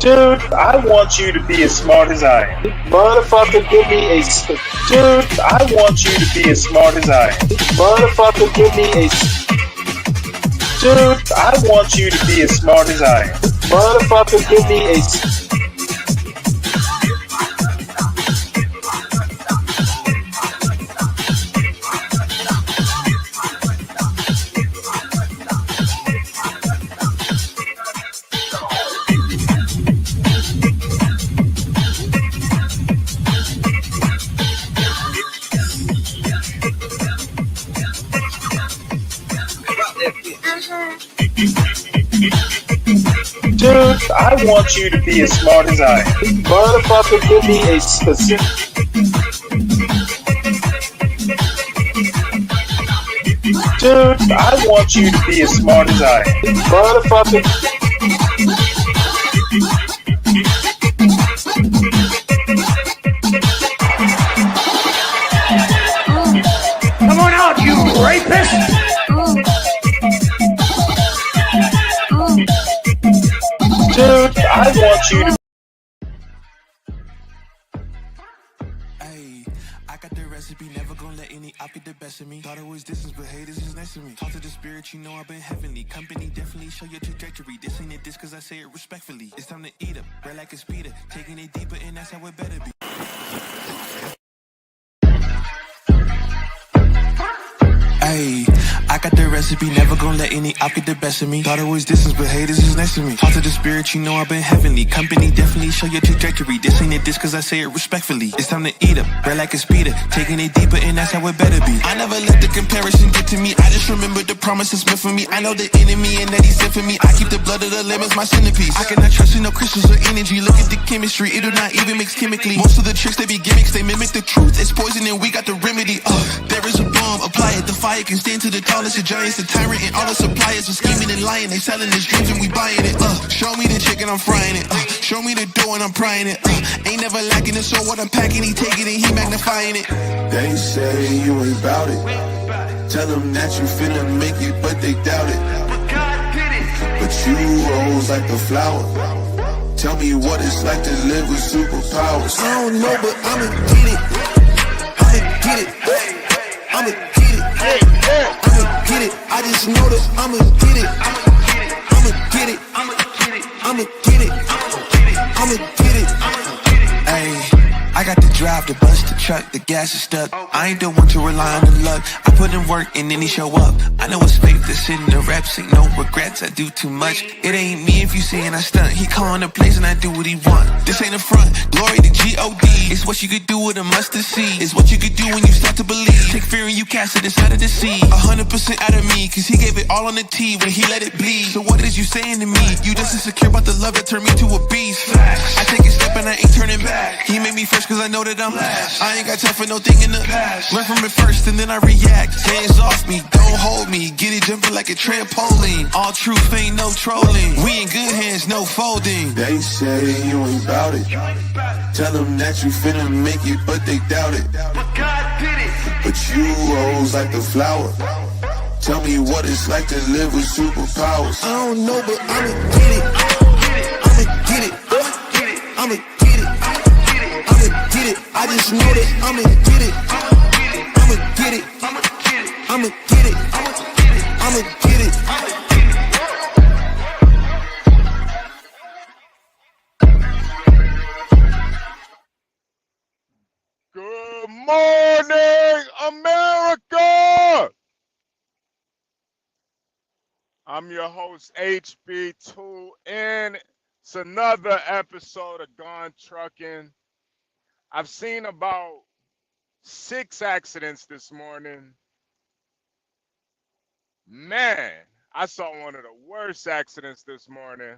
Dude, I want you to be as smart as I am. Motherfucker, give me a Dude, I want you to be as smart as I am. motherfucker, give me a Dude, I want you to be as smart as I am. motherfucker, give me a Dude, I want you to be as smart as I am. motherfucker, give me a specific Dude, I want you to be as smart as I am. motherfucker. Come on out, you rapist! Dude, I want you to Ayy, I got the recipe, never gonna let any op get the best of me. Thought it was distance, but haters is next to me. Talk to the spirit, you know I've been heavenly. Company definitely show your trajectory. This ain't a diss cause I say it respectfully. It's time to eat up, bread like a speeder. Taking it deeper and that's how it better be. Ayy, I got the recipe, never gonna let any op get the best of me. Thought it was distance, but haters is next to me. Talk to the spirit, you know I've been heavenly. Company definitely show your trajectory. This ain't a diss cause I say it respectfully. It's time to eat up, bread like a speeder. Taking it deeper and that's how it better be. I never let the comparison get to me. I just remember the promises meant for me. I know the enemy and that he's sent for me. I keep the blood of the lamb as my centerpiece. I cannot trust in no crystals or energy. Look at the chemistry, it do not even mix chemically. Most of the tricks they be gimmicks, they mimic the truth. It's poison and we got the remedy. There is a bomb, apply it. The fire can stand to the tallest of giants, the tyrant and all the suppliers are scheming and lying. They selling his dreams and we buying it. Show me the chicken, I'm frying it. Show me the dough and I'm prying it. Ain't never lacking it, so what I'm packing, he taking it, he magnifying it. They say you ain't bout it. Tell them that you finna make it, but they doubt it. But you rose like a flower. Tell me what it's like to live with superpowers. I don't know, but I'ma get it. I'ma get it. I'ma get it. I'ma get it. I just know that I'ma get it. I'ma get it. I'ma get it. I'ma get it. Ayy, I got the drive, the bus, the truck, the gas is stuck. I ain't the one to rely on the luck. I put in work and then he show up. I know it's fake, this shit in the reps, ain't no regrets, I do too much. It ain't me if you saying I stunt. He calling the place and I do what he want. This ain't a front, glory to G-O-D. It's what you could do with a mustard seed. It's what you could do when you start to believe. Take fear and you cast it inside of the sea. 100% out of me, cause he gave it all on the tee when he let it bleed. So what is you saying to me? You just insecure about the love that turned me to a beast. I take a step and I ain't turning back. He made me first cause I know that I'm last. I ain't got time for no thing in the past. Learn from it first and then I react. Hands off me, don't hold me. Get it jumping like a trampoline. All truth ain't no trolling. We in good hands, no folding. They say you ain't bout it. Tell them that you finna make it, but they doubt it. But you rose like a flower. Tell me what it's like to live with superpowers. I don't know, but I'ma get it. I'ma get it. I'ma get it. I'ma get it. I just know that I'ma get it. I'ma get it. I'ma get it. I'ma get it. Good morning, America! I'm your host, HB2N. It's another episode of Gone Trucking. I've seen about 6 accidents this morning. Man, I saw one of the worst accidents this morning.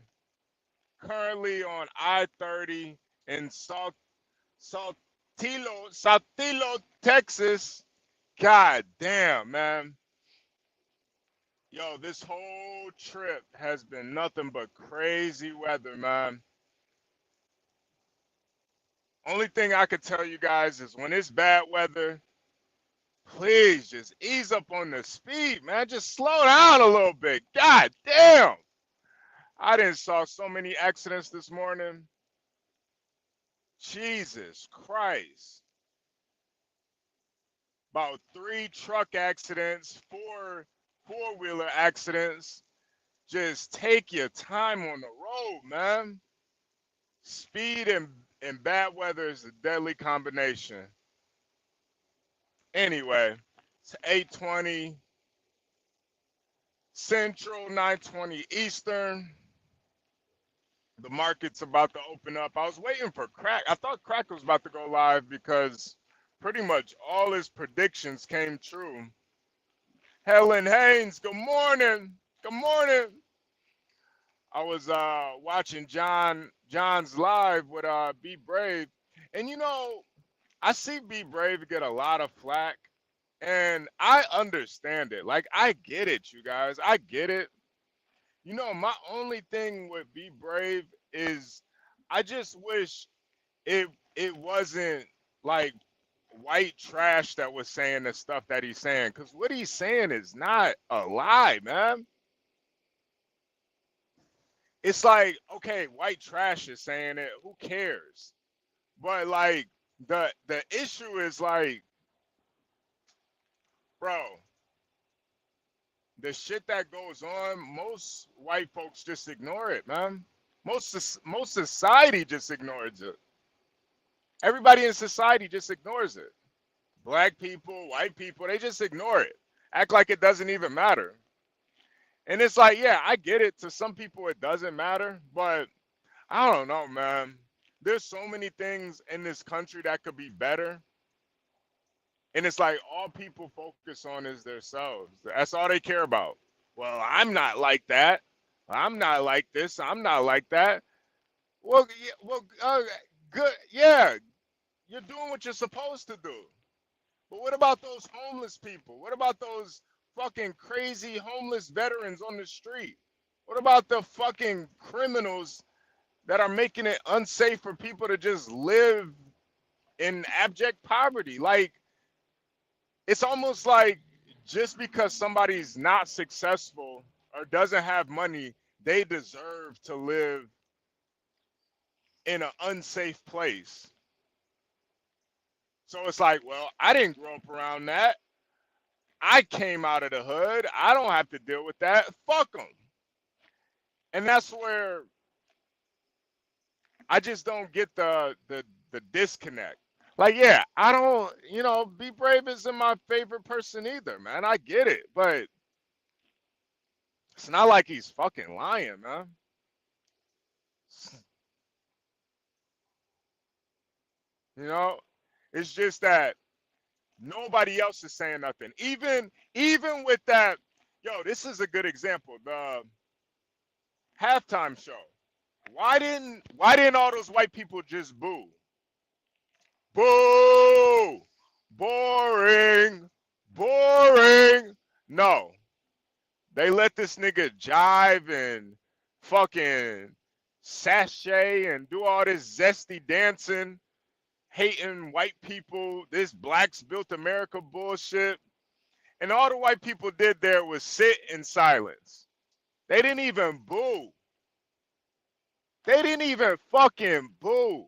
Currently on I-30 in Saltillo, Texas. God damn, man. Yo, this whole trip has been nothing but crazy weather, man. Only thing I could tell you guys is when it's bad weather, Please just ease up on the speed, man. Just slow down a little bit. God damn. I didn't saw so many accidents this morning. Jesus Christ. About 3 truck accidents, 4 four-wheeler accidents. Just take your time on the road, man. Speed and bad weather is a deadly combination. Anyway, it's 8:20 Central, 9:20 Eastern. The market's about to open up. I was waiting for Crack. I thought Crack was about to go live because pretty much all his predictions came true. Helen Haynes, good morning. Good morning. I was watching John's live with Be Brave. And you know, I see Be Brave get a lot of flack. And I understand it. Like, I get it, you guys. I get it. You know, my only thing with Be Brave is I just wish it wasn't like white trash that was saying the stuff that he's saying. Because what he's saying is not a lie, man. It's like, okay, white trash is saying it. Who cares? But like the issue is like, bro, the shit that goes on, most white folks just ignore it, man. Most society just ignores it. Everybody in society just ignores it. Black people, white people, they just ignore it. Act like it doesn't even matter. And it's like, yeah, I get it. To some people, it doesn't matter. But I don't know, man. There's so many things in this country that could be better. And it's like all people focus on is themselves. That's all they care about. Well, I'm not like that. I'm not like this. I'm not like that. Well, good. Yeah, you're doing what you're supposed to do. But what about those homeless people? What about those fucking crazy homeless veterans on the street? What about the fucking criminals that are making it unsafe for people to just live in abject poverty? Like, it's almost like just because somebody's not successful or doesn't have money, they deserve to live in an unsafe place. So it's like, well, I didn't grow up around that. I came out of the hood. I don't have to deal with that. Fuck them. And that's where I just don't get the disconnect. Like, yeah, I don't, you know, Be Brave isn't my favorite person either, man. I get it, but it's not like he's fucking lying, man. You know, it's just that nobody else is saying nothing. Even with that, yo, this is a good example. The halftime show. Why didn't all those white people just boo? Boo! Boring! Boring! No. They let this nigga jive and fucking sashay and do all this zesty dancing, hating white people, this blacks built America bullshit. And all the white people did there was sit in silence. They didn't even boo. They didn't even fucking boo.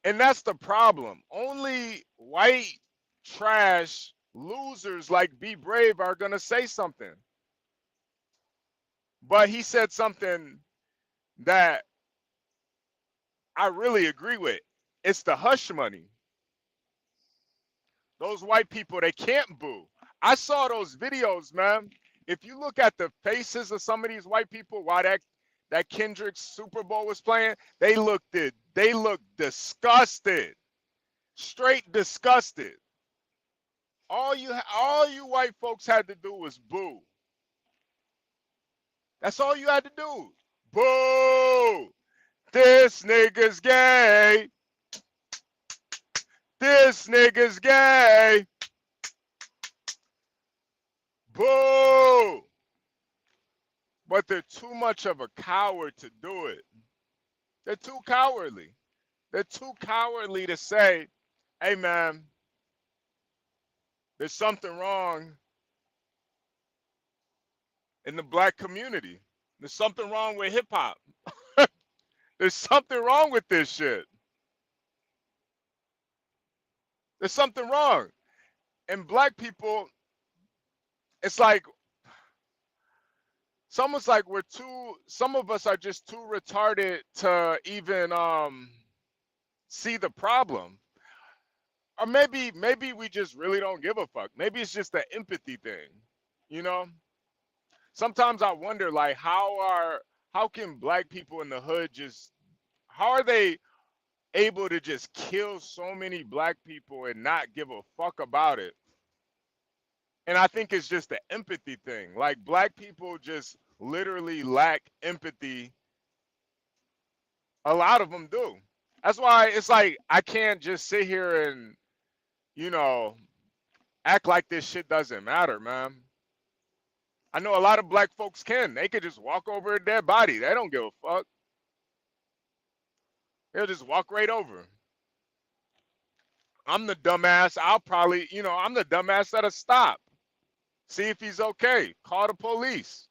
And that's the problem. Only white trash losers like Be Brave are going to say something. But he said something that I really agree with. It's the hush money. Those white people, they can't boo. I saw those videos, man. If you look at the faces of some of these white people while that Kendrick's Super Bowl was playing, they looked disgusted. Straight disgusted. All you white folks had to do was boo. That's all you had to do. Boo! This nigga's gay. This nigga's gay. Boo! But they're too much of a coward to do it. They're too cowardly. They're too cowardly to say, hey, man, There's something wrong in the black community. There's something wrong with hip hop. There's something wrong with this shit. There's something wrong. And black people, it's like, some of us are just too retarded to even see the problem. Or maybe we just really don't give a fuck. Maybe it's just an empathy thing, you know? Sometimes I wonder, like, how can black people in the hood how are they able to just kill so many black people and not give a fuck about it? And I think it's just the empathy thing. Like, black people just literally lack empathy. A lot of them do. That's why it's like, I can't just sit here and, you know, act like this shit doesn't matter, man. I know a lot of black folks can. They could just walk over a dead body. They don't give a fuck. They'll just walk right over. I'm the dumbass. I'm the dumbass that'll stop. See if he's okay. Call the police.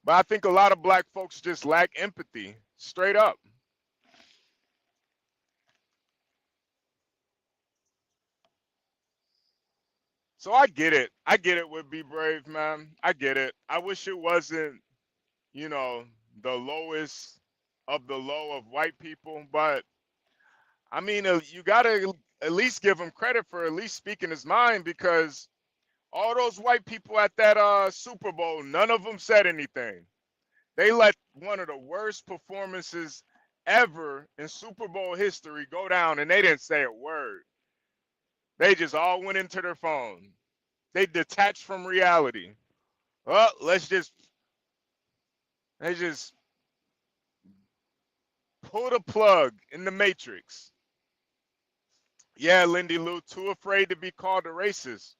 But I think a lot of black folks just lack empathy. Straight up. So I get it. I get it with Be Brave, man. I get it. I wish it wasn't, you know, the lowest of the low of white people. But, I mean, you got to at least give him credit for at least speaking his mind, because all those white people at that Super Bowl, none of them said anything. They let one of the worst performances ever in Super Bowl history go down, and they didn't say a word. They just all went into their phone. They detached from reality. Well, they just pull the plug in the Matrix. Yeah, Lindy Lou, too afraid to be called a racist.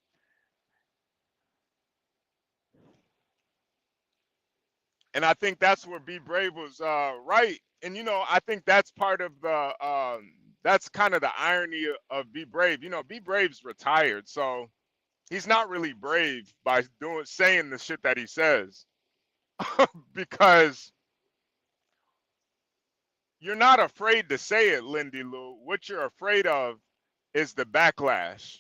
And I think that's where Be Brave was right. And, you know, I think that's part of the, that's kind of the irony of Be Brave. You know, Be Brave's retired, so he's not really brave by saying the shit that he says. Because you're not afraid to say it, Lindy Lou. What you're afraid of is the backlash.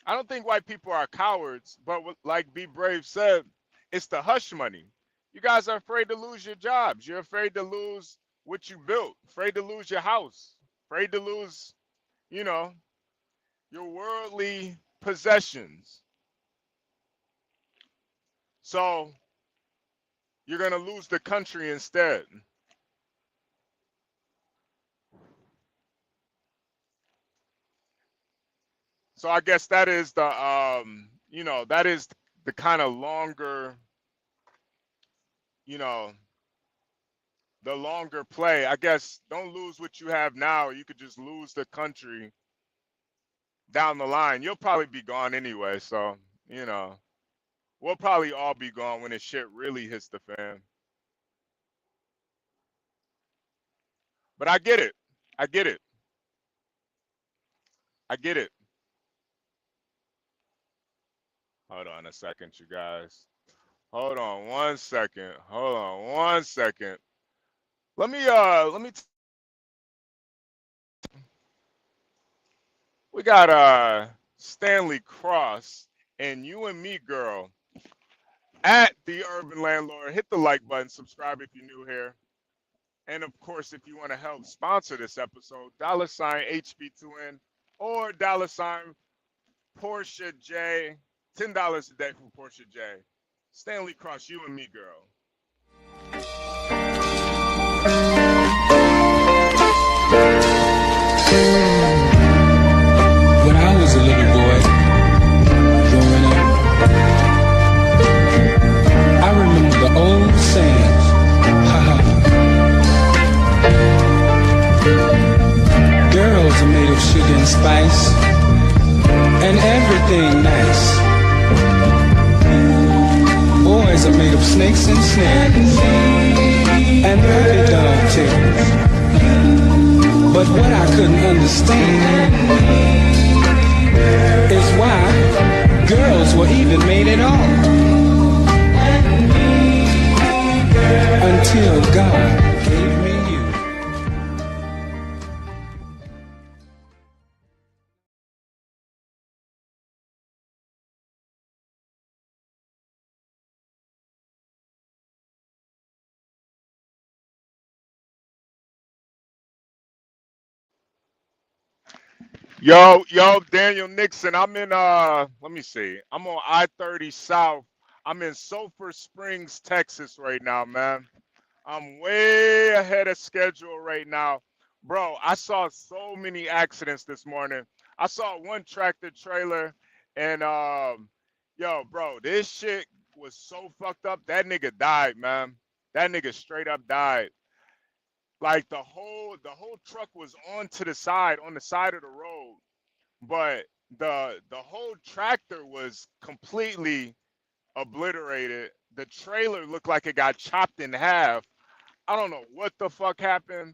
I don't think white people are cowards, but like Be Brave said, it's the hush money. You guys are afraid to lose your jobs. You're afraid to lose what you built, afraid to lose your house, afraid to lose, you know, your worldly possessions. So you're going to lose the country instead. So I guess that is the, you know, that is the kind of longer, you know, the longer play. I guess don't lose what you have now. You could just lose the country down the line. You'll probably be gone anyway. So, you know, we'll probably all be gone when this shit really hits the fan. But I get it. I get it. I get it. Hold on a second, you guys. Hold on 1 second. Hold on 1 second. Let me we got Stanley Cross and You and Me Girl at The Urban Landlord. Hit the like button, subscribe if you're new here. And of course, if you want to help sponsor this episode, $ HB2N or $ Portia J. $10 a day for Portia J. Stanley Cross, You and Me Girl. When I was a little boy, growing up, I remember the old saying, girls are made of sugar and spice, and everything nice. Boys are made of snakes and snares, and pretty dog tails. But what I couldn't understand is why girls were even made at all. Until God gave me you. Yo, Daniel Nixon. I'm in let me see. I'm on I-30 South. I'm in Sulphur Springs, Texas right now, man. I'm way ahead of schedule right now. Bro, I saw so many accidents this morning. I saw one tractor trailer and yo, bro, this shit was so fucked up. That nigga died, man. That nigga straight up died. Like the whole truck was on the side of the road, but the whole tractor was completely obliterated. The trailer looked like it got chopped in half. I don't know what the fuck happened,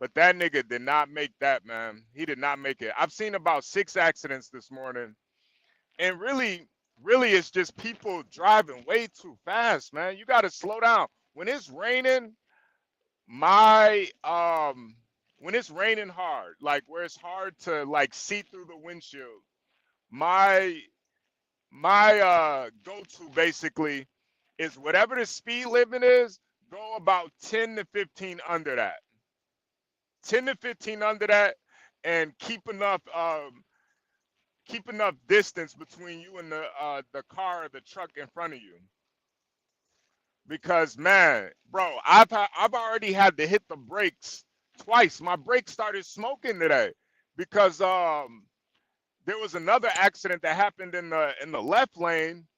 but that nigga did not make that, man. He did not make it. I've seen about 6 accidents this morning, and really it's just people driving way too fast, man. You got to slow down. When it's raining, my when it's raining hard, like where it's hard to like see through the windshield, my go-to basically is whatever the speed limit is, go about 10 to 15 under that. 10 to 15 under that, and keep enough distance between you and the car or the truck in front of you. Because man, bro, I've already had to hit the brakes twice. My brakes started smoking today because there was another accident that happened in the left lane,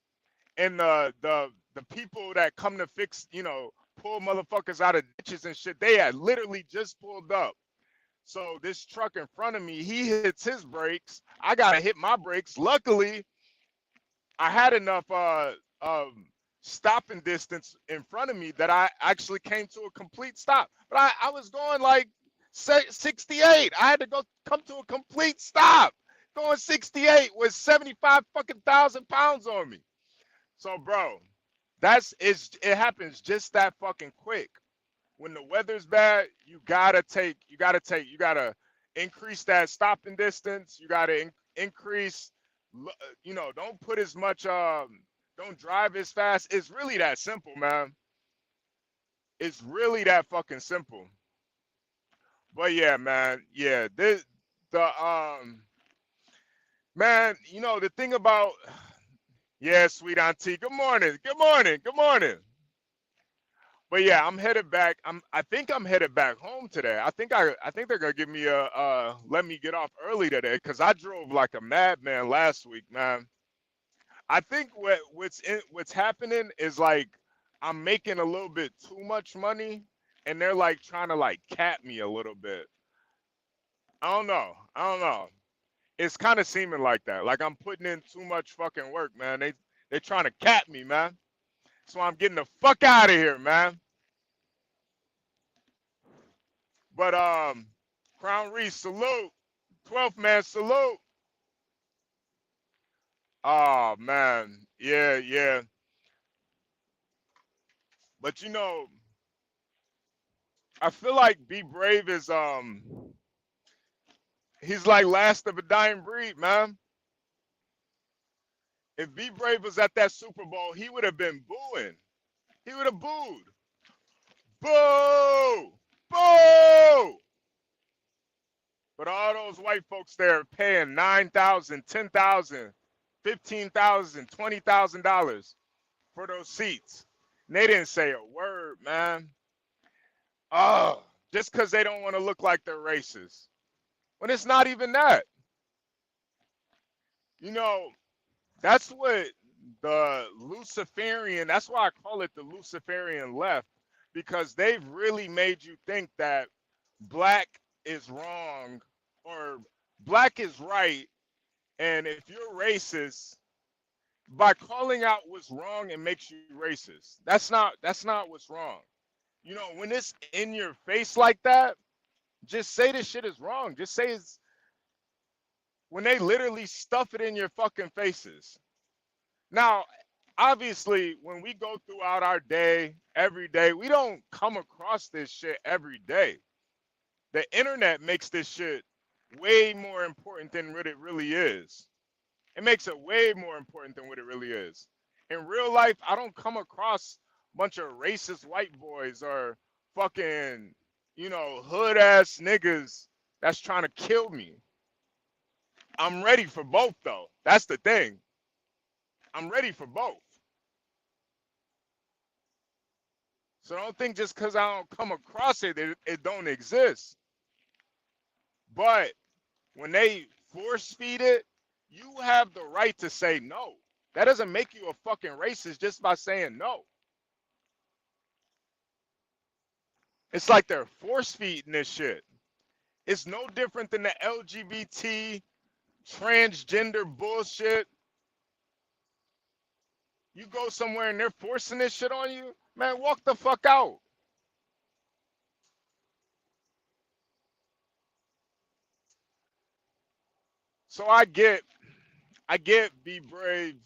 and the people that come to fix, pull motherfuckers out of ditches and shit, they had literally just pulled up. So this truck in front of me, he hits his brakes. I gotta hit my brakes. Luckily, I had enough stopping distance in front of me that I actually came to a complete stop. But I was going like 68. I had to come to a complete stop. Going 68 with 75 fucking thousand pounds on me. So bro, it happens just that fucking quick. When the weather's bad, you gotta increase that stopping distance. You gotta increase, don't put as much, don't drive as fast. It's really that simple, man. It's really that fucking simple. But yeah, man, yeah, man, the thing about, yeah, sweet auntie, good morning. But yeah, I'm headed back. I think I'm headed back home today. I think they're gonna give me let me get off early today, because I drove like a madman last week, man. I think what's happening is like I'm making a little bit too much money, and they're like trying to like cap me a little bit. I don't know. It's kind of seeming like that. Like I'm putting in too much fucking work, man. They trying to cap me, man. So I'm getting the fuck out of here, man. But Crown Reese, salute. 12th man, salute. Oh man, yeah. But I feel like Be Brave is he's like last of a dying breed, man. If Be Brave was at that Super Bowl, he would have been booing. He would have booed. Boo! Boo! But all those white folks there paying $9,000, $10,000, $15,000, $20,000 for those seats. And they didn't say a word, man. Oh, just because they don't want to look like they're racist. When it's not even that. That's what the Luciferian, that's why I call it the Luciferian left, because they've really made you think that black is wrong or black is right. And if you're racist, by calling out what's wrong, it makes you racist. That's not what's wrong. When it's in your face like that, Just say this shit is wrong. Just say it's when they literally stuff it in your fucking faces. Now, obviously, when we go throughout our day, every day, we don't come across this shit every day. The internet makes this shit way more important than what it really is. It makes it way more important than what it really is. In real life, I don't come across a bunch of racist white boys or fucking, hood ass niggas that's trying to kill me. I'm ready for both though. That's the thing. I'm ready for both. So don't think just because I don't come across it, it don't exist. But when they force feed it, you have the right to say no. That doesn't make you a fucking racist just by saying no. It's like they're force feeding this shit. It's no different than the LGBT transgender bullshit. You go somewhere and they're forcing this shit on you, man, walk the fuck out. So I get Be Brave's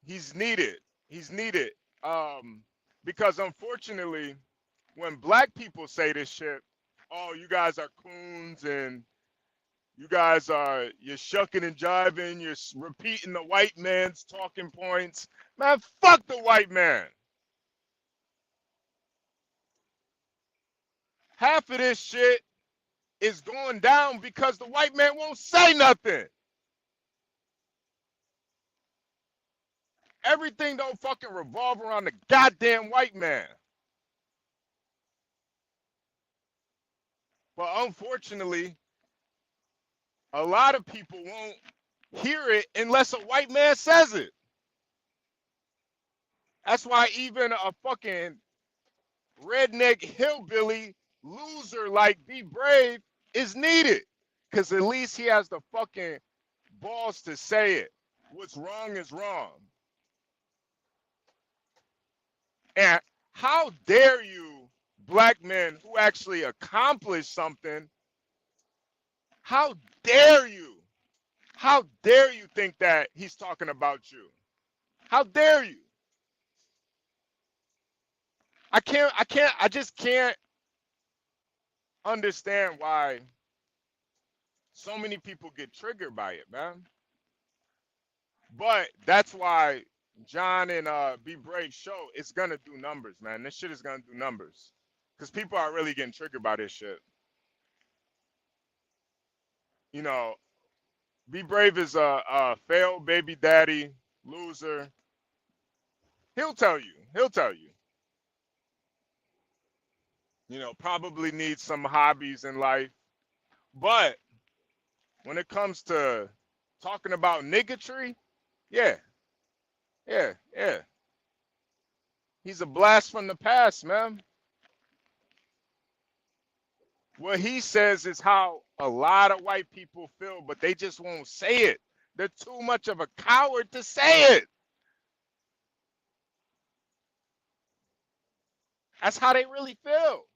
he's needed. He's needed. Because unfortunately, when black people say this shit, oh, you guys are coons and you guys you're shucking and jiving, you're repeating the white man's talking points. Man, fuck the white man. Half of this shit is going down because the white man won't say nothing. Everything don't fucking revolve around the goddamn white man. But unfortunately, a lot of people won't hear it unless a white man says it. That's why even a fucking redneck hillbilly loser like Be Brave is needed. Because at least he has the fucking balls to say it. What's wrong is wrong. And how dare you, black men who actually accomplished something, how dare you? How dare you think that he's talking about you? How dare you? I just can't understand why so many people get triggered by it, man. But that's why John and Be Brave show, it's gonna do numbers, man. This shit is gonna do numbers. Because people are really getting triggered by this shit. Be Brave is a failed baby daddy, loser. He'll tell you. Probably needs some hobbies in life. But when it comes to talking about niggatry, yeah. He's a blast from the past, man. What he says is how a lot of white people feel, but they just won't say it. They're too much of a coward to say it. That's how they really feel.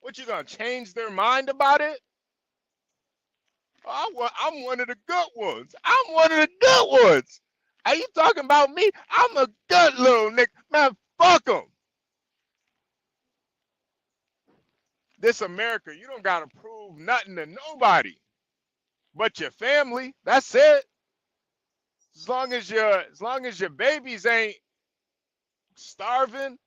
What, you gonna change their mind about it? Oh, I'm one of the good ones. Are you talking about me? I'm a good little nigga. Man, fuck them. This America, you don't gotta prove nothing to nobody but your family. That's it. As long as your babies ain't starving,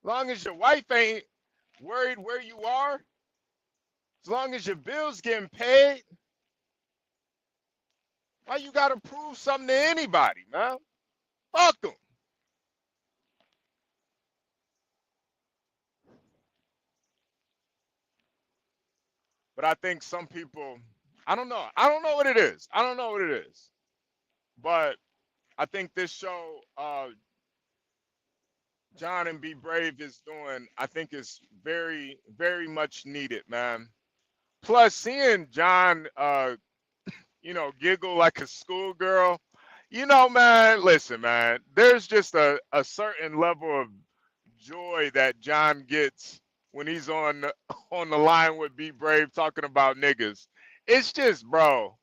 as long as your wife ain't worried where you are, as long as your bills getting paid, why you gotta prove something to anybody, man? Fuck them. But I think some people, I don't know what it is. But I think this show, John and Be Brave is doing, I think is very, very much needed, man. Plus, seeing John, giggle like a schoolgirl, You know, man, listen, man, there's just a certain level of joy that John gets when he's on the line with Be Brave talking about niggas. It's just, bro,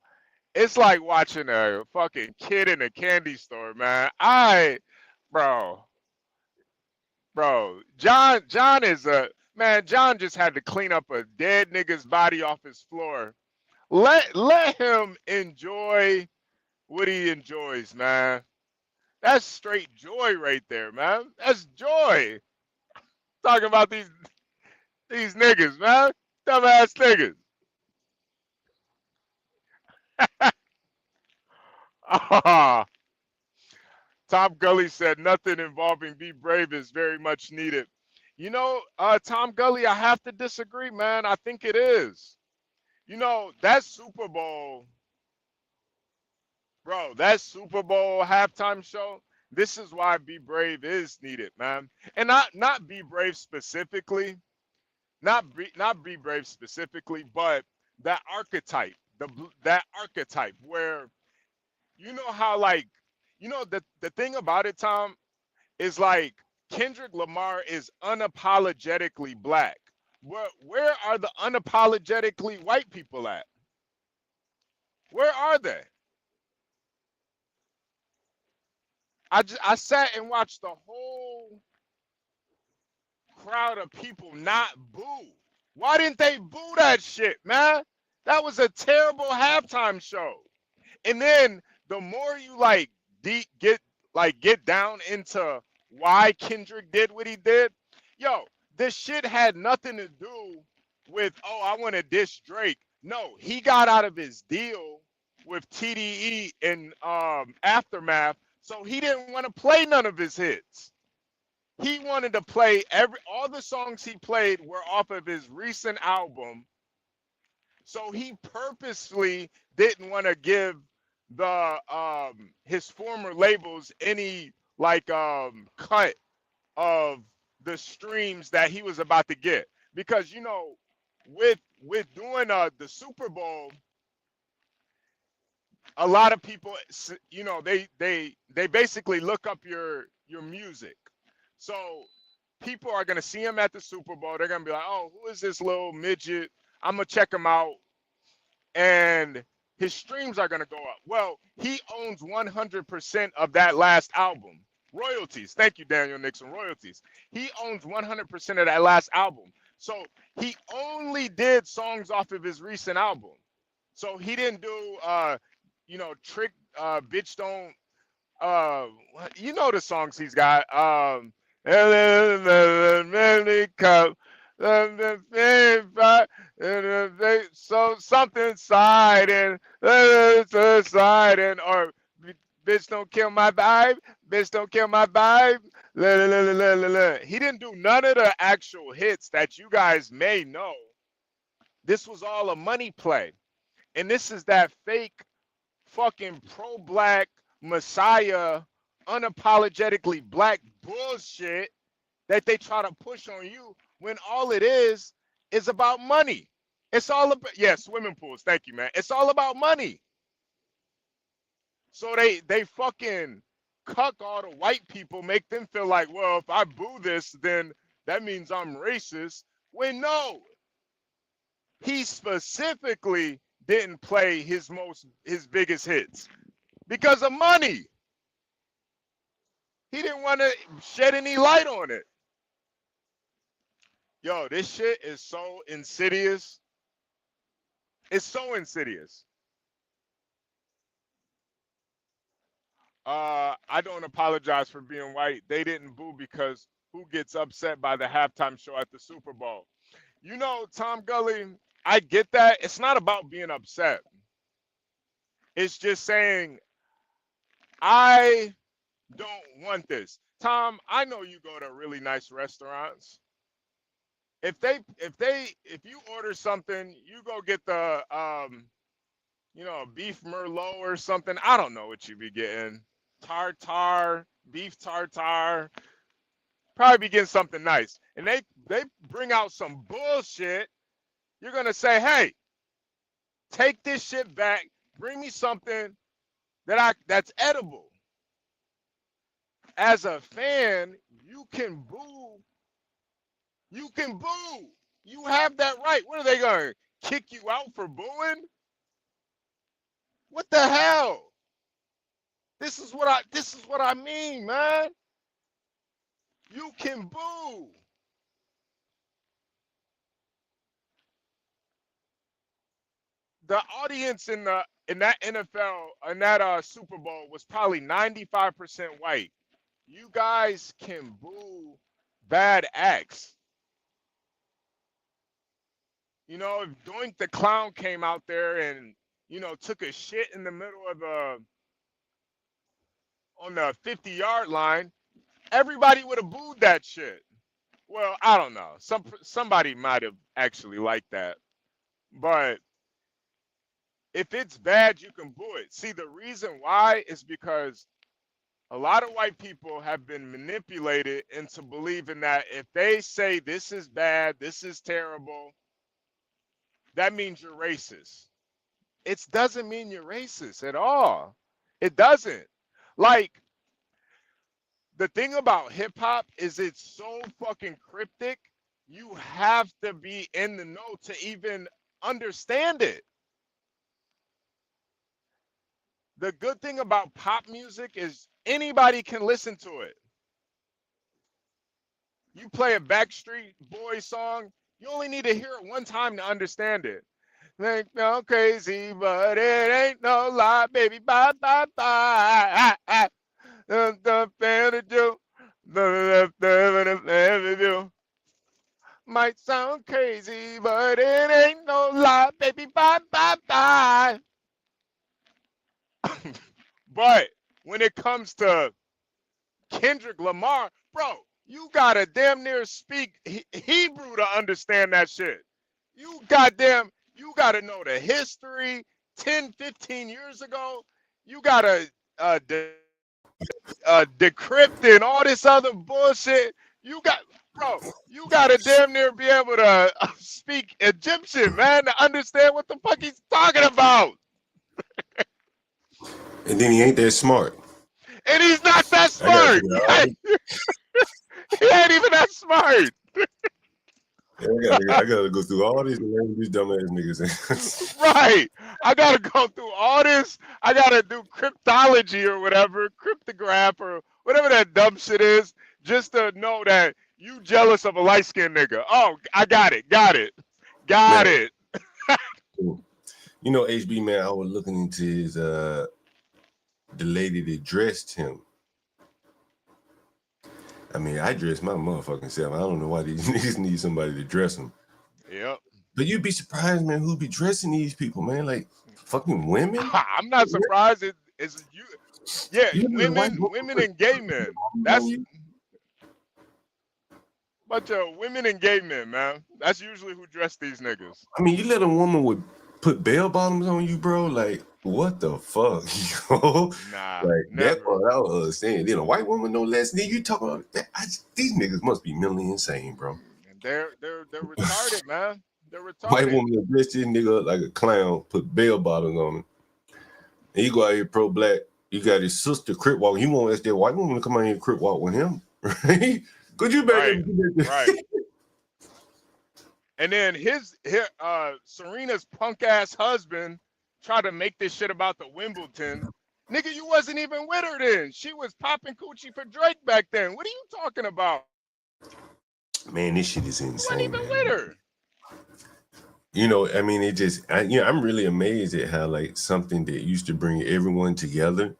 it's like watching a fucking kid in a candy store, man. Bro, John is a man. John just had to clean up a dead nigga's body off his floor. Let him enjoy what he enjoys, man. That's straight joy right there, man. That's joy. Talking about these niggas, man. Dumbass niggas. Ah, Tom Gully said nothing involving Be Brave is very much needed. You know, Tom Gully, I have to disagree, man. I think it is. You know, that Super Bowl, bro, that Super Bowl halftime show, this is why Be Brave is needed, man. And not Be Brave specifically, not Be Brave specifically, but that archetype, that archetype where you know how like you know the thing about it, Tom, is like Kendrick Lamar is unapologetically black. Where are the unapologetically white people at? Where are they? I sat and watched the whole crowd of people not boo. Why didn't they boo that shit, man? That was a terrible halftime show. And then the more you like get down into why Kendrick did what he did, yo, this shit had nothing to do with, oh, I want to diss Drake. No, he got out of his deal with TDE and Aftermath, so he didn't want to play none of his hits. He wanted to play all the songs he played were off of his recent album. So he purposely didn't want to give the his former labels any like cut of the streams that he was about to get, because you know with doing the Super Bowl, a lot of people, you know, they basically look up your music. So people are gonna see him at the Super Bowl. They're gonna be like, oh, who is this little midget? I'm gonna check him out, and his streams are gonna go up. Well, he owns 100% of that last album. Royalties. Thank you, Daniel Nixon. Royalties. He owns 100% of that last album. So he only did songs off of his recent album. So he didn't do you know, Trick Bitch Don't you know the songs he's got. So something siding, siding, or bitch don't kill my vibe, bitch don't kill my vibe. He didn't do none of the actual hits that you guys may know. This was all a money play, and this is that fake fucking pro-black messiah, unapologetically black bullshit that they try to push on you when all it is about money. It's all about, yeah, swimming pools. Thank you, man. It's all about money. So they fucking cuck all the white people, make them feel like, well, if I boo this, then that means I'm racist. When no, he specifically didn't play his biggest hits because of money. He didn't want to shed any light on it. Yo, this shit is so insidious. It's so insidious. I don't apologize for being white. They didn't boo because who gets upset by the halftime show at the Super Bowl? You know, Tom Gully, I get that. It's not about being upset. It's just saying, I don't want this. Tom, I know you go to really nice restaurants. If you order something, you go get the you know, beef merlot or something. I don't know what you be getting. Tartar, beef tartar. Probably be getting something nice. And they bring out some bullshit. You're gonna say, hey, take this shit back, bring me something that's edible. As a fan, you can boo. You can boo. You have that right. What are they going to kick you out for booing? What the hell? This is what I mean, man. You can boo. The audience in that NFL in that Super Bowl was probably 95% white. You guys can boo bad acts. You know, if Doink the Clown came out there and, took a shit in the middle of on the 50-yard line, everybody would have booed that shit. Well, I don't know. Somebody might have actually liked that. But if it's bad, you can boo it. See, the reason why is because a lot of white people have been manipulated into believing that if they say this is bad, this is terrible, that means you're racist. It doesn't mean you're racist at all. It doesn't. Like, the thing about hip hop is it's so fucking cryptic. You have to be in the know to even understand it. The good thing about pop music is anybody can listen to it. You play a Backstreet Boys song, you only need to hear it one time to understand it. Think no crazy, but it ain't no lie, baby. Bye, bye, bye. The better do. Might sound crazy, but it ain't no lie, baby. Bye, bye, bye. But when it comes to Kendrick Lamar, bro, you gotta damn near speak Hebrew to understand that shit. You gotta know the history 10, 15 years ago. You gotta decrypt and all this other bullshit. You gotta damn near be able to speak Egyptian, man, to understand what the fuck he's talking about. And then he ain't that smart. And he's not that smart. He ain't even that smart. I gotta go through all these dumbass niggas. Right. I gotta go through all this. I gotta do cryptology or whatever, cryptograph or whatever that dumb shit is, just to know that you jealous of a light-skinned nigga. Oh, I got it. Got it. You know, HB, man, I was looking into his the lady that dressed him. I mean, I dress my motherfucking self. I don't know why these niggas need somebody to dress them. Yep. But you'd be surprised, man, who be dressing these people, man? Like fucking women? I'm not surprised it's you. Yeah, women and gay men. That's bunch of women and gay men, man. That's usually who dress these niggas. I mean, you let a woman put bell bottoms on you, bro? Like, what the fuck? Nah, like never. That's what I was understand. Then a white woman no less. Then you talking about that? These niggas must be mentally insane, bro. They're retarded, man. They're retarded. White woman that dressed this nigga up like a clown, put bell bottoms on him. And you go out here pro-black. You got his sister crip walk. He won't ask that white woman to come out here and crip walk with him, right? Could you better right. And then Serena's punk ass husband tried to make this shit about the Wimbledon. Nigga, you wasn't even with her then. She was popping coochie for Drake back then. What are you talking about? Man, this shit is insane. You wasn't even with her. You know, I mean, I'm really amazed at how like something that used to bring everyone together,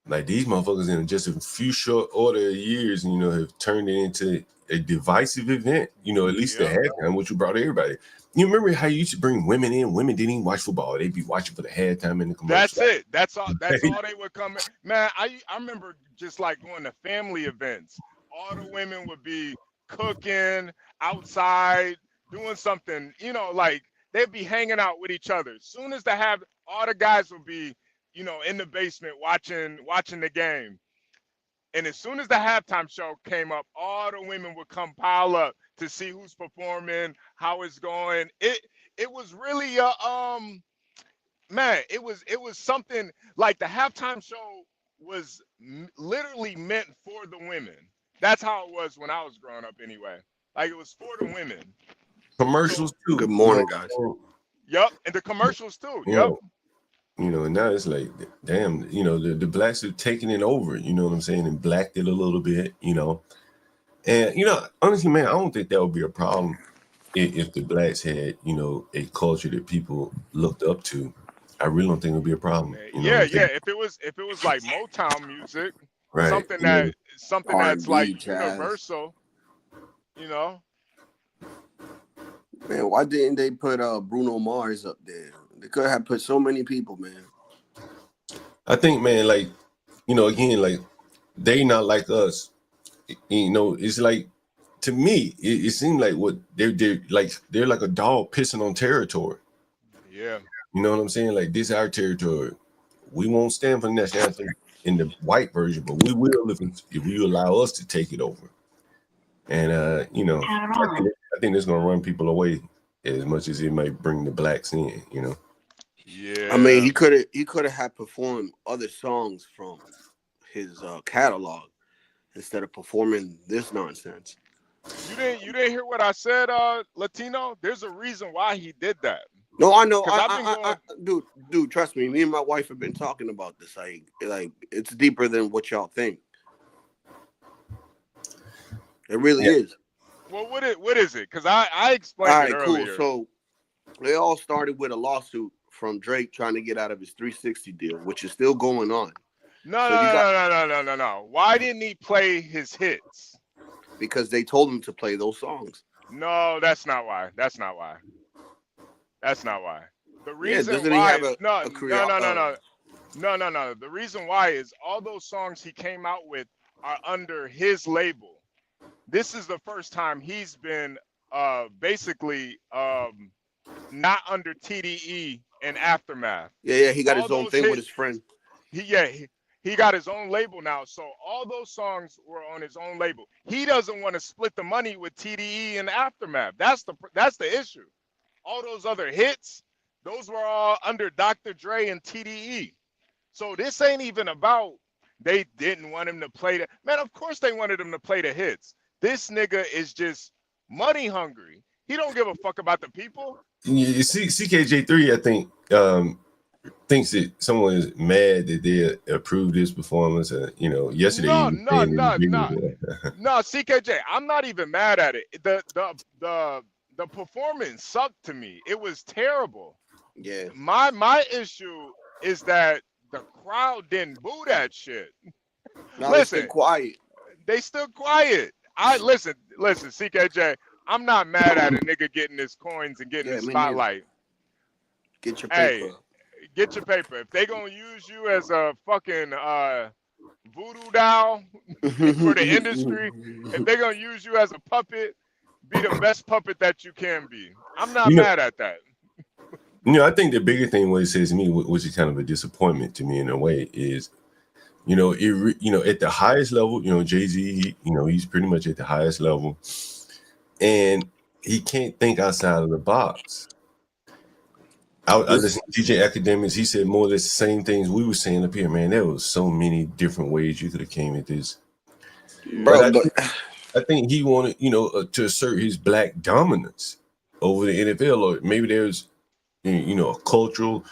like these motherfuckers in just a few short order of years, you know, have turned it into a divisive event. You know, at least the halftime, which you brought everybody. You remember how you used to bring women in? Women didn't even watch football; they'd be watching for the halftime and the commercial. That's it. That's all. That's all they would come in. Man, I remember just like going to family events. All the women would be cooking outside, doing something. You know, like they'd be hanging out with each other. As soon as all the guys would be, you know, in the basement watching the game. And as soon as the halftime show came up, all the women would come pile up to see who's performing, how it's going. It was really man, it was something like the halftime show was literally meant for the women. That's how it was when I was growing up anyway. Like it was for the women. Commercials too. Good morning, guys. Yep, and the commercials too. You Yep. know, and now it's like, damn, the blacks are taking it over, you know what I'm saying, and blacked it a little bit, And honestly, man, I don't think that would be a problem if the blacks had, a culture that people looked up to. I really don't think it would be a problem. Yeah. If it was like Motown music, right? Something that's like R&B, jazz. universal, Man, why didn't they put Bruno Mars up there? They could have put so many people, man. I think, man, like, again, like, they not like us. It's like, to me, it seemed like what they're like a dog pissing on territory. Yeah. You know what I'm saying? Like, this is our territory. We won't stand for the nationality in the white version, but we will if you allow us to take it over. And I think it's gonna run people away as much as it might bring the blacks in. Yeah. I mean, he could have had performed other songs from his catalog instead of performing this nonsense. You didn't hear what I said, Latino? There's a reason why he did that. No, I know. Dude, trust me. Me and my wife have been talking about this. Like it's deeper than what y'all think. It really is. Well, what is it? Because I explained it earlier. Cool. So they all started with a lawsuit from Drake trying to get out of his 360 deal, which is still going on. No. Why didn't he play his hits? Because they told him to play those songs. No, that's not why. The reason doesn't why he have No. The reason why is all those songs he came out with are under his label. This is the first time he's been basically not under TDE and Aftermath. Yeah, he got his own thing with his friend. He got his own label now, so all those songs were on his own label. He doesn't want to split the money with TDE and Aftermath. That's the issue. All those other hits, those were all under Dr. Dre and TDE. So this ain't even about they didn't want him to play the man. Of course they wanted him to play the hits. This nigga is just money hungry. He don't give a fuck about the people. You see, CKJ3, I think, thinks that someone is mad that they approved his performance. Yesterday. No, CKJ, I'm not even mad at it. The performance sucked to me. It was terrible. Yeah. My issue is that the crowd didn't boo that shit. No, listen, quiet. They still quiet. Listen, CKJ. I'm not mad at a nigga getting his coins and getting his spotlight. Get your paper. Hey, get your paper. If they gonna use you as a fucking voodoo doll for the industry, if they gonna use you as a puppet, be the best puppet that you can be. I'm not mad at that. I think the bigger thing what it says to me, which is kind of a disappointment to me in a way, is at the highest level, Jay-Z, he's pretty much at the highest level, and he can't think outside of the box. I listened to DJ Academics. He said more or less the same things we were saying up here, man. There was so many different ways you could have came at this. Bro, I think he wanted, to assert his black dominance over the NFL, or maybe there's, a cultural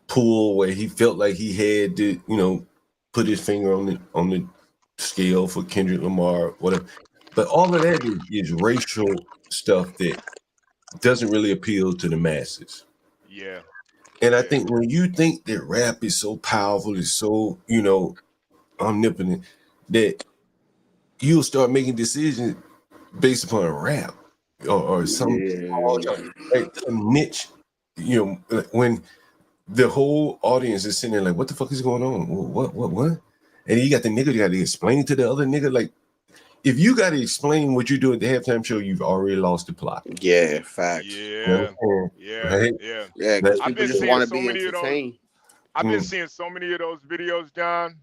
pull where he felt like he had to, put his finger on the scale for Kendrick Lamar, whatever. But all of that is racial stuff that doesn't really appeal to the masses. Yeah. And I think when you think that rap is so powerful, it's so, omnipotent, that you'll start making decisions based upon rap or some niche, when the whole audience is sitting there like, what the fuck is going on? What? And you got the nigga, you got to explain to the other nigga, like, if you got to explain what you do at the halftime show, you've already lost the plot. Yeah, facts. Yeah. Yeah, because people just want to be entertained. I've been seeing so many of those videos, John.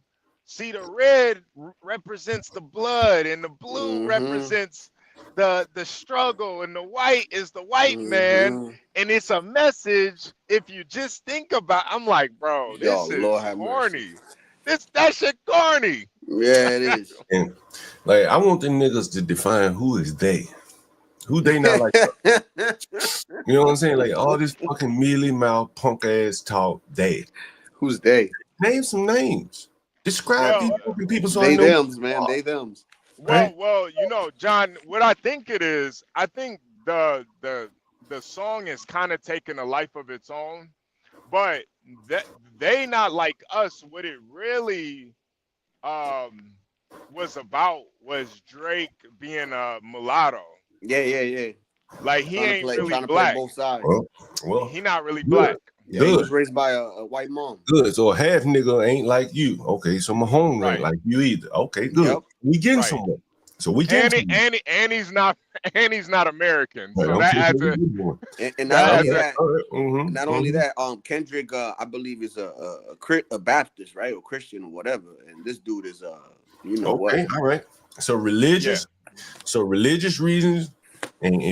See, the red represents the blood, and the blue represents the struggle, and the white is the white man, Mm-hmm. and it's a message. If you just think about, I'm like, bro, Yo, this Lord is have mercy. corny. That shit corny. Yeah, it is. And like, I want the niggas to define who is they. Who they not like us. You know what I'm saying? Like all this fucking mealy mouth punk ass talk, they. Who's they? Name some names. Describe Well, these fucking people so I They know. thems, man. They thems. Right? well, you know, John, what I think it is, I think the song is kind of taking a life of its own, but that they not like us. What it really was about was Drake being a mulatto. Yeah. Like he ain't really trying to black. play both sides. Well, He not really good. black. Yeah, he Good. was raised by a white mom. Good. So a half nigga ain't like you. Okay, so Mahomes ain't Right. like you either. Okay, good. Yep. We getting Right. somewhere. So we getting somewhere. And he's not American. Right, So I'm that saying, adds what a we doing? And that not only adds a, that, All right. Mhm, not only mhm. that, Kendrick, I believe is a Baptist, right, or Christian or whatever, and this dude is you know Okay, what? all right. So religious reasons, and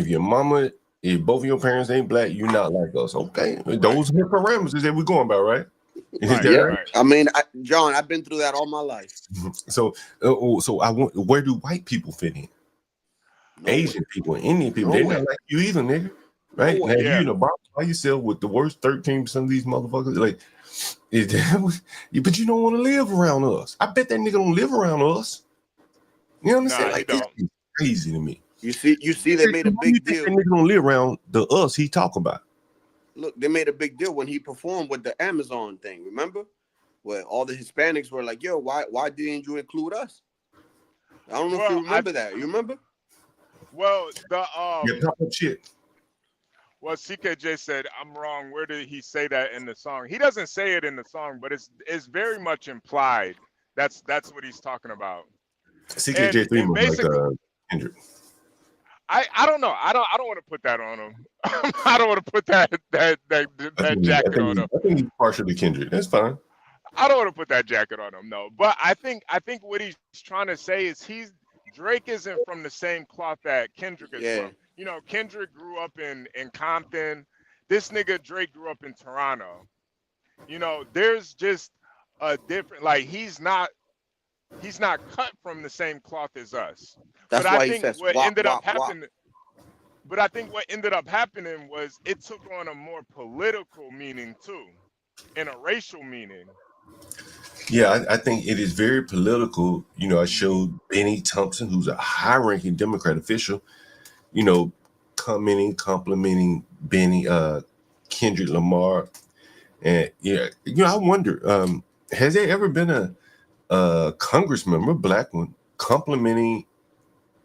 if both of your parents ain't black, you're not like us. Okay, those are the parameters that we're going by, right? Is Right, that Yeah, right? right. I mean, John, I've been through that all my life. So, so I want. Where do white people fit in? Nowhere. Asian people, Indian people, they're Nowhere. not like you either, nigga. Right? Nowhere. Now Yeah. you in a box by yourself with the worst 13% of these motherfuckers. Like, is that, but you don't want to live around us. I bet that nigga don't live around us. You know what I'm saying? Nah, Like, he this is crazy to me. You see, they made a Why you big think deal. that nigga don't live around the us he talk about? Look, they made a big deal when he performed with the Amazon thing. Remember, where all the Hispanics were like, "Yo, why didn't you include us?" I don't know if you remember that. You remember? Well, the Yeah, talk up shit. well, CKJ said I'm wrong. Where did he say that in the song? He doesn't say it in the song, but it's very much implied. That's what he's talking about. CKJ3 and was like basically, Kendrick. I don't know. I don't want to put that on him. I don't want to put that jacket on him. I think he's partial to Kendrick. That's fine. I don't want to put that jacket on him, no. But I think what he's trying to say is Drake isn't from the same cloth that Kendrick is Yeah. from. You know, Kendrick grew up in Compton. This nigga Drake grew up in Toronto. You know, there's just a different, like he's not cut from the same cloth as us. That's But why I he think says, what "Wop, ended up wop, wop." happening. But I think what ended up happening was it took on a more political meaning too, and a racial meaning. Yeah, I think it is very political. You know, I showed Benny Thompson, who's a high-ranking Democrat official, you know, complimenting Benny, Kendrick Lamar. And yeah, you know, I wonder, has there ever been a congressman, a black one, complimenting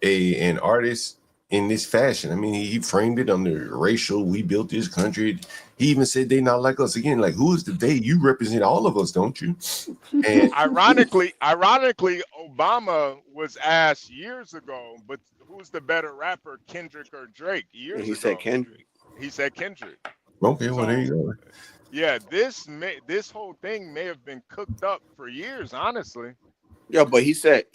an artist in this fashion? I mean, he framed it under racial, we built this country. He even said they not like us. Again, like, who is the they? You represent all of us, don't you? And Ironically, Obama was asked years ago, but who's the better rapper, Kendrick or Drake? Years And he ago, said Kendrick. He said Kendrick. okay, well, there you go. Yeah, this whole thing may have been cooked up for years, honestly. Yeah, but he said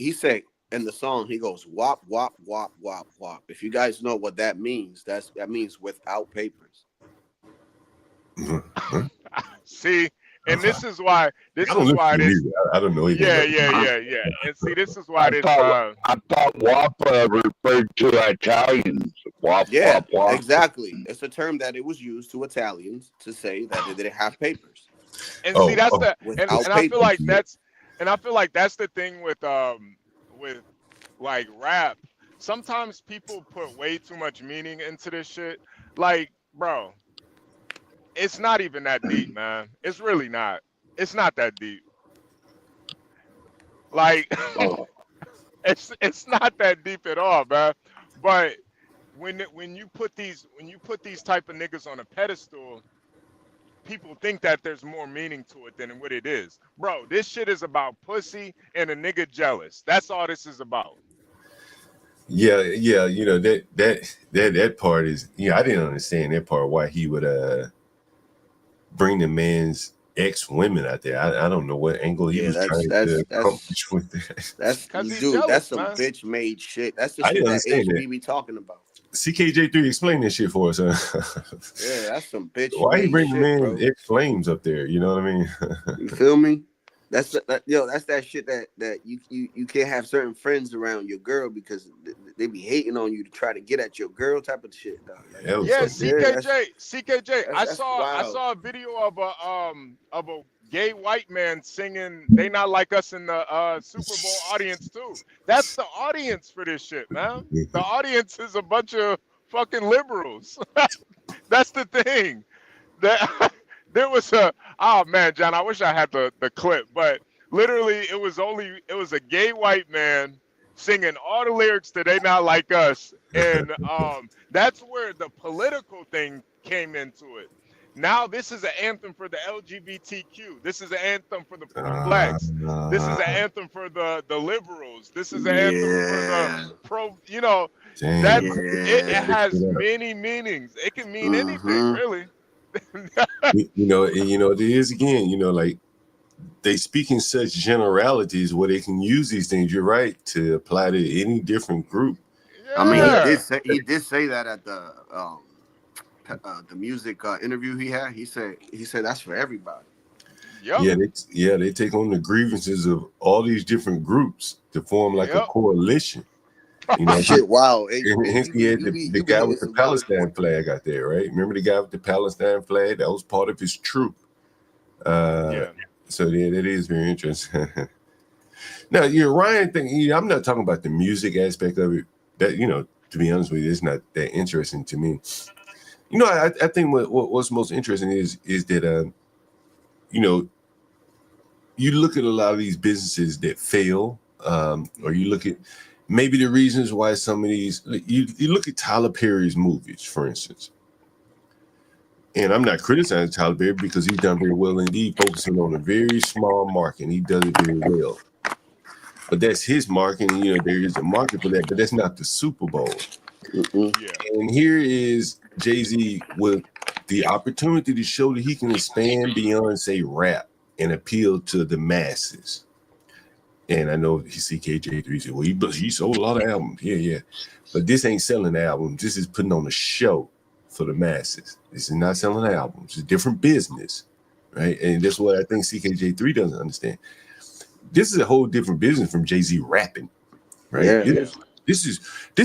in the song, he goes, "Wop, wop, wop, wop, wop." If you guys know what that means, that means without papers. See, and this is why I don't know. I don't know. Yeah. And see, this is why this. I thought WAP referred to Italians. WAP, Yeah, WAP, WAP. exactly. It's a term that it was used to Italians to say that they didn't have papers. And see, that's and I feel like that's the thing with like rap. Sometimes people put way too much meaning into this shit. Like, bro, it's not even that deep, man. It's really not. It's not that deep. Like, it's not that deep at all, man. But when you put these type of niggas on a pedestal, people think that there's more meaning to it than what it is. Bro, this shit is about pussy and a nigga jealous. That's all this is about. Yeah, you know, that part is, I didn't understand that part, why he would bring the man's ex women out there. I don't know what angle he Yeah, was trying to accomplish with that. that's Cause he's dude. jealous, That's some man. bitch made shit. That's the I shit that understand HB that. be talking about. CKJ3, explain this shit for us. Huh? Yeah, that's some bitch Why you made bring the shit, bro. man ex flames up there? You know what I mean? You feel me? That's that's that shit that you can't have certain friends around your girl because they be hating on you to try to get at your girl type of shit, dog. Like, Yeah, yeah, CKJ. I that's saw wild. a video of a gay white man singing "They Not Like Us" in the Super Bowl audience too. That's the audience for this shit, man. The audience is a bunch of fucking liberals. That's the thing. That there was oh man, John, I wish I had the clip, but literally it was a gay white man singing all the lyrics to "They Not Like Us," and that's where the political thing came into it. Now this is an anthem for the LGBTQ. This is an anthem for the pro-blacks. This is an anthem for the liberals. This is an anthem for the pro. You know, that it has many meanings. It can mean anything, really. you know, it is again, like they speak in such generalities where they can use these things. You're right, to apply to any different group. Yeah. I mean, he did say that at the music interview he had. He said that's for everybody. Yep. They take on the grievances of all these different groups to form like a coalition. Shit, wow. And hence he had the guy with the Palestine flag out there, right? Remember the guy with the Palestine flag? That was part of his troop. So yeah, that is very interesting. Now, your Ryan thing, I'm not talking about the music aspect of it. That, to be honest with you, it's not that interesting to me. I think what's most interesting is that you look at a lot of these businesses that fail, or you look at maybe the reasons why some of these, you look at Tyler Perry's movies, for instance. And I'm not criticizing Tyler Perry because he's done very well indeed, focusing on a very small market, and he does it very well. But that's his market, and there is a market for that, but that's not the Super Bowl. Yeah. And here is Jay-Z with the opportunity to show that he can expand beyond, say, rap and appeal to the masses. And I know CKJ3 said, well, he sold a lot of albums. Yeah. But this ain't selling albums. This is putting on a show for the masses. This is not selling albums. It's a different business, right? And that's what I think CKJ3 doesn't understand. This is a whole different business from Jay-Z rapping, right? Yeah. This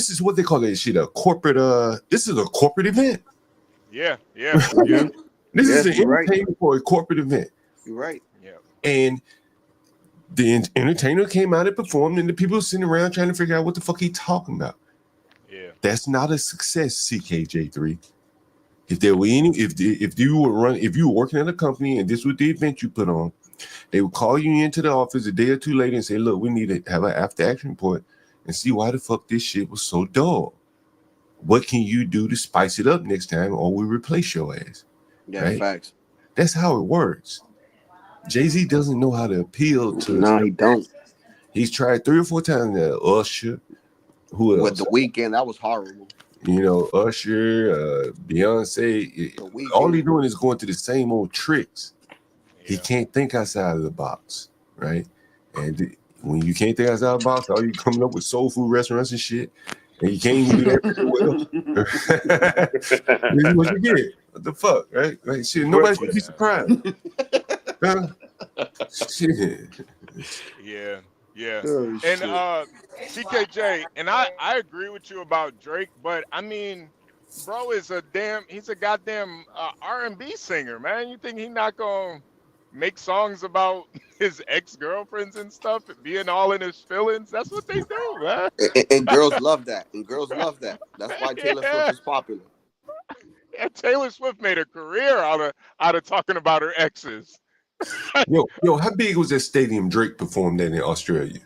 is what they call that shit, a corporate, this is a corporate event. Yeah. This is an entertainment for a corporate event. You're right. Yeah. And the entertainer came out and performed, and the people sitting around trying to figure out what the fuck he talking about. Yeah. That's not a success, CKJ3. If there were any, if you were working at a company and this was the event you put on, they would call you into the office a day or two later and say, look, we need to have an after action report and see why the fuck this shit was so dull. What can you do to spice it up next time, or we replace your ass? Yeah, right? Facts. That's how it works. Jay-Z doesn't know how to appeal to. No, he don't. He's tried 3 or 4 times. Usher, who else? With The Weeknd, that was horrible. Usher, Beyonce. All he's doing is going to the same old tricks. Yeah. He can't think outside of the box, right? And when you can't think outside the box, all you coming up with soul food restaurants and shit, and you can't even do that well. This is what you get. What the fuck, right? Like shit, nobody should be surprised. Shit. Yeah. Oh, and shit. CKJ, and I agree with you about Drake, but I mean, bro is he's a goddamn R&B singer, man. You think he not gonna make songs about his ex-girlfriends and stuff and being all in his feelings? That's what they do, man. And girls love that. That's why Taylor Swift is popular. Yeah, Taylor Swift made a career out of talking about her exes. Yo, how big was that stadium Drake performed in Australia?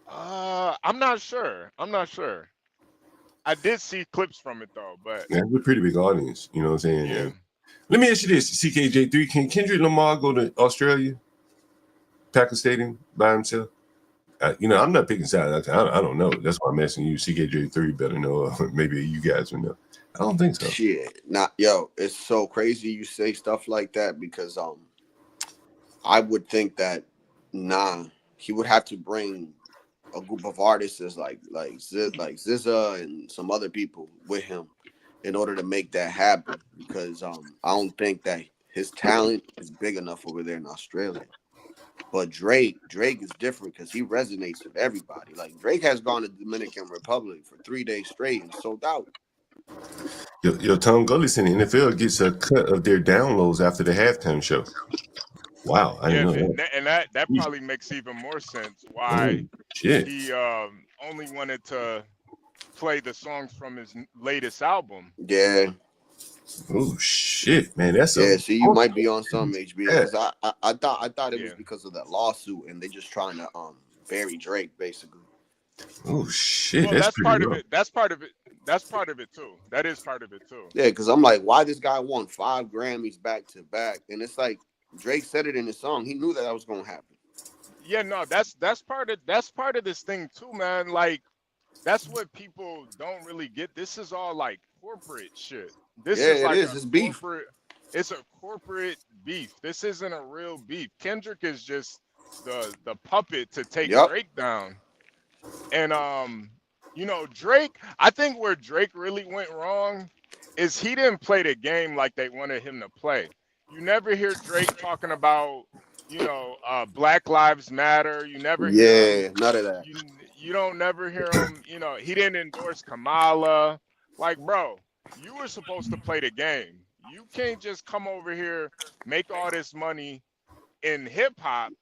I'm not sure. I did see clips from it though, but yeah, it's a pretty big audience. You know what I'm saying? Yeah. Let me ask you this, CKJ3: can Kendrick Lamar go to Australia, Packer Stadium by himself? I'm not picking sides. I don't know. That's why I'm asking you. CKJ3 better know. Maybe you guys will know. I don't think so. Shit, it's so crazy you say stuff like that because I would think that he would have to bring a group of artists like SZA and some other people with him in order to make that happen because I don't think that his talent is big enough over there in Australia. But Drake is different because he resonates with everybody. Like Drake has gone to Dominican Republic for 3 days straight and sold out. Yo, Tom Gully said the NFL gets a cut of their downloads after the halftime show. Wow, I didn't know that. And that probably makes even more sense why he only wanted to play the songs from his latest album. Yeah. Oh shit, man, that's see, you might be on some HB because I thought it was because of that lawsuit and they just trying to bury Drake basically. Oh shit, well, that's part of it. That's part of it. That's part of it too. That is part of it too. Yeah, because I'm like, why this guy won 5 Grammys back to back, and it's like Drake said it in his song. He knew that was gonna happen. Yeah, no, that's part of this thing too, man. Like that's what people don't really get. This is all like corporate shit. This is like it's beef. It's a corporate beef. This isn't a real beef. Kendrick is just the puppet to take Drake down. And Drake, I think where Drake really went wrong is he didn't play the game like they wanted him to play. You never hear Drake talking about, Black Lives Matter. You never hear none of that. You don't never hear him, he didn't endorse Kamala. Like, bro, you were supposed to play the game. You can't just come over here, make all this money in hip hop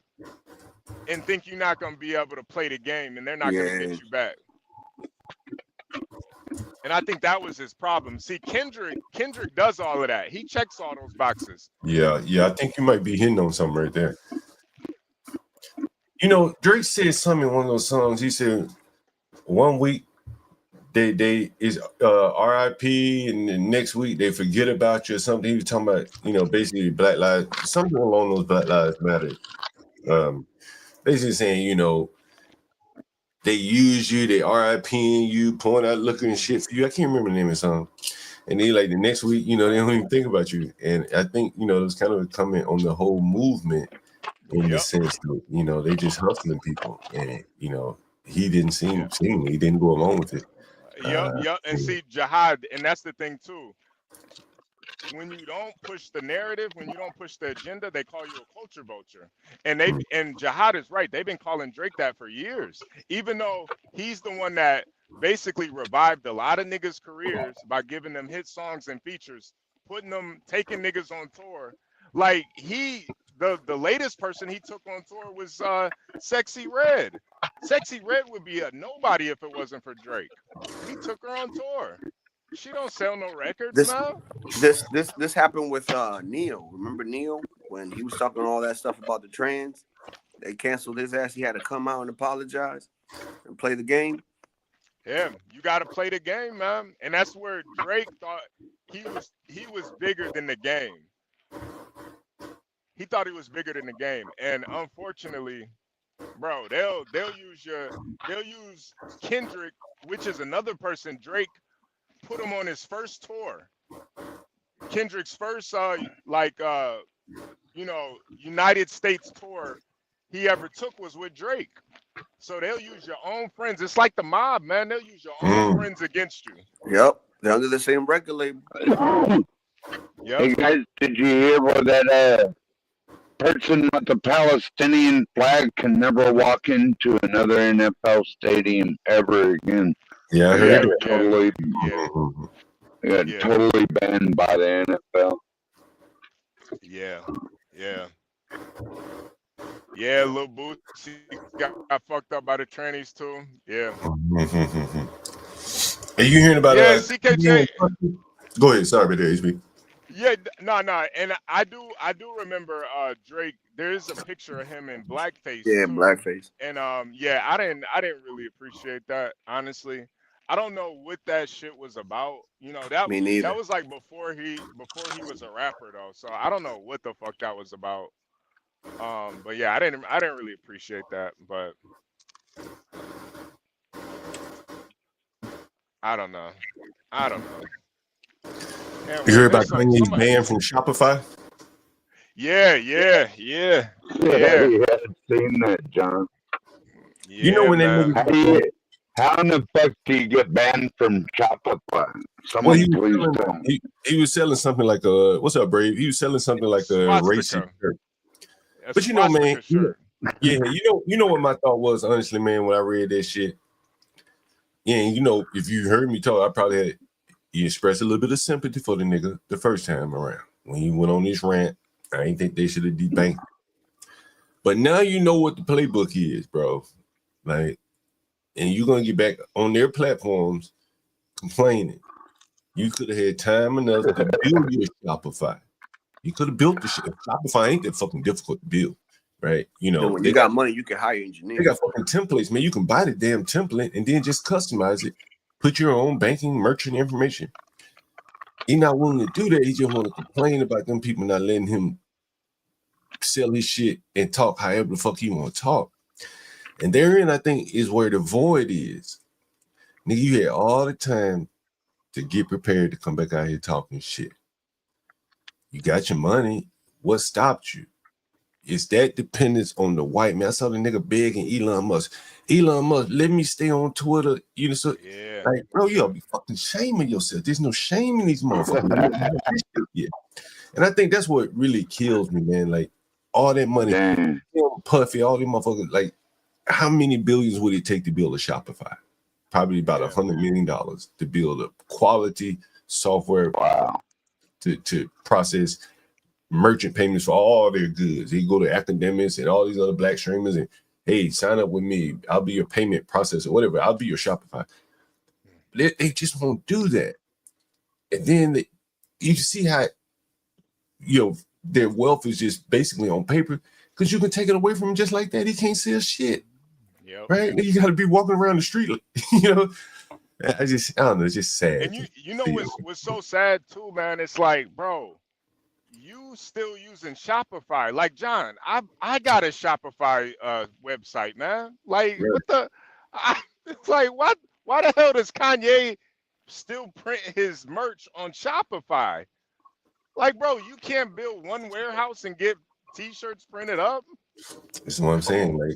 and think you're not going to be able to play the game and they're not going to get you back. And I think that was his problem. See, Kendrick does all of that. He checks all those boxes. Yeah, I think you might be hitting on something right there. Drake said something in one of those songs. He said, 1 week they is RIP, and the next week they forget about you or something. He was talking about, basically Black Lives, something along those Black Lives Matter. Basically saying, they use you, they RIPing you, pouring out looking shit for you. I can't remember the name of the song. And then like the next week, they don't even think about you. And I think, it was kind of a comment on the whole movement in the sense that, they just hustling people. And, he didn't seem he didn't go along with it. And see, Jihad, and that's the thing too. When you don't push the narrative, when you don't push the agenda, they call you a culture vulture. And Jihad is right. They've been calling Drake that for years, even though he's the one that basically revived a lot of niggas' careers by giving them hit songs and features, taking niggas on tour. Like the latest person he took on tour was Sexy Red. Sexy Red would be a nobody if it wasn't for Drake. He took her on tour. She don't sell no records now. This happened with Neil. Remember Neil when he was talking all that stuff about the trans? They canceled his ass. He had to come out and apologize and play the game. Yeah, you got to play the game, man. And that's where Drake thought he was bigger than the game. He thought he was bigger than the game, and unfortunately, bro, they'll use Kendrick, which is another person Drake put him on his first tour. Kendrick's first United States tour he ever took was with Drake. So they'll use your own friends. It's like the mob, man. They'll use your own friends against you. Yep. They're under the same record label. Yep. Hey guys, did you hear about that person with the Palestinian flag can never walk into another NFL stadium ever again? Yeah, I heard it. Totally, totally banned by the NFL. Yeah, Lil Bootsy got fucked up by the trannies too. Yeah. Are you hearing about CKJ? Go ahead. Sorry about that, HB. Yeah, no, and I do remember Drake. There is a picture of him in blackface. Yeah, too. blackface. And I didn't really appreciate that, honestly. I don't know what that shit was about. That was like before he was a rapper though. So I don't know what the fuck that was about. But yeah, I didn't really appreciate that. But I don't know. Yeah, You man, heard about there's Kanye's ban from Shopify? Yeah. Yeah, seen that, John. You know Yeah, when that man. nigga How in the fuck do you get banned from Shopify? well, Someone please tell me. he was selling something like a what's up, Brave? He was selling something like a racing Swastika. shirt. A But you know, man, swastika shirt. yeah, you know what my thought was, honestly, man, when I read that shit. Yeah, you know, if you heard me talk, I probably had you expressed a little bit of sympathy for the nigga the first time around. When he went on this rant, I didn't think they should have debanked. But now you know what the playbook is, bro. Like, and you're gonna get back on their platforms complaining. You could have had time enough to build your Shopify. You could have built the shit. Shopify ain't that fucking difficult to build, right? You know, when you got money, you can hire engineers. They got fucking templates, man. You can buy the damn template and then just customize it. Put your own banking merchant information. He's not willing to do that. He just want to complain about them people not letting him sell his shit and talk however the fuck he want to talk. And therein, I think, is where the void is. Nigga, you had all the time to get prepared to come back out here talking shit. You got your money. What stopped you? Is that dependence on the white man? I saw the nigga begging Elon Musk. Elon Musk, let me stay on Twitter. You know, so like, bro, you gotta be fucking shaming yourself. There's no shame in these motherfuckers. Yeah. And I think that's what really kills me, man. Like all that money, Puffy, all these motherfuckers. Like, how many billions would it take to build a Shopify? Probably about $100 million to build a quality software to process merchant payments for all their goods. They go to academics and all these other black streamers and hey, sign up with me. I'll be your payment processor, whatever. I'll be your Shopify. They just won't do that. And then you see how their wealth is just basically on paper because you can take it away from him just like that. He can't sell shit. Yep. Right? You got to be walking around the street, you know. I don't know. It's just sad. And you know what's so sad too, man? It's like, bro, you still using Shopify. Like, John, I got a Shopify website, man. Like, it's like, what? Why the hell does Kanye still print his merch on Shopify? Like, bro, you can't build one warehouse and get T-shirts printed up. That's what I'm saying. Like,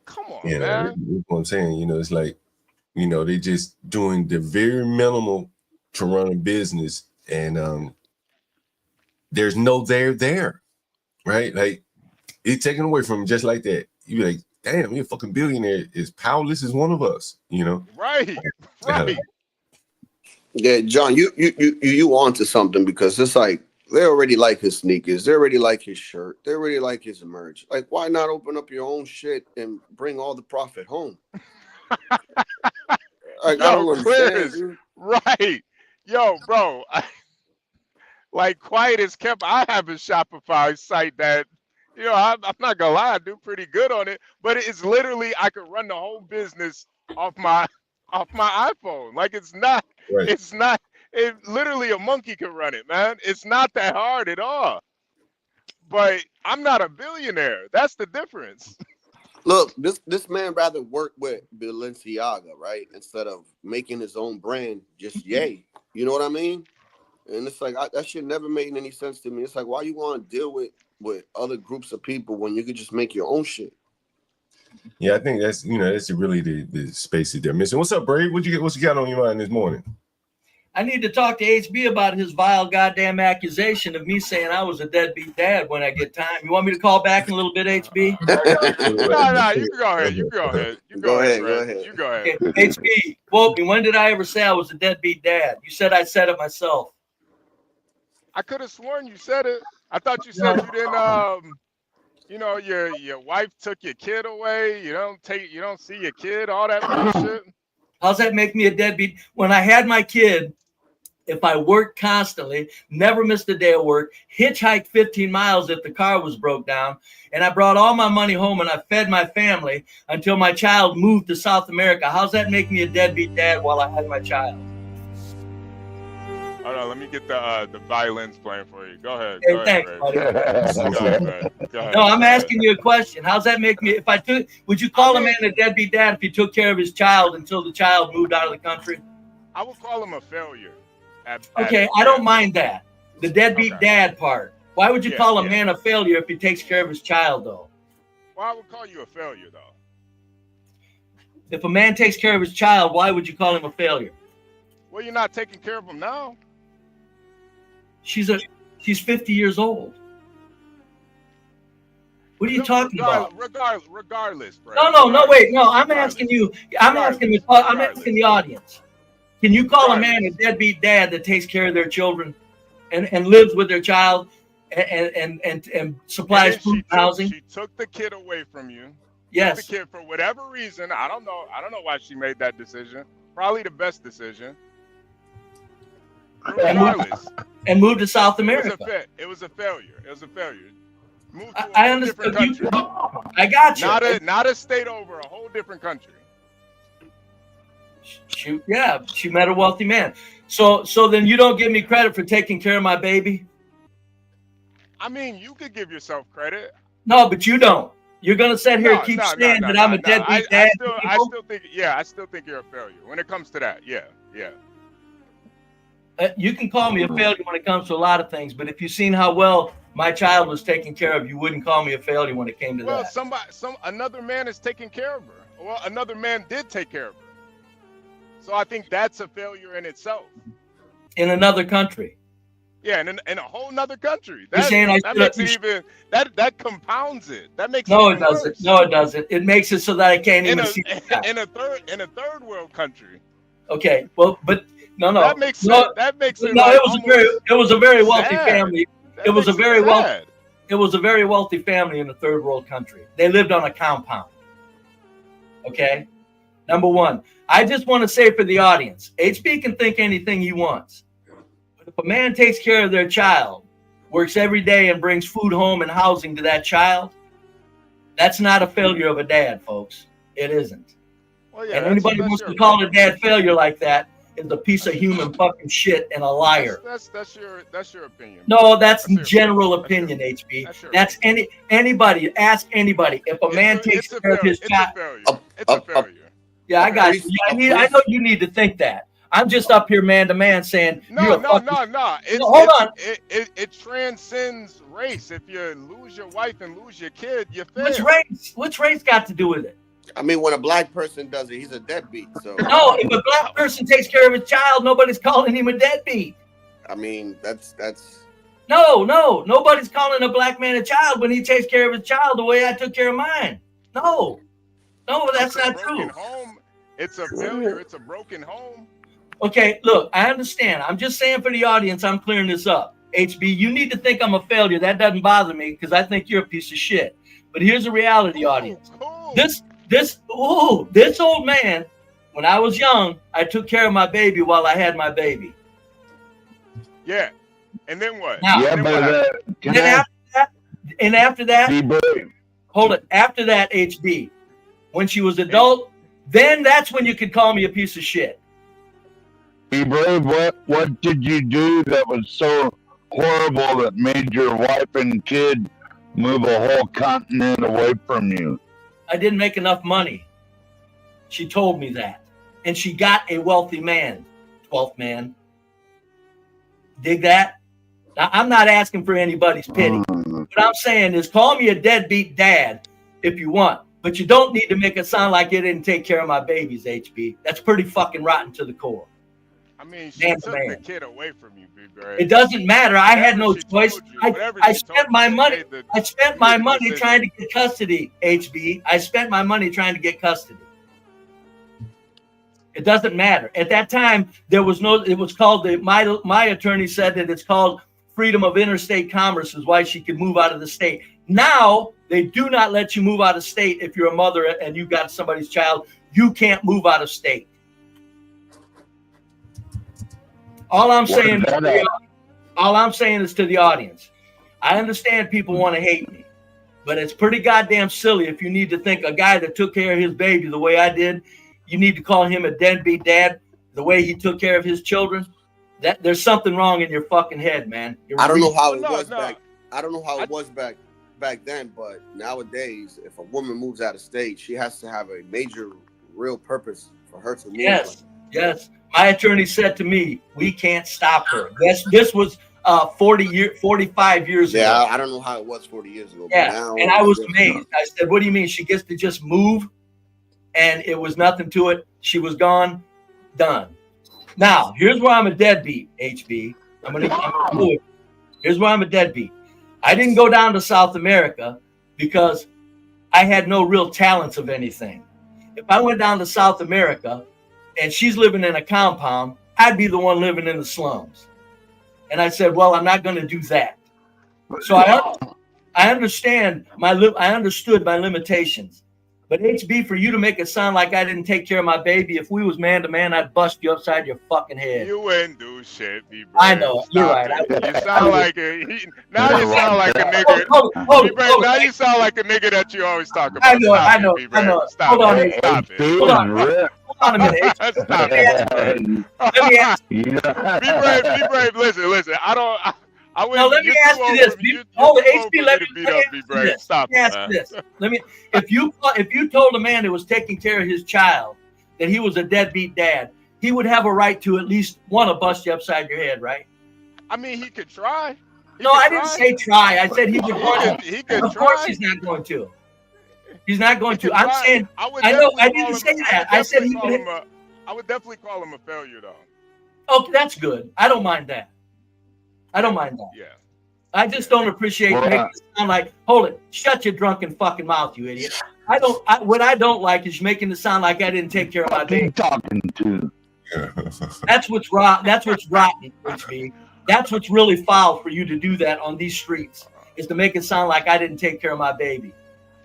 come on, man. That's what I'm saying. You know, it's like, they just doing the very minimal to run a business, and there's no there, right? Like, it's taken away from him just like that. You be like, damn, you're a fucking billionaire. Is powerless as one of us, you know? Right. Yeah, John, you on to something because it's like they already like his sneakers, they already like his shirt, they already like his merch. Like, why not open up your own shit and bring all the profit home? Like, I don't understand, dude. Right. Yo, bro. Like, quiet as kept, I have a Shopify site that, I'm not gonna lie, I do pretty good on it, but it's literally I could run the whole business off my iPhone. Like, it's literally a monkey can run it, man. It's not that hard at all. But I'm not a billionaire. That's the difference. Look, this man rather work with Balenciaga, right? Instead of making his own brand, just yay. You know what I mean? And it's like, that shit never made any sense to me. It's like, why you want to deal with other groups of people when you could just make your own shit? Yeah, I think that's really the space that they're missing. What's up, Brave? What you got on your mind this morning? I need to talk to HB about his vile goddamn accusation of me saying I was a deadbeat dad when I get time. You want me to call back in a little bit, HB? No, you can go ahead. You go ahead. Go ahead. You go ahead. Okay, HB, quote me. When did I ever say I was a deadbeat dad? You said I said it myself. I could have sworn you said it. I thought you said you didn't. Your wife took your kid away. You don't see your kid. All that bullshit. How's that make me a deadbeat? When I had my kid, if I worked constantly, never missed a day of work, hitchhiked 15 miles if the car was broke down, and I brought all my money home and I fed my family until my child moved to South America, how's that make me a deadbeat dad while I had my child? Hold on, let me get the violins playing for you. Go ahead. Hey, thanks, buddy. Go ahead. No, I'm asking you a question. How's that make me? Would you call a man a deadbeat dad if he took care of his child until the child moved out of the country? I would call him a failure. Okay, I don't mind that. The deadbeat dad part. Why would you call a man a failure if he takes care of his child, though? Well, I would call you a failure, though. If a man takes care of his child, why would you call him a failure? Well, you're not taking care of him now. She's 50 years old. What are you talking about? Regardless, bro. No, wait. No, I'm asking you. I'm asking the audience. Can you call a man a deadbeat dad that takes care of their children and lives with their child and supplies food and housing? She took the kid away from you. Yes. Took the kid for whatever reason. I don't know why she made that decision. Probably the best decision. Regardless. And moved to South America. It was a failure. Moved to I a understand. different country. I got you. Not a state over, a whole different country. She met a wealthy man. So then you don't give me credit for taking care of my baby? I mean, you could give yourself credit. No, but you don't. You're gonna sit here and keep saying that I'm a deadbeat dad. I still think you're a failure when it comes to that. Yeah. You can call me a failure when it comes to a lot of things, but if you've seen how well my child was taken care of, you wouldn't call me a failure when it came to that. Well, another man is taking care of her. Well, another man did take care of her. So I think that's a failure in itself. In another country. Yeah, in a whole nother country. That compounds it. That makes no, it doesn't. worse. No, it doesn't. It makes it so that I can't even see in a third world country. Okay, well, but no. That makes it. No, it was a very wealthy family. It was a very wealthy family in a third world country. They lived on a compound. Okay, number one. I just want to say for the audience, HB can think anything he wants. But if a man takes care of their child, works every day and brings food home and housing to that child, that's not a failure of a dad, folks. It isn't. Well, yeah, and anybody who wants to call a dad failure like that is a piece of human fucking shit and a liar. That's your opinion. No, that's general opinion, HB. That's anybody. Ask anybody. If a man takes care of his child, it's a failure. Yeah, I got you. I know you need to think that. I'm just up here man to man saying no. Hold on. It transcends race. If you lose your wife and lose your kid, you fail. What's race got to do with it? I mean, when a black person does it, he's a deadbeat. So no, if a black person takes care of his child, nobody's calling him a deadbeat. I mean, that's no, nobody's calling a black man a child when he takes care of his child the way I took care of mine. No, that's not true. It's a failure. It's a broken home. Okay, look, I understand. I'm just saying for the audience, I'm clearing this up. HB, you need to think I'm a failure. That doesn't bother me because I think you're a piece of shit. But here's the reality, audience. This old man, when I was young, I took care of my baby while I had my baby. Yeah. And then what? Now, after that, hold it. After that, HB, when she was adult, then that's when you could call me a piece of shit. Be brave. What did you do that was so horrible that made your wife and kid move a whole continent away from you? I didn't make enough money. She told me that. And she got a wealthy man, 12th man. Dig that? Now, I'm not asking for anybody's pity. What I'm saying is call me a deadbeat dad if you want. But you don't need to make it sound like you didn't take care of my babies, HB. That's pretty fucking rotten to the core. I mean, she took the kid away from you, Big Ray. It doesn't matter. I had no choice. I spent my money. I spent my money trying to get custody, HB. I spent my money trying to get custody. It doesn't matter. At that time, there was no, it was called, my attorney said that it's called freedom of interstate commerce is why she could move out of the state. Now, they do not let you move out of state if you're a mother and you got somebody's child. You can't move out of state. All I'm saying is to the audience. I understand people want to hate me, but it's pretty goddamn silly if you need to think a guy that took care of his baby the way I did, you need to call him a deadbeat dad the way he took care of his children. That there's something wrong in your fucking head, man. I don't know how it was back. I don't know how it was back then, but nowadays, if a woman moves out of state, she has to have a major, real purpose for her to move. Yes. My attorney said to me, "We can't stop her." This was 45 years ago. Yeah, I don't know how it was 40 years ago. Yeah, But now and I was amazed. I said, "What do you mean? She gets to just move?" And it was nothing to it. She was gone, done. Now, here's where I'm a deadbeat, HB. I'm gonna do it. Here's why I'm a deadbeat. I didn't go down to South America because I had no real talents of anything. If I went down to South America and she's living in a compound, I'd be the one living in the slums. And I said, well, I'm not going to do that. So I understood my limitations. But HB, for you to make it sound like I didn't take care of my baby, if we was man to man, I'd bust you upside your fucking head. You wouldn't do shit, B. I know. You're right. You sound like now you sound like a nigga. Now you sound like a nigga that you always talk about. I know. Stop Hold on, it. Stop it. Hold on a minute. Stop it. Let me ask you. Be brave. Listen. I wouldn't. Now let me ask you this. Hold on, HB. Let me ask this. If you told a man that was taking care of his child that he was a deadbeat dad, he would have a right to at least want to bust you upside your head, right? I mean, he could try. I didn't say try. I said he would want to. He could of try. course, he's not going to. He's not going to. I'm saying. I know. I didn't say that. I said he would. I would definitely call him a failure, though. Okay, that's good. I don't mind that. Yeah. I just don't appreciate making it sound like, hold it, shut your drunken fucking mouth, you idiot. What I don't like is making it sound like I didn't take care of my baby. Talking to. That's what's rotten, HB. That's what's really foul for you to do that on these streets, is to make it sound like I didn't take care of my baby.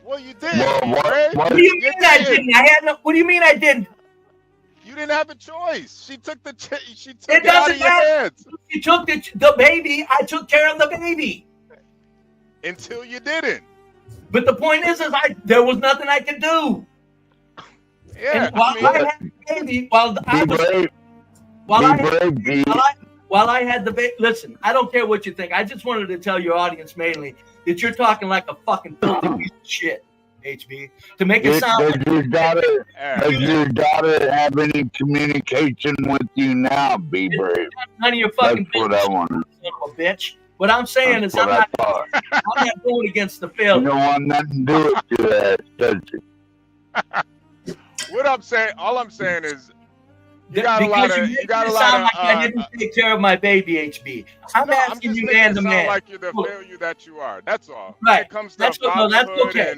Well, you did. What do you mean I didn't? What do you mean I didn't? You didn't have a choice. She took it It out of your hands. She took the baby. I took care of the baby. Until you didn't. But the point is there was nothing I could do. Yeah. And while I had the baby, while I had the baby, listen, I don't care what you think. I just wanted to tell your audience mainly that you're talking like a fucking filthy piece of shit. HB, to make it sound does your daughter have any communication with you now, be brave? None of your fucking business, what I want. Son of a bitch. What I'm saying is I'm not going against the failure. You don't want nothing to do with that, does it? All I'm saying is you got a lot of I didn't take care of my baby, HB. I'm asking you man to man. Like you're the failure that you are. That's all. Right. It comes to that's okay.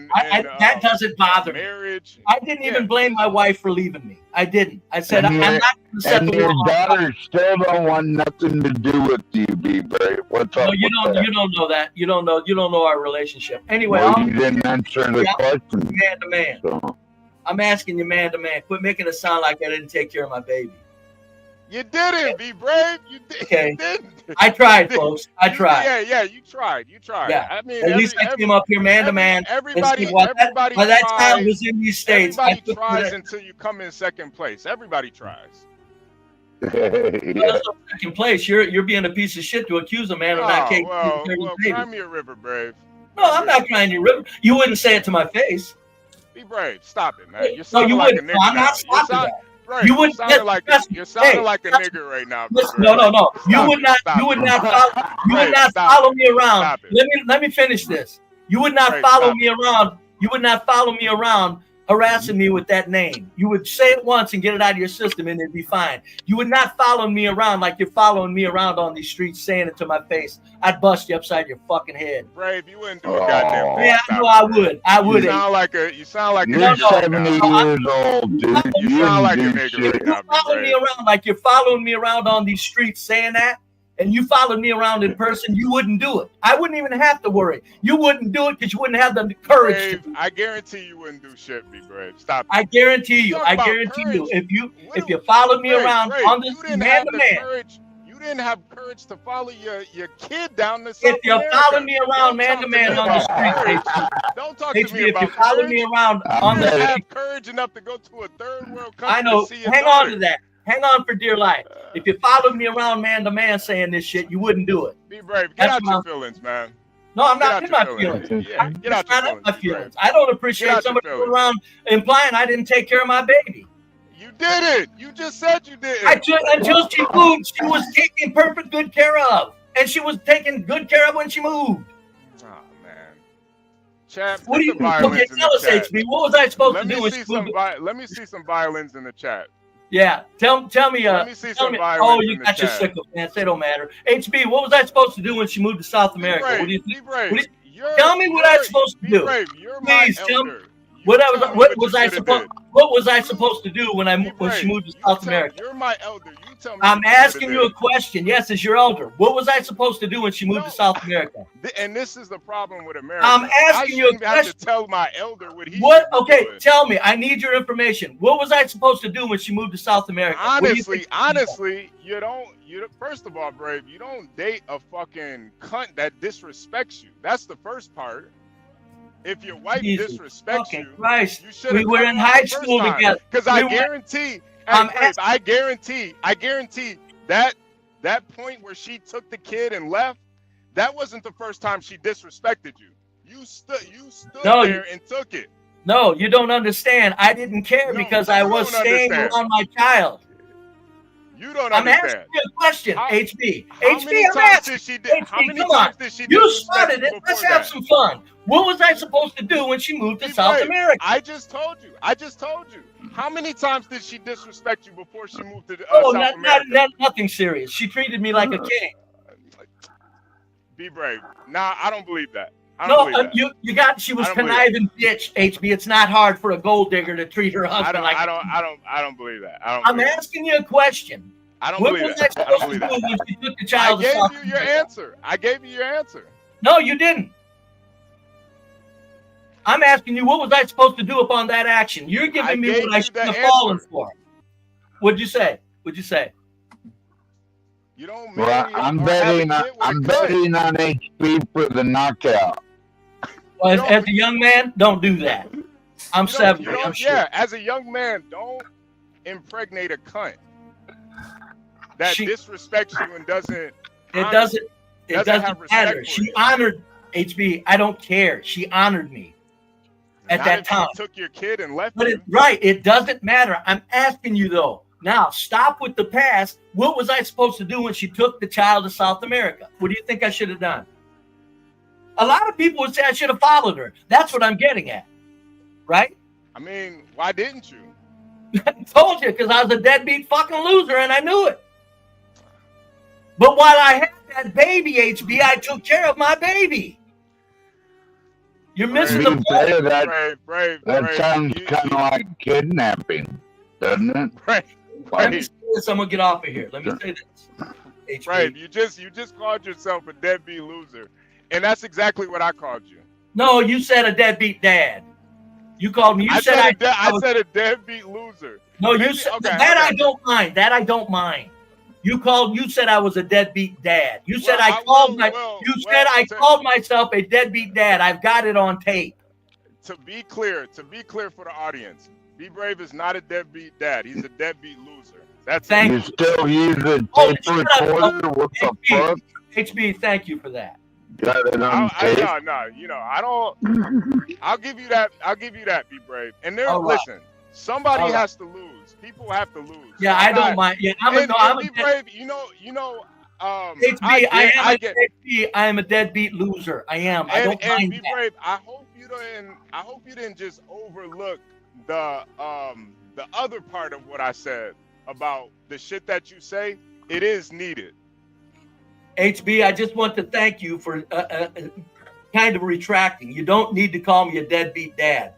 That doesn't bother marriage. Me. I didn't even blame my wife for leaving me. I didn't. I said I'm not going to set the your daughter still don't want nothing to do with you, be brave. What's up? No, you don't know that. You don't know our relationship. Anyway, you didn't answer the question. Man to man. So. I'm asking you man to man. Quit making it sound like I didn't take care of my baby. You didn't. Be brave. You did. Okay. You didn't. I tried, folks. I tried. Yeah. You tried. Yeah. I mean, at least I came up here man to man. Everybody that time was in these states. Everybody tries until you come in second place. Everybody tries. Second place. You're being a piece of shit to accuse a man of not taking care of his baby. Cry me a river, brave. No, I'm not crying you a river. You wouldn't say it to my face. Be brave. Stop it, man. You're sounding like a nigga. I'm not stopping that. Brave. You wouldn't. You're sounding like a nigga right now. No. You would not follow me around. Let me finish this. You would not follow me around. You would not follow me around harassing me with that name. You would say it once and get it out of your system and it'd be fine. You would not follow me around like you're following me around on these streets saying it to my face. I'd bust you upside your fucking head. Brave, you wouldn't do a goddamn thing. Yeah, I know I would. I would. You sound like a You're 70 years old, dude. You sound like a nigga right now. You follow me around like you're following me around on these streets saying that. And you followed me around in person, you wouldn't do it. I wouldn't even have to worry. You wouldn't do it because you wouldn't have the courage. Brave, I guarantee you wouldn't do shit, be brave. Stop. I guarantee you. If you followed me around on this man to man. You didn't have courage to follow your kid down the If you follow me around man to man on the street, don't talk to me about if you follow me around on the street, have courage enough to go to a third world country. I know. To see hang on to that. Hang on for dear life. If you followed me around man to man saying this shit, you wouldn't do it. Be brave. Get out your feelings, man. No, I'm not in my feelings. Yeah, get out your feelings. I don't appreciate somebody around implying I didn't take care of my baby. You didn't. You just said you didn't. Until she moved, she was taken perfect good care of. And she was taken good care of when she moved. Oh, man. Chat, What do you okay, tell us, HB? What was I supposed to do? Let me see some violins in the chat. Yeah, tell me. Let me see some violins. Oh, you in the got your chat. sycophants. They don't matter. HB, what was I supposed to do when she moved to South America? What do you think? Tell me what I'm supposed to do. Brave. You're my Please tell me. elder. What was I supposed to do when she moved to South America? You're my elder. You tell me. I'm asking you a question. Yes, as your elder. What was I supposed to do when she moved to South America? And this is the problem with America. I'm asking you a question. I have to tell my elder what he. Okay, tell me. I need your information. What was I supposed to do when she moved to South America? Honestly, you don't. First of all, Brave, you don't date a fucking cunt that disrespects you. That's the first part. If your wife disrespects you, you should. We were in high school together. Because I guarantee that point where she took the kid and left, that wasn't the first time she disrespected you. You stood there and took it. No, you don't understand. I didn't care because I was staying around my child. You don't I'm understand. asking you a question, HB. How many times did she You started it. Let's have some fun. What was I supposed to do when she moved to South America? I just told you. How many times did she disrespect you before she moved to South America? Nothing serious. She treated me like a king. Be brave. Nah, I don't believe that. She was conniving bitch, HB. It's not hard for a gold digger to treat her husband like I don't believe that. I'm asking you a question. I don't believe that. I don't believe that. When she took the child I gave you your answer. I gave you your answer. No, you didn't. I'm asking you, what was I supposed to do upon that action? You're giving me what I should have fallen for. What'd you say? You don't. Well, I'm betting on HB for the knockout. Well, as a young man, don't do that. I'm 70. I'm sure. Yeah, as a young man, don't impregnate a cunt that disrespects you and doesn't. It doesn't matter. She honored HB. I don't care. She honored me at that time. She took your kid and left. But it doesn't matter. I'm asking you though. Now stop with the past. What was I supposed to do when she took the child to South America? What do you think I should have done? A lot of people would say I should have followed her. That's what I'm getting at, right? I mean, why didn't you? I told you, because I was a deadbeat fucking loser and I knew it. But while I had that baby, HB, I took care of my baby. You're missing the point. That sounds kind of like kidnapping, doesn't it? Let me say this. I'm gonna get off of here. Let me say this. HB. Right, you just called yourself a deadbeat loser, and that's exactly what I called you. No, you said a deadbeat dad. You called me. I said a deadbeat loser. No, you said that. I don't mind. That I don't mind. You said I was a deadbeat dad. You said I called myself a deadbeat dad. I've got it on tape. To be clear for the audience, Be Brave is not a deadbeat dad. He's a deadbeat loser. That's thank you. Still use a tape recorder? What the fuck? HB, thank you for that. Got it on tape? No. I don't. I'll give you that. Be Brave. And listen. Somebody has to lose. People have to lose. Yeah, I don't mind. Yeah, I'm Be Brave. HB, I am a deadbeat loser. I am. I don't mind Be Brave. I hope you didn't just overlook the other part of what I said about the shit that you say. It is needed. HB, I just want to thank you for kind of retracting. You don't need to call me a deadbeat dad.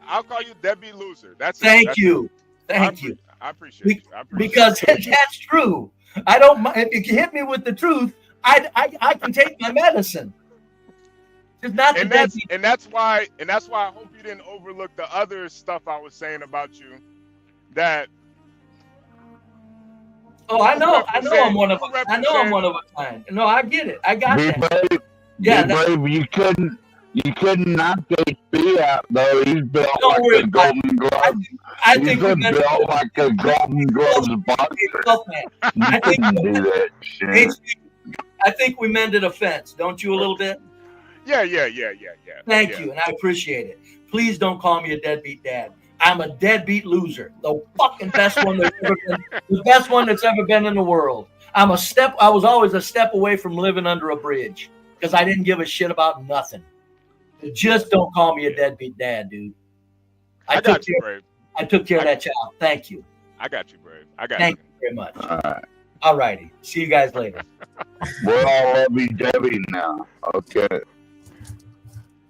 I'll call you deadbeat loser. Thank you. I appreciate you. Because that's true. I don't mind if you hit me with the truth. I can take my medicine. It's not and that's why I hope you didn't overlook the other stuff I was saying about you. That. Oh, I know I'm one of a kind. No, I get it. I got that. Brave. You couldn't knock HB out though. He's built like a Golden Glove. I think he's built like a Golden Gloves boxer. I think we mended a fence. Don't you a little bit? Yeah. Thank you, and I appreciate it. Please don't call me a deadbeat dad. I'm a deadbeat loser. The fucking best one that's ever been, the best one that's ever been in the world. I was always a step away from living under a bridge because I didn't give a shit about nothing. Just don't call me a deadbeat dad, dude. I got you, Brave. I took care of that child. Thank you. I got you, Brave. I got Thank you very much. All righty. See you guys later. We're all lovey-dovey now. Okay.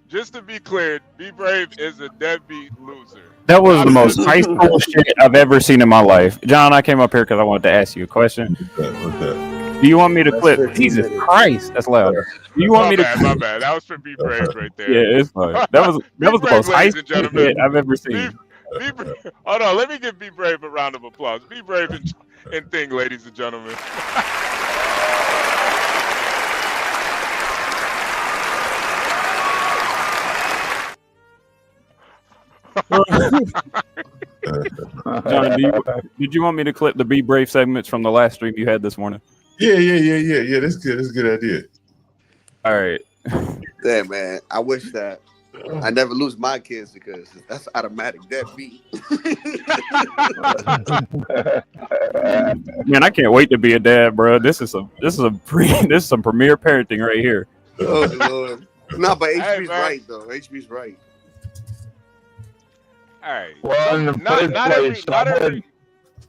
Just to be clear, Be Brave is a deadbeat loser. That was the most high school shit I've ever seen in my life. John, I came up here because I wanted to ask you a question. Do you want me to clip? Jesus Christ, that's loud. Do you want me to? My bad. That was for Be Brave right there. Yeah, it's fine. That was the most high school shit I've ever seen. Be Brave. Hold on, let me give Be Brave a round of applause. Be Brave and thing, ladies and gentlemen. John, did you want me to clip the Be Brave segments from the last stream you had this morning? Yeah. That's good. That's a good idea. All right. Yeah, man. I wish that I never lose my kids because that's automatic deadbeat. Man, I can't wait to be a dad, bro. This is some premier parenting right here. Oh Lord. No, but HB's man. right though. HB's right. All right. Well, in the first place,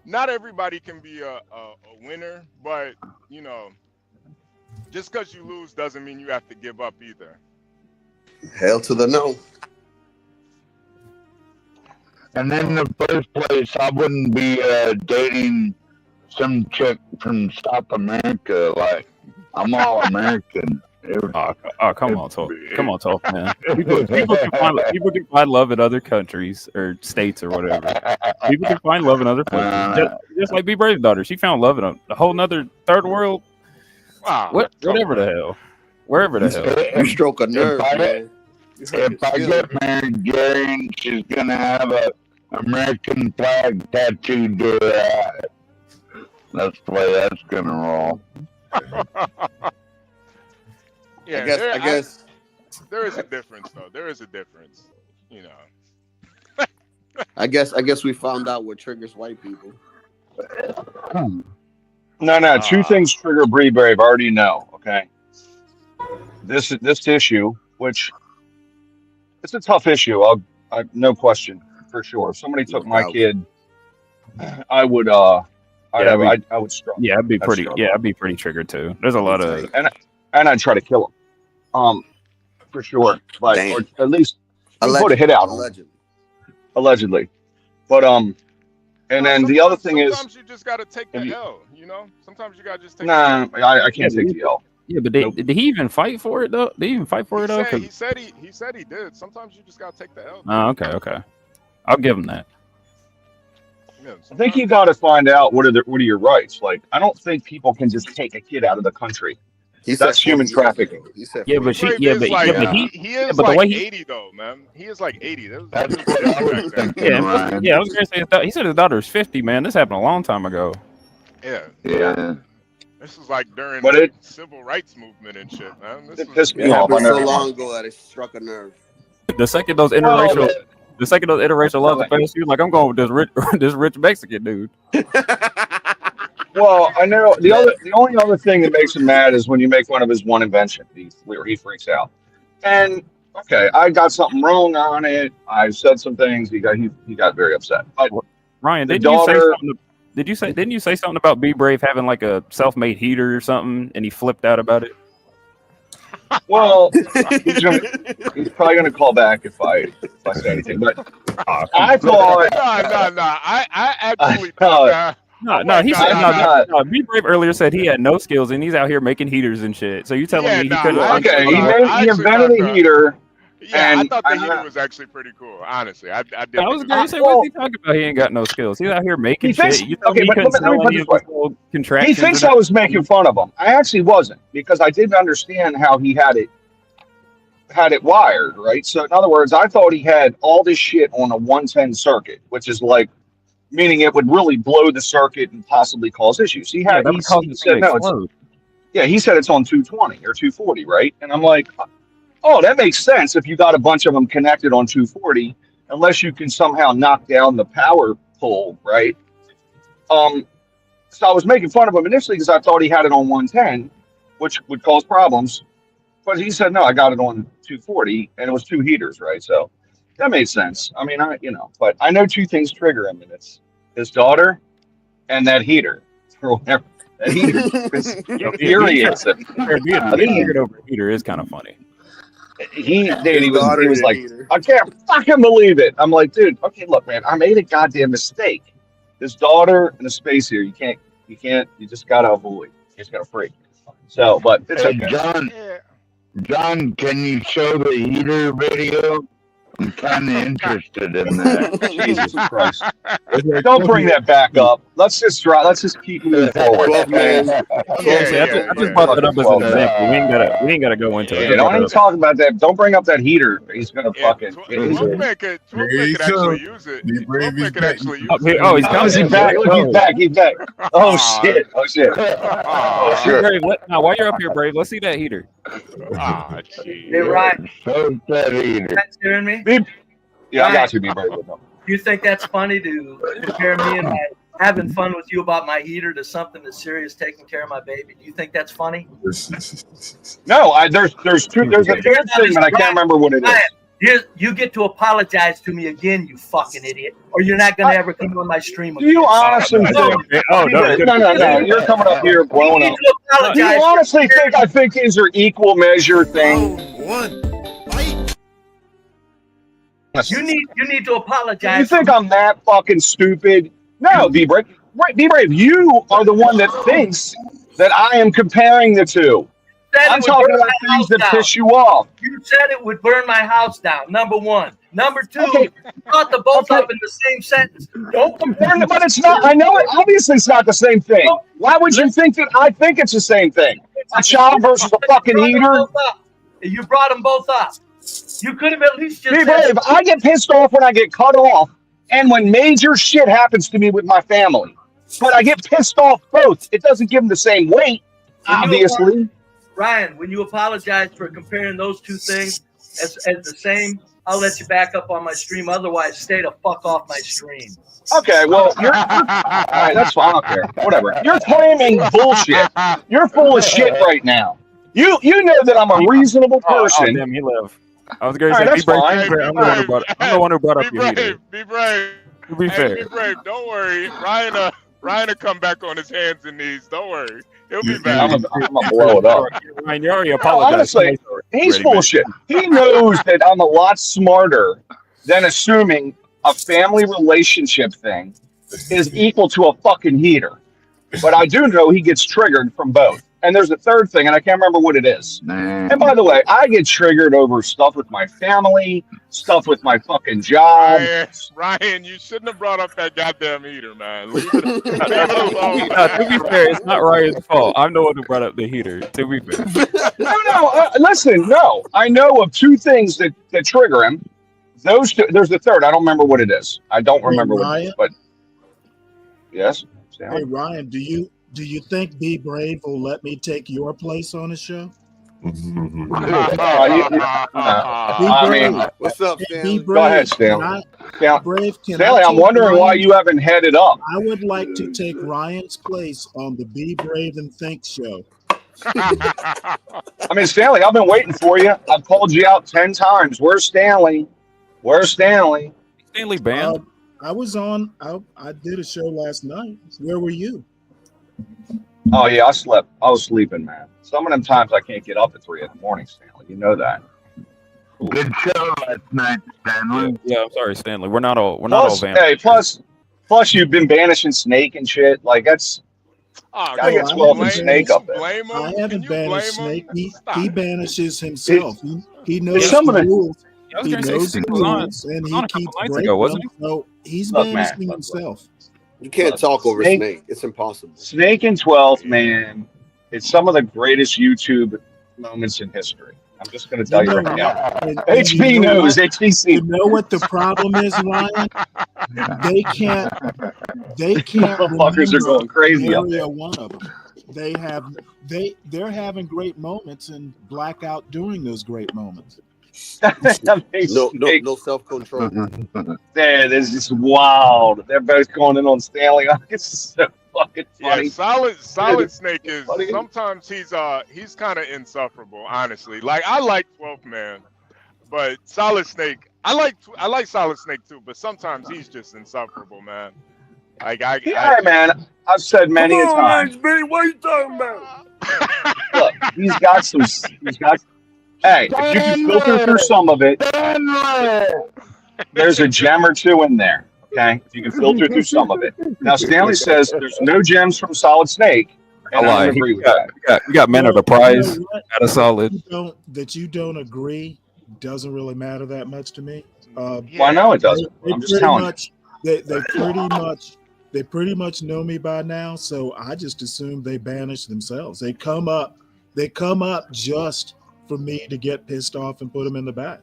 not everybody can be a winner, but you know, just because you lose doesn't mean you have to give up either. Hell to the no. And in the first place, I wouldn't be dating some chick from South America. Like, I'm all American. Come on, talk, man. People can find love in other countries or states or whatever. People can find love in other places. Just like Be Brave's daughter, she found love in a whole nother third world. Wow, whatever the hell, wherever the hell. You stroke a nerve, man. If I get married, Gary, she's gonna have a American flag tattooed to her eye. That's the way that's gonna roll. Yeah, I guess there is a difference, though. There is a difference, you know. I guess we found out what triggers white people. No. Two things trigger Be Brave. I already know. Okay. This issue, which it's a tough issue. I no question for sure. If somebody took my kid, I would. I would struggle. Yeah, I'd be pretty triggered too. There's a lot of and I'd try to kill him. For sure. But or at least put a hit out on him. Allegedly. But and then the other thing is sometimes you just gotta take the L, you know? Sometimes you gotta just take the L. I can't take the L. Yeah, but did he even fight for it though? Did he even fight for it though? He said he did. Sometimes you just gotta take the L. Oh, okay. I'll give him that. Yeah, I think you got to find out what are your rights. Like, I don't think people can just take a kid out of the country. That's human trafficking. He is like 80 though, man. He is like 80. I was gonna say he said his daughter is 50. Man, this happened a long time ago. Yeah. This is like during the civil rights movement and shit, man. It pissed me off. So long ago that it struck a nerve. The second those interracial laws are passed, like I'm going with this rich Mexican dude. Well, I know the only other thing that makes him mad is when you make fun of his one invention, where he freaks out. And okay, I got something wrong on it. I said some things. He got very upset. But Ryan, didn't you say something about Be Brave having like a self-made heater or something, and he flipped out about it? Well, he's probably gonna call back if I say anything. But I thought I actually thought. No. He said Be Brave earlier said he had no skills and he's out here making heaters and shit. So you telling me he couldn't? Okay, he invented a heater. Yeah, I thought the heater was actually pretty cool. Honestly, I did. I was gonna say, what's he talking about? He ain't got no skills. He's out here making shit. You tell me he couldn't sell any of his contractions. He thinks I was making fun of him. I actually wasn't, because I didn't understand how he had it wired, right? So in other words, I thought he had all this shit on a 110 circuit, which is like, meaning it would really blow the circuit and possibly cause issues. He said it's on 220 or 240, right? And I'm like, oh, that makes sense if you got a bunch of them connected on 240. unless you can somehow knock down the power pull, right? So I was making fun of him initially because I thought he had it on 110, which would cause problems. But he said, no, I got it on 240, and it was 2 heaters, right? So that made sense. I mean, but I know 2 things trigger him, and it's his daughter and that heater. Or whatever. That heater infuriates him. Being triggered over a heater is kind of funny. He was like, I can't fucking believe it. I'm like, dude, okay, look, man, I made a goddamn mistake. His daughter and a space here, you just gotta avoid. You just gotta freak. So, but it's okay. John, can you show the heater video? I'm kind of interested in that. Jesus Christ! Don't bring that back up. Let's just keep moving forward. I just brought that up as an example. We ain't gotta go into it. Don't even talk about that. Don't bring up that heater. He's gonna fucking. Twilkman could actually use it. Twilkman could actually use it. Oh, he's coming. He's back. Oh shit! Brave, now while you're up here, Brave, let's see that heater. Hey, Ryan. Show that heater. You hearing me? Yeah, I got you, be brave. You think that's funny to compare me and my having fun with you about my heater to something that's serious, taking care of my baby? Do you think that's funny? No, there's a third thing, but I can't remember what it is. You get to apologize to me again, you fucking idiot, or you're not gonna ever come on my stream again. Do you honestly think? No. You're coming up here blowing up. Do you honestly think I think these are equal measure things? You need to apologize. You think I'm that fucking stupid? No, Be Brave. Right, Be Brave. You are the one that thinks that I am comparing the two. I'm talking about things that piss you off. You said it would burn my house down. Number one. Number two, you brought the both up in the same sentence. Don't compare them. But it's not. I know it. Obviously, it's not the same thing. Why would you think that I think it's the same thing? A child versus a fucking heater. You brought them both up. You could have at least just. Be Brave. I get pissed off when I get cut off, and when major shit happens to me with my family. But I get pissed off both. It doesn't give them the same weight, obviously. Ryan, when you apologize for comparing those two things as the same, I'll let you back up on my stream. Otherwise, stay the fuck off my stream. Okay, well, all right, that's fine. I don't care. Whatever. You're claiming bullshit. You're full of shit right now. You know that I'm a reasonable person. Oh, damn, he left. I was going to say, Be Brave. I'm the one who brought up your heater. Be brave. To be fair. Be brave. Don't worry. Ryan will come back on his hands and knees. Don't worry. He'll be back. I'm gonna blow it up. Ryan, you already apologized. Honestly, he's full of shit. He knows that I'm a lot smarter than assuming a family relationship thing is equal to a fucking heater. But I do know he gets triggered from both. And there's a third thing, and I can't remember what it is. And by the way, I get triggered over stuff with my family, stuff with my fucking job. Ryan, you shouldn't have brought up that goddamn heater, man. Leave it alone. To be fair, it's not Ryan's fault. I'm the one who brought up the heater. To be fair. Listen, no. I know of two things that trigger him. Those two, there's the third. I don't remember what it is. I don't remember what it is, but yes. Hey Ryan, do you think Be Brave will let me take your place on the show? What's up, Stanley? Go ahead, Stanley. Stanley, I'm wondering why you haven't headed up. I would like to take Ryan's place on the Be Brave and Think show. I mean, Stanley, I've been waiting for you. I've called you out 10 times. Where's Stanley? Stanley banned? I was on. I did a show last night. Where were you? Oh yeah, I slept. I was sleeping, man. Some of them times I can't get up at 3 a.m, Stanley. You know that. Good show last night, Stanley. Yeah, I'm sorry, Stanley. We're not all Hey, plus you've been banishing Snake and shit. Like that's. Gotta get 12 and Snake up there. I haven't banished Snake. He banishes himself. He knows some of the the rules. He knows the rules, and he keeps breaking them. So he's banishing himself. You can't talk over Snake. It's impossible. Snake and 12, man. It's some of the greatest YouTube moments in history. I'm just going to tell you right now. HB knows. HBC. You know what the problem is, Ryan? They can't. Motherfuckers are going crazy up there. One of them. They're having great moments and black out during those great moments. No self control. Man, this is wild. They're both going in on Stanley. It's so fucking funny. Yeah, Solid Snake is sometimes he's kind of insufferable, honestly. Like I like 12th Man, but Solid Snake, I like Solid Snake too, but sometimes he's just insufferable, man. Like man. I've said many a time. HB, what you talking about? Look, he's got. Hey, if you can filter through some of it, there's a gem or two in there. Okay, if you can filter through some of it. Now Stanley says there's no gems from Solid Snake, and I don't agree with that. We got men of the prize at a Solid. That you don't agree doesn't really matter that much to me. Well, I know it doesn't. I'm just telling you. They pretty much know me by now, so I just assume they banish themselves. They come up just for me to get pissed off and put them in the back.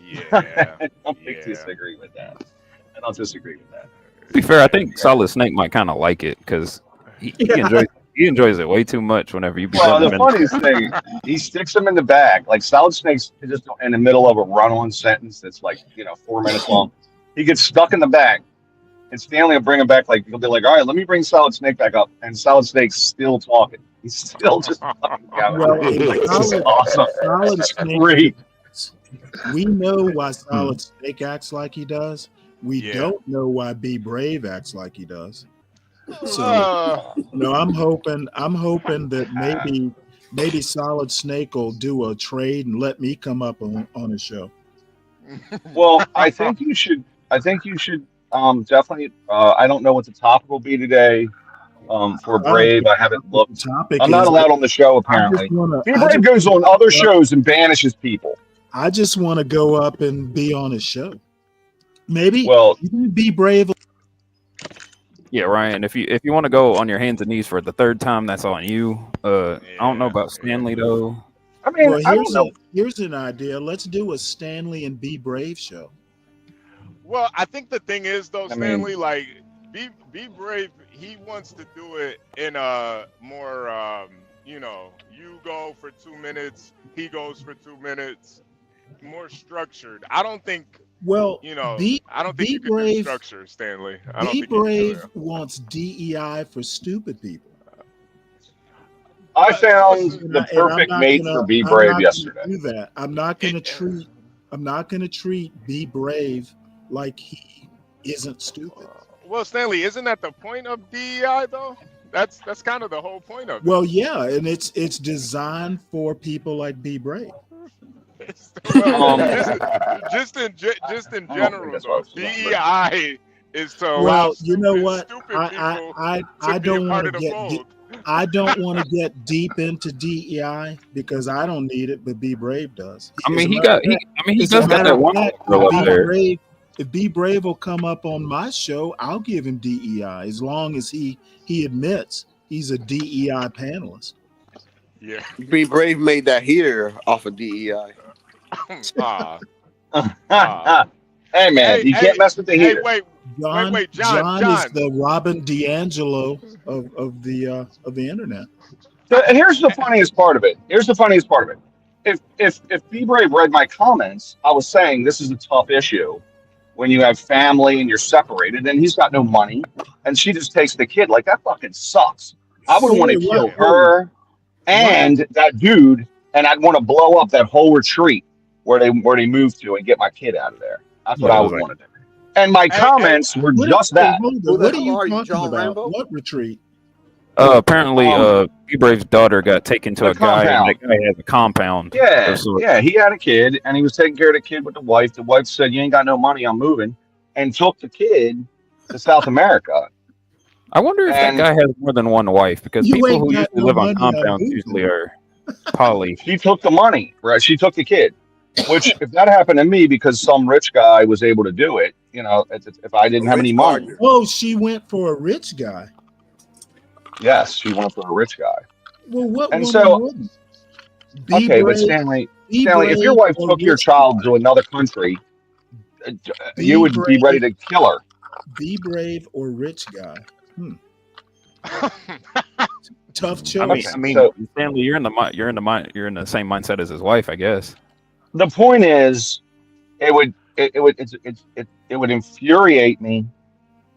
Yeah, I don't disagree with that. I don't disagree with that. To be fair, I think Solid Snake might kind of like it because he enjoys it way too much whenever you. Well, the funniest thing, he sticks them in the bag. Like Solid Snake's just in the middle of a run-on sentence that's like 4 minutes long. He gets stuck in the bag, and Stanley will bring him back. Like he'll be like, "All right, let me bring Solid Snake back up," and Solid Snake's still talking. He's still just fucking going. This is awesome. Solid Snake, great. We know why Solid Snake acts like he does. We don't know why Be Brave acts like he does. So, I'm hoping that maybe Solid Snake will do a trade and let me come up on his show. Well, I think you should definitely. I don't know what the topic will be today. For Brave, I haven't looked. I'm not allowed on the show apparently. Brave goes on other shows and banishes people. I just want to go up and be on his show. Maybe. Well, Be Brave. Yeah, Ryan. If you want to go on your hands and knees for the third time, that's on you. I don't know about Stanley though. I mean, I don't know. Here's an idea. Let's do a Stanley and Be Brave show. Well, I think the thing is though, Stanley, like Be Brave, he wants to do it in a more you go for 2 minutes, he goes for 2 minutes, more structured. I don't think I don't think you can do structure, Stanley. I don't think Brave wants DEI for stupid people. I found the perfect mate for Be Brave yesterday. Do that. I'm not going to treat Be Brave like he isn't stupid. Well, Stanley, isn't that the point of DEI though? That's kind of the whole point of it. Well, yeah, and it's designed for people like Be Brave. Just in general, though, DEI is to well, you know what? I don't want to get deep into DEI because I don't need it, but Be Brave does. He does got that one girl up there. If Be Brave will come up on my show, I'll give him DEI as long as he admits he's a DEI panelist. Yeah, Be Brave made that heater off of DEI. Hey man, you can't mess with the heater. John is the Robin DiAngelo of the internet. So, and here's the funniest part of it. If Be Brave read my comments, I was saying this is a tough issue when you have family and you're separated, and he's got no money, and she just takes the kid. Like that fucking sucks. I would want to kill her and that dude, and I'd want to blow up that whole retreat where they moved to and get my kid out of there. That's what I would want to do. And my comments were just that. What are you talking about? What retreat? Apparently, Be Brave's daughter got taken to a guy, and that guy has a compound. Yeah, he had a kid, and he was taking care of the kid with the wife. The wife said, "You ain't got no money, I'm moving," and took the kid to South America. I wonder if that guy has more than one wife, because people who usually live on compounds usually are poly. She took the money, right? She took the kid. Which, if that happened to me because some rich guy was able to do it, if I didn't have any money. Oh, she went for a rich guy. Yes, she went for a rich guy. Well, what? And so, but Stanley, if your wife took your child to another country, you would be ready to kill her. Be Brave or rich guy? Tough choice. I mean, Stanley, you're in the same mindset as his wife, I guess. the point is, it would infuriate me,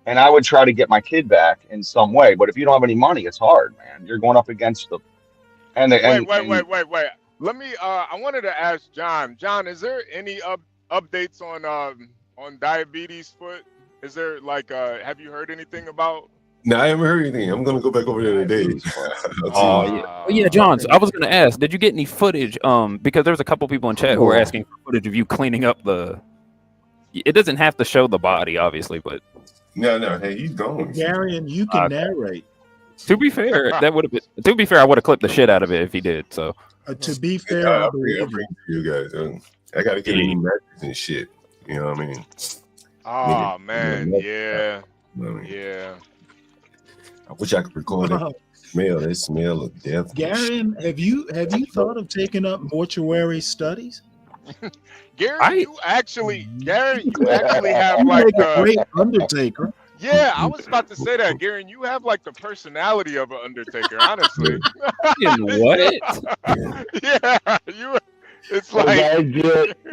and I would try to get my kid back in some way. But if you don't have any money, it's hard, man. You're going up against the Wait. Let me. I wanted to ask John. John, is there any updates on diabetes foot? Is there like have you heard anything about? No, I haven't heard anything. I'm gonna go back over there today. Yeah, John. So I was gonna ask, did you get any footage? Because there's a couple people in chat who were asking for footage of you cleaning up the. It doesn't have to show the body, obviously, but. No. Hey, he's gone. Gary, and you can narrate. To be fair, that would have been. To be fair, I would have clipped the shit out of it if he did. So. To be fair, I believe you guys. I gotta get any matches and shit. You know what I mean? Oh man, yeah. I wish I could record it. That smell of death. Gary, have you thought of taking up mortuary studies? Gary, you actually have like a great undertaker. Yeah, I was about to say that, Gary. You have like the personality of an undertaker, honestly. What? Yeah, you. It's like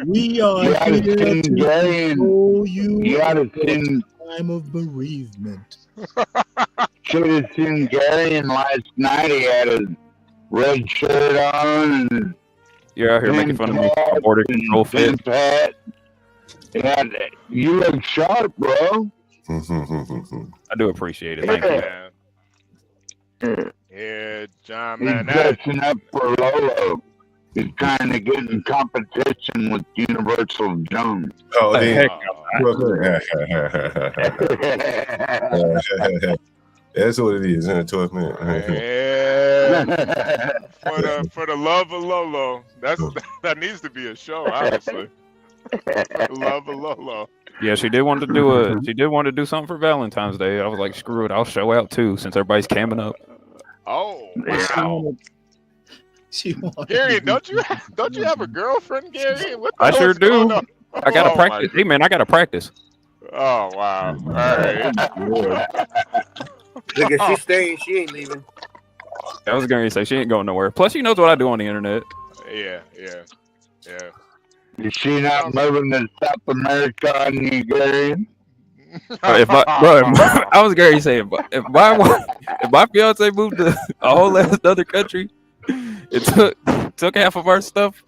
we are here to show you the time of bereavement. Should have seen Gary, and last night he had a red shirt on. And you're out here making fun of me for border control fit. Yeah, you look sharp, bro. I do appreciate it. Thank you. Yeah, John, He's man. dressing up for Lolo. He's trying to get in competition with Universal Jones. Oh, heck. That's what it is, 12 minutes. Yeah. For the love of Lolo. That needs to be a show, honestly. Love of Lolo. Yeah, she did want to do something for Valentine's Day. I was like, screw it, I'll show out too, since everybody's camming up. Oh, wow. Gary, don't you have a girlfriend, Gary? What the I sure do. I gotta Oh, practice. Hey man, I gotta practice. Oh wow! All right. Look, if she's staying, she ain't leaving. I was gonna say she ain't going nowhere. Plus, she knows what I do on the internet. Yeah. Is she not moving to South America on you, Gary? I was going to say, if my fiance moved to a whole other country, it took half of our stuff.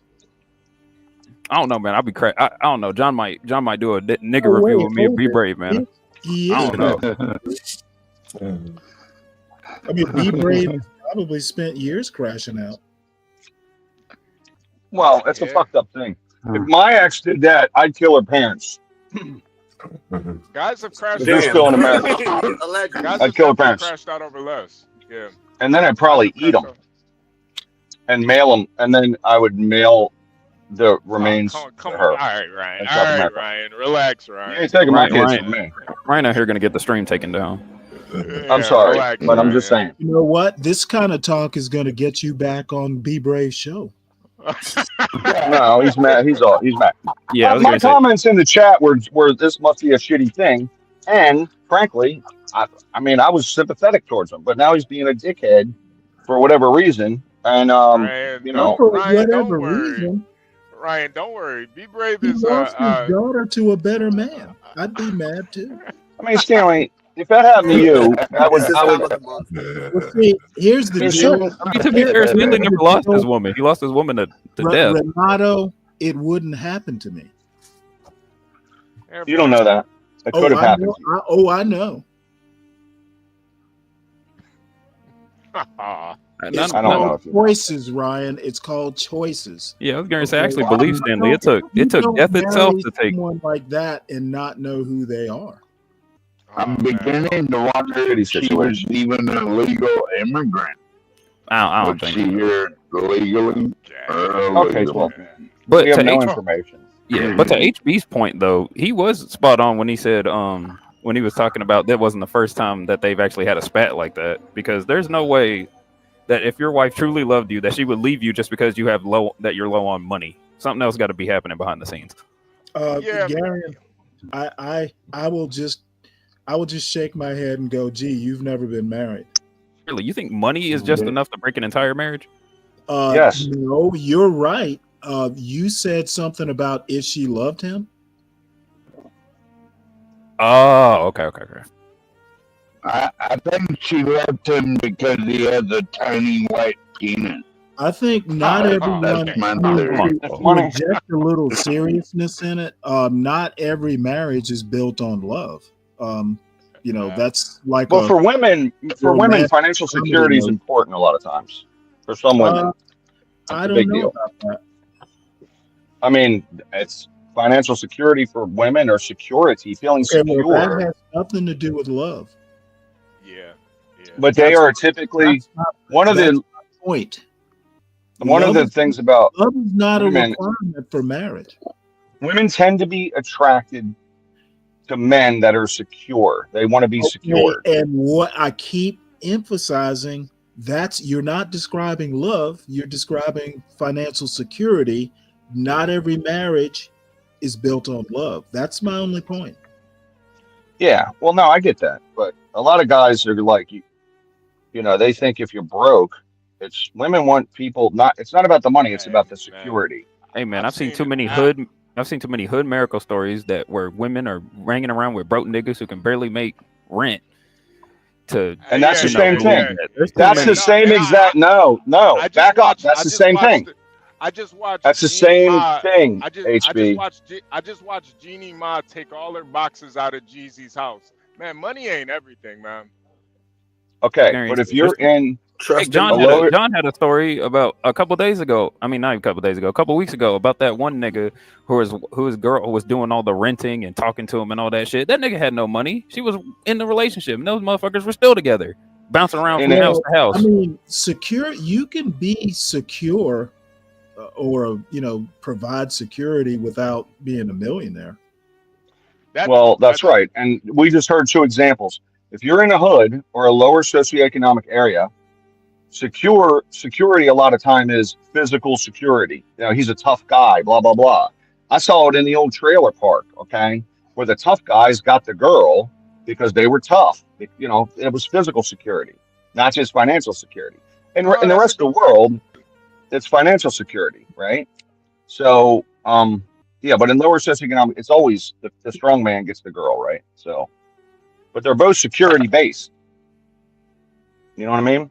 I don't know, man. I'll be crazy. I don't know. John might do a nigga review with me and Be Brave, man. I don't know. I mean, Be Brave probably spent years crashing out. Well, that's a fucked up thing. If my ex did that, I'd kill her parents. Guys have crashed They're still in America. I'd kill her parents. Crashed out over less. Yeah. And then I'd probably eat them and mail them, and then I would mail the remains to her. All right, Ryan. Relax, Ryan. You ain't taking my kids from me. Ryan out here gonna get the stream taken down. I'm sorry, but I'm just saying. You know what? This kind of talk is going to get you back on Be Brave show. No, he's mad. He's mad. Yeah, my comments in the chat were this must be a shitty thing, and frankly, I mean, I was sympathetic towards him, but now he's being a dickhead for whatever reason, and Ryan, you know, for Ryan, whatever reason. Ryan, don't worry. Be Brave He is lost his daughter to a better man. I'd be mad too. I mean, Stanley, if that happened to you, I would. Well, see, here's the deal. To be fair, Stanley never lost his woman. He lost his woman to death. Renato, it wouldn't happen to me. You don't know that. It could have happened. I know. It's called choices, Ryan. It's called choices. Yeah, I was going to say, I actually believe Stanley. It took death itself to take someone like that and not know who they are. I'm beginning to wonder if she was even a legal immigrant. I don't think she here legally. Okay, well, but we have to no information. Yeah, but to HB's point though, he was spot on when he said when he was talking about that wasn't the first time that they've actually had a spat like that, because there's no way that if your wife truly loved you that she would leave you just because you're low on money. Something else got to be happening behind the scenes. Gary, I will just shake my head and go, gee, you've never been married. Really? You think money is just enough to break an entire marriage? Yes. No, you're right. You said something about if she loved him. Oh, okay. I think she left him because he has a tiny white penis. I think not everyone. That's my I mean, theory. to inject a little seriousness in it. Not every marriage is built on love. That's like. Well, for women, financial security is important a lot of times. For some women, I don't know about that. I mean, it's financial security for women or security, feeling secure. Well, that has nothing to do with love. Yeah. But they are typically one of the point. One of the things about love is not women, a requirement for marriage. Women tend to be attracted to men that are secure. They want to be secure. And what I keep emphasizing, you're not describing love, you're describing financial security. Not every marriage is built on love. That's my only point. Yeah, well, no, I get that, but a lot of guys are like, they think if you're broke, women want people it's not about the money, it's about the security. Hey man, I've seen too many hood miracle stories where women are hanging around with broke niggas who can barely make rent. And that's the same thing. That's the same exact. No, back up. That's the same thing. I just watched. That's the same thing. I just watched Jeannie Ma take all her boxes out of Jeezy's house. Man, money ain't everything, man. Okay, but if you're in, John had a story about a couple days ago. I mean, not a couple days ago, a couple weeks ago, about that one nigga whose girl was doing all the renting and talking to him and all that shit. That nigga had no money. She was in the relationship, and those motherfuckers were still together, bouncing around from house to house. I mean, secure. You can be secure, or provide security without being a millionaire. That's right. And we just heard two examples. If you're in a hood or a lower socioeconomic area, security a lot of time is physical security. He's a tough guy, blah, blah, blah. I saw it in the old trailer park, okay, where the tough guys got the girl because they were tough. It was physical security, not just financial security. And in the rest of the world, it's financial security, right? So, but in lower socioeconomic, it's always the strong man gets the girl, right? So, but they're both security based. You know what I mean?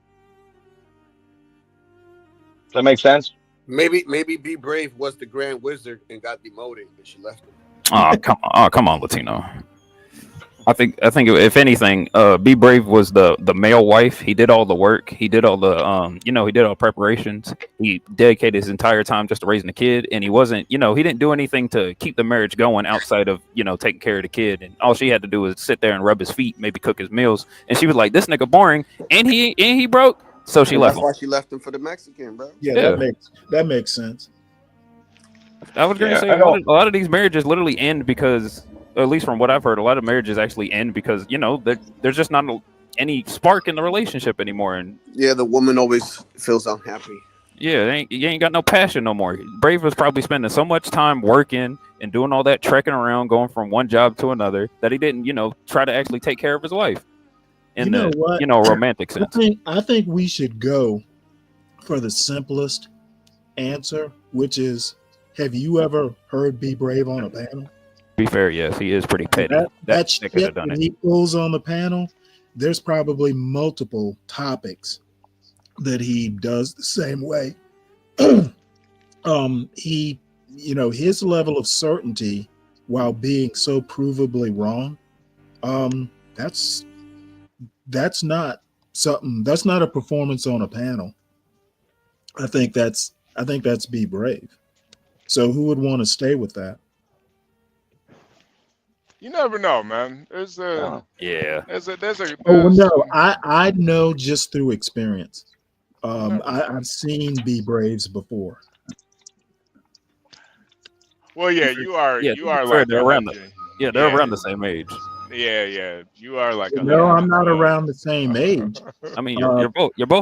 Does that make sense? Maybe Be Brave was the Grand Wizard and got demoted, and she left him. Oh, come on, Latino. I think if anything, Be Brave was the male wife. He did all the work. He did all the he did all preparations. He dedicated his entire time just to raising the kid, and he wasn't, he didn't do anything to keep the marriage going outside of, taking care of the kid. And all she had to do was sit there and rub his feet, maybe cook his meals. And she was like, "This nigga boring," and he broke. So she left. That's why she left him for the Mexican, bro. Yeah. That makes sense. I was gonna say a lot of these marriages literally end because, at least from what I've heard, a lot of marriages actually end because there's just not any spark in the relationship anymore. And the woman always feels unhappy. Yeah, you ain't got no passion no more. Brave was probably spending so much time working and doing all that trekking around, going from one job to another, that he didn't, try to actually take care of his wife in romantic sense. I think we should go for the simplest answer, which is, have you ever heard Be Brave on a panel? Be fair, yes, he is pretty petty. That shit that he pulls on the panel, there's probably multiple topics that he does the same way. He, his level of certainty while being so provably wrong, that's not a performance on a panel. I think that's Be Brave. So who would want to stay with that? You never know, man. There's a I know just through experience. I've seen Be Braves before. Well, yeah, you are like they're around around the same age. Yeah, you are like. No, I'm not around the same age. I mean, you're both I'm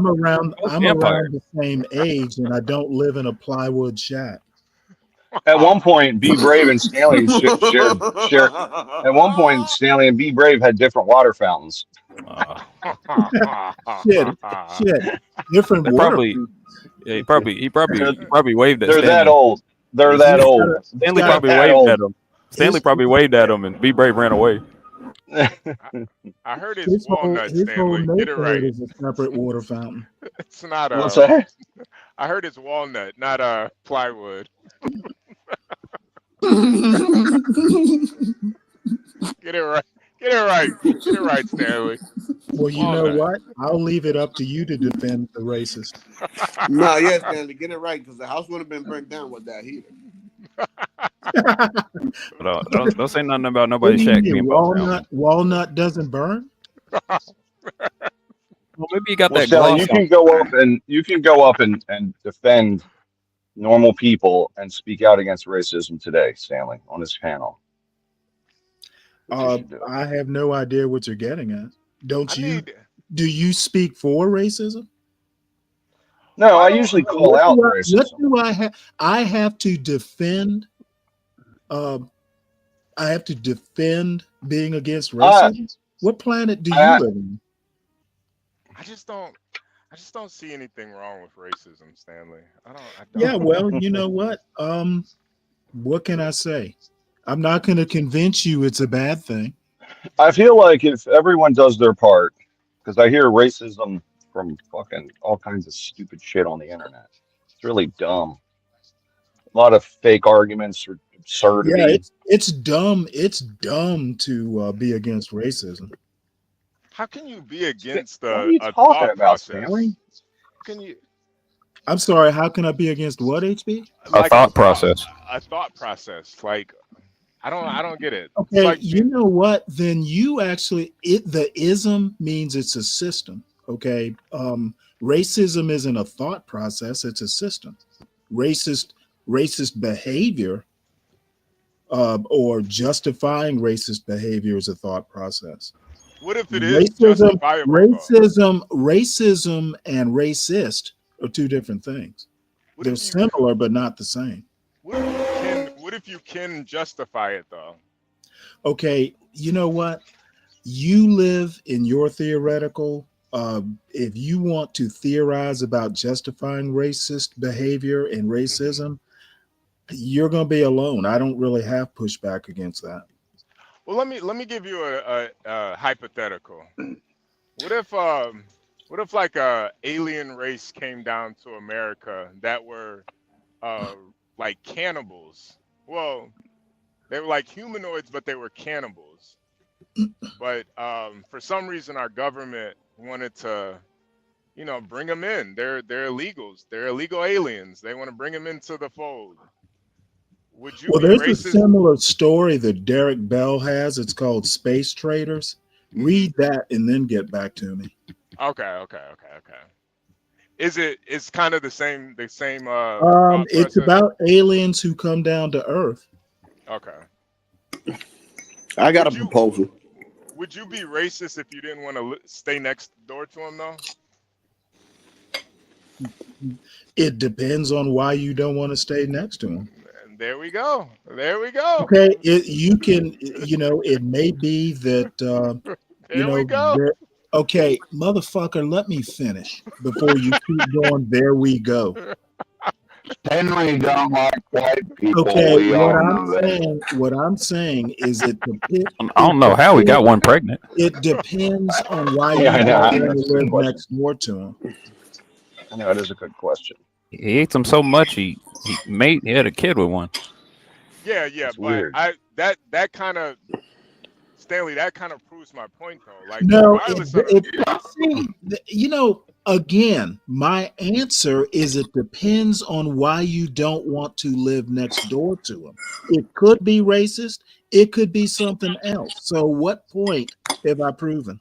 around the same age, and I don't live in a plywood shack. At one point, Be Brave and Stanley shared. At one point, Stanley and Be Brave had different water fountains. Shit. different They water. probably, yeah, he probably waved at They're that Stanley. old. They're that old. Stanley They're probably that waved old. at him. Stanley probably waved at him, and Be Brave ran away. I heard it's His whole walnut, neighborhood Stanley. Get it right. is a separate water fountain. It's not What's that? I heard it's walnut, not plywood. Get it right. Get it right. Get it right, Stanley. Well, you know what? I'll leave it up to you to defend the racist. No, yes, Stanley, get it right, because the house would have been burnt down with that heater. Don't say nothing about nobody shacking me. Walnut doesn't burn. Well, maybe you got that Stanley, gloss you can on. go up and defend normal people and speak out against racism today, Stanley, on this panel. I have no idea what you're getting at. Do you speak for racism? No, I usually call out racism. What do I have? I have to defend. I have to defend being against racism. What planet do you live in? I just don't see anything wrong with racism, Stanley. I don't. Yeah, well, you know what? What can I say? I'm not going to convince you it's a bad thing. I feel like if everyone does their part, because I hear racism from fucking all kinds of stupid shit on the internet. It's really dumb. A lot of fake arguments or absurdity. Yeah, it's dumb. It's dumb to be against racism. How can you be against what are you a talking thought about, process? Stanley? Can you? I'm sorry. How can I be against what, HB? A thought process. A thought process. Like I don't get it. Okay, Like, you know what? Then you actually the ism means it's a system. Okay, racism isn't a thought process; it's a system. Racist behavior or justifying racist behavior is a thought process. What if it is justifiable? Racism and racist are two different things. They're similar, but not the same. What if you can justify it though? Okay, you know what? You live in your theoretical. If you want to theorize about justifying racist behavior and racism, you're going to be alone. I don't really have pushback against that. Well, let me give you a hypothetical. What if like a alien race came down to America that were like cannibals? Well, they were like humanoids, but they were cannibals. But for some reason, our government wanted to, bring them in. They're illegals. They're illegal aliens. They want to bring them into the fold. Would you be there's racist? A similar story that Derek Bell has. It's called Space Traders. Read that and then get back to me. Okay. It's kind of the same it's process? about aliens who come down to Earth. Okay. I got a proposal. Would you be racist if you didn't want to stay next door to them, though? It depends on why you don't want to stay next to them. And there we go. Okay, it may be that we go. Okay, motherfucker, let me finish before you keep going. There we go. Stanley don't like white people. Okay, what I'm saying is it depends. I don't know how he got one pregnant. It depends on why you don't want to live next door to him. I know, it is a good question. He ate them so much he had a kid with one. Yeah, That's but weird. that kind of Stanley, that kind of proves my point though. Like no, again, my answer is it depends on why you don't want to live next door to him. It could be racist, it could be something else. So what point have I proven?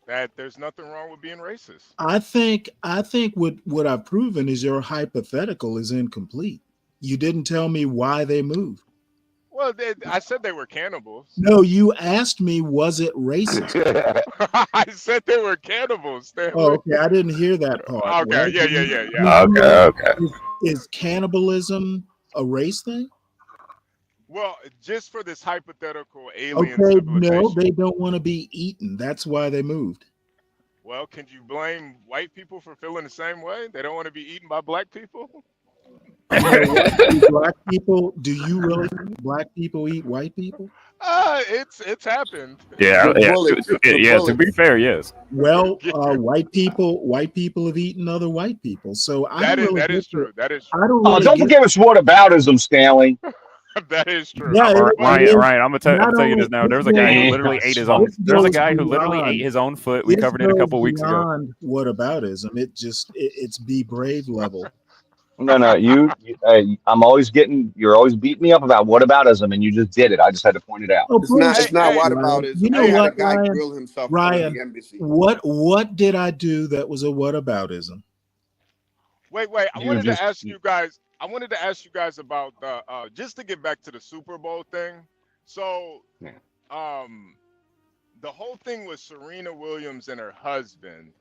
That there's nothing wrong with being racist. I think what I've proven is your hypothetical is incomplete. You didn't tell me why they moved. Well, I said they were cannibals. No, you asked me, was it racist? I said they were cannibals. Stanley. Oh, okay. I didn't hear that part. Okay, right? Yeah. Okay. Is cannibalism a race thing? Well, just for this hypothetical alien Okay, civilization. no, they don't want to be eaten. That's why they moved. Well, can you blame white people for feeling the same way? They don't want to be eaten by black people. You know what? Do black people? Do you really think black people eat white people? It's happened. Yeah, The yeah, bullets. The yeah. To be bullets. fair, yes. Well, white people have eaten other white people, so I don't really That get is the. true. That is I true. don't Oh, really don't get. forget us whataboutism, Stanley. That is true. Yeah, But it is. Ryan, I'm Not gonna tell you only this now. There was a this guy who goes, literally ate his Damn, own. this There's a goes guy who literally ate beyond. his own foot. We This covered it a goes couple weeks ago. beyond whataboutism. It's be brave level. No, I'm always you're always beating me up about whataboutism, and you just did it. I just had to point it out. Oh, It's not. bullshit, It's not hey, what Ryan. about it? You know They had a what, guy Ryan? grill himself in front of Ryan, the embassy. what did I do that was a whataboutism? wait. I You wanted just to ask you guys. I wanted to ask you guys about the just to get back to the Super Bowl thing. So, Yeah. the whole thing with Serena Williams and her husband.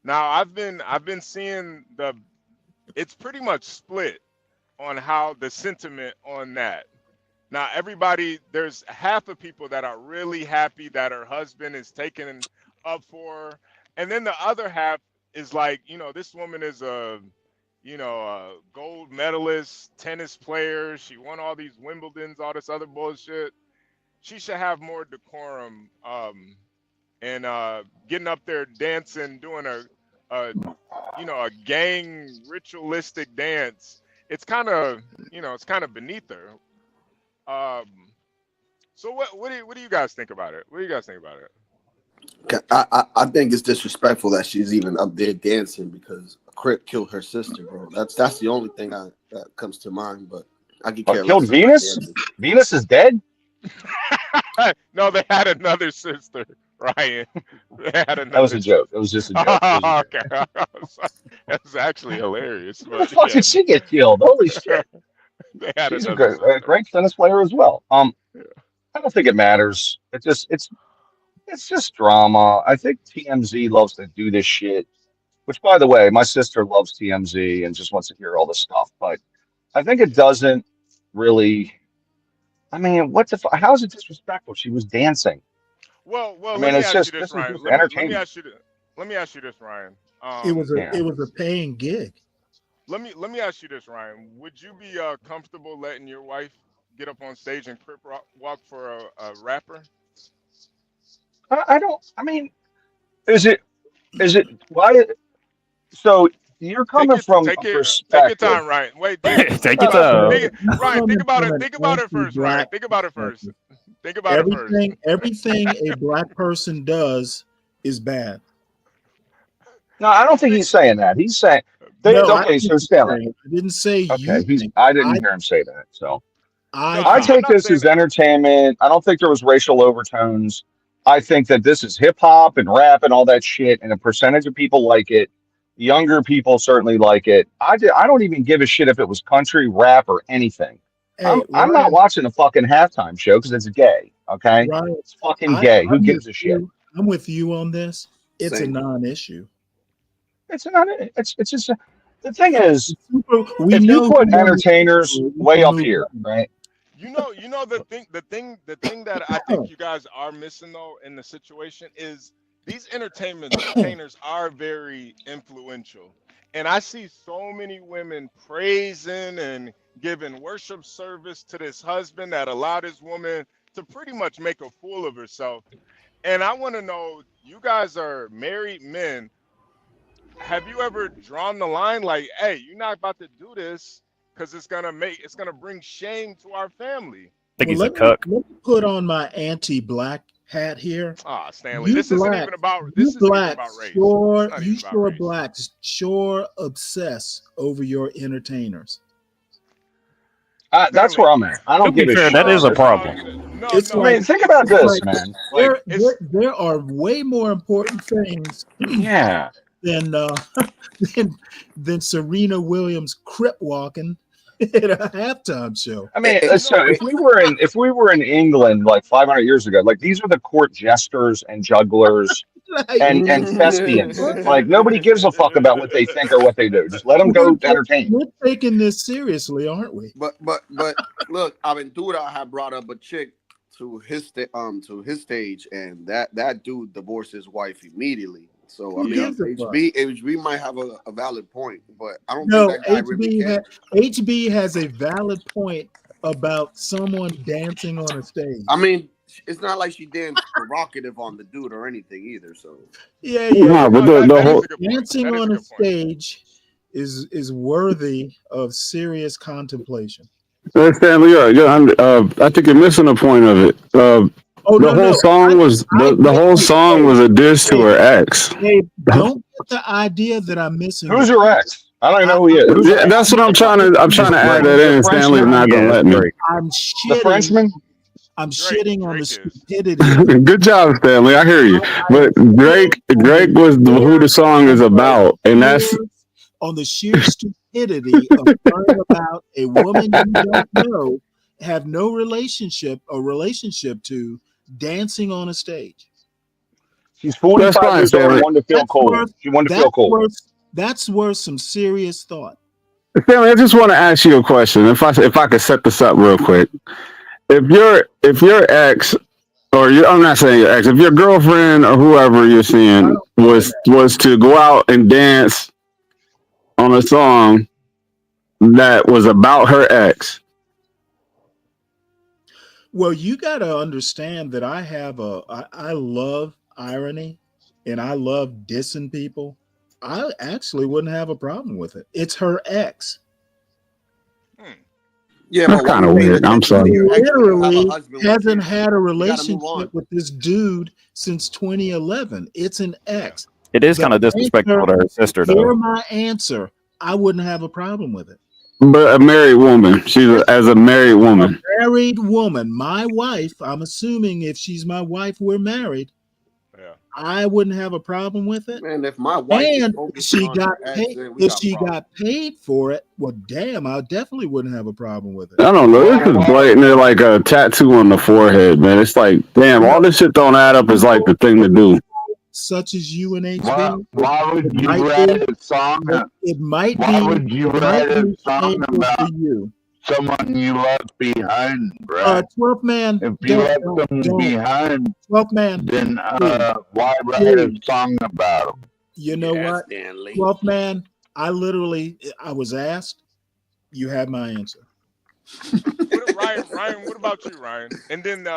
Now, I've been seeing it's pretty much split on how the sentiment on that. Now, there's half of people that are really happy that her husband is taken up for her, and then the other half is like, this woman is a gold medalist, tennis player. She won all these Wimbledons, all this other bullshit. She should have more decorum, and getting up there dancing, doing a gang ritualistic dance. It's kind of beneath her. So what do you guys think about it? What do you guys think about it? I think it's disrespectful that she's even up there dancing because a Crip killed her sister, bro. That's the only thing that comes to mind. But I could care killed less. Venus. Venus is dead. No, they had another sister, Ryan. They had another. That was a joke. It was just a joke. Oh, okay. That's actually hilarious. Where the fuck did she get killed? Holy shit! They had She's a another great tennis player as well. I don't think it matters. It's just drama. I think TMZ loves to do this shit. Which, by the way, my sister loves TMZ and just wants to hear all this stuff. But I think it doesn't really. I mean, what the? How is it disrespectful? She was dancing. Well, I let mean, me it's ask just you this, this is Ryan. just Let me entertainment. ask you this, Ryan. It was Yeah. a paying gig. Let me ask you this, Ryan. Would you be comfortable letting your wife get up on stage and crip walk for a rapper? I don't. I mean, is it why? So you're coming from a Take your perspective. time, Ryan. Wait, Take your time. Ryan, think about it. From an Think about it first, Ryan. anti-black Think about it first. perspective. Think about it first. Everything a black person does is bad. No, I don't think he's saying that. He's saying okay. So Stanley, I didn't say okay, you. I didn't hear him say that. So I I take this as entertainment. I don't think there was racial overtones. I think that this is hip hop and rap and all that shit, and a percentage of people like it. Younger people certainly like it. I don't even give a shit if it was country, rap, or anything. Hey, I'm not watching a fucking halftime show because it's gay. Okay, Ryan, it's fucking gay. Who I'm gives with a shit? I'm with you on this. It's Same. a non-issue. It's not. It's just the thing is, We if know you put who entertainers we way can up move here, on. right? You know the thing that I think you guys are missing though in the situation is these entertainers are very influential. And I see so many women praising and giving worship service to this husband that allowed this woman to pretty much make a fool of herself. And I want to know, you guys are married men. Have you ever drawn the line like, hey, you're not about to do this because it's gonna bring shame to our family? I think he's a Let cuck. me put on my anti-black hat here. Ah, Stanley, this isn't even about race. Sure, It's not you even about sure race. blacks sure obsess over your entertainers. That's where I'm at. I To don't give be a fair, shit. that is a problem. No, It's no. I mean, think about this, like man. there are way more important things Yeah. than than Serena Williams crip walking at a halftime show. I mean, so if we were in England like 500 years ago, like these are the court jesters and jugglers and thespians. Like nobody gives a fuck about what they think or what they do. Just let them go entertain. We're taking this seriously, aren't we? But look, Aventura had brought up a chick to his stage, and that dude divorced his wife immediately. So Who gives a fuck? HB might have a valid point, but I don't No, think that guy really cares. HB has a valid point about someone dancing on a stage. I mean, it's not like she danced provocative on the dude or anything either. So Yeah. Nah, but the whole Dancing on a stage is worthy of serious contemplation. Stanley, I think you're missing a point of it. The whole song was the whole song was a diss to her ex. Hey, don't get the idea that I'm missing. Who's your ex? I don't even know who he is. Yeah, that's what I'm trying to add that in. Stanley's not gonna let me. I'm The Frenchman. I'm shitting on the stupidity. Good job, Stanley. I hear you. But Drake was who the song is about, and that's on the sheer stupidity of learning about a woman you don't know, have no relationship to, dancing on a stage. She's 45 years old and wanted to feel cold. She wanted to feel cold. That's worth some serious thought. Stanley, I just want to ask you a question. If I could set this up real quick. If your ex, I'm not saying your ex, if your girlfriend or whoever you're seeing was to go out and dance on a song that was about her ex. Well, you got to understand that I love irony and I love dissing people. I actually wouldn't have a problem with it. It's her ex. Yeah, that's kind of weird. I'm sorry. He literally hasn't had a relationship with this dude since 2011. It's an ex. It is kind of disrespectful to her sister, though. Hear my answer. I wouldn't have a problem with it. But a married woman. As a married woman. A married woman. My wife, I'm assuming if she's my wife, we're married. I wouldn't have a problem with it. Man, if my wife got paid for it, well, damn, I definitely wouldn't have a problem with it. I don't know. This is blatant, like a tattoo on the forehead, man. It's like, damn, all this shit don't add up is like the thing to do. Such as you and HB. Why would you write a song? It might why be. would you write a song about someone you left behind, bro? 12th man. If you left them behind, 12th man. Then why write a song about them? You know what? 12th man. I was asked. You have my answer. Ryan, what about you, Ryan? And then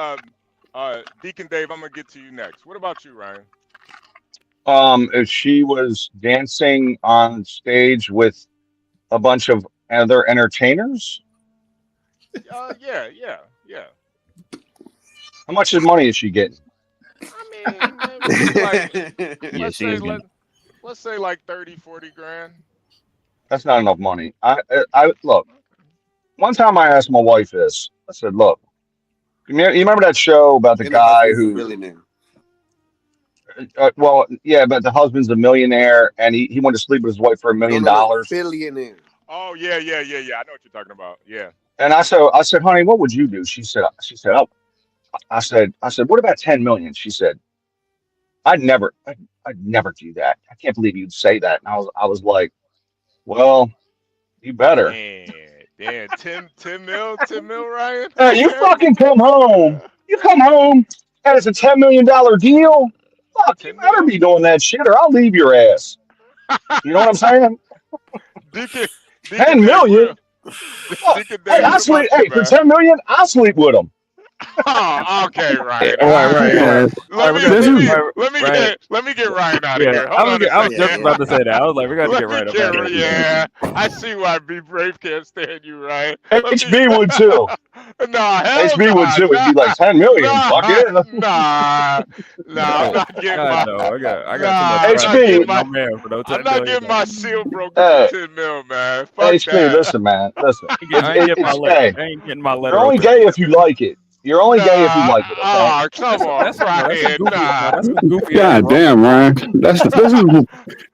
Deacon Dave, I'm gonna get to you next. What about you, Ryan? If she was dancing on stage with a bunch of other entertainers. Yeah. How much money is she getting? I mean, let's say like 30, 40 grand. That's not enough money. I look. One time I asked my wife this. I said, "Look, you remember that show about the guy who millionaire?" Well, yeah, but the husband's a millionaire, and he wanted to sleep with his wife for $1 million. Billionaire. Oh yeah. I know what you're talking about. Yeah. And I said, honey, what would you do? She said, oh, I said, what about 10 million? She said, I'd never do that. I can't believe you'd say that. And I was like, well, you better. Damn, 10 mil, Ryan. Hey, you fucking come home. You come home, and it's a $10 million deal. Fuck, you better be doing that shit, or I'll leave your ass. You know what I'm saying? Deacon 10 million. Hey, for 10 million, I'll sleep with him. Oh, okay, Ryan. Right. Let me get Ryan out of here. I was just about to say that. I was like, we got to get Ryan out of here. Yeah, I see why Be Brave can't stand you, Ryan. HB would too. Nah, HB would too. It'd be like 10 million. Fuck it. Nah, I'm not getting my. I got I'm not getting my seal broken for 10 mil, man. Fuck HB, that. listen, man. Listen. I ain't getting my letter. You're only gay if you like it. You're only gay if you like it. Okay? Oh, come on, Ryan. God damn, Ryan. This is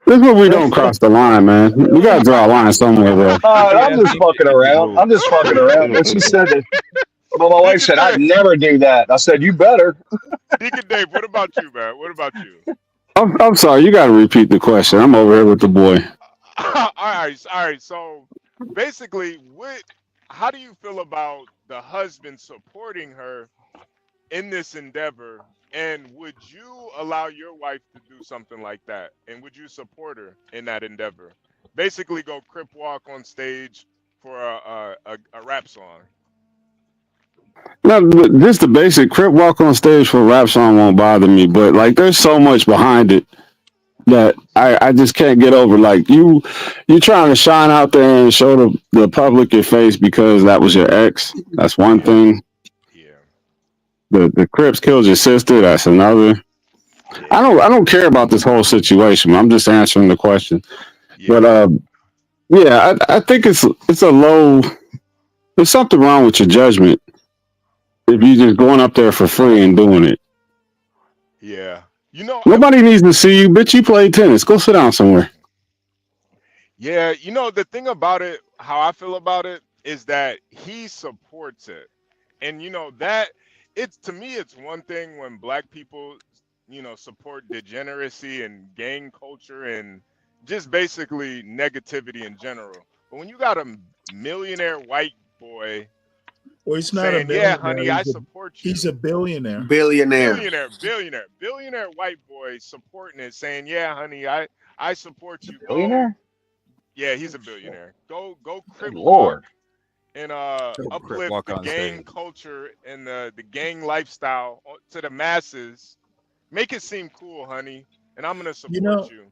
where we don't cross the line, man. We gotta draw a line somewhere, bro. I'm just fucking around. And she said that. Well, my wife said, I'd never do that. I said, you better. Deacon Dave, what about you, man? What about you? I'm sorry, you gotta repeat the question. I'm over here with the boy. All right. So basically, how do you feel about the husband supporting her in this endeavor And would you allow your wife to do something like that? And would you support her in that endeavor? Basically, go crip walk on stage for a rap song. No, just the basic crip walk on stage for a rap song won't bother me, but like there's so much behind it that I just can't get over. Like you trying to shine out there and show the public your face because that was your ex. That's one thing. Yeah. The Crips killed your sister. That's another. I don't care about this whole situation. I'm just answering the question. Yeah. But yeah, I think it's a low. There's something wrong with your judgment if you just going up there for free and doing it. Yeah. You know, Nobody needs to see you, bitch. You play tennis. Go sit down somewhere. yeah, you know, the thing about it, how I feel about it, is that he supports it. And you know, that it's to me, it's one thing when black people, you know, support degeneracy and gang culture and just basically negativity in general. But when you got a millionaire white boy Well, he's not saying, a "Yeah, millionaire. honey, I support you," He's a billionaire. Billionaire. billionaire white boy supporting it, saying, "Yeah, honey, I support you." Billionaire? Yeah, he's a billionaire. Go crip walk Lord. and Crip uplift walk the on gang stage. culture and the gang lifestyle to the masses. Make it seem cool, honey, and I'm gonna support you.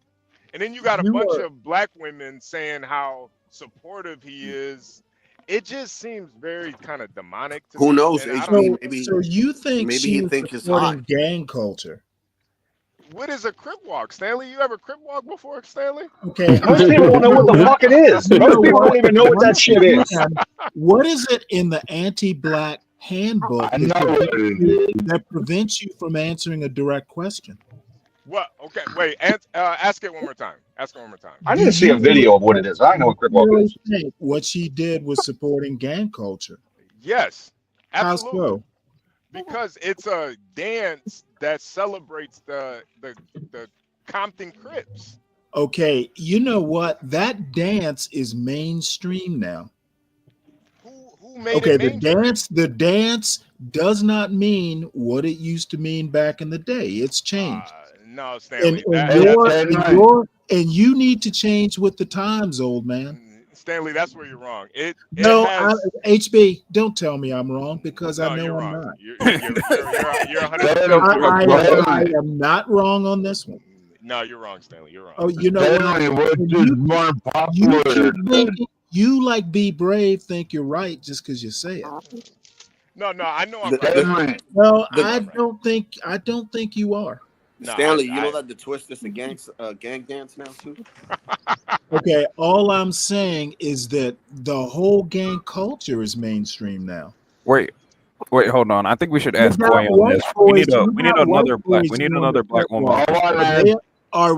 And then you got a bunch of black women saying how supportive he is. It just seems very kind of demonic to me. Who knows? And I don't, So you think maybe she he was think it's supporting hot. gang culture? what is a crip walk, Stanley? You ever crip walk before, Stanley? Okay, Most people don't know what the fuck it is. Most people don't even know what that shit is. What is it in the anti-black handbook I know what it is. that prevents you from answering a direct question? What? Okay, wait. Ask it one more time. Ask it one more time. I need to see a video of what it is. I know what crip walk is. Think what she did was supporting gang culture. Yes, How absolutely. so? Because it's a dance that celebrates the Compton Crips. Okay, you know what? That dance is mainstream now. Who made Okay, it the mainstream? dance does not mean what it used to mean back in the day. It's changed. No, Stanley. And you need to change with the times, old man. Stanley, that's where you're wrong. No, has, HB, don't tell me I'm wrong because no, I know you're I'm wrong. not. You're 100% I am not wrong on this one. No, you're wrong, Stanley. You're wrong. Oh, you know what? You like Be Brave think you're right just because you say it. No, I know I'm right. No, I don't think you are. No, Stanley, you know that the twist is a gang dance now too. Okay, all I'm saying is that the whole gang culture is mainstream now. Wait, hold on. I think we should ask Boy on this. We need another black woman. Are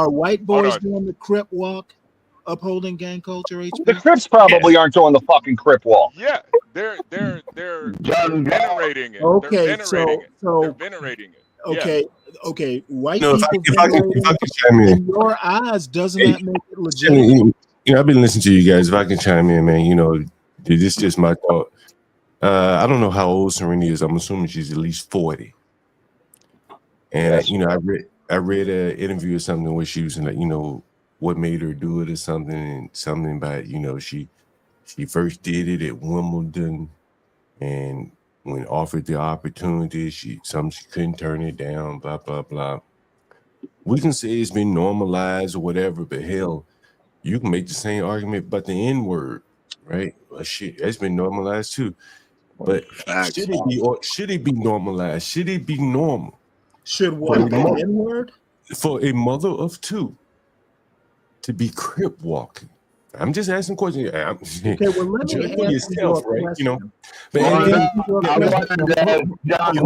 white boys doing the crip walk, upholding gang culture? HB? The Crips probably aren't doing the fucking crip walk. Yeah, they're venerating it. Okay, they're venerating it. Okay, okay. White No, people if I can chime in. your eyes, doesn't that make it legit? You know, I've been listening to you guys. If I can chime in, man, you know, this is just my thought. I don't know how old Serena is. I'm assuming she's at least 40. And you know, I read an interview or something where she was like, you know, what made her do it or something, and something about, you know, she first did it at Wimbledon, and when offered the opportunity, she couldn't turn it down, blah blah blah. We can say it's been normalized or whatever, but hell, you can make the same argument about the N-word, right? Well, shit, that's been normalized too. But should it be normalized? Should it be normal? Should what, the N-word? For a mother of two to be crip walking? I'm just asking questions. Okay, well, let me for yourself, right? You know, but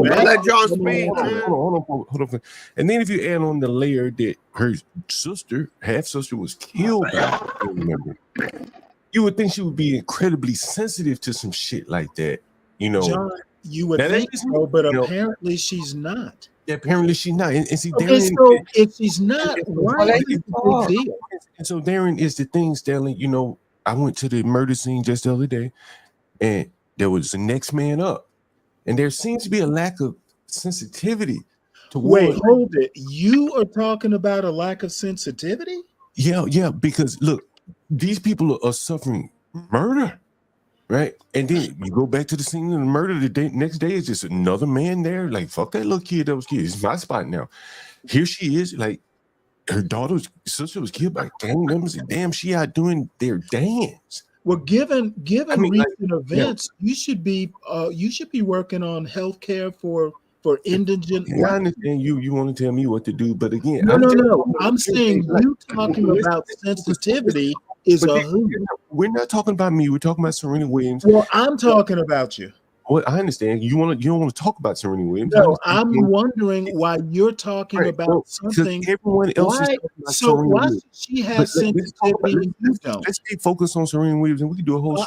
let John speak. Hold on. And then if you add on the layer that her sister, half sister, was killed by a family member, you would think she would be incredibly sensitive to some shit like that. You know, John, you would think so, but apparently she's not. Yeah, apparently she's not. And see, okay, Darren, so if she's not, why is it a big deal? And so Darren is the thing, Stanley. You know, I went to the murder scene just the other day, and there was the next man up. and there seems to be a lack of sensitivity Wait, toward. hold it. You are talking about a lack of sensitivity? Yeah, because look, these people are suffering murder, right? And then you go back to the scene of the murder. Next day is just another man there. Like, fuck that little kid that was killed. It's my spot now. Here she is, like her sister was killed by gang members, and damn, she out doing their dance. Well, given recent events, yeah. you should be working on health care for indigent. Yeah, I understand you want to tell me what to do, but again, No. I'm saying you talking about sensitivity is a hoot. We're not talking about me. We're talking about Serena Williams. Well, I'm talking about you. Well, I understand. You don't want to talk about Serena Williams. No, I'm wondering why you're talking about something. Everyone else is talking about Serena why Williams. she has sensitivity and you don't? Let's stay focused on Serena Williams, and we can do a whole show.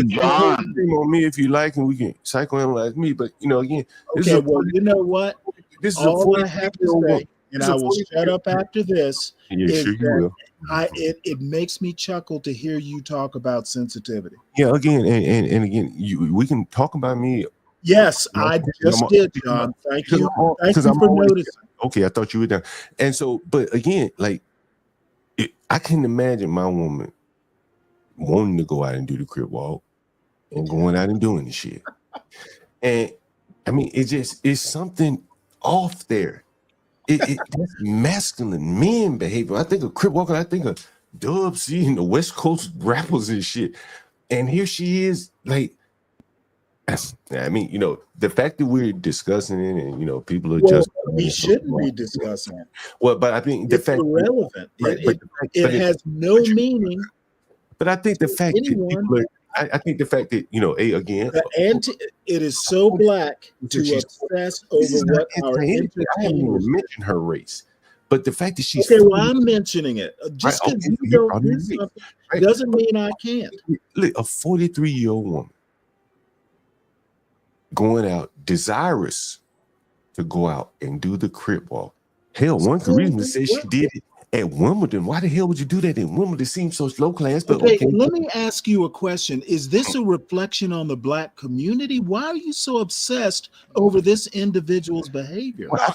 John. On me if you like, and we can psychoanalyze me. But again, okay. Well, you know what? This is all I have to say, and I will shut up after this. Yeah, sure you will. It makes me chuckle to hear you talk about sensitivity. Yeah, again, and again, we can talk about me. Yes, I just did, John. Thank you. Thank you for noticing. Okay, I thought you were down. And so, but again, like, I can imagine my woman wanting to go out and do the crib walk and going out and doing the shit. And I mean, it's something off there. That's masculine men behavior. I think of crib walking, I think of Dub C and the West Coast rappers and shit. And here she is, like, I mean, the fact that we're discussing it and people are just we shouldn't be discussing it. Well, but I think the it's fact irrelevant. Right, it has no meaning. But I think the fact that people are, I think the fact that again, it is so black to obsess over what our I haven't even mentioned her race, but the fact that she's okay. Well, I'm mentioning it. Just because you don't do something doesn't mean I can't. Look, a 43-year-old woman going out, desirous to go out and do the crib walk. Hell, one could reasonably say she did it at Wimbledon. Why the hell would you do that in Wimbledon? It seems so low class. But okay, let me ask you a question. Is this a reflection on the black community? Why are you so obsessed over this individual's behavior? Well,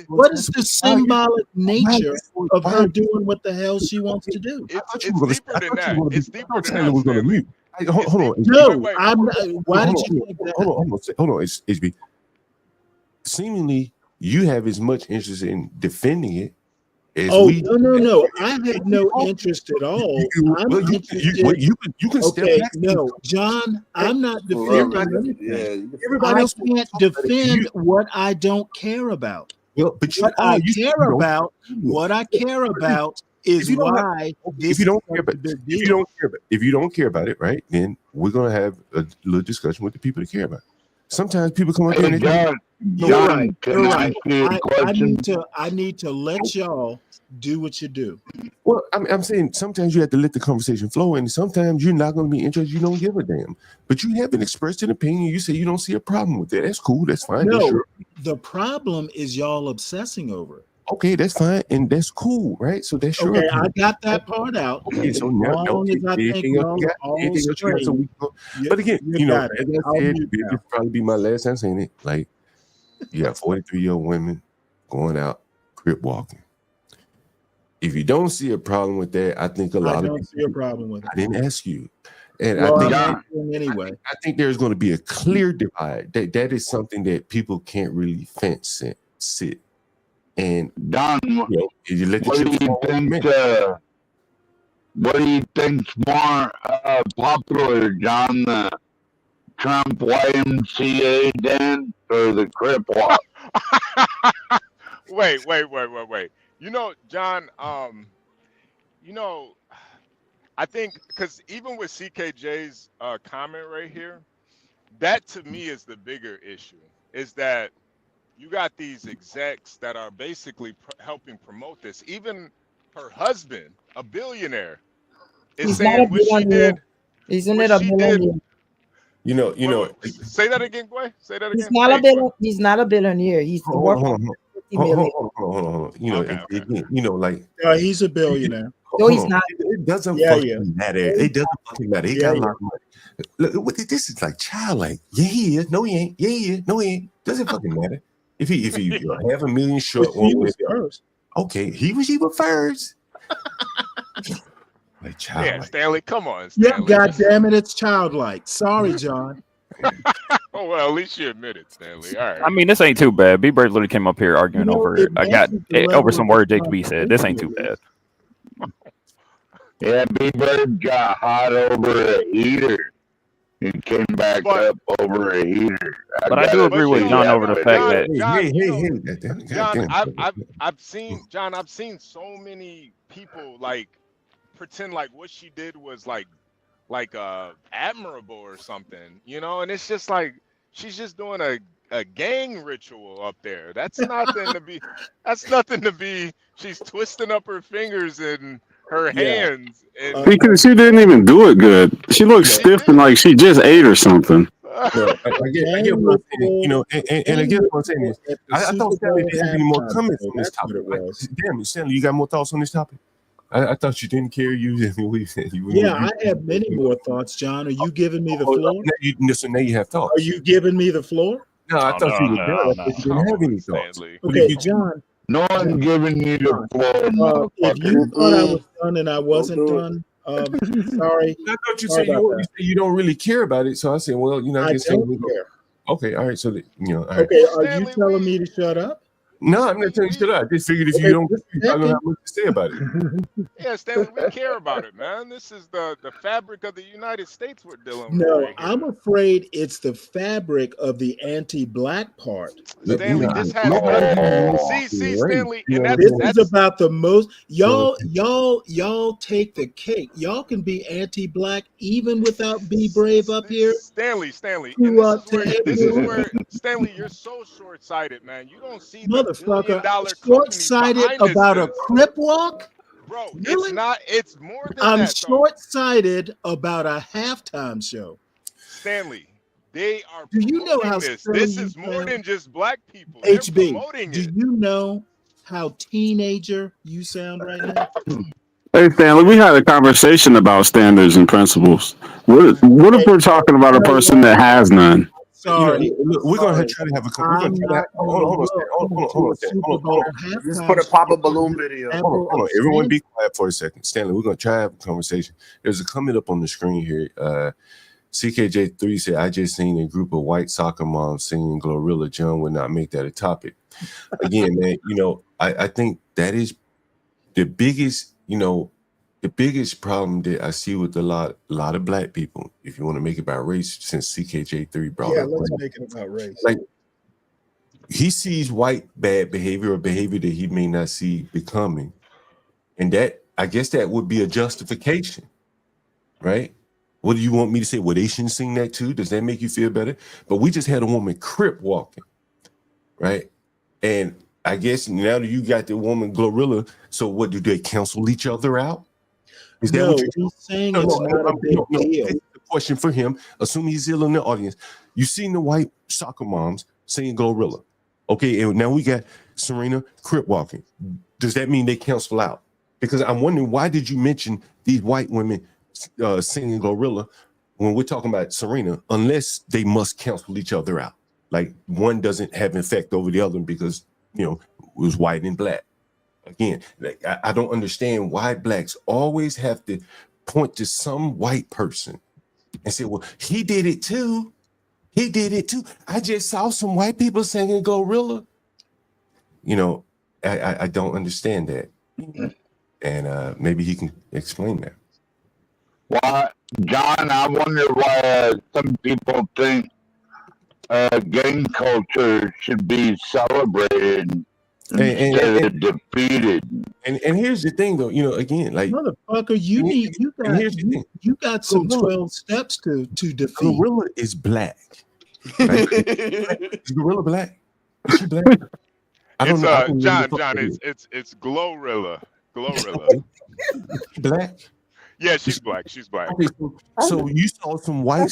what is the symbolic nature of her doing what the hell she wants to do? It's deeper than that. It's deeper than that. Hold on. No, I'm not. Why did you think that? Hold on. It's HB. Seemingly, you have as much interest in defending it. No. I have no interest at all. You can step back. No, John, I'm not defending anything. Everybody else can't defend what I don't care about. Well, but what I care about is why if you don't care about it, right? Then we're gonna have a little discussion with the people that care about it. Sometimes people come up and you're right. I need to let y'all do what you do. Well, I'm saying sometimes you have to let the conversation flow, and sometimes you're not going to be interested. You don't give a damn, but you haven't expressed an opinion. You say you don't see a problem with that. That's cool. That's fine. No, that's sure. The problem is y'all obsessing over it. Okay, that's fine, and that's cool, right? So that's sure. Okay, I got that part out. Okay, so now, but again, as I said, this will probably be my last time saying it. Like, you got 43-year-old women going out crib walking. If you don't see a problem with that, I think a lot of people see a problem with it. I didn't ask you. And I think there's going to be a clear divide. That is something that people can't really fence and sit. And Don, you let what do you think's more popular, John? The Trump YMCA dance or the crip walk? Wait. John, I think because even with CKJ's comment right here, that to me is the bigger issue, is that you got these execs that are basically helping promote this. Even her husband, a billionaire, is saying what she did. Isn't it a billionaire? Say that again, boy. Say that again. He's not a billionaire. He's hold on. He's a billionaire. No, he's not. It doesn't Yeah, fucking yeah. matter. It doesn't fucking matter. He got a lot of money. Look, this is like childlike. Yeah, he is. No, he ain't. Yeah, he is. No, he ain't. Doesn't fucking matter. If he $500,000 short, But he was first. Okay, he was first. Like childlike. Yeah, Stanley, come on, Yeah, Stanley. God damn it, it's childlike. Sorry, John. Oh well, at least you admit it, Stanley. All right. I mean, this ain't too bad. B Bird literally came up here arguing over. it I got messes the over level some of words HB said. This ain't too bad. Yeah, B-Bird got hot over a heater. He came back up over a heater. But I do agree with John over the fact that I've seen I've seen so many people like pretend like what she did was like admirable or something, you know, and it's just like she's just doing a gang ritual up there. That's nothing to be. She's twisting up her fingers and her hands. And Because she didn't even do it good. She looked stiff and like she just ate or something. I get what I'm saying, you know, and I guess what I'm saying is, I thought Stanley didn't have any more comments on this topic. Damn it, Stanley, you got more thoughts on this topic? I thought you didn't care. I have many more thoughts, John. Are you giving me the floor? Now you have thoughts. Are you giving me the floor? No, I thought you were done. You didn't have any thoughts. Okay, John. No one's giving you the floor. If you thought I was done and I wasn't done, sorry. I thought you said you don't really care about it. So I said, well, you know, I don't care. Okay, all right. So that, you know, all right. Okay, are you telling me to shut up? No, I'm not telling you to shut up. I just figured if you don't know how much to say about it. yeah, Stanley, we care about it, man. This is the fabric of the United States we're dealing with. No, right here. I'm afraid it's the fabric of the anti-black part. Stanley, this has nothing. See, Stanley, and this is about the most. Y'all take the cake. Y'all can be anti-black even without Be Brave up here. Stanley, and this is where Stanley, you're so short-sighted, man. You don't see the motherfucker short-sighted about a crip walk. Bro, really? It's more than I'm that. short-sighted about a halftime show. Stanley, they are. Do you know how this is more than just black people. HB, do you know how teenager you sound right now? Hey Stanley, we had a conversation about standards and principles. What if we're talking about a person that has none? Sorry, look, we're gonna try to have a conversation. Hold on. Just put a Papa Balloon video. Hold on. Everyone be quiet for a second. Stanley, we're gonna try to have a conversation. There's a comment up on the screen here. CKJ3 said, I just seen a group of white soccer moms singing Glorilla. John would not make that a topic. Again, man, you know, I think that is the biggest, you know, the biggest problem that I see with a lot of black people, if you want to make it about race, since CKJ3 brought up. Let's make it about race. Like, he sees white bad behavior or behavior that he may not see becoming. And that, I guess that would be a justification, right? What do you want me to say? Well, they shouldn't sing that too. Does that make you feel better? But we just had a woman crip walking, right? And I guess now that you got the woman Glorilla, so what, do they cancel each other out? Is that what you're saying? It's not a big deal. It's a question for him. Assuming he's still in the audience. You seen the white soccer moms singing Glorilla. Okay, and now we got Serena crip walking. Does that mean they cancel out? Because I'm wondering, why did you mention these white women singing Glorilla when we're talking about Serena, unless they must cancel each other out? Like one doesn't have an effect over the other because, you know, it was white and black. Again, like, I don't understand why blacks always have to point to some white person and say, well, he did it too. He did it too. I just saw some white people singing Glorilla. You know, I don't understand that. And maybe he can explain that. Well, John, I wonder why some people think gang culture should be celebrated instead of defeated. And here's the thing, though. You know, again, like motherfucker, you got some 12 steps to defeat. Glorilla is black. Right? Is Glorilla black? Is she black? I don't know. John, it's Glorilla. Glorilla. Black? Yeah, she's black. She's black. Okay, so you saw some white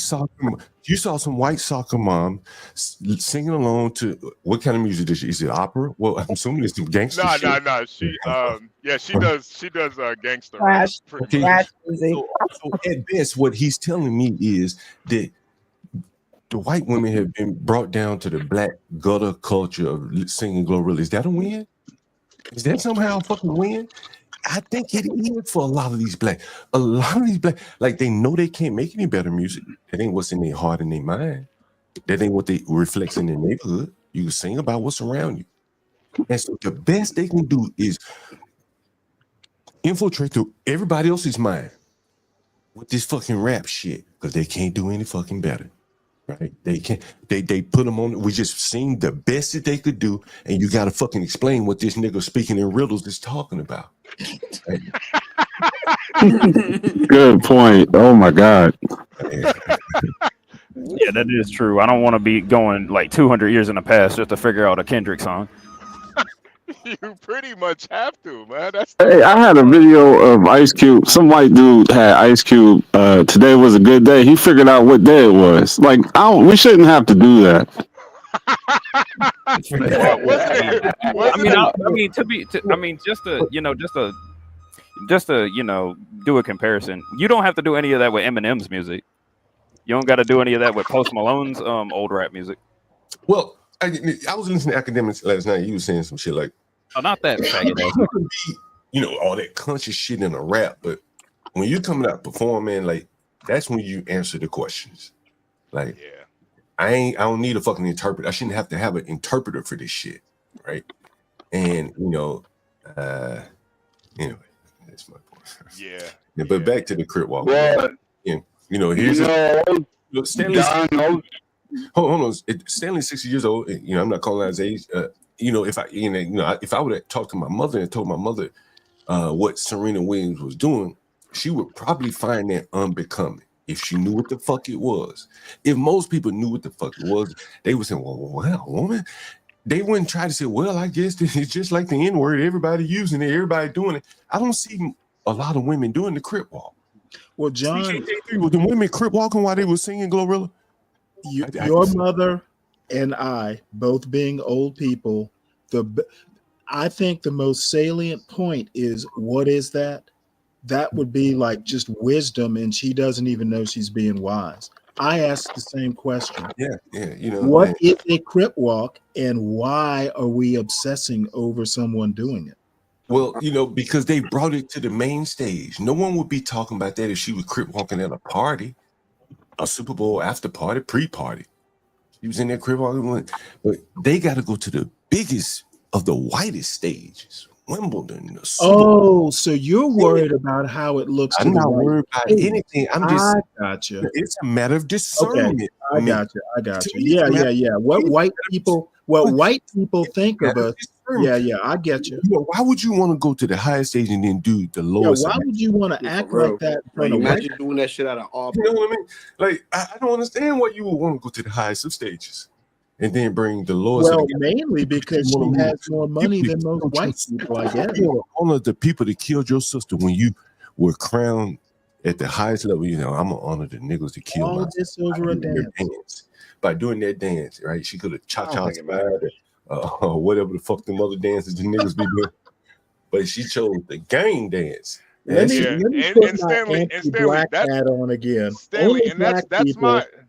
soccer mom singing along to what kind of music is she? Is it opera? Well, I'm assuming it's some gangster shit. No. She she does gangster rap Trash, pretty much. trash music. So at best, what he's telling me is that the white women have been brought down to the black gutter culture of singing Glorilla. Is that a win? Is that somehow a fucking win? I think it is for a lot of these black, like they know they can't make any better music. That ain't what's in their heart and their mind. That ain't what they reflects in their neighborhood. You can sing about what's around you. And so the best they can do is infiltrate through everybody else's mind with this fucking rap shit because they can't do any fucking better. Right? They can't. They put them on. We just seen the best that they could do, and you got to fucking explain what this nigga speaking in riddles is talking about. Good point. Oh my God. Yeah, that is true. I don't want to be going like 200 years in the past just to figure out a Kendrick song. You pretty much have to, man. Hey, I had a video of Ice Cube. Some white dude had Ice Cube. Today was a good day. He figured out what day it was. Like, we shouldn't have to do that. Just to do a comparison. You don't have to do any of that with Eminem's music. You don't got to do any of that with Post Malone's old rap music. Well, I was listening to Academics last night. He was saying some shit like, "Oh, not that faggot." All that conscious shit in a rap, but when you coming out performing, like that's when you answer the questions. Like, I don't need a fucking interpreter. I shouldn't have to have an interpreter for this shit, right? And anyway, that's my point. Yeah. But back to the Crip Walk. Here's Stanley. Hold on. Stanley's 60 years old. I'm not calling out his age. If I would have talked to my mother and told my mother what Serena Williams was doing, she would probably find that unbecoming if she knew what the fuck it was. If most people knew what the fuck it was, they would say, well, woman. They wouldn't try to say, well, I guess it's just like the N-word. Everybody using it, everybody doing it. I don't see a lot of women doing the Crip Walk. Well, John, were the women Crip walking while they were singing Glorilla? Your mother and I, both being old people, I think the most salient point is, what is that? That would be like just wisdom, and she doesn't even know she's being wise. I asked the same question. What is a Crip Walk, and why are we obsessing over someone doing it? Well, because they brought it to the main stage. No one would be talking about that if she was Crip walking at a party, a Super Bowl after party, pre-party. She was in there Crip walking, but they got to go to the biggest of the whitest stages, Wimbledon. So you're worried about how it looks. I'm not worried about anything. I got you. It's a matter of discernment. Okay. I got you. Yeah. What white people think of us. Yeah, I get you. Why would you want to go to the highest stage and then do the lowest? Why would you want to act like that? Imagine doing that shit out of Auburn. You know what I mean? Like, I don't understand why you would want to go to the highest of stages and then bring the lowest. Well, mainly because she has more money than most white people, I guess. Honor the people that killed your sister when you were crowned at the highest level. I'm gonna honor the niggas that killed all this over a dance. By doing that dance, right? She could have cha-cha whatever the fuck them other dances the niggas be doing, but she chose the gang dance. Let me put my anti-black hat on again. Stanley,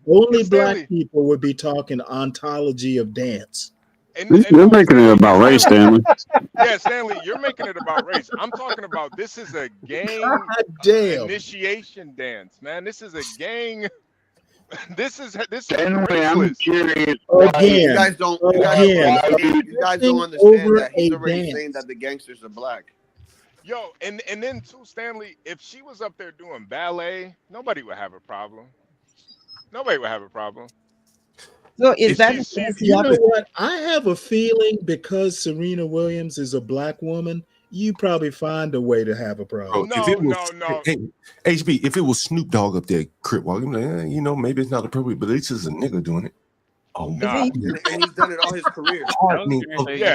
only black people would be talking ontology of dance. You're making it about race, Stanley. Yeah, Stanley, you're making it about race. I'm talking about this is a gang initiation dance, man. This is a gang. This is Stanley, I'm curious. You guys don't understand that he's already saying that the gangsters are black. Yo, and then too, Stanley, if she was up there doing ballet, nobody would have a problem. So is that you know what? I have a feeling because Serena Williams is a black woman, you probably find a way to have a problem. No. Hey, HB, if it was Snoop Dogg up there, Crip walking, maybe it's not appropriate, but it's just a nigga doing it. Oh no! And he's done it all his career.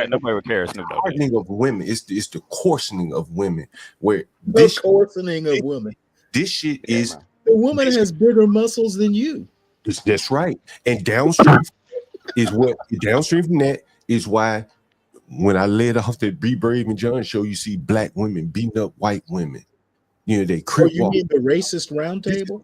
Nobody would care. Snoop Dogg. Hardening of women. It's the coarsening of women. Where the coarsening of women. This shit is the woman has bigger muscles than you. that's right. And downstream is what downstream from that is why when I led off that Be Brave and John show, you see black women beating up white women. You know, they crip you walk. mean the racist roundtable?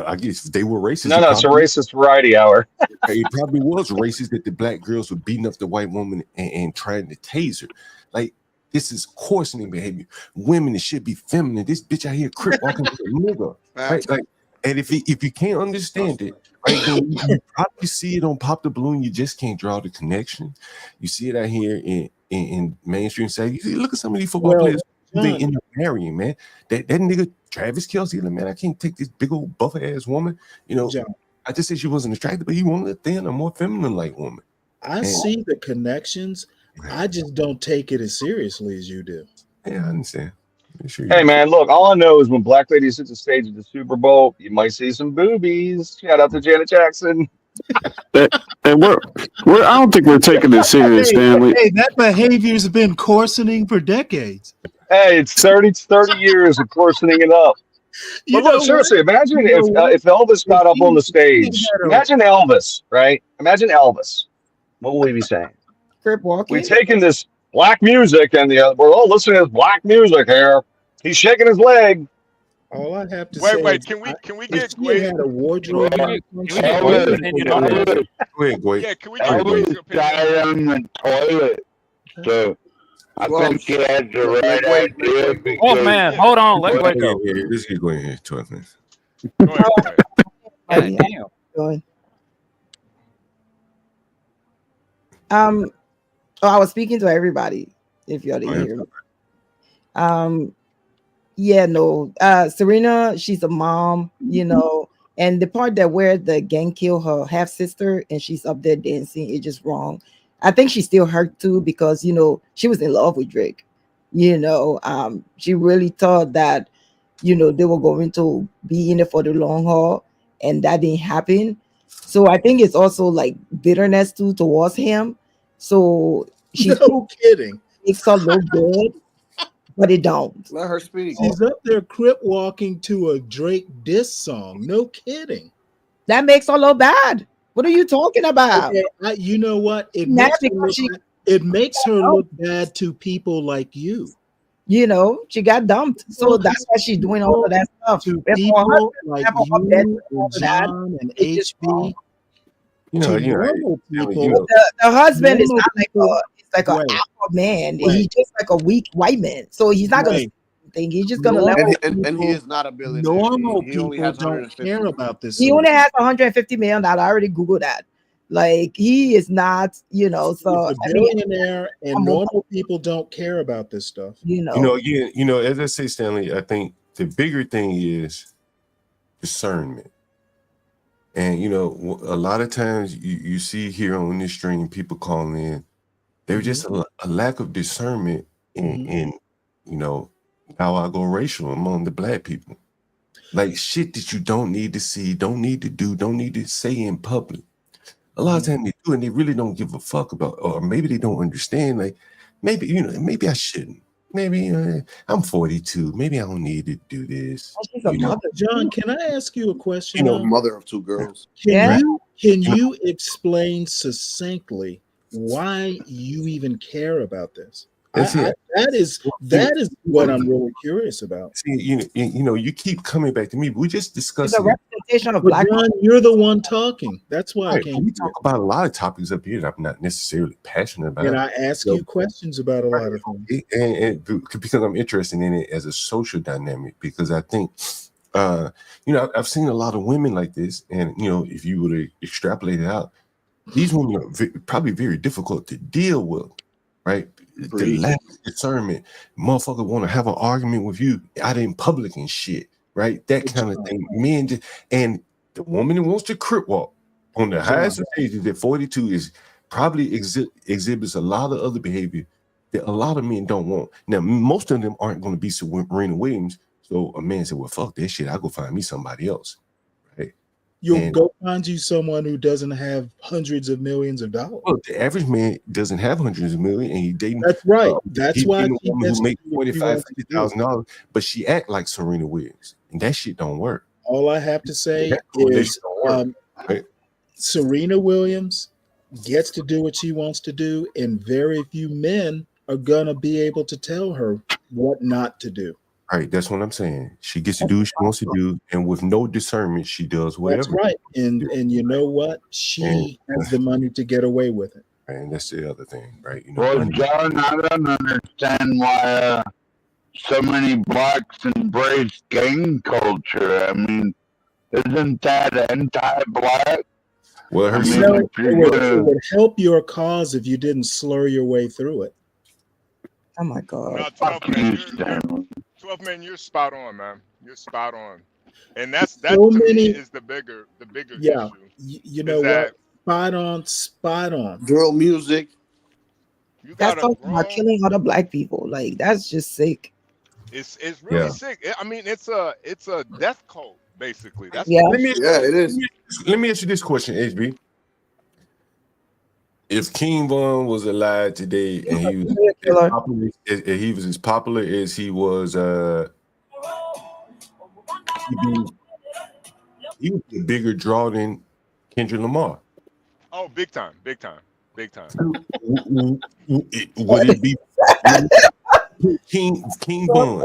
I guess they were racist. No, it's a racist variety hour. It probably was racist that the black girls were beating up the white woman and trying to tase her. Like, this is coarsening behavior. Women that should be feminine. This bitch out here crip walking with a nigga. Right? Like, and if you can't understand it, right, then you probably see it on Pop the Balloon. You just can't draw the connection. You see it out here in mainstream say. You see, look at some of these football players. They end up marrying, man. That nigga Travis Kelce, like, man, I can't take this big old buffer ass woman. You know, I just said she wasn't attractive, but he wanted a thin, more feminine like woman. I see the connections. I just don't take it as seriously as you do. Yeah, I understand. Sure Hey man, look, all I know is when black ladies hit the stage at the Super Bowl, you might see some boobies. Shout out to Janet Jackson. And we're I don't think we're taking this serious, Stanley. Hey, that behavior's been coarsening for decades. Hey, it's 30 years of coarsening it up. But look, seriously, imagine if Elvis got up on the stage. Imagine Elvis, right? Imagine Elvis. What will we be saying? Crip walking. We're taking this black music and we're all listening to this black music here. He's shaking his leg. All I have to say wait, is can we get Gwade had a wardrobe? Yeah, can we get Gwade's opinion? On the toilet. So I think he had the right idea. Oh man, hold on, let Gwade go. Let's get going here. 12 minutes. Go ahead. Damn. Going. I was speaking to everybody. If y'all didn't hear me. Yeah, no. Serena, she's a mom, you know, and the part that where the gang killed her half sister and she's up there dancing is just wrong. I think she's still hurt too because, you know, she was in love with Drake. You know, she really thought that, you know, they were going to be in it for the long haul, and that didn't happen. So I think it's also like bitterness too towards him. So she's no kidding. It's her look good. But it don't. Let her speak. She's up there crip walking to a Drake diss song. No kidding. That makes her look bad. What are you talking about? Okay, you know what? It makes her look bad to people like you. You know, she got dumped. So that's why she's doing all of that stuff. To people like you and John and HB. You know, people. The husband is not like an alpha man. Right. He's just like a weak white man. So he's not going to think. He's just going to let and he is not a billionaire. Normal people don't care about this. He only has $150 million. I already Googled that. Like, he is not, you know, so he's a billionaire, and normal people don't care about this stuff. You know, as I say, Stanley, I think the bigger thing is discernment. And, you know, a lot of times you see here on this stream, people calling in, there's just a lack of discernment in, you know, how I go racial among the black people. Like shit that you don't need to see, don't need to do, don't need to say in public. A lot of times they do, and they really don't give a fuck about, or maybe they don't understand. Like maybe, you know, maybe I shouldn't. Maybe I'm 42. Maybe I don't need to do this. John, can I ask you a question? You know, mother of two girls. Can you explain succinctly why you even care about this? That is what I'm really curious about. See, you know, you keep coming back to me. We just discussed the representation of black. John, you're the one talking. That's why I can't. We talk about a lot of topics up here that I'm not necessarily passionate about. And I ask you questions about a lot of things, and because I'm interested in it as a social dynamic. Because I think, you know, I've seen a lot of women like this, and you know, if you were to extrapolate it out, these women are probably very difficult to deal with, right? The lack of discernment, motherfucker want to have an argument with you out in public and shit, right? That kind of thing. Men and the woman who wants to crip walk on the highest of stages at 42 is probably exhibits a lot of other behavior that a lot of men don't want. Now, most of them aren't going to be Serena Williams. So a man said, "Well, fuck that shit. I'll go find me somebody else." You'll go find you someone who doesn't have hundreds of millions of dollars. Well, the average man doesn't have hundreds of millions, and he dating. That's right. That's why he woman who make $45,000, $50,000, but she act like Serena Williams. and that shit don't work. All I have to say That correlation is don't work. Right? Serena Williams gets to do what she wants to do, and very few men are gonna be able to tell her what not to do. Right, that's what I'm saying. She gets to do what she wants to do, and with no discernment, she does whatever. That's right. And you know what? She has the money to get away with it. And that's the other thing, right? You know, Well, money. John, I don't understand why so many blacks embrace gang culture. I mean, isn't that anti-black? Well, her You know, it would help your cause if you didn't slur your way through it. Oh my God. No, 12 man, you're spot on, man. You're spot on. And that So to me many- is the bigger Yeah. issue. You know that- what? Spot on. Drill music. You That's got a talking about killing other black people. Like, that's just sick. It's really Yeah. sick. I mean, it's a death cult, basically. That's Yeah. Let me it is. Let me ask you this question, HB. If King Von was alive today and he was as popular as he was, he would be a bigger draw than Kendrick Lamar. Oh, big time. Would it be King Von?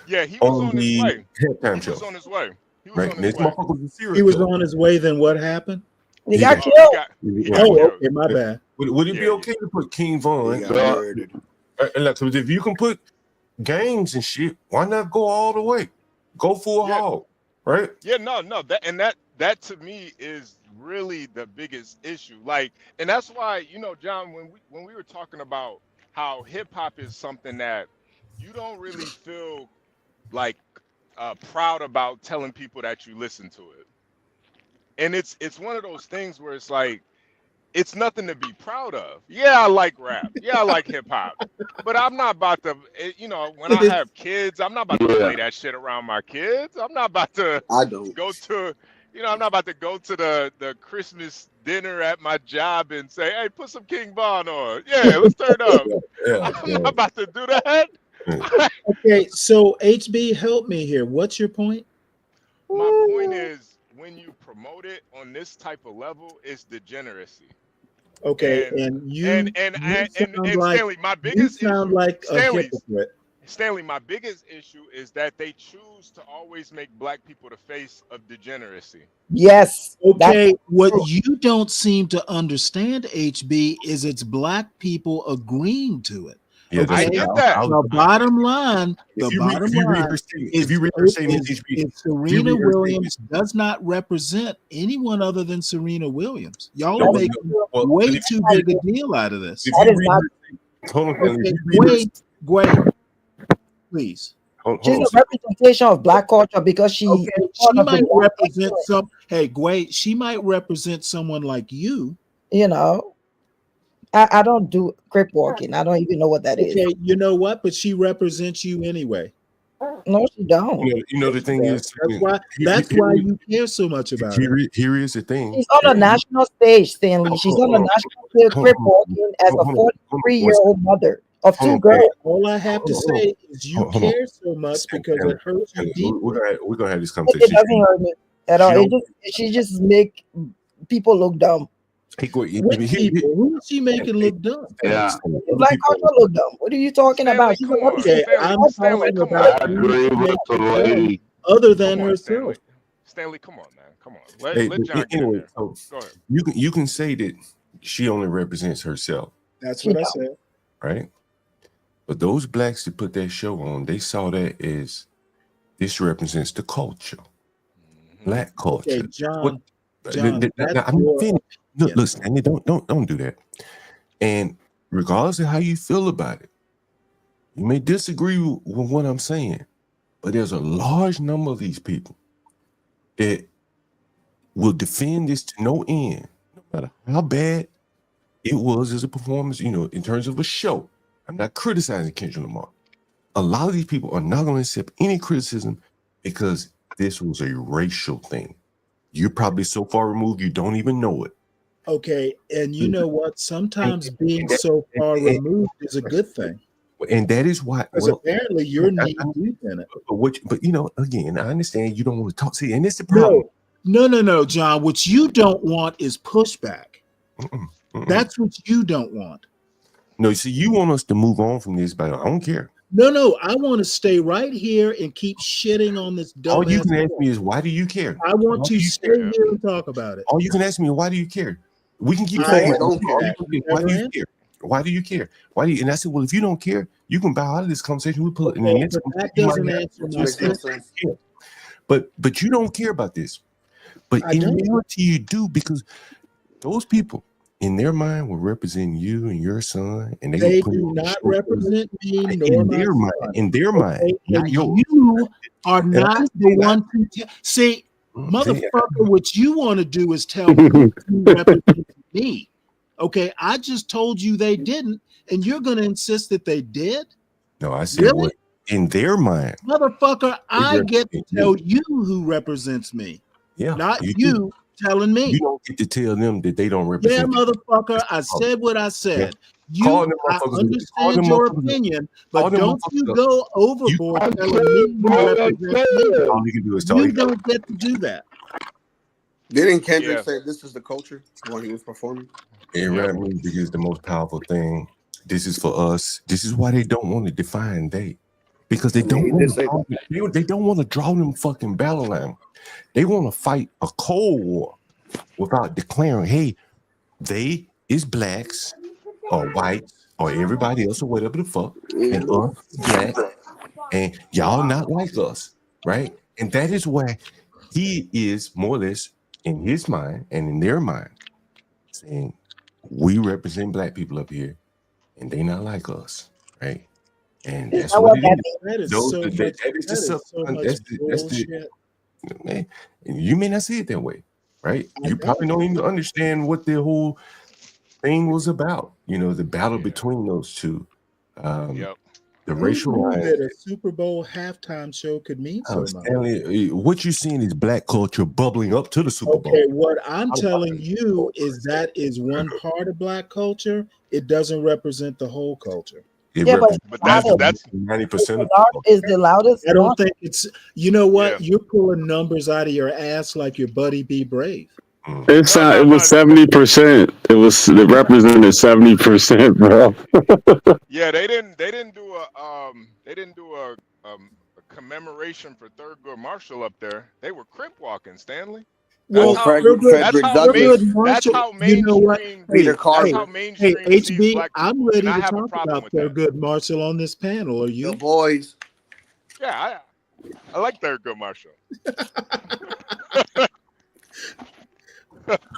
Yeah, he was on his way. Halftime show. He was on his way. Right, and this motherfucker was a serial He was killer. on his way. Then what happened? He got killed. Okay, my bad. Would it be okay to put King Von? He got murdered. Because if you can put gangs and shit, why not go all the way? Go full hog, right? Yeah, no, that to me is really the biggest issue. Like, and that's why, John, when we were talking about how hip hop is something that you don't really feel like proud about telling people that you listen to it. And it's one of those things where it's like, it's nothing to be proud of. Yeah, I like rap. Yeah, I like hip hop. But I'm not about to, when I have kids, I'm not about to play that shit around my kids. I'm not about to go to, I'm not about to go to the Christmas dinner at my job and say, hey, put some King Von on. Yeah, let's turn up. I'm not about to do that. Okay, so HB, help me here. What's your point? My point is, when you promote it on this type of level, it's degeneracy. Okay, and Stanley, my biggest sound like a hypocrite. Stanley, my biggest issue is that they choose to always make black people the face of degeneracy. Yes. Okay, what you don't seem to understand, HB, is it's black people agreeing to it. Yeah, I get that. The bottom line, if you read her statement, is Serena Williams does not represent anyone other than Serena Williams. Y'all are making way too big a deal out of this. Wait, please. She's a representation of black culture because she might represent some. Hey, Gway, she might represent someone like you. I don't do crip walking. I don't even know what that is. Okay, you know what? But she represents you anyway. No, she don't. The thing is, that's why you care so much about it. Here is the thing. She's on a national stage, Stanley. She's on a national stage crip walking as a 43-year-old mother of two girls. All I have to say is you care so much because it hurts you deeply. We're gonna have this conversation. It doesn't hurt me at all. She just make people look dumb. Who is she making look dumb? Yeah. Black culture look dumb. What are you talking about? She's I'm talking about other than herself. Stanley, come on, man. Come on. Let John get in there. Go ahead. You can say that she only represents herself. That's what I said. Right? But those blacks that put that show on, they saw that as this represents the culture. Black culture. Okay, John, I'm finished. Look, Stanley, don't do that. And regardless of how you feel about it, you may disagree with what I'm saying, but there's a large number of these people that will defend this to no end, no matter how bad it was as a performance, in terms of a show. I'm not criticizing Kendrick Lamar. A lot of these people are not going to accept any criticism because this was a racial thing. You're probably so far removed you don't even know it. Okay, and you know what? Sometimes being so far removed is a good thing. And that is why. Because Well, apparently you're knee deep in it. But you know, again, I understand you don't want to talk. See, and it's the problem. No, John. What you don't want is pushback. That's what you don't want. No, see, you want us to move on from this, but I don't care. No, I want to stay right here and keep shitting on this dumb. All you can ask me is, why do you care? I want to stay here and talk about it. All you can ask me is, why do you care? We can keep saying, talking. why do you care? Why do you care? Why do you? And I said, well, if you don't care, you can bow out of this conversation. We put it in the next. That doesn't answer my question. But you don't care about this. But in reality, you do, because those people in their mind will represent you and your son, and they do not represent me nor my son. In their mind, not yours. You are not the one to see, motherfucker. What you want to do is tell me who represents me. Okay, I just told you they didn't, and you're going to insist that they did? No, I said what in their mind. Motherfucker, I get to tell you who represents me. Yeah, not you telling me. You don't get to tell them that they don't represent. Yeah, motherfucker, I said what I said. I understand your opinion, but don't you go overboard telling me who represents me. All you can do is tell you don't get to do that. Didn't Kendrick say this is the culture when he was performing? Rap music is the most powerful thing. This is for us. This is why they don't want to define they, because they don't they don't want to draw them fucking battle line. They want to fight a cold war without declaring, hey, they is blacks or whites or everybody else or whatever the fuck, and us black, and y'all not like us, right? And that is why he is more or less in his mind and in their mind saying, we represent black people up here, and they not like us, right? And that's what it is. That's the man. You may not see it that way, right? You probably don't even understand what the whole thing was about. You know, the battle between those two. The racial line. That a Super Bowl halftime show could mean so much. Stanley, what you're seeing is black culture bubbling up to the Super Bowl. Okay, what I'm telling you is that is one part of black culture. It doesn't represent the whole culture. But that's 90% is the loudest. I don't think it's. You know what? You're pulling numbers out of your ass like your buddy Be Brave. It was 70%. It represented 70%, bro. Yeah, they didn't do a commemoration for Thurgood Marshall up there. They were crip walking, Stanley. Well, that's how mainstream. You know what? Peter Carter. Hey, HB, I'm ready to talk about Thurgood Marshall on this panel. Are you? The boys. Yeah, I like Thurgood Marshall.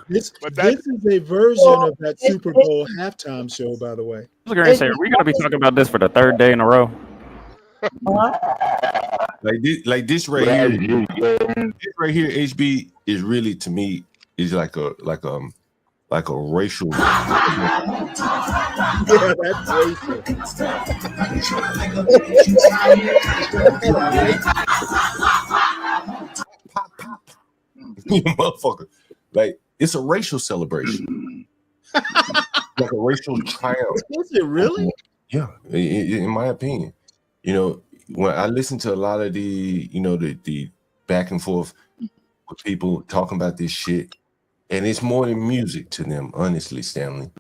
This is a version of that Super Bowl halftime show, by the way. I was going to say, are we going to be talking about this for the third day in a row? Like this right here, HB is really, to me, is like a racial. Yeah, that's racial. Motherfucker. Like, it's a racial celebration. Like a racial triumph. Is it really? Yeah, in my opinion. You know, when I listen to a lot of the back and forth with people talking about this shit, and it's more than music to them, honestly, Stanley.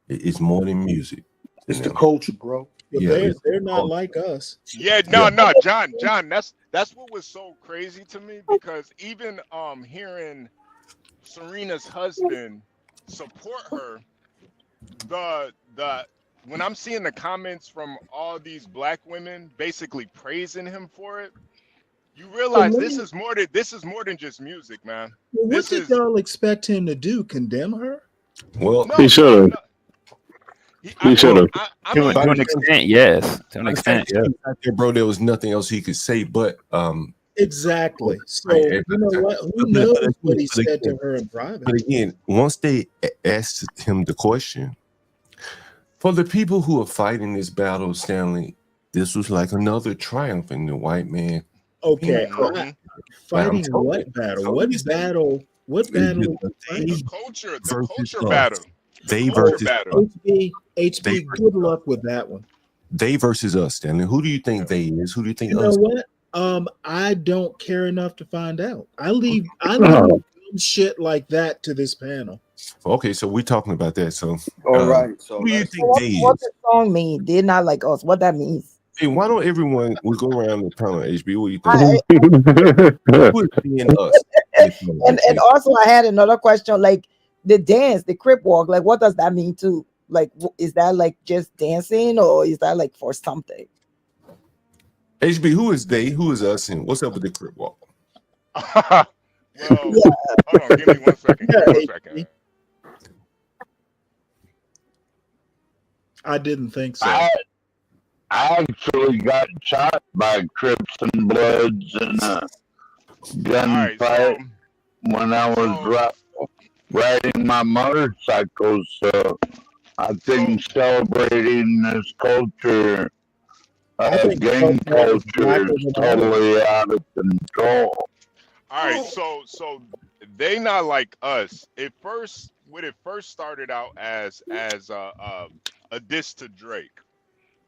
It's more than music. It's the culture, bro. But they're not like us. Yeah, no, John, that's what was so crazy to me, because even hearing Serena's husband support her, when I'm seeing the comments from all these black women basically praising him for it, you realize this is more than just music, man. Well, what did y'all expect him to do? Condemn her? Well, he should have. He should have. To an extent, yes. To an extent, yeah. Bro, there was nothing else he could say, but exactly. So you know what? Who knows what he said to her in private? But again, once they asked him the question, for the people who are fighting this battle, Stanley, this was like another triumph in the white man. Okay, fighting what battle? What battle? What battle? The culture battle. They versus HB. Good luck with that one. They versus us, Stanley. Who do you think they is? Who do you think You know us? what? I don't care enough to find out. I leave Oh. dumb shit like that to this panel. Okay, so we're talking about that. So, All right. So who do you let's. think What, they what is? the song mean? They're not like us. What that means? Hey, why don't everyone we go around the panel? HB, what do you think? Who is being us? And also I had another question, like the dance, the crip walk, like what does that mean too? Like is that like just dancing or is that like for something? HB, who is they? Who is us? And what's up with the crip walk? Well, hold on, give me 1 second. Give me 1 second. I didn't think so. I actually got shot by Crips and Bloods in a gunfight when I was riding my motorcycle. So I think celebrating this culture, gang culture, is totally out of control. All right, so they not like us. When it first started out as a diss to Drake.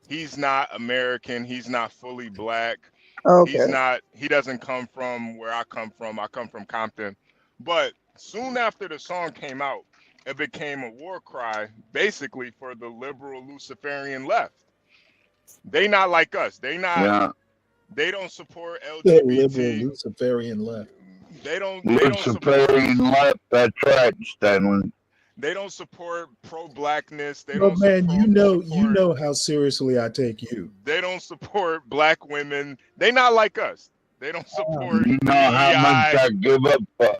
He's not American. He's not fully black. Okay. He doesn't come from where I come from. I come from Compton. But soon after the song came out, it became a war cry, basically for the liberal Luciferian left. They not like us. They not. Yeah. They don't support The LGBT. liberal Luciferian left. They don't Luciferian left. That's right, Stanley. They don't support pro-blackness. They Well, don't man, support, you know how seriously I take you. They don't support black women. They not like us. They don't support You know how much DEI. I give up for.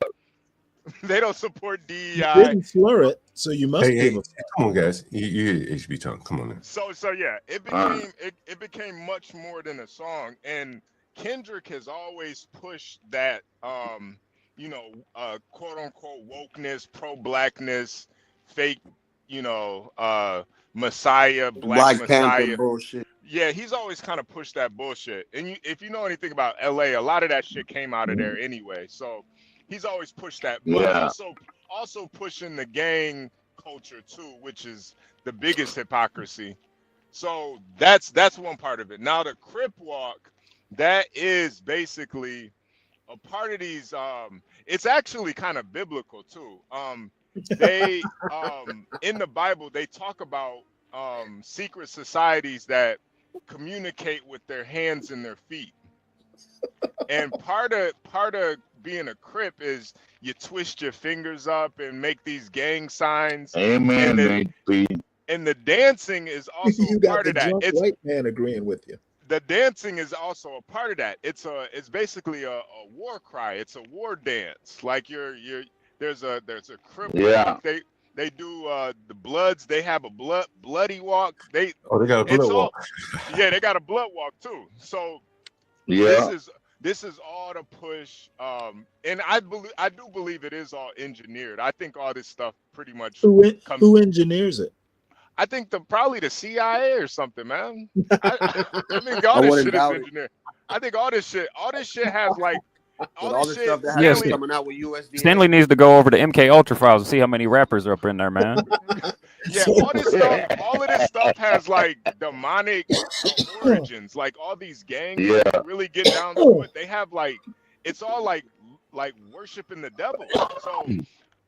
They don't support You DEI. didn't slur it, so you must Hey, give hey, a come on, guys. You hear HB tongue. Come on now. So yeah, it became much more than a song. And Kendrick has always pushed that quote unquote wokeness, pro-blackness, fake, Messiah, black Panther Messiah bullshit. Yeah, he's always kind of pushed that bullshit. And if you know anything about LA, a lot of that shit came out of there anyway. So he's always pushed that. But Yeah. also pushing the gang culture too, which is the biggest hypocrisy. So that's one part of it. Now the Crip Walk, that is basically a part of these. It's actually kind of biblical too. They in the Bible they talk about secret societies that communicate with their hands and their feet. And part of being a Crip is you twist your fingers up and make these gang signs. Amen, and the dancing is also you a got part the of that. drunk It's white man agreeing with you. the dancing is also a part of that. It's basically a war cry. It's a war dance. Like there's a Crip walk. They do the Bloods. They have a bloody walk. They got a blood walk. Yeah, they got a blood walk too. So Yeah. this is all to push. And I do believe it is all engineered. I think all this stuff pretty much Who engineers it? I think probably the CIA or something, man. I think all this shit is engineered. I think all this shit has like all this stuff that Yes, has coming out with USD. Stanley needs to go over to MK Ultra files and see how many rappers are up in there, man. Yeah, all of this stuff has like demonic origins. Like all these gangs really get down to it. They have like it's all like worshiping the devil. So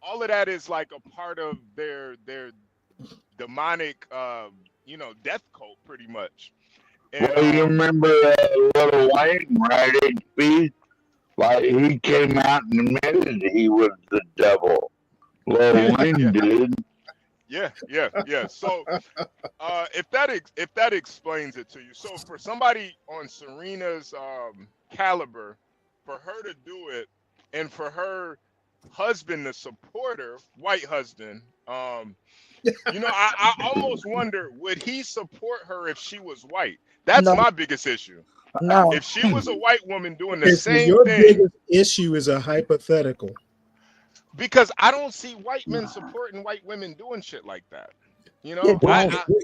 all of that is like a part of their demonic death cult pretty much. And, Well, you remember Little Wayne, right, HB? Like, he came out and admitted he was the devil. Little Wayne did. Yeah. So, if that explains it to you, so for somebody on Serena's caliber, for her to do it, and for her husband to support her, white husband, I almost wonder, would he support her if she was white? That's my biggest issue. No. If she was a white woman doing the same your thing, biggest issue is a hypothetical. Because I don't see white men supporting white women doing shit like that. You know,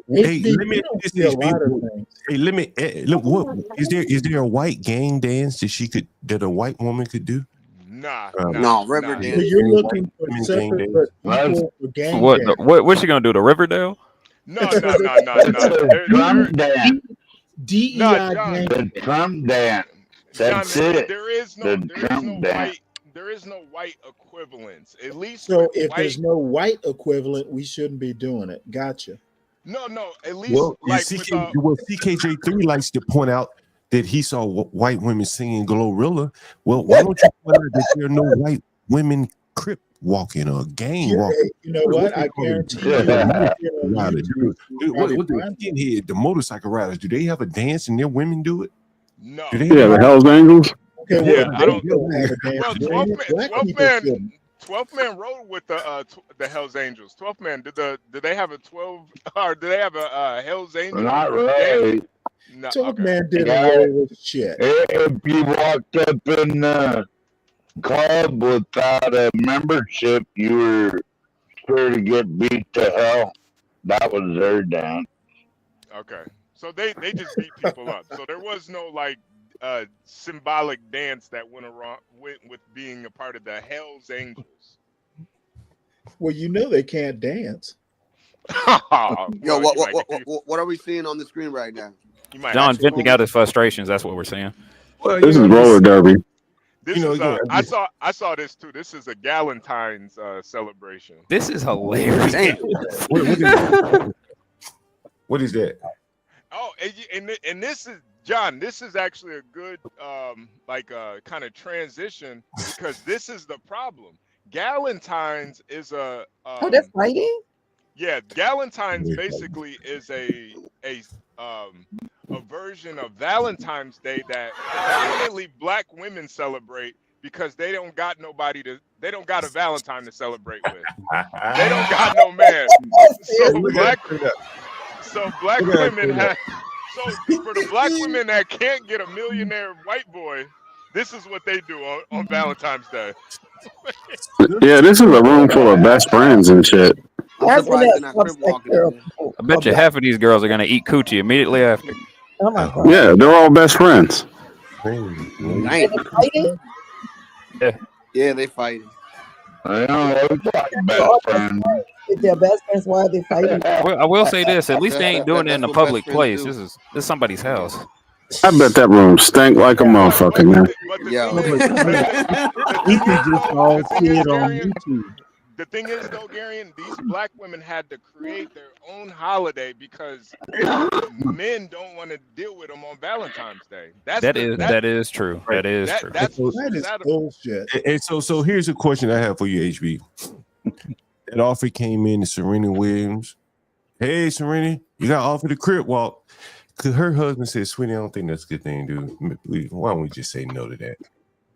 Hey, let me look. What is there a white gang dance that a white woman could do? No, river dance. So you're looking for separate people for gang dance. What's she gonna do? The Riverdale? No. DEI John. The Trump dance. John, That's it. there is no dance. white equivalence. At least So with if white. there's no white equivalent, we shouldn't be doing it. Gotcha. No. At least Well, like CKJ3 likes to point out that he saw white women singing Glorilla. Well, why don't you point out that there are no white women crip walking or gang walking? You know what? I guarantee you. The motorcycle riders, do they have a dance and their women do it? No. Do they the Hell's Angels. Okay, yeah, I don't. have a dance. Well, 12th man rode with the Hell's Angels. 12th man, did they have a 12 or do they have a Hell's Angels? Not really. No, 12th man didn't roll with shit. If you walked up in the club without a membership, you were sure to get beat to hell. That was their dance. Okay, so they just beat people up. So there was no like symbolic dance that went with being a part of the Hell's Angels. Well, you know they can't dance. Yo, what are we seeing on the screen right now? John venting out his frustrations. That's what we're seeing. Well, this is roller derby. This is I saw this too. This is a Galentine's celebration. This is hilarious. What is that? Oh, and this is John. This is actually a good kind of transition because this is the problem. Galentine's is a they're fighting. Yeah, Galentine's basically is a version of Valentine's Day that predominantly black women celebrate because they don't got a Valentine to celebrate with. They don't got no man. So black women have. So for the black women that can't get a millionaire white boy, this is what they do on Valentine's Day. Yeah, this is a room full of best friends and shit. I bet you half of these girls are gonna eat coochie immediately after. Oh my God. Yeah, they're all best friends. Yeah, they fighting. I know, best friends. If they're best friends, why are they fighting? Well, I will say this: at least they ain't doing it in a public place. This is somebody's house. I bet that room stank like a motherfucker, man. We can just all see it on YouTube. The thing is, though, Gary, these black women had to create their own holiday because men don't want to deal with them on Valentine's Day. That is true. That is true. That is bullshit. And so here's a question I have for you, HB. That offer came in to Serena Williams. Hey, Serena, you got offered the crib walk. Because her husband said, sweetie, I don't think that's a good thing, dude. Why don't we just say no to that?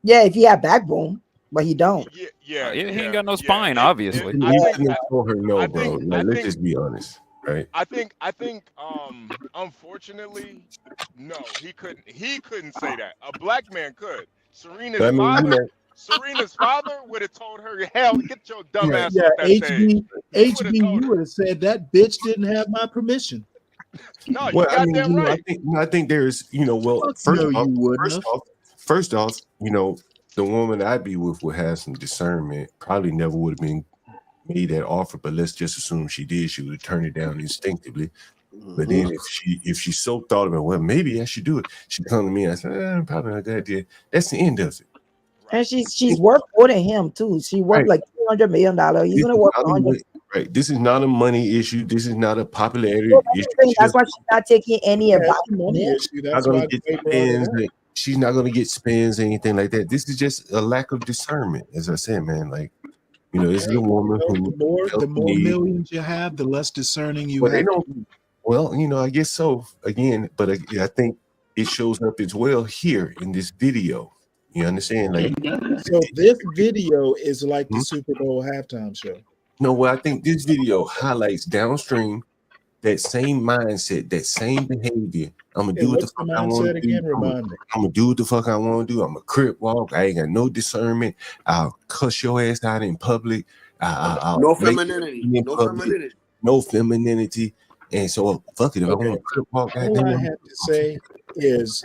Yeah, if he had backbone, but he don't. He ain't got no spine, obviously. I told her no, bro. Let's just be honest, right? I think unfortunately, no, he couldn't say that. A black man could. Serena's father would have told her, hell, get your dumb ass off that stage. HB, you would have said that bitch didn't have my permission. No, you goddamn right. I think there's, first off, the woman I'd be with would have some discernment. Probably never would have been made that offer, but let's just assume she did. She would have turned it down instinctively. But then if she so thought about, well, maybe I should do it, she'd come to me and I said, probably not a good idea. That's the end of it. And she's worth more than him too. She worth like $200 million. He's gonna work 100. Right. This is not a money issue. This is not a popularity issue. That's why she's not taking any advice. She's not going to get spins or anything like that. This is just a lack of discernment, as I said, man. Like, this is a woman who the more millions you have, the less discerning you have. Well, I guess so. Again, but I think it shows up as well here in this video. You understand? Like, so this video is like the Super Bowl halftime show. No, well, I think this video highlights downstream that same mindset, that same behavior. I'm gonna do what the fuck I want to do. I'm gonna do what the fuck I want to do. I'm a crip walk. I ain't got no discernment. I'll cuss your ass out in public. No femininity. No femininity. And so fuck it. If I want to crip walk, all I have to say is,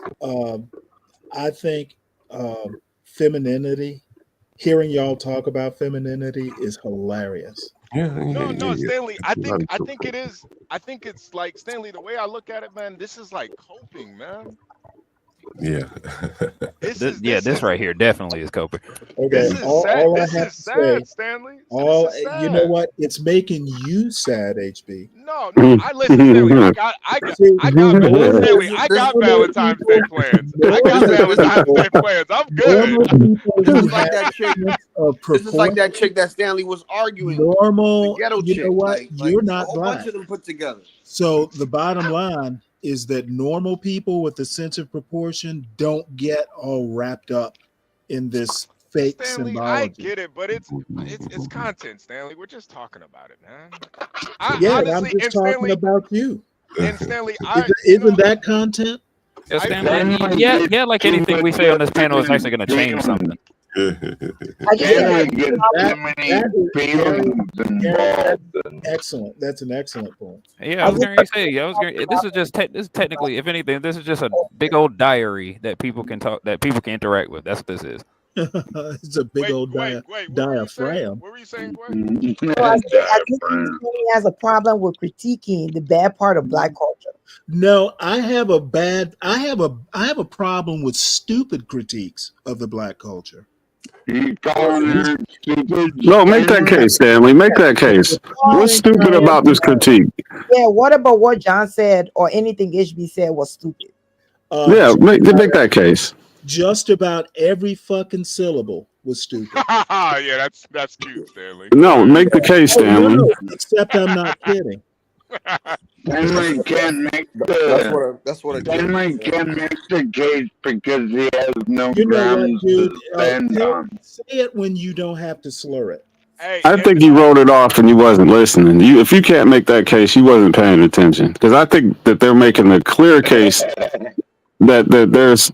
I think femininity. Hearing y'all talk about femininity is hilarious. No, Stanley. I A lot think of it is. I think it's like Stanley. The way I look at it, man, this is like coping, man. yeah. This right here definitely is coping. Okay, This is sad. all I This have is to say, sad, Stanley. This is you know sad. what? It's making you sad, HB. No. I listen, Stanley. I got Stanley. I got Valentine's Day plans. I got Valentine's Day plans. I'm good. This is like that chick. This is like that chick that Stanley was arguing. Normal, the ghetto you chick. know what? You're a not whole black. bunch of them put together. So the bottom line is that normal people with a sense of proportion don't get all wrapped up in this fake Stanley, symbology. I get it, but it's content, Stanley. We're just talking about it, man. I'm just talking about you. And Stanley, isn't that content? Yeah, Stanley, yeah, like anything we say on this panel is actually going to change something. Excellent. That's an excellent point. Yeah, I was going to say. This is just this is technically, if anything, this is just a big old diary that people can talk, that people can interact with. That's what this is. It's a big old diaphragm. What were you saying, I think he has a problem with critiquing the bad part of black culture. No, I have a problem with stupid critiques of the black culture. No, make that case, Stanley. Make that case. What's stupid about this critique? Yeah, what about what John said or anything HB said was stupid? Make that case. Just about every fucking syllable was stupid. Yeah, that's cute, Stanley. No, make the case, Stanley. No, except I'm not kidding. Stanley can't make Stanley can't make the case because he has no grounds to stand on. Say it when you don't have to slur it. I think you wrote it off and you wasn't listening. If you can't make that case, you wasn't paying attention. Because I think that they're making a clear case that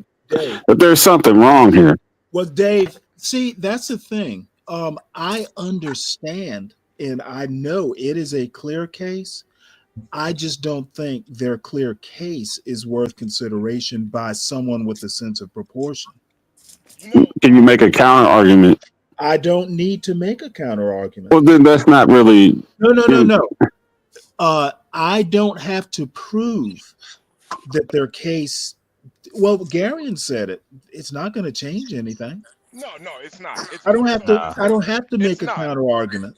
there's something wrong here. Well, Dave, see, that's the thing. I understand and I know it is a clear case. I just don't think their clear case is worth consideration by someone with a sense of proportion. Can you make a counter argument? I don't need to make a counter argument. Well, then that's not really. No. I don't have to prove that their case. Well, Garion said it. It's not going to change anything. No, it's not. I don't have to make a counter argument.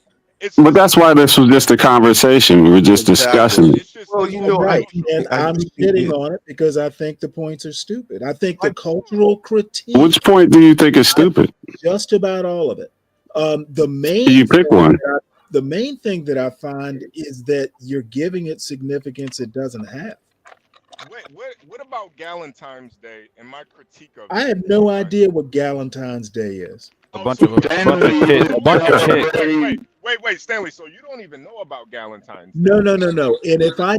But that's why this was just a conversation. We were just discussing it. Well, right. And I'm hitting on it because I think the points are stupid. I think the cultural critique. Which point do you think is stupid? Just about all of it. The main. You pick one. The main thing that I find is that you're giving it significance it doesn't have. What about Galentine's Day and my critique of it? I have no idea what Galentine's Day is. A bunch of chicks. Wait, Stanley. So you don't even know about Galentine's Day? No. And if I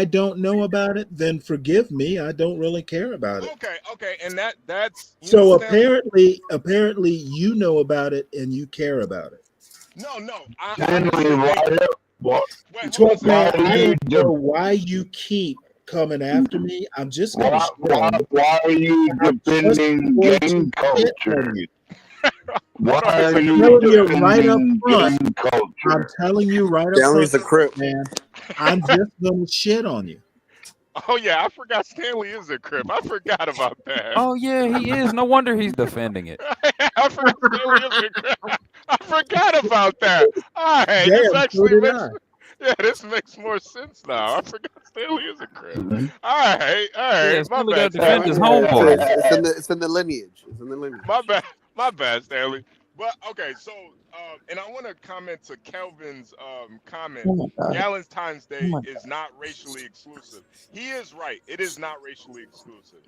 don't know about it, then forgive me. I don't really care about it. Okay, and that's so apparently you know about it and you care about it. No. I don't know why you keep coming after me. I'm just going to. Why are you defending gang culture? Why are you defending right up front? gang culture? I'm telling you right up Stanley's front, a crip, man. I'm just going to shit on you. Oh yeah, I forgot Stanley is a crip. I forgot about that. Oh yeah, he is. No wonder he's defending it. I forgot Stanley is a crip. I forgot about that. All right, this makes more sense now. I forgot Stanley is a crip. All right. Yeah, My bad. Defend his homeboy. It's in the lineage. My bad, Stanley. But okay, so and I want to comment to Kelvin's comment. Galentine's Day is not racially exclusive. He is right. It is not racially exclusive.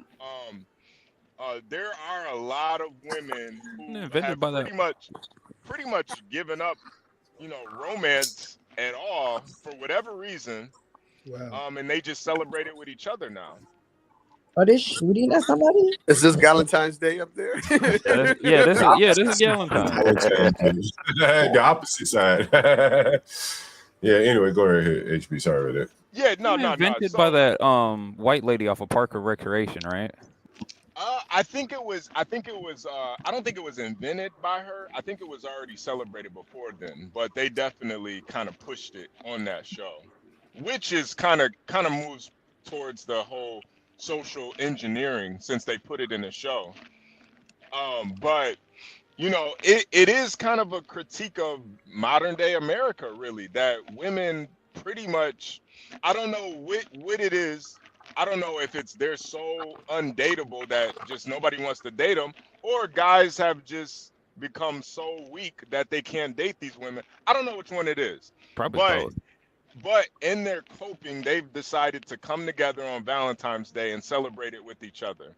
There are a lot of women who have pretty much given up, romance at all for whatever reason. Wow. And they just celebrate it with each other now. Are they shooting at somebody? Is this Galentine's Day up there? This is Galentine's. The opposite side. Yeah. Anyway, go right ahead, HB. Sorry about that. Yeah. No. Invented by that white lady off of Park or Recreation, right? I think it was. I think it was. I don't think it was invented by her. I think it was already celebrated before then. But they definitely kind of pushed it on that show, which is kind of moves towards the whole social engineering since they put it in the show. But it is kind of a critique of modern day America, really, that women pretty much, I don't know what it is. I don't know if it's they're so undateable that just nobody wants to date them, or guys have just become so weak that they can't date these women. I don't know which one it is. Probably But both. but in their coping, they've decided to come together on Valentine's Day and celebrate it with each other.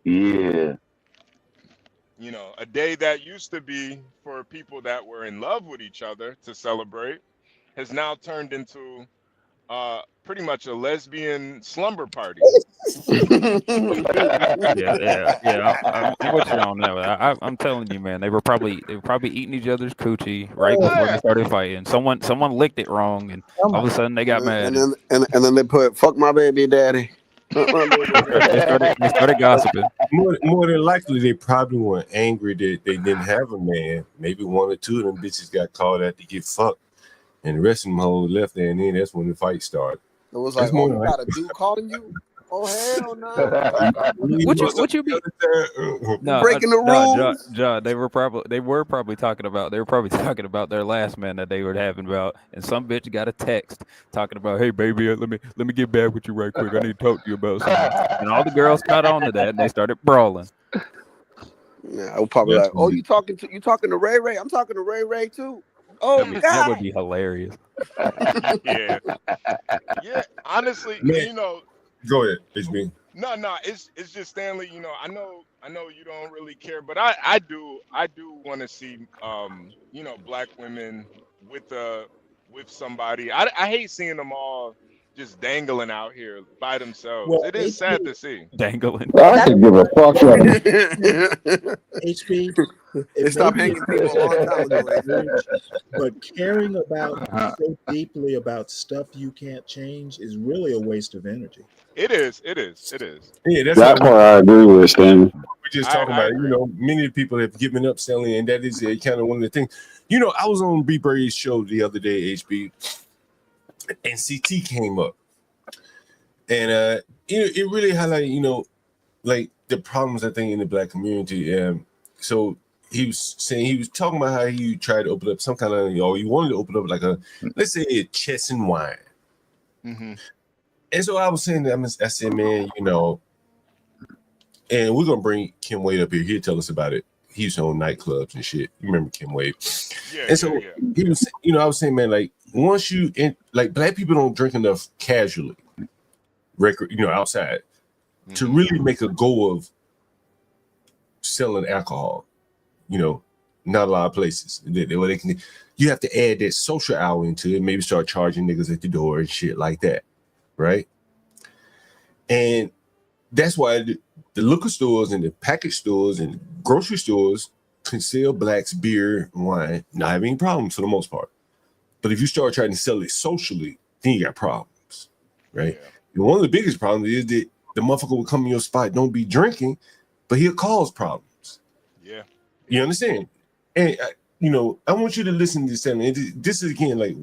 Yeah. A day that used to be for people that were in love with each other to celebrate has now turned into pretty much a lesbian slumber party. I'm with you on that. I'm telling you, man, they were probably eating each other's coochie right before they started fighting. Someone licked it wrong, and all of a sudden they got mad. And then they put "fuck my baby daddy." They started gossiping. More than likely, they probably weren't angry that they didn't have a man. Maybe one or two of them bitches got called out to get fucked, and the rest of them hoes left there, and then that's when the fight started. It was like, oh, you got a dude calling you? Oh, hell no. What you be breaking the rules? John, they were probably talking about their last man that they were having about, and some bitch got a text talking about, hey baby, let me get back with you right quick. I need to talk to you about something. And all the girls caught on to that, and they started brawling. Yeah, I was probably like, oh, you talking to Ray Ray? I'm talking to Ray Ray too. Oh, that would be hilarious. Yeah. Honestly, Go ahead, HB. No, it's just Stanley. I know you don't really care, but I do want to see black women with somebody. I hate seeing them all just dangling out here by themselves. Well, it is sad to see. Dangling. I could give a fuck. HB, they stopped hanging people a long time ago. But caring about so deeply about stuff you can't change is really a waste of energy. It is. Yeah, that's that part I agree with, Stan. We're just talking about, many people have given up selling, and that is kind of one of the things. I was on B Brady's show the other day, HB, and CT came up, and it really highlighted, like the problems I think in the black community. So he was talking about how he tried to open up some kind of, he wanted to open up like let's say a chess and wine. Mm-hmm. And so I was saying that I said, man, and we're gonna bring Kim Wade up here. He'll tell us about it. He's on nightclubs and shit. You remember Kim Wade? Yeah. And so he was, I was saying, man, like once like black people don't drink enough casually, outside, to really make a go of selling alcohol. Not a lot of places. You have to add that social hour into it. Maybe start charging niggas at the door and shit like that. Right, and that's why the liquor stores and the package stores and grocery stores can sell blacks beer and wine, not having any problems for the most part. But if you start trying to sell it socially, then you got problems, right? Yeah. And one of the biggest problems is that the motherfucker will come in your spot, don't be drinking, but he'll cause problems. Yeah, you understand? And I want you to listen to this. And this is again, like,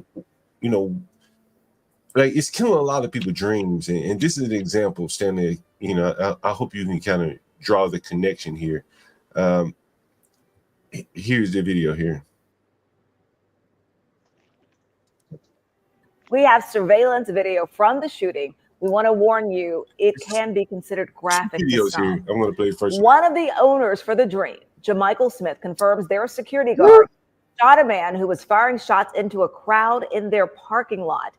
like it's killing a lot of people's dreams, and this is an example, Stanley. I hope you can kind of draw the connection here. Here's the video here. We have surveillance video from the shooting. We want to warn you, it can be considered graphic. Videos here. I'm going to play first. One of the owners for the Dream, Jamichael Smith, confirms their security guard shot a man who was firing shots into a crowd in their parking lot.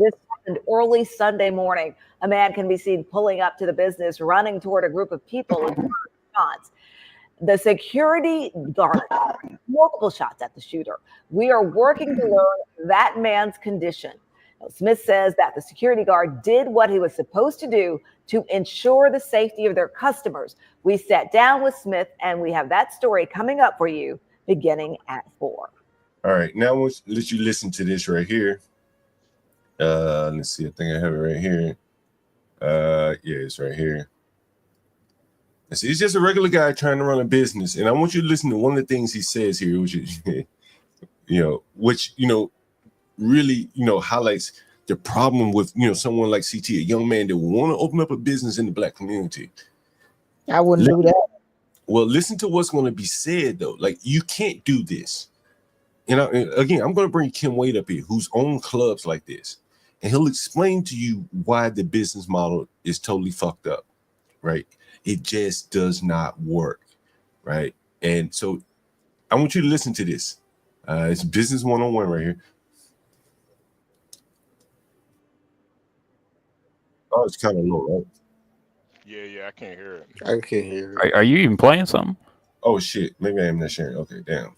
This happened early Sunday morning. A man can be seen pulling up to the business, running toward a group of people and shots. The security guard fired multiple shots at the shooter. We are working to learn that man's condition. Smith says that the security guard did what he was supposed to do to ensure the safety of their customers. We sat down with Smith, and we have that story coming up for you beginning at 4. All right, now let's let you listen to this right here. Let's see. I think I have it right here. Yeah, it's right here. He's just a regular guy trying to run a business. And I want you to listen to one of the things he says here, which is, which really, highlights the problem with, someone like CT, a young man that want to open up a business in the black community. I wouldn't do that. Well, listen to what's going to be said, though. Like, you can't do this. Again, I'm going to bring Kim Wade up here, who's owned clubs like this, and he'll explain to you why the business model is totally fucked up, right? It just does not work, right? And so I want you to listen to this. It's business 101 right here. Oh, it's kind of low, right? Yeah, I can't hear it. I can't hear it. Are you even playing something? Oh shit, maybe I am not sharing. Okay, damn.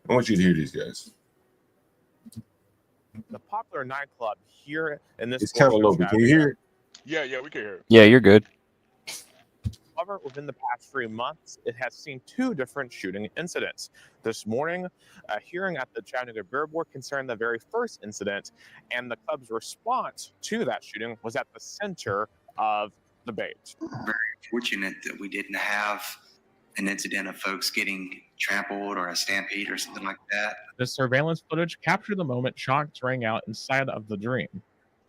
I want you to hear these guys. The popular nightclub here in this. It's kind of low, but can you hear it? Yeah, we can hear it. Yeah, you're good. However, within the past 3 months, it has seen 2 different shooting incidents. This morning, a hearing at the Chattanooga Beer Board concerned the very first incident, and the club's response to that shooting was at the center of the debate. Very fortunate that we didn't have an incident of folks getting trampled or a stampede or something like that. The surveillance footage captured the moment shots rang out inside of the Dream.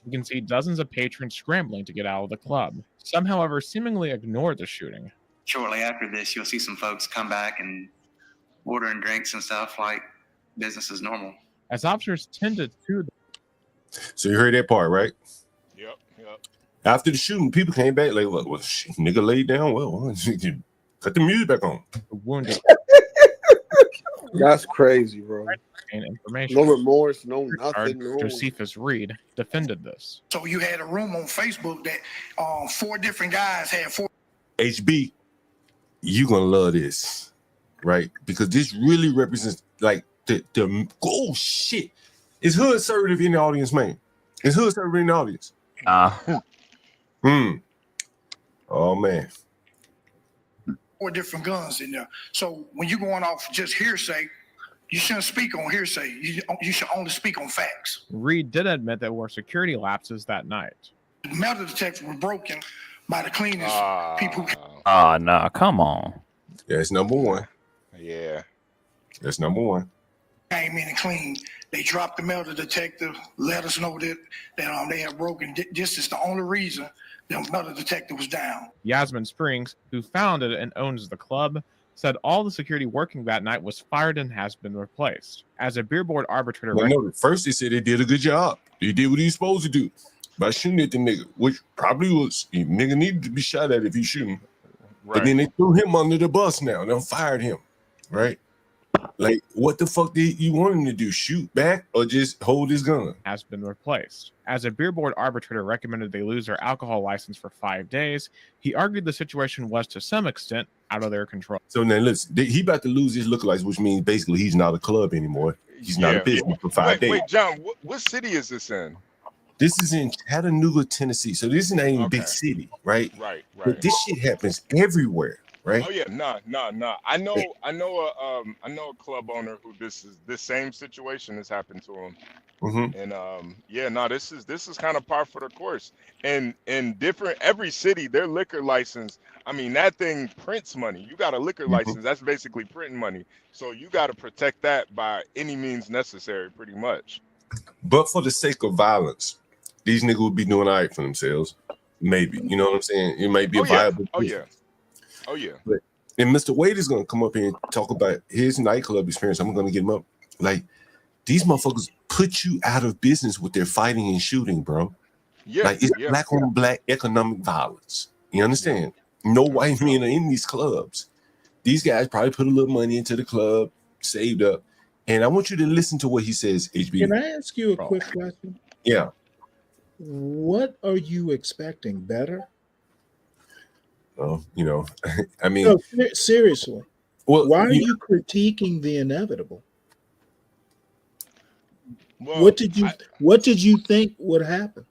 You can see dozens of patrons scrambling to get out of the club. Some, however, seemingly ignored the shooting. Shortly after this, you'll see some folks come back and ordering drinks and stuff like business as normal. As officers tended to... So you heard that part, right? Yep. After the shooting, people came back like, well, shit, nigga laid down. Well, cut the music back on. Wounded. That's crazy, bro. Information. No remorse, no nothing. No. Josephus Reed defended this. So you had a room on Facebook that 4 different guys had 4. HB, you gonna love this, right? Because this really represents like the oh shit. Is hood conservative in the audience, man? Is hood conservative in the audience? Oh man. 4 different guns in there. So when you're going off just hearsay, you shouldn't speak on hearsay. You should only speak on facts. Reed did admit there were security lapses that night. The metal detectors were broken by the cleaners. People. Nah, come on. Yeah, it's number 1. Yeah. That's number 1. Came in and cleaned. They dropped the metal detector, let us know that they had broken. This is the only reason the metal detector was down. Yasmin Springs, who founded and owns the club, said all the security working that night was fired and has been replaced. As a beer board arbitrator... Well, no, first they said they did a good job. They did what he was supposed to do by shooting at the nigga, which probably was, nigga needed to be shot at if he's shooting. Right. But then they threw him under the bus now. They fired him, right? Like, what the fuck did you want him to do? Shoot back or just hold his gun? Has been replaced. As a beer board arbitrator recommended they lose their alcohol license for 5 days, he argued the situation was to some extent out of their control. So now listen, he about to lose his lookalikes, which means basically he's not a club anymore. He's not a business for 5 days. Wait, John, what city is this in? This is in Chattanooga, Tennessee. So this is not even a big city, right? Right. But this shit happens everywhere. Right? Oh yeah, nah. I know a club owner who this same situation has happened to him. And this is kind of par for the course. And in every city, their liquor license, I mean, that thing prints money. You got a liquor license, that's basically printing money. So you got to protect that by any means necessary, pretty much. But for the sake of violence, these niggas would be doing all right for themselves. Maybe, you know what I'm saying? It might be a viable. Oh yeah. But, and Mr. Wade is gonna come up here and talk about his nightclub experience. I'm gonna get him up. Like, these motherfuckers put you out of business with their fighting and shooting, bro. Yeah, like it's black on black economic violence. You understand? No white men are in these clubs. These guys probably put a little money into the club, saved up. And I want you to listen to what he says, HB. Can I ask you a quick question? Yeah. What are you expecting? Better? Oh, I mean, no, seriously. Well, why are you critiquing the inevitable? Well, what did you think would happen?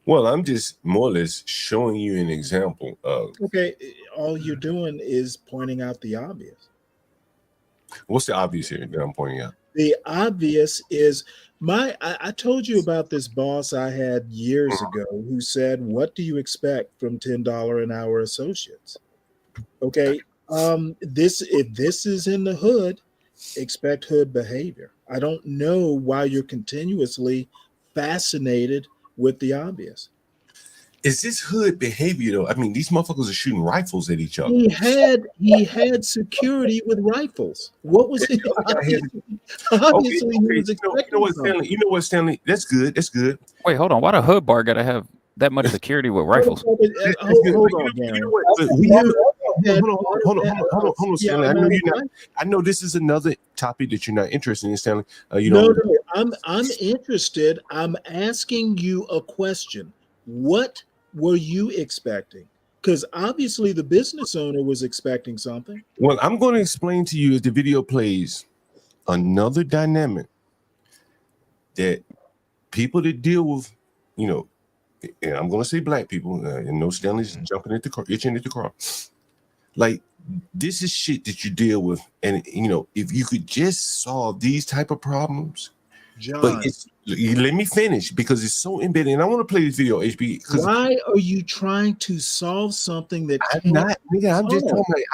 Well, I'm just more or less showing you an example of. Okay, all you're doing is pointing out the obvious. What's the obvious here that I'm pointing out? The obvious is I told you about this boss I had years ago who said, "What do you expect from $10 an hour associates?" Okay, if this is in the hood, expect hood behavior. I don't know why you're continuously fascinated with the obvious. Is this hood behavior though? I mean, these motherfuckers are shooting rifles at each other. He had security with rifles. What was he? Obviously, he was expecting something. You know what, Stanley? That's good. That's good. Wait, hold on. Why the hood bar gotta have that much security with rifles? Hold on, Gary. Hold on, Stanley. I know you're not. I know this is another topic that you're not interested in, Stanley. No, I'm interested. I'm asking you a question. What were you expecting? Because obviously the business owner was expecting something. Well, I'm going to explain to you as the video plays another dynamic that people that deal with, you know, and I'm going to say black people, and no Stanley's jumping at the car, itching at the car. Like, this is shit that you deal with. And, you know, if you could just solve these type of problems, John, but let me finish because it's so embedded. And I want to play this video, HB. Why are you trying to solve something that I'm not, nigga? I'm just talking.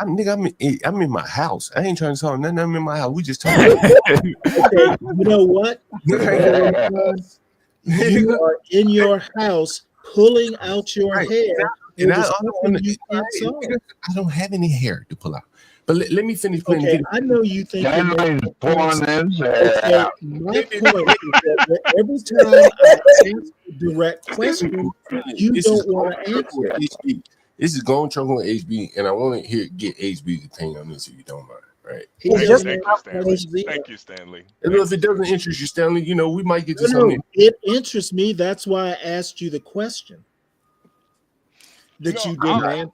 I'm in my house. I ain't trying to solve nothing. I'm in my house. We just talking. Okay, you know what? You are in your house pulling out your hair. And I don't have any hair to pull out. But let me finish playing the video. I know you think pulling his hair out. My point is that every time I ask a direct question, you don't want to answer. HB. This is Going Truck on HB, and I want to get HB's opinion on this if you don't mind. Right. Thank you, Stanley. And if it doesn't interest you, Stanley, you know, we might get to something. It interests me. That's why I asked you the question that you didn't answer.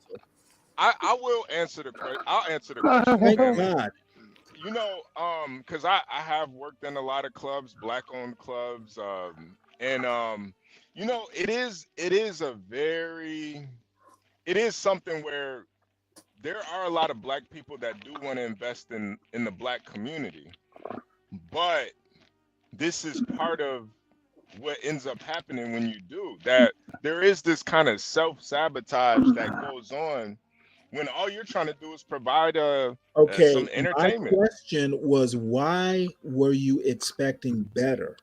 I will answer the question. I'll answer the question. Thank God. You know, because I have worked in a lot of clubs, black-owned clubs, and you know, it is something where there are a lot of black people that do want to invest in the black community, but this is part of what ends up happening when you do that. There is this kind of self-sabotage that goes on when all you're trying to do is provide some entertainment. My question was, why were you expecting better?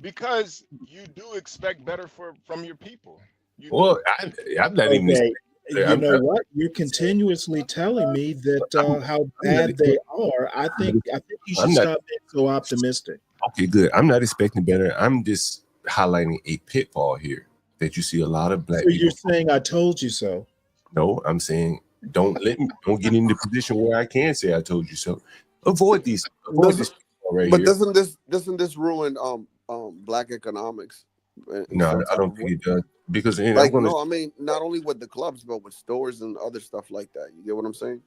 Because you do expect better from your people. I'm not even. You know what? You're continuously telling me that how bad they are. I think you should stop being so optimistic. Okay, good. I'm not expecting better. I'm just highlighting a pitfall here that you see a lot of black people. So you're saying I told you so? No, I'm saying don't get in the position where I can say I told you so. Avoid this. Right, but here. doesn't this ruin black economics? No, I don't think it does. Because I mean, not only with the clubs, but with stores and other stuff like that. You get what I'm saying?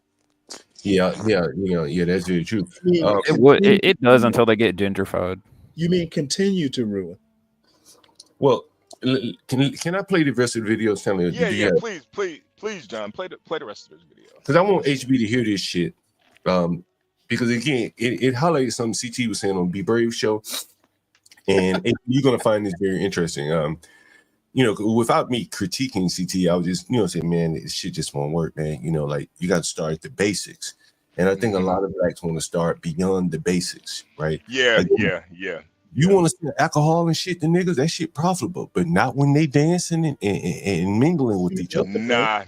Yeah, that's very true. It does until they get gentrified. You mean continue to ruin? Well, can I play the rest of the video, Stanley? Yeah, please, John, play the rest of this video. Because I want HB to hear this shit. Because again, it highlights something CT was saying on Be Brave show, and you're gonna find this very interesting. You know, without me critiquing CT, I would just, say, man, this shit just won't work, man. You know, like you got to start at the basics. And I think a lot of blacks want to start beyond the basics, right? Yeah. You want to sell alcohol and shit to niggas, that shit profitable, but not when they dancing and mingling with each other. Nah.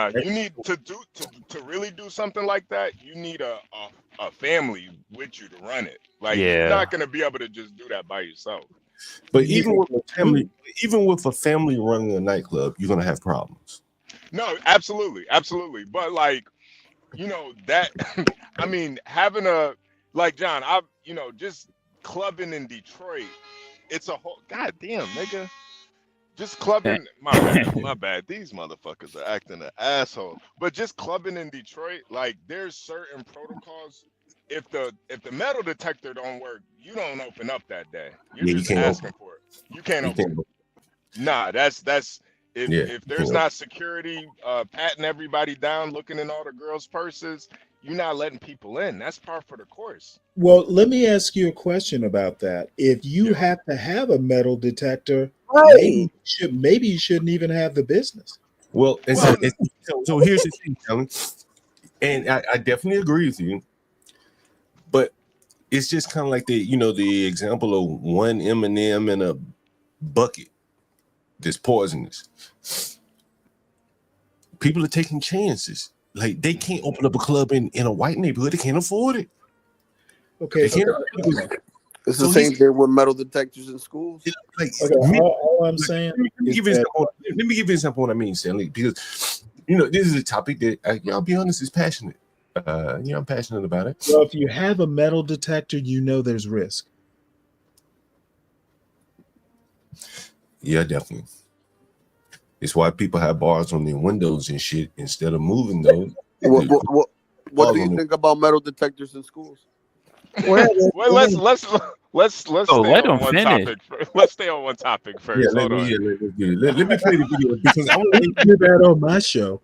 You need to really do something like that. You need a family with you to run it. Like, you're not going to be able to just do that by yourself. But even with a family running a nightclub, you're gonna have problems. No, absolutely. But like, that I mean, having John, just clubbing in Detroit, it's a whole goddamn nigga. Just clubbing, my bad. These motherfuckers are acting an asshole. But just clubbing in Detroit, like, there's certain protocols. If the metal detector don't work, you don't open up that day. You're just asking for it. You can't open it. Nah, that's if there's not security patting everybody down, looking in all the girls' purses, you're not letting people in. That's par for the course. Well, let me ask you a question about that. If you have to have a metal detector, maybe you shouldn't even have the business. Well, so here's the thing, Alan, and I definitely agree with you, but it's just kind of like the example of one M&M in a bucket that's poisonous. People are taking chances. Like they can't open up a club in a white neighborhood. They can't afford it. Okay, it's the same thing with metal detectors in schools. Like, all I'm saying let me give you an example of what I mean, Stanley, because this is a topic that I'll be honest is passionate. I'm passionate about it. Well, if you have a metal detector, there's risk. Yeah, definitely. It's why people have bars on their windows and shit instead of moving those. What do you think about metal detectors in schools? Well, let's stay let on him one finish. topic. Let's stay on one topic first. Let me play the video because I want to do that on my show.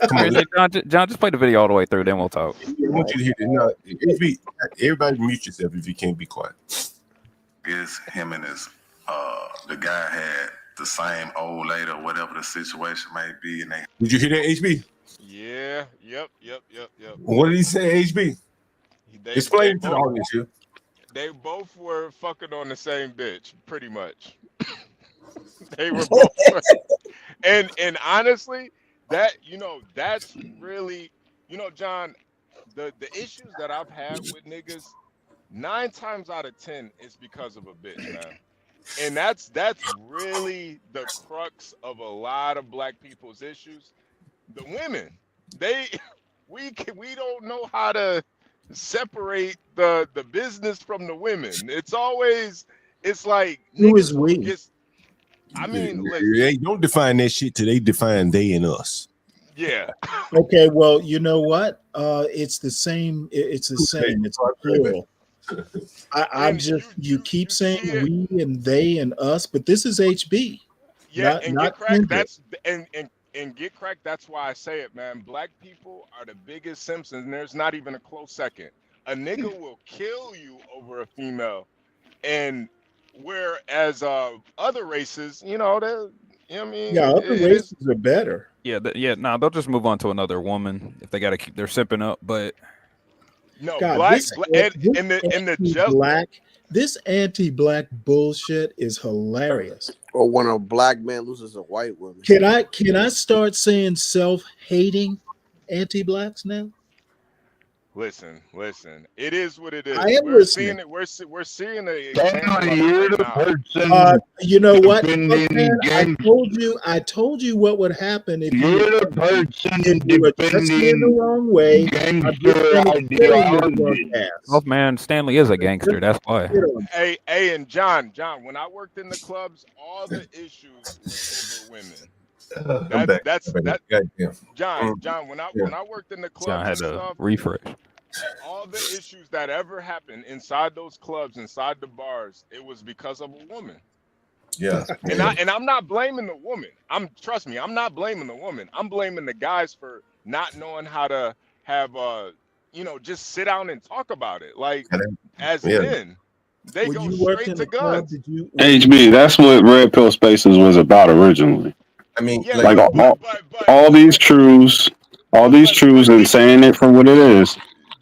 Come on, John, just play the video all the way through, then we'll talk. I want you to hear this. No, everybody mute yourself if you can't be quiet. Is him and his the guy had the same old lady or whatever the situation may be, and they. Did you hear that, HB? Yeah. Yep. What did he say, HB? Explain to the audience here. They both were fucking on the same bitch, pretty much. They were both, and honestly, that's really, John, the issues that I've had with niggas, 9 times out of 10 is because of a bitch, man. And that's really the crux of a lot of black people's issues. The women, we don't know how to separate the business from the women. It's like who is we? They don't define that shit till they define they and us. Yeah. Okay, well, you know what? It's the same. It's the same. It's plural. You keep saying we and they and us, but this is HB. Yeah, and get cracked. That's and get cracked. That's why I say it, man. Black people are the biggest simps, and there's not even a close second. A nigga will kill you over a female, and whereas other races, other races are better. Yeah, they'll just move on to another woman if they got to keep their simping up. But no, God, black. This anti-black bullshit is hilarious. Or when a black man loses a white woman. Can I start saying self-hating anti-blacks now? Listen. It is what it is. I am we're listening. seeing it. We're seeing the example You're right the now. person. You know what? defending I told you what would happen if You're the person you addressed me in the wrong way. gangster ideology. Oh man, Stanley is a gangster. That's why. Hey, and John, when I worked in the clubs, all the issues were over women. John. When I worked in the clubs, John had to refresh. All the issues that ever happened inside those clubs, inside the bars, it was because of a woman. Yeah. And I'm not blaming the woman. Trust me, I'm not blaming the woman. I'm blaming the guys for not knowing how to have just sit down and talk about it. Like as men, they go straight to guns. HB, that's what Red Pill Spaces was about originally. I mean, all these truths, and saying it for what it is.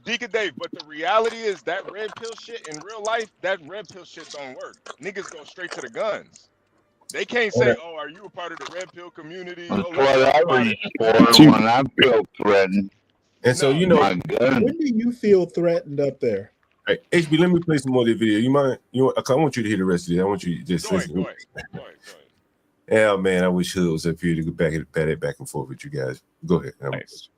Deacon Dave, but the reality is that red pill shit in real life, that red pill shit don't work. Niggas go straight to the guns. They can't say, "Oh, are you a part of the red pill community?" That's what I reach for when I feel threatened. And so when do you feel threatened up there? Hey, HB, let me play some more of the video. You mind? I want you to hear the rest of it. I want you to just listen. Go ahead. Yeah, man, I wish Hood was up here to go bat it back and forth with you guys. Go ahead.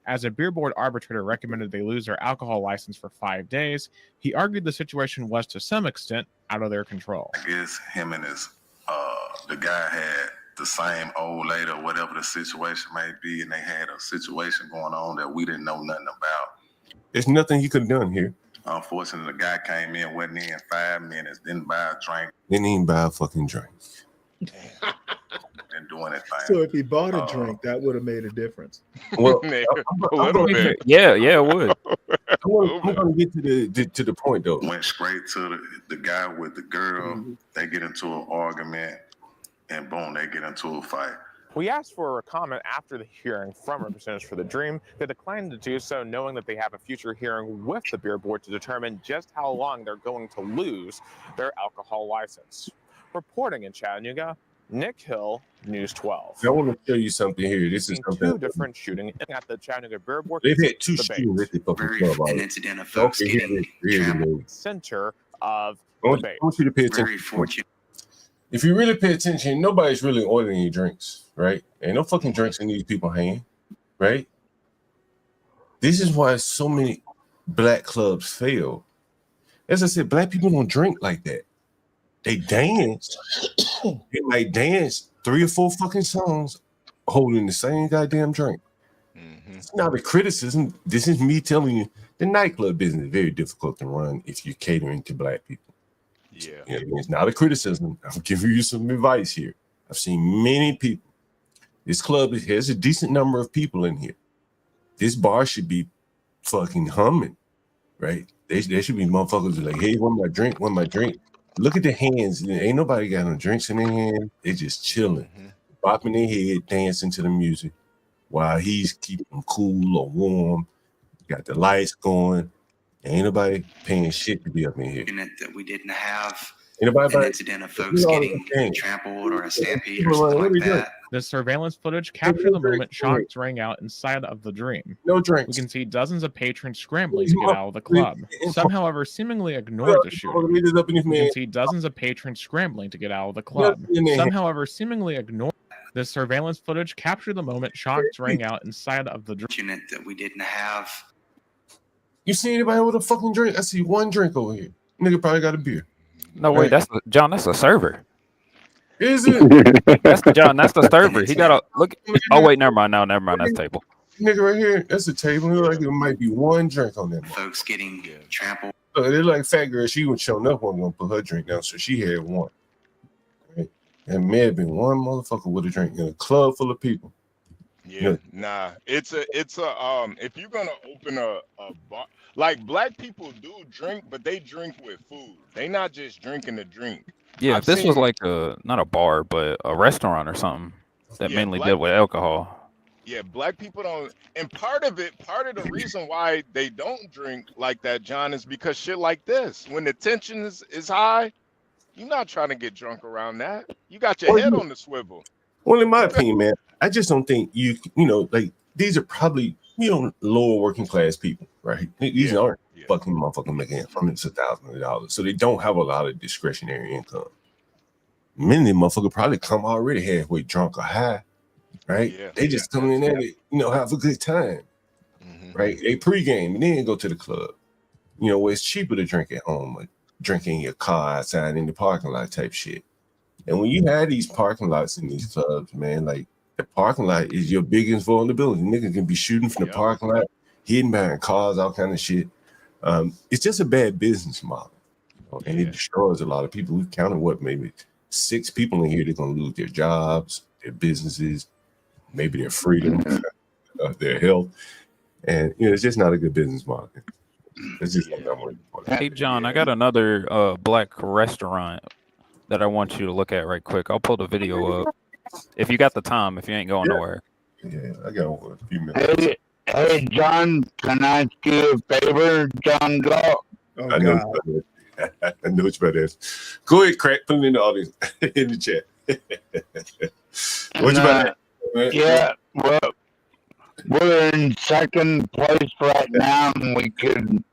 As a beer board arbitrator recommended they lose their alcohol license for 5 days, he argued the situation was to some extent out of their control. I guess him and his the guy had the same old lady or whatever the situation may be, and they had a situation going on that we didn't know nothing about. There's nothing he could have done here. Unfortunately, the guy came in, wasn't in 5 minutes, didn't buy a drink. Didn't even buy a fucking drink. Didn't do anything. So if he bought a drink, that would have made a difference. Well, yeah, it would. I'm gonna get to the point though. Went straight to the guy with the girl. They get into an argument, and boom, they get into a fight. We asked for a comment after the hearing from representatives for the Dream. They declined to do so, knowing that they have a future hearing with the beer board to determine just how long they're going to lose their alcohol license. Reporting in Chattanooga, Nick Hill, News 12. I want to show you something here. This is something. Two different shootings at the Chattanooga Beer Board. They've had two shootings at the fucking club. An incident of folks getting trampled. Center of I debate. want you to pay attention. Very fortunate. If you really pay attention, nobody's really ordering any drinks, right? Ain't no fucking drinks in these people's hand, right? This is why so many black clubs fail. As I said, black people don't drink like that. They dance. They might dance 3 or 4 fucking songs holding the same goddamn drink. It's not a criticism. This is me telling you the nightclub business is very difficult to run if you're catering to black people. Yeah. You know, it's not a criticism. I'm giving you some advice here. I've seen many people. This club has a decent number of people in here. This bar should be fucking humming, right? There should be motherfuckers like, hey, want my drink? Want my drink? Look at the hands. Ain't nobody got no drinks in their hand. They just chilling, bopping their head, dancing to the music while he's keeping them cool or warm. Got the lights going. Ain't nobody paying shit to be up in here. That we didn't have an incident of folks getting trampled or a stampede or something like that. The surveillance footage captured the moment shots rang out inside of the Dream. No drinks. We can see dozens of patrons scrambling to get out of the club. Some, however, seemingly ignored the shooting. We can see dozens of patrons scrambling to get out of the club. Some, however, seemingly ignored. The surveillance footage captured the moment shots rang out inside of the Dream. That we didn't have. You see anybody with a fucking drink? I see one drink over here. Nigga probably got a beer. No, wait, that's John. That's a server. Is it? That's John. That's the server. He got a look. Oh wait, never mind. No, never mind. That's table. Nigga right here. That's a table. It like it might be one drink on that. Folks getting trampled. Look, it's like fat girl. She was showing up. Wasn't gonna put her drink down, so she had one. Right? And may have been one motherfucker with a drink in a club full of people. Yeah, nah. It's a if you're gonna open a bar, like black people do drink, but they drink with food. They not just drinking the drink. Yeah, I've if this seen- was like not a bar, but a restaurant or something that mainly dealt with alcohol. Yeah, black people don't, and part of the reason why they don't drink like that, John, is because shit like this. When the tension is high, you're not trying to get drunk around that. You got your head on the swivel. Well, in my opinion, man, I just don't think you know, like these are probably, lower working class people, right? These aren't fucking motherfucking making hundreds of thousands of dollars. So they don't have a lot of discretionary income. Many of them motherfuckers probably come already halfway drunk or high, right? Yeah, they just come in there to, have a good time, right? They pregame and then go to the club, where it's cheaper to drink at home, like drinking in your car outside in the parking lot type shit. And when you have these parking lots in these clubs, man, like the parking lot is your biggest vulnerability. Niggas can be shooting from the parking lot, hidden behind cars, all kind of shit. It's just a bad business model, and it destroys a lot of people. We've counted maybe 6 people in here that are going to lose their jobs, their businesses, maybe their freedom, their health, and it's just not a good business model. It's just Hey John, I got another black restaurant that I want you to look at right quick. I'll pull the video up if you got the time. If you ain't going nowhere. Yeah, I got a few minutes. Hey, John, can I ask you a favor, John Galt? I know it's about that. Go ahead, Crack. Put it in the audience, in the chat. What you about that? Yeah, well, we're in second place right now, and we could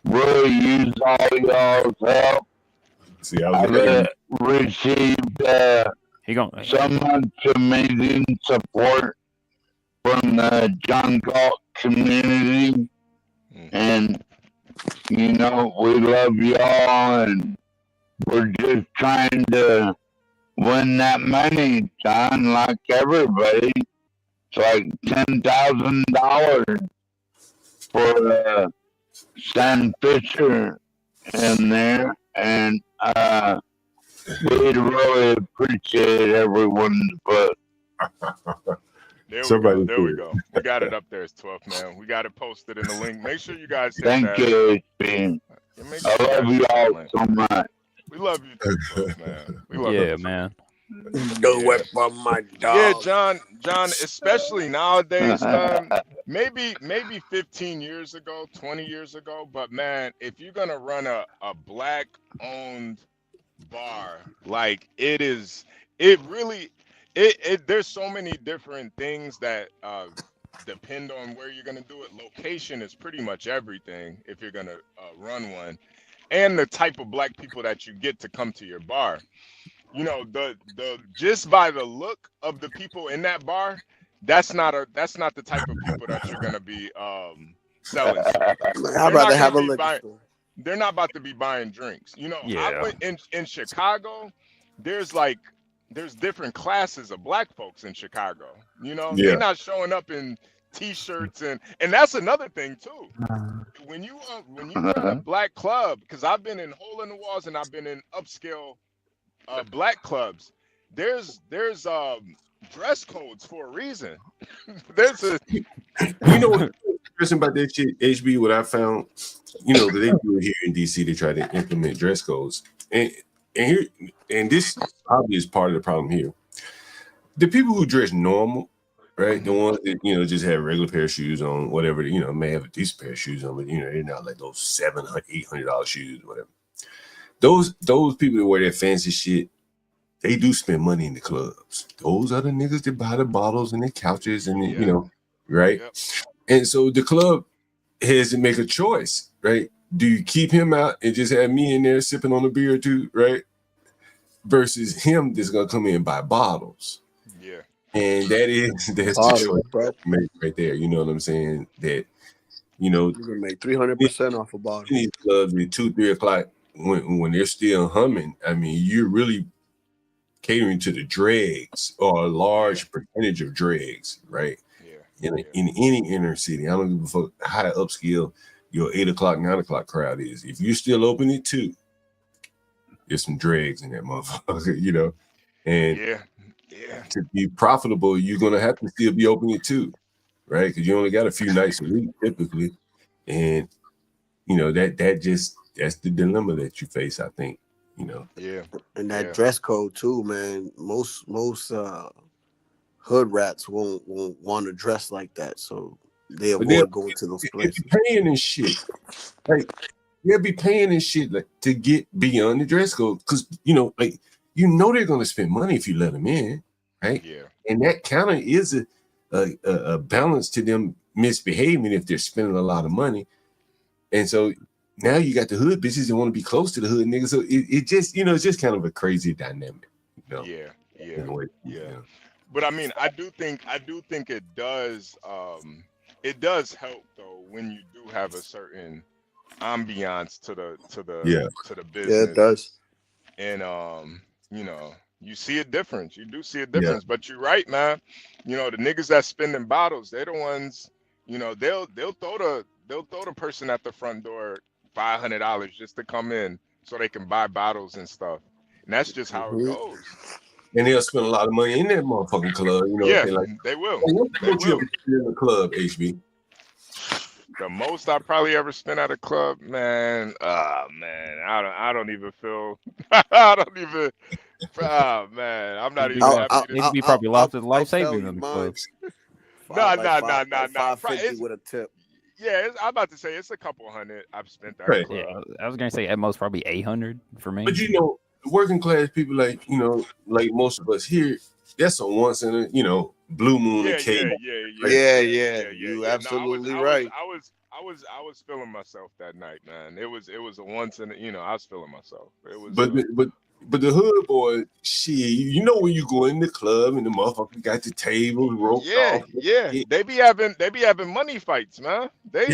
really use all y'all's help. See, I've received so much amazing support from the John Galt community, and we love y'all, and we're just trying to win that money, John, like everybody. It's like $10,000 for Stan Fisher in there, and we'd really appreciate everyone's vote. Somebody There we said. go. We got it up there. It's 12, man. We got it posted in the link. Make sure you guys hit Thank that. you, Ben. Yeah, make I sure love guys you hit that all link. so much. We love you too, 12, man. We love you Yeah, too. man. Do it for my Yeah, dog. John, especially nowadays, man. Maybe 15 years ago, 20 years ago, but man, if you're gonna run a black owned bar, like it really there's so many different things that depend on where you're gonna do it. Location is pretty much everything if you're gonna run one, and the type of black people that you get to come to your bar. You know, the just by the look of the people in that bar, that's not the type of people that you're gonna be selling to. I'd rather have a liquor store. They're not about to be buying drinks. You know, I Yeah. went in Chicago. There's different classes of black folks in Chicago. You know, Yeah. they're not showing up in t-shirts and that's another thing too. When you run a black club, because I've been in hole in the walls and I've been in upscale black clubs. There's dress codes for a reason. There's a You know what's interesting about that shit, HB? What I found, you know, 'cause they do it here in DC. They try to implement dress codes, and this probably is part of the problem here. The people who dress normal, right? The ones that just have regular pair of shoes on, whatever. May have a decent pair of shoes on, but they're not like those $700, $800 shoes, whatever. Those people that wear that fancy shit, they do spend money in the clubs. Those are the niggas that buy the bottles and the couches and right? Yep. And so the club has to make a choice, right? Do you keep him out and just have me in there sipping on a beer or two, right? Versus him that's gonna come in and buy bottles. Yeah. And that's the choice, bro. Right there. You know what I'm saying? That you can make 300% off a bottle. These clubs at 2-3 o'clock when they're still humming. I mean, you're really catering to the dregs or a large percentage of dregs, right? Yeah. In any inner city, I don't give a fuck how upscale your 8 o'clock, 9 o'clock crowd is. If you're still open at 2, there's some dregs in that motherfucker, And to be profitable, you're gonna have to still be open at 2, right? Because you only got a few nights a week typically, and that's the dilemma that you face, I think. Yeah. And that dress code too, man. Most hood rats won't want to dress like that, so they avoid going to those places. Paying and shit, like they'll be paying and shit like to get beyond the dress code, because they're gonna spend money if you let them in, right? Yeah. And that kind of is a balance to them misbehaving if they're spending a lot of money, and so. Now you got the hood bitches that want to be close to the hood niggas, so it just it's just kind of a crazy dynamic. Yeah. But I mean, I do think it does help though when you do have a certain ambiance to the business. Yeah, it does. And you see a difference. You do see a difference. Yeah. But you're right, man. The niggas that spending bottles, they're the ones. They'll throw the person at the front door $500 just to come in so they can buy bottles and stuff. And that's just how it goes. And they'll spend a lot of money in that motherfucking club. Yeah, they will. What you ever spend in the club, HB? The most I probably ever spent at a club, man. I don't even feel. I don't even. Man, I'm not even happy. Need to be probably lost in life savings in the club. No. 550 with a tip. Yeah, I'm about to say it's a couple hundred I've spent at a club. Yeah, I was gonna say at most probably 800 for me. But working class people like most of us here, that's a once in a blue moon occasion. Yeah. You absolutely right. I was feeling myself that night, man. It was a once in I was feeling myself. It was. But the hood boy, shit, when you go in the club and the motherfucker got the table roped off. Yeah. They be having money fights, man. They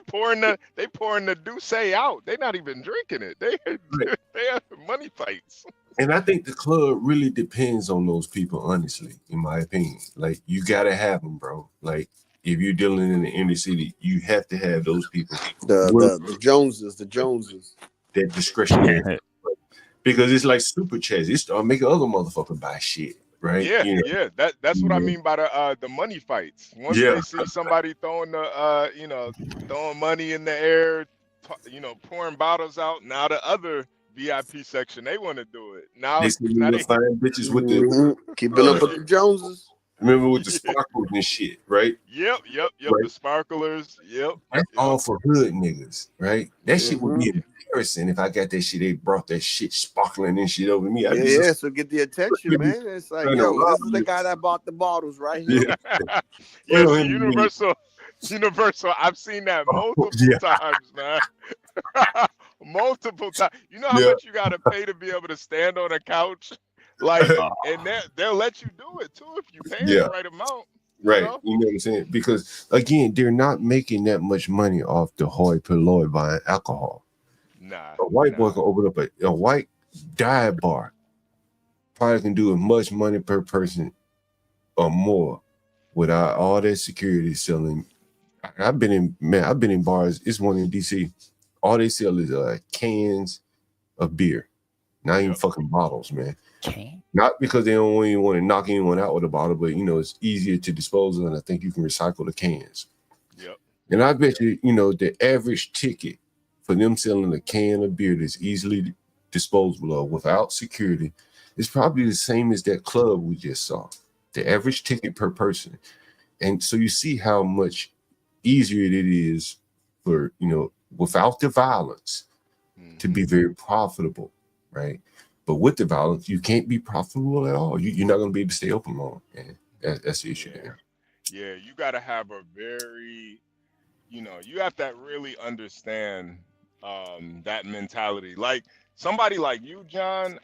pouring the Douce out. They not even drinking it. They have money fights. And I think the club really depends on those people, honestly, in my opinion. Like, you gotta have them, bro. Like, if you're dealing in the inner city, you have to have those people. The Joneses. That discretionary. Because it's like super chats. It start making other motherfuckers buy shit, right? Yeah, You know, yeah. That's what I mean by the money fights. Once yeah, they see somebody throwing the throwing money in the air, pouring bottles out. Now the other VIP section, they want to do it. they Now see me now little they fine bitches with the keeping up with the Joneses. remember with the yeah. sparkles and shit, right? Yep. The Right. sparklers. Yep. That's all for hood niggas, right? That shit would be Mhm. embarrassing if I got that shit. They brought that shit sparkling and shit over me. I'd be Yeah, just so get the attention, man. It's like, trying to yo, this rob is the you. guy that bought the bottles right here. Yeah. Yeah, Well, see, I mean, Universal. I've seen that multiple yeah, times, man. Multiple times. You know how yeah, much you gotta pay to be able to stand on a couch? Like, and they'll let you do it too if you paying yeah. the right amount, Right. You know what I'm saying? Because again, they're not making that much money off the hoi polloi buying alcohol. Nah. A white boy can open up a white dive bar. Probably can do as much money per person or more without all that security selling. I've been in bars. It's one in DC. All they sell is cans of beer, not even fucking bottles, man. Not because they don't even want to knock anyone out with a bottle, but it's easier to dispose of, and I think you can recycle the cans. Yep. And I bet you, the average ticket for them selling a can of beer that's easily disposable of without security is probably the same as that club we just saw. The average ticket per person. And so you see how much easier it is for, without the violence to be very profitable, right? But with the violence, you can't be profitable at all. You're not going to be able to stay open long, man. That's the issue there. Yeah, you gotta have a very, you have to really understand that mentality. Like somebody like you, John,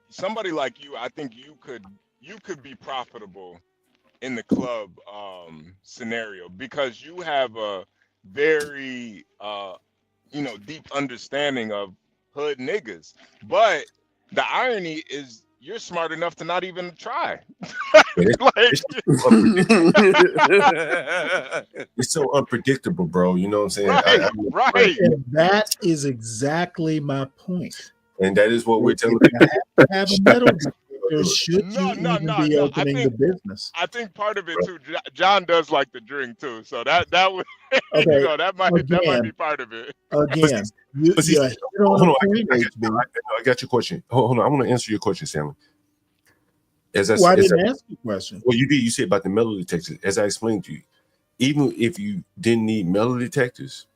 somebody like you, I think you could be profitable in the club scenario because you have a very deep understanding of hood niggas. But the irony is you're smart enough to not even try. It's so unpredictable, bro. You know what I'm saying? Right. And that is exactly my point. And that is what we're telling If you people. have a metal detector, should you even be opening the business? I think part of it too. John does like to drink too, so that would Okay, that might be part of it. Again, you hit Hold on on, a point, HB. I got your question. Hold on, I want to answer your question, Stanley. I didn't ask you a question. Well, you did. You said about the metal detectors. As I explained to you, even if you didn't need metal detectors,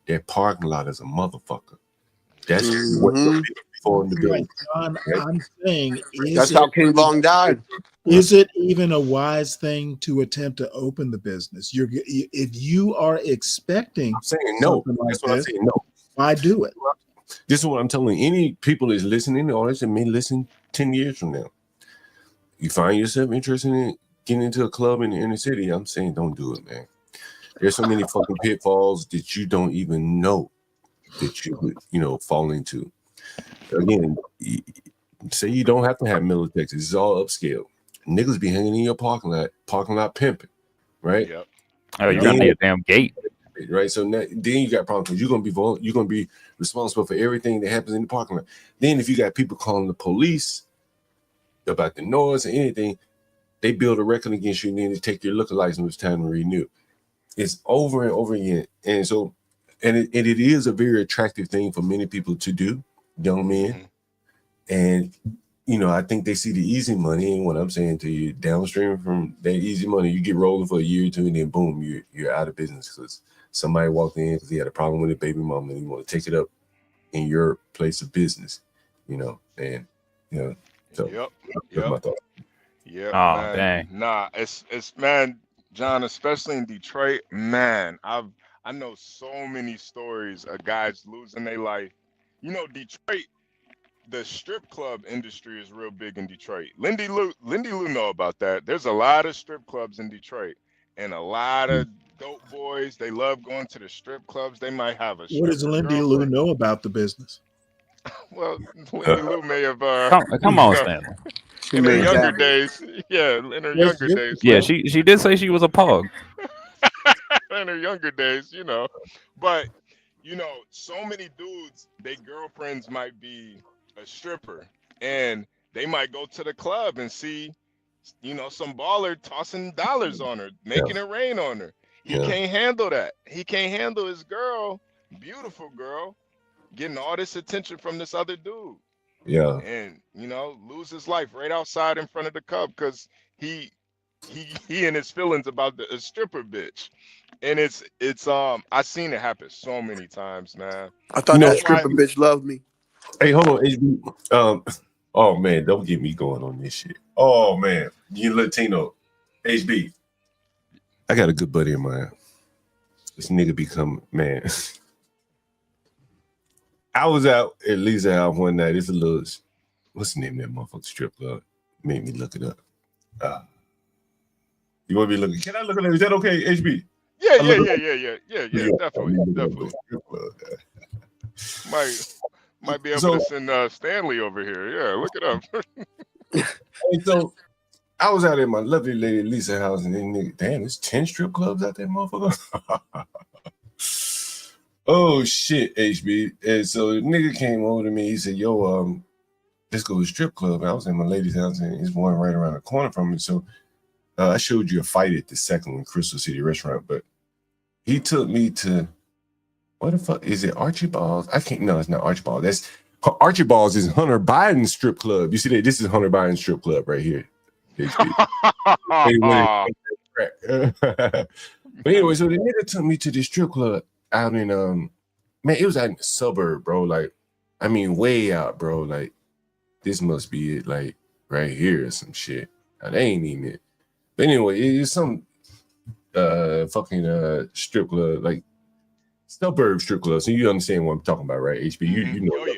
that parking lot is a motherfucker. That's what the for in the building. John, I'm saying, That's how King Bong died. Is it even a wise thing to attempt to open the business? If you are expecting, I'm saying no. That's what I'm saying. No. Why do it? This is what I'm telling you. Any people that's listening to all this and may listen 10 years from now. You find yourself interested in getting into a club in the inner city, I'm saying don't do it, man. There's so many fucking pitfalls that you don't even know that you would, fall into. Again, say you don't have to have metal detectors. It's all upscale. Niggas be hanging in your parking lot pimping, right? Yep. Oh, you gotta need a damn gate. Right. So then you got problems because you're gonna be responsible for everything that happens in the parking lot. Then if you got people calling the police about the noise or anything, they build a record against you and then they take your liquor license when it's time to renew. It's over and over again. And so it is a very attractive thing for many people to do, young men. And I think they see the easy money, and what I'm saying to you, downstream from that easy money, you get rolling for a year or two, and then boom, you're out of business because somebody walked in because he had a problem with a baby mama, and you want to take it up in your place of business, So Yep. that's my thought. Yeah. Oh, man. dang. Nah, it's man, John, especially in Detroit, man. I know so many stories of guys losing their life. Detroit. The strip club industry is real big in Detroit. Lindy Lou know about that. There's a lot of strip clubs in Detroit, and a lot of dope boys. They love going to the strip clubs. They might have a. What does Lindy Lou know about the business? Well, Lindy Lou may have. Come on, Stanley. In her younger days, in her younger days. Yeah, she did say she was a pug. In her younger days, but so many dudes, their girlfriends might be a stripper, and they might go to the club and see, some baller tossing dollars on her, making it rain on her. He can't handle that. He can't handle his girl, beautiful girl, getting all this attention from this other dude. Yeah. And lose his life right outside in front of the club because he in his feelings about a stripper bitch. And it's I seen it happen so many times, man. I thought that stripper bitch loved me. Hey, hold on, HB. Oh man, don't get me going on this shit. Oh man, you Latino, HB. I got a good buddy of mine. This nigga become man. I was out at Lisa house one night. It's a little, what's the name of that motherfucker strip club? Made me look it up. You want me to look? Can I look at it? Is that okay, HB? Yeah, definitely. Might be able to send Stanley over here. Yeah, look it up. And so I was out at my lovely lady Lisa house, and then nigga, damn, there's 10 strip clubs out there, motherfucker. Oh shit, HB. And so the nigga came over to me. He said, "Yo, let's go to a strip club." And I was in my lady's house, and there's one right around the corner from me. So I showed you a fight at the second one, Crystal City restaurant, but he took me to, what the fuck is it? Archibald's? No, it's not Archibald. That's Archibald's is Hunter Biden's strip club. You see that? This is Hunter Biden's strip club right here. But anyway, so the nigga took me to this strip club out in man, it was out in the suburb, bro. Like, I mean, way out, bro. Like, this must be it, like right here or some shit. Now, they ain't even it. But anyway, it's some fucking strip club, like suburb strip club. So you understand what I'm talking about, right? HB, you know, what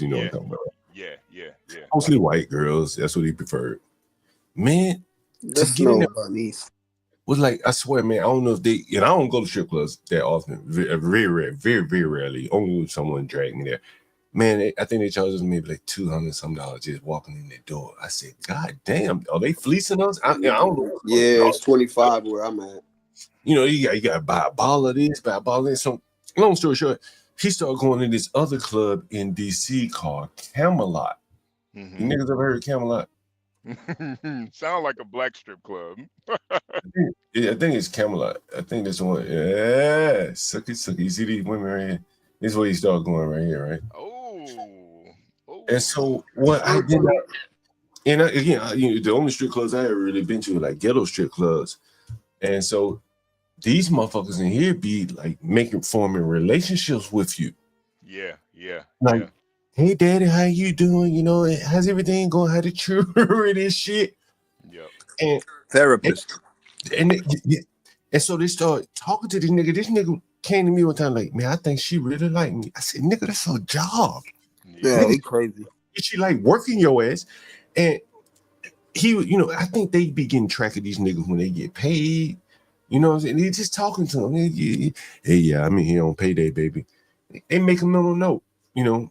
I'm talking about. Yeah. Mostly white girls. That's what he preferred. Man, to get in there was like, I swear, man, I don't know if they, and I don't go to strip clubs that often. Very rarely. Only if someone dragged me there. Man, I think they charged us maybe like $200 some just walking in the door. I said, God damn, are they fleecing us? I don't know. Yeah, it's 25 where I'm at. You got to buy a ball of this, buy a ball of this. So, long story short, he started going to this other club in DC called Camelot. You niggas ever heard of Camelot? Sound like a black strip club. Yeah, I think it's Camelot. I think that's the one. Yeah, sucky. You see these women right here? This is where you start going right here, right? Oh. And so what I did, and again, the only strip clubs I ever really been to are like ghetto strip clubs. And so these motherfuckers in here be like forming relationships with you. Yeah. Like, hey daddy, how you doing? How's everything going? How the children and shit? Yep. And therapist. And so they start talking to this nigga. This nigga came to me one time like, man, I think she really like me. I said, nigga, that's her job. Yeah, he crazy. She like working your ass. And he, I think they be getting track of these niggas when they get paid. And they just talking to him. Hey, yeah, I'm in here on payday, baby. They make a mental note, and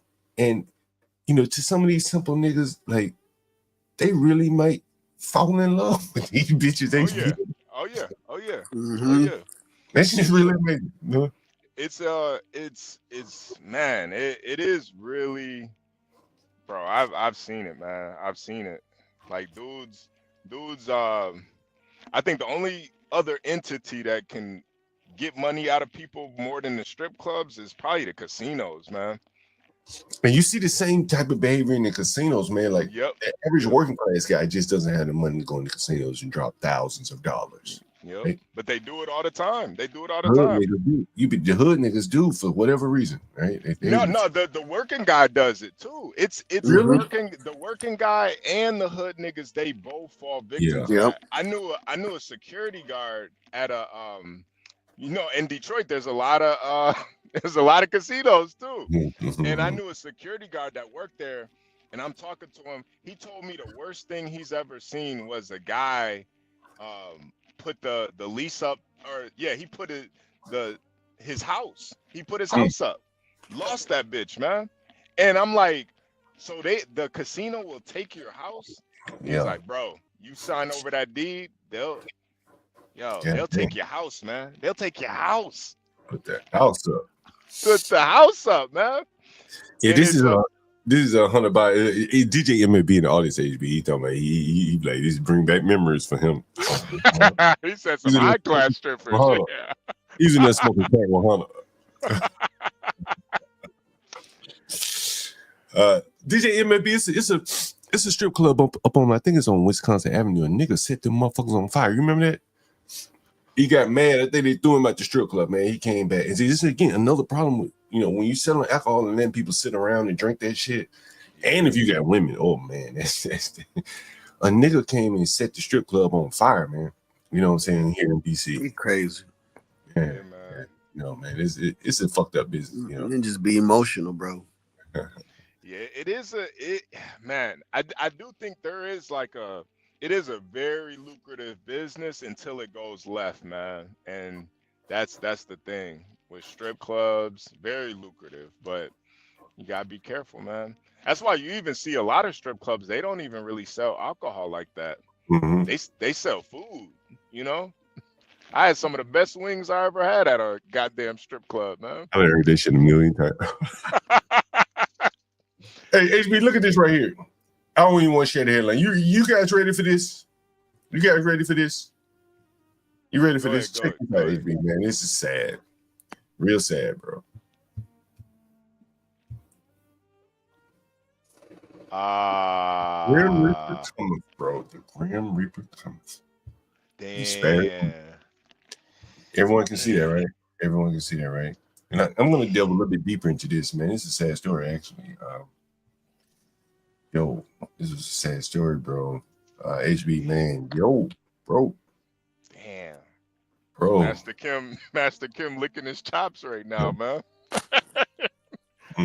to some of these simple niggas, like, they really might fall in love with these bitches. Oh yeah. Mm-hmm. That's just really amazing. It's man, it is really, bro. I've seen it, man. I've seen it. Like dudes. I think the only other entity that can get money out of people more than the strip clubs is probably the casinos, man. And you see the same type of behavior in the casinos, man. Like, the average working class guy just doesn't have the money to go into casinos and drop thousands of dollars. Yep. Right? But they do it all the time. The hood niggas do for whatever reason, right? The working guy does it too. It's really? the working guy and the hood niggas, they both fall victim to that. I knew a security guard at a in Detroit there's a lot of casinos too. And I knew a security guard that worked there, and I'm talking to him. He told me the worst thing he's ever seen was a guy put the lease up, he put his house. He put his house up. Lost that bitch, man. And I'm like, so the casino will take your house? He's like, bro, you sign over that deed, they'll take your house, man. They'll take your house. Put that house up. Put the house up, man. Yeah, this is This is 100 by DJ MLB in the audience. HB. He talking about he like this bring back memories for him. He said some high class strippers. Yeah. He's in there smoking crack with Hunter. DJ MLB, it's a strip club up on, I think it's on Wisconsin Avenue. A nigga set them motherfuckers on fire. You remember that? He got mad. I think they threw him at the strip club, man. He came back. And see, this is again another problem with, when you selling alcohol and then people sit around and drink that shit. And if you got women, oh man, that's a nigga came and set the strip club on fire, man. You know what I'm saying? Here in DC. He crazy. Yeah, man. Man, it's a fucked up business. You can just be emotional, bro. Yeah, man. I do think it is a very lucrative business until it goes left, man. And that's the thing with strip clubs, very lucrative, but you gotta be careful, man. That's why you even see a lot of strip clubs, they don't even really sell alcohol like that. Mm-hmm. They sell food, I had some of the best wings I ever had at a goddamn strip club, man. I heard that shit a million times. Hey, HB, look at this right here. I don't even want to share the headline. You guys ready for this? You guys ready for this? You ready for this? Check this out, HB, man. This is sad. Real sad, bro. Grim Reaper cometh, bro. The Grim Reaper cometh. Damn. Everyone can see that, right? Everyone can see that, right? And I'm going to delve a little bit deeper into this, man. It's a sad story, actually. Yo, this is a sad story, bro. HB, man. Yo, bro. Damn. Bro. Master Kim licking his chops right now, man. I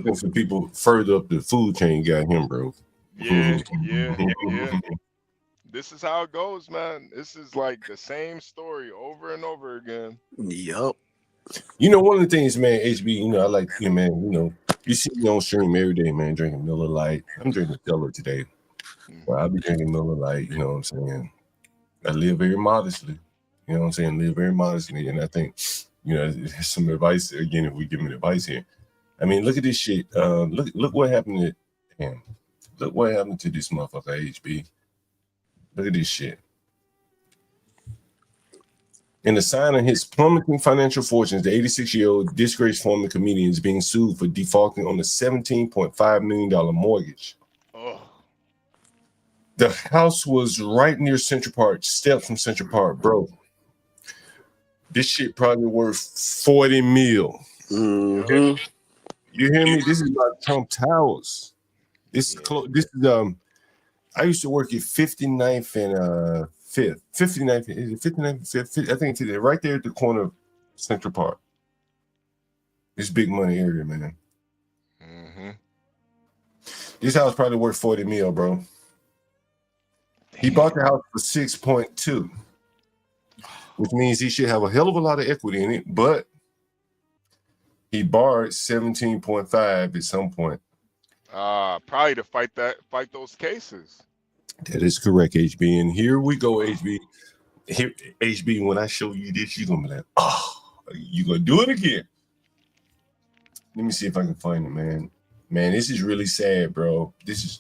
think some people further up the food chain got him, bro. Yeah. This is how it goes, man. This is like the same story over and over again. Yup. One of the things, man, HB, I like you, man, you see me on stream every day, man, drinking Miller Lite. I'm drinking Stella today. But I'll be drinking Miller Lite, you know what I'm saying? I live very modestly. You know what I'm saying? Live very modestly. And I think, there's some advice, again, if we give them advice here. I mean, look at this shit. Look what happened to him. Look what happened to this motherfucker, HB. Look at this shit. In a sign of his plummeting financial fortunes, the 86-year-old disgraced former comedian is being sued for defaulting on a $17.5 million mortgage. Oh. The house was right near Central Park, steps from Central Park, bro. This shit probably worth 40 mil. Mm-hmm. You hear me? This is like Trump Towers. This is I used to work at 59th and 5th. 59th, is it 59th and 5th? I think it's right there at the corner of Central Park. It's big money area, man. Mm-hmm. This house probably worth 40 mil, bro. Damn. He bought the house for 6.2, which means he should have a hell of a lot of equity in it, but he borrowed 17.5 at some point. Probably to fight those cases. That is correct, HB. And here we go, HB. Here, HB, when I show you this, you're gonna be like, oh, you gonna do it again. Let me see if I can find it, man. Man, this is really sad, bro. This is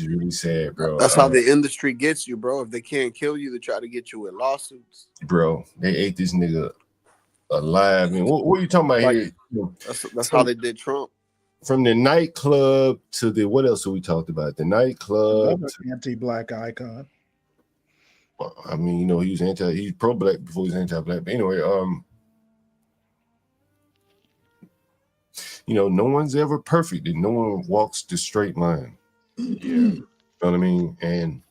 really sad, bro. That's how the industry gets you, bro. If they can't kill you, they try to get you with lawsuits. Bro, they ate this nigga alive. Man, what are you talking about here? That's how they did Trump. From the nightclub to the, what else have we talked about? The nightclub. Anti-black icon. I mean, he's pro-black before he's anti-black. But anyway, no one's ever perfect and no one walks the straight line. Yeah. You know what I mean? And,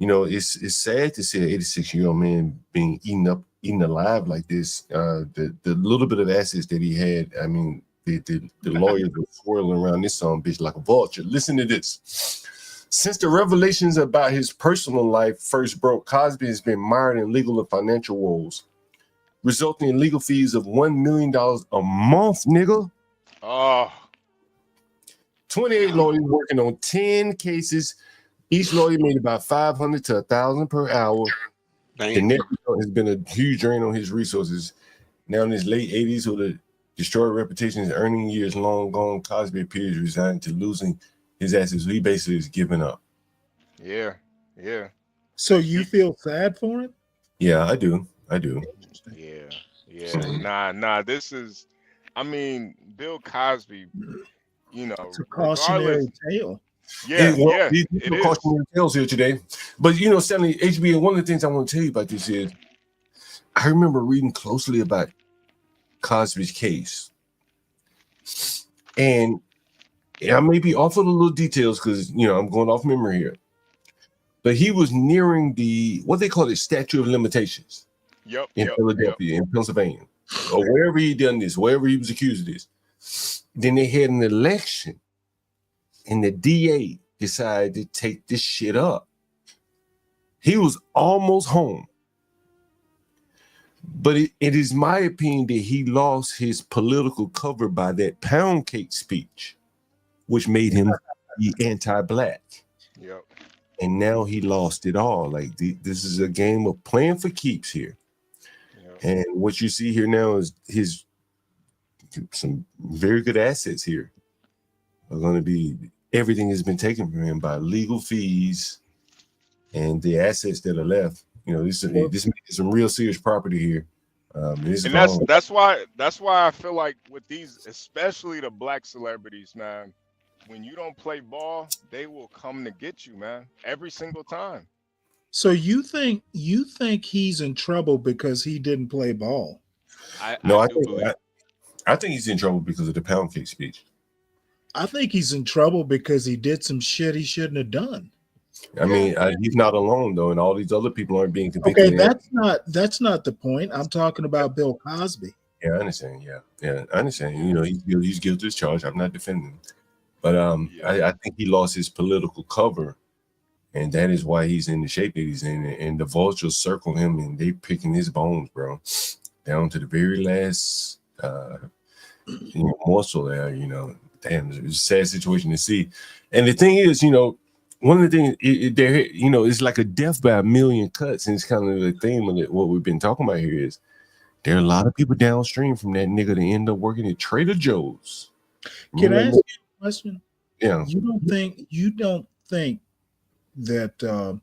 it's sad to see an 86-year-old man being eaten alive like this. The little bit of assets that he had, I mean, the lawyers were swirling around this bitch like a vulture. Listen to this. Since the revelations about his personal life first broke, Cosby has been mired in legal and financial woes, resulting in legal fees of $1 million a month, nigga. Oh. 28 lawyers working on 10 cases. Each lawyer made about $500 to $1,000 per hour. The net has been a huge drain on his resources. Now in his late 80s with a destroyed reputations, earning years long gone. Cosby appears resigned to losing his assets. So he basically is giving up. Yeah, yeah. So you feel sad for him? Yeah, I do. Yeah, yeah. Nah. This is, I mean, Bill Cosby. You know, It's a regardless. cautionary tale. Yeah, yeah. These It are is. cautionary tales here today. But you know, Stanley, HB, one of the things I want to tell you about this is I remember reading closely about Cosby's case. And I may be off of the little details because you know I'm going off memory here. But he was nearing the what they call it statute of limitations. Yep. In Philadelphia, in Pennsylvania, or wherever he done this, wherever he was accused of this. Then they had an election, and the DA decided to take this shit up. He was almost home. But it is my opinion that he lost his political cover by that pound cake speech, which made him be anti-black. Yep. And now he lost it all. Like this is a game of playing for keeps here. Yep. And what you see here now is some very good assets here are going to be, everything has been taken from him by legal fees and the assets that are left. You know, this is some real serious property here. And that's why I feel like with these, especially the black celebrities, man, when you don't play ball, they will come to get you, man, every single time. So you think he's in trouble because he didn't play ball? I think he's in trouble because of the pound cake speech. I think he's in trouble because he did some shit he shouldn't have done. I mean, he's not alone though, and all these other people aren't being convicted. Okay, that's not the point. I'm talking about Bill Cosby. Yeah, I understand. Yeah, I understand. You know, he's guilty as charged. I'm not defending him, but I think he lost his political cover, and that is why he's in the shape that he's in. And the vultures circle him, and they picking his bones, bro, down to the very last morsel there. You know, damn, it's a sad situation to see. And the thing is, you know, one of the things there, you know, it's like a death by a million cuts, and it's kind of the theme of what we've been talking about here is there are a lot of people downstream from that nigga to end up working at Trader Joe's. Can I ask you a question? Yeah. You don't think that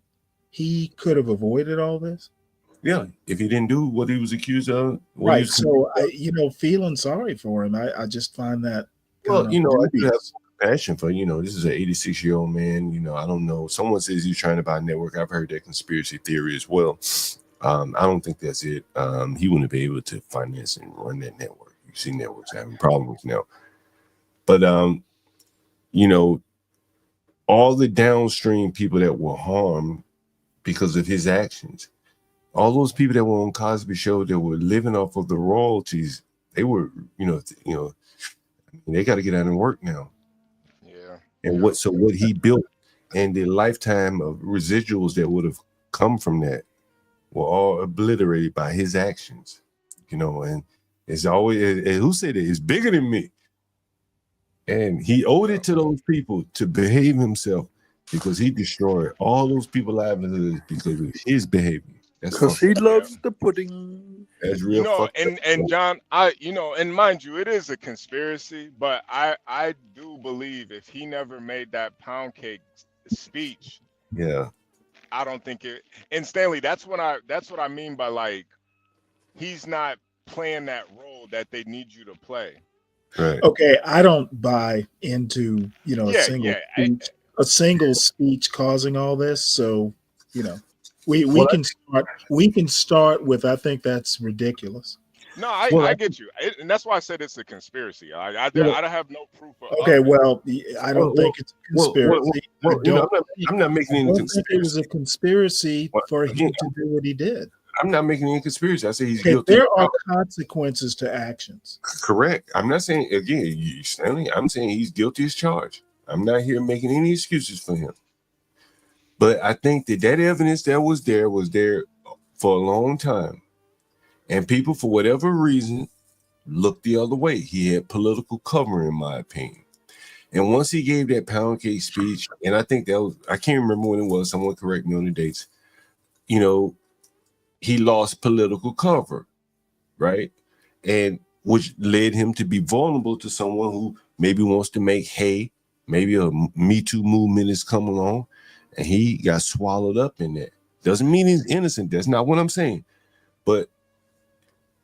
he could have avoided all this? Yeah, if he didn't do what he was accused of. Right. So feeling sorry for him, I just find that. Well, you know, I do have passion for, you know, this is an 86-year-old man. You know, I don't know. Someone says he's trying to buy a network. I've heard that conspiracy theory as well. I don't think that's it. He wouldn't be able to finance and run that network. You see networks having problems now. But you know, all the downstream people that were harmed because of his actions, all those people that were on Cosby Show that were living off of the royalties, they were, you know, they got to get out and work now. Yeah. And what he built and the lifetime of residuals that would have come from that were all obliterated by his actions, you know. And it's always, who said it? It's bigger than me. And he owed it to those people to behave himself because he destroyed all those people's livelihoods because of his behavior. That's because he loves the pudding. That's real. You know, and John, and mind you, it is a conspiracy, but I do believe if he never made that pound cake speech, yeah, I don't think it. And Stanley, that's what I mean by like, he's not playing that role that they need you to play. Right. Okay, I don't buy into a single speech causing all this. So we can start with, I think that's ridiculous. No, I get you, and that's why I said it's a conspiracy. I don't have no proof of. Okay, well, I don't think it's a conspiracy. I'm not making any conspiracy. It was a conspiracy for him to do what he did. I'm not making any conspiracy. I say he's guilty. There are consequences to actions. Correct. I'm not saying, again, Stanley, I'm saying he's guilty as charged. I'm not here making any excuses for him. But I think that evidence that was there for a long time. And people, for whatever reason, looked the other way. He had political cover, in my opinion. And once he gave that pound cake speech, and I think that was, I can't remember when it was, someone correct me on the dates, you know, he lost political cover, right? And which led him to be vulnerable to someone who maybe wants to make hay. Maybe a Me Too movement is coming along, and he got swallowed up in that. Doesn't mean he's innocent. That's not what I'm saying. But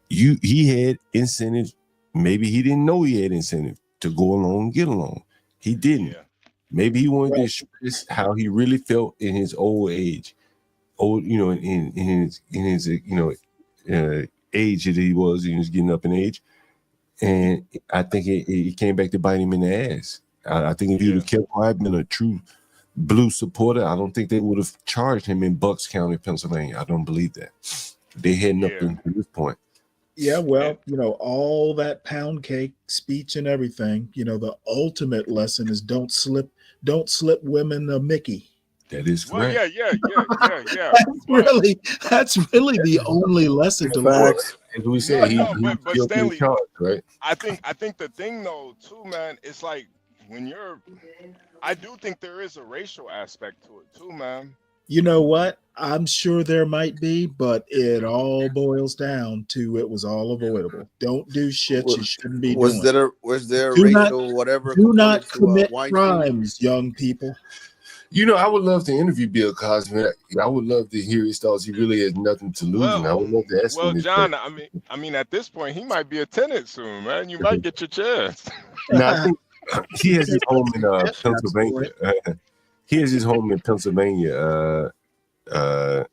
he had incentive. Maybe he didn't know he had incentive to go along and get along. He didn't. Yeah. Maybe he wanted to express how he really felt in his old age, in his age that he was getting up in age, and I think it came back to bite him in the ass. I think if he'd have kept quiet, been a true blue supporter, I don't think they would have charged him in Bucks County, Pennsylvania. I don't believe that. They hadn't up to this point. Yeah, well, all that pound cake speech and everything, the ultimate lesson is don't slip women a Mickey. That is correct. Well, yeah. That's really the only lesson to learn. As we said, but Stanley, charged, right? I think the thing though too, man, it's like I do think there is a racial aspect to it too, man. You know what? I'm sure there might be, but it all boils down to it was all avoidable. Don't do shit you shouldn't be doing. Was there racial whatever? Do not commit white crimes, young people. I would love to interview Bill Cosby. I would love to hear his thoughts. He really has nothing to lose, and I would love to ask him. Well, this John, question. I mean, at this point, he might be a tenant soon, man. You might get your chance. Now, I think he has his home in Pennsylvania. He has his home in Pennsylvania, and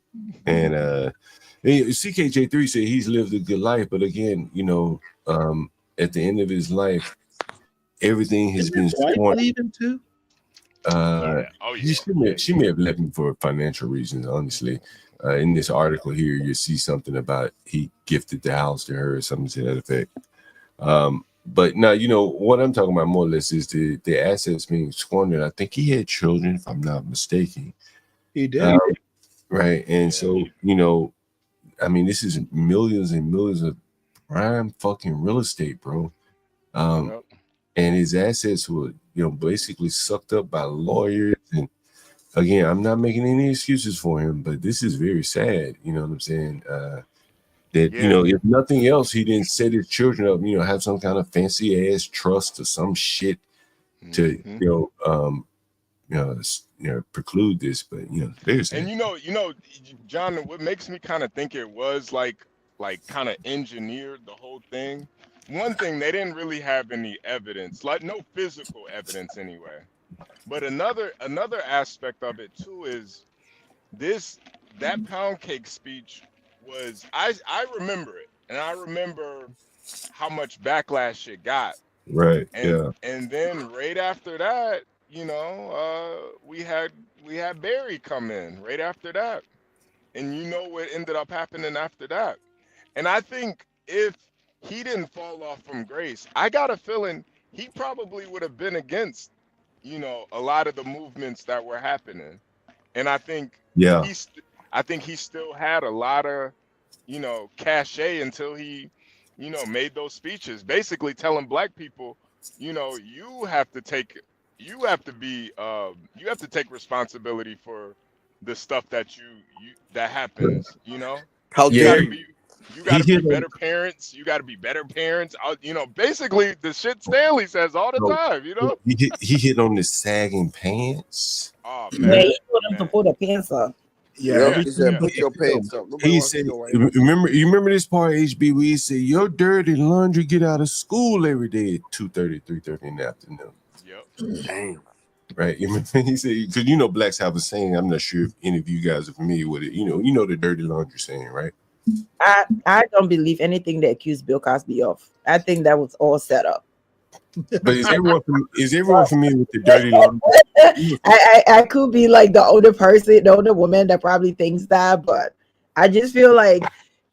CKJ3 said he's lived a good life, but again, at the end of his life, everything has been sworn. Leaving too? She may have left him for financial reasons, honestly. In this article here, you see something about he gifted the house to her or something to that effect. But now, what I'm talking about more or less is the assets being squandered. I think he had children, if I'm not mistaken. He did. Right. And so, this is millions and millions of prime fucking real estate, bro. And his assets were, basically sucked up by lawyers. And again, I'm not making any excuses for him, but this is very sad. You know what I'm saying? If nothing else, he didn't set his children up, have some kind of fancy ass trust or some shit to, preclude this. But very sad. And John, what makes me kind of think it was like kind of engineered the whole thing. One thing, they didn't really have any evidence, like no physical evidence anyway. But another aspect of it too is that pound cake speech was I remember it, and I remember how much backlash it got. Right. And then right after that, we had Barry come in right after that, and what ended up happening after that. And I think if he didn't fall off from grace, I got a feeling he probably would have been against, a lot of the movements that were happening. And I think he still had a lot of, cachet until he, made those speeches, basically telling black people, you have to take responsibility for the stuff that that happens, How dare you? You got to be better parents. You got to be better parents. Basically the shit Stanley says all the time. He hit on the sagging pants. Oh Yeah, man, he told them to pull the pants up. Yeah, he said, "Put your pants up." He said, "You remember this part, HB? Where he said, your dirty laundry get out of school every day at 2:30, 3:30 in the afternoon." Yep. Damn. Right. He said, because blacks have a saying. I'm not sure if any of you guys are familiar with it. You know the dirty laundry saying, right? I don't believe anything they accused Bill Cosby of. I think that was all set up. But is everyone familiar with the dirty laundry? I could be like the older person, the older woman that probably thinks that, but I just feel like,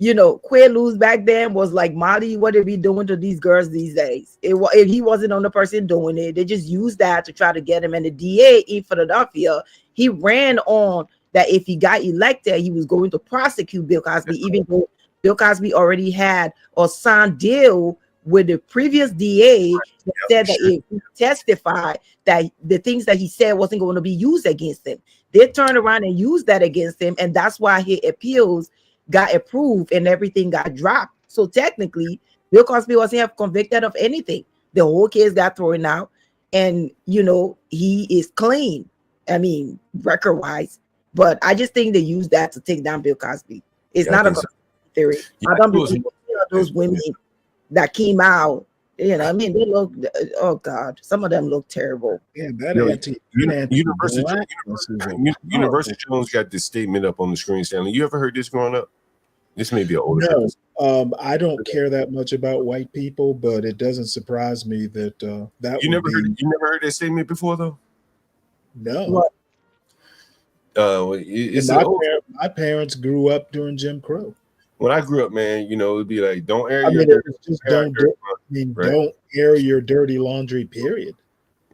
Quaaludes back then was like, Molly, what are we doing to these girls these days? He wasn't on the person doing it. They just used that to try to get him. And the DA in Philadelphia, he ran on that if he got elected, he was going to prosecute Bill Cosby, even though Bill Cosby already had a signed deal with the previous DA that said that if he testified that the things that he said wasn't going to be used against him. They turned around and used that against him, and that's why his appeals got approved and everything got dropped. So technically, Bill Cosby wasn't have convicted of anything. The whole case got thrown out, and he is clean. I mean, record wise, but I just think they use that to take down Bill Cosby. It's not a theory. I don't believe those women that came out. I mean, they look. Oh God, some of them look terrible. Yeah, that Universal Jones got this statement up on the screen, Stanley. You ever heard this growing up? This may be an older. No, I don't care that much about white people, but it doesn't surprise me that that you never heard that statement before, though. No. My parents grew up during Jim Crow. When I grew up, man, it'd be like, don't air your dirty. Don't air your dirty laundry. Period.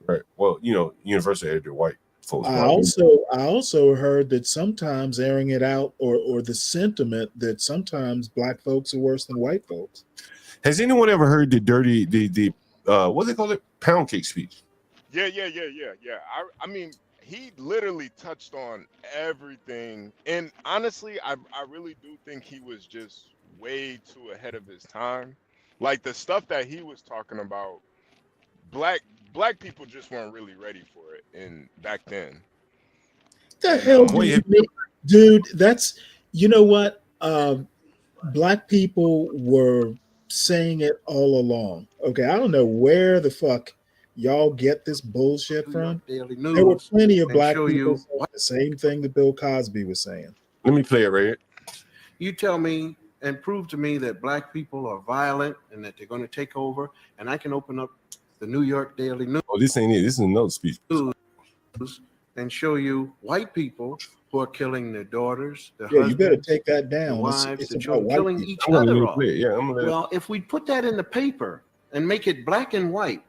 Right. Well, Universal aired their white folks. I also heard that sometimes airing it out, or the sentiment that sometimes black folks are worse than white folks. Has anyone ever heard the dirty what they call it, pound cake speech? Yeah. I mean, he literally touched on everything, and honestly, I really do think he was just way too ahead of his time. Like the stuff that he was talking about, black people just weren't really ready for it back then. The hell do you mean, dude? That's what black people were saying it all along. Okay, I don't know where the fuck y'all get this bullshit from. There were plenty of black people saying the same thing that Bill Cosby was saying. Let me play it right here. You tell me and prove to me that black people are violent and that they're going to take over, and I can open up the New York Daily News. Oh, this ain't it. This is another speech. And show you white people who are killing their daughters, their husbands. You better take that down. Their wives, it's their children, killing each other off. Well, if we put that in the paper and make it black and white,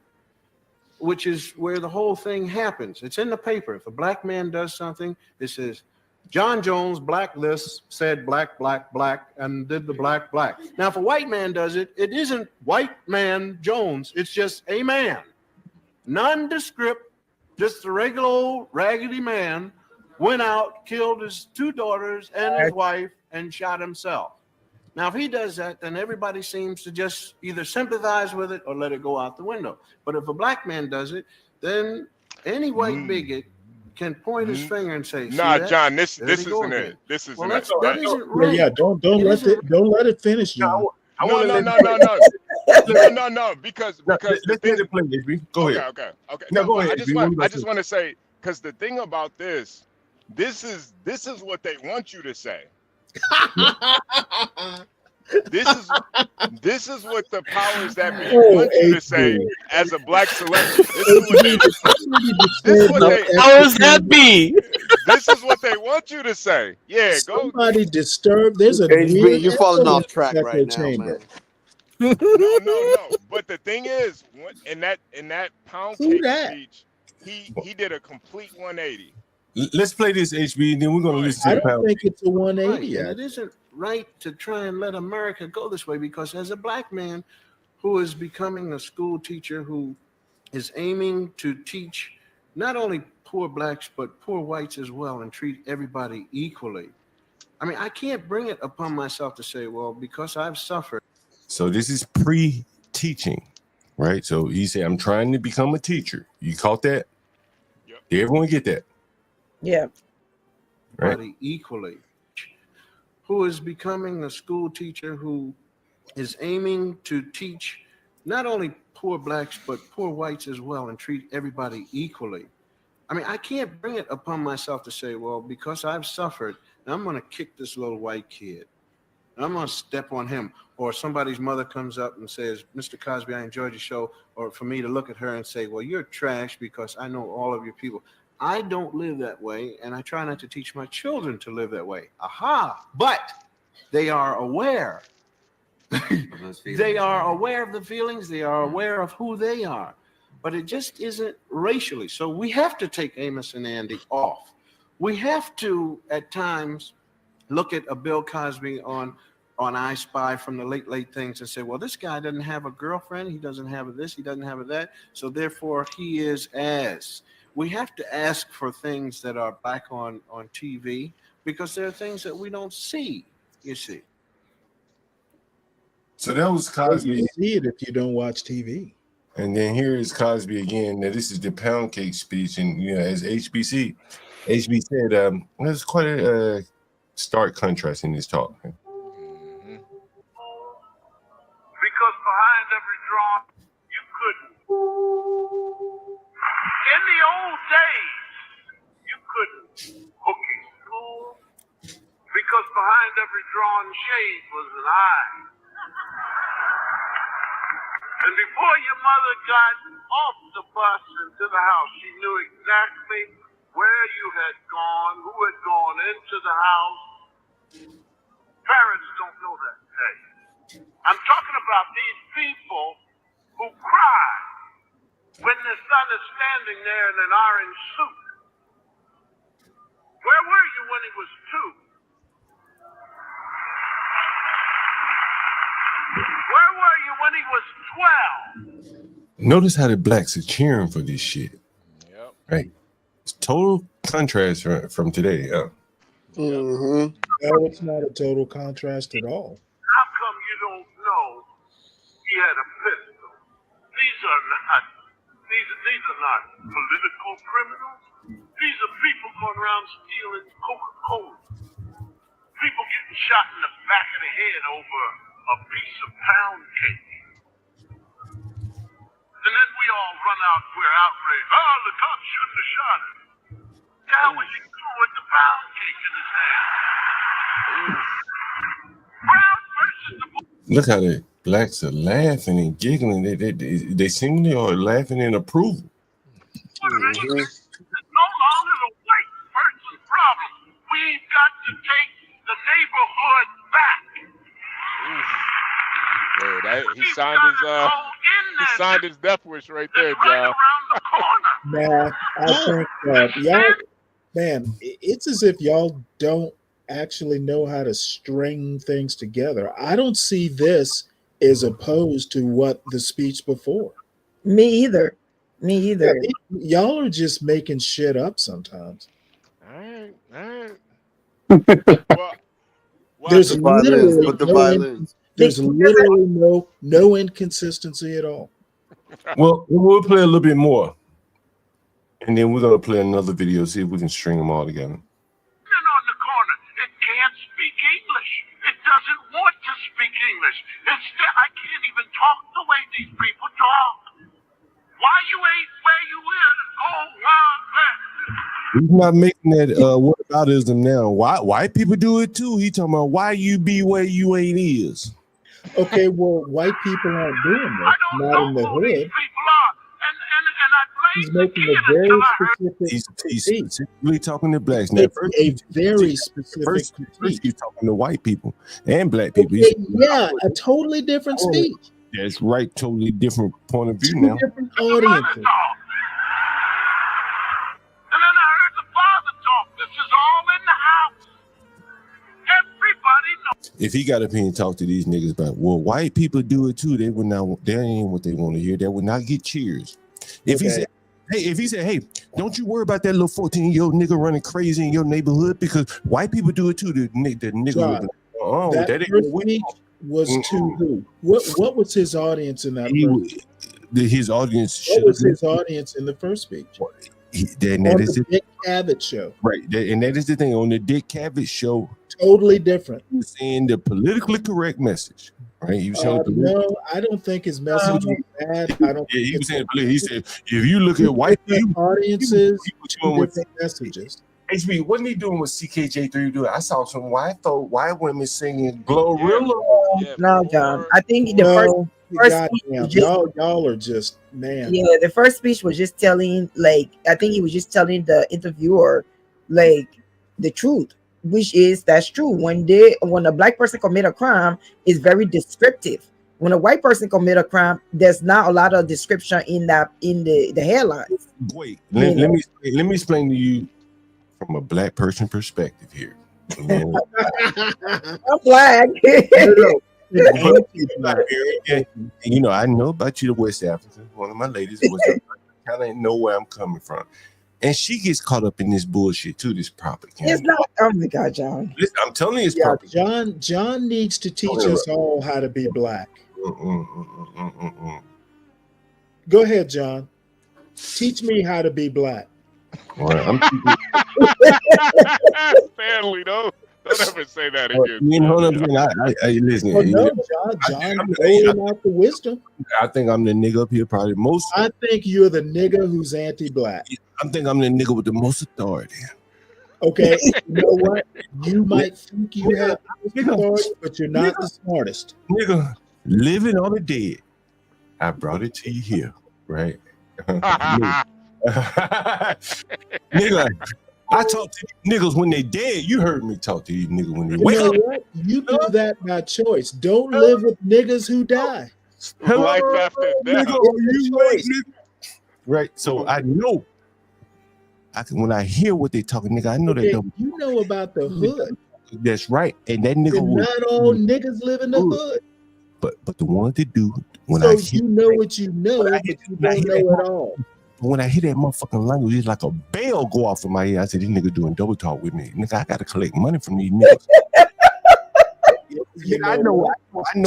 which is where the whole thing happens. It's in the paper. If a black man does something, it says, John Jones, black list, said black, black, black, and did the black, black. Now, if a white man does it, it isn't white man Jones. It's just a man. Nondescript, just a regular old raggedy man went out, killed his 2 daughters and his wife, and shot himself. Now, if he does that, then everybody seems to just either sympathize with it or let it go out the window. But if a black man does it, then any white bigot can point his finger and say, "Nah, John, this isn't it. This isn't it." That isn't right. Yeah, don't let it finish, John. No, because let's play it. Go ahead. Okay. No, go ahead. I just want to say, because the thing about this is what they want you to say. This is what the powers that be want you to say as a black celebrity. This is what they powers that be. This is what they want you to say. Yeah, go. Somebody disturbed. There's a HB, you're falling off track right now, man. No. But the thing is, in that pound cake speech, he did a complete 180. Let's play this, HB, and then we're gonna listen to the pound. I don't think it's a 180. Right. It isn't right to try and let America go this way, because as a black man who is becoming a school teacher who is aiming to teach not only poor blacks but poor whites as well and treat everybody equally, I mean, I can't bring it upon myself to say, well, because I've suffered. So this is pre-teaching, right? So he said, I'm trying to become a teacher. You caught that? Yep. Did everyone get that? Yeah. Right. Equally. Who is becoming a school teacher who is aiming to teach not only poor blacks but poor whites as well and treat everybody equally. I mean, I can't bring it upon myself to say, well, because I've suffered, I'm going to kick this little white kid. I'm going to step on him. Or somebody's mother comes up and says, Mr. Cosby, I enjoyed your show. Or for me to look at her and say, well, you're trash because I know all of your people. I don't live that way, and I try not to teach my children to live that way. Aha! But they are aware. They are aware of the feelings. They are aware of who they are. But it just isn't racially. So we have to take Amos and Andy off. We have to, at times, look at a Bill Cosby on I Spy from the late things and say, well, this guy doesn't have a girlfriend. He doesn't have this. He doesn't have that. So therefore, he is as. We have to ask for things that are back on TV because there are things that we don't see, you see. So that was Well, Cosby. you see it if you don't watch TV. And then here is Cosby again. Now this is the pound cake speech, and as HB said, there's quite a stark contrast in this talk. Because behind every drawing, you couldn't. In the old days, you couldn't hook in school because behind every drawn shade was an eye. And before your mother got off the bus into the house, she knew exactly where you had gone, who had gone into the house. Parents don't know that today. I'm talking about these people who cry when their son is standing there in an orange suit. Where were you when he was 2? Where were you when he was 12? Notice how the blacks are cheering for this shit. Yep. Right. It's total contrast from today. No, it's not a total contrast at all. How come you don't know he had a pistol? These are not political criminals. These are people going around stealing Coca-Cola. People getting shot in the back of the head over a piece of pound cake. And then we all run out, we're outraged. Oh, the cops shouldn't have shot him. The hell was he doing with the pound cake in his hand? Brown versus the Look how the blacks are laughing and giggling. They seemingly are laughing in approval. It's no longer the white person's problem. We've got to take the neighborhood back. He signed his death wish right there, John. Nah, I think y'all, man, it's as if y'all don't actually know how to string things together. I don't see this as opposed to what the speech before. Me either. Yeah, y'all are just making shit up sometimes. All right. There's literally Put the violins. There's literally no inconsistency at all. Well, we'll play a little bit more, and then we're gonna play another video, see if we can string them all together. On the corner, it can't speak English. It doesn't want to speak English. I can't even talk the way these people talk. Why you ain't where you is? Oh, He's not making that whataboutism now. Why white people do it too? He talking about why you be where you ain't is. Okay, well, white people aren't doing this, not in the hood. He's making a very specific He's specifically talking to blacks now. First, a very specific first he's talking to white people and black people. Okay, yeah, a totally different speech. That's right, totally different point of view Two now. different audiences. And then I heard the father talk. This is all in the house. Everybody knows. If he got up here and talk to these niggas about, well, white people do it too, they would not. That ain't what they want to hear. They would not get cheers. If he said, hey, don't you worry about that little 14-year-old nigga running crazy in your neighborhood because white people do it too. The nigga John, would that that first speech was to who? What was his audience in that? His audience. What was his audience in the first speech? That is the Dick Cavett show. Right, and that is the thing on the Dick Cavett show. Totally different. He was saying the politically correct message. Right, he was saying no, I don't think his message was bad. I don't. Yeah, he was saying. He said, if you look at white people, audiences, two different messages. HB, wasn't he doing what CKJ3 doing? I saw some white women singing Glorilla. No, John. I think the first speech was just, y'all are just, man. Yeah, the first speech was just telling, I think he was just telling the interviewer, the truth, which is that's true. When a black person commit a crime, it's very descriptive. When a white person commit a crime, there's not a lot of description in the headlines. Wait, let me explain to you from a black person perspective here. I'm black. I know about you, the West African. One of my ladies was kind of know where I'm coming from. And she gets caught up in this bullshit too, this propaganda. It's not. Oh my God, John. Listen, I'm telling you, it's Yeah, propaganda. John needs to teach us all how to be black. Go ahead, John. Teach me how to be black. All right, Stanley, don't ever say that Well, again. you know what I'm saying? I listen. Oh no, John rolling out the wisdom. I think I'm the nigga up here probably most. I think you're the nigga who's anti-black. I think I'm the nigga with the most authority. Okay, you know what? You might think you have the most authority, but you're not the smartest. Nigga, living or the dead, I brought it to you here, right? Nigga, I talk to niggas when they dead. You heard me talk to these niggas when they You know what? You do that by choice. Don't live with niggas who die. Life after death. Right. So I know. When I hear what they talking, nigga, I know Okay, that. you know about the hood. That's right. And that nigga. And not all niggas live in the hood. But the ones that do, when So I hear, you know what you know, but you don't know it all. when I hear that motherfucking language, it's like a bell go off in my ear. I said, this nigga doing double talk with me. Nigga, I gotta collect money from these niggas. I know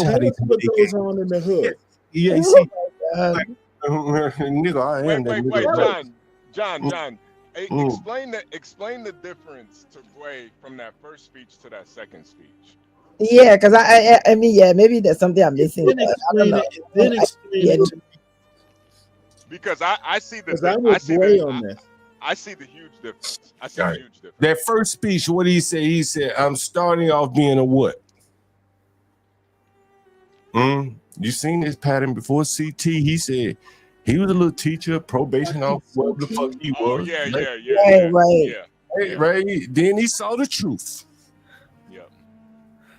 how they what goes on in the hood. Yeah, you see, nigga, I am that Wait, nigga. John. Explain the difference to Bray from that first speech to that second speech. Yeah, because I mean, yeah, maybe there's something I'm missing. I don't know. Then explain it to me. Because I see the Because I was Bray on this. I see the huge difference. I see the huge difference. That first speech, what did he say? He said, I'm starting off being a what? You seen this pattern before? CT, he said he was a little teacher, probation officer, whatever the fuck he was. Right. Then he saw the truth. Yeah.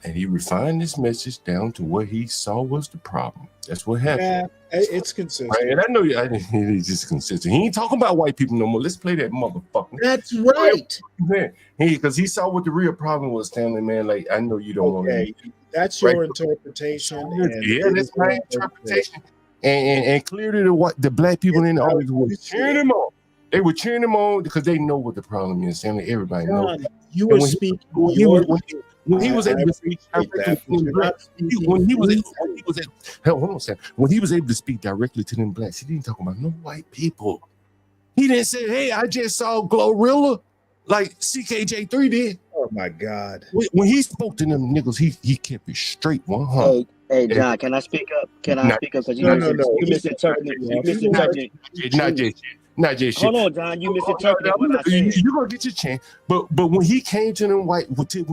And he refined his message down to what he saw was the problem. That's what happened. Yeah, it's consistent. Right? And I know he's just consistent. He ain't talking about white people no more. Let's play that motherfucker. That's right. Because he saw what the real problem was, Stanley, man. Like, I know you don't want to. That's your interpretation. And yeah, that's my interpretation. And clearly the black people in the audience were cheering him on. They were cheering him on because they know what the problem is, Stanley. Everybody knows. You were speaking. When he was able to speak directly to them blacks, he didn't talk about no white people. He didn't say, "Hey, I just saw Glorilla," like CKJ3 did. Oh my God! When he spoke to them niggas, he kept it straight 100. Hey, John, can I speak up? Because you misinterpreted. Not just shit. Hold on, John. You misinterpreted what I said. You're gonna get your chance. But when he came to them when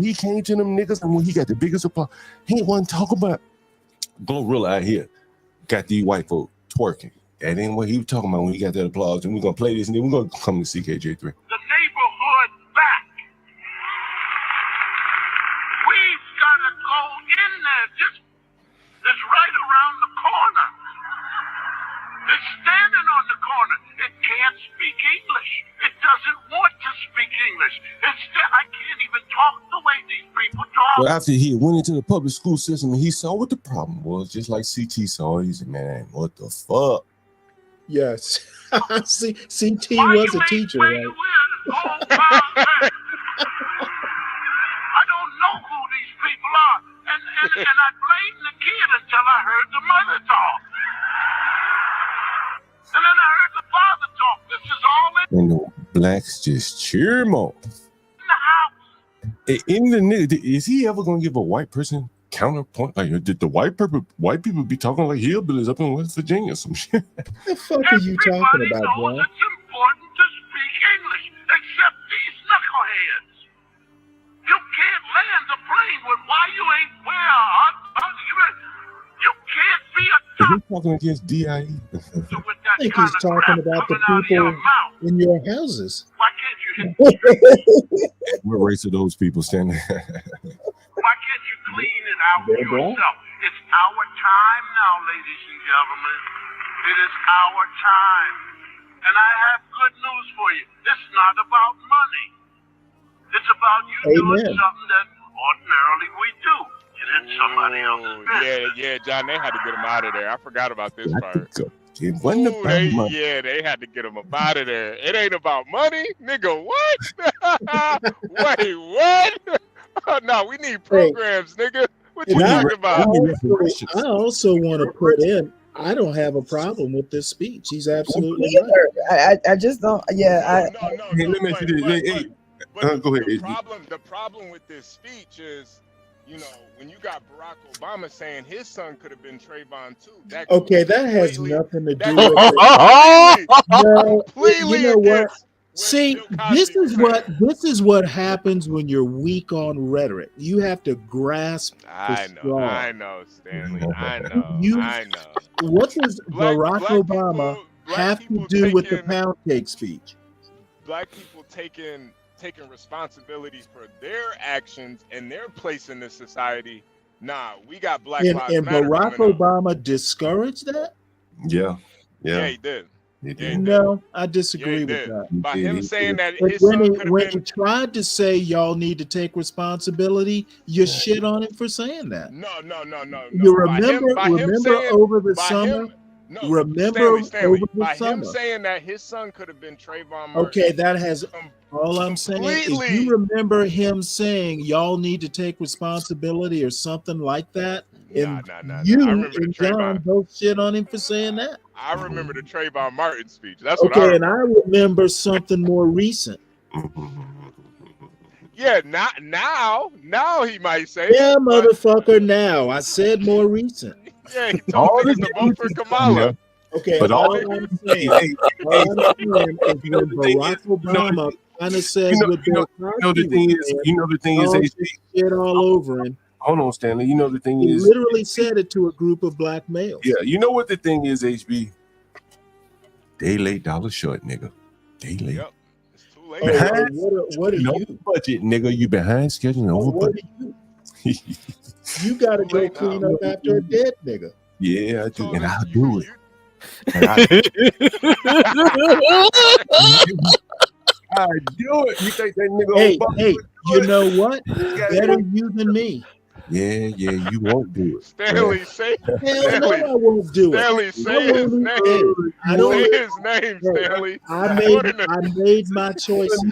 he came to them niggas and when he got the biggest applause, he wasn't talking about Glorilla out here got these white folk twerking. That ain't what he was talking about when he got that applause. And we're gonna play this and then we're gonna come to CKJ3. The neighborhood back. We've gotta go in there. It's right around the corner. It's standing on the corner. It can't speak English. It doesn't want to speak English. I can't even talk the way these people talk. But after he went into the public school system and he saw what the problem was, just like CT saw it, he said, man, what the fuck? Yes. CT was a teacher, right? I don't know who these people are. And I blamed the kid until I heard the mother talk. And then I heard the father talk. This is all And the blacks just cheer him on. In the nigga, is he ever gonna give a white person counterpoint? Like, did the white people be talking like hillbillies up in West Virginia or some shit? What the fuck are you talking about, bro? It's important to speak English, except these knuckleheads. You can't land a plane with why you ain't you can't be a Is he talking against DIE? I think he's talking about the people in your houses. Why can't you What race are those people standing? Why can't you clean it out yourself? It's our time now, ladies and gentlemen. It is our time. And I have good news for you. It's not about money. It's about you doing something that ordinarily we do. Get in somebody else's business. Yeah, John, they had to get him out of there. I forgot about this part. It wasn't Ooh, about money. they had to get him up out of there. It ain't about money, nigga. What? Wait, what? No, we need programs, nigga. What you And talking about? I also want to put in, I don't have a problem with this speech. He's absolutely right. I just don't. Yeah, Hey, let me ask you this. Go ahead. The problem with this speech is, you know, when you got Barack Obama saying his son could have been Trayvon too. That has nothing to do with it. No, Completely you know what? against See, this is what happens when you're weak on rhetoric. You have to grasp the straw. I know, Stanley. I know. What does Barack Obama have to do with the pound cake speech? Black people taking responsibility for their actions and their place in this society. Nah, we got Black Lives And Matter Barack coming up. Obama discouraged that? Yeah. Yeah, he did. No, I disagree with that. By him saying that But his when son could have he been. tried to say y'all need to take responsibility, you shit on him for saying that. No. You remember saying, over the summer? Stanley, over the by summer? him saying that his son could have been Trayvon Martin. Okay, that has all I'm saying is you remember him saying y'all need to take responsibility or something like that. And you and John both shit on him for saying that. I remember the Trayvon Martin speech. That's what I Okay, remember. and I remember something more recent. Yeah, now he might say. Yeah, motherfucker. Now I said more recent. Yeah, he told niggas to vote for Kamala. Okay, But all I'm saying is when Barack Obama kind of says what Bill Cosby the thing is, HB, shit all over him. Hold on, Stanley. You know the thing He is, literally said it to a group of black males. yeah. You know what the thing is, HB. They late $1 short, nigga. They late. Yep. It's too late. Behind, what are you? Budget, nigga. You behind schedule and over budget. You gotta go clean up after a dead nigga. Yeah, I do, and I'll do it. I do it. You think that nigga? Hey, you know what? Better you than me. Yeah, you won't do it. Stanley, say Hell no, I won't do it. Stanley, say his name. Say his name, Stanley. I made my choices.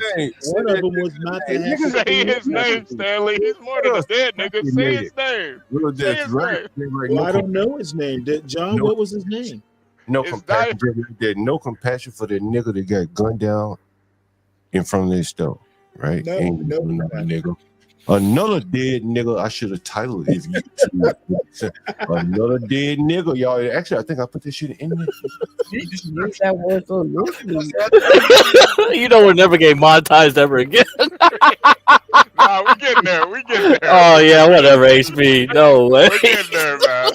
One of them was not to have to say his name, Stanley. He's more than a dead nigga. Say his name. Say his name. Well, I don't know his name. John, what was his name? No compassion. There's no compassion for the nigga that got gunned down in front of their store, right? No, nigga. Another dead nigga. I should have titled it. If you another dead nigga, y'all. Actually, I think I put this shit in there. Use that word so loosely. You know, we're never getting monetized ever again. Nah, we getting there. Oh yeah, whatever. HB, no way. We're getting there, man.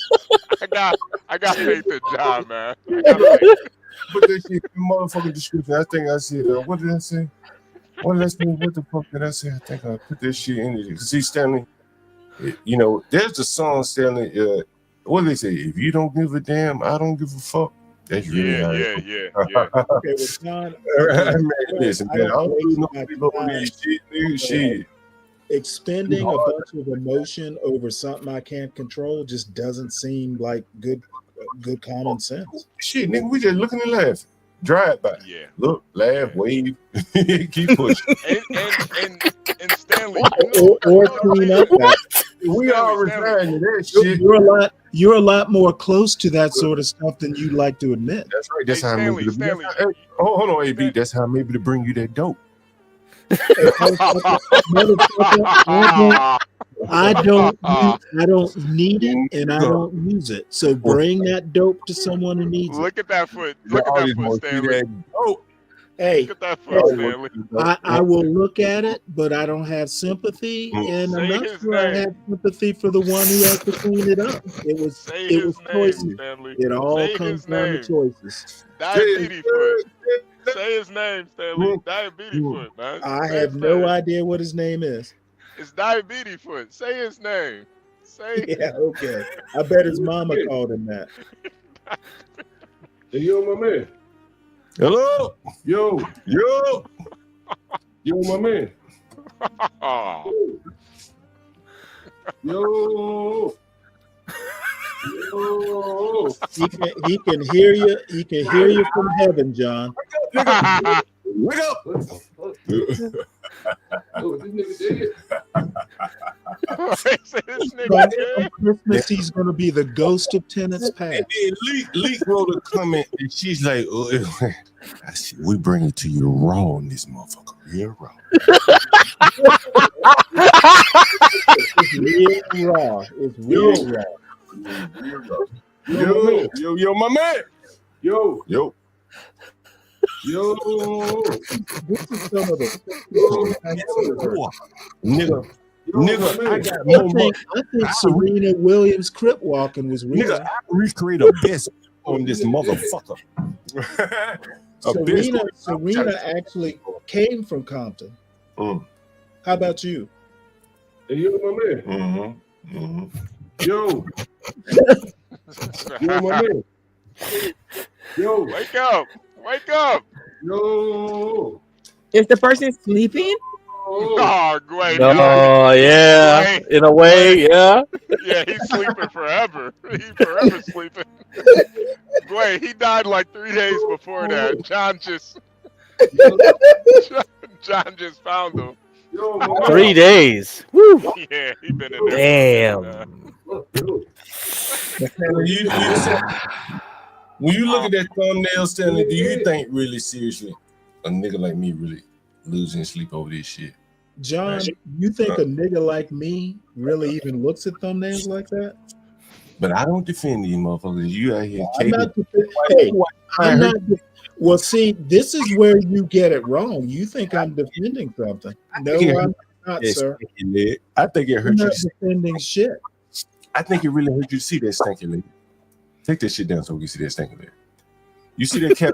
I got faith in John, man. Put this shit in the motherfucking description. I think I said, what did I say? What the fuck did I say? I think I put this shit in there. See, Stanley, you know, there's the song, Stanley. What do they say? If you don't give a damn, I don't give a fuck. That's really how it yeah. Okay, well, John, listen, man, I don't know shit. Expending a bunch of emotion over something I can't control just doesn't seem like good common sense. Shit, nigga, we just looking and laughing. Drive by. Yeah. Look, laugh, wave, keep pushing. and Stanley, or clean up. We all referring to that shit. You're a lot more close to that sort of stuff than you like to admit. That's right. That's how I'm able to. Hold on, AB. That's how I'm able to bring you that dope. I don't need it, and I don't use it. So bring that dope to someone who needs it. Look at that foot. Look at that foot, Stanley. Hey, look at that foot, Stanley. I will look at it, but I don't have sympathy, and I'm not sure I have sympathy for the one who has to clean it up. It was choices. It all comes down to choices. Diabetes foot. Say his name, Stanley. Diabetes foot, man. I have no idea what his name is. It's Diabetes foot. Say his name. Yeah, okay. I bet his mama called him that. Hey, yo, my man. Hello. Yo, my man. Yo. He can hear you. He can hear you from heaven, John. Wake up! Oh, this nigga dead. On Christmas, he's going to be the ghost of tenants past. And then Leak wrote a comment, and she's like, oh, I said, we bring it to you raw in this motherfucker. Real raw. It's real raw. It's real raw. Yo, my man. Yo. This is some of the nigga. I think Serena Williams crip walking was real. Nigga, I recreate a best on this motherfucker. Serena actually came from Compton. How about you? Hey, yo, my man. Yo. Yo, my man. Yo. Wake up. Yo. Is the person sleeping? Oh, Gwen. Oh, yeah. Gwen. In a way, yeah. Yeah, he's sleeping forever. He's forever sleeping. Gwen, he died like 3 days before that. John just found him. 3 days. Woo. Yeah, he been in there. Damn. When you look at that thumbnail, Stanley, do you think really seriously a nigga like me really losing sleep over this shit? John, you think a nigga like me really even looks at thumbnails like that? But I don't defend these motherfuckers. You out here. Well, see, this is where you get it wrong. You think I'm defending something. No, I'm not, sir. I think it hurt I'm you. not defending shit. I think it really hurt you to see that stinky leg. Take that shit down so we can see that stinky leg. You see that cat?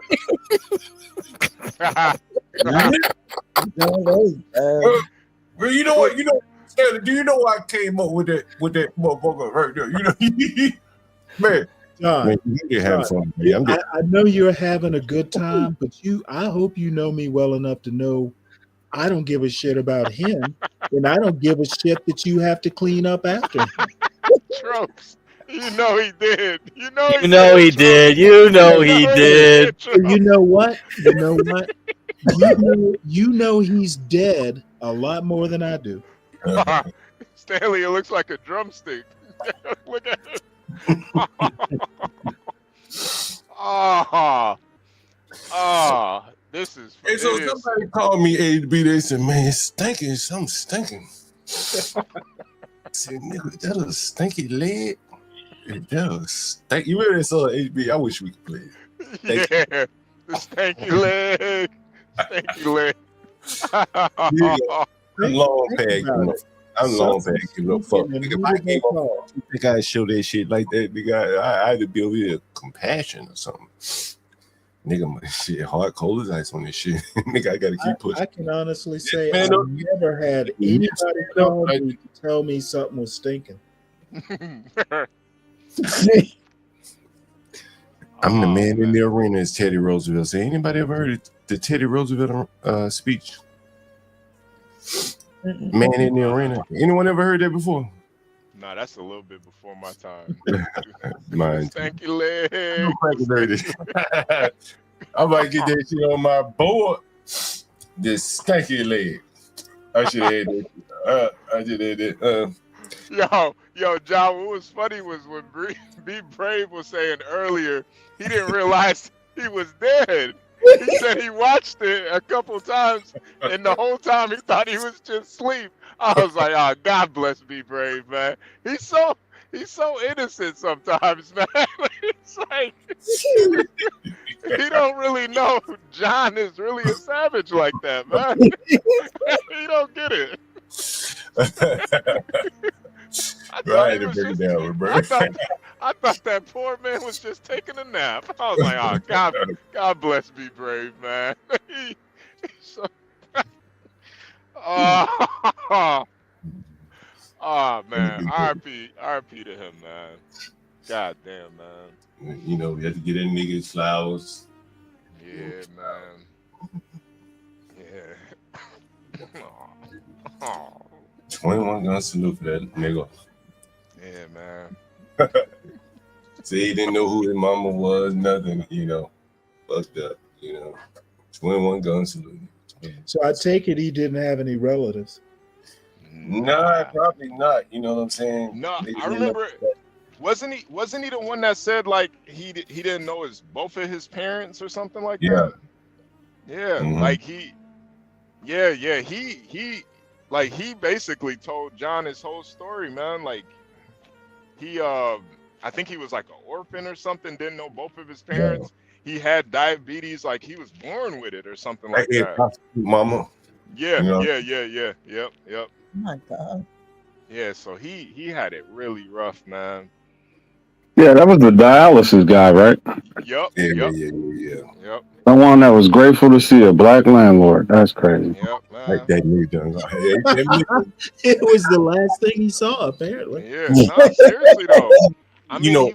Well, you know what? Stanley, do you know why I came up with that motherfucker right there? You know, man. John, man, you having fun, man. I know you're having a good time, but I hope you know me well enough to know I don't give a shit about him, and I don't give a shit that you have to clean up after him. Tropes. You know he did. You know he did. You know he did. You know what? You know he's dead a lot more than I do. Stanley, it looks like a drumstick. Look at it. This is. Hey, so somebody called me HB. They said, "Man, it's stinking. Something stinking." I said, "Nigga, that a stinky leg. It does. Thank you. Really saw HB. I wish we could play it. Yeah, the stanky leg. Stanky leg. I'm long past. I'm long past. Give no fuck. Nigga, if I came up, you think I'd show that shit like that? Nigga, I had to be over here compassion or something. Nigga, my shit hard cold as ice on this shit. Nigga, I gotta keep pushing. I can honestly say I've never had anybody call me to tell me something was stinking. I'm the man in the arena, as Teddy Roosevelt said. Anybody ever heard the Teddy Roosevelt speech? Man in the arena. Anyone ever heard that before? Nah, that's a little bit before my time. Mine. Stanky leg. I might get that shit on my board. This stanky leg. I should have had that. I should have had that. Yo, John, what was funny was when Be Brave was saying earlier, he didn't realize he was dead. He said he watched it a couple times, and the whole time he thought he was just asleep. I was like, oh, God bless Be Brave, man. He's so innocent sometimes, man. It's like he don't really know John is really a savage like that, man. He don't get it. I thought that poor man was just taking a nap. I was like, oh, God bless Be Brave, man. Oh man, RP to him, man. God damn, man. You know, we have to get in niggas flowers. Yeah, man. Yeah. Oh. 21 gun salute for that nigga. Yeah, man. So he didn't know who his mama was, nothing, fucked up, 21 gun salute. So I take it he didn't have any relatives. Nah, probably not. You know what I'm saying? No, I remember. Wasn't he the one that said like he didn't know both of his parents or something like that? Yeah, like he basically told John his whole story, man. Like he I think he was like an orphan or something, didn't know both of his parents. He had diabetes, like he was born with it or something like that. Mama. Yeah. Yep. Oh my God. Yeah, so he had it really rough, man. Yeah, that was the dialysis guy, right? Yep. Yeah. Yep. The one that was grateful to see a black landlord. That's crazy. Yep, man. Like that nigga done. It was the last thing he saw, apparently. Yeah, no, seriously though. I mean,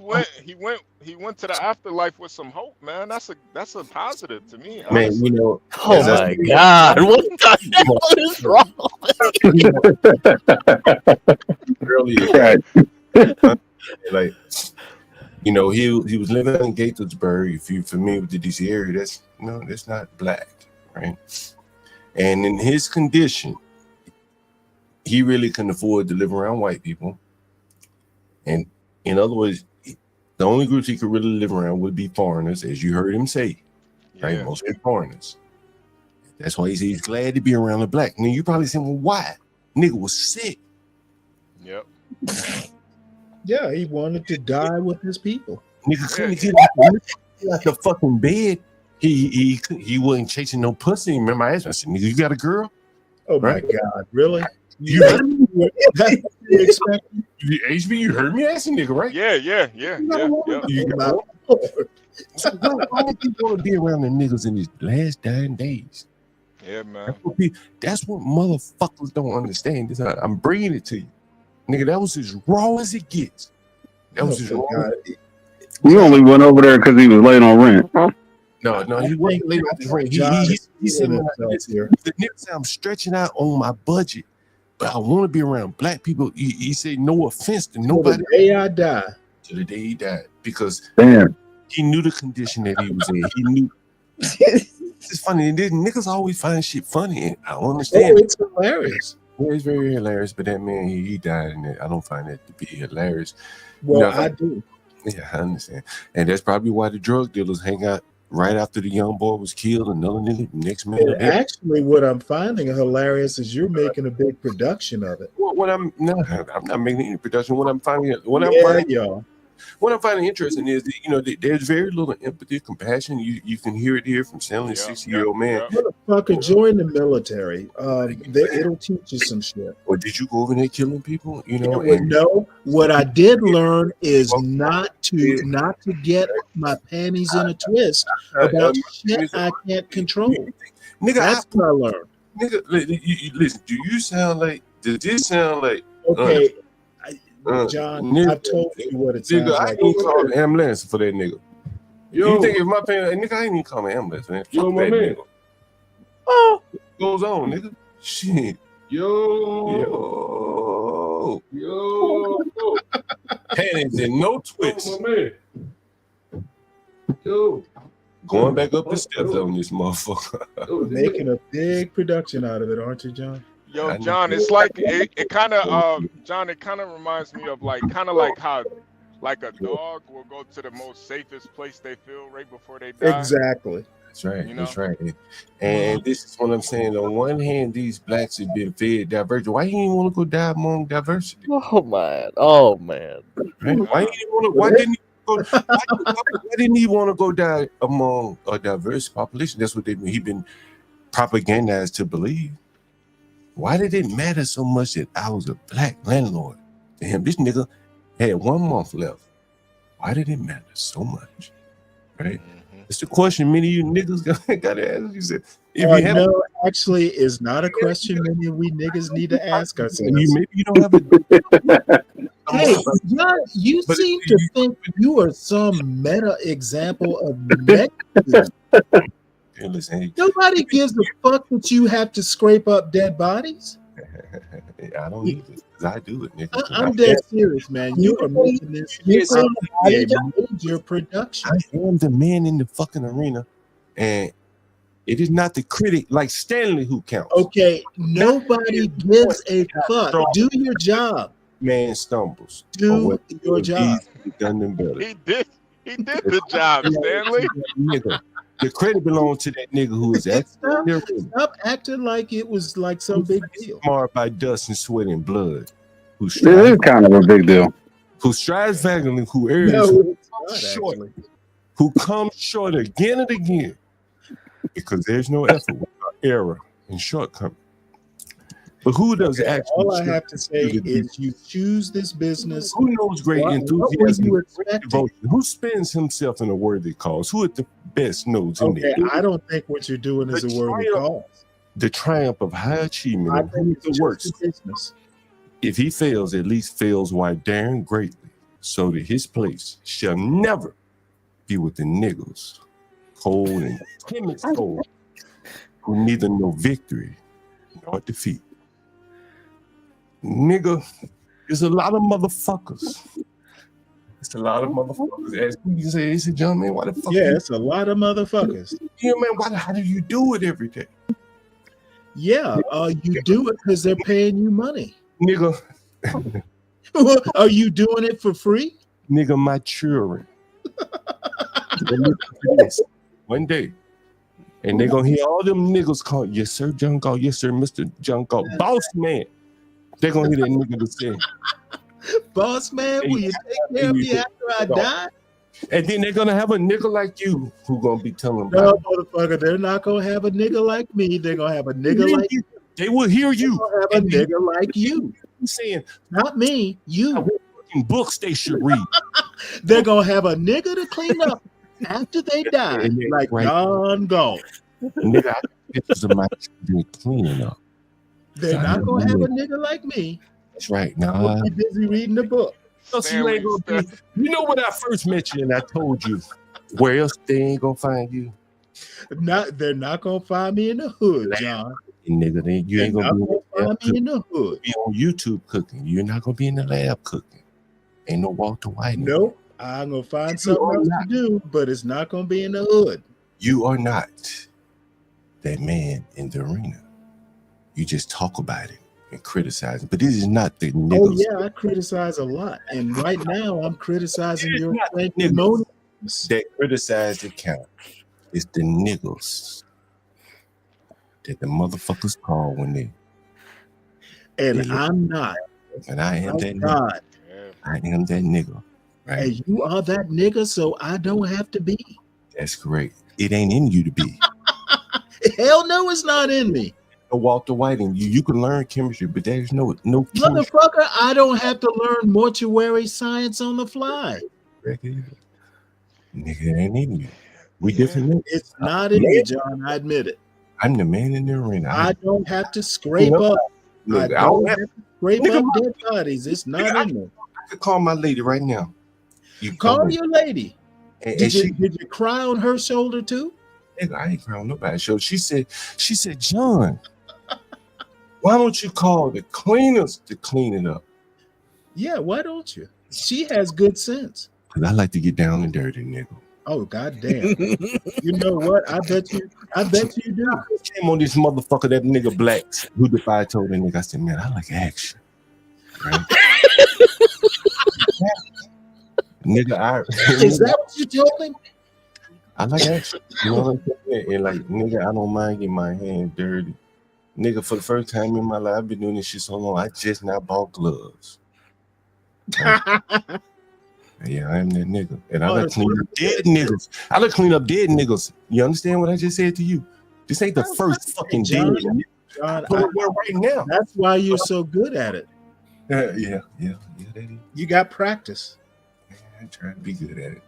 he went to the afterlife with some hope, man. That's a positive to me. Man, honestly. Oh my God! What the hell is wrong? Like, he was living in Gaithersburg. If you're familiar with the DC area, that's not black, right? And in his condition, he really couldn't afford to live around white people. And in other words, the only groups he could really live around would be foreigners, as you heard him say, right? Mostly foreigners. That's why he's glad to be around the black. Now you probably saying, well, why? Nigga was sick. Yep. Yeah, he wanted to die with his people. Nigga couldn't get out the fucking bed. He wasn't chasing no pussy. Remember I asked him, I said, nigga, you got a girl? Oh right? my God, really? That's what you expect? HB, you heard me asking, nigga, right? Yeah. So why did people want to be around the niggas in these last dying days? Yeah, man. That's what motherfuckers don't understand. I'm bringing it to you. Nigga, that was as raw as it gets. That was as raw. We only went over there because he was late on rent. No, he wasn't late on his rent. He said, the nigga said, I'm stretching out on my budget, but I want to be around black people. He said, no offense to nobody. To the day I die. To the day he died. Because damn, he knew the condition that he was in. He knew. It's funny. Niggas always find shit funny. And I don't understand. Oh, it's hilarious. Yeah, it's very hilarious, but that man, he died, and I don't find that to be hilarious. Well, I do. Yeah, I understand. And that's probably why the drug dealers hang out right after the young boy was killed. Another nigga, next man. And actually, what I'm finding hilarious is you're making a big production of it. I'm not making any production. What I'm finding interesting is that, there's very little empathy, compassion. You can hear it here from selling 60-year-old man. Motherfucker, join the military. It'll teach you some shit. Or did you go over there killing people? No. What I did learn is not to get my panties in a twist about shit I can't control. Nigga, that's what I learned. Nigga, listen. Does this sound like? Okay. John, nigga, I've told you what it sounds like. I ain't call the ambulance for that nigga. You think if my parents, nigga, I ain't even call the ambulance, man. Fuck that nigga. Oh, goes on, nigga. Shit. Yo. Panties and no twists. Yo. Going back up the steps on this motherfucker. Making a big production out of it, aren't you, John? Yo, John, it's like it kind of it kind of reminds me of like how like a dog will go to the most safest place they feel right before they die. Exactly. That's right. That's right. And this is what I'm saying. On one hand, these blacks have been fed diversity. Why you didn't want to go die among diversity? Oh man. Right? Why didn't he want to go die among a diverse population? That's what he been propagandized to believe. Why did it matter so much that I was a black landlord to him? This nigga had 1 month left. Why did it matter so much? Right? It's the question many of you niggas got to ask. You said, no, actually, it's not a question many of we niggas need to ask ourselves. Maybe you don't have a. Hey, John, you seem to think you are some meta example of negative. Listen, nobody gives a fuck that you have to scrape up dead bodies. I don't need it because I do it, nigga. I'm dead serious, man. You are making this a major production. I am the man in the fucking arena, and it is not the critic like Stanley who counts. Okay, nobody gives a fuck. Do your job. Man stumbles. Do your job. Done them better. He did the job, Stanley. Nigga, the credit belongs to that nigga who is actually Stop acting like it was like some big deal. marred by dust and sweat and blood. Who It is kind of a big deal. Who strives valiantly, who errs, No, short, who comes short again and again, because there's no effort without error and shortcoming. But who does actually? All I have to say is you choose this business. Who knows great enthusiasm? What were you expecting? Who spends himself in a worthy cause? Who at the best knows in Okay, there? I don't think what you're doing is a worthy cause. The triumph of high achievement. I And think who's the worst? business. If he fails, at least fails while daring greatly, so that his place shall never be with the niggas, cold and timid souls, who neither know victory nor defeat. Nigga, there's a lot of motherfuckers. It's a lot of motherfuckers. As you say, it's a young man, why the fuck? Yeah, it's a lot of motherfuckers. Yeah, man, how do you do it every day? Yeah, you do it because they're paying you money. Nigga. Are you doing it for free? Nigga, my children. They look for this one day. And they're gonna hear all them niggas call, yes, sir, John Gall, yes, sir, Mr. John Gall, boss man. They're gonna hear that nigga to say, boss man, will you take care of me after I die? And then they're gonna have a nigga like you who gonna be telling No, about motherfucker, they're not gonna have a nigga like me. They're gonna have a nigga like you. They will hear you. They're gonna have a nigga like you. I'm saying, not me, you. Books they should read. They're gonna have a nigga to clean up after they die, like John Gall. Nigga, I think this is my children cleaning up. They're not gonna have a nigga like me. That's right. We'll Nah. be busy reading the book. You ain't gonna be, you know when I first met you and I told you where else they ain't gonna find you? They're not gonna find me in the hood, John. Nigga, you ain't gonna find me in the hood. Be on YouTube cooking. You're not gonna be in the lab cooking. Ain't no Walter White. Nope. I'm gonna find something else to do, but it's not gonna be in the hood. You are not that man in the arena. You just talk about it and criticize it. But this is not the niggas. Oh yeah, I criticize a lot. And right now I'm criticizing your niggas that criticize the count. It's the niggas that the motherfuckers call when they. And I'm not. And I am that God. nigga. I am that nigga. Right? And you are that nigga, so I don't have to be. That's great. It ain't in you to be. Hell no, it's not in me. No Walter White in you. You can learn chemistry, but there's no chemistry. Motherfucker, I don't have to learn mortuary science on the fly. Nigga, it ain't in you. We different. It's not in me, John. I admit it. I'm the man in the arena. I don't have to scrape up. I don't have to scrape up dead bodies. It's not in me. I could call my lady right now. You call your lady. And did you cry on her shoulder too? I ain't crying on nobody's shoulder. She said, John, why don't you call the cleaners to clean it up? Yeah, why don't you? She has good sense. Because I like to get down and dirty, nigga. Oh, goddamn. You know what? I bet you do. I came on this motherfucker, that nigga Blacks, who defied told that nigga, I said, man, I like action. Right? Nigga, is that what you told him? I like action. You know what I'm saying? And like, nigga, I don't mind getting my hands dirty. Nigga, for the first time in my life, I've been doing this shit so long, I just now bought gloves. Yeah, I am that nigga. And I like clean up dead niggas. I like clean up dead niggas. You understand what I just said to you? This ain't the first fucking dead nigga. John, right now. That's why you're so good at it. Yeah. That is. You got practice. I'm trying to be good at it.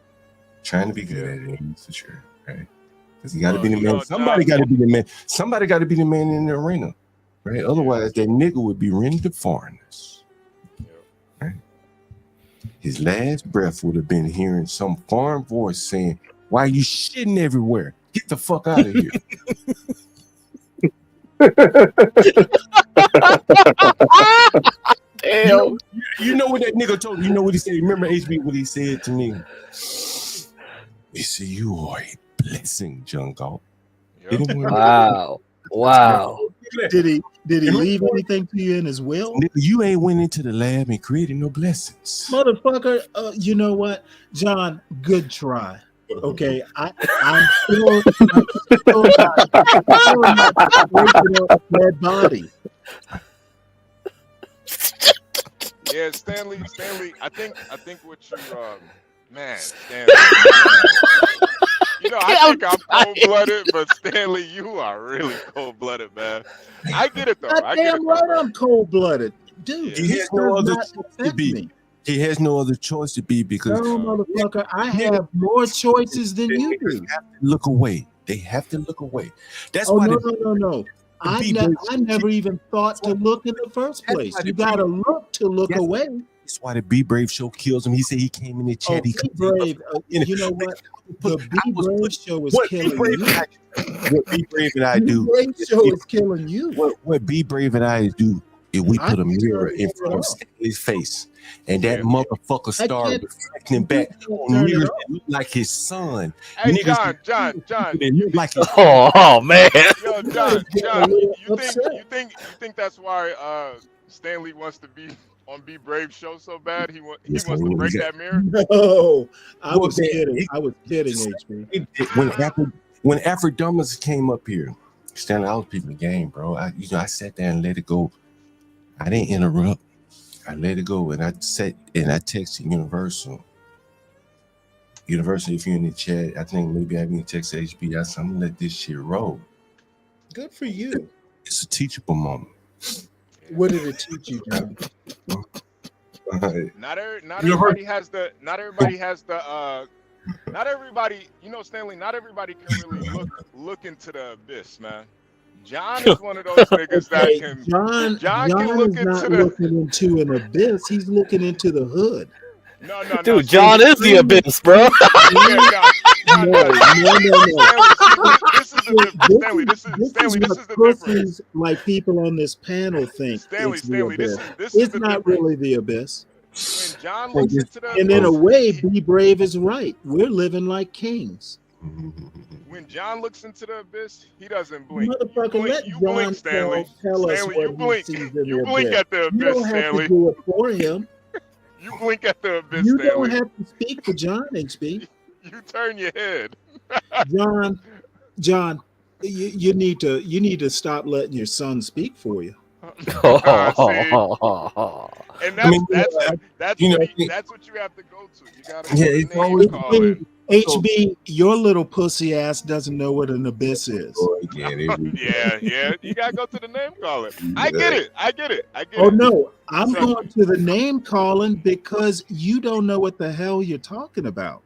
Trying to be good at it, for sure. Right? Because you got to be the man. Somebody got to be the man. Somebody got to be the man in the arena, right? Otherwise, that nigga would be renting to foreigners. Right? His last breath would have been hearing some foreign voice saying, "Why are you shitting everywhere? Get the fuck out of here." Damn. You know what that nigga told me? You know what he said? Remember HB what he said to me? He said, "You are a blessing, Junko." Wow. Wow. Did he leave anything to you in his will? Nigga, you ain't went into the lab and created no blessings. Motherfucker, you know what? John, good try. Okay, I'm still not breaking up that body. Yeah, Stanley, I think what you man, Stanley. You know, I think I'm cold-blooded, but Stanley, you are really cold-blooded, man. I get it though. I get it, right, I'm cold-blooded. Dude, He has no other choice to be. He has no other choice to be because no, motherfucker, I have more choices than you do. Have to look away. They have to look away. That's Oh why no. I never even thought to look in the first place. You gotta look to look away. That's why the Be Brave show kills him. He said he came in the chat. Be Brave. You know what? The Be Brave show is killing you. What Be Brave and I do. The Be Brave show is killing you. What Be Brave and I do is we put a mirror in front of Stanley's face, and that motherfucker started reflecting back on niggas that look like his son. Hey, Niggas John. that look like his Oh man. Yo, John, you think that's why Stanley wants to be on Be Brave show so bad? He wants to break that mirror? No, I was kidding. HB. When Afrodumas came up here, Stanley, I was peeping the game, bro. I sat there and let it go. I didn't interrupt. I let it go, and I texted Universal. Universal, if you're in the chat, I think maybe I can text HB. I said, I'm gonna let this shit roll. Good for you. It's a teachable moment. What did it teach you, John? Not everybody, you know, Stanley, not everybody can really look into the abyss, man. John is one of those niggas that can. John can look is not into looking into an abyss. He's looking into the hood. No. Dude, John is the abyss, bro. No. This is the difference. Like people on this panel think. Stanley, it's not really the abyss. When John looks into the and in a way, Be Brave is right. We're living like kings. When John looks into the abyss, he doesn't blink. Motherfucker, let John Stanley. tell us Stanley, what he sees in the you blink abyss. at the abyss, You don't have Stanley. to do it for him. You blink at the abyss, You Stanley. don't have to speak for John, HB. You turn your head. John, you need to stop letting your son speak for you. And that's what you have to go to. You gotta HB, your little pussy ass doesn't know what an abyss is. yeah, you gotta go to the name calling. I get it. Oh no, I'm going to the name calling because you don't know what the hell you're talking about.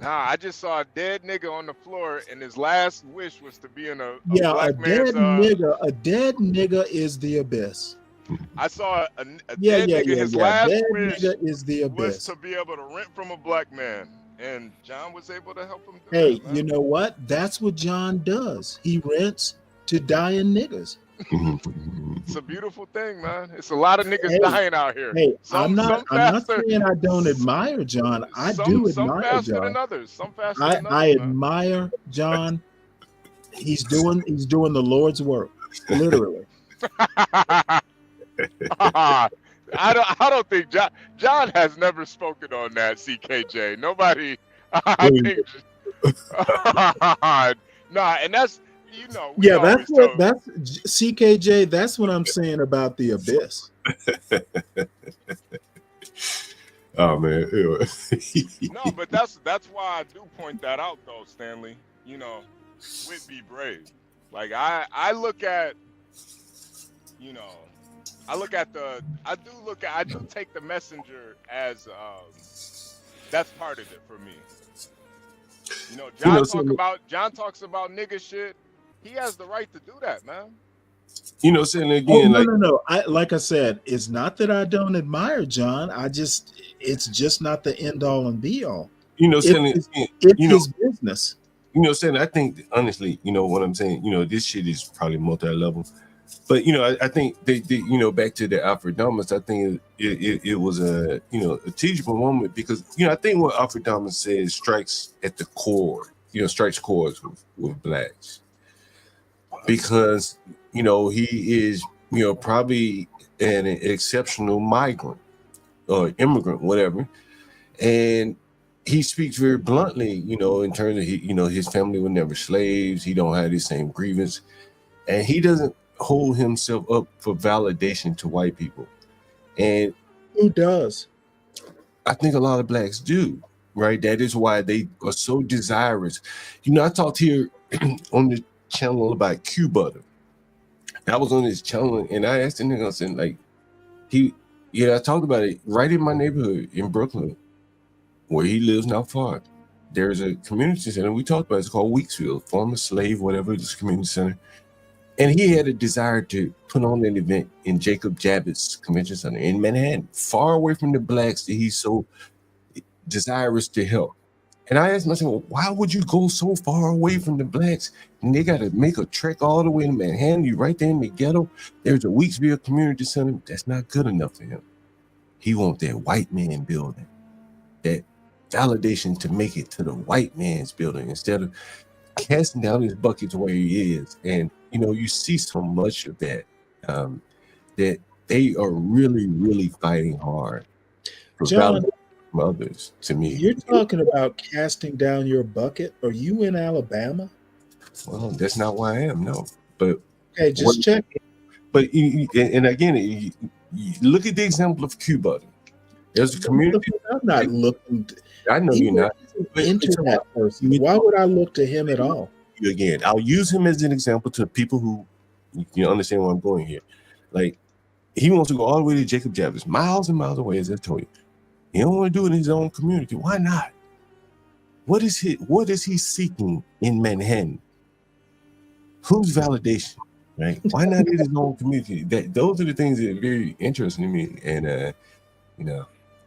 Nah, I just saw a dead nigga on the floor, and his last wish was to be in a black man's. A dead nigga is the abyss. I saw a dead nigga. His last wish is the abyss. was to be able to rent from a black man, and John was able to help him do Hey, that, you know what? That's what John does. He rents to dying niggas. It's a beautiful thing, man. It's a lot of niggas dying out here. Hey, I'm not saying I don't admire John. I do admire some faster John. than others. Some faster than others. I admire John. He's doing the Lord's work, literally. I don't think John has never spoken on that, CKJ. Nobody. I think. Nah, and that's. You know, that's CKJ. That's what I'm saying about the abyss. Oh man, no, but that's why I do point that out, though, Stanley. You know, with Be Brave, like I look at, you know, I do take the messenger as that's part of it for me. You know, John talks about nigga shit. He has the right to do that, man. You know, saying again, no. Like I said, it's not that I don't admire John. It's just not the end all and be all. You know, saying it's his business. You know, saying I think honestly, you know what I'm saying. You know, this shit is probably multi-level. But I think they back to the Alfredamus, I think it was a a teachable moment because I think what Alfredamus says strikes at the core, strikes chords with blacks because he is probably an exceptional migrant or immigrant, whatever, and he speaks very bluntly, in terms of his family were never slaves. He don't have the same grievance, and he doesn't hold himself up for validation to white people. And who does? I think a lot of blacks do, right? That is why they are so desirous. I talked here on the channel about Q Butter. I was on his channel and I asked the nigga, I said, like, I talked about it right in my neighborhood in Brooklyn, where he lives not far. There's a community center we talked about. It's called Weeksville, former slave, whatever, this community center. And he had a desire to put on an event in Jacob Javits Convention Center in Manhattan, far away from the blacks that he's so desirous to help. And I asked myself, well, why would you go so far away from the blacks? And they got to make a trek all the way to Manhattan. You right there in the ghetto. There's a Weeksville Community Center. That's not good enough for him. He wants that white man building, that validation to make it to the white man's building instead of casting down his buckets where he is. And you see so much of that, that they are really, really fighting hard for John, validation from others. To me, you're talking about casting down your bucket. Are you in Alabama? Well, that's not where I am. No, but okay, just check. But and again, you look at the example of Cuba. There's a community. I'm not looking. I know you're not. Internet person. Why would I look to him at all? Again, I'll use him as an example to people who understand where I'm going here. Like, he wants to go all the way to Jacob Javits, miles and miles away, as I told you. He don't want to do it in his own community. Why not? What is he seeking in Manhattan? Whose validation? Right? Why not in his own community? Those are the things that are very interesting to me. And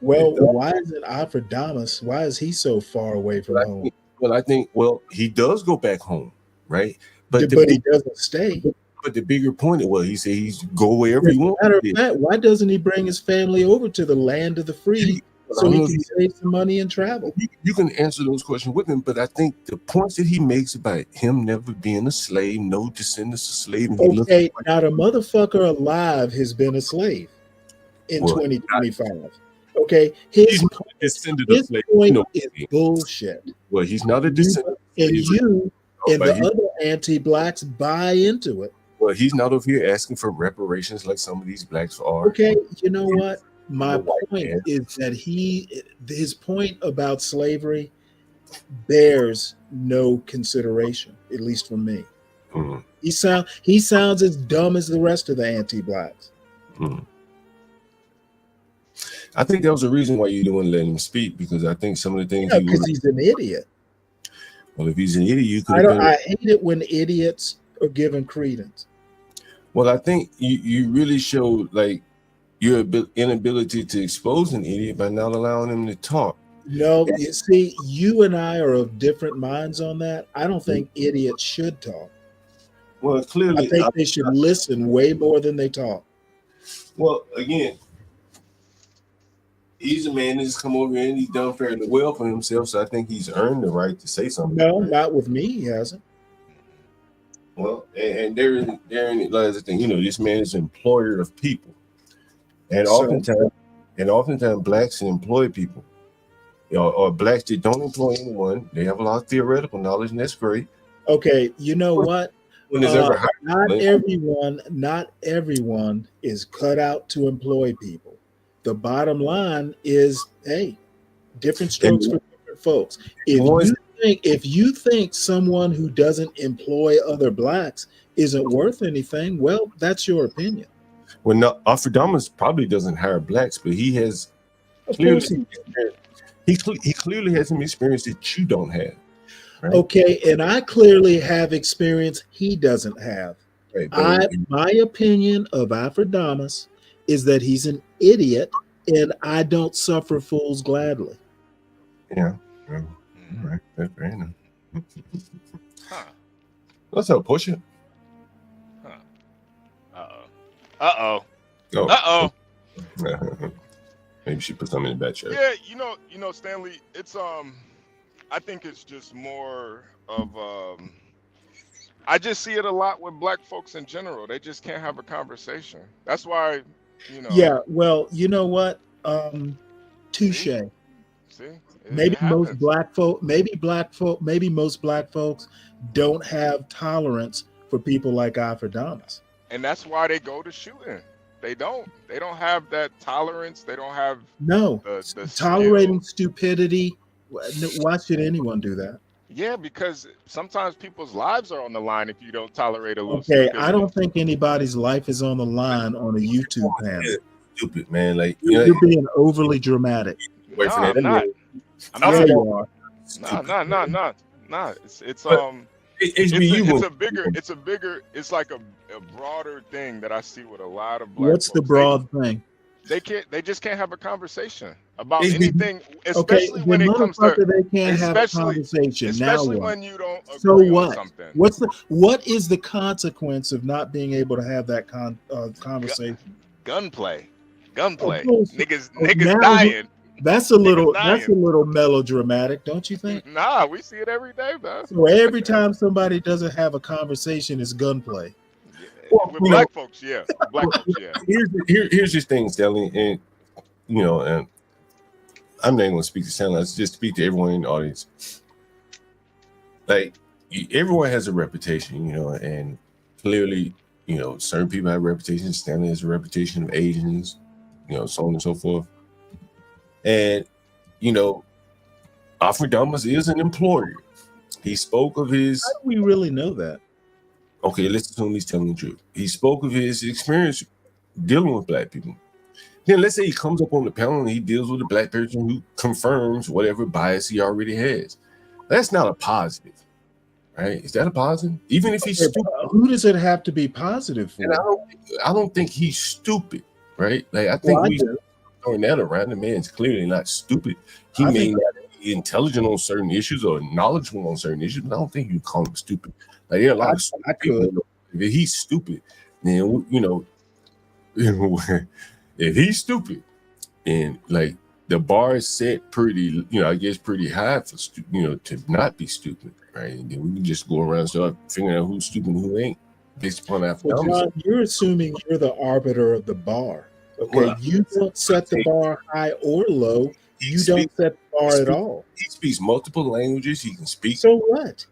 well, why is it Alfredamus? Why is he so far away from home? I think he does go back home, right? But he doesn't stay. But the bigger point, he said he's go wherever he wants. Matter of fact, why doesn't he bring his family over to the land of the free so he can save some money and travel? You can answer those questions with him, but I think the points that he makes about him never being a slave, no descendants of slave. Okay, not a motherfucker alive has been a slave in 2025. Okay, his point is bullshit. Well, he's not a descendant. And you and the other anti-blacks buy into it. Well, he's not over here asking for reparations like some of these blacks are. Okay, you know what? My point is that his point about slavery bears no consideration, at least from me. Mm-hmm. He sounds as dumb as the rest of the anti-blacks. Mm-hmm. I think that was the reason why you didn't want to let him speak, because I think some of the things because he's an idiot. Well, if he's an idiot, you could. I hate it when idiots are given credence. Well, I think you really showed like your inability to expose an idiot by not allowing him to talk. No, you see, you and I are of different minds on that. I don't think idiots should talk. Well, clearly, I think they should listen way more than they talk. Well, again, he's a man that's come over here and he's done fairly well for himself, so I think he's earned the right to say something. No, not with me, he hasn't. Well, and therein lies the thing. This man is an employer of people, and oftentimes blacks employ people, or blacks that don't employ anyone. They have a lot of theoretical knowledge, and that's great. Okay, you know what? Not everyone is cut out to employ people. The bottom line is, hey, different strokes for different folks. If you think someone who doesn't employ other blacks isn't worth anything, well, that's your opinion. Well, no, Alfredamus probably doesn't hire blacks, but he has clearly he clearly has some experience that you don't have. Right? Okay, and I clearly have experience he doesn't have. Right, my opinion of Alfredamus is that he's an idiot, and I don't suffer fools gladly. Yeah. Right. That's fair enough. Let's help push it. Uh-oh. Oh. Uh-oh. Maybe she put something in the back check. Yeah, you know, Stanley, it's I think it's just more of I just see it a lot with black folks in general. They just can't have a conversation. That's why, you know. Yeah, well, you know what? Touche. See? Maybe It most happens. black folk, maybe most black folks don't have tolerance for people like Afrodamas. And that's why they go to shooting. They don't have that tolerance. They don't have No, the tolerating skill. stupidity. Why should anyone do that? Yeah, because sometimes people's lives are on the line if you don't tolerate a little Okay, stupidity. I don't think anybody's life is on the line on a YouTube panel. Stupid, man. Like You're being overly dramatic. No, I'm not. I'm Yeah, not. you are. Nah. It's it's like a broader thing that I see with a lot of black What's the folks. broad thing? They just can't have a conversation about HB, anything, okay, especially when it comes to motherfucker, they can't have a conversation. Now especially what? when you don't agree So on what? something. What is the consequence of not being able to have that conversation? Gunplay. Oh, Niggas now dying. That's a little melodramatic, don't you think? Nah, we see it every day, man. So every time somebody doesn't have a conversation, it's gunplay. With black folks, yeah. Black folks, yeah. Here's this thing, Stanley, and you know, and I'm not even gonna speak to Stanley. Let's just speak to everyone in the audience. Like everyone has a reputation, you know, and clearly, you know, certain people have reputations. Stanley has a reputation of Asians, you know, so on and so forth. And you know, Afrodamas is an employer. He spoke of his. How do we really know that? Okay, let's assume he's telling the truth. He spoke of his experience dealing with black people. Then let's say he comes up on the panel and he deals with a black person who confirms whatever bias he already has. That's not a positive, right? Is that a positive? Even if he's stupid. Who does it have to be positive for? And I don't think he's stupid, right? Like I think we throwing that around. The man's clearly not stupid. He may not be intelligent on certain issues or knowledgeable on certain issues, but I don't think you call him stupid. Like there are a lot of stupid people. If he's stupid, then you know, if he's stupid, and like the bar is set pretty, you know, I guess pretty high for to not be stupid, right? And then we can just go around and start figuring out who's stupid and who ain't based upon that. Well, John, you're assuming you're the arbiter of the bar. Okay, Well, you don't set the bar high or low. You don't set the bar at all. He speaks multiple languages. He can speak. So what?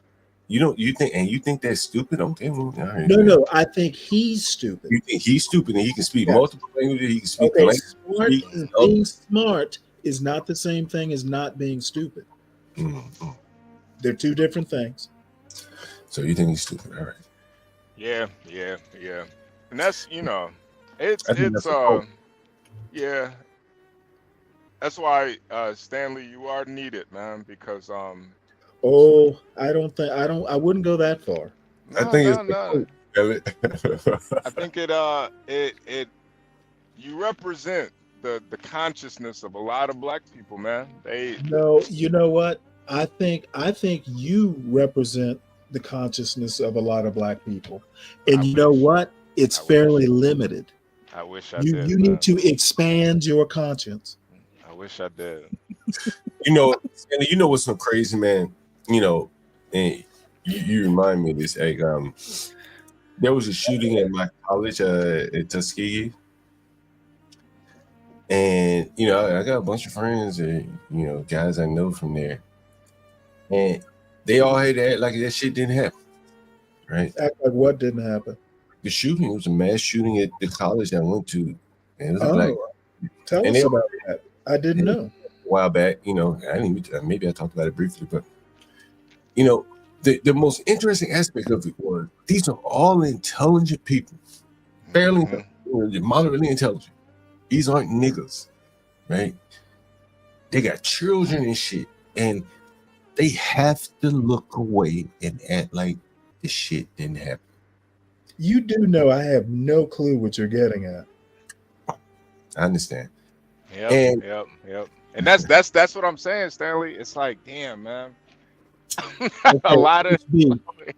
You think that's stupid? Okay, well, all right, No, I think he's stupid. You think he's stupid and he can speak multiple languages? He can speak Okay, language. being smart is not the same thing as not being stupid. Mm-hmm. They're two different things. So you think he's stupid? All right. Yeah. And that's, you know, it's yeah. That's why Stanley, you are needed, man, because Oh, I wouldn't go that far. I think I think it you represent the consciousness of a lot of black people, man. No, you know what? I think you represent the consciousness of a lot of black people. And you know what? It's fairly limited. I wish I did. You need to expand your conscience. I wish I did. You know, and you know what's so crazy, man? You know, and you remind me of this. Like, there was a shooting at my college at Tuskegee, and you know, I got a bunch of friends, guys I know from there, and they all had to act like that shit didn't happen, right? Act like what didn't happen? The shooting was a mass shooting at the college I went to, and it was tell us about that. I didn't know. A while back, you know, I didn't even, maybe I talked about it briefly, but you know, the most interesting aspect of it was these are all intelligent people, fairly moderately intelligent. These aren't niggas, right? They got children and shit, and they have to look away and act like the shit didn't happen. You do know I have no clue what you're getting at. I understand. Yep. And that's what I'm saying, Stanley. It's like, damn, man. A lot of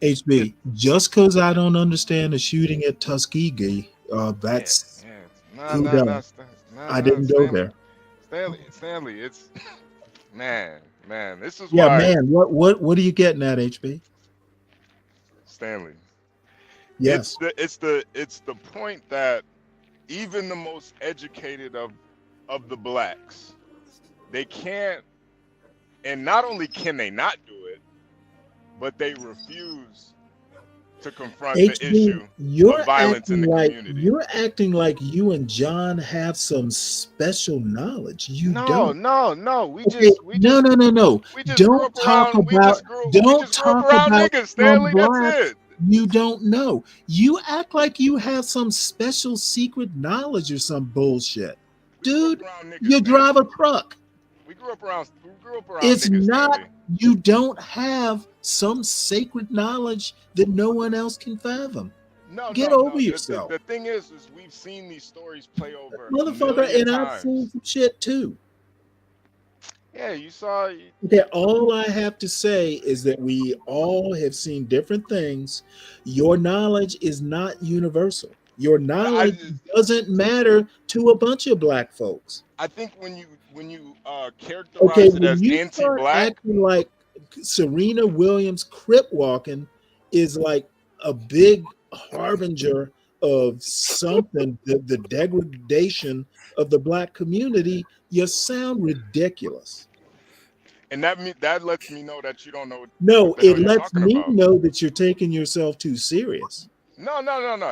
HB. Just because I don't understand the shooting at Tuskegee That's Nah, who nah, done. nah, I didn't go Stanley. there. Stanley, it's man. This is Yeah, why man. What are you getting at, HB? Stanley. Yes. It's the point that even the most educated of the blacks, they can't, and not only can they not do it, but they refuse to confront the HB, issue you're of violence in acting the like community. you and John have some special knowledge. You No. We Okay, just no. we just grew Don't up talk around about niggas, some Stanley. That's blacks it. you don't know. You act like you have some special secret knowledge or some bullshit. Dude, you drive a truck. We grew up around It's niggas, not, Stanley. you don't have some sacred knowledge that no one else can fathom. Get over yourself. The thing is we've seen these stories play over a Motherfucker, million and I've times. seen some shit too. Yeah, you saw. Okay, all I have to say is that we all have seen different things. Your knowledge is not universal. Your knowledge doesn't matter to a bunch of black folks. I think when you characterize Okay, it when as you start anti-black, acting like Serena Williams crip walking is like a big harbinger of something, the degradation of the black community, you sound ridiculous. and that lets me know that you don't know No, what the hell it you're lets talking me about. know that you're taking yourself too serious. No.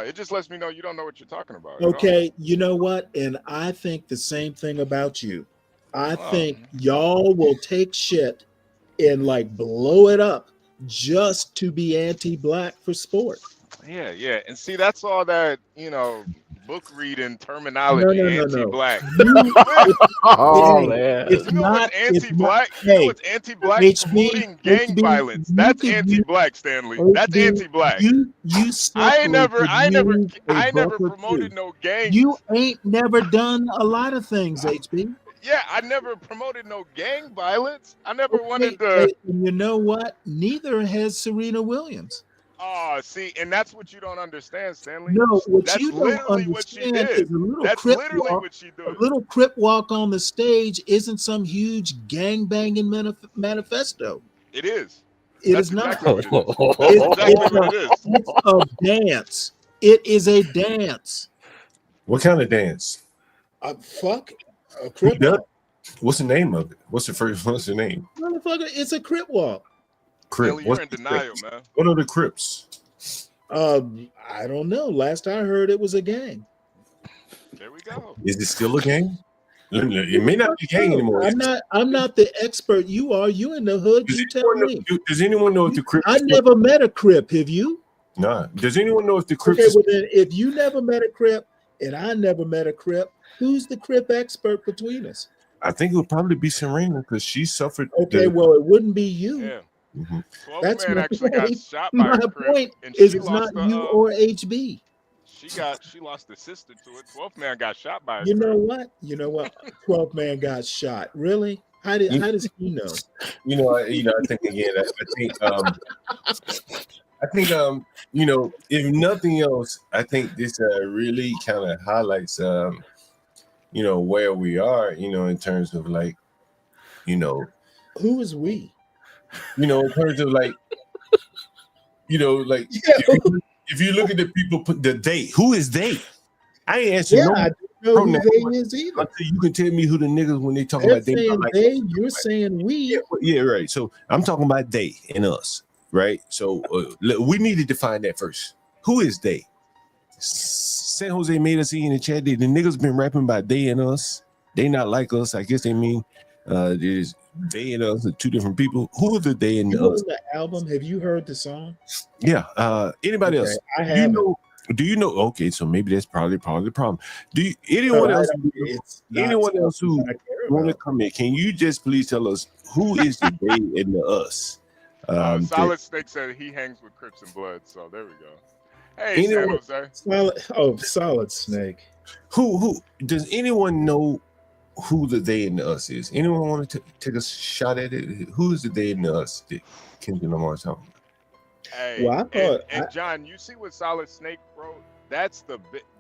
It just lets me know you don't know what you're talking about. You know? Okay, you know what? And I think the same thing about you. I think y'all will take shit and like blow it up just to be anti-black for sport. Yeah. And see, that's all that, book reading terminology, No. anti-black. Oh man. It's You know not what's anti-black? It's not, You know hey, what's anti-black? HB, Promoting gang violence. That's anti-black, Stanley. That's anti-black. You I ain't never promoted promoted no gangs. You ain't never done a lot of things, HB. Yeah, I never promoted no gang violence. I never wanted to. Hey, and you know what? Neither has Serena Williams. Oh, see, and that's what you don't understand, Stanley. No, what That's you don't literally what she understand did. is a little That's crip literally walk. what she A did. little crip walk on the stage isn't some huge gang banging manifesto. It is. It is not. Exactly what it is. That's exactly what it is. It's a dance. It is a dance. What kind of dance? Fuck. A Who crip does? walk. What's the name of it? What's the name? Motherfucker, it's a crip walk. Crip. Stanley, you're in denial, man. What are the Crips? I don't know. Last I heard, it was a gang. There we go. Is it still a gang? It may not be a gang anymore. I'm not the expert. You are. You in the hood. You tell me. Does anyone know if the Crips? I never met a Crip. Have you? Nah. Does anyone know if the Crips? Okay, well then, if you never met a Crip and I never met a Crip, who's the Crip expert between us? I think it would probably be Serena because she suffered. Okay, well, it wouldn't be you. Yeah. Mm-hmm. 12 That's man my actually got point. shot by My a Crip, point and is she it's lost not you or HB. She lost the sister to it. 12th man got shot by a You Crip. know what? 12th man got shot. Really? How does he know? I think again. I think if nothing else, I think this really kind of highlights where we are, in terms of like, who is we? In terms of like, if you look at the people put the they, who is they? I ain't answering no. I don't know who they is either. Until you can tell me who the niggas when they talk They're about they. saying Like, they, you're saying we. Yeah, right. So I'm talking about they and us, right? So we need to define that first. Who is they? San Jose made us see in the chat. The niggas been rapping about they and us. They not like us. I guess they mean there's they and us are two different people. Who are the they and us? The album. Have you heard the song? Yeah. Anybody else? I have. Do you know? Okay, so maybe that's probably the problem. Anyone else who want to come in? Can you just please tell us who is the they and the us? Solid Snake said he hangs with Crips and Blood, so there we go. Hey, San Jose. Solid Snake. Who does anyone know who the they and the us is? Anyone want to take a shot at it? Who is the they and the us that Kendrick Lamar's talking about? Hey, and John, you see what Solid Snake wrote? That's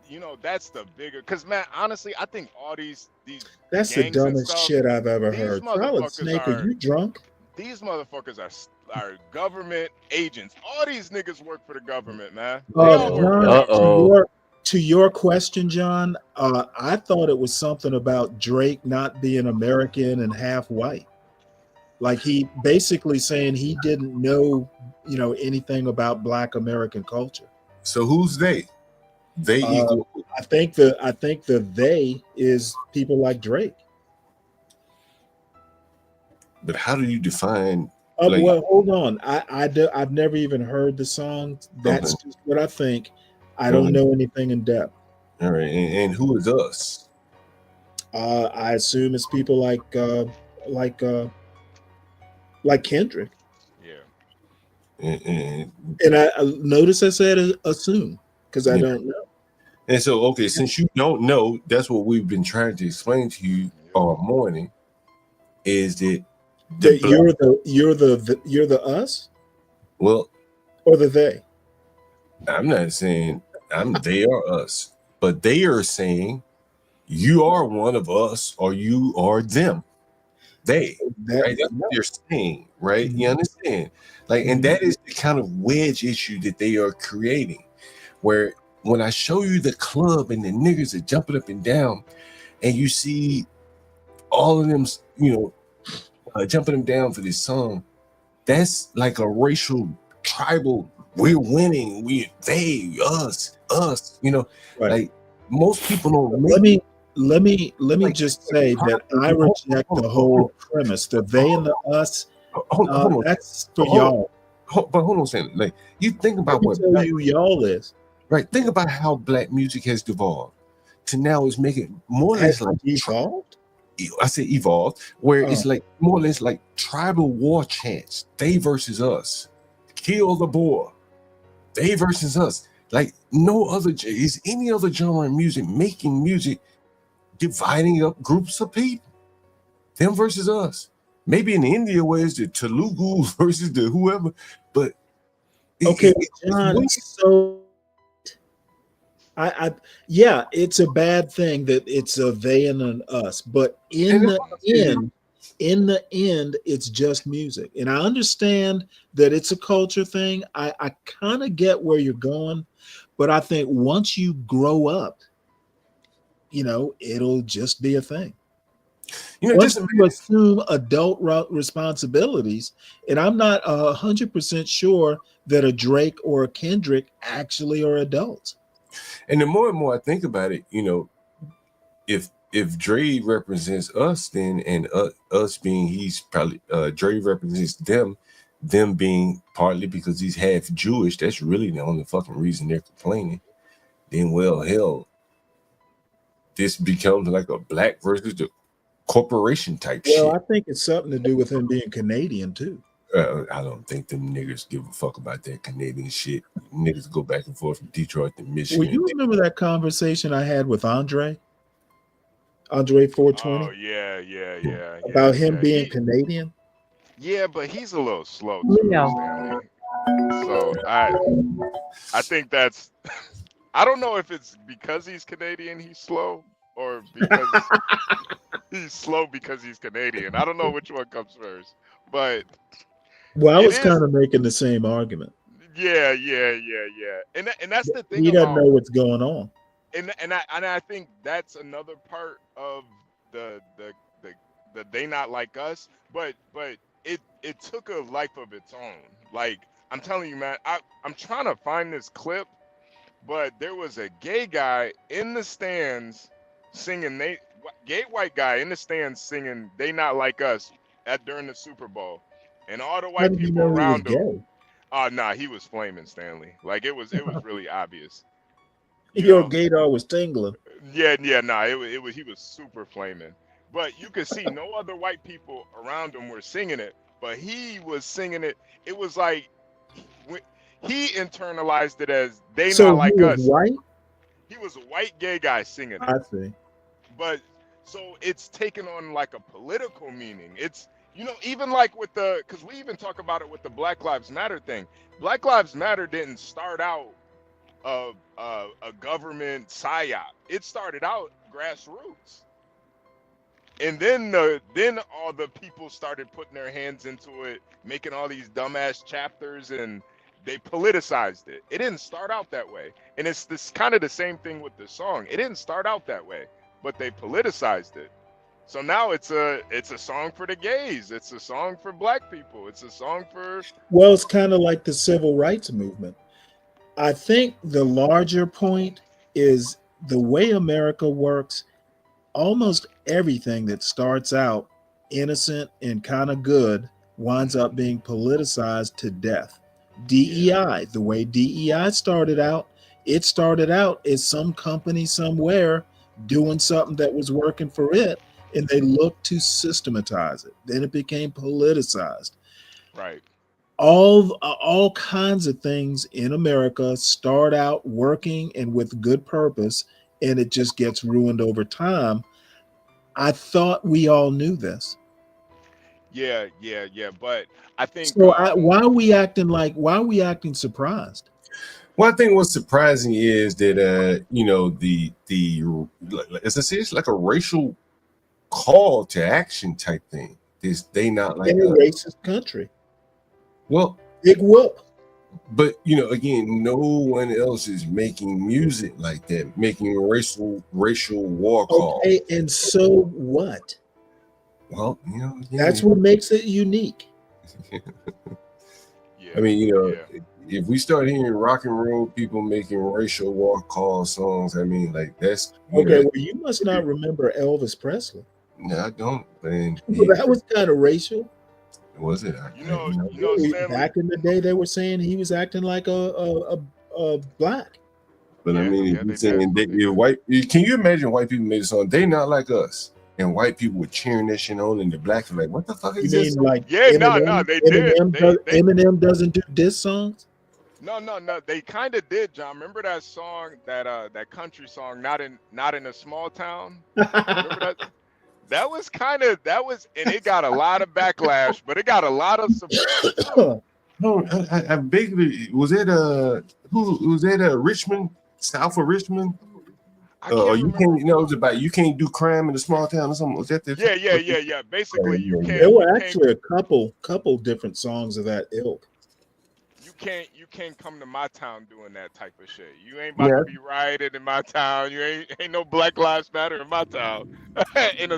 you know, that's the bigger. Because man, honestly, I think all these That's the gangs and dumbest stuff. shit I've ever These heard. Solid motherfuckers Snake, are are. you drunk? These motherfuckers are government agents. All these niggas work for the government, man. They all work for the John, government. to your question, John, I thought it was something about Drake not being American and half white. Like he basically saying he didn't know, anything about Black American culture. So who's they? They equal. I think the they is people like Drake. But how do you define? Well, hold on. I've never even heard the song. That's just what I think. I don't know anything in depth. All right, and who is us? I assume it's people like Kendrick. Yeah. And I notice I said assume because I don't know. And so, okay, since you don't know, that's what we've been trying to explain to you all morning. Is that you're the us? Well, or the they? I'm not saying they are us, but they are saying you are one of us or you are them. Right? That's what they're saying, right? You understand? And that is the kind of wedge issue that they are creating, where when I show you the club and the niggas are jumping up and down, and you see all of them, jumping them down for this song, that's like a racial, tribal. We're winning. They, us. Like most people don't. Let me just say that I reject the whole premise. The they and the us. Hold on. That's for y'all. But hold on a second. Like you think about what y'all is. Right. Think about how Black music has devolved to now is making more or less like evolved. I say evolved, where it's like more or less like tribal war chants. They versus us. Kill the boar. They versus us. Like no other is any other genre in music making music dividing up groups of people. Them versus us. Maybe in India where it's the Telugu versus the whoever, but John, so yeah, it's a bad thing that it's a they and an us, but in the end, it's just music. And I understand that it's a culture thing. I kind of get where you're going, but I think once you grow up, it'll just be a thing. Once you assume adult responsibilities, and I'm not 100% sure that a Drake or a Kendrick actually are adults. And the more and more I think about it, if Dre represents us, then and us being he's probably Dre represents them being partly because he's half Jewish. That's really the only fucking reason they're complaining. Then well, hell, this becomes like a black versus the corporation type shit. Well, I think it's something to do with him being Canadian too. I don't think them niggas give a fuck about that Canadian shit. Niggas go back and forth from Detroit to Michigan. Well, you remember that conversation I had with Andre 420? Oh yeah. About him being Canadian. Yeah, but he's a little slow too, Stanley. So I think that's. I don't know if it's because he's Canadian he's slow, or because he's slow because he's Canadian. I don't know which one comes first, but. Well, I was kind of making the same argument. Yeah. And that's the thing. He doesn't know what's going on. And I think that's another part of the they not like us, but it took a life of its own. Like I'm telling you, man, I'm trying to find this clip, but there was a gay guy in the stands singing gay white guy in the stands singing "They Not Like Us" during the Super Bowl. And all the white people around him. Oh, nah, he was flaming, Stanley. Like it was really obvious. Your gaydar was tingling. Yeah, nah, it was he was super flaming. But you could see no other white people around him were singing it, but he was singing it. It was like he internalized it as they not like us. White? He was a white gay guy singing it. I see. But so it's taken on like a political meaning. It's even like with because we even talk about it with the Black Lives Matter thing. Black Lives Matter didn't start out a government psyop. It started out grassroots, and then all the people started putting their hands into it, making all these dumbass chapters, and they politicized it. It didn't start out that way, and it's this kind of the same thing with the song. It didn't start out that way, but they politicized it. So now it's a song for the gays. It's a song for black people. It's a song for. Well, it's kind of like the civil rights movement. I think the larger point is the way America works. Almost everything that starts out innocent and kind of good winds up being politicized to death. DEI, the way DEI started out, it started out as some company somewhere doing something that was working for it, and they looked to systematize it. Then it became politicized. Right. All kinds of things in America start out working and with good purpose, and it just gets ruined over time. I thought we all knew this. Yeah. But I think. So why are we acting surprised? Well, I think what's surprising is that as I say, it's like a racial call to action type thing. They not like in a racist country. Well, big whoop. But again, no one else is making music like that, making racial war calls. Okay, and so what? Well, that's what makes it unique. I mean, if we start hearing rock and roll people making racial war call songs, I mean, like that's okay. Well, you must not remember Elvis Presley. No, I don't. Man, that was kind of racial. Was it? Back in the day, they were saying he was acting like a black. But I mean, if you're saying can you imagine white people made a song? They not like us, and white people were cheering that shit on, and the blacks were like, "What the fuck is this?" Like Eminem, they did. Eminem doesn't do diss songs. No. They kind of did, John. Remember that song, that country song, not in a small town. Remember that? That was, and it got a lot of backlash, but it got a lot of support. No, I vaguely was it Richmond, south of Richmond? You can't, it was about you can't do crime in a small town or something. Was that the Yeah. Basically, you can't. There were actually a couple different songs of that ilk. You can't come to my town doing that type of shit. You ain't about to be rioting in my town. You ain't no Black Lives Matter in my town. I think it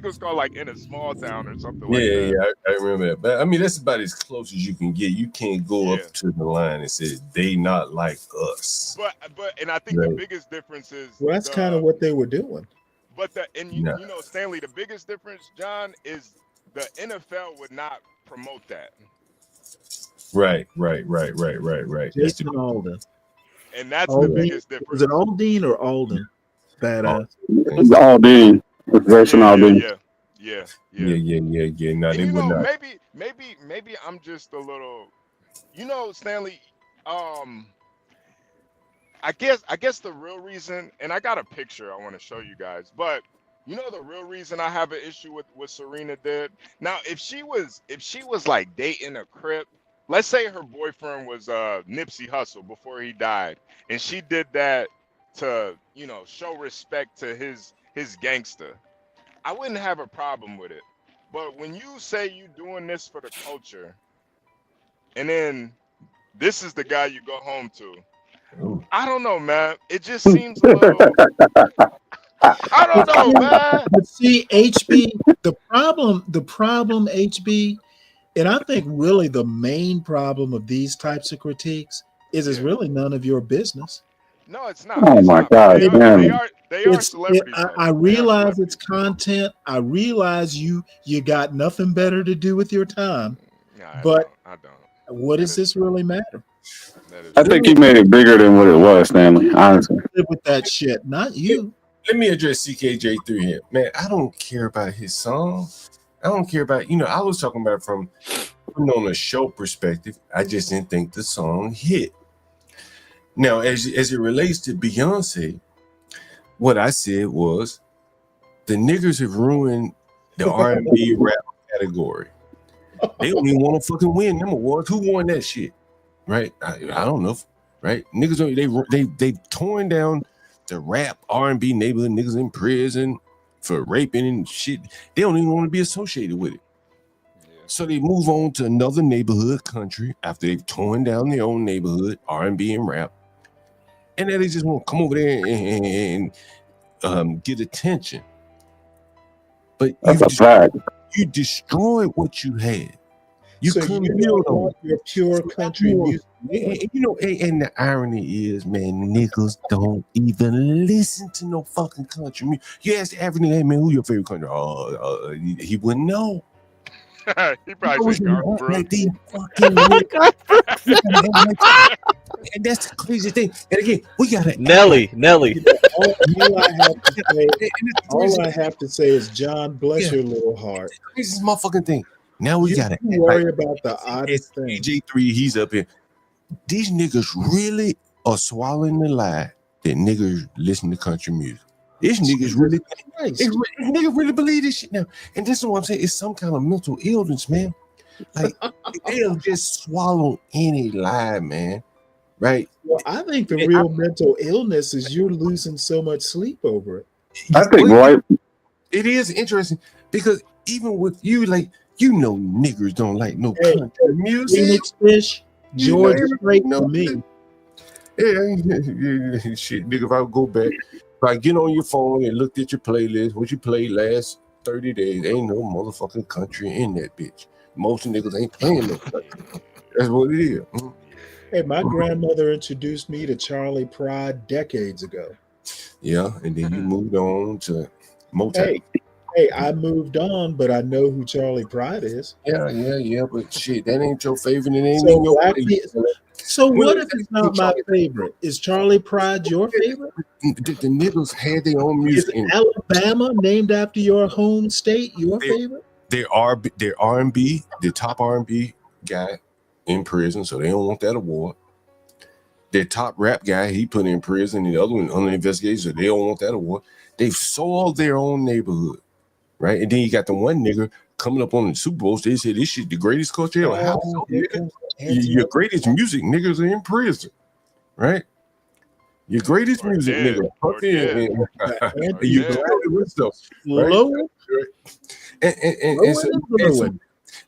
was called like in a small town or something like that. Yeah, I remember that. But I mean, that's about as close as you can get. You can't go up to the line and say they not like us. But I think the biggest difference is that's kind of what they were doing. But Stanley, the biggest difference, John, is the NFL would not promote that. Right. Jason Alden. And that's the biggest difference. Was it Alden or Alden? Badass. It's Alden. It's Jason Alden. Yeah. No, they would not. Maybe I'm just a little, Stanley. I guess the real reason, and I got a picture I want to show you guys, but the real reason I have an issue with what Serena did. Now, if she was like dating a Crip. Let's say her boyfriend was Nipsey Hussle before he died, and she did that to, show respect to his gangster. I wouldn't have a problem with it. But when you say you doing this for the culture, and then this is the guy you go home to, I don't know, man. It just seems a little. I don't know, man. But see, HB, the problem, HB. And I think really the main problem of these types of critiques is it's really none of your business. No, it's not. Oh my God! They are celebrities. I realize it's content. I realize you got nothing better to do with your time. But I don't. What does this really matter? I think he made it bigger than what it was, Stanley. Honestly, with that shit, not you. Let me address CKJ3 here, man. I don't care about his song. I don't care about, I was talking about from on a show perspective. I just didn't think the song hit. Now, as it relates to Beyonce, what I said was the niggers have ruined the R&B rap category. They don't even want to fucking win them awards. Who won that shit? Right? I don't know. right? Niggas they torn down the rap R&B neighborhood, niggas in prison for raping and shit. They don't even want to be associated with it. So they move on to another neighborhood country after they've torn down their own neighborhood, R&B and rap. And then they just want to come over there and get attention. But you destroyed what you had. You so couldn't you build don't on want your pure country music. And the irony is, man, niggas don't even listen to no fucking country music. You ask the average nigga, hey man, who your favorite country? He wouldn't know. He probably say Garth Brooks. And that's the crazy thing. And again, we gotta Nelly. All I have to say is, John, bless your little heart. This is motherfucking thing. Now we gotta worry about the oddest thing. J3, he's up here. These niggas really are swallowing the lie that niggas listen to country music. This niggas really, niggas really believe this shit now. And this is what I'm saying. It's some kind of mental illness, man. Like they'll just swallow any lie, man. Right? Well, I think the real mental illness is you're losing so much sleep over it. I think it is interesting because even with you, like, you know, niggers don't like no country music. Phoenix Fish, George Strait for me. Yeah, shit, nigga. If I go back, if I get on your phone and looked at your playlist, what you played last 30 days, ain't no motherfucking country in that bitch. Most niggas ain't playing no country. That's what it is. Hey, my grandmother introduced me to Charlie Pride decades ago. Yeah, and then you moved on to Motown. Hey, I moved on, but I know who Charlie Pride is. Yeah, but shit, that ain't your favorite. It ain't So, your so what if it's not my favorite? Is Charlie Pride your favorite? The niggas had their own music. Is Alabama, named after your home state, your favorite? Their R&B, the top R&B guy in prison, so they don't want that award. Their top rap guy, he put in prison, and the other one under investigation, so they don't want that award. They've sold their own neighborhood, right? And then you got the one nigga coming up on the Super Bowl. They said this shit the greatest culture ever. How so, nigga? Your greatest music niggas are in prison, right? Your greatest music nigga.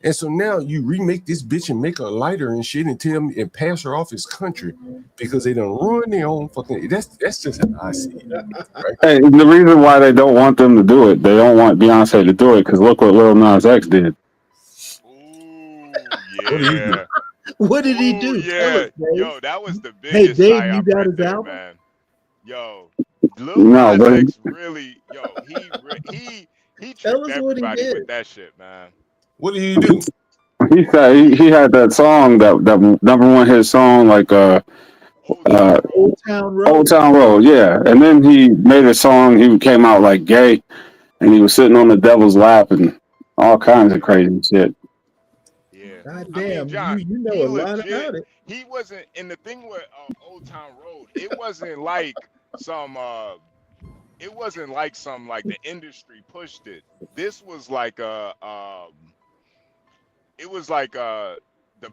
And so now you remake this bitch and make her lighter and shit and tell me and pass her off his country because they done ruin their own fucking. That's just how I see it. Right? Hey, the reason why they don't want them to do it, they don't want Beyonce to do it because look what Lil Nas X did. Yeah. What did he do? Yeah, yo, that was the biggest. Hey, Dave, you got his album? Man. Yo, Lil Nas X really, he tricked everybody with that shit, man. What did he do? He said he had that song that number one hit song like Old Town Road. Old Town Road, yeah. And then he made a song. He came out like gay, and he was sitting on the devil's lap and all kinds of crazy shit. God damn, John, you know a lot about it. He wasn't in the thing with Old Town Road. It wasn't like some like the industry pushed it. This was like the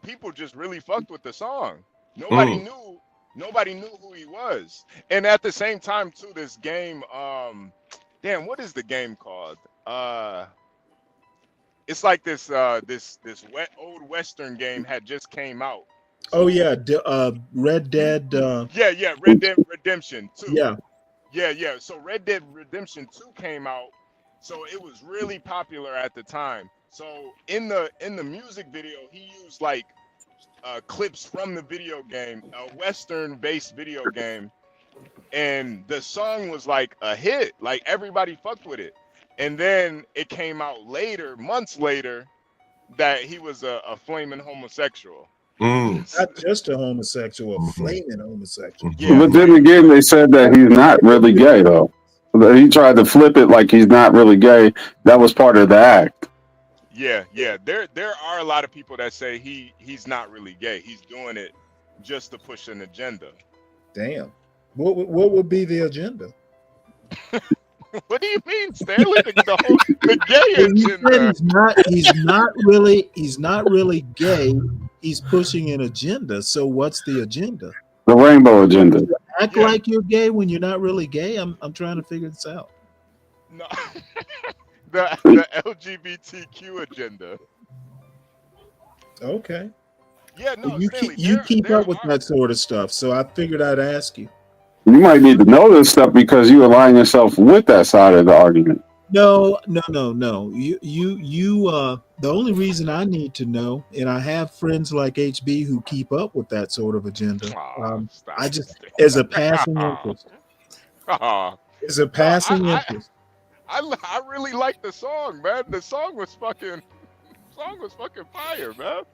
people just really fucked with the song. Nobody knew who he was. And at the same time too, this game, damn, what is the game called? It's like this old Western game had just came out. Oh yeah, Red Dead. Red Dead Redemption 2. Yeah. So Red Dead Redemption 2 came out, so it was really popular at the time. So in the music video, he used like clips from the video game, a Western-based video game, and the song was like a hit. Like everybody fucked with it. And then it came out later, months later, that he was a flaming homosexual. Not just a homosexual, a flaming homosexual. Yeah, but then again, they said that he's not really gay, though. He tried to flip it like he's not really gay. That was part of the act. Yeah. There are a lot of people that say he's not really gay. He's doing it just to push an agenda. Damn. What would be the agenda? What do you mean, Stanley? The gay agenda. He's not really gay. He's pushing an agenda. So what's the agenda? The rainbow agenda. Act like you're gay when you're not really gay. I'm trying to figure this out. No, the LGBTQ agenda. Okay. Yeah, no, You Stanley, you keep up with that sort of stuff, so I figured I'd ask you. You might need to know this stuff because you align yourself with that side of the argument. No. You the only reason I need to know, and I have friends like HB who keep up with that sort of agenda. I just as a passing interest. As a passing interest. I really like the song, man. The song was fucking fire, man.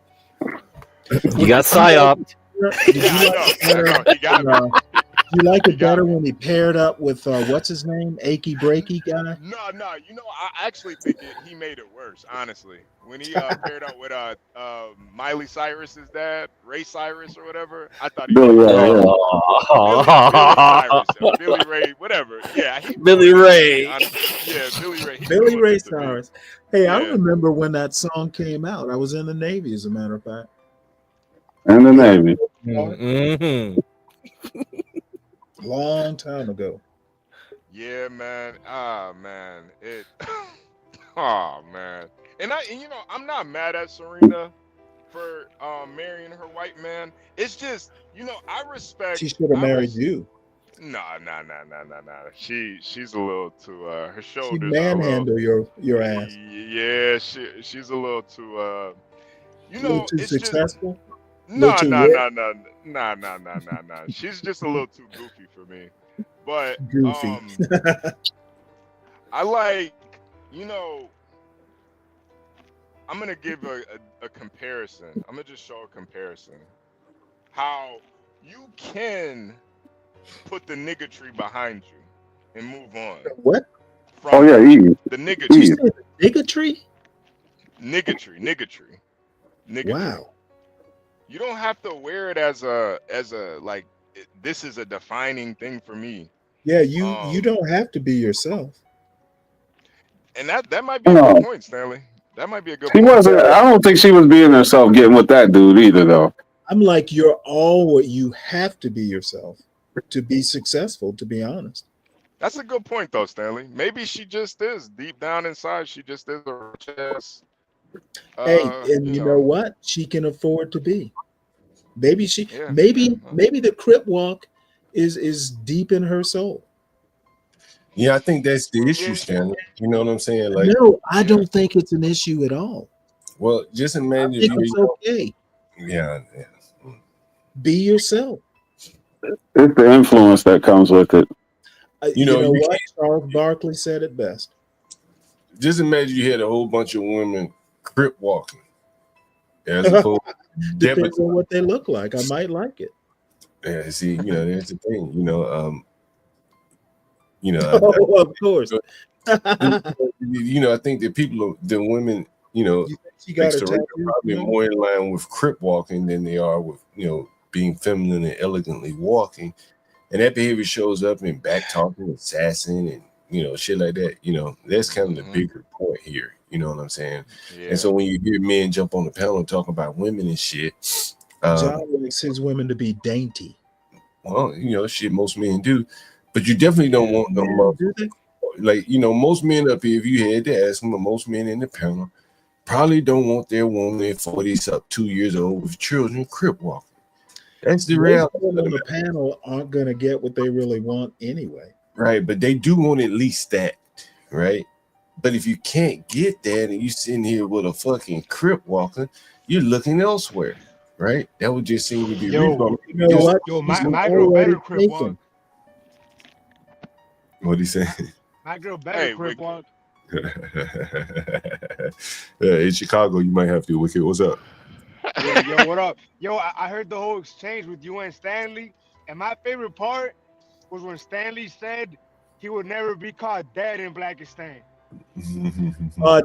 You got psyoped. You like it better when he paired up with what's his name, Achy Breaky guy? No. You know, I actually think he made it worse. Honestly, when he paired up with Miley Cyrus's dad, Ray Cyrus or whatever, I thought he Billy was Billy Ray, whatever. Yeah, Billy Ray. Billy Ray. Billy Ray Cyrus. Hey, I remember when that song came out. I was in the Navy, as a matter of fact. In the Navy. Mm-hmm. Long time ago. Yeah, man. Man. Man. And you know, I'm not mad at Serena for marrying her white man. It's just, you know, I respect. She should have married you. Nah. She's a little too. Her shoulders. She manhandle your ass. Yeah, she's a little too. You know, too it's successful. Just, No. She's just a little too goofy for me. But goofy. I like, you know, I'm gonna give a comparison. I'm gonna just show a comparison. How you can put the niggatry behind you and move on. What? Easy. The niggatry. Niggatry? Niggatry. Wow. You don't have to wear it as a like this is a defining thing for me. Yeah, you don't have to be yourself. And that might be a good point, Stanley. That might be a good She point. wasn't. I don't think she was being herself getting with that dude either, though. I'm like, you're all what you have to be yourself to be successful, to be honest. That's a good point, though, Stanley. Maybe she just is deep down inside. She just is a rich ass. Hey, and you know what? She can afford to be. Maybe maybe the Crip walk is deep in her soul. Yeah, I think that's the issue, Stanley. You know what I'm saying? Like, no, I don't think it's an issue at all. Well, just imagine. I think it's okay. Yeah. Be yourself. It's the influence that comes with it. You know what? Charles Barkley said it best. Just imagine you had a whole bunch of women Crip walking. As opposed depends on what they look like. I might like it. Yeah, see, you know, that's the thing. Of course. You know, I think that the women, you know, probably more in line with Crip walking than they are with, you know, being feminine and elegantly walking. And that behavior shows up in back talking, assassin, and, you know, shit like that. You know, that's kind of the bigger point here. You know what I'm saying? Yeah. And so when you hear men jump on the panel and talk about women and shit, John likes his women to be dainty. Well, you know, shit, most men do, but you definitely don't want them. Like, you know, most men up here, if you had to ask them, most men in the panel probably don't want their woman 40s up 2 years old with children Crip walking. That's the reality. Most on the panel aren't going to get what they really want anyway. Right, but they do want at least that, right? But if you can't get that and you sitting here with a fucking Crip walking, you're looking elsewhere, right? That would just seem to be reasonable. You know what? Yo, my girl better Crip walk. What'd he say? My girl better Crip walk. In Chicago, you might have to. Wicked, what's up? Yo, what up? Yo, I heard the whole exchange with you and Stanley, and my favorite part was when Stanley said he would never be called dead in Blackistan.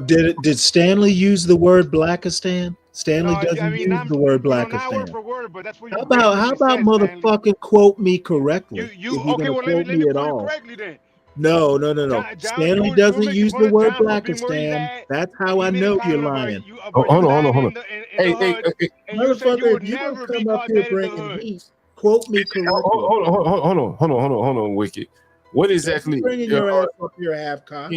Did Stanley use the word Blackistan? Stanley doesn't use the word Blackistan. Not word for word, but that's what how about motherfucking quote me correctly? Okay, well, let me quote you correctly then. No. Stanley doesn't use the word Blackistan. That's how I know you're lying. Hold on. Hey, motherfucker, if you don't come up here bringing heat, Quote me correctly. Hold on, Wicked. What exactly? Bringing your ass up here, half cock.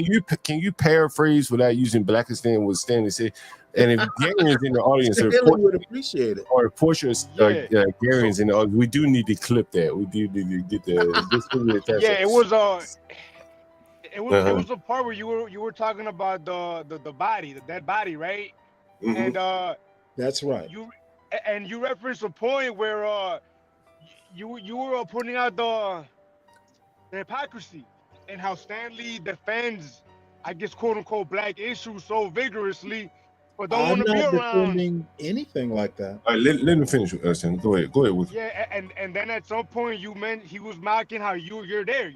Can you paraphrase without using Blackistan what Stanley said? And if Gary's in the audience, Stanley would appreciate it. or Portia's Gary's in the audience, we do need to clip that. We do need to get the. Yeah, it was it was a part where you were talking about the body, the dead body, right? Mm-hmm. And that's right. You referenced a point where you were pointing out the hypocrisy and how Stanley defends, I guess, quote unquote, black issues so vigorously, but don't want to be around. I'm not defending anything like that. All right, let me finish with us, and go ahead, Wicked. Yeah, and then at some point you meant he was mocking how you're there.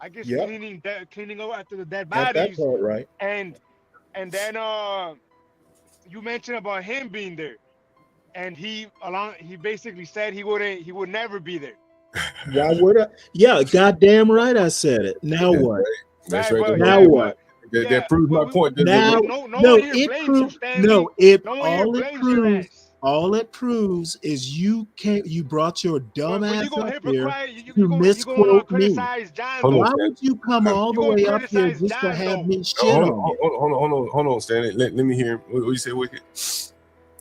I guess cleaning up after the dead bodies. That's part right. And then you mentioned about him being there, and he basically said he would never be there. Why would I? Yeah, goddamn right I said it. Now what? That's right. Now what? That proves my point. All it proves is you brought your dumb ass up here to misquote me. Why would you come all the way up here just to have me shit on you? Hold on, Stanley. Let me hear what you say, Wicked.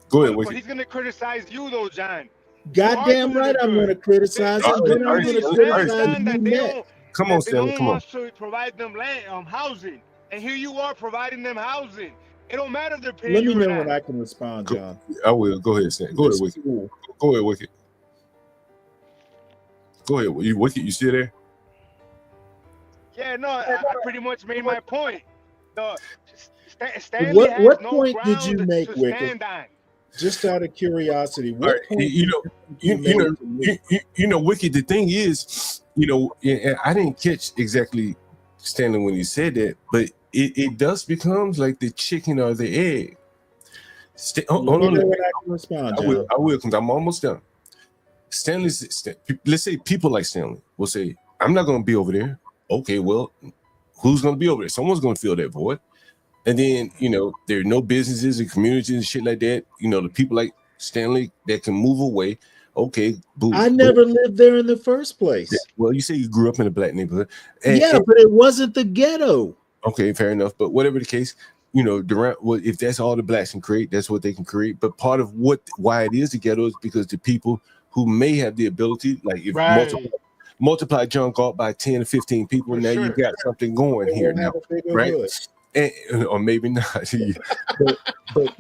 Go ahead, Wicked. But he's gonna criticize you though, John. Goddamn right, I'm gonna criticize him. Then I'm gonna criticize you next. Come on, Stanley. Come on. To provide them housing, and here you are providing them housing. It don't matter if they're paying Let me you know or not. when I can respond, John. I will. Go ahead, Stanley. Go ahead, Wicked. Cool. Go ahead, Wicked. Go ahead. Wicked, you still there? Yeah, no, I pretty much made my point. Stanley has What no point did you ground make, to Wicked? stand on. Just out of curiosity, what Right. point You know, Wicked. The thing is, I didn't catch exactly Stanley when he said that, but it does becomes like the chicken or the egg. Hold on. I can respond, I will, because I'm almost done. Let's say people like Stanley will say, I'm not going to be over there. Okay, well, who's going to be over there? Someone's going to fill that void. And then, there are no businesses and communities and shit like that. The people like Stanley that can move away. Okay, boom. I never lived there in the first place. Yeah, well, you say you grew up in a black neighborhood. But it wasn't the ghetto. Okay, fair enough. But whatever the case, if that's all the blacks can create, that's what they can create. But part of why it is the ghetto is because the people who may have the ability, like if multiply John Galt by 10 or 15 people, now you got something going here now, right? Or maybe not. but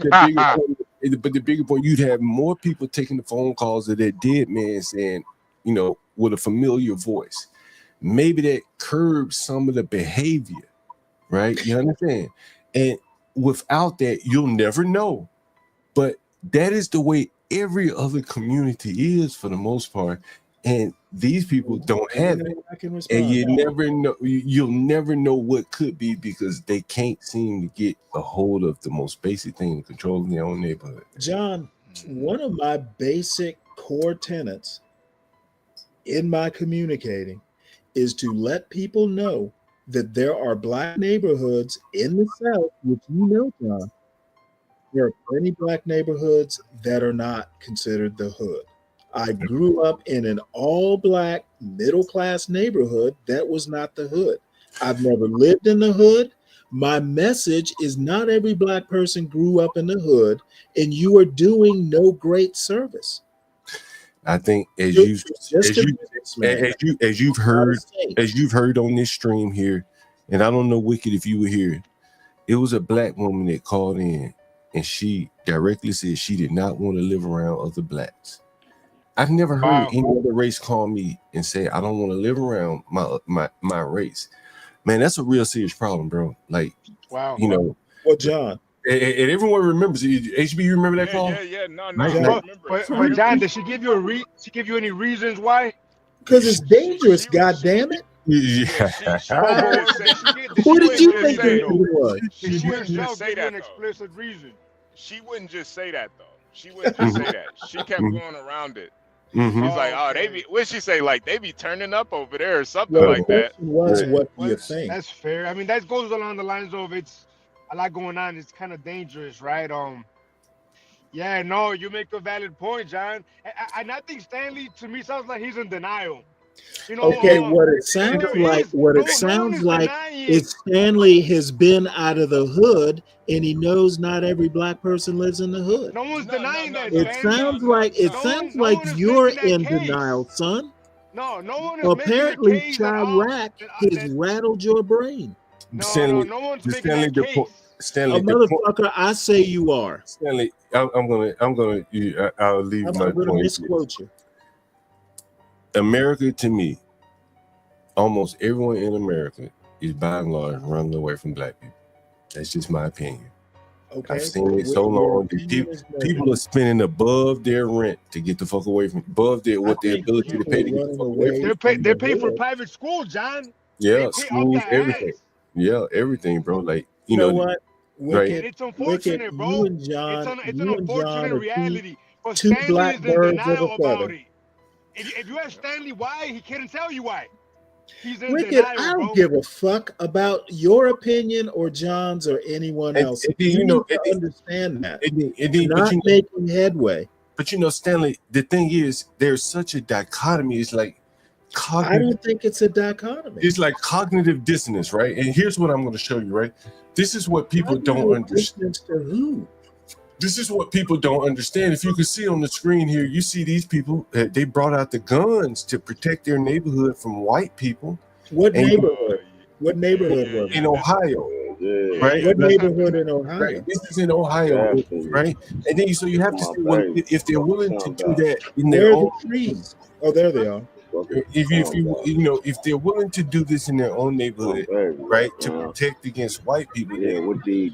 the bigger point, you'd have more people taking the phone calls of that dead man saying, with a familiar voice. Maybe that curbs some of the behavior, right? You understand? And without that, you'll never know. But that is the way every other community is for the most part. And these people don't have it. And you'll never know what could be because they can't seem to get a hold of the most basic thing, controlling their own neighborhood. John, one of my basic core tenets in my communicating is to let people know that there are black neighborhoods in the South, which John, there are plenty black neighborhoods that are not considered the hood. I grew up in an all-black middle-class neighborhood that was not the hood. I've never lived in the hood. My message is not every black person grew up in the hood, and you are doing no great service. I think as you've heard on this stream here, and I don't know, Wicked, if you were here, it was a black woman that called in, and she directly said she did not want to live around other blacks. I've never heard any other race call me and say, I don't want to live around my race. Man, that's a real serious problem, bro. Like, Well, John. And everyone remembers it. HB, you remember that call? Yeah. No. But John, did she give you any reasons why? Because it's dangerous, goddamn it. Yeah. What did you think it was? She wouldn't just say that, an explicit reason. She wouldn't just say that, though. She wouldn't just say that. She kept going around it. Mm-hmm. She's like, they be. What she say? Like they be turning up over there or something like that. What do you think? That's fair. I mean, that goes along the lines of it's a lot going on. It's kind of dangerous, right? Yeah, no, you make a valid point, John. And I think Stanley, to me, sounds like he's in denial. You know, Okay, what it and sounds there like, is no one is denying. is Stanley has been out of the hood, and he knows not every black person lives in the hood. No one's denying that, It Stanley. sounds like No one is you're making that in case. denial, son. No one is making the Apparently, case Chirac has rattled your brain. No one's making that case. A motherfucker, I say you are. Stanley, I'll leave I'm my going to point. misquote you. America, to me, almost everyone in America is by and large running away from black people. That's just my opinion. Okay. I've seen it so long that people are spending above their rent to get the fuck away from above what their ability to pay to get the fuck away. They're paying for private school, John. Yeah, schools, everything. Yeah, everything, bro. Like You know what? Right? It's unfortunate, bro. You and John, It's an unfortunate reality. But two Stanley black is in birds of a denial about feather. it. If you ask Stanley why, he couldn't tell you why. He's in Wicked, denial, I don't bro. give a fuck about your opinion or John's or anyone else. You need to understand that. You're not making headway. But Stanley, the thing is, there's such a dichotomy. It's like I don't think it's a dichotomy. It's like cognitive dissonance, right? And here's what I'm going to show you, right? This is what people don't understand. To who? This is what people don't understand. If you can see on the screen here, you see these people, they brought out the guns to protect their neighborhood from white people. What neighborhood? What neighborhood was it? In Ohio. Right? What neighborhood in Ohio? Right. This is in Ohio, right? And then so you have to see if they're willing to do that in their own trees. Oh, there they are. If they're willing to do this in their own neighborhood, right, to protect against white people, and they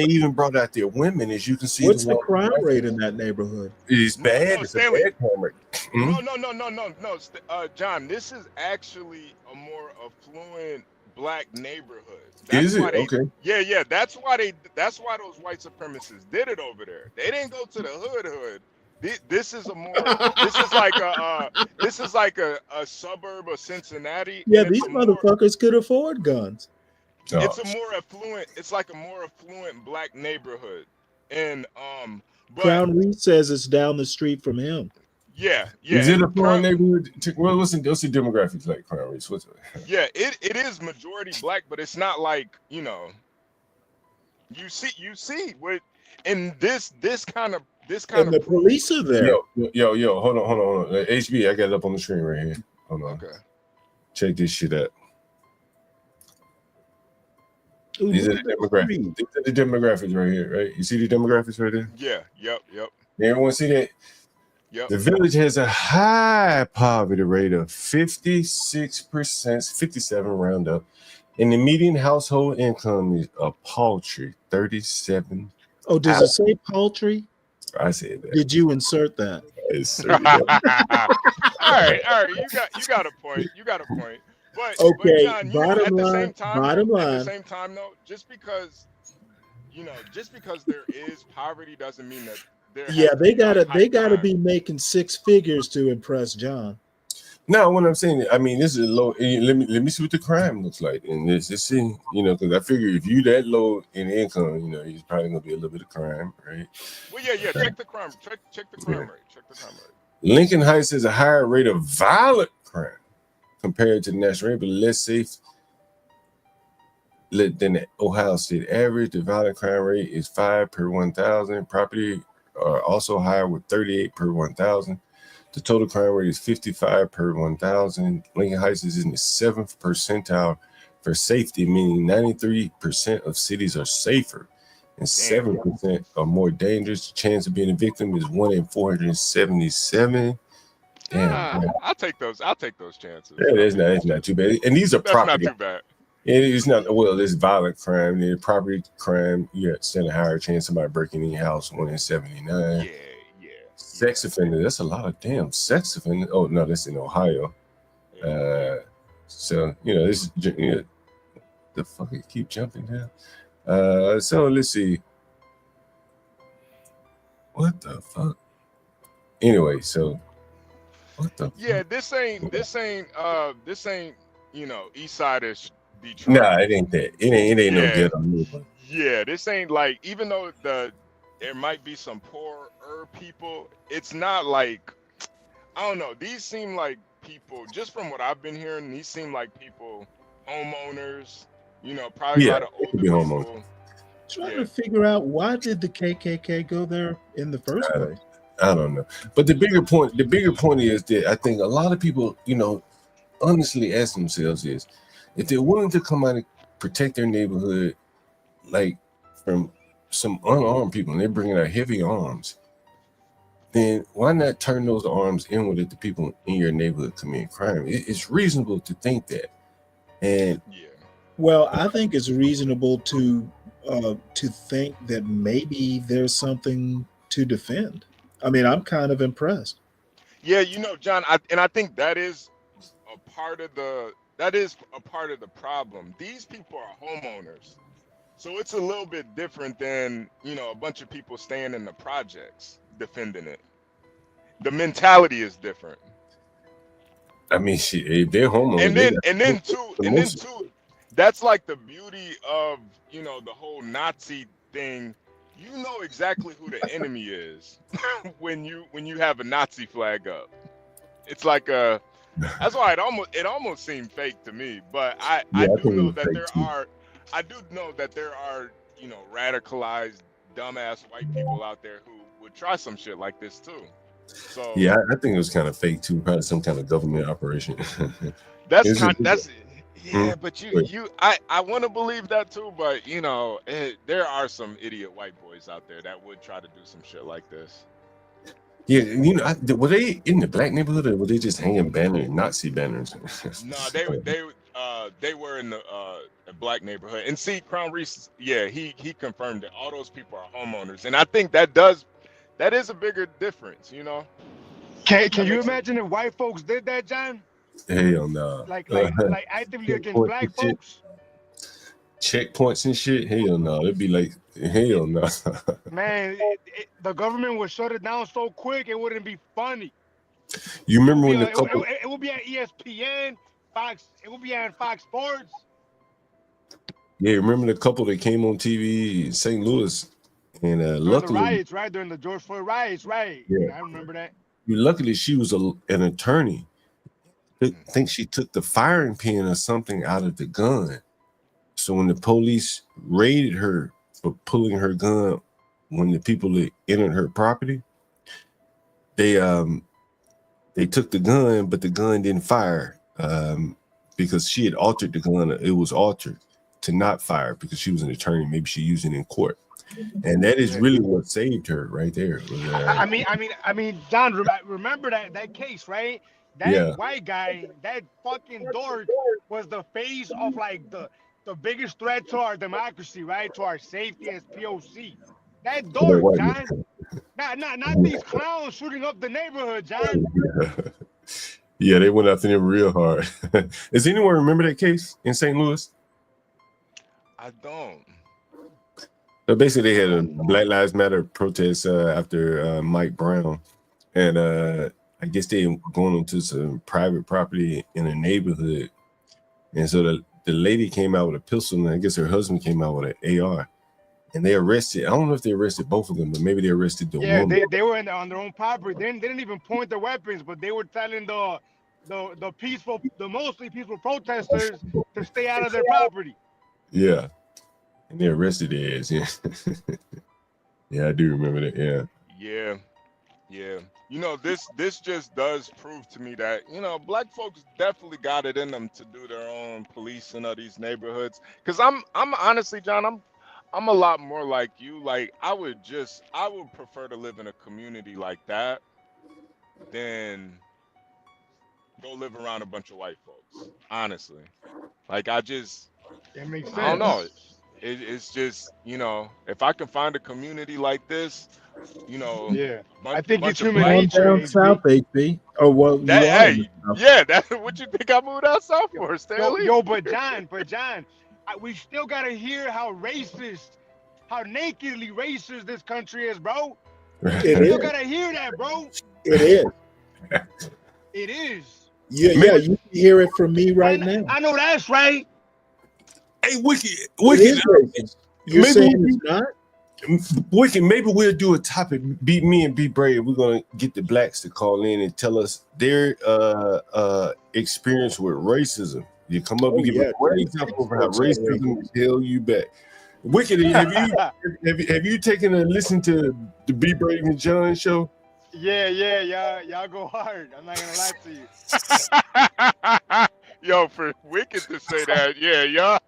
even brought out their women, as you can see. What's the crime rate in that neighborhood? It's bad. It's a bad crime rate. No, John. This is actually a more affluent black neighborhood. Is it? Okay. Yeah. That's why those white supremacists did it over there. They didn't go to the hood. This is like a suburb of Cincinnati. Yeah, these motherfuckers could afford guns. It's like a more affluent black neighborhood. And Crown Reed says it's down the street from him. Yeah. Is it a foreign neighborhood? What's the demographics like, Crown Reed? Yeah, it is majority black, but it's not like, you see what in this kind of and the police are there. Yo, hold on. HB, I got it up on the screen right here. Hold on. Okay. Check this shit out. Ooh, These are the demographics. These are the demographics right here, right? You see the demographics right there? Yeah, yep. Everyone see that? Yep. The village has a high poverty rate of 56%, 57 round up. And the median household income is a paltry 37. Oh, does it say paltry? I said that. Did you insert that? All right. You got a point. But okay, John, bottom line. At the same time, though, just because there is poverty doesn't mean that they gotta be making six figures to impress John. No, what I'm saying, I mean, this is low. Let me see what the crime looks like, and let's see, because I figure if you that low in income, it's probably gonna be a little bit of crime, right? Well, yeah. Check the crime. Check the crime rate. Lincoln Heights has a higher rate of violent crime compared to the national rate, but less safe than the Ohio State average. The violent crime rate is 5 per 1,000. Property are also higher with 38 per 1,000. The total crime rate is 55 per 1,000. Lincoln Heights is in the 7th percentile for safety, meaning 93% of cities are safer and 7% are more dangerous. The chance of being a victim is 1 in 477. Damn, I'll take those chances. Yeah, it's not too bad. And these are property. That's not too bad. It's not, well, it's violent crime. The property crime, you stand a higher chance of somebody breaking in your house, 1 in 79. Yeah. Sex offender, that's a lot of damn sex offender. Oh, no, that's in Ohio. So, this is, the fuck, it keep jumping down. So let's see. What the fuck? Anyway, so what the fuck? This ain't east side of Detroit. Nah, it ain't that. It ain't no ghetto. Yeah, this ain't like, even though the there might be some poorer people. It's not like, I don't know. These seem like people, just from what I've been hearing, these seem like people, homeowners, you know, probably a Yeah, lot of it could older be homeowners. people. Trying to figure out, why did the KKK go there in the first place? I don't know. But the bigger point is that I think a lot of people, you know, honestly ask themselves is, if they're willing to come out and protect their neighborhood, like from some unarmed people, and they're bringing out heavy arms, then why not turn those arms inward at the people in your neighborhood committing crime? It's reasonable to think that. And well, I think it's reasonable to think that maybe there's something to defend. I mean, I'm kind of impressed. Yeah, you know, John, I think that is a part of the problem. These people are homeowners. So it's a little bit different than, you know, a bunch of people staying in the projects defending it. The mentality is different. I mean, shit, if they're homeowners, And then too, that's like the beauty of, you know, the whole Nazi thing. You know exactly who the enemy is when you have a Nazi flag up. It's like that's why it almost seemed fake to me. But I do know that there are, you know, radicalized dumbass white people out there who would try some shit like this too. So yeah, I think it was kind of fake too, probably some kind of government operation. But I want to believe that too, but you know, there are some idiot white boys out there that would try to do some shit like this. Yeah, you know, were they in the black neighborhood, or were they just hanging Nazi banners? No, they were in the black neighborhood. And see, Crown Reese, yeah, he confirmed that all those people are homeowners, and I think that is a bigger difference, you know. Can you imagine if white folks did that, John? Hell no. Like actively against black folks? Checkpoints and shit. Hell no. It'd be like, hell no. Man, the government would shut it down so quick it wouldn't be funny. You remember when it would be at ESPN, Fox. It would be on Fox Sports. Yeah, remember the couple that came on TV in St. Louis, and luckily the riots, right? During the George Floyd riots, right? Yeah. I remember that. Luckily, she was an attorney. I think she took the firing pin or something out of the gun. So when the police raided her for pulling her gun, when the people that entered her property, they took the gun, but the gun didn't fire because she had altered the gun. It was altered to not fire because she was an attorney. Maybe she used it in court, and that is really what saved her right there. I mean, John, remember that case, right? That white guy, that fucking dork, was the face of like the biggest threat to our democracy, right? To our safety as POC. That dork, John. Not these clowns shooting up the neighborhood, John. Yeah, they went after him real hard. Does anyone remember that case in St. Louis? I don't. So basically, they had a Black Lives Matter protest after Mike Brown, and I guess they going into some private property in a neighborhood, and so the lady came out with a pistol, and I guess her husband came out with an AR, and they arrested. I don't know if they arrested both of them, but maybe they arrested the woman. Yeah, they were on their own property. They didn't even point their weapons, but they were telling the mostly peaceful protesters to stay out of their property. Yeah, and they arrested their ass. Yeah, yeah, I do remember that. Yeah. You know, this just does prove to me that, you know, black folks definitely got it in them to do their own policing of these neighborhoods. Cause I'm honestly, John, I'm a lot more like you. Like I would prefer to live in a community like that than go live around a bunch of white folks. Honestly, like that makes sense. I don't know. It's just, you know, if I can find a community like this, you know, I think it's human nature. Down south, HB. Oh well, that's what you think I moved out south for, Stanley. But John, we still gotta hear how nakedly racist this country is, bro. We still gotta hear that, bro. It is. It is. Yeah, you can hear it from me right now. I know that's right. Hey, Wiki. You're saying it's not? Wicked, maybe we'll do a topic. Me and Be Brave. We're gonna get the blacks to call in and tell us their experience with racism. You come up and give a great example of how racism held you back. Wicked, have you taken a listen to the Be Brave and John show? Yeah, y'all go hard. I'm not gonna lie to you. Yo, for Wicked to say that, yeah, y'all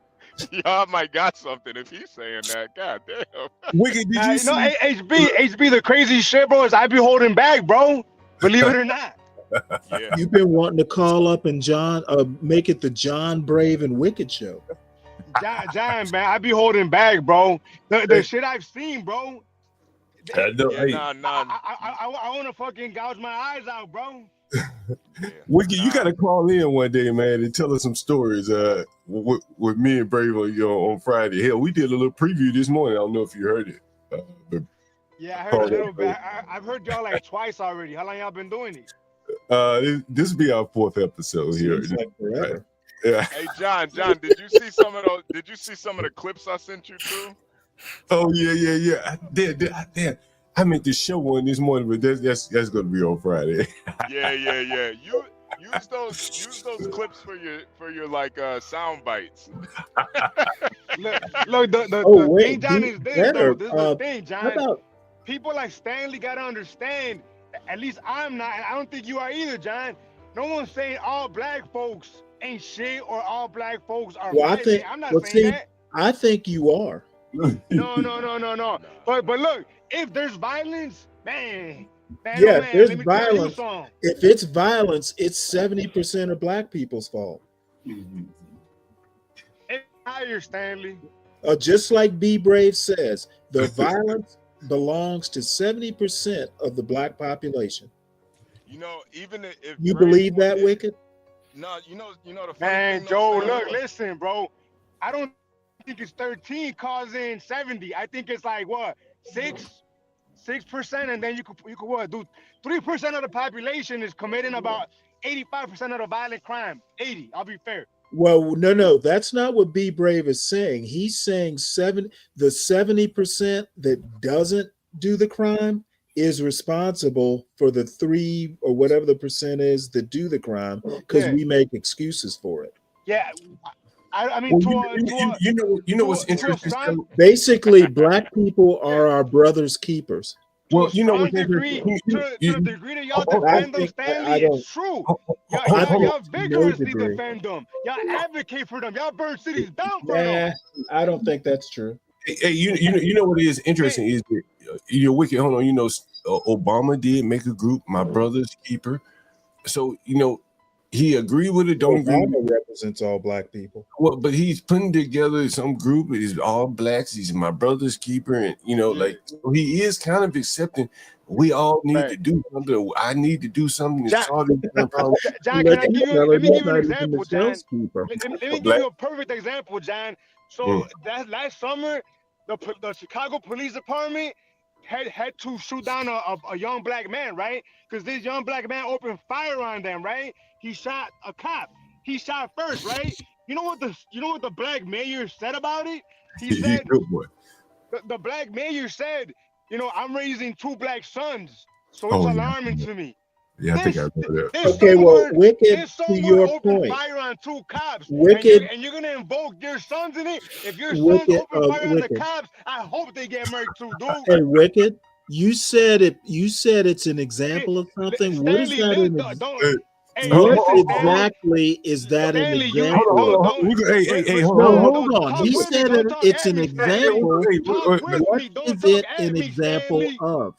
might got something if he's saying that. God damn. Wicked, did you see? HB, the crazy shit, bro, is I be holding back, bro. Believe it or not. Yeah. You've been wanting to call up and make it the John Brave and Wicked show. John, man, I be holding back, bro. The shit I've seen, bro. I know. I want to fucking gouge my eyes out, bro. Wicked, you gotta call in one day, man, and tell us some stories. With me and Brave on Friday. Hell, we did a little preview this morning. I don't know if you heard it. Yeah, I heard a little bit. I've heard y'all like twice already. How long y'all been doing it? This will be our 4th episode here. Like yeah. Hey, John, did you see some of those? Did you see some of the clips I sent you too? Oh yeah. I did. I meant to show one this morning, but that's gonna be on Friday. Yeah. You use those clips for your like sound bites. Look, the thing, John, is this though. This is the thing, John. People like Stanley gotta understand. At least I'm not, and I don't think you are either, John. No one's saying all black folks ain't shit or all black folks are. Well, I'm not saying that. I think you are. No. But look, if there's violence, man, yeah, if there's violence. If it's violence, it's 70% of black people's fault. It's higher, Stanley. Just like Be Brave says, the violence belongs to 70% of the black population. You know, even if you believe that, Wicked? No, you know the man, Joe. Look, listen, bro. I don't think it's 13 causing 70. I think it's like what 6%, and then you could what do 3% of the population is committing about 85% of the violent crime. 80. I'll be fair. Well, no, that's not what Be Brave is saying. He's saying the 70% that doesn't do the crime is responsible for the 3 or whatever the percent is that do the crime, because we make excuses for it. Yeah, I mean, you know what's interesting? Basically, black people are our brother's keepers. Well, you know what? To the degree that y'all defend them, Stanley, it's true. Y'all vigorously defend them. Y'all advocate for them. Y'all burn cities down for them. I don't think that's true. Hey, you know what is interesting is that Wicked. Hold on, Obama did make a group, My Brother's Keeper. So he agreed with it. Don't agree. Obama represents all black people. Well, but he's putting together some group. He's all blacks. He's My Brother's Keeper, and so he is kind of accepting. We all need to do something. I need to do something. John, can I give you? Let me give you an example, John. Let me give you a perfect example, John. So that last summer, the Chicago Police Department had to shoot down a young black man, right? Because this young black man opened fire on them, right? He shot a cop. He shot first, right? You know what the black mayor said about it? He said, the black mayor said, I'm raising 2 black sons, so it's alarming to me. Yeah, I think I know that. Okay, well, Wicked, to your point. Fire on 2 cops, Wicked, and you're gonna invoke your sons in it. If your sons open fire on the cops, I hope they get murked too, dude. Hey, Wicked, you said it's an example of something. What is that? What exactly is that an example? Hold on. He said it's an example. What is it an example of?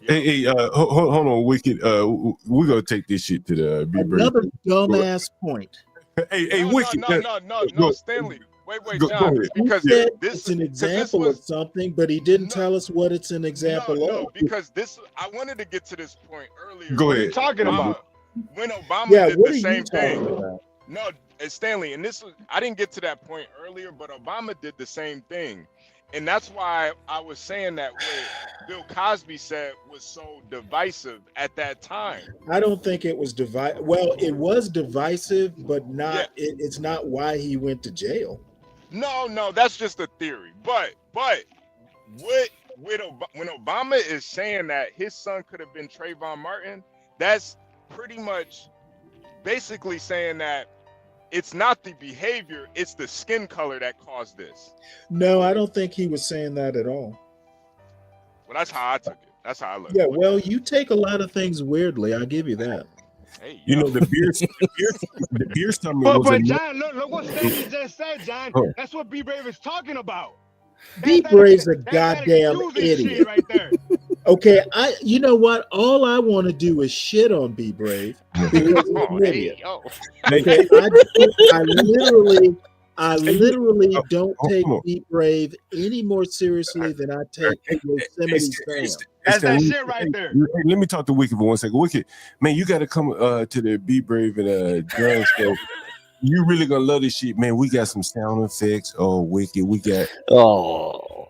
Hey, hold on, Wicked. We're gonna take this shit to the another dumbass point. Hey, Wicked. No, Stanley. Wait, John. Because it's an example of something, but he didn't tell us what it's an example of. No, because I wanted to get to this point earlier. Go ahead. What are you talking about? When Obama did the same thing. About? No, Stanley, and I didn't get to that point earlier, but Obama did the same thing. And that's why I was saying that what Bill Cosby said was so divisive at that time. I don't think it was divisive. Well, it was divisive, but not. Yeah. It's not why he went to jail. No, that's just a theory. But when Obama is saying that his son could have been Trayvon Martin, that's pretty much basically saying that it's not the behavior, it's the skin color that caused this. No, I don't think he was saying that at all. Well, that's how I took it. That's how I looked. Yeah, well, you take a lot of things weirdly. I'll give you that. Hey, you know, the beer summit was But John, look what Stanley just said, John. That's what B Brave is talking about. B Brave's a goddamn Shit idiot. right there. Okay, you know what? All I want to do is shit on B Brave because he's an idiot. Okay, I literally don't take B Brave any more seriously than I take Yosemite Sam. That's that shit right there. Hey, let me talk to Wicked for 1 second. Wicked, man, you got to come to the Be Brave and John show. You really gonna love this shit, man. We got some sound effects. Oh, Wicked, we got oh.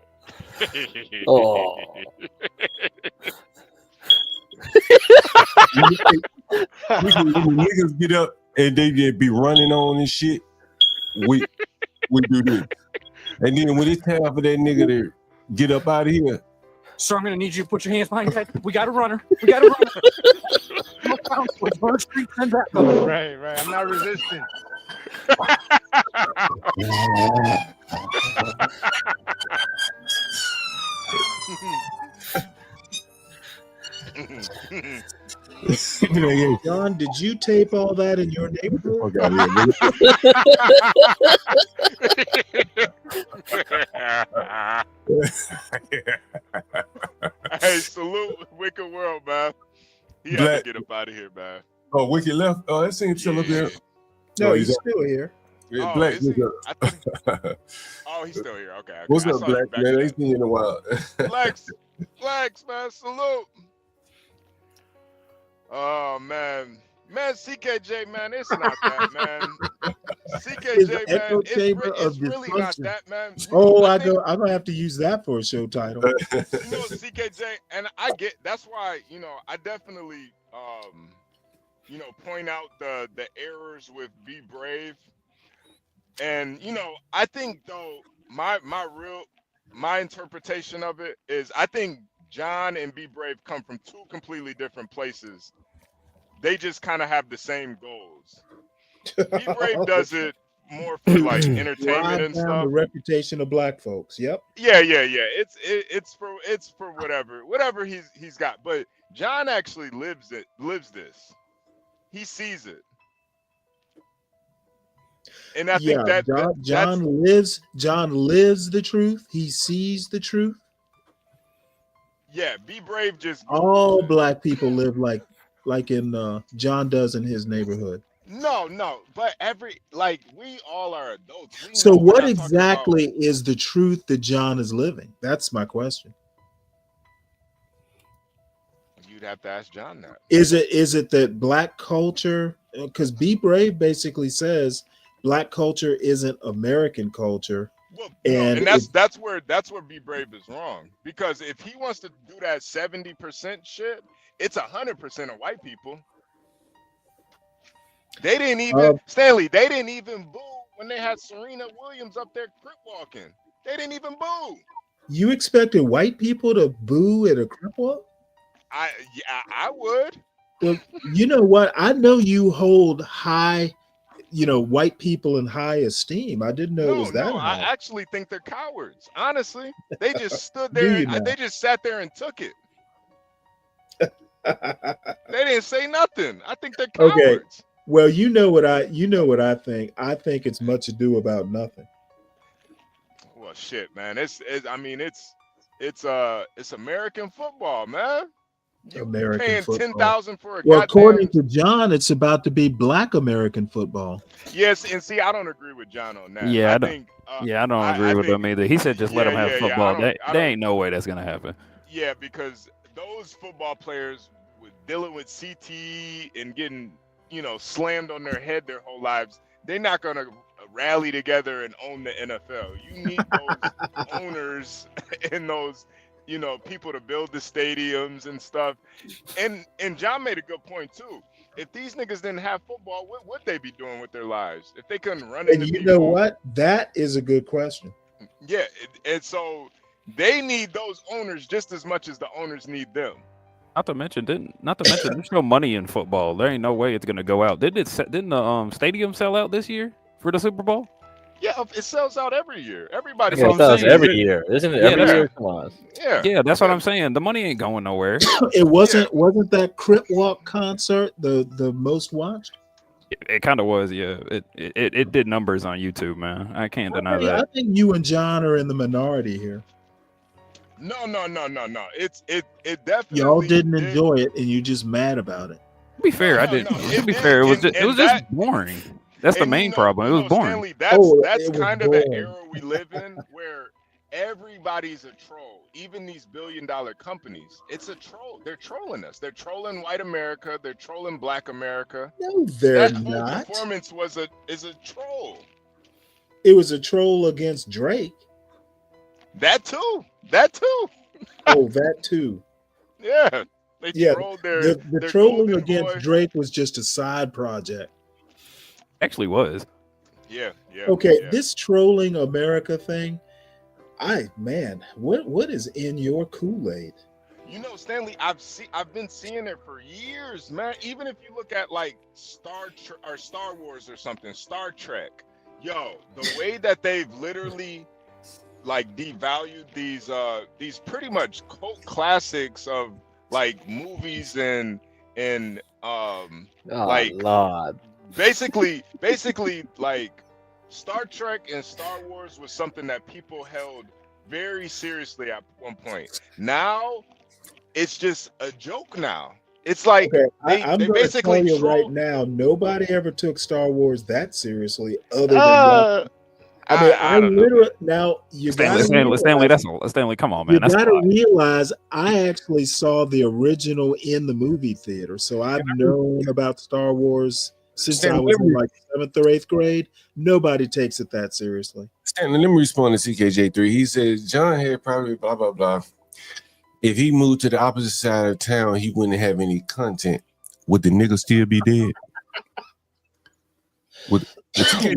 Niggas get up and they just be running on and shit. We do this, and then when it's time for that nigga to get up out of here, sir, I'm gonna need you to put your hands behind your head. We got a runner. We got a runner. Right. I'm not resisting. John, did you tape all that in your neighborhood? Hey, salute Wicked World, man. He had to get up out of here, man. Oh, Wicked left. Oh, that seems still up there. No, he's still here. Yeah, Black. Oh, he's still here. Okay. What's up, Black? Man, ain't seen you in a while. Flex, man, salute. Oh man, CKJ, man, it's not that, man. CKJ, man, it's really not that, man. I'm gonna have to use that for a show title. CKJ, and I get that's why I definitely point out the errors with Be Brave, and I think though my interpretation of it is I think John and Be Brave come from two completely different places. They just kind of have the same goals. Be Brave does it more for like entertainment and stuff. The reputation of black folks. Yep. Yeah. It's for whatever he's got. But John actually lives this. He sees it. And I think John lives the truth. He sees the truth. Yeah, Be Brave just all black people live like in John does in his neighborhood. No, but we all are adults. So what exactly is the truth that John is living? That's my question. You'd have to ask John that. Is it that black culture? Because Be Brave basically says black culture isn't American culture. Well, and that's where Be Brave is wrong, because if he wants to do that 70% shit, it's 100% of white people. They didn't even Stanley. They didn't even boo when they had Serena Williams up there crip walking. They didn't even boo. You expected white people to boo at a crip walk? I would. Well, you know what? I know you hold high. White people in high esteem. I didn't know it was that. No, I actually think they're cowards. Honestly, they just stood there. They just sat there and took it. They didn't say nothing. I think they're cowards. Okay. Well, you know what I think. I think it's much ado about nothing. Well, shit, man. It's American football, man. American paying football. $10,000 for a Well, goddamn... according to John, it's about to be Black American football. Yes, and see, I don't agree with John on that. Yeah, I don't agree with him either. He said just let them have football. I There ain't no way that's gonna happen. Yeah, because those football players with dealing with CTE and getting slammed on their head their whole lives, they're not gonna rally together and own the NFL. You need those owners and those people to build the stadiums and stuff. And John made a good point too. If these niggas didn't have football, what would they be doing with their lives? If they couldn't run into And you know what? That is a good question. Yeah, and so They need those owners just as much as the owners need them. Not to mention, there's no money in football. There ain't no way it's gonna go out. Didn't the stadium sell out this year for the Super Bowl? Yeah, it sells out every year. Everybody Yeah, it sells every year. Isn't it every year? Come on. Yeah, that's what I'm saying. The money ain't going nowhere. It wasn't that Crip Walk concert the most watched? It kind of was, yeah. It did numbers on YouTube, man. I can't deny that. I think you and John are in the minority here. No. It definitely. Y'all didn't enjoy it, and you just mad about it. To be fair, I didn't. To be fair, it was just boring. That's the main problem. It was boring. Stanley, that's kind of the era we live in where everybody's a troll. Even these billion-dollar companies, it's a troll. They're trolling us. They're trolling white America. They're trolling Black America. No, they're that not. Performance is a troll. It was a troll against Drake. That too. Oh, that too. Yeah. They trolled the their trolling golden against boy. Drake was just a side project. Actually was. Yeah. Okay, this trolling America thing, what is in your Kool-Aid? You know, Stanley, I've been seeing it for years, man. Even if you look at like Star Wars or something, Star Trek, the way that they've literally like devalued these pretty much cult classics of like movies and like Lord. basically like Star Trek and Star Wars was something that people held very seriously at one point. Now it's just a joke now. It's like I'm they going to basically tell you troll. right now, nobody ever took Star Wars that seriously other than I literally now you Stanley, come on, man. You That's got to fine. realize I actually saw the original in the movie theater, so I've known about Star Wars since I was in like 7th or 8th grade. Nobody takes it that seriously. Stanley, let me respond to CKJ3. He says John had probably blah blah blah. If he moved to the opposite side of town, he wouldn't have any content. Would the nigga still be dead? Was he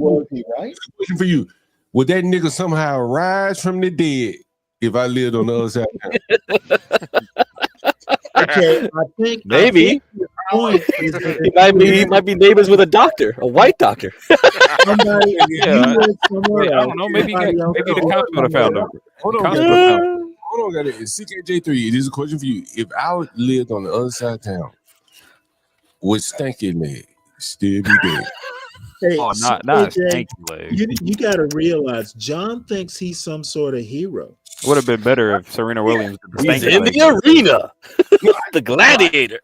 right? Question for you: would that nigga somehow rise from the dead if I lived on the other side of town? Okay, I think Maybe. He might be neighbors with a doctor, a white doctor. Somebody, Yeah. I don't know. Maybe the cops would have found him. Hold The on, cops would have found him. hold on, CKJ3. This is a question for you. If I lived on the other side of town, would Stanky Leg still be dead? Hey, Oh, not CJ, stanky leg. you got to realize John thinks he's some sort of hero. Would have been better if Serena Williams did the He's stanky in leg. the arena. The gladiator.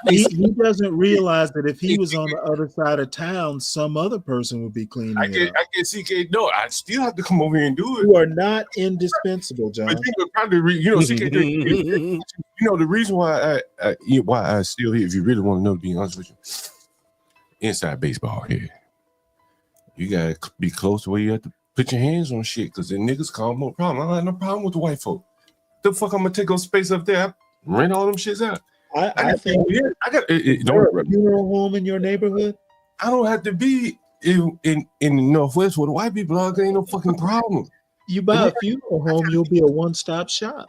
He doesn't realize that if he was on the other side of town, some other person would be cleaning I it up. get CK. No, I still have to come over here and do it. You are not indispensable, John. But you could probably, CK3. The reason why I still here. If you really want to know, to be honest with you, inside baseball here, you gotta be close to where you have to put your hands on shit because the niggas cause more problem. I don't have no problem with the white folk. The fuck I'm gonna take up space up there, rent all them shits out. I think I got is there a funeral home in your neighborhood? I don't have to be in the Northwest where the white people are. There ain't no fucking problem. You buy a funeral home, you'll be a one-stop shop.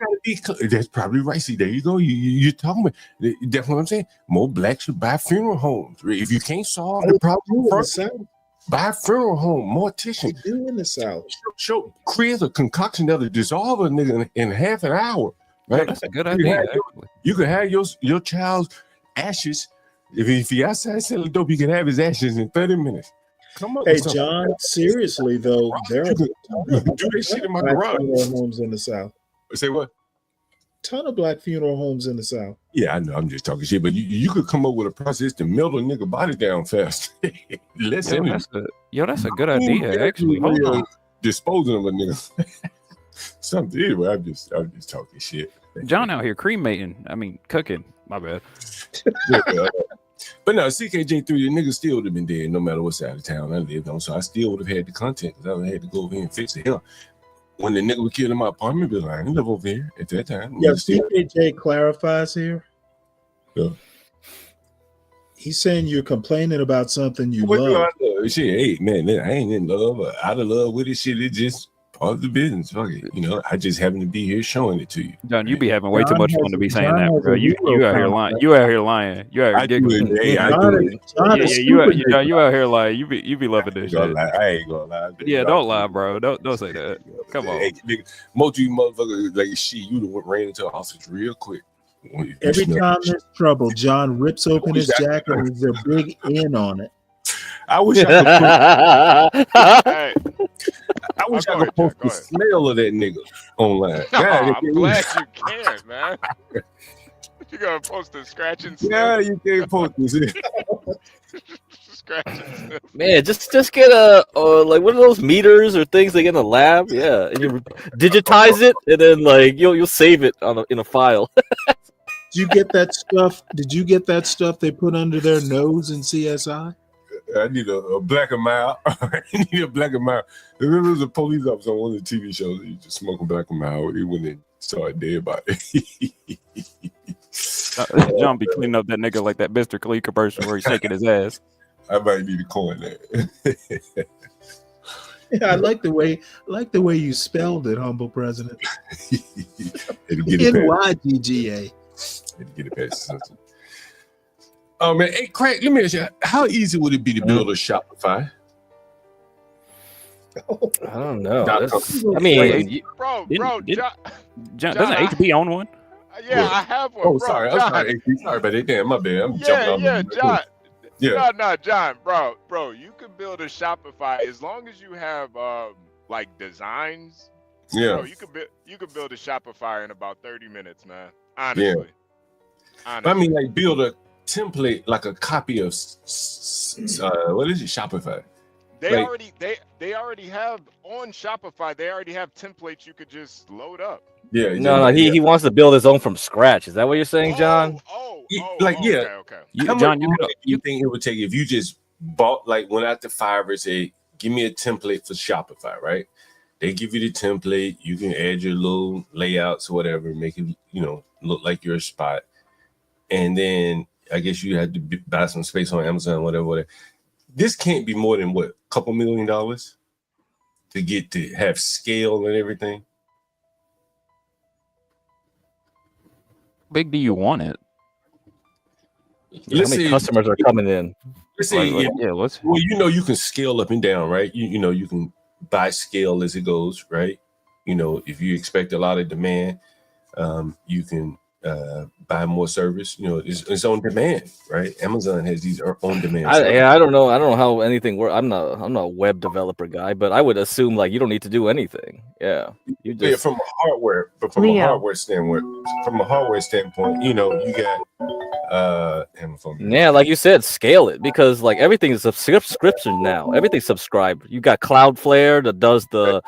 That's probably right. See, there you go. You're talking about. That's what I'm saying. More blacks should buy funeral homes. If you can't solve the problem first, buy a funeral home. Mortician. They do in the South. Create a concoction that'll dissolve a nigga in half an hour. Right? Yeah, that's a good idea. You can have your child's ashes. If he outside selling dope, you can have his ashes in 30 minutes. Come on, hey John, seriously though, there are do this shit in my black garage. funeral homes in the South. Say what? Ton of black funeral homes in the South. Yeah, I know. I'm just talking shit, but you could come up with a process to melt a nigga body down fast. That's a good idea. Actually, hold on. Disposing of a nigga. Something. Anyway, I'm just talking shit. John out here cremating. I mean, cooking. My bad. But no, CKJ3, the nigga still would have been dead no matter what side of town I lived on. So I still would have had the content because I would have had to go over here and fix it. Hell, when the nigga was killed in my apartment building, I didn't live over here at that time. Yeah, CKJ clarifies here. Yeah. He's saying you're complaining about something you love. Shit, hey man, I ain't in love or out of love with it. Shit, it just Part of the business. Fuck it. You know, I just happen to be here showing it to you. John, you be having way too John much has fun to be a- saying John that, has bro. a You hero out here lying. complex. You out here lying. You out here I do giggling. it. Hey, I John do is, it. John Yeah, is yeah, stupid. John, you out here lying. You be loving I this ain't gonna shit. lie. I ain't gonna lie. Yeah, don't lie, bro. Don't say that. Come on. Hey, nigga, most of you motherfuckers like shit. You done ran into the office real quick. Every time there's trouble, John rips open his wish I- jacket and there's a big N on it. I wish I could put. Hey, I wish go I could ahead, Jack, post go the ahead. smell of that nigga online. No, God, I'm glad you can't, man. You gonna post a scratch and sniff? yeah, you can't post this. Scratch and sniff. Man, just get a like one of those meters or things they get in the lab. Yeah, and you digitize it, and then like you'll save it in a file. Did you get that stuff? Did you get that stuff they put under their nose in CSI? I need a black and mild. I need a black and mild. There was a police officer on one of the TV shows. He just smoking black and mild. He went and started dead by it. John be cleaning up that nigga like that Mr. Clee commercial where he's shaking his ass. I might need to coin that. Yeah, I like the way you spelled it, humble president. It'll get it past. NYGGA. It'll get it past something. Oh man, hey Craig, let me ask you, how easy would it be to build a Shopify? I don't know. .com. I mean, bro, John, doesn't HB own one? Yeah, I have one. Oh, bro, sorry. John. I'm sorry. Sorry about that. Damn, my bad. I'm jumping on John. Yeah. No, John, bro, you can build a Shopify as long as you have like designs. Yeah. Bro, you can build a Shopify in about 30 minutes, man. Honestly. I mean, like build a template, like a copy of what is it, Shopify? They Like- they already have on Shopify. They already have templates you could just load up. Yeah. no, he wants to build his own from scratch. Is that what you're saying, John? Okay. How John, much money do you think it would take if you just went out to Fiverr and say, "Give me a template for Shopify," right? They give you the template. You can add your little layouts or whatever, make it look like your spot, and then I guess you had to buy some space on Amazon, whatever. This can't be more than what, a couple $1 million to get to have scale and everything. Big do you want it? How many customers are coming in? Let's say, well, you can scale up and down, right? You can buy scale as it goes, right? If you expect a lot of demand, you can buy more service. It's on demand, right? Amazon has these on demand. I don't know. I don't know how anything works. I'm not a web developer guy, but I would assume like you don't need to do anything. Yeah, you just from a hardware standpoint, you got yeah, like you said, scale it because like everything is a subscription now. Everything's subscribed. You got Cloudflare that does the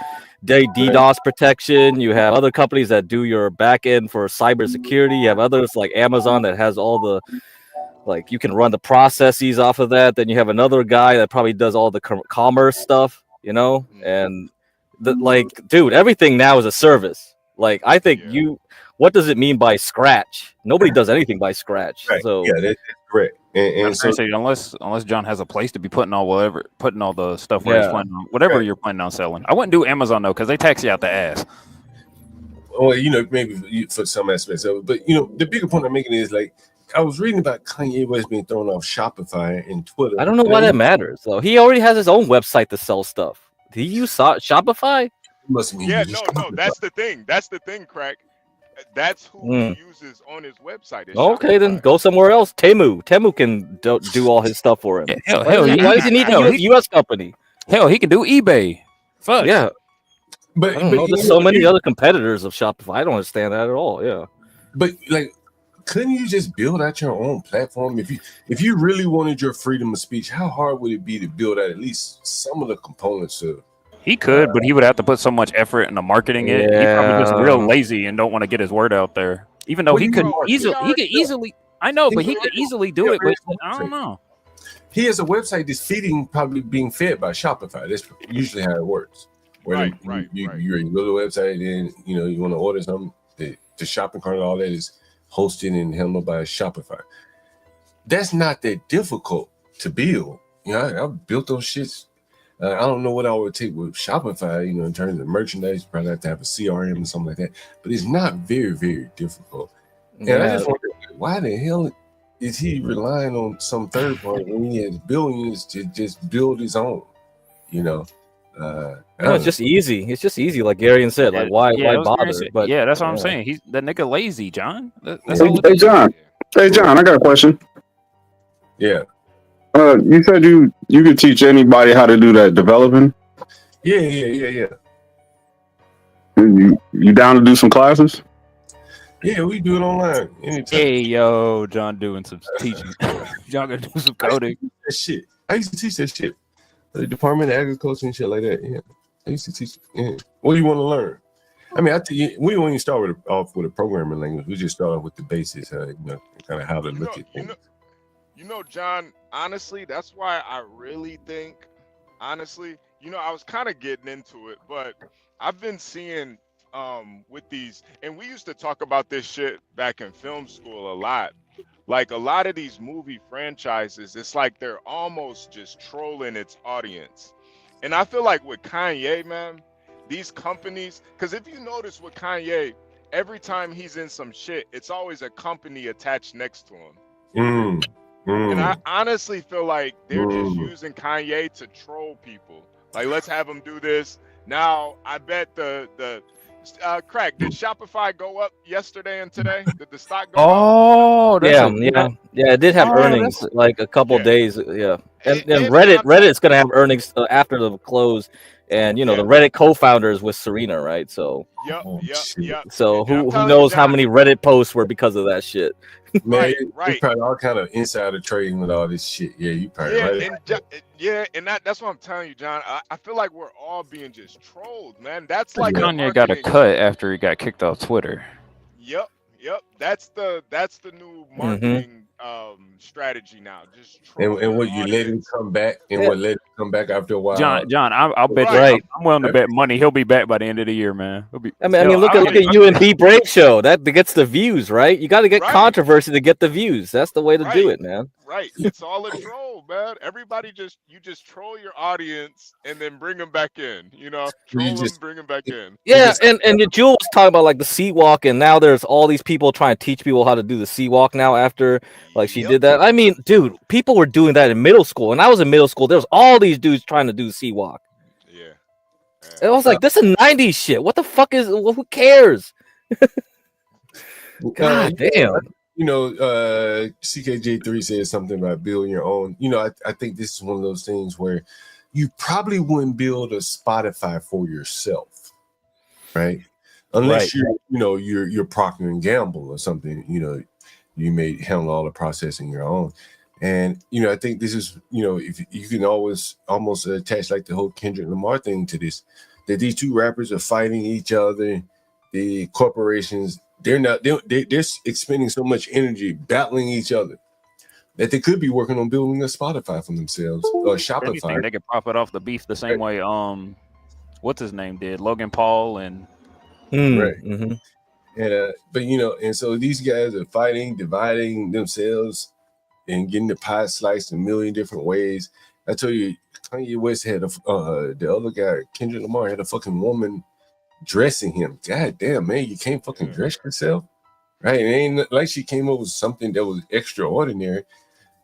DDoS protection. You have other companies that do your back end for cybersecurity. You have others like Amazon that has all the like you can run the processes off of that. Then you have another guy that probably does all the commerce stuff, and dude, everything now is a service. Like I think what does it mean by scratch? Nobody does anything by scratch. Right. So Yeah, that's correct. And so unless John has a place to be putting all the stuff where he's planning on whatever you're planning on selling. I wouldn't do Amazon though because they tax you out the ass. Well, maybe for some aspects of it, but the bigger point I'm making is like I was reading about Kanye West being thrown off Shopify and Twitter. I don't know why that matters though. He already has his own website to sell stuff. Do you use Shopify? Must mean no. That's the thing, Crack. That's who he uses on his website. Okay, then go somewhere else. Temu can do all his stuff for him. Hell, why does he need a U.S. company? Hell, he can do eBay. Fuck yeah. But I don't know. There's so many other competitors of Shopify. I don't understand that at all. Yeah. But like, couldn't you just build out your own platform if you really wanted your freedom of speech? How hard would it be to build out at least some of the components of? He could, but he would have to put so much effort into marketing it. He's probably just real lazy and don't want to get his word out there. Even though he could easily. I know, but he could easily do it. But I don't know. He has a website that's probably being fed by Shopify. That's usually how it works. Where you go to the website and you want to order something. The shopping cart and all that is hosted and handled by Shopify. That's not that difficult to build. I built those shits. I don't know what I would take with Shopify, in terms of merchandise. You probably have to have a CRM and something like that. But it's not very, very difficult. And I just wonder, why the hell is he relying on some third party when he has billions to just build his own? It's just easy. It's just easy, like Garion said. Like, why bother? But that's what I'm saying. He's that nigga lazy, John. That's Hey, all it hey is. John. Hey John, I got a question. Yeah. You said you could teach anybody how to do that developing. Yeah. You down to do some classes? Yeah, we do it online anytime. Hey, yo, John doing some teaching. John gonna do some coding. That shit. I used to teach that shit. The Department of Agriculture and shit like that. Yeah, I used to teach. Yeah. What do you want to learn? I mean, we don't even start off with a programming language. We just start off with the basics, kind of how to look at things. John, honestly, that's why I really think, I was kind of getting into it, but I've been seeing with these, and we used to talk about this shit back in film school a lot. Like a lot of these movie franchises, it's like they're almost just trolling its audience. And I feel like with Kanye, man, these companies, because if you notice with Kanye, every time he's in some shit, it's always a company attached next to him. And I honestly feel like they're just using Kanye to troll people. Like, let's have him do this. Now, I bet Craig, did Shopify go up yesterday and today? Did the stock go up? Yeah. It did have earnings like a couple days. Yeah, and Reddit's gonna have earnings after the close, and the Reddit co-founders with Serena, right? So Yep. So who knows how many Reddit posts were because of that shit? Man, it's probably all kind of insider trading with all this shit. Yeah, you probably right. And that's what I'm telling you, John. I feel like we're all being just trolled, man. That's like Kanye got a cut after he got kicked off Twitter. Yep. That's the new marketing strategy now. Just and what you let him come back, what let him come back after a while. John, I'll bet you. I'm willing to bet money he'll be back by the end of the year, man. I mean, look at you and B Brave show. That gets the views, right? You got to get controversy to get the views. That's the way to do it, man. Right. It's all a troll, man. Everybody just troll your audience and then bring them back in. Troll them, bring them back in. Yeah, and Jewel was talking about like the sea walk, and now there's all these people trying to teach people how to do the sea walk now after like she did that. I mean, dude, people were doing that in middle school. When I was in middle school, there was all these dudes trying to do sea walk. Yeah. And I was like, this is 90s shit. What the fuck is who cares? God damn. CKJ3 says something about building your own. I think this is one of those things where you probably wouldn't build a Spotify for yourself, right? Unless you're Procter and Gamble or something. You may handle all the processing your own. And I think this is if you can always almost attach like the whole Kendrick Lamar thing to this, that these two rappers are fighting each other, the corporations. They're expending so much energy battling each other that they could be working on building a Spotify for themselves or Shopify. Anything, they could profit off the beef the same way what's his name did, Logan Paul and right. And but and so these guys are fighting, dividing themselves and getting the pie sliced in a million different ways. I tell you, Kanye West had the other guy, Kendrick Lamar, had a fucking woman dressing him. God damn, man, you can't fucking dress yourself, right? It ain't like she came up with something that was extraordinary.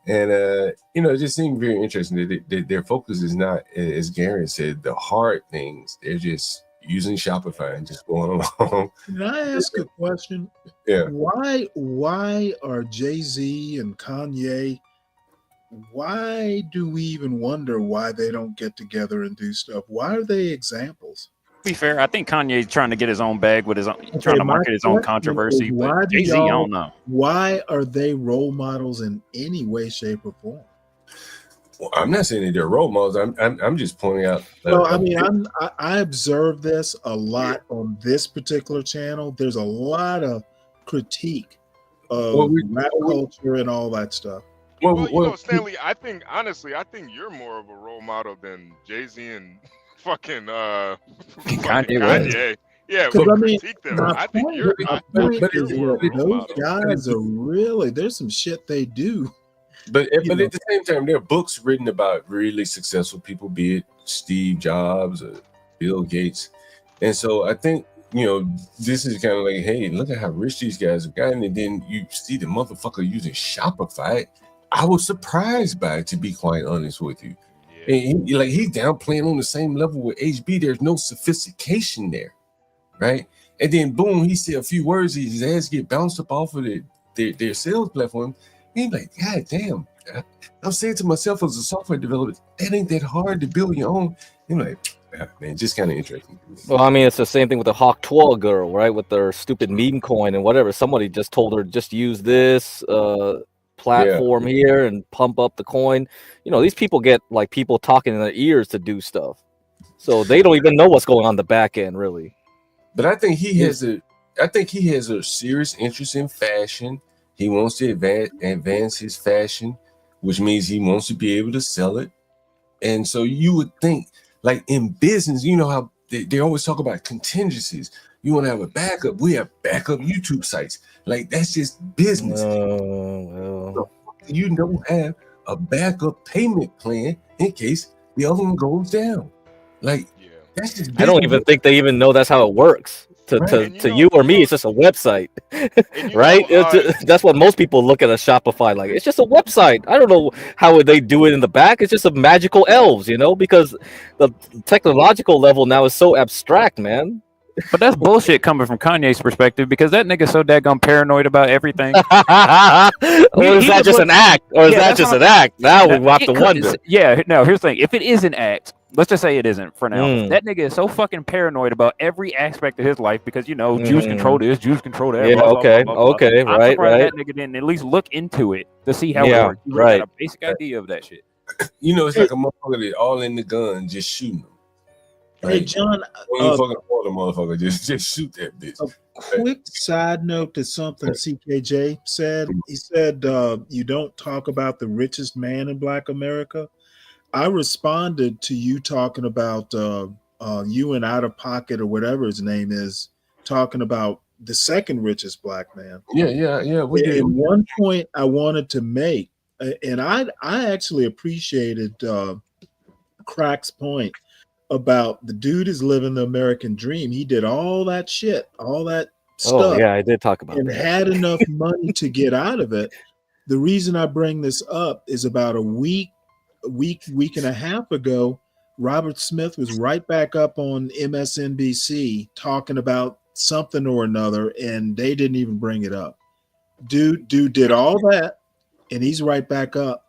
And it just seemed very interesting that their focus is not, as Garen said, the hard things. They're just using Shopify and just going along. Can I ask a question? Yeah. Why are Jay-Z and Kanye, why do we even wonder why they don't get together and do stuff? Why are they examples? To be fair, I think Kanye's trying to get his own bag with his own, trying to market his own controversy. But Jay-Z, I don't know. Why are they role models in any way, shape, or form? Well, I'm not saying that they're role models. I'm just pointing out. Well, I mean, I observe this a lot on this particular channel. There's a lot of critique of rap culture and all that stuff. Well, Stanley, I think you're more of a role model than Jay-Z and fucking Kanye. Yeah, because I mean, I think you're more of a role those guys are really, there's some shit they do. But at the same time, there are books written about really successful people, be it Steve Jobs or Bill Gates. And so I think, this is kind of like, hey, look at how rich these guys have gotten. And then you see the motherfucker using Shopify. I was surprised by it, to be quite honest with you. And he's downplaying on the same level with HB. There's no sophistication there, right? And then boom, he said a few words, his ass get bounced up off of their sales platform. He's like, God damn. I'm saying to myself as a software developer, that ain't that hard to build your own. I'm like, man, just kind of interesting. Well, I mean, it's the same thing with the Hawk 12 girl, right? With their stupid meme coin and whatever. Somebody just told her, just use this platform here and pump up the coin. These people get like people talking in their ears to do stuff. So they don't even know what's going on the back end, really. But I think he has a serious interest in fashion. He wants to advance his fashion, which means he wants to be able to sell it. And so you would think, like in business, you know how they always talk about contingencies. You want to have a backup. We have backup YouTube sites. Like that's just business. You don't have a backup payment plan in case the other one goes down. Like that's just business. I don't even think they even know that's how it works. To you or me, it's just a website, right? That's what most people look at a Shopify like. It's just a website. I don't know how would they do it in the back. It's just a magical elves, because the technological level now is so abstract, man. But that's bullshit coming from Kanye's perspective because that nigga's so daggone paranoid about everything. Or is that just an act? Or is that just an act? Now we have to wonder. Yeah, no, here's the thing. If it is an act, let's just say it isn't for now. That nigga is so fucking paranoid about every aspect of his life because, Jews control this, Jews control that. Yeah, blah, blah, okay, blah, blah, blah. okay, I'm right, surprised right. that nigga didn't at least look into it to see how it works. You got a basic idea of that shit. It's like a motherfucker that all in the gun, just shooting them. Like, hey, John. When you fucking call the motherfucker, just shoot that bitch. A quick side note to something CKJ said. He said, you don't talk about the richest man in Black America. I responded to you talking about you and Out of Pocket or whatever his name is, talking about the second richest Black man. Yeah. We did. And one point I wanted to make, and I actually appreciated Crack's point about the dude is living the American dream. He did all that shit, all that stuff. Oh, yeah, I did talk about and that. had enough money to get out of it. The reason I bring this up is about a week and a half ago, Robert Smith was right back up on MSNBC talking about something or another, and they didn't even bring it up. Dude did all that, and he's right back up.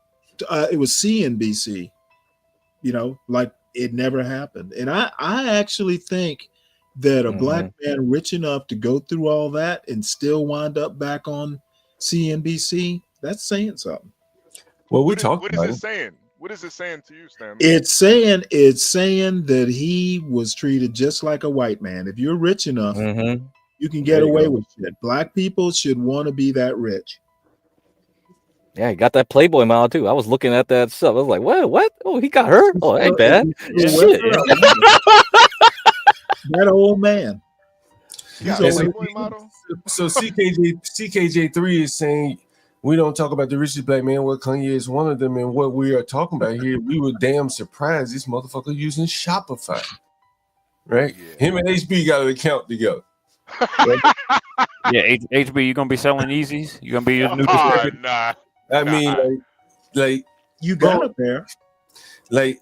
It was CNBC, like it never happened. And I actually think that a Black man rich enough to go through all that and still wind up back on CNBC, that's saying something. Well, we talked about it. What is it saying? What is it saying to you, Stan? It's saying that he was treated just like a white man. If you're rich enough, you can get away with shit. Black people should want to be that rich. Yeah, he got that Playboy model too. I was looking at that stuff. I was like, what? Oh, he got her? Oh, that ain't bad. Shit. That old man. So CKJ3 is saying we don't talk about the richest Black man. Well, Kanye is one of them, and what we are talking about here, we were damn surprised this motherfucker using Shopify, right? Him and HB got an account together. Yeah, HB, you gonna be selling Yeezys? You gonna be a new distributor? Nah. I mean, like you got it there. Like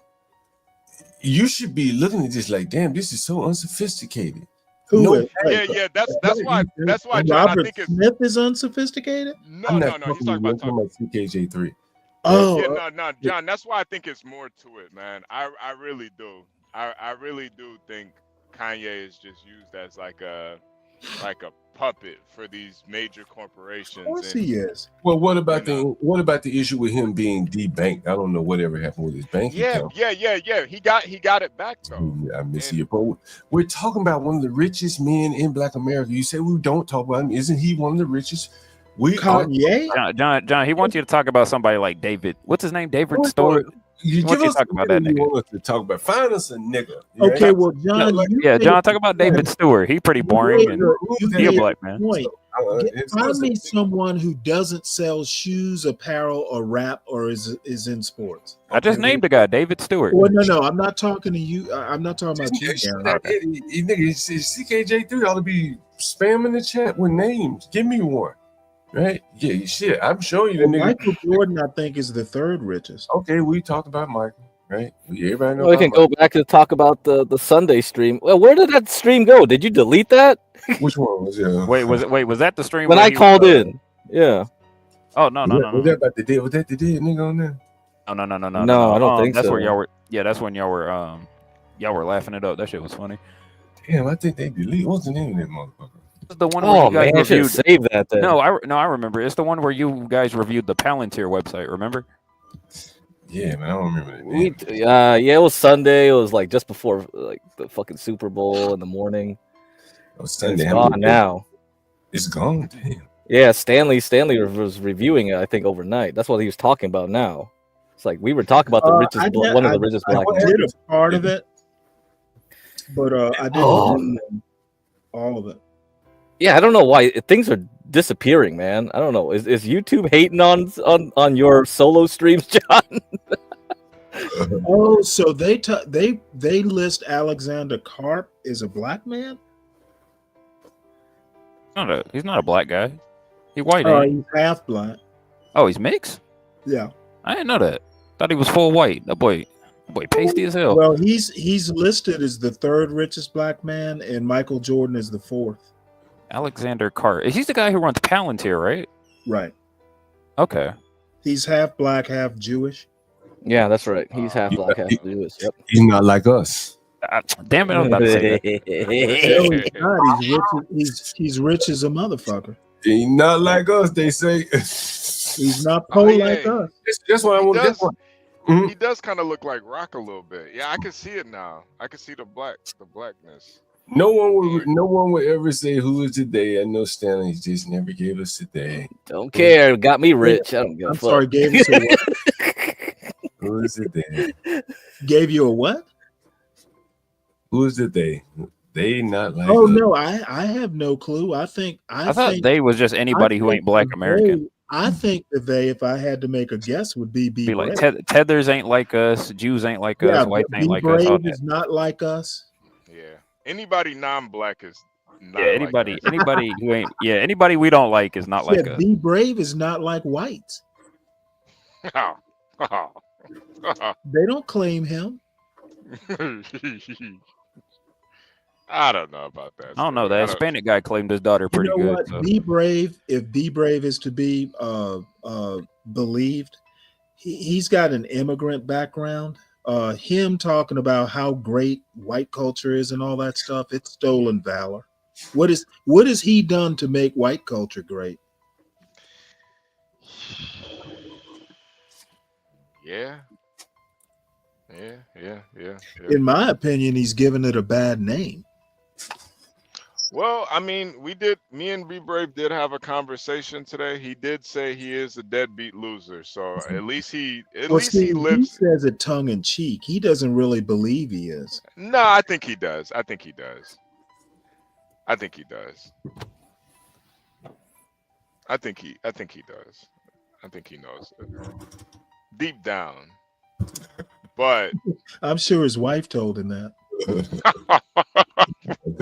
you should be looking at this like, damn, this is so unsophisticated. Yeah. That's why. John, Robert I think Smith is unsophisticated. No. He's talking about CKJ3. Oh, no, John. That's why I think it's more to it, man. I really do. I really do think Kanye is just used as like a puppet for these major corporations. Of course he is. Well, what about the issue with him being debanked? I don't know whatever happened with his bank account. Yeah. He got it back though. I miss you, but we're talking about one of the richest men in Black America. You say we don't talk about him. Isn't he one of the richest? Kanye? John, he wants you to talk about somebody like David. What's his name? David Stewart. You What give you us talking a about that nigga you nigga? want us to talk about. Find us a nigga. Okay, Right? well, John, you Yeah, made John, talk about David Stewart. He pretty boring made and you he a made black a man. point. It's Find us a me someone who doesn't sell shoes, apparel, or rap, or is in sports. I just named the guy, David Stewart. Well, no, I'm not talking to you. I'm not talking about you, Gary. Nigga, CKJ3 ought to be spamming the chat with names. Give me one. Right? Yeah, shit. I'm showing you the Well, nigga. Michael Jordan, I think, is the third richest. Okay, we talked about Michael, right? Everybody know We about can Michael. go back to talk about the Sunday stream. Well, where did that stream go? Did you delete that? Which one was it? Was that the stream When where I he called in? Yeah. Oh no. Was that about the dead? Was that the dead nigga on there? No. No, I don't think That's where so. y'all were. Yeah, that's when y'all were laughing it up. That shit was funny. Damn, I think they deleted. What's the name of that motherfucker? The one where you guys man, I should reviewed. have saved that then. No, I remember. It's the one where you guys reviewed the Palantir website. Remember? Yeah, man, I don't remember that. Yeah, it was Sunday. It was like just before like the fucking Super Bowl in the morning. It was Sunday. It's gone now. It's gone. Damn. Yeah, Stanley was reviewing it, I think, overnight. That's what he was talking about now. It's like we were talking about the richest, one of the richest black I men. did a part of it, but I didn't do all of it. Yeah, I don't know why things are disappearing, man. I don't know. Is YouTube hating on your solo streams, John? Oh, so they list Alexander Karp as a black man? He's not a black guy. He white. Ain't he? He's half black. Oh, he's mixed. Yeah. I didn't know that. Thought he was full white. That boy pasty as hell. Well, he's listed as the third richest black man, and Michael Jordan is the fourth. Alexander Carr. He's the guy who runs Palantir, right? Right. Okay. He's half black, half Jewish. Yeah, that's right. He's half black, half Jewish. Yep. He's not like us. Damn it! I was about to say that. No, he's not. He's rich as a motherfucker. He's not like us. They say he's not poor like us. That's what I want. He does kind of look like Rock a little bit. Yeah, I can see it now. I can see the blackness. No one would ever say who is today. I know Stanley just never gave us today. Don't care. Got me rich. I don't give a fuck. Sorry, gave us a what? Who is it they? Gave you a what? Who is it they? They not like. Oh us. no, I have no clue. I thought they was just anybody who ain't black American. I think that they, if I had to make a guess, would be Be like Tethers ain't like us, Jews ain't like us, whites ain't like us. All is not like us. Yeah, anybody non-black is. Not anybody who ain't anybody we don't like is not like us. Be Brave is not like whites. They don't claim him. I don't know about that. I don't know. That Hispanic guy claimed his daughter pretty good. What? So. Be Brave. If Be Brave is to be believed, he's got an immigrant background. Him talking about how great white culture is and all that stuff, it's stolen valor. What has he done to make white culture great? Yeah. In my opinion, he's given it a bad name. Well, I mean, me and Be Brave did have a conversation today. He did say he is a deadbeat loser. So at least he lives. He says it tongue in cheek. He doesn't really believe he is. No, I think he does. I think he knows it. Deep down. But I'm sure his wife told him that.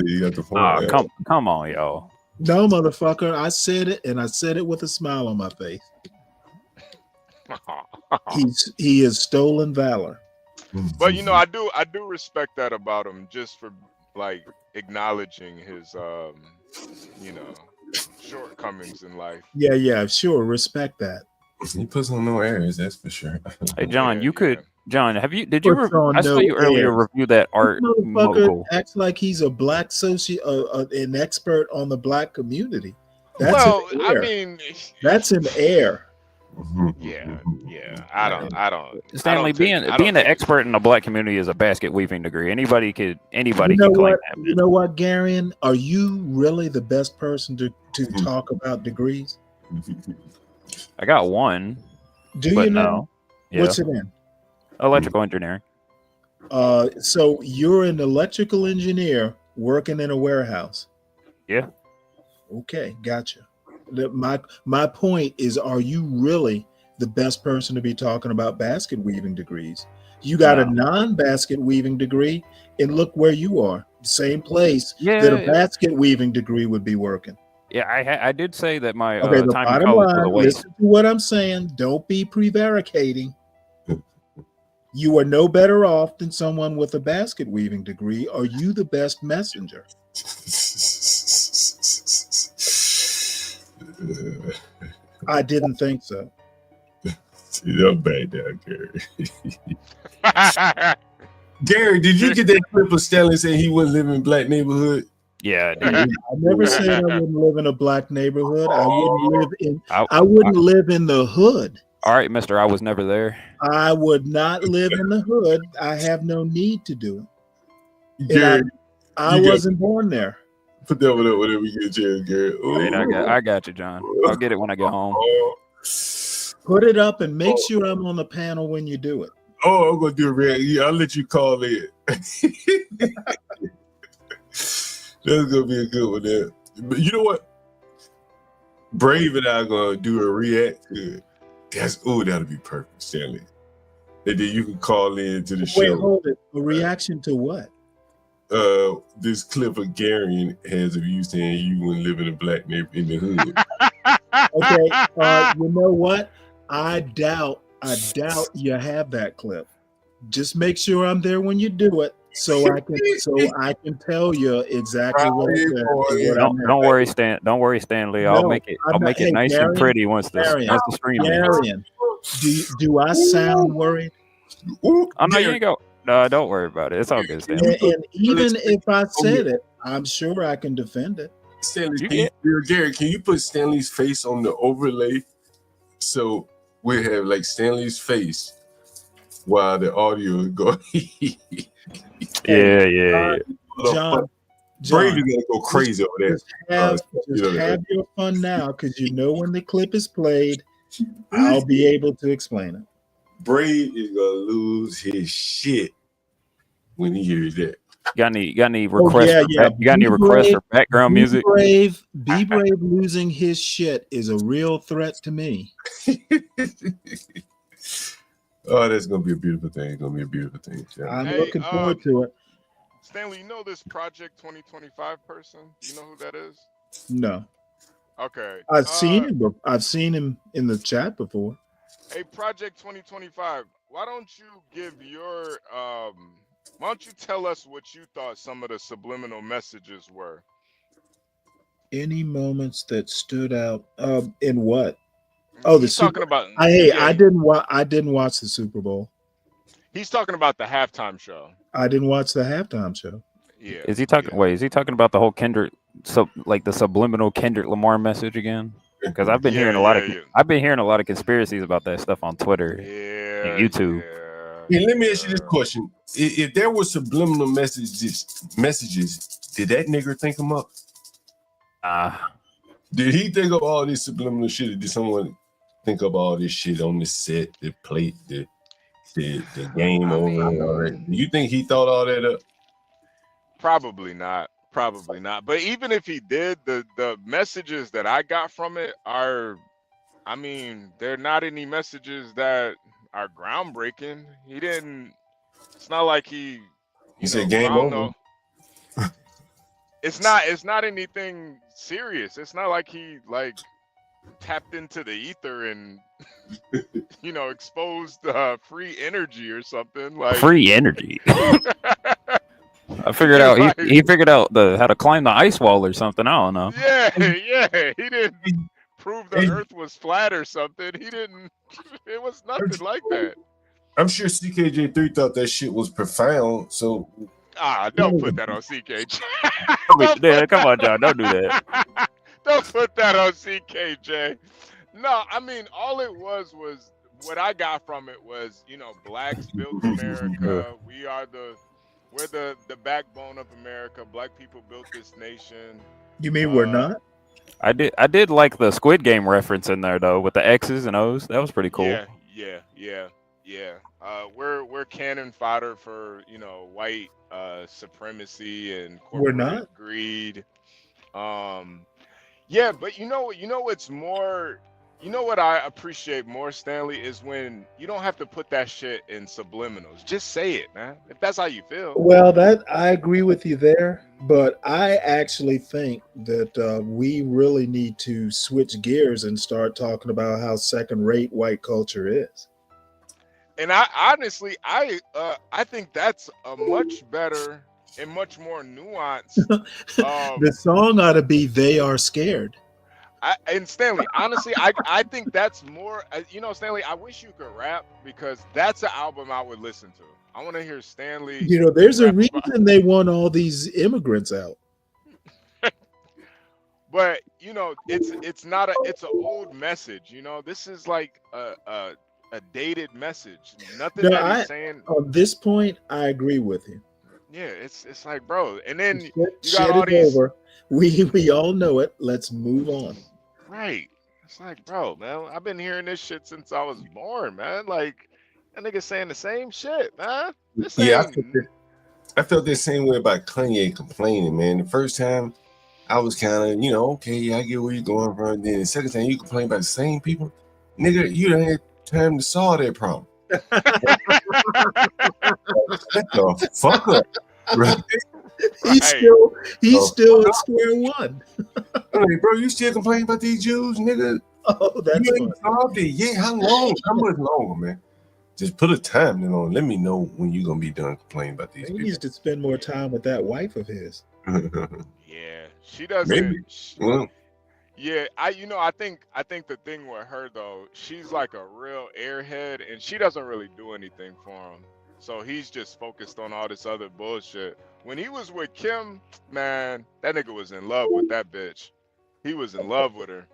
You got the phone. Come on, y'all. No, motherfucker. I said it, and I said it with a smile on my face. He has stolen valor. But I do respect that about him, just for like acknowledging his shortcomings in life. Yeah, sure. Respect that. He puts on no airs, that's for sure. Hey, John, John, did you? I saw you earlier review that art. Motherfucker acts like he's a black an expert on the black community. That's that's an air. Yeah. I don't. Stanley, being an expert in the black community is a basket weaving degree. Anybody can claim that. You know what, Garion? Are you really the best person to talk about degrees? I got one. Do you know? Yeah. What's it in? Electrical engineering. So you're an electrical engineer working in a warehouse. Yeah. Okay, gotcha. My point is, are you really the best person to be talking about basket weaving degrees? You got a non-basket weaving degree, and look where you are. Same place that a basket weaving degree would be working. Yeah, I did say that my Okay, the time and bottom color for the line, waist. listen to what I'm saying. Don't be prevaricating. You are no better off than someone with a basket weaving degree. Are you the best messenger? I didn't think so. I'm back down, Gary. Gary, did you get that clip of Stanley saying he wouldn't live in black neighborhood? Yeah, I never said I wouldn't live in a black neighborhood. I wouldn't live in the hood. All right, mister, I was never there. I would not live in the hood. I have no need to do it. Gary, And I wasn't born there. Put that one up whenever we get a chance, Gary. Right, I got you, John. I'll get it when I get home. Put it up and make sure I'm on the panel when you do it. Oh, I'm gonna do it, man. Yeah, I'll let you call in. That's gonna be a good one there. But you know what? Brave and I are gonna do a react to it. That'll be perfect, Stanley. And then you can call in to the show. Wait, hold it. A reaction to what? This clip of Gary has of you saying you wouldn't live in a black neighborhood in the hood. Okay, you know what? I doubt you have that clip. Just make sure I'm there when you do it, so I can tell you exactly what it says. Don't worry, Stanley. I'll make it nice and pretty once the stream ends. Do I sound worried? I'm not gonna go. No, don't worry about it. It's all good, Stanley. And even if I said it, I'm sure I can defend it. Stanley, Gary, can you put Stanley's face on the overlay so we have like Stanley's face while the audio is going? Yeah. John, Brave is gonna go crazy over there. Have your fun now, because you know when the clip is played, I'll be able to explain it. Brave is gonna lose his shit when he hears that. Got any requests? You got any requests for background music? Be brave. Losing his shit is a real threat to me. Oh, that's gonna be a beautiful thing. It's gonna be a beautiful thing. I'm looking forward to it. Stanley, you know this Project 2025 person? You know who that is? No. Okay. I've seen him. I've seen him in the chat before. Hey, Project 2025. Why don't you give your why don't you tell us what you thought some of the subliminal messages were? Any moments that stood out in what? Oh, He's talking about. I didn't watch the Super Bowl. He's talking about the halftime show. I didn't watch the halftime show. Yeah. Is he talking? Wait, is he talking about the whole Kendrick, the subliminal Kendrick Lamar message again? Because I've been hearing a lot of conspiracies about that stuff on Twitter and YouTube. Yeah, let me ask you this question: if there were subliminal messages, did that nigger think them up? Did he think of all this subliminal shit? Or did someone think of all this shit on the set, the plate, the game over and all that? Do you think he thought all that up? Probably not. But even if he did, the messages that I got from it are, I mean, they're not any messages that are groundbreaking. He didn't. It's not like he said game over. It's not anything serious. It's not like he tapped into the ether and exposed free energy or something like free energy. I figured out he figured out how to climb the ice wall or something. I don't know. Yeah. He didn't prove the Earth was flat or something. He didn't. It was nothing like that. I'm sure CKJ3 thought that shit was profound. So don't put that on CKJ. Come on, John. Don't do that. Don't put that on CKJ. No, I mean, all it was what I got from it was, blacks built America. We're the backbone of America. Black people built this nation. You mean we're not? I did like the Squid Game reference in there though, with the X's and O's. That was pretty cool. Yeah. we're cannon fodder for white supremacy and We're corporate not. greed. Yeah, but what's more, what I appreciate more, Stanley, is when you don't have to put that shit in subliminals. Just say it, man. If that's how you feel. Well, that I agree with you there, but I actually think that we really need to switch gears and start talking about how second-rate white culture is. And I honestly, I think that's a much better and much more nuanced. The song ought to be "They Are Scared." And Stanley, honestly, I think that's more. Stanley, I wish you could rap, because that's an album I would listen to. I want to hear Stanley. There's a rap reason about- they want all these immigrants out. But it's not it's an old message. This is like a dated message. Nothing No, that he's saying. on this point, I agree with you. Yeah, it's like, bro, and then you got Shit all is these. over. We all know it. Let's move on. Right. It's like, bro, man, I've been hearing this shit since I was born, man. Like, that nigga saying the same shit, man. This Yeah, ain't. I felt the same way about Kanye complaining, man. The first time I was kind of, okay, yeah, I get where you're going from. Then the second time you complain about the same people, nigga, you don't have time to solve that problem. Shut the fuck up. Right? He's still at square one. Like, bro, you still complaining about these Jews, nigga? Oh, that's you ain't solved it yet. How long? How much longer, man? Just put a time limit on. Let me know when you're gonna be done complaining about these He people. needs to spend more time with that wife of his. Yeah, she doesn't. Maybe. Well, Yeah, I think the thing with her though, she's like a real airhead, and she doesn't really do anything for him. So he's just focused on all this other bullshit. When he was with Kim, man, that nigga was in love with that bitch. He was in love with her.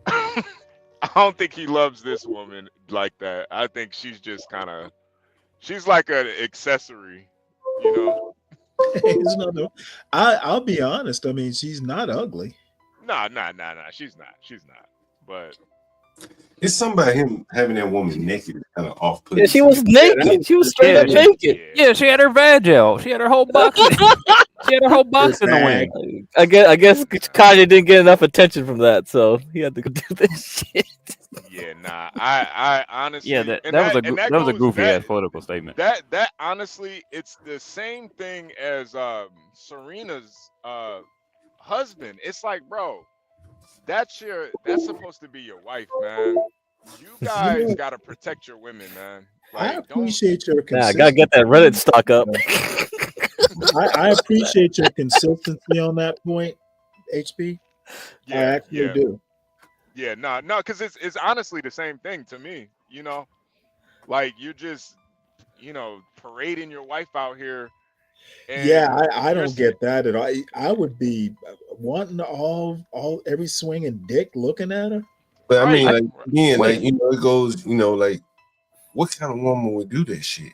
I don't think he loves this woman like that. I think she's just she's like an accessory, It's not I'll be honest. I mean, she's not ugly. Nah. She's not. But it's something about him having that woman naked kind of off-putting. Yeah, she was naked. She was straight up naked. Yeah, she had her vag out. She had her whole box. She had her whole box in the wing. I guess Kanye didn't get enough attention from that, so he had to go do this shit. Yeah, nah. I honestly. Yeah, that was a goofy ass political statement. That honestly, it's the same thing as Serena's husband. It's like, bro, that's supposed to be your wife, man. You guys gotta protect your women, man. Like, I appreciate your I consistency. gotta get that Reddit stock up. I appreciate your consistency on that point, HB. I actually do. Yeah, no, because it's honestly the same thing to me. Like you're just, parading your wife out here. And Yeah, I don't get that at all. I would be wanting every swinging dick looking at her. But I mean, like again, like it goes, like what kind of woman would do that shit?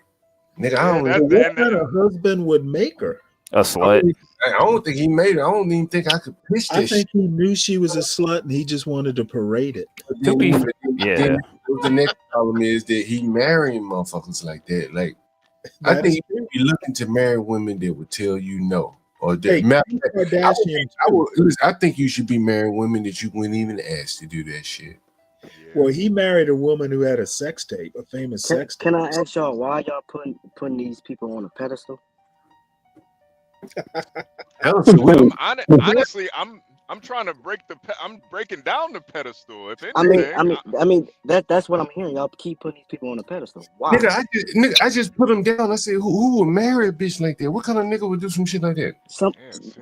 Nigga, I don't know what kind of husband would make her a slut. I don't think he made her. I don't even think I could pitch this. I think he knew she was a slut and he just wanted to parade it. Then the next problem is that he marrying motherfuckers like that. Like, I think you be looking to marry women that would tell you no. Or that, I think you should be marrying women that you wouldn't even ask to do that shit. Well, he married a woman who had a sex tape, a famous sex tape. Can I ask y'all why y'all putting these people on a pedestal? Honestly, I'm trying to I'm breaking down the pedestal. If anything, I mean that's what I'm hearing. Y'all keep putting these people on a pedestal. Why? Nigga, I just put them down. I said, who would marry a bitch like that? What kind of nigga would do some shit like that?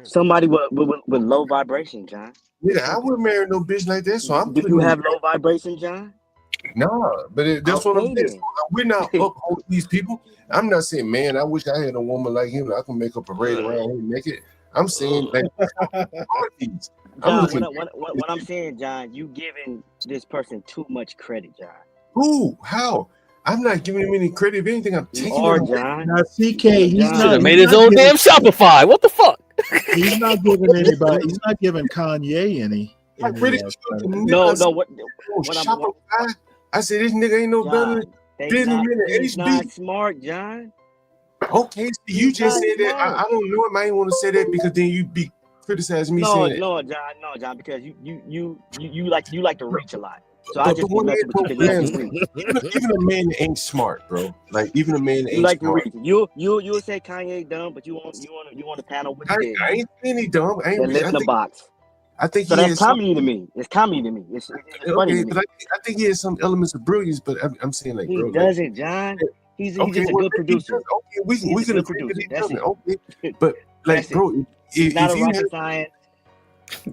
Somebody with low vibration, John. Nigga, I wouldn't marry no bitch like that. So I'm. Do you have low vibration, John? Nah, but that's what I'm saying. We're not up on these people. I'm not saying, man, I wish I had a woman like him. I can make a parade around here naked. I'm saying, like, John, what I'm saying, John, you giving this person too much credit, John. Who? How? I'm not giving him any credit. If anything, I'm taking him. John. Now, CK, he's not made his own damn Shopify. What the fuck? He's not giving anybody. He's not giving Kanye any. No. What I said this nigga ain't no better. He's not smart, John. Okay, so you just said that. I don't know. I might want to say that because then you'd be criticizing me saying that. No, John, because you like to reach a lot. So I But just one be man messing with you because you like to reach. even a man that ain't smart, bro. Like even a man that You ain't like to smart. reach. You'll say Kanye dumb, but you want to panel what he did. I ain't saying he dumb. I That live in the box. think So he that's has comedy to me. It's comedy to me. It's funny okay, to me. but I think he has some elements of brilliance. But I'm saying like, He bro, doesn't, John. He's okay, just a well, good maybe he producer. does. Okay, we He's a can good agree that producer. he That's doesn't. it. Okay, but like, That's it. bro, He's not a if you rocket have science.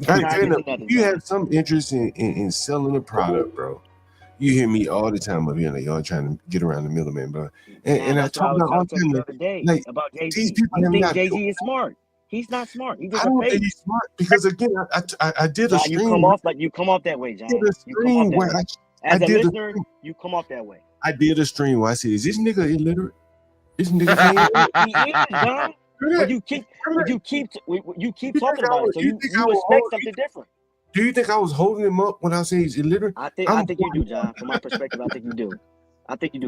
all right, fair enough. Nothing, If you John. have some interest in selling a product, bro, you hear me all the time up here, like y'all trying to get around the middleman, bro. And I That's what I talk was about all trying to the tell time, you the like, other day like about these Jay-Z. people You have think not built. Jay-Z is smart? He's not smart. He's I just a don't think fake. he's smart because again, I did a John, stream. you come off that way, John. I did a You come off stream that where way. I As a did a listener, you come off that way. I did a stream where I said, "Is this nigga illiterate? This nigga can't." He is, John. But you keep talking about it, so you expect something different. Do you think I was holding him up when I say he's illiterate? I think you do, John. From my perspective, I think you do.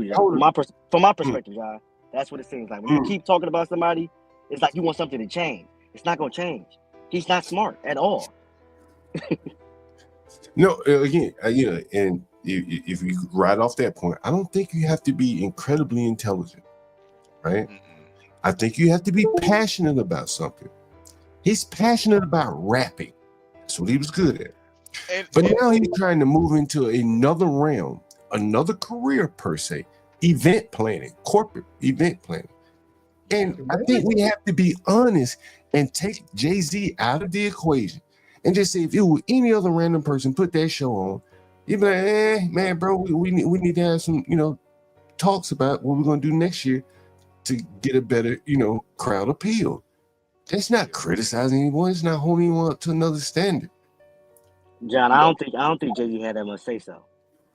John. From my perspective, John, that's what it seems like. When you keep talking about somebody, it's like you want something to change. It's not gonna change. He's not smart at all. No, again, you know, and if you right off that point, I don't think you have to be incredibly intelligent, right? I think you have to be passionate about something. He's passionate about rapping. That's what he was good at. But now he's trying to move into another realm, another career per se, event planning, corporate event planning. And I think we have to be honest and take Jay-Z out of the equation and just say, if it were any other random person put that show on, you'd be like, man, bro, we need to have some, talks about what we're going to do next year to get a better, crowd appeal. That's not criticizing anyone. It's not holding anyone up to another standard. John, I don't think Jay-Z had that much say so.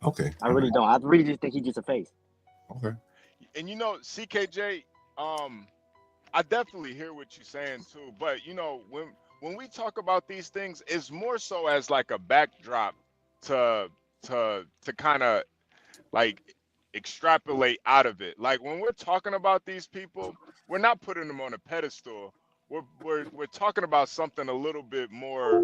Okay. I really don't. I really just think he's just a face. Okay. And CKJ, I definitely hear what you're saying too. But when we talk about these things, it's more so as like a backdrop to kind of like extrapolate out of it. Like when we're talking about these people, we're not putting them on a pedestal. We're talking about something a little bit more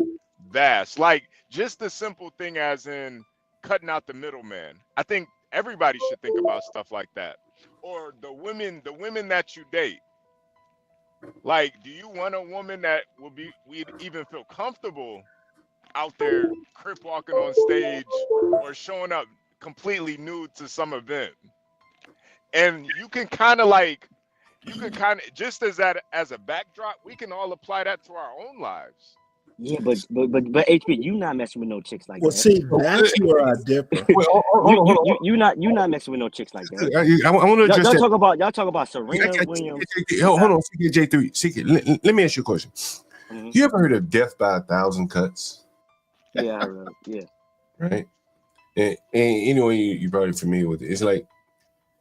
vast. Like just the simple thing as in cutting out the middleman. I think everybody should think about stuff like that. Or the women that you date. Like, do you want a woman that we'd even feel comfortable out there crip walking on stage or showing up completely nude to some event? And you can kind of just as a backdrop, we can all apply that to our own lives. Yeah, but HB, you not messing with no chicks like Well, that. see, that's where I differ. You not messing with no chicks like that. I want to address that. Y'all talk about Serena Williams. Hold on, CKJ3. CK, let me ask you a question. Mm-hmm. You ever heard of death by 1,000 cuts? Yeah, I heard. Yeah. Right. And anyway, you're probably familiar with it. It's like,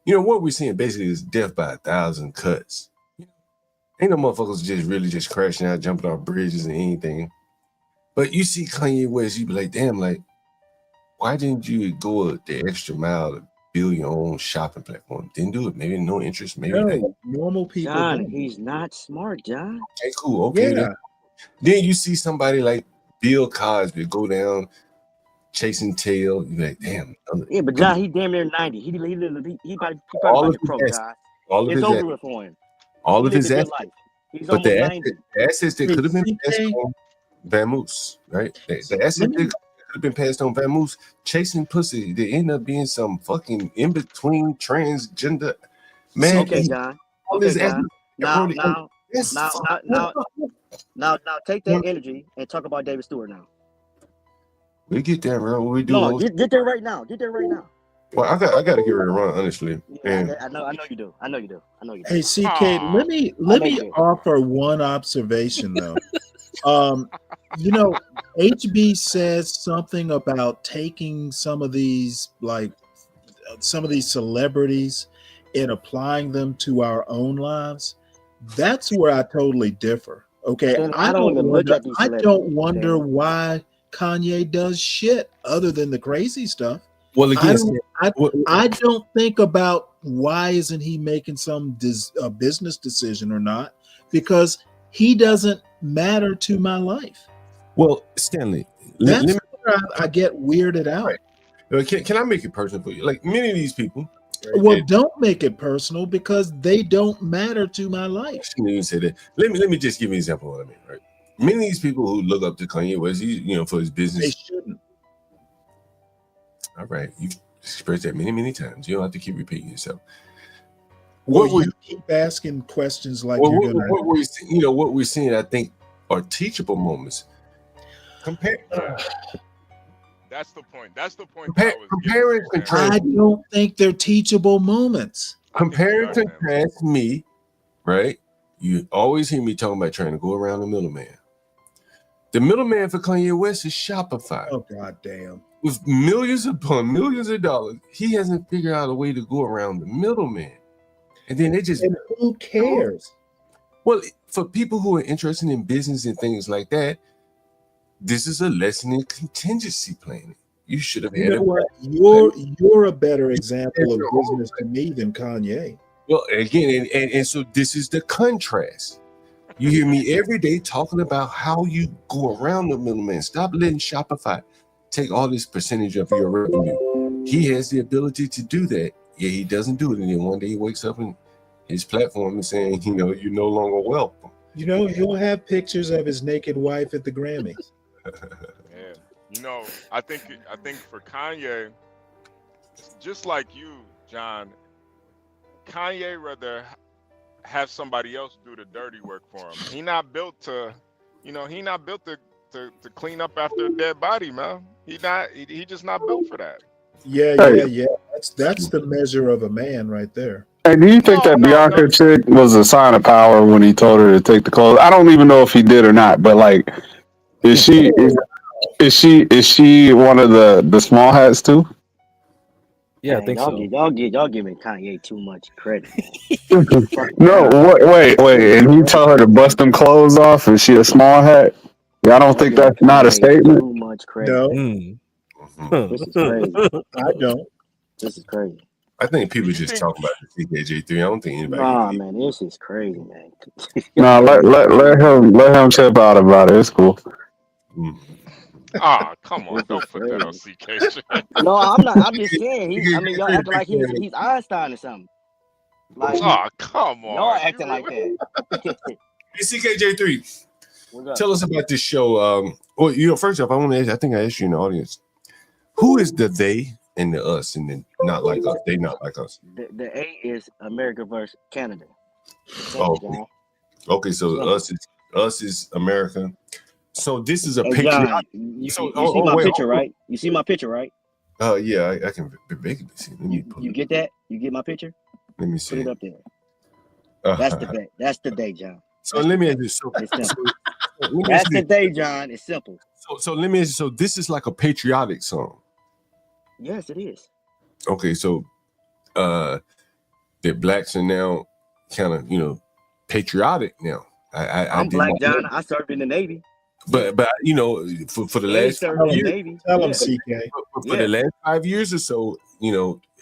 what we're seeing basically is death by 1,000 cuts. Ain't no motherfuckers just crashing out, jumping off bridges and anything. But you see Kanye West, you be like, damn, like, why didn't you go the extra mile to build your own shopping platform? Didn't do it. Maybe no interest. Maybe normal people. John, he's not smart, John. Okay, cool. Okay, yeah. Then you see somebody like Bill Cosby go down chasing tail. You be like, damn. Yeah, but John, he damn near 90. He probably about to pro, John. It's over with for him. All of his assets. He's almost 90. The assets that could have been passed on Vamoose, right? The assets that could have been passed on Vamoose, chasing pussy, they end up being some fucking in between transgender man. Okay, John. Okay, John. Now, take that energy and talk about David Stewart now. We get there, bro. We do. No, get there right now. Get there right now. Well, I got to give it a run, honestly. Yeah, I know you do. Hey, CK, let me offer one observation though. HB says something about taking some of these celebrities and applying them to our own lives. That's where I totally differ. Okay, I don't wonder why Kanye does shit other than the crazy stuff. Well, I again, I don't think about why isn't he making some business decision or not, because he doesn't matter to my life. well, Stanley, That's let me. where I get weirded out. Can I make it personal for you? Like many of these people. Right, Well, don't make it personal because they don't matter to my I life. shouldn't even say that. Let me just give you an example of what I mean. Right, many of these people who look up to Kanye West, for his They business. shouldn't. All right, you've expressed that many times. You don't have to keep repeating yourself. Well, you keep asking questions like you're gonna. What we're seeing, I think, are teachable moments. That's the point. That's the point. Compare and contrast. I don't think they're teachable moments. Compare and contrast me, right? You always hear me talking about trying to go around the middleman. The middleman for Kanye West is Shopify. Oh, God damn. With millions upon millions of dollars, he hasn't figured out a way to go around the middleman. And then they just... And who cares? Well, for people who are interested in business and things like that, this is a lesson in contingency planning. You should have had You know what? You're a better example of business to me than Kanye. Well, again, and so this is the contrast. You hear me every day talking about how you go around the middleman. Stop letting Shopify take all this percentage of your revenue. He has the ability to do that. Yeah, he doesn't do it. And then one day he wakes up and his platform is saying, you're no longer welcome. He'll have pictures of his naked wife at the Grammys. Yeah. I think for Kanye, just like you, John, Kanye rather have somebody else do the dirty work for him. He not built to clean up after a dead body, man. He just not built for that. Yeah. That's the measure of a man right there. Hey, do you think that Bianca chick was a sign of power when he told her to take the clothes? I don't even know if he did or not, but like, is she one of the small hats too? Yeah, I Man, think y'all so. y'all giving Kanye too much credit. No, wait, and he told her to bust them clothes off, and she a small hat. Y'all don't think that's not a statement? Too much credit. No. This is crazy. I don't. This is crazy. I think people just talk about the CKJ3. I don't think anybody. Nah, man, this is crazy, man. No, let him chip out about it. It's cool. Come on, don't put that on CK. No, I'm not. I'm just saying. Y'all acting like he's Einstein or something. Like, come on. Y'all acting like that. Hey, CKJ3, tell us about this show. First off, I want to ask. I think I asked you in the audience, who is the they and the us and the not like us? They not like us. The A is America versus Canada. Okay, so us is America. So this is a Hey, picture. John, you see my picture, right? You see my picture, right? Yeah, I can vaguely see. Let me You get that? You get my picture? Let me see. Put it up there. That's the day. That's the day, John. So let me ask you. That's the day, John. It's simple. So let me ask you. So this is like a patriotic song. Yes, it is. Okay, so that blacks are now kind of patriotic now. I'm black, John. I served in the Navy. But for the last 5 years, tell him CK. For the last 5 years or so,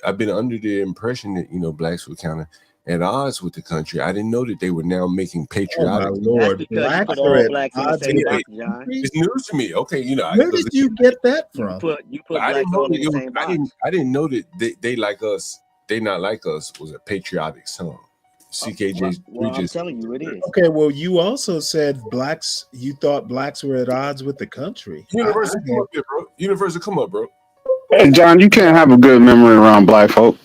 I've been under the impression that blacks were kind of at odds with the country. I didn't know that they were now making patriotic. Oh my Lord, blacks are at odds with the John. It's news to me. Okay, Where did you get that from? You put blacks all in the same box. I didn't know that they like us. They not like us was a patriotic song. CKJ. Well, I'm telling you, it is. Okay, well, you also said you thought blacks were at odds with the country. Universal, come up here, bro. Universal, come up, bro. Hey, John, you can't have a good memory around black folk.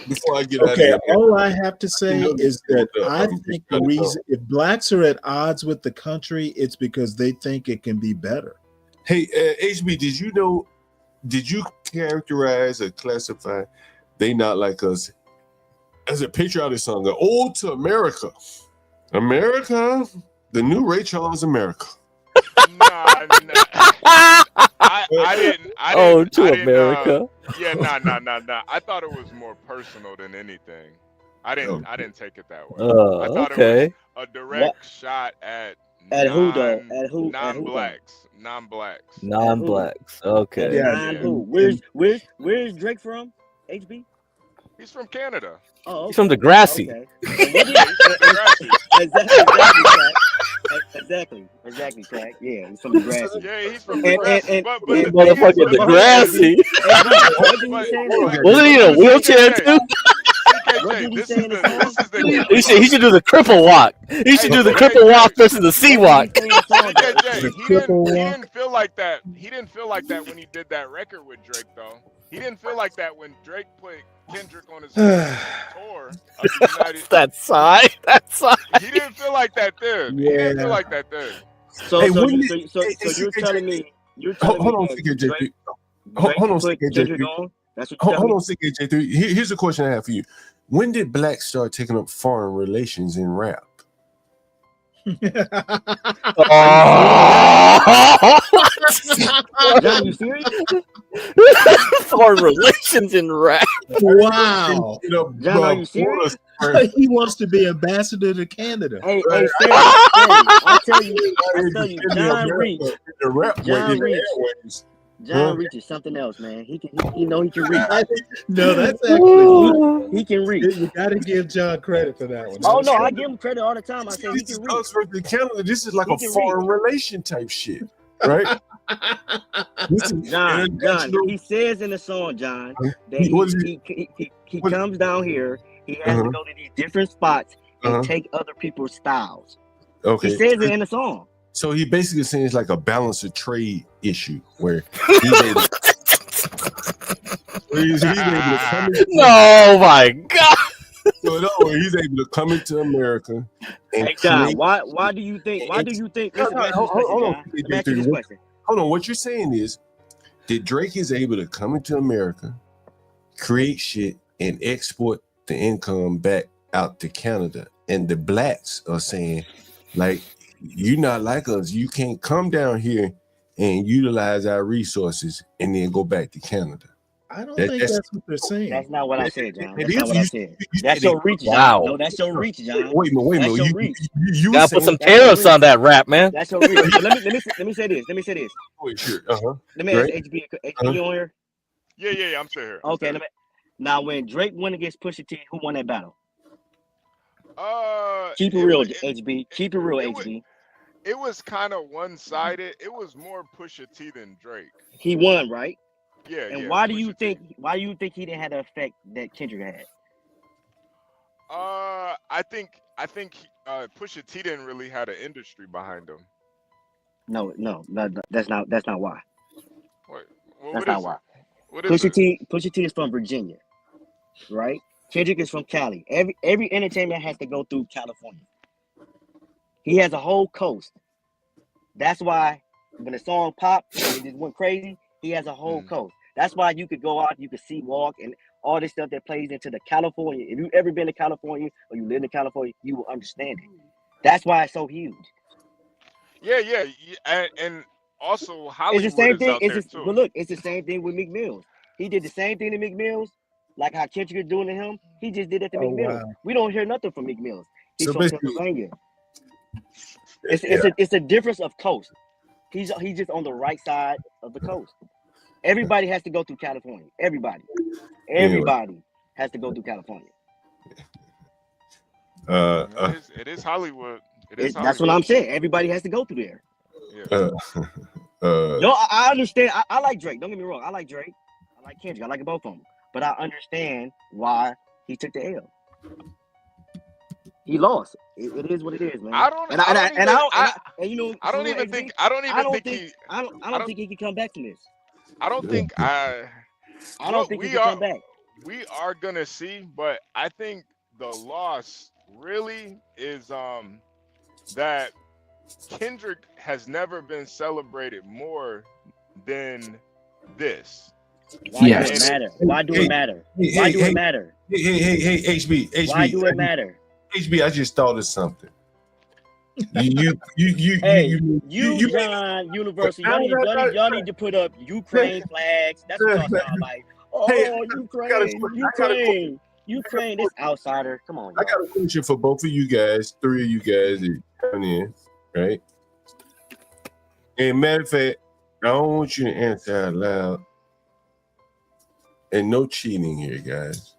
Before I get out of here, all I have to say is that I think the reason if blacks are at odds with the country, it's because they think it can be better. Hey, HB, did you characterize or classify They Not Like Us as a patriotic song, an ode to America? America, the new Ray Charles America. I didn't. America. Nah. I thought it was more personal than anything. I didn't take it that way. I thought it was a direct shot at At who though? At who? At who though? Non-blacks. Non-blacks. At who? Non-blacks. At Okay. non who? Where's Drake from? HB? He's from Canada. Oh, He's from okay. Degrassi. Okay. And what Yeah, he's from Degrassi. exactly, Crack. Yeah, he's from Degrassi. Yeah, he's from And Degrassi. But the thing is, Motherfucking Degrassi. what did he say in the Wasn't he in a wheelchair too? What did he say in the He should do the cripple walk. He should do the cripple walk versus the sea walk. CKJ, he didn't feel like that. He didn't feel like that when he did that record with Drake, though. He didn't feel like that when Drake put Kendrick on his tour of the United. That's side. That's side. He didn't feel like that then. He didn't feel like that then. So you're telling me hold on, CKJ. Hold on, CKJ. Hold on, CKJ3. Here's a question I have for you. When did blacks start taking up foreign relations in rap? John, you serious? Foreign relations in rap. Wow. John, are you serious? He wants to be ambassador to Canada. Hey, I tell you, John Reach. John Reach is something else, man. He can reach. No, that's actually he can reach. You got to give John credit for that one. Oh no, I give him credit all the time. I say he can reach. Oxford to Canada. This is like a foreign relation type shit, right? John, he says in the song, John, that he comes down here. He has to go to these different spots and take other people's styles. Okay, he says it in the song. So he basically saying it's like a balance of trade issue where he's able to come into Oh my God. So in other words, he's able to come into America and hey John, why do you think hold on, what you're saying is that Drake is able to come into America, create shit, and export the income back out to Canada. And the blacks are saying, like, you're not like us. You can't come down here and utilize our resources and then go back to Canada. I don't think that's what they're saying. That's not what I said, John. That's not what I said. That's your reach, John. Wow. No, that's your reach, John. Wait a minute. You gotta put some tariffs on that rap, man. That's your reach. Let me say this. Wait, sure. Let me ask HB on here. Yeah, I'm still here. Okay, now when Drake went against Pusha T, who won that battle? Keep it real, HB. Keep it real, HB. It was kind of one-sided. It was more Pusha T than Drake. He won, right? Yeah. And why do you think he didn't have the effect that Kendrick had? I think Pusha T didn't really have an industry behind him. No, that's not why. That's not why. Pusha T is from Virginia, right? Kendrick is from Cali. Every entertainment has to go through California. He has a whole coast. That's why when the song popped, it just went crazy. He has a whole coast. That's why you could go out, you could see Walk and all this stuff that plays into the California. If you've ever been to California or you live in California, you will understand it. That's why it's so huge. Yeah, and also Hollywood it's the same is thing. out there too. But look, it's the same thing with Meek Mills. He did the same thing to Meek Mills, like how Kendrick is doing to him. He just did it to Meek Mills. We don't hear nothing from Meek Mills. He's from Pennsylvania. It's a difference of coast. He's just on the right side of the coast. Everybody has to go through California. Everybody has to go through California. It is Hollywood. That's what I'm saying. Everybody has to go through there. Yeah. No, I understand. I like Drake. Don't get me wrong. I like Drake. I like Kendrick. I like both of them. But I understand why he took the L. He lost. It is what it is, man. I don't think he can come back from this. I don't think he can come back. We are gonna see, but I think the loss really is that Kendrick has never been celebrated more than this. Why do it matter? Why do it matter? Why do it matter? Hey, HB. Why do it matter? HB, I just thought of something. You John Universal, y'all need to put up Ukraine flags. That's what y'all sound like. Oh, Ukraine, this outsider. Come on, y'all. I got a question for both of you guys, three of you guys that coming in, right? And matter of fact, I don't want you to answer out loud. And no cheating here, guys.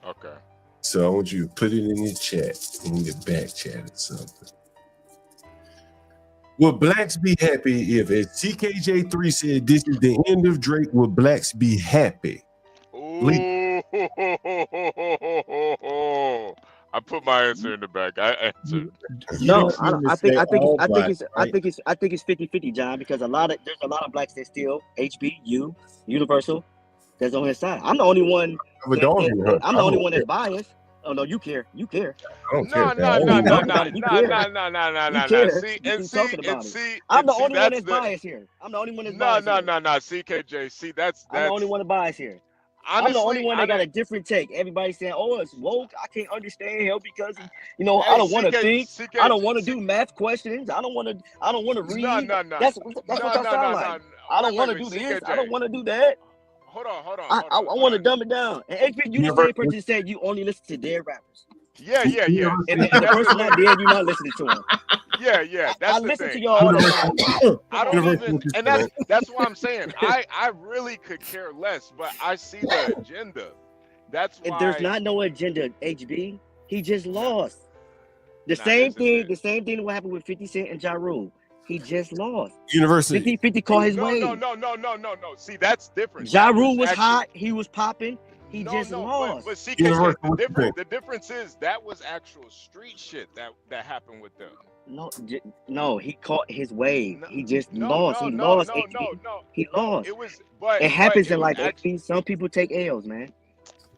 Okay. So I want you to put it in the chat, in the back chat or something. Will blacks be happy if, as CKJ3 said, this is the end of Drake? Will blacks be happy? Ooh. I put my answer in the back. I answered. No, I think it's 50-50, John, because there's a lot of blacks that still HB, Universal, that's on his side. I'm the only one. I'm the only one that's biased. Oh no, you care. I don't care. No. See, I'm the only one that's biased here. I'm the only one that's biased. No. CKJ. See, that's I'm the only one that's biased here. Honestly, I'm the only one that got a different take. Everybody's saying, "Oh, it's woke. I can't understand him because, I don't want to think. I don't want to do math questions. I don't want to read." No. That's what y'all sound like. I don't want to do this. I don't want to do that. Hold on. I want to dumb it down. And HB, you the same person that said you only listen to dead rappers. Yeah. And the person not dead, you're not listening to him. Yeah. That's I the listen thing. to y'all all the time. I don't even, and that's what I'm saying. I really could care less, but I see the agenda. That's why. There's not no agenda, HB. He just lost. The same thing that happened with 50 Cent and Ja Rule. He just lost. University. 50 caught his way. No. See, that's different. Ja Rule was hot. He was popping. He just lost. But CKJ, the difference is that was actual street shit that happened with them. No, he caught his wave. He just lost. He lost. He lost. It happens in life. Some people take L's, man.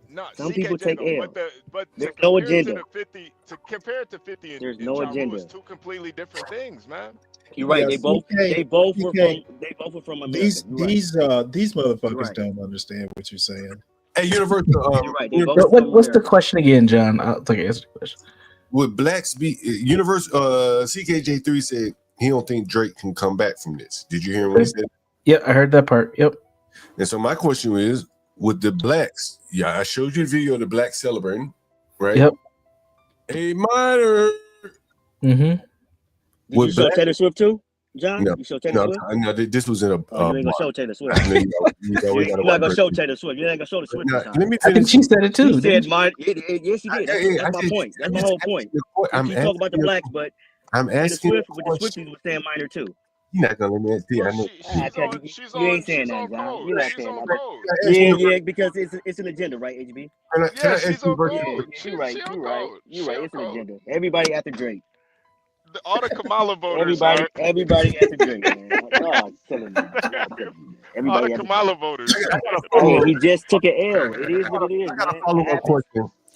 No, some CKJ people take L's. But there's no agenda. To compare it to 50 and there's no agenda. It's two completely different things, man. You're right. They both were from America. These motherfuckers don't understand what you're saying. Hey, Universal. You're right. What's the question again, John? I'll take answer the question. Would blacks be Universal? CKJ3 said he don't think Drake can come back from this. Did you hear what he said? Yeah, I heard that part. Yep. And so my question is, would the blacks? Yeah, I showed you the video of the blacks celebrating, right? Yep. A minor. Did you show Taylor Swift too, John? No, you show Taylor Swift? No, this was in a. You ain't gonna show Taylor Swift. You're not gonna show Taylor Swift. You ain't gonna show the Swift. I think she said it too. She said mine. Yes, she did. That's my point. That's my whole point. You talk about the blacks, but I'm asking Swift with the Swifties was saying minor too. You're not gonna let me see. I know. You ain't saying that, John. You're not saying that. Yeah, because it's an agenda, right, HB? She's on code. You're right. It's an agenda. Everybody after Drake. All the Kamala voters. Everybody after Drake, man. Y'all killing me. All the Kamala voters. He just took an L. It is what it is, man.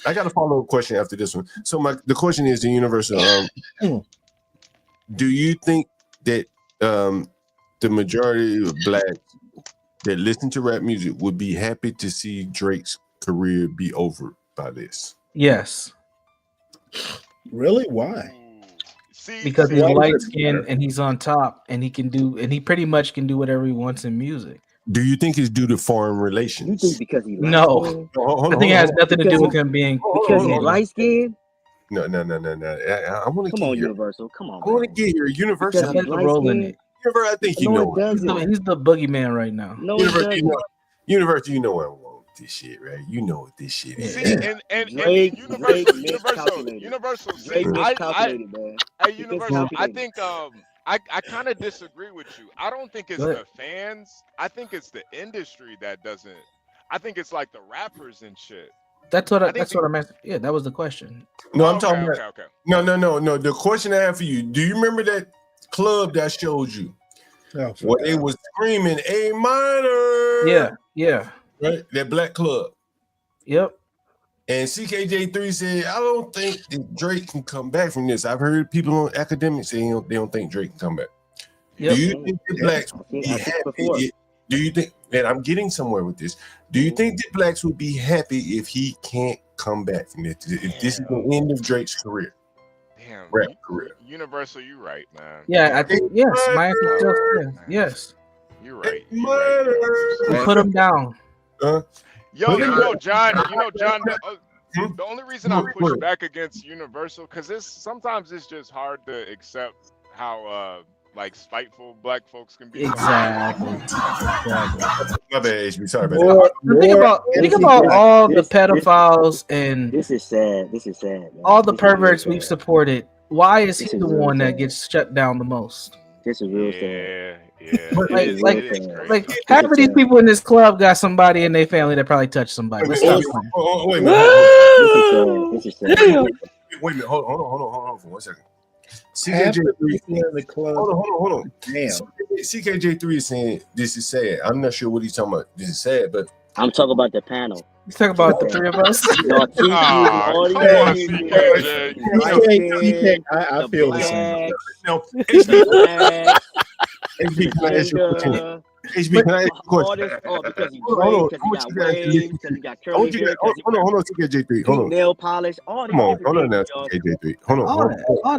I got a follow-up question after this one. So the question is the Universal. Do you think that the majority of blacks that listen to rap music would be happy to see Drake's career be over by this? Yes. Really? Why? Because he's light skinned and he's on top and he pretty much can do whatever he wants in music. Do you think it's due to foreign relations? You think because he no, I think it has nothing to do with him being because he's light skinned. No. I want to come on, Universal. Come on. I want to get here, Universal. He's rolling it. I think you know. He's the boogeyman right now. No, Universal, you know what I want with this shit, right? You know what this shit is. See, and Universal. Drake miscalculated, man. Hey, Universal. I think I kind of disagree with you. I don't think it's the fans. I think it's the industry that doesn't. I think it's like the rappers and shit. That's what I'm asking. Yeah, that was the question. No, I'm talking about. Okay. No. The question I have for you: do you remember that club that I showed you? Where they was screaming A minor. Yeah. Right? That black club. Yep. And CKJ3 said, I don't think that Drake can come back from this. I've heard people on academics say they don't think Drake can come back. Yep. Do you think the blacks would be happy? Do you think, and I'm getting somewhere with this, do you think the blacks would be happy if he can't come back from this? If this is the end of Drake's career? Damn. Rap career. Universal, you right, man. Yeah, I think, yes. My answer is just yes. You're right. Put him down. Yo, John. The only reason I push back against Universal because sometimes it's just hard to accept how like spiteful black folks can be. Exactly. My bad, HB. Sorry about More, that. think about all the pedophiles and this is sad. This is sad, man. all the This is real perverts we've sad. supported. Why is he This is the real one that sad. gets shut down the most? This is real sad. Yeah. Like half of these people in this club got somebody in their family that probably touched somebody. Let's stop playing. Wait a minute. This is sad. Wait a minute. Hold on for 1 second. Half the CKJ3. people in the club. Hold on. Damn. CKJ3 is saying this is sad. I'm not sure what he's talking about. This is sad, but I'm talking about the panel. You talking about the three of us? Y'all keep come on, CKJ. I feel the same. No, HB, can I ask you a question? HB, can I ask you a question? Because he's Hold gray, on. because he got waves, because he got curly hair, Hold on, CKJ3. Hold on. nail polish, all these Come on, different hold on now, things, y'all. CKJ3.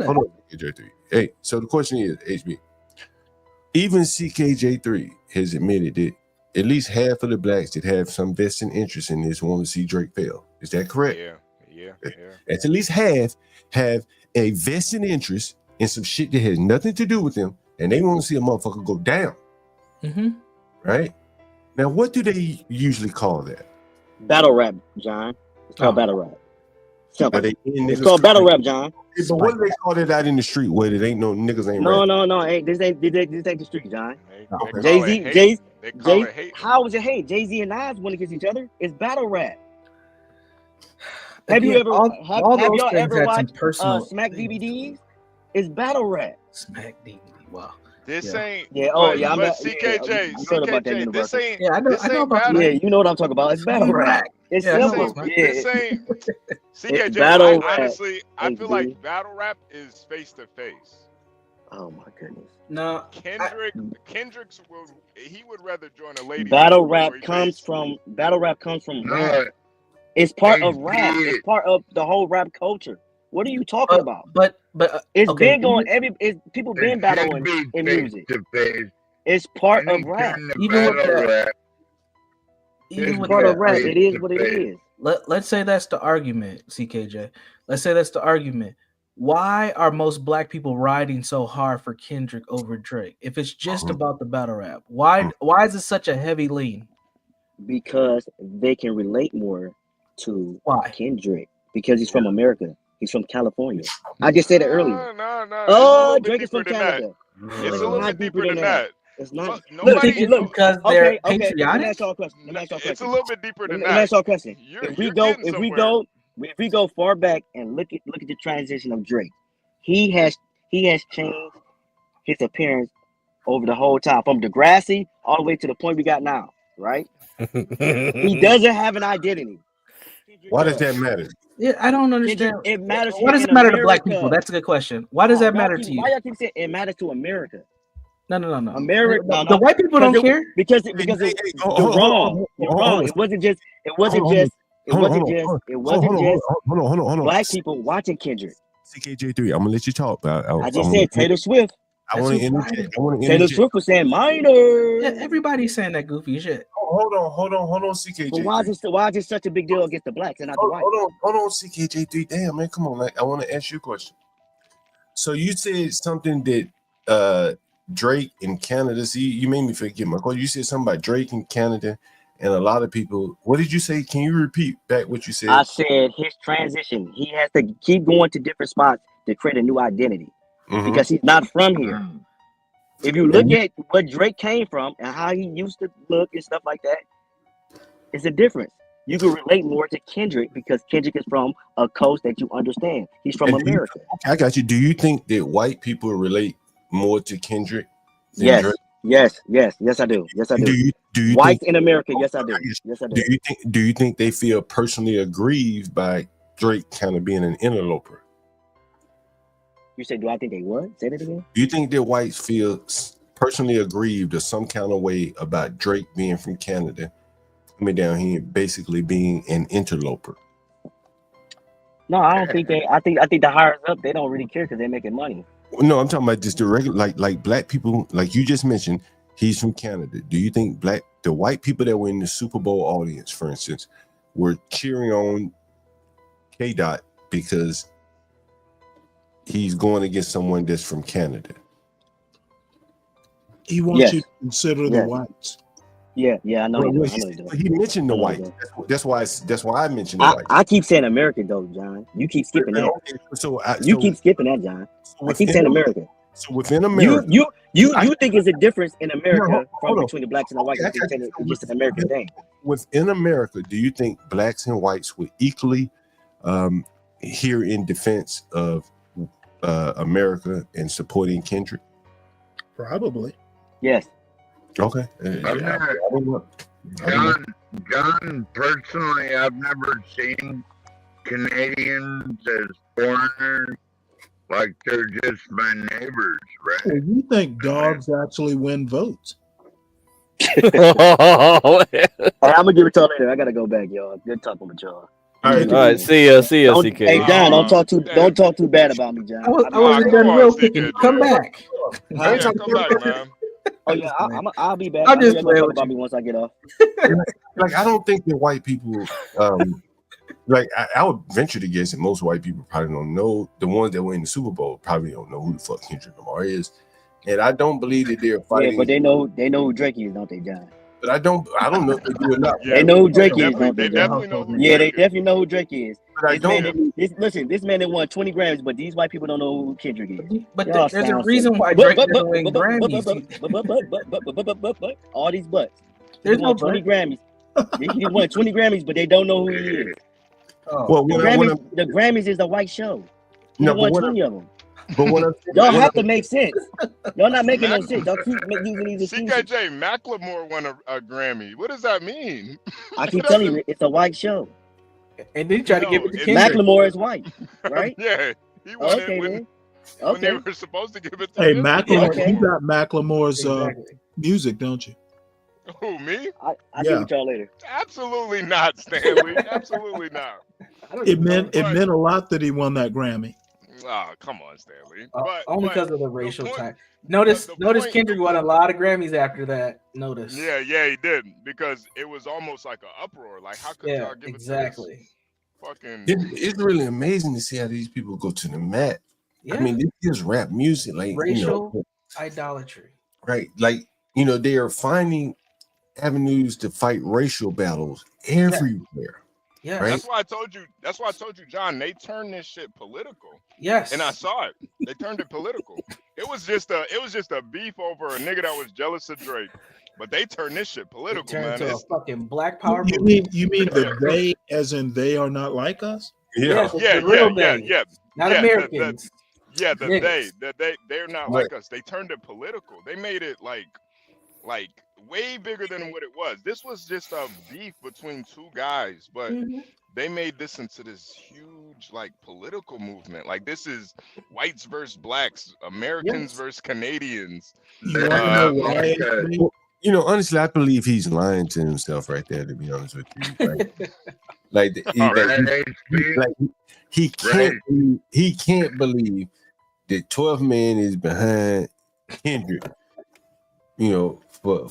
Hold on, CKJ3. Hey, so the question is, HB, even CKJ3 has admitted that at least half of the blacks that have some vested interest in this want to see Drake fail. Is that correct? Yeah. That's at least half have a vested interest in some shit that has nothing to do with them, and they want to see a motherfucker go down. Mm-hmm. Right? Now, what do they usually call that? Battle rap, John. It's called battle rap. Simple. Are they in It's niggas' called battle street? rap, John. Yeah, but what do they call that out in the street where it ain't no niggas ain't rapping? No. Hey, this ain't the street, John. Okay. Jay-Z, how is it hate? Jay-Z and Nas went against each other. It's battle rap. Have you ever have y'all ever watched Smack DVDs? It's battle rap. Smack DVD. Wow. This ain't. Yeah. I'm not. CKJ. This ain't. Yeah, I know battle. about. Yeah, you know what I'm talking about. It's battle rap. It's simple. This ain't. CKJ. battle rap. Honestly, I feel like battle rap is face to face. Oh my goodness. No. Kendrick's he would rather join a lady. Battle rap comes from rap. It's part of rap. It's part of the whole rap culture. What are you talking about? But it's okay, been going people been battling in music. It's part of rap. Even with that, it's part of rap. It is what it is. Let's say that's the argument, CKJ. Let's say that's the argument. Why are most black people riding so hard for Kendrick over Drake? If it's just about the battle rap, why is it such a heavy lean? Because they can relate more to Kendrick because he's from America. He's from California. I just said it earlier. No. Oh, Drake is from Canada. It's a little bit deeper than that. It's not. Look, because they're patriotic. Let me ask y'all a question. It's a little bit deeper than that. Let me ask y'all a question. If we go far back and look at the transition of Drake, he has changed his appearance over the whole time, from Degrassi all the way to the point we got now, right? He doesn't have an identity. Why does that matter? Yeah, I don't understand. It matters. Why does it matter to black people? That's a good question. Why does that matter to you? Why y'all keep saying it matters to America? No. America. The white people don't care because you're wrong. It wasn't just black people watching Kendrick. CKJ3, I'm gonna let you talk. I just said Taylor Swift. I want to interject. Taylor Swift was saying minor. Yeah, everybody's saying that goofy shit. Hold on, CKJ. But why is it such a big deal against the blacks and not the whites? Hold on, CKJ3. Damn, man, come on. I want to ask you a question. So you said something that Drake in Canada. See, you made me forget my question. You said something about Drake in Canada and a lot of people. What did you say? Can you repeat back what you said? I said his transition. He has to keep going to different spots to create a new identity because he's not from here. If you look at what Drake came from and how he used to look and stuff like that, it's a difference. You can relate more to Kendrick because Kendrick is from a coast that you understand. He's from America. I got you. Do you think that white people relate more to Kendrick than Yes. Drake? Yes, I do. Do you Whites think, in America, yes, I do. Yes, I do. Do you think they feel personally aggrieved by Drake kind of being an interloper? You said, do I think they what? Say that again. Do you think that whites feel personally aggrieved or some kind of way about Drake being from Canada, coming down here, basically being an interloper? No, I don't think they. I think the higher up, they don't really care because they're making money. No, I'm talking about just the regular, like black people, like you just mentioned. He's from Canada. Do you think the white people that were in the Super Bowl audience, for instance, were cheering on K-Dot because he's going against someone that's from Canada? He wants you to consider the whites. Yeah, I know. Well, He, doing. he mentioned the whites. That's why I mentioned the whites. I keep saying American though, John. You keep skipping that. You keep skipping that, John. I keep saying American. So within America, you think it's a difference in America between the blacks and the whites? You think it's just an American thing. Within America, do you think blacks and whites were equally here in defense of America and supporting Kendrick? Probably. Yes. Okay. John, personally, I've never seen Canadians as foreigners. Like they're just my neighbors, right? Well, you think dogs actually win votes? Hey, I'm gonna give it to y'all later. I gotta go back, y'all. Good talking with y'all. All right. See ya, CK. Hey, John, don't talk too bad about me, John. I wasn't done real kicking. Come back. Yeah, come back, man. Oh yeah, I'll be back. I'm just playing about me once I get off. Like I don't think that white people like I would venture to guess that most white people probably don't know, the ones that were in the Super Bowl probably don't know who the fuck Kendrick Lamar is. And I don't believe that they're fighting. Yeah, but they know who Drake is, don't they, John? But I don't know if they do or not. Yeah, they know who Drake is, don't they? They definitely know who Yeah, they definitely know who Drake is. But I don't. This man that won 20 Grammys, but these white people don't know who Kendrick is. But there's a reason why Drake doesn't win Grammys. But all these butts. There's He won 20 Grammys. He won 20 Grammys, but they don't know who he is. Well, the Grammys is a white show. He won 20 of them. But what y'all have to make sense. Y'all not making no sense. Y'all keep using these excuses. CKJ Macklemore won a Grammy. What does that mean? I keep telling you, it's a white show. And then try to give it to Kendrick. Macklemore is white, right? Yeah, he won it when they were supposed to give it to Hey, him. Macklemore, you got Macklemore's music, don't you? Who, me? I'll give it to y'all later. Absolutely not, Stanley. Absolutely not. It meant a lot that he won that Grammy. Oh, come on, Stanley. Only because of the racial tie. Notice Kendrick won a lot of Grammys after that. Notice. Yeah, he did, because it was almost like an uproar. Like, how could y'all give it to this fucking? It's really amazing to see how these people go to the mat. Yeah. I mean, this is rap music, like racial idolatry. Right, like they are finding avenues to fight racial battles everywhere. Yeah, right? That's why I told you, John. They turned this shit political. Yes, and I saw it. They turned it political. It was just a beef over a nigga that was jealous of Drake. But they turned this shit political, man. Into a fucking black power. You mean the they, as in they are not like us? Yeah. Not Americans. They're not like us. They turned it political. They made it like way bigger than what it was. This was just a beef between two guys, but they made this into this huge political movement. Like, this is whites versus blacks, Americans versus Canadians. Honestly, I believe he's lying to himself right there, to be honest with you. He can't believe that 12 Man is behind Kendrick, for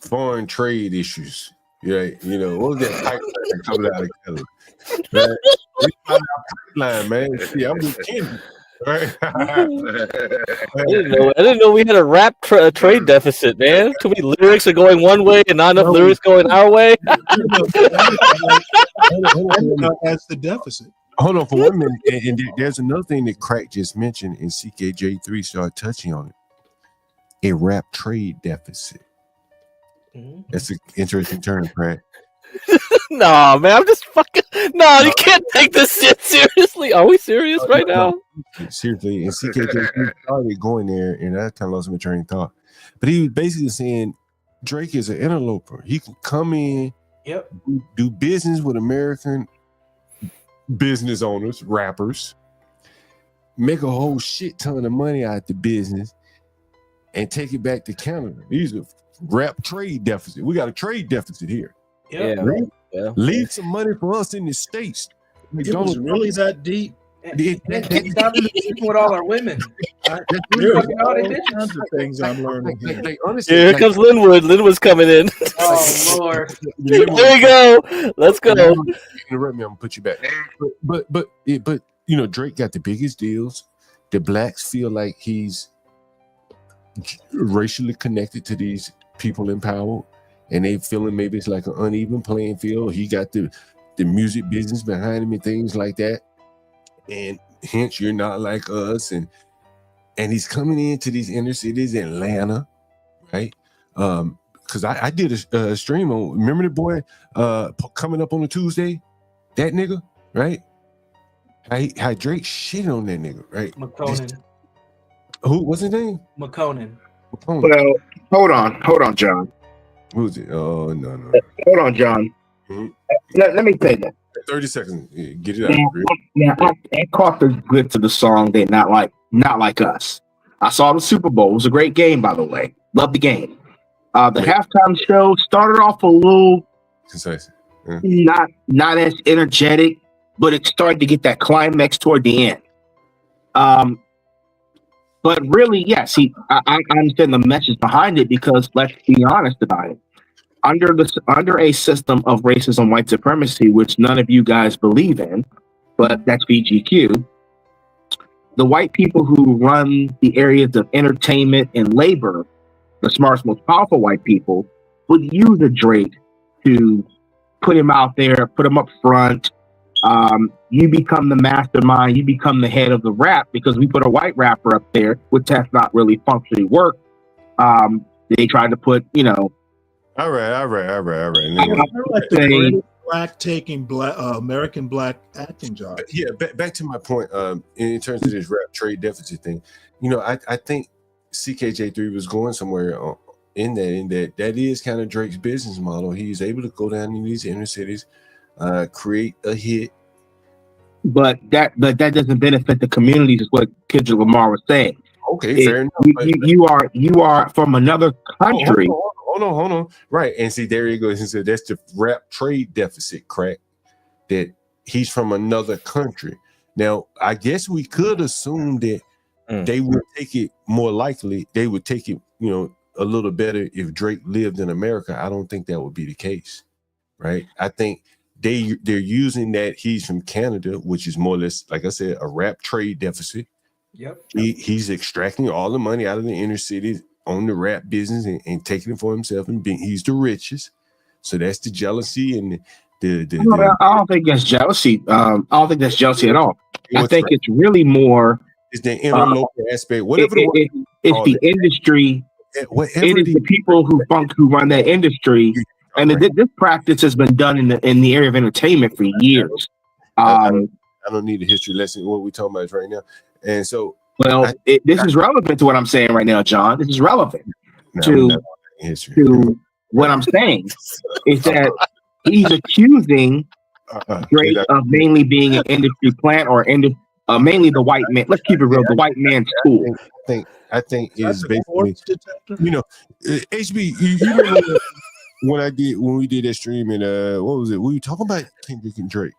foreign trade issues. Right? What was that pipeline coming out of Kelly? Right? It's out of pipeline, man. See, I'm with Kendrick. Right? I didn't know we had a rap trade deficit, man. Too many lyrics are going one way and not enough lyrics going our way. That's the deficit. Hold on for 1 minute. And there's another thing that Crack just mentioned, and CKJ3 started touching on it. A rap trade deficit. That's an interesting term, Crack. Nah, man, I'm just fucking. Nah, you can't take this shit seriously. Are we serious right now? Seriously, and CKJ started going there, and I kind of lost my train of thought. But he was basically saying Drake is an interloper. He can come in, do business with American business owners, rappers, make a whole shit ton of money out the business, and take it back to Canada. These are rap trade deficit. We got a trade deficit here. Leave some money for us in the States. It was really that deep. Stop with all our women. There's all kinds of things I'm learning here. Here comes Linwood. Linwood's coming in. Oh Lord! There we go. Let's go. Interrupt me. I'm gonna put you back. But Drake got the biggest deals. The blacks feel like he's racially connected to these people in power, and they feeling maybe it's like an uneven playing field. He got the music business behind him and things like that, and hence you're not like us. And he's coming into these inner cities, Atlanta, right? Because I did a stream on, remember the boy coming up on a Tuesday, that nigga, right? How Drake shit on that nigga, right? McConan. Who? What's his name? McConan. Well, hold on, John. Who's it? Oh no. Hold on, John. Let me say that. 30 seconds. Yeah, get it out. Yeah, I caught the glitz of the song. They not like us. I saw the Super Bowl. It was a great game, by the way. Love the game. The halftime show started off a little concise, not as energetic, but it started to get that climax toward the end. But really, yes, I understand the message behind it, because let's be honest about it. Under a system of racism, white supremacy, which none of you guys believe in, but that's VGQ, the white people who run the areas of entertainment and labor, the smartest, most powerful white people, would use a Drake to put him out there, put him up front. You become the mastermind, you become the head of the rap, because we put a white rapper up there, which has not really functionally worked. They tried to put, All right. I like the greatest black taking American black acting job. Yeah, back to my point. In terms of this rap trade deficit thing, I think CKJ3 was going somewhere in that is kind of Drake's business model. He's able to go down in these inner cities, create a hit. But that doesn't benefit the communities, is what Kendrick Lamar was saying. Okay, fair enough. You are from another country. Hold on. Right. And see, there he goes. He said that's the rap trade deficit, crack. That he's from another country. Now, I guess we could assume that they would take it more likely. They would take it, a little better if Drake lived in America. I don't think that would be the case. Right. I think they're using that he's from Canada, which is more or less, like I said, a rap trade deficit. Yep. He's extracting all the money out of the inner cities on the rap business and taking it for himself, and he's the richest. So that's the jealousy and I don't think that's jealousy. I don't think that's jealousy at all. I think it's really more. It's the interlocal aspect. Whatever it's the industry. It is the people who run that industry, and this practice has been done in the area of entertainment for years. I don't need a history lesson. What we're talking about is right now, and so. Well, this is relevant to what I'm saying right now, John. This is relevant to what I'm saying. Is that he's accusing Drake of mainly being an industry plant or mainly the white man. Let's keep it real. The white man's tool. I think is basically, HB. You remember when we did that stream and what was it? We were talking about Kendrick and Drake.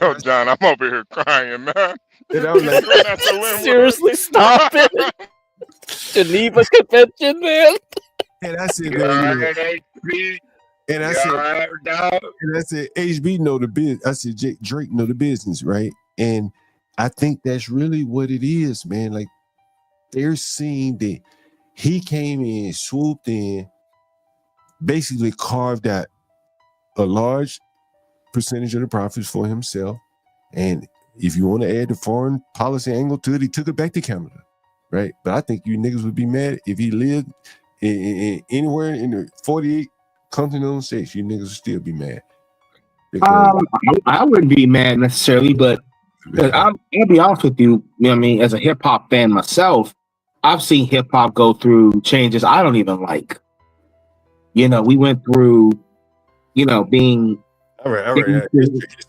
Oh, John, I'm over here crying, man. And I was like, seriously, stop it. Geneva Convention, man. And I said, I said, HB know the business. I said, Drake know the business, right? And I think that's really what it is, man. Like, they're seeing that he came in, swooped in, basically carved out a large percentage of the profits for himself. And if you want to add the foreign policy angle to it, he took it back to Canada, right? But I think you niggas would be mad if he lived anywhere in the 48 continental states. You niggas would still be mad. I wouldn't be mad necessarily, but I'll be honest with you. I mean, as a hip hop fan myself, I've seen hip hop go through changes I don't even like. We went through, being. All right.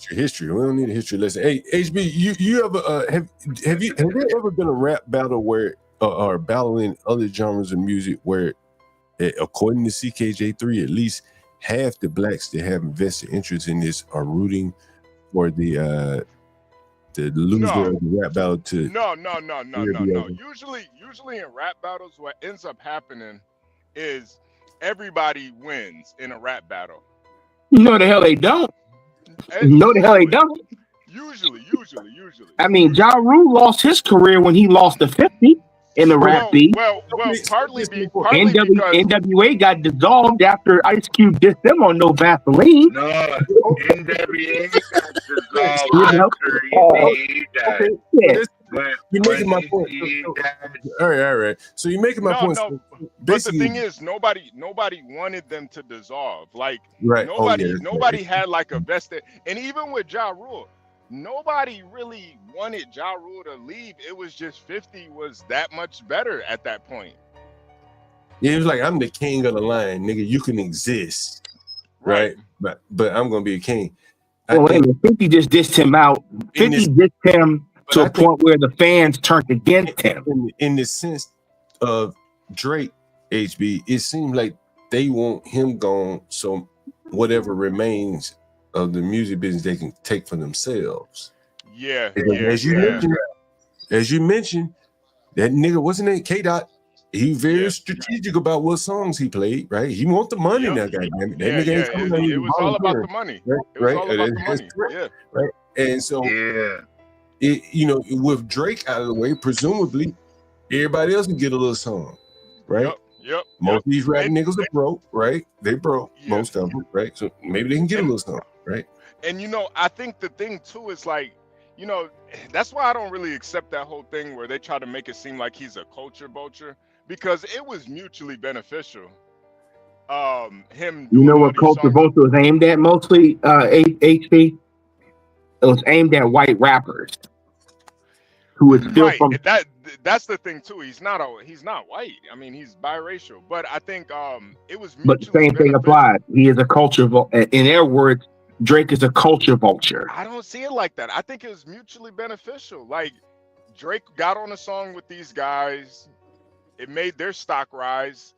History. We don't need a history lesson. Hey, HB, you ever have there ever been a rap battle where or battle in other genres of music where, according to CKJ3, at least half the blacks that have invested interest in this are rooting for the loser of the rap battle to no. Usually in rap battles, what ends up happening is everybody wins in a rap battle. No, the hell they don't. No, the hell they don't. Usually. I mean, Ja Rule lost his career when he lost to 50. in the rap beef. Partly because NWA got dissolved after Ice Cube dissed them on No Vaseline. No, NWA got dissolved after he died. Yeah. You're making my point. All right. So you're making my point. No. But the thing is, nobody wanted them to dissolve. Like Right. nobody had like a vested. And even with Ja Rule, nobody really wanted Ja Rule to leave. It was just 50 was that much better at that point. Yeah, it was like, I'm the king of the line, nigga. You can exist, right? But I'm gonna be a king. Well, wait a minute. 50 just dissed him out. 50 dissed him to a point where the fans turned against him. In the sense of Drake, HB, it seems like they want him gone, so whatever remains of the music business they can take for themselves. Yeah. As you mentioned, that nigga wasn't it K-Dot. He very strategic about what songs he played, right? He want the money now, goddamn it. That nigga ain't coming it was all about the money. Right? It was all about the money. Yeah. Right. And so with Drake out of the way, presumably everybody else can get a little song, right? Yep. Most of these rap niggas are broke, right? They broke, most of them, right? So maybe they can get a little song, right? And I think the thing too is like, that's why I don't really accept that whole thing where they try to make it seem like he's a culture vulture, because it was mutually beneficial. Him. You know what culture vulture was aimed at mostly, HB? It was aimed at white rappers who would still from that's the thing too. He's not white. I mean, he's biracial, but I think it was. But the same thing applies. He is a culture vulture. In their words, Drake is a culture vulture. I don't see it like that. I think it was mutually beneficial. Like Drake got on a song with these guys, it made their stock rise,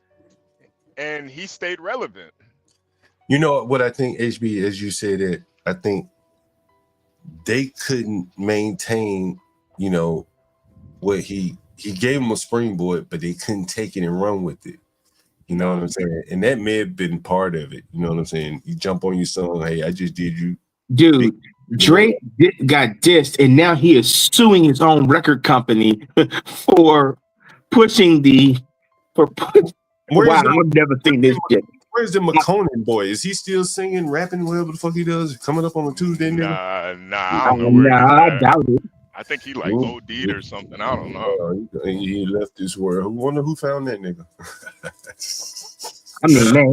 and he stayed relevant. You know what I think, HB, as you said it, I think they couldn't maintain, what he gave them a springboard, but they couldn't take it and run with it. You know what I'm saying? And that may have been part of it. You know what I'm saying? You jump on your song, hey, I just did you. Dude, Drake got dissed, and now he is suing his own record company for pushing wow, I've never seen this shit. Where's the McConan boy? Is he still singing, rapping, whatever the fuck he does, coming up on a Tuesday? Nah, I don't know where I doubt it. I think he like OD'd or something. I don't know. He left this world. Who wonder who found that nigga? I mean, man,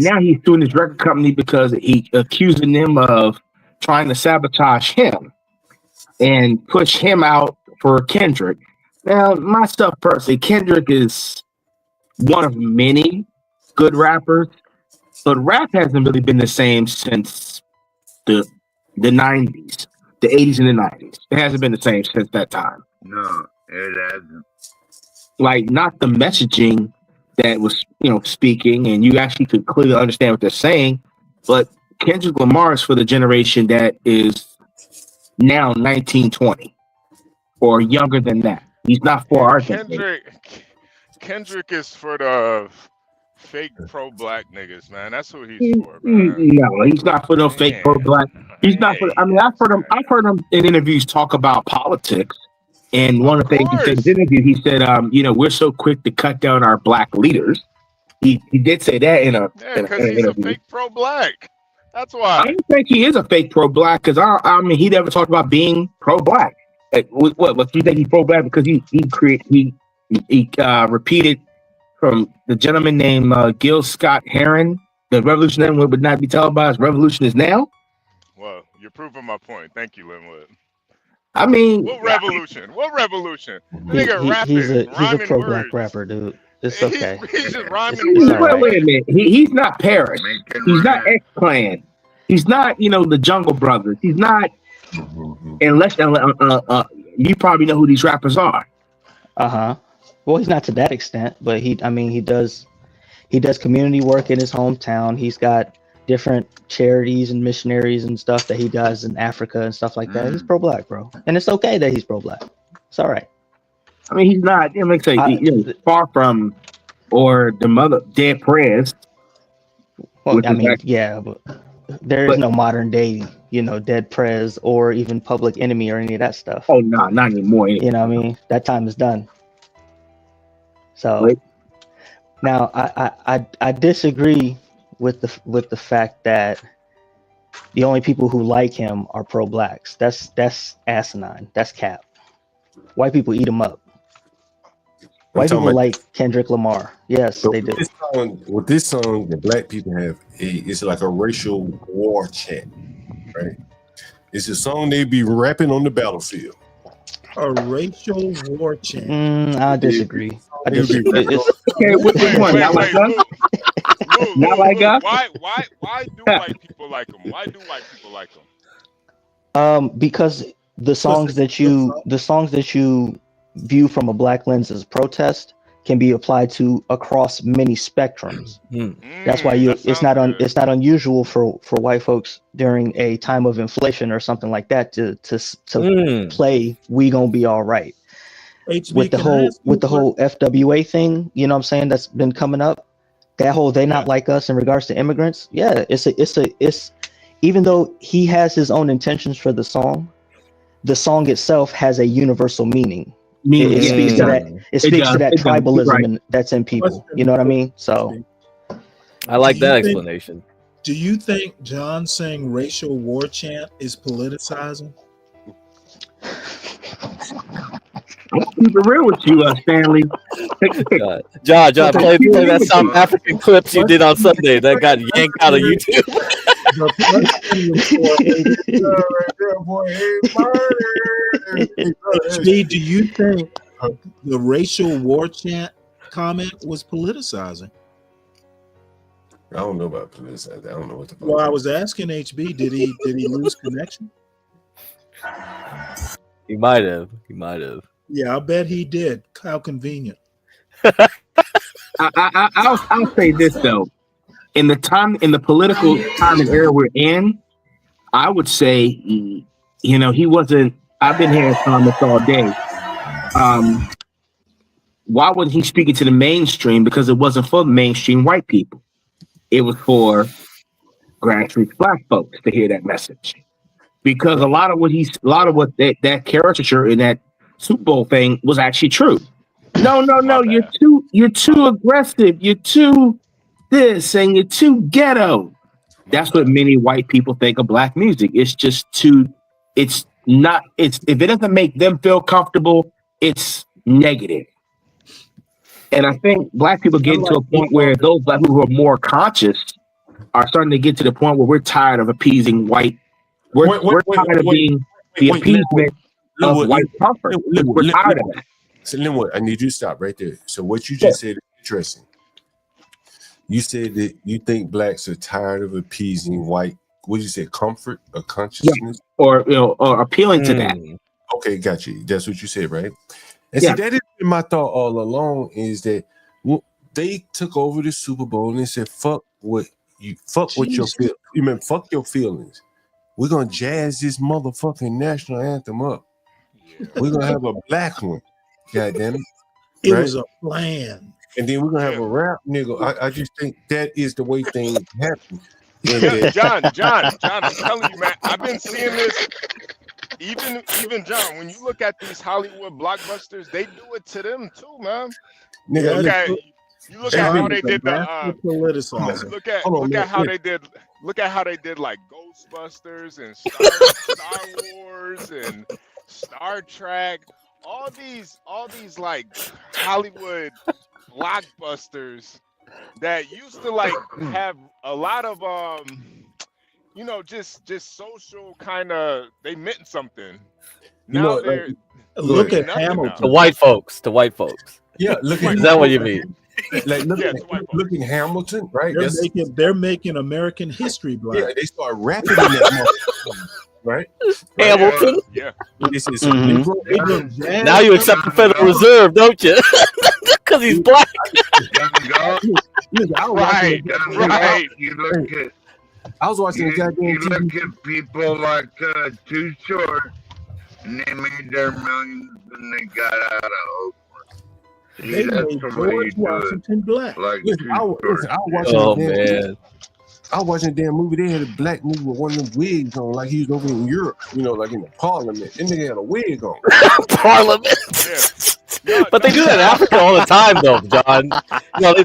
now he's suing his record company because he accusing them of trying to sabotage him and push him out for Kendrick. Now, my stuff personally, Kendrick is one of many good rappers, but rap hasn't really been the same since the 90s. The 80s and the 90s. It hasn't been the same since that time. No, it hasn't. Like, not the messaging that was, speaking, and you actually could clearly understand what they're saying, but Kendrick Lamar is for the generation that is now 1920 or younger than that. He's not for our generation. Kendrick is for the fake pro-black niggas, man. That's who he's for, man. No, he's not for no fake pro-black. He's not for. I mean, I've heard him in interviews talk about politics. And one of the things he said in his interview, he said, we're so quick to cut down our black leaders. He did say that in because he's a fake pro-black. That's why. I don't think he is a fake pro-black because I mean he never talked about being pro-black. Like, what you think he's pro-black because he repeated from the gentleman named Gil Scott Heron, the revolution then would not be televised. Revolution is now. Well, you're proving my point. Thank you, Linwood. I mean, what revolution? What revolution? He's a pro-black rapper, dude. It's okay. He's just rhyming words. Wait a minute. He's not Paris. He's not X-Clan. He's not, the Jungle Brothers. He's not. Unless you probably know who these rappers are. Well, he's not to that extent, but he does community work in his hometown. He's got different charities and missionaries and stuff that he does in Africa and stuff like that. He's pro-black, bro, and it's okay that he's pro-black. It's all right. I mean, he's not. Far from, or the mother dead prayers. Well, I mean, yeah, but There is But no modern day, Dead Prez or even Public Enemy or any of that stuff. oh no, not anymore. You know what I mean? That time is done. So Right. now I disagree with the fact that the only people who like him are pro-blacks. That's asinine. That's cap. White people eat him up. White people like Kendrick Lamar. Yes, they do. With this song, the black people have it's like a racial war chant, right? It's a song they be rapping on the battlefield. A racial war chant. I disagree. I disagree. Okay, which one? Not like us? Not like us? Why do white people like him? Why do white people like him? Because the songs that you view from a black lens as protest can be applied to across many spectrums. That's why it's not unusual for white folks during a time of inflation or something like that to play "We Gonna Be All Right." HB, with the whole FWA thing, you know what I'm saying, that's been coming up. That whole "they not like us" in regards to immigrants. Yeah, it's even though he has his own intentions for the song itself has a universal meaning. It speaks to that. It speaks to that tribalism that's in people. You know what I mean? So, I like that explanation. Do you think John saying racial war chant is politicizing? I'm keep it real with you, Stanley. John, play that South African clips you did on Sunday that got yanked out of YouTube. HB, do you think the racial war chant comment was politicizing? I don't know about politicizing. I don't know what the. Well, I was asking HB, did he lose connection? He might have. Yeah, I bet he did. How convenient. I'll say this though. In the political time and era we're in, I would say, he wasn't. I've been hearing Thomas all day. Why wasn't he speaking to the mainstream? Because it wasn't for mainstream white people. It was for grassroots black folks to hear that message. Because a lot of what that caricature in that Super Bowl thing was actually true. No, you're too aggressive. You're too this and you're too ghetto. That's what many white people think of black music. It's just if it doesn't make them feel comfortable, it's negative. And I think black people get to a point where those black people who are more conscious are starting to get to the point where we're tired of appeasing white. We're tired of being the appeasement of white comfort. We're tired of that. So Linwood, I need you to stop right there. So what you just said is interesting. You said that you think blacks are tired of appeasing white. What did you say? Comfort or consciousness, or appealing to that. Okay, got you. That's what you said, right? And see, that has been my thought all along. Is that they took over the Super Bowl and they said, "Fuck what your feelings. Fuck your feelings. We're gonna jazz this motherfucking national anthem up. We're gonna have a black one. God damn it! It was a plan." And then we're gonna have a rap nigga. I just think that is the way things happen. John, I'm telling you, man, I've been seeing this. Even John, when you look at these Hollywood blockbusters, they do it to them too, man. Nigga, look at how they did Look at how they did like Ghostbusters and Star Wars and Star Trek. All these like Hollywood blockbusters that used to like have a lot of just social kind of, they meant something. Now they're look at Hamilton. To white folks. Yeah, is that what you mean? Like look at Hamilton, right? They're making American history black. Yeah, they start rapping in that right? Hamilton. Yeah. This is now you accept the Federal Reserve, don't you? Because he's black. Right. You look at. I was watching you look at people like Too Short, and they made their millions, and they got out of Oakland. They made George Washington black. Like I was watching. I was watching a damn movie. They had a black nigga with one of them wigs on, like he was over in Europe, like in the parliament. That nigga had a wig on. Parliament. Yeah. But they do that in Africa all the time, though, John.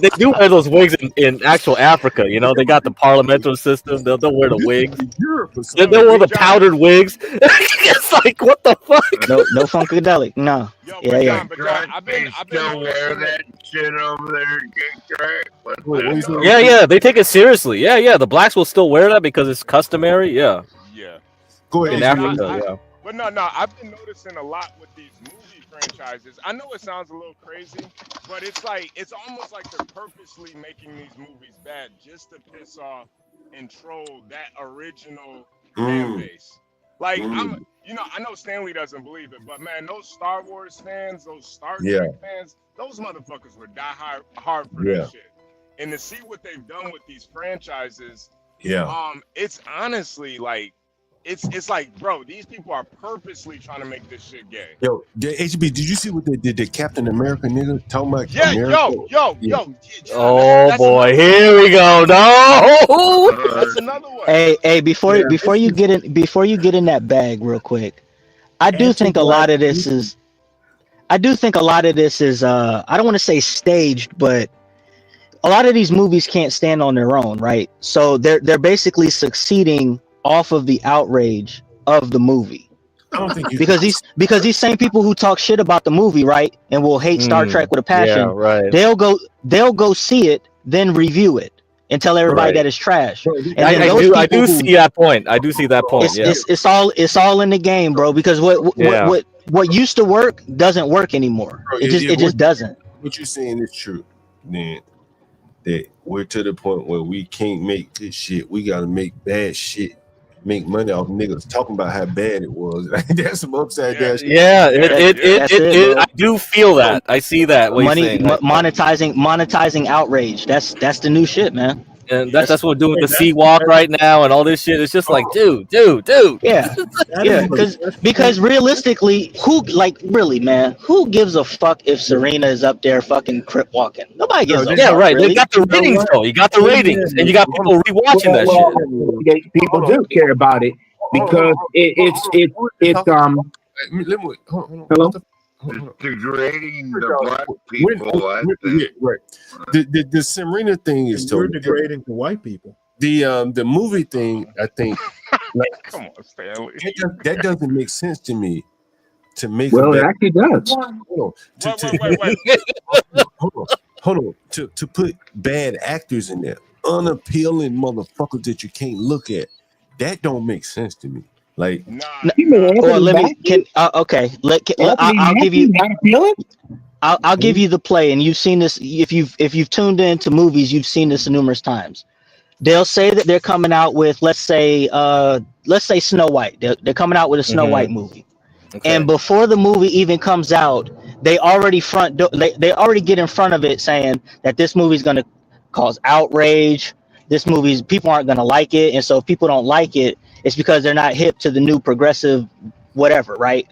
They do wear those wigs in actual Africa. They got the parliamentary system. They'll wear the wigs. They'll wear the powdered wigs. It's like, what the fuck? No funkadelic. No. Yeah. But John, I've been wear that shit over there, Yeah. They take it seriously. Yeah. The blacks will still wear that because it's customary. Yeah. Go ahead. In Africa, yeah. But no, I've been noticing a lot with these movie franchises. I know it sounds a little crazy, but it's almost like they're purposely making these movies bad just to piss off and troll that original fan base. Like I know Stanley doesn't believe it, but man, those Star Wars fans, those Star Trek fans, those motherfuckers would die hard for this shit. And to see what they've done with these franchises, it's honestly like. It's like, bro, these people are purposely trying to make this shit gay. Yo, HB, did you see what they did? The Captain America nigga talking about? Yeah, America? yo. Oh boy, here we go. No, that's another one. Hey, before you get in that bag real quick, I do think a lot of this is I don't want to say staged, but a lot of these movies can't stand on their own, right? So they're basically succeeding off of the outrage of the movie. I don't think because these same people who talk shit about the movie, right, and will hate Star Trek with a passion, they'll go see it, then review it and tell everybody that it's trash. And I do see that point. It's all in the game, bro. Because what used to work doesn't work anymore. Bro, it just doesn't. What you're saying is true. Then that we're to the point where we can't make this shit. We gotta make bad shit. Make money off niggas talking about how bad it was. That's some upside down shit. Yeah, I do feel that. I see that. Monetizing outrage. That's the new shit, man. And that's what we're doing with the Sea Walk right now and all this shit. It's just like, dude. Yeah. Because realistically, who gives a fuck if Serena is up there fucking crip walking? Nobody gives a fuck. Yeah, right. Really. They got the ratings though. You got the ratings, and you got people rewatching that shit. People do care about it because it's hello. Degrading the black people. Right. The Serena thing is totally degrading to white people. The movie thing, I think, like, come on, Stanley. That doesn't make sense to me. To make it actually does. Hold on. To put bad actors in there, unappealing motherfuckers that you can't look at, that don't make sense to me. Like, I'll give you the play, and you've seen this. If you've tuned into movies, you've seen this numerous times. They'll say that they're coming out with, let's say Snow White. They're coming out with a Snow White movie, and before the movie even comes out, they already get in front of it saying that this movie is going to cause outrage. People aren't going to like it, and so if people don't like it, it's because they're not hip to the new progressive whatever, right?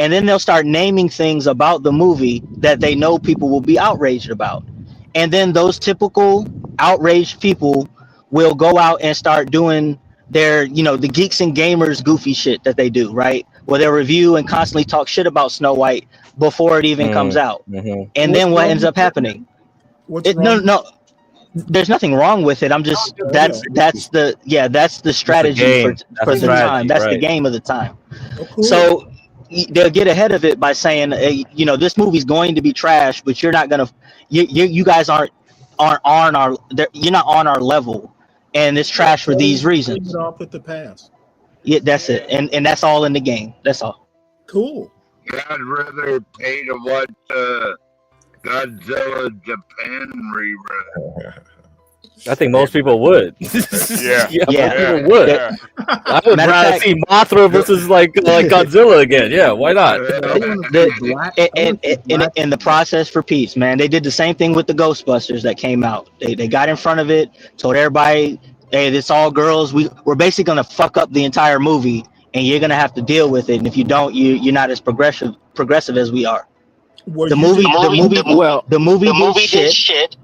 And then they'll start naming things about the movie that they know people will be outraged about. And then those typical outraged people will go out and start doing their, the geeks and gamers goofy shit that they do, right? Where they'll review and constantly talk shit about Snow White before it even comes out. And then what ends up happening? No. There's nothing wrong with it. I'm just that's the strategy for the time. That's the game of the time. So they'll get ahead of it by saying, hey, this movie's going to be trash, but you're not gonna. You guys aren't on our. You're not on our level, and it's trash for these reasons. Off with the past. Yeah, that's it, and that's all in the game. That's all. Cool. I'd rather pay to watch Godzilla Japan rerun. I think most people would. People would. I would rather see Mothra versus like Godzilla again. Yeah, why not? In the process for peace, man, they did the same thing with the Ghostbusters that came out. They got in front of it, told everybody, "Hey, it's all girls. We're basically gonna fuck up the entire movie, and you're gonna have to deal with it. And if you don't, you're not as progressive as we are." The movie did shit.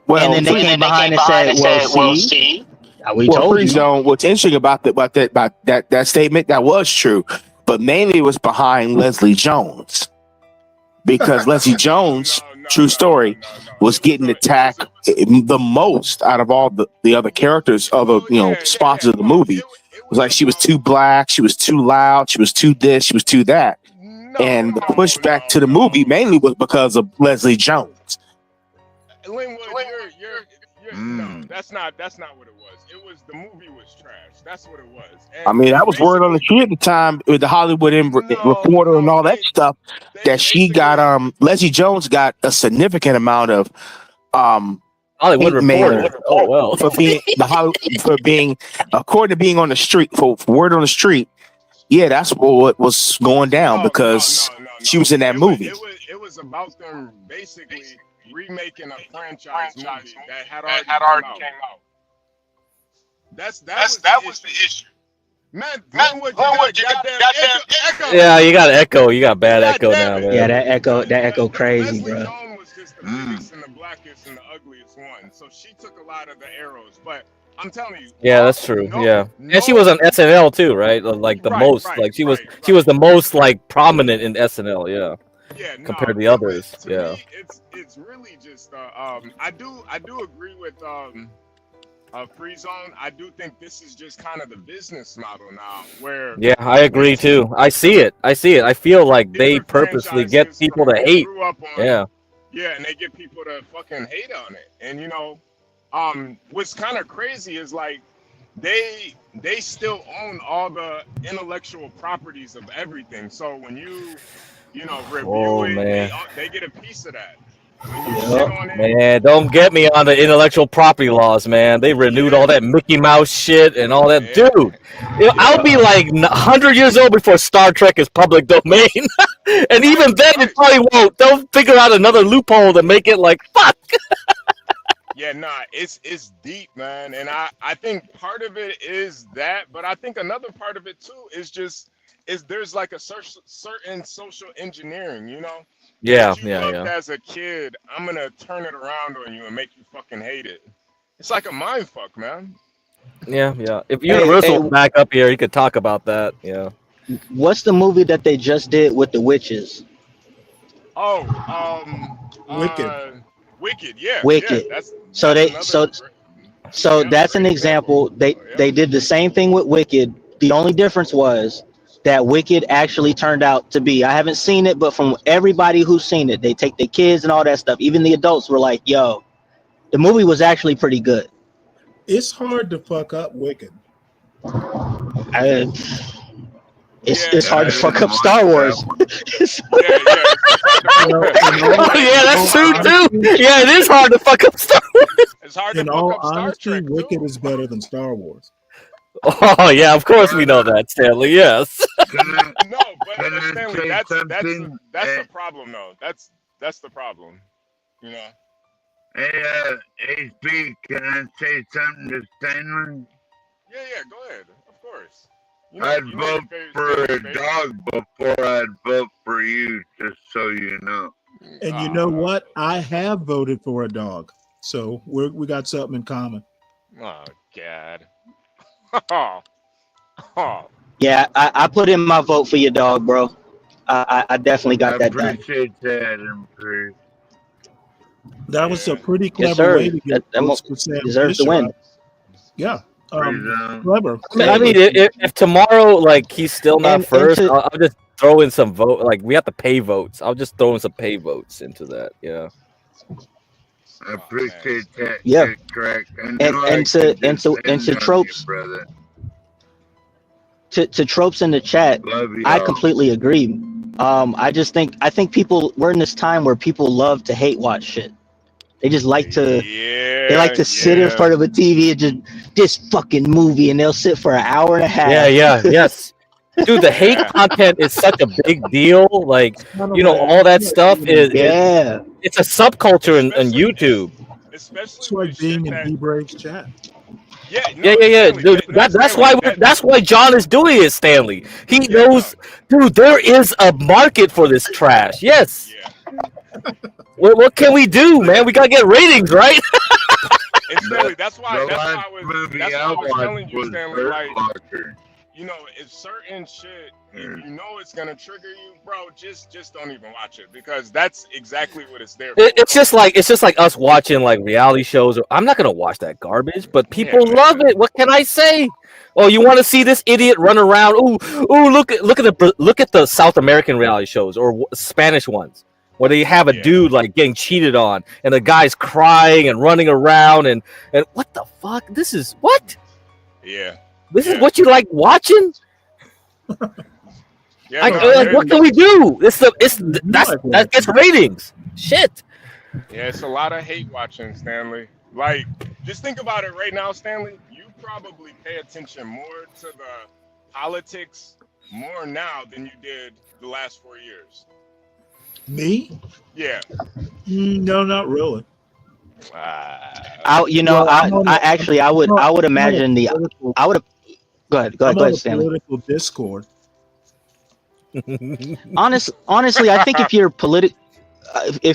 Well, and then they came behind and said, well, see, We well, told Free you. Zone. What's interesting about that statement that was true, but mainly it was behind Leslie Jones, because Leslie Jones, true story, was getting attacked the most out of all the other characters, other sponsors of the movie. It was like she was too black, she was too loud, she was too this, she was too that, and the pushback to the movie mainly was because of Leslie Jones. Linwood, no, that's not what it was. It was the movie was trash. That's what it was. And I mean, that was word on the street at the time with the Hollywood Reporter and all that stuff, that she got Leslie Jones got a significant amount of Hollywood hate mail Reporter. Oh well, for being according to being on the street for word on the street. Yeah, that's what was going down because she was in that movie. It was about them basically remaking a franchise movie that had already came out. That was the issue. Man, Glenwood, you got goddamn echo. Yeah, you got echo. You got bad echo now, man. Yeah, that echo crazy, bro. Joan was just the biggest and the blackest and the ugliest one, so she took a lot of the arrows. But I'm telling you. Yeah, that's true. And she was on SNL too, right? Like the most, like she was the most like prominent in SNL. Yeah. Compared to the others. Yeah. Me, it's really just I do agree with Free Zone. I do think this is just kind of the business model now, where yeah, I agree too. I see it. I feel like they purposely get people to hate. Yeah. Yeah, and they get people to fucking hate on it. And what's kind of crazy is like they still own all the intellectual properties of everything. So when you review it, man. they get a piece of that. Man, don't get me on the intellectual property laws, man. They renewed all that Mickey Mouse shit and all that. Dude, I'll be like 100 years old before Star Trek is public domain. And even then, it probably won't. They'll figure out another loophole to make it like, fuck. Yeah, nah, it's deep, man. And I think part of it is that, but I think another part of it too is there's like a certain social engineering, Yeah, you loved as a kid, I'm gonna turn it around on you and make you fucking hate it. It's like a mind fuck, man. Yeah. If Universal was back up here, you could talk about that. Yeah. What's the movie that they just did with the witches? Oh, Wicked. Wicked, yeah. Wicked. Yeah, so that's an example. They did the same thing with Wicked. The only difference was that Wicked actually turned out to be. I haven't seen it, but from everybody who's seen it, they take their kids and all that stuff. Even the adults were like, "Yo, the movie was actually pretty good." It's hard to fuck up Wicked. It's hard to fuck up Star Wars. Yeah, that's true too. Yeah, it is hard to fuck up Star Wars. It's hard In all honesty, Wicked is better than Star Wars. Oh yeah, of course we know that, Stanley. Yes. No, but Stanley, that's the problem, though. That's the problem. Hey, HB, can I say something to Stanley? Yeah, go ahead. Of course. I'd vote for a dog before I'd vote for you, just so you know. And you know what? I have voted for a dog, so we got something in common. Oh God. Yeah, I put in my vote for your dog, bro. I definitely got that done. I appreciate that, Improve. That was a pretty clever way to get votes for Sam deserves to win. Yeah, clever. I mean, if tomorrow, like, he's still not first, I'll just throw in some vote. Like, we have to pay votes. I'll just throw in some pay votes into that. Yeah. I appreciate that. Yeah. Correct. And to tropes. To tropes in the chat, I completely agree. I think we're in this time where people love to hate watch shit. They just like to sit in front of a TV and just this fucking movie, and they'll sit for an hour and a half. Yes. Dude, the hate content is such a big deal. Like, all that stuff is it's a subculture in YouTube. It's like being in D-Brave's chat. Yeah. Dude, that's why John is doing it, Stanley. He knows, dude, there is a market for this trash. Yes. What can we do, man? We gotta get ratings, right? And Stanley, that's why The last I was movie that's why I I was watched telling you, was Stanley, Hurt like, Locker. you know, if certain shit, if you know it's gonna trigger you, bro, just don't even watch it because that's exactly what it's there for. It's just like us watching like reality shows. I'm not gonna watch that garbage, but people Yeah, love man. it. What can I say? Oh, you want to see this idiot run around? Ooh, look at the South American reality shows or Spanish ones where they have a dude like getting cheated on and the guy's crying and running around and what the fuck? This is what? Yeah. This is what you like watching? Yeah, like, what can we do? That gets ratings. Shit. Yeah, it's a lot of hate watching, Stanley. Like, just think about it right now, Stanley. You probably pay attention more to the politics more now than you did the last 4 years. Me? Yeah. No, not really. I would imagine I would. Go ahead, Stanley. Political discord. Honestly, I think if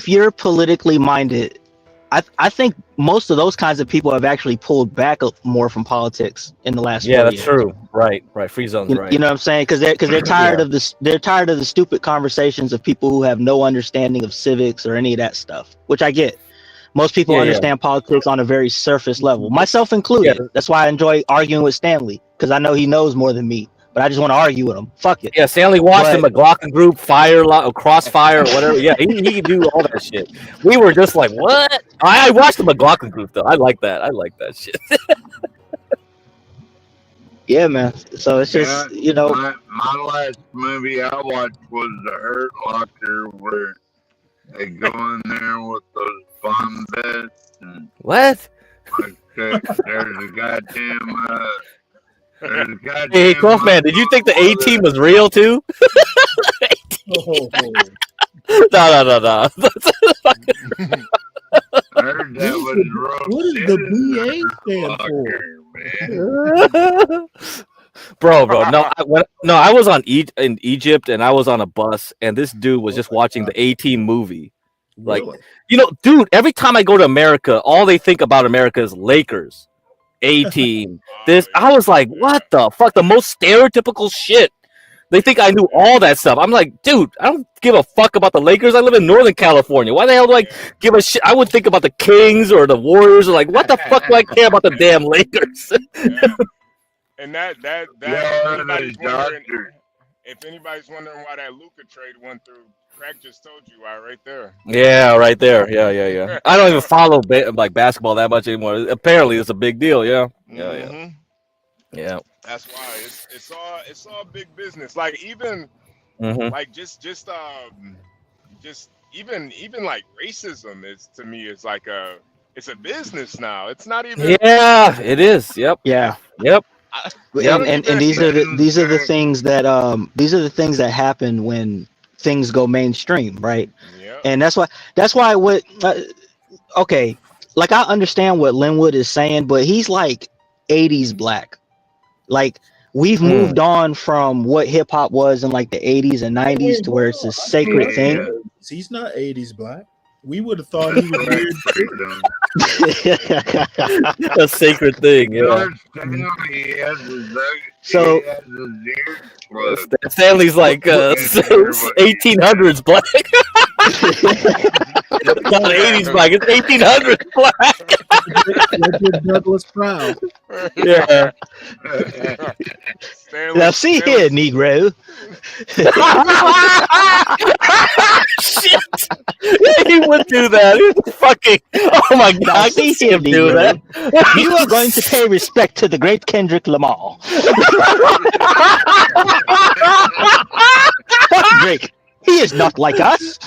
you're politically minded, I think most of those kinds of people have actually pulled back more from politics in the last 4 years. Yeah, that's true. Right. Free zones, right. You know what I'm saying? Because they're tired of this. They're tired of the stupid conversations of people who have no understanding of civics or any of that stuff, which I get. Most people understand politics on a very surface level, myself included. Yeah. That's why I enjoy arguing with Stanley, because I know he knows more than me, but I just want to argue with him. Fuck it. Yeah, Stanley watched the McLaughlin group, Crossfire, or whatever. Yeah, he can do all that shit. We were just like, what? I watched the McLaughlin group, though. I like that. I like that shit. Yeah, man. So it's just, My last movie I watched was The Hurt Locker, where they go in there with those bomb vests. And what? There's a goddamn. Hey, Clothman, did you think the A-Team was real too? No. I heard that was what does the BA stand for? Bro, no, I was in Egypt and I was on a bus and this dude was just watching the A-Team movie. Like, dude, every time I go to America, all they think about America is Lakers, A-Team. This, I was like, what the fuck? The most stereotypical shit. They think I knew all that stuff. I'm like, dude, I don't give a fuck about the Lakers. I live in Northern California. Why the hell do I give a shit? I would think about the Kings or the Warriors. Or like, what the fuck do I care about the damn Lakers? And that if anybody's wondering why that Luka trade went through, Craig just told you why right there. Yeah, right there. Yeah. I don't even follow basketball that much anymore. Apparently, it's a big deal. Yeah. Yeah. That's why it's all big business. Like even like just even like racism is, to me, is like it's a business now. It's not even. Yeah, it is. Yep. Yeah. Yep. And these are the things that happen when things go mainstream, right? Yep. And that's why okay, like I understand what Linwood is saying, but he's like 80s black. Like we've moved on from what hip hop was in like the 80s and 90s to where it's a sacred thing. He's not 80s black. We would have thought he was weird. A sacred thing, yeah. So Stanley's like 1800s black. It's not 80s black, it's 1800s black. Douglas Proud. Yeah. Now see here, Negro. Shit. He would do that. He was fucking. Oh my god! I can see him do that. You are going to pay respect to the great Kendrick Lamar. Fuck Drake. He is not like us.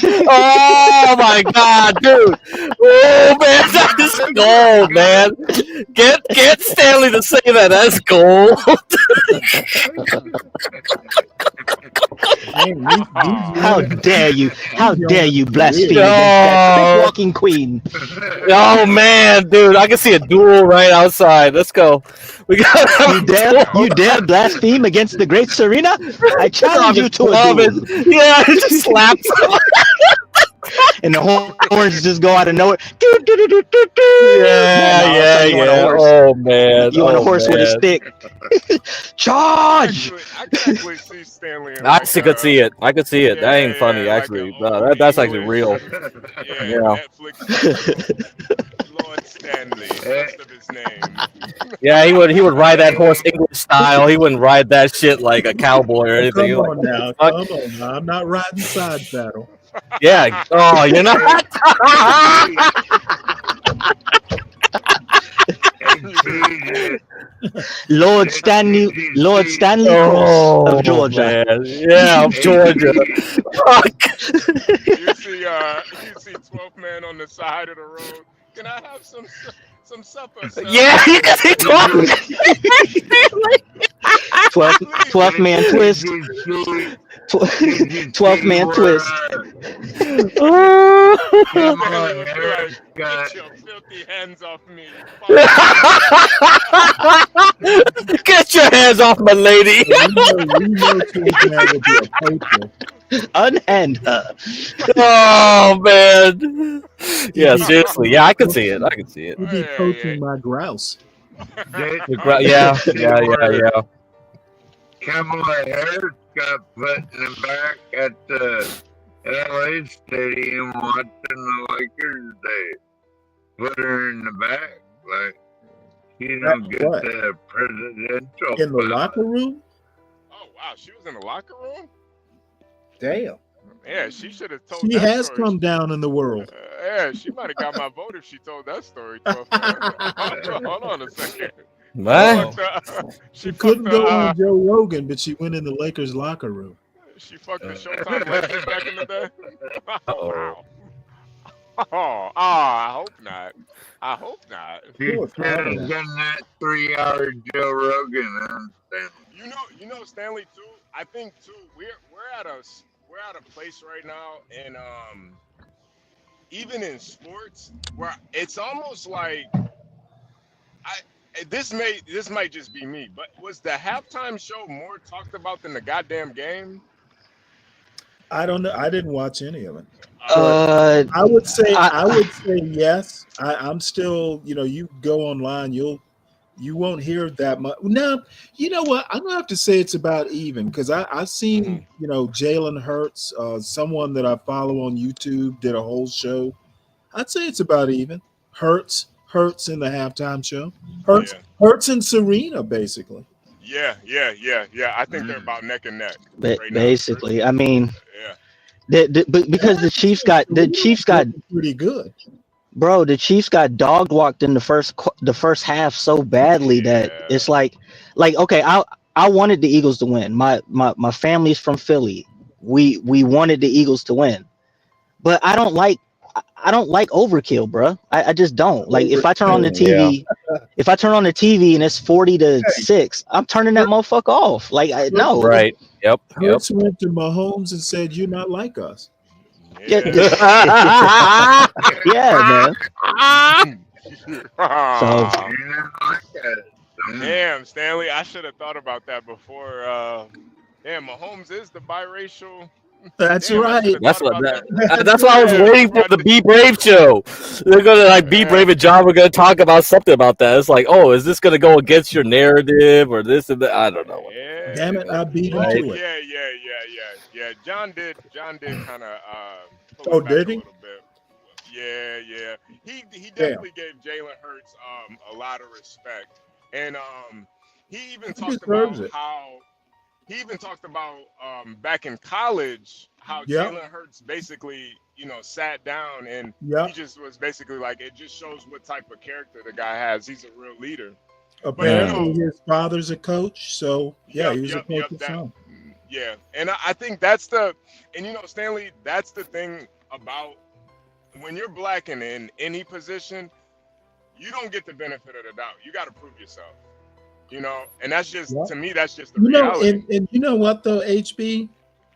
Oh my god, dude! Oh man, that is gold, man. Get Stanley to say that. That's gold. How dare you? How dare you blaspheme against that walking queen? Oh man, dude, I can see a duel right outside. Let's go. We got you dare blaspheme against the great Serena? I challenge you to a duel. Yeah, he just slaps him. and the horns just go out of nowhere. Yeah. You want a horse? Oh man. You want a Oh horse with a man. stick? Charge! I can actually see Stanley in I like actually could see it. I could see it. That ain't funny, like actually. No, that's actually real. Yeah. Netflix special. Lord Stanley, rest of his name. Yeah, he would ride that horse English style. He wouldn't ride that shit like a cowboy or anything. He Come was on like, now. "What the fuck?" Come on now. I'm not riding side saddle. Yeah. Oh, you're not. Lord Stanley Chris of Georgia. Man. Yeah, of Georgia. Fuck. You see 12th man on the side of the road. Can I have some supper, sir? Yeah, you can see 12th man twist. 12th man twist. Get your filthy hands off me. Get your hands off my lady. We know that would be a poacher. Unhand her. Oh man. Yeah, seriously. Yeah, I can see it. I can see it. You'd be poaching my grouse. Yeah. Kamala Harris got put in the back at the LA Stadium watching the Lakers. They put her in the back. Like, she don't get What? the presidential. In the locker room? Oh wow, she was in the locker room? Damn. Yeah, she should have told She that has story. come down in the world. Yeah, she might have got my vote if she told that story. 12th man. Hold on a second. What? She couldn't go on Joe Rogan, but she went in the Lakers locker room. She fucked the Showtime Lakers back in the day. Wow. Oh, I hope not. I hope not. She should have done that 3-hour Joe Rogan. You know, Stanley too. I think too. We're at a place right now, and even in sports, where it's almost like this might just be me, but was the halftime show more talked about than the goddamn game? I don't know. I didn't watch any of it. I would say yes. I'm still, you go online, you won't hear that much. Now, you know what? I'm gonna have to say it's about even because I've seen, Jalen Hurts, someone that I follow on YouTube did a whole show. I'd say it's about even. Hurts in the halftime show. Hurts and Serena, basically. Yeah. I think they're about neck and neck. Basically, I mean, because the Chiefs got pretty good, bro. The Chiefs got dog walked in the first half so badly that it's like okay, I wanted the Eagles to win. My family's from Philly. We wanted the Eagles to win, but I don't like overkill, bro. I just don't. Like if I turn on the TV, and it's 40-6, I'm turning that motherfucker off. Like no. Right. Yep. Hurts went to Mahomes and said, "You're not like us." Yeah, man. So damn, Stanley, I should have thought about that before. Damn, Mahomes is the biracial. That's right. That's why I was waiting for the Be Brave show. They're gonna Be Brave and John were gonna talk about something about that. It's like, oh, is this gonna go against your narrative or this and that? I don't know. Yeah. Damn it, I beat him to it. Yeah. John did kind of. Oh, did he? Yeah. He definitely gave Jalen Hurts a lot of respect, and he even talked about back in college how Jalen Hurts basically sat down and he just was basically like, it just shows what type of character the guy has. He's a real leader. Apparently his father's a coach, so he was a coach's son. Yeah, and I think that's Stanley, that's the thing about when you're black and in any position, you don't get the benefit of the doubt. You got to prove yourself, and that's just, to me, that's just the reality. And you know what though, HB,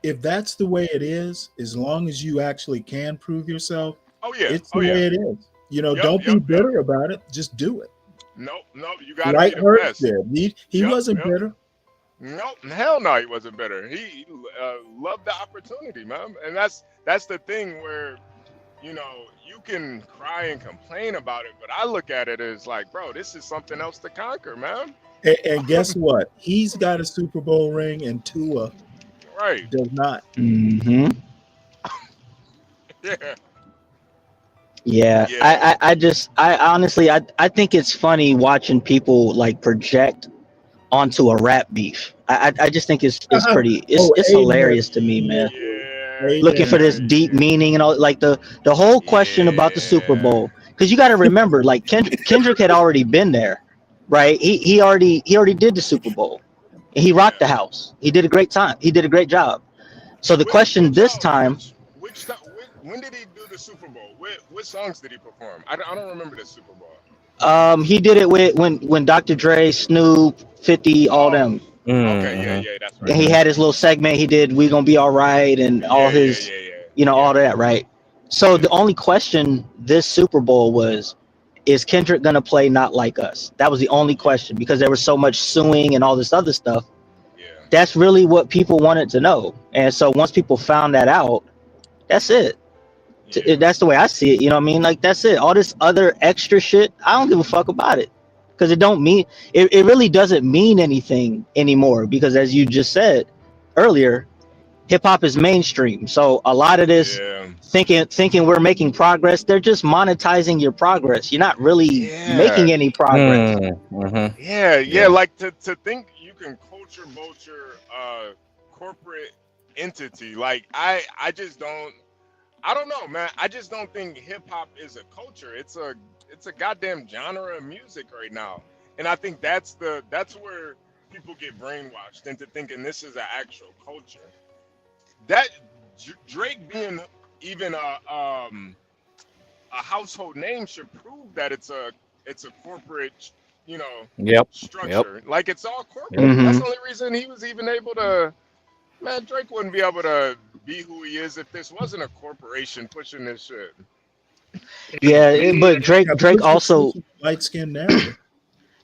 if that's the way it is, as long as you actually can prove yourself, it's the way it is. Don't be bitter about it. Just do it. Nope, you got to be the best. He wasn't bitter. Nope, hell no, he wasn't bitter. He loved the opportunity, man, and that's the thing where you know, you can cry and complain about it, but I look at it as like, bro, this is something else to conquer, man. And guess what? He's got a Super Bowl ring, and Tua Right. does not. Mm-hmm. Yeah. Yeah, Yeah. I honestly, I think it's funny watching people like project onto a rap beef. I just think it's pretty, it's Amen. hilarious to me, man. Yeah. Looking for this Yeah. deep meaning and all, like the whole question about the Super Bowl, because you got to remember, like Kendrick had already been there, right? He already did the Super Bowl, and he rocked the house. He did a great time. He did a great job. So the question this time. When did he do the Super Bowl? What songs did he perform? I don't remember the Super Bowl. He did it with when Dr. Dre, Snoop, 50, all them. Okay, yeah, that's right. And he had his little segment. He did "We Gonna Be All Right" and all his, all that, right? So the only question this Super Bowl was, is Kendrick gonna play "Not Like Us"? That was the only question, because there was so much suing and all this other stuff. That's really what people wanted to know. And so once people found that out, that's it. That's the way I see it. You know what I mean? Like, that's it. All this other extra shit, I don't give a fuck about it, because it don't mean it really doesn't mean anything anymore. Because as you just said earlier, hip hop is mainstream. So a lot of this thinking we're making progress, they're just monetizing your progress. You're not really making any progress. Yeah, like to think you can culture vulture corporate entity. Like I just don't. I don't know, man. I just don't think hip hop is a culture. It's a goddamn genre of music right now, and I think that's where people get brainwashed into thinking this is an actual culture. That Drake being even a household name should prove that it's a corporate, structure. Like, it's all corporate. That's the only reason he was even able to. Man, Drake wouldn't be able to be who he is if this wasn't a corporation pushing this shit. Yeah, but Drake also light skinned narrative.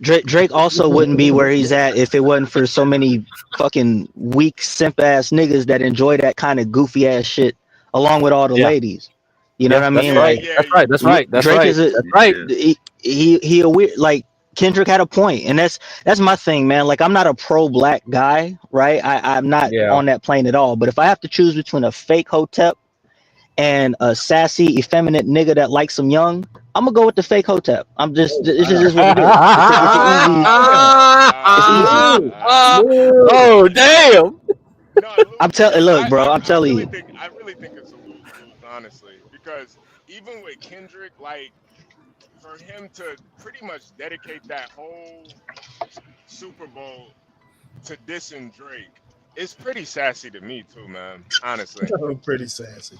Drake also wouldn't be where he's at if it wasn't for so many fucking weak simp ass niggas that enjoy that kind of goofy ass shit, along with all the ladies. You know what I mean? That's right. Drake is he a weird, like, Kendrick had a point, and that's my thing, man. Like, I'm not a pro black guy, right? I'm not on that plane at all. But if I have to choose between a fake hotep and a sassy, effeminate nigga that likes some young, I'm gonna go with the fake hotep. This is just what it is. Oh damn! I'm telling you. I really think it's a lose-lose, honestly, because even with Kendrick, like, for him to pretty much dedicate that whole Super Bowl to dissing Drake, it's pretty sassy to me too, man. Honestly, pretty sassy.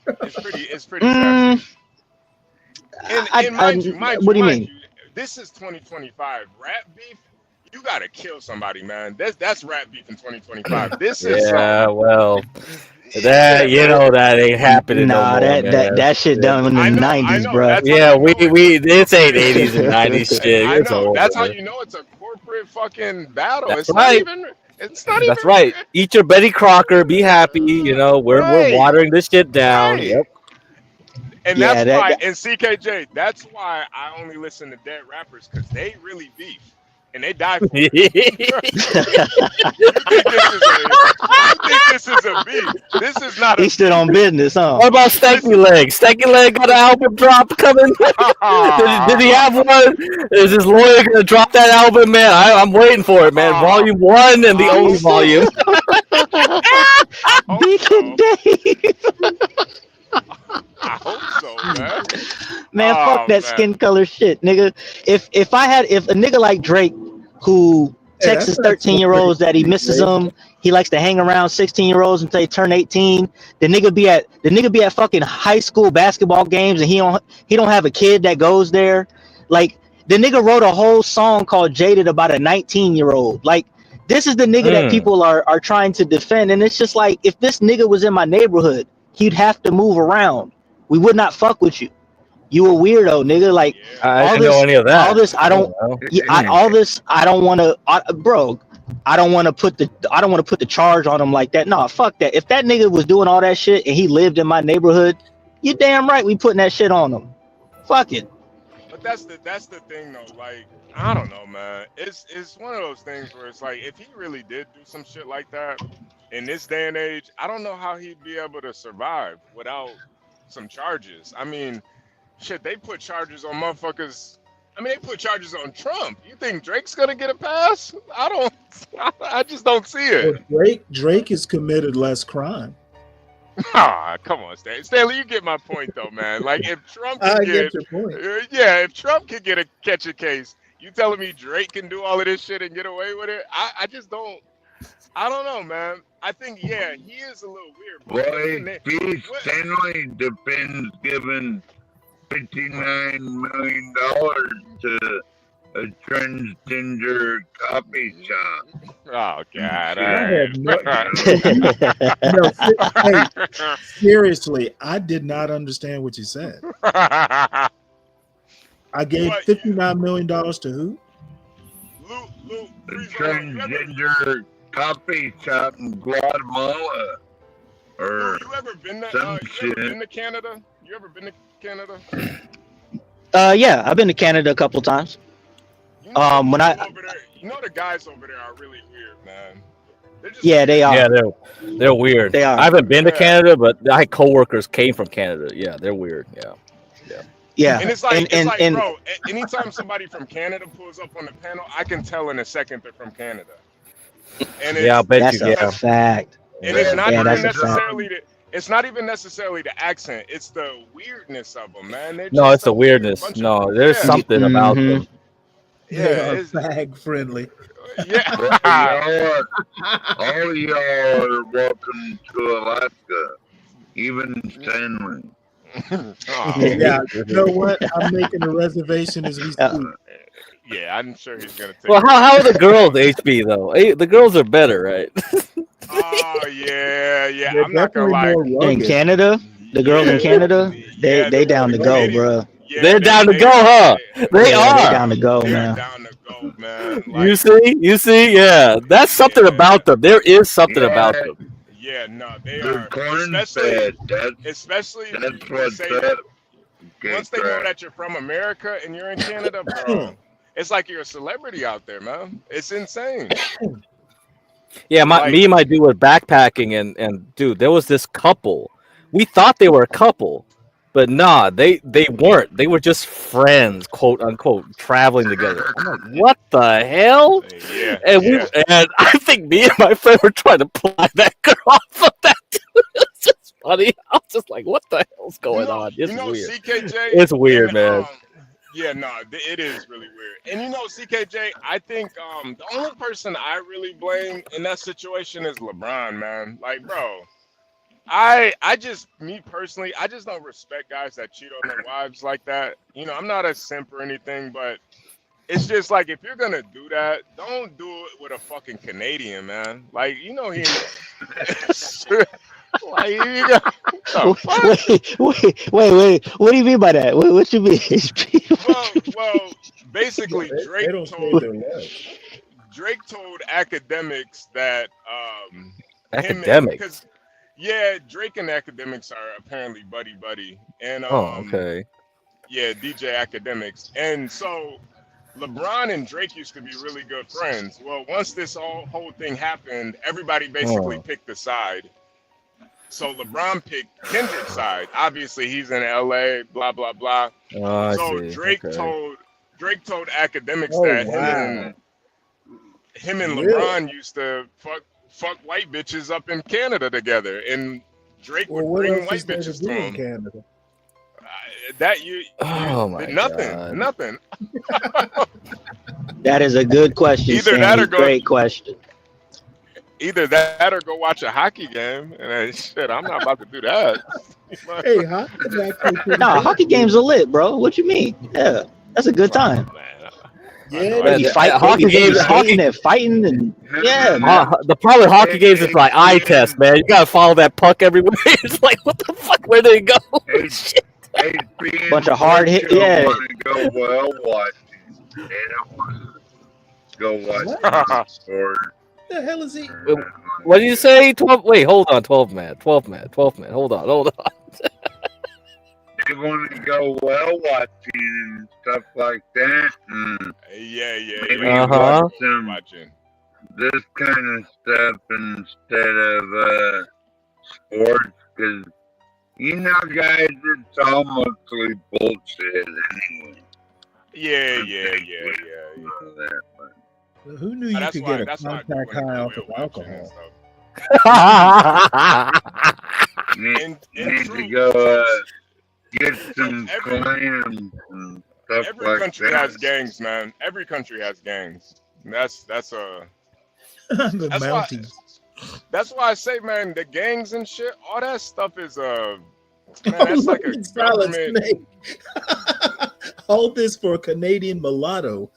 It's pretty sassy. And mind you, what do you mean? This is 2025. Rap beef, you gotta kill somebody, man. That's rap beef in 2025. This is well. That that ain't happening no more, man. that shit done in the 90s, bro. Yeah, we this ain't 80s and 90s shit. I It's know. over. That's how you know it's a corporate fucking battle. That's It's right. not even. It's not That's even. right. Eat your Betty Crocker. Be happy. We're watering this shit down. Right. Yep. And that's why. And CKJ, that's why I only listen to dead rappers, because they really beef. And they die for it. You think this is a beef? This is not a He stood on business, huh? What about Stanky Leg? Stanky Leg got an album drop coming. did he have one? Is his lawyer gonna drop that album, man? I'm waiting for it, man. Volume 1 and the only volume. Beacon Dave. I hope so, man. Man, fuck that skin color shit, nigga. If a nigga like Drake, who texts 13-year-olds that he misses them, he likes to hang around 16-year-olds until they turn 18. The nigga be at fucking high school basketball games, and he don't have a kid that goes there. Like, the nigga wrote a whole song called "Jaded" about a 19-year-old. Like, this is the nigga that people are trying to defend, and it's just like, if this nigga was in my neighborhood, he'd have to move around. We would not fuck with you. You a weirdo, nigga. Like, I didn't know any of that. All this, I don't. All this, I don't want to, bro. I don't want to put the charge on him like that. No, fuck that. If that nigga was doing all that shit and he lived in my neighborhood, You damn right we putting that shit on them. Fuck it. But that's the thing though. Like, I don't know, man. It's one of those things where it's like, if he really did do some shit like that in this day and age, I don't know how he'd be able to survive without some charges. I mean, shit, they put charges on motherfuckers. I mean, they put charges on Trump. You think Drake's gonna get a pass? I just don't see it. Well, Drake has committed less crime. Ah, come on, Stanley. Stanley, you get my point though, man. Like, if Trump I could get get, your point. yeah, if Trump could catch a case, you telling me Drake can do all of this shit and get away with it? I just don't. I don't know, man. I think, yeah, he is a little weird. But Well, Stanley defends giving $59 million to a transgender coffee shop. Oh God! I have no, hey, seriously, I did not understand what you said. I gave $59 million to who? A transgender coffee shop in Guatemala. Or you ever been to? some You ever shit. been to Canada? You ever been to Canada? Yeah, I've been to Canada a couple times. When I You know the guys over there are really weird, man. yeah, they are. Yeah, they're weird. They are. I haven't been to Canada, but I had coworkers came from Canada. Yeah, they're weird. Yeah. And it's like, and bro, anytime somebody from Canada pulls up on the panel, I can tell in a second they're from Canada. And Yeah, I'll bet that's you. a Yeah. fact. And it's not Yeah, even that's a fact. necessarily it's not even necessarily the accent. It's the weirdness of them, man. They're No, just it's the a weird weirdness. bunch of- No, there's yeah. something about them. They Yeah, are it's- fag friendly. Yeah. All y'all are welcome to Alaska, even Stanley. Yeah, you know what? I'm making a reservation as we speak. Yeah, I'm sure he's gonna take. Well, how are the girls HB though? The girls are better, right? Oh yeah. They're I'm not gonna definitely lie. more in rugged. Canada, the girls in Canada, they down to go, bro. They're down to go, huh? They Yeah, are. they down to go, They're man. down to go, man. You see, yeah. That's something about them. There is something about them. Yeah, no, they The are. corn Especially, fed. especially That's when they what's say up. that. Good Once they know crap. that you're from America and you're in Canada, bro, it's like you're a celebrity out there, man. It's insane. Yeah, Like- me and my dude were backpacking, and dude, there was this couple. We thought they were a couple, but nah, they weren't. They were just friends, quote unquote, traveling together. I'm like, what the hell? Yeah, And I think me and my friend were trying to pry that girl off of that dude. It's just funny. I was just like, what the hell's going on? It's weird. CKJ. It's weird, man. Yeah, no, it is really weird. And you know, CKJ, I think the only person I really blame in that situation is LeBron, man. Like, bro, I just, me personally, I just don't respect guys that cheat on their wives like that. You know, I'm not a simp or anything, but it's just like, if you're gonna do that, don't do it with a fucking Canadian, man. Like, you know, he. Like, you got, Wait. What do you mean by that? What you mean? well, basically, They don't save their lives. Drake told academics that Academics? Yeah, Drake and academics are apparently buddy, and Okay. yeah, DJ Academics, and so LeBron and Drake used to be really good friends. Well, once this whole thing happened, everybody basically picked a side. So LeBron picked Kendrick's side. Obviously, he's in LA, blah blah blah. Oh, I So see. Drake Okay. told academics Oh, that wow. him and Really? LeBron used to fuck white bitches up in Canada together, and Drake Well, would what bring else white is there to bitches do to in him. Canada? That you Oh my nothing, God. nothing. That is a good question. Either that Stanley. or go- Great question. Either that or go watch a hockey game, and shit, I'm not about to do that. Hey, hockey's actually pretty Nah, good. hockey games are lit, bro. What you mean? Yeah, that's a good time. Yeah, They be hockey games, skating and fighting, and yeah, man. The problem with hockey games is like eye test, man. You gotta follow that puck everywhere. It's like, what the fuck? Where did it go? Shit. Bunch of hard hit. Yeah, Want to go well watching. They don't want to go watch sport. What the hell is he? What did you say? 12. Wait, hold on. 12 man. Hold on. they want to go whale watching and stuff like that. Maybe watch some watching this kind of stuff instead of sports, because you know, guys, it's all mostly bullshit anyway. Yeah. Well, who knew you could get a contact high off of alcohol? Need to go get some clams and stuff Every like country that. has gangs, man. Every country has gangs. That's The that's Mounties. that's why I say, man, the gangs and shit, all that stuff is man, that's like a Solid government. Snake. Hold this for a Canadian mulatto.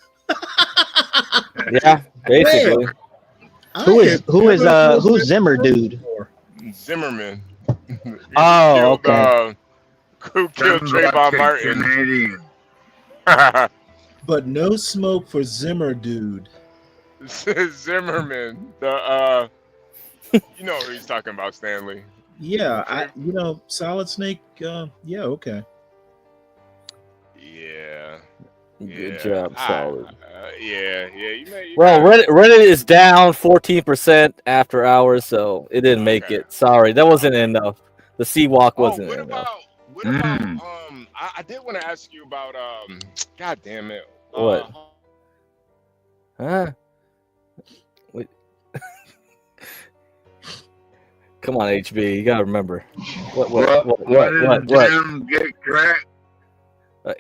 Yeah, basically. Who's Zimmer dude? Zimmerman. Oh, okay. Who killed Trayvon Martin? Canadian. But no smoke for Zimmer dude. Zimmerman. You know what he's talking about, Stanley. Yeah, Solid Snake. Yeah, okay. Yeah. Good job, Solid. Well, Reddit is down 14% after hours, so it didn't make it. Sorry, that wasn't enough. The C-Walk wasn't enough. What about I did want to ask you about God damn it. What? Huh? Wait. Come on, HB. You gotta remember. What? Down, get cracked?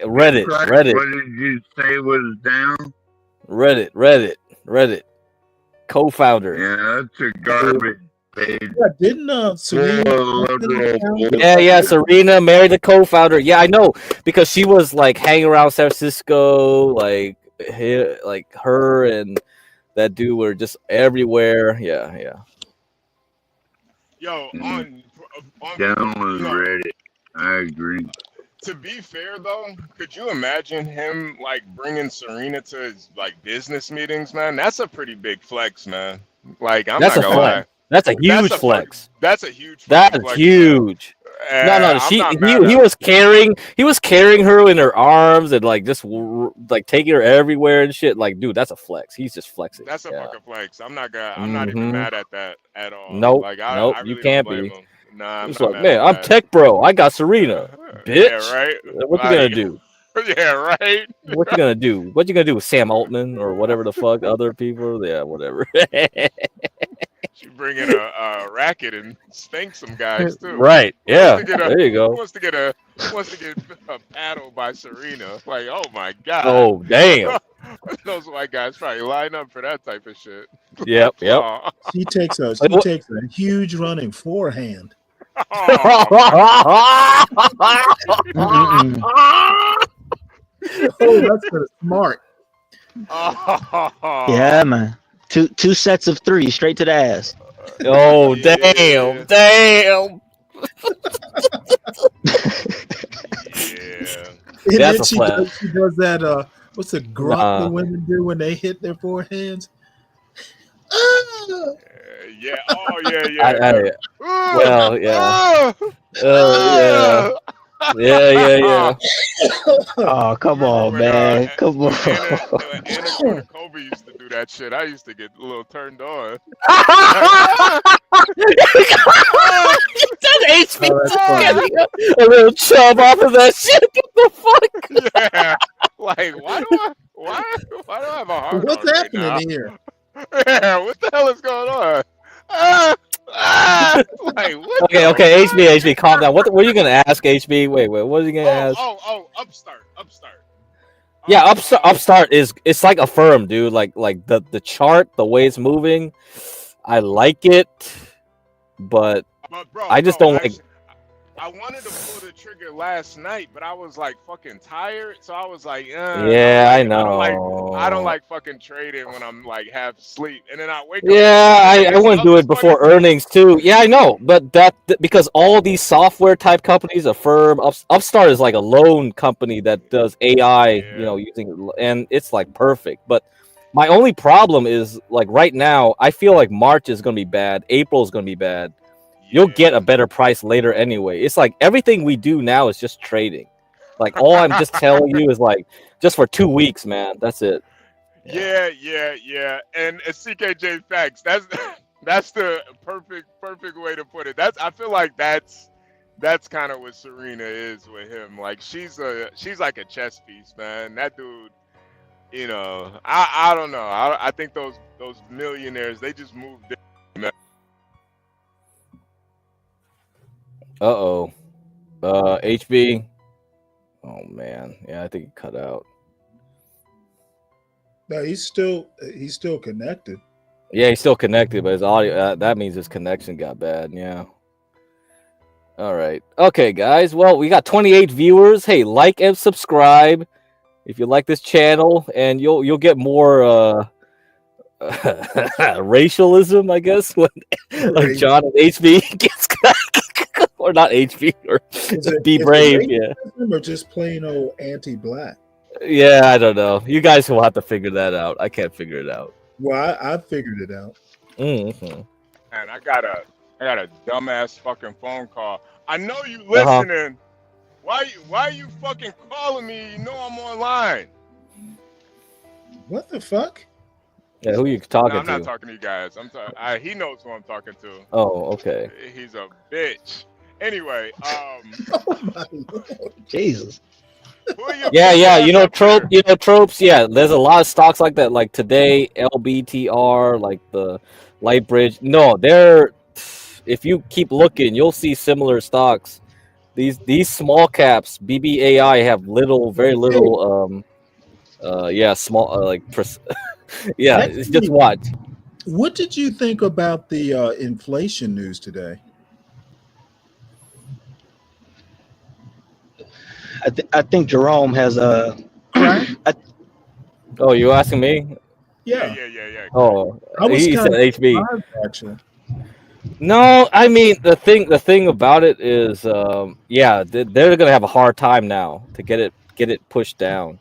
Reddit. Cracked? Reddit. What did you say was down? Reddit. Co-founder. Yeah, that's a garbage page. Yeah, didn't Serena? Yeah. Serena married the co-founder. Yeah, I know, because she was like hanging around San Francisco, like her and that dude were just everywhere. Yeah. Yo, on Down was Reddit. I agree. To be fair though, could you imagine him like bringing Serena to his like business meetings, man? That's a pretty big flex, man. Like I'm That's not a gonna flex. lie. That's a huge flex. That's a huge. That's flex, huge. No, he was carrying her in her arms and like just like taking her everywhere and shit. Like, dude, that's a flex. He's just flexing. That's a fucking flex. I'm not even mad at that at all. Nope. Like, Nope. I really You can't don't blame be. him. Nah, I'm It's not like, mad man, at I'm that. tech bro. I got Serena, bitch. Yeah, right. What you gonna do? Yeah, right. What you gonna do? What you gonna do with Sam Altman or whatever the fuck other people? Yeah, whatever. She bring in a racket and spank some guys too. Right. Yeah. There you go. Wants to get a paddle by Serena. Like, oh my god. Oh damn. Those white guys probably line up for that type of shit. Yep. Aw. She takes a huge running forehand. Oh, that's kind of smart. Yeah, man. Two sets of three straight to the ass. Oh damn. And That's then a she flash. does that. What's the grunt Nah. the women do when they hit their foreheads? Yeah. Oh yeah. Well, yeah. Yeah. Oh, come on, man. Come on. Anna Kobe used to do that shit. I used to get a little turned on. That HB a little chub off of that shit. What the fuck? Yeah. Like, why do I have a hard What's on happening right now? here? Yeah, what the hell is going on? Like, what Okay, HB, calm down. What are you gonna ask, HB? Wait, what are you gonna ask? Upstart. Yeah, Upstart it's like Affirm, dude. Like the chart, the way it's moving, I like it, but I just don't like. I wanted to pull the trigger last night, but I was like fucking tired, so I was like, Yeah, I know. I don't like fucking trading when I'm like half asleep, and then I wake up. Yeah, I wouldn't do it before earnings too. Yeah, I know, but that because all these software type companies, Affirm, Upstart is like a loan company that does AI, using, and it's like perfect. But my only problem is like right now, I feel like March is gonna be bad, April is gonna be bad. you'll get a better price later anyway. It's like everything we do now is just trading. Like all I'm just telling you is like just for 2 weeks, man. That's it. Yeah. And CKJ facts. That's the perfect way to put it. I feel like that's kind of what Serena is with him. Like she's like a chess piece, man. That dude, you know, I don't know. I think those millionaires, they just moved in, man. HB. Oh man, yeah, I think he cut out. No, he's still connected. Yeah, he's still connected, but his audio, that means his connection got bad. Yeah. All right. Okay, guys. Well, we got 28 viewers. Hey, like and subscribe if you like this channel, and you'll get more racialism, I guess, when like John and HB gets or not HB or Be Brave. Yeah. Or just plain old anti-black. Yeah, I don't know. You guys will have to figure that out. I can't figure it out. Well, I figured it out. Mm-hmm. Man, I got a dumbass fucking phone call. I know you listening. Why are you fucking calling me? You know I'm online. What the fuck? Yeah, who you talking No, I'm to? not talking to you guys. He knows who I'm talking to. Oh, okay. He's a bitch. Anyway, Oh my Lord. Jesus. Yeah, you know tropes. Yeah, there's a lot of stocks like that. Like today, LBTR, like the Lightbridge. No, if you keep looking, you'll see similar stocks. These small caps, BBAI, have very little. Small yeah. It's just watch. What did you think about the inflation news today? I think Jerome has a. Oh, you asking me? Yeah. Oh, I was he kind said of HB. surprised, actually. No, I mean the thing about it is, they're gonna have a hard time now to get it pushed down.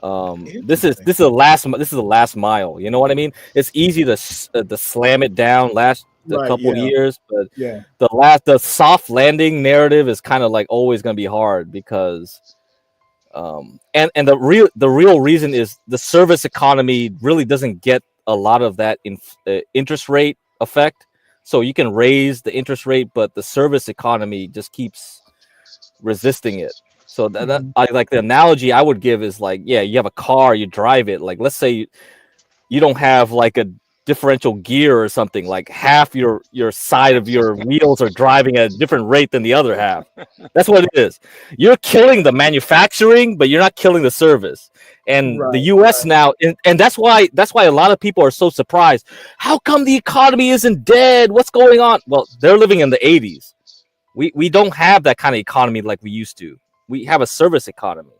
This is the last mile. You know what I mean? It's easy to slam it down couple years, but yeah, the soft landing narrative is kind of like always gonna be hard because, and the real reason is the service economy really doesn't get a lot of that interest rate effect. So you can raise the interest rate, but the service economy just keeps resisting it. So that I like the analogy I would give is like, yeah, you have a car, you drive it. Like, let's say you don't have like a differential gear or something. Like half your side of your wheels are driving at a different rate than the other half. That's what it is. You're killing the manufacturing, but you're not killing the service. And the U.S. now, and that's why a lot of people are so surprised. How come the economy isn't dead? What's going on? Well, they're living in the 80s. We don't have that kind of economy like we used to. We have a service economy,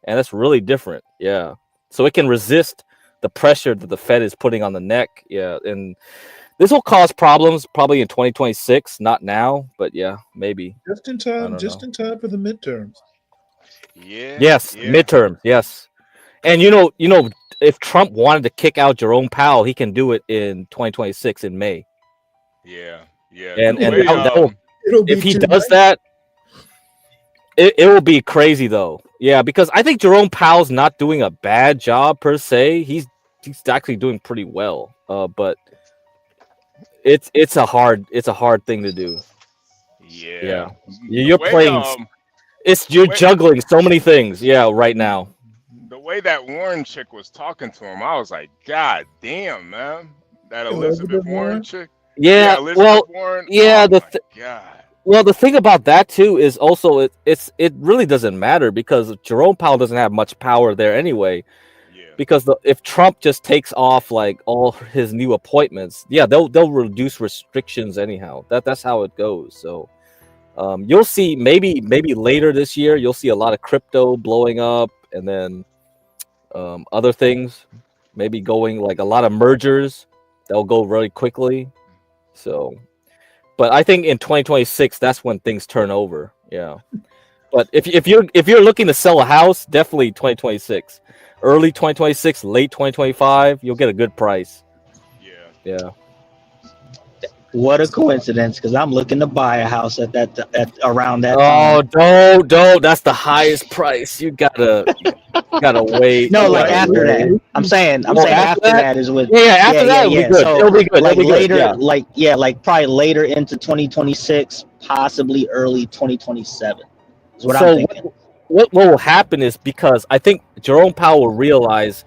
and that's really different. Yeah, so it can resist the pressure that the Fed is putting on the neck. Yeah, and this will cause problems probably in 2026, not now, but yeah, maybe. Just in time for the midterms. Yeah. Yes, midterms. Yes, and you know, if Trump wanted to kick out Jerome Powell, he can do it in 2026 in May. Yeah. And if he does that, it will be crazy though. Yeah, because I think Jerome Powell's not doing a bad job per se. He's actually doing pretty well. But it's a hard thing to do. Yeah. You're playing. You're juggling so many things. Yeah, right now. The way that Warren chick was talking to him, I was like, God damn, man. That Elizabeth Warren chick. Yeah, Elizabeth Warren. Yeah, oh God. Well, the thing about that too is also it really doesn't matter because Jerome Powell doesn't have much power there anyway. Yeah. Because if Trump just takes off like all his new appointments, yeah, they'll reduce restrictions anyhow. That's how it goes. So you'll see maybe later this year you'll see a lot of crypto blowing up, and then other things maybe going like a lot of mergers that'll go really quickly. So. But I think in 2026, that's when things turn over. Yeah. But if you're looking to sell a house, definitely 2026, early 2026, late 2025, you'll get a good price. Yeah. What a coincidence, because I'm looking to buy a house at around that Oh, time. don't. That's the highest price. You gotta wait. No, You like gotta after that. wait. I'm saying Oh, after that is with Yeah, after that it'll be good. So It'll be good. like It'll be good. later, Yeah. like probably later into 2026, possibly early 2027 is what I'm So thinking. what will happen is, because I think Jerome Powell will realize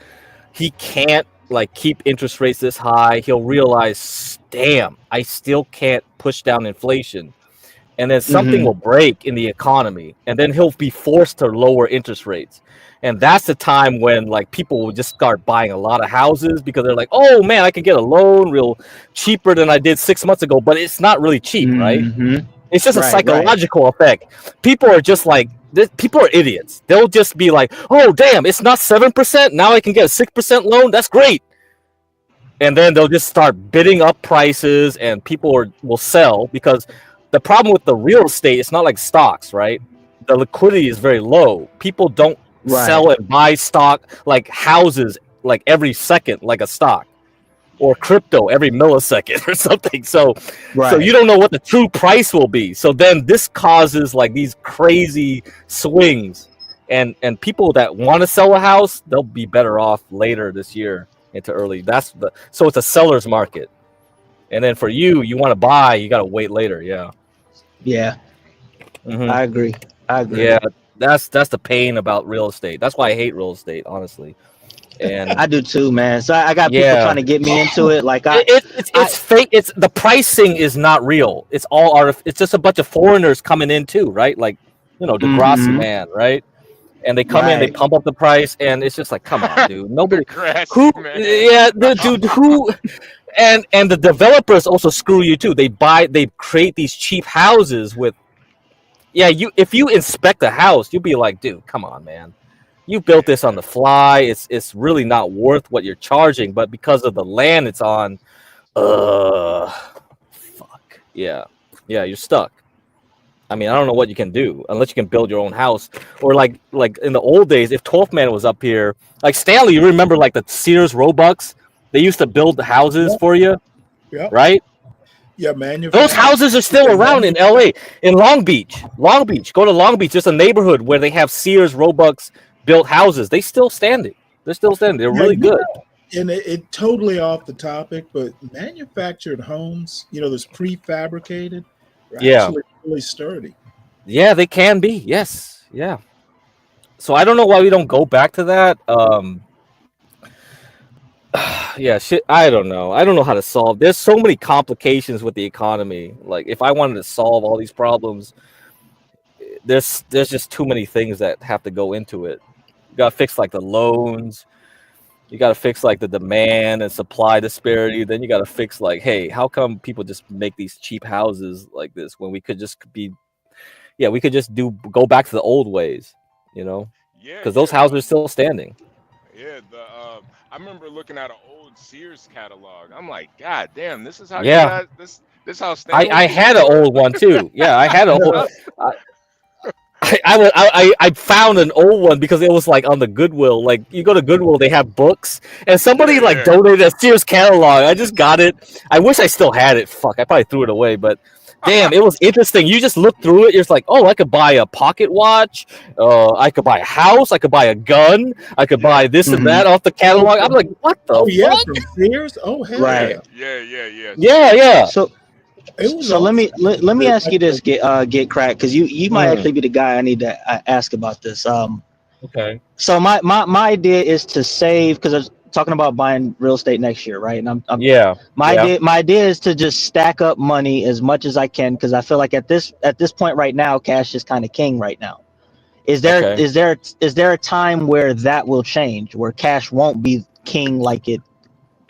he can't like keep interest rates this high. He'll realize, damn, I still can't push down inflation. And then something will break in the economy, and then he'll be forced to lower interest rates. And that's the time when like people will just start buying a lot of houses, because they're like, oh man, I can get a loan real cheaper than I did 6 months ago, but it's not really cheap, right? It's just a Right, psychological effect. People are just like, people are idiots. They'll just be like, oh damn, it's not 7%, now I can get a 6% loan, that's great. And then they'll just start bidding up prices, and people will sell, because the problem with the real estate, it's not like stocks, right? The liquidity is very low. People don't sell and buy stock like houses like every second, like a stock, or crypto every millisecond or something. So you don't know what the true price will be. So then this causes like these crazy swings, and people that want to sell a house, they'll be better off later this year into early. So it's a seller's market. And then for you want to buy, you got to wait later. Yeah. I agree. Yeah, that's the pain about real estate. That's why I hate real estate, honestly. And I do too, man. So I got people trying to get me into it. Like it's fake. It's the pricing is not real. It's all it's just a bunch of foreigners coming in too, right? Like, Degrassi man, right? And they come in, they pump up the price, and it's just like, come on, dude. Nobody who and the developers also screw you too. They create these cheap houses with if you inspect a house, you'll be like, dude, come on, man. You built this on the fly. It's really not worth what you're charging, but because of the land it's on, fuck. Yeah, you're stuck. I mean, I don't know what you can do unless you can build your own house, or like in the old days, if 12th Man was up here, like Stanley, you remember like the Sears Roebucks? They used to build the houses for you, right? Yeah, man. Those houses are still around in LA, in Long Beach. Go to Long Beach. There's a neighborhood where they have Sears Roebucks built houses. They're still standing. They're really good. And it totally off the topic, but manufactured homes, that's prefabricated, are actually really sturdy. Yeah, they can be. Yes. Yeah. So I don't know why we don't go back to that. Shit. I don't know. I don't know how to solve. There's so many complications with the economy. Like, if I wanted to solve all these problems, there's just too many things that have to go into it. You gotta fix like the loans. You gotta fix like the demand and supply disparity. Then you gotta fix like, hey, how come people just make these cheap houses like this when we could just go back to the old ways, because those houses are still standing. Yeah, I remember looking at an old Sears catalog. I'm like, God damn, this is how this how Stanley I had an old one too. Yeah, I had an old. I found an old one because it was like on the Goodwill. Like, you go to Goodwill, they have books, and somebody like donated a Sears catalog. I just got it. I wish I still had it. Fuck, I probably threw it away, but damn, it was interesting. You just look through it, you're just like, oh, I could buy a pocket watch, I could buy a house, I could buy a gun, I could buy this and that off the catalog. I'm like, what the fuck? From Sears? Oh, hell yeah. So let me ask you this, get cracked, because you might actually be the guy I need to ask about this. Okay. So my idea is to save, because I was talking about buying real estate next year, right? And my idea is to just stack up money as much as I can, because I feel like at this point right now, cash is kind of king right now. Is there a time where that will change, where cash won't be king like it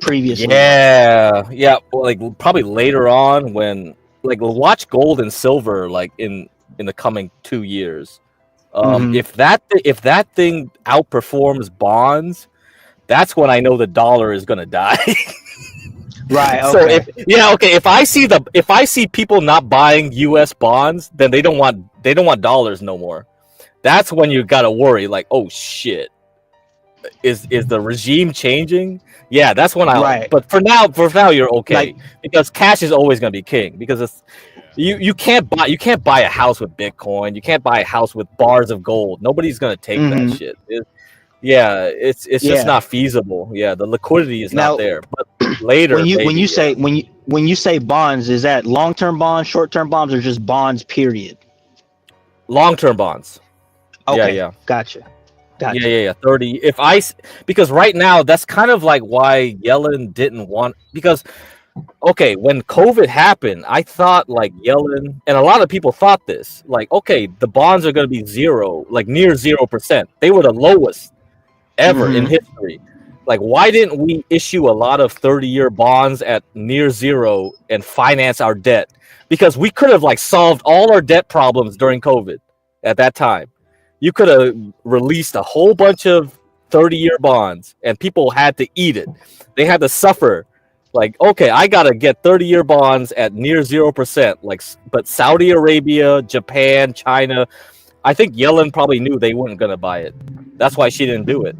previously? Yeah. Well, like probably later on, when like we'll watch gold and silver like in the coming 2 years. If that thing outperforms bonds, that's when I know the dollar is gonna die. Right. Okay. So if I see people not buying U.S. bonds, then they don't want dollars no more. That's when you gotta worry. Like, oh shit. is the regime changing? Yeah, that's when Right. But for now, you're okay because cash is always going to be king because it's you can't buy a house with Bitcoin. You can't buy a house with bars of gold. Nobody's going to take that Mhm. shit. It's just Yeah. not feasible. Yeah, the liquidity is Now, not there. But later, when maybe, you say bonds, is that long-term bonds, short-term bonds, or just bonds? Period. long-term bonds. Okay, Yeah. gotcha. Yeah. 30. Because right now that's kind of like why Yellen didn't want because okay, when COVID happened, I thought like Yellen and a lot of people thought this like okay, the bonds are going to be zero, like near 0%. They were the lowest ever in Mhm. history. Like why didn't we issue a lot of 30-year bonds at near zero and finance our debt? Because we could have like solved all our debt problems during COVID at that time. You could have released a whole bunch of 30-year bonds and people had to eat it. They had to suffer. Like, okay, I gotta get 30-year bonds at near 0%. But Saudi Arabia, Japan, China, I think Yellen probably knew they weren't gonna buy it. That's why she didn't do it.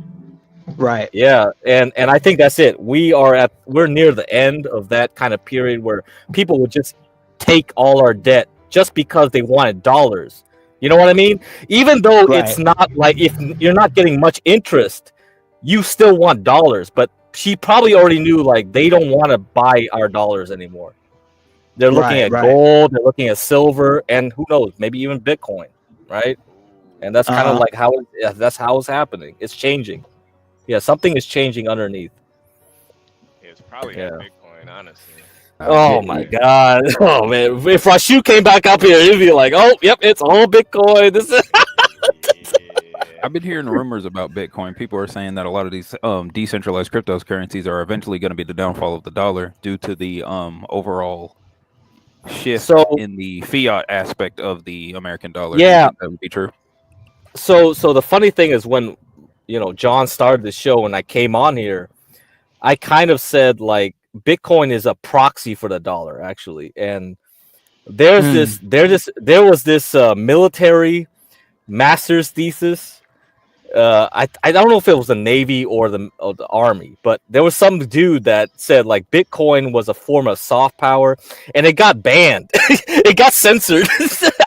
Right. Yeah, and I think that's it. We're near the end of that kind of period where people would just take all our debt just because they wanted dollars. You know what I mean? Even though it's not like if you're not getting much interest, you still want dollars. But she probably already knew like they don't want to buy our dollars anymore. They're looking at gold, they're looking at silver, and who knows, maybe even Bitcoin, right? And that's kind of like that's how it's happening. It's changing. Yeah, something is changing underneath. It's probably that Bitcoin, honestly. Oh my god! Oh man, if Rashu came back up here, he'd be like, "Oh, yep, it's all Bitcoin." This is. I've been hearing rumors about Bitcoin. People are saying that a lot of these decentralized cryptocurrencies are eventually going to be the downfall of the dollar due to the overall shift in the fiat aspect of the American dollar. Do you Yeah. think that would be true? So the funny thing is when John started the show and I came on here, I kind of said like Bitcoin is a proxy for the dollar actually, and there was this military master's thesis. I don't know if it was the Navy or the Army, but there was some dude that said like Bitcoin was a form of soft power, and it got banned. It got censored.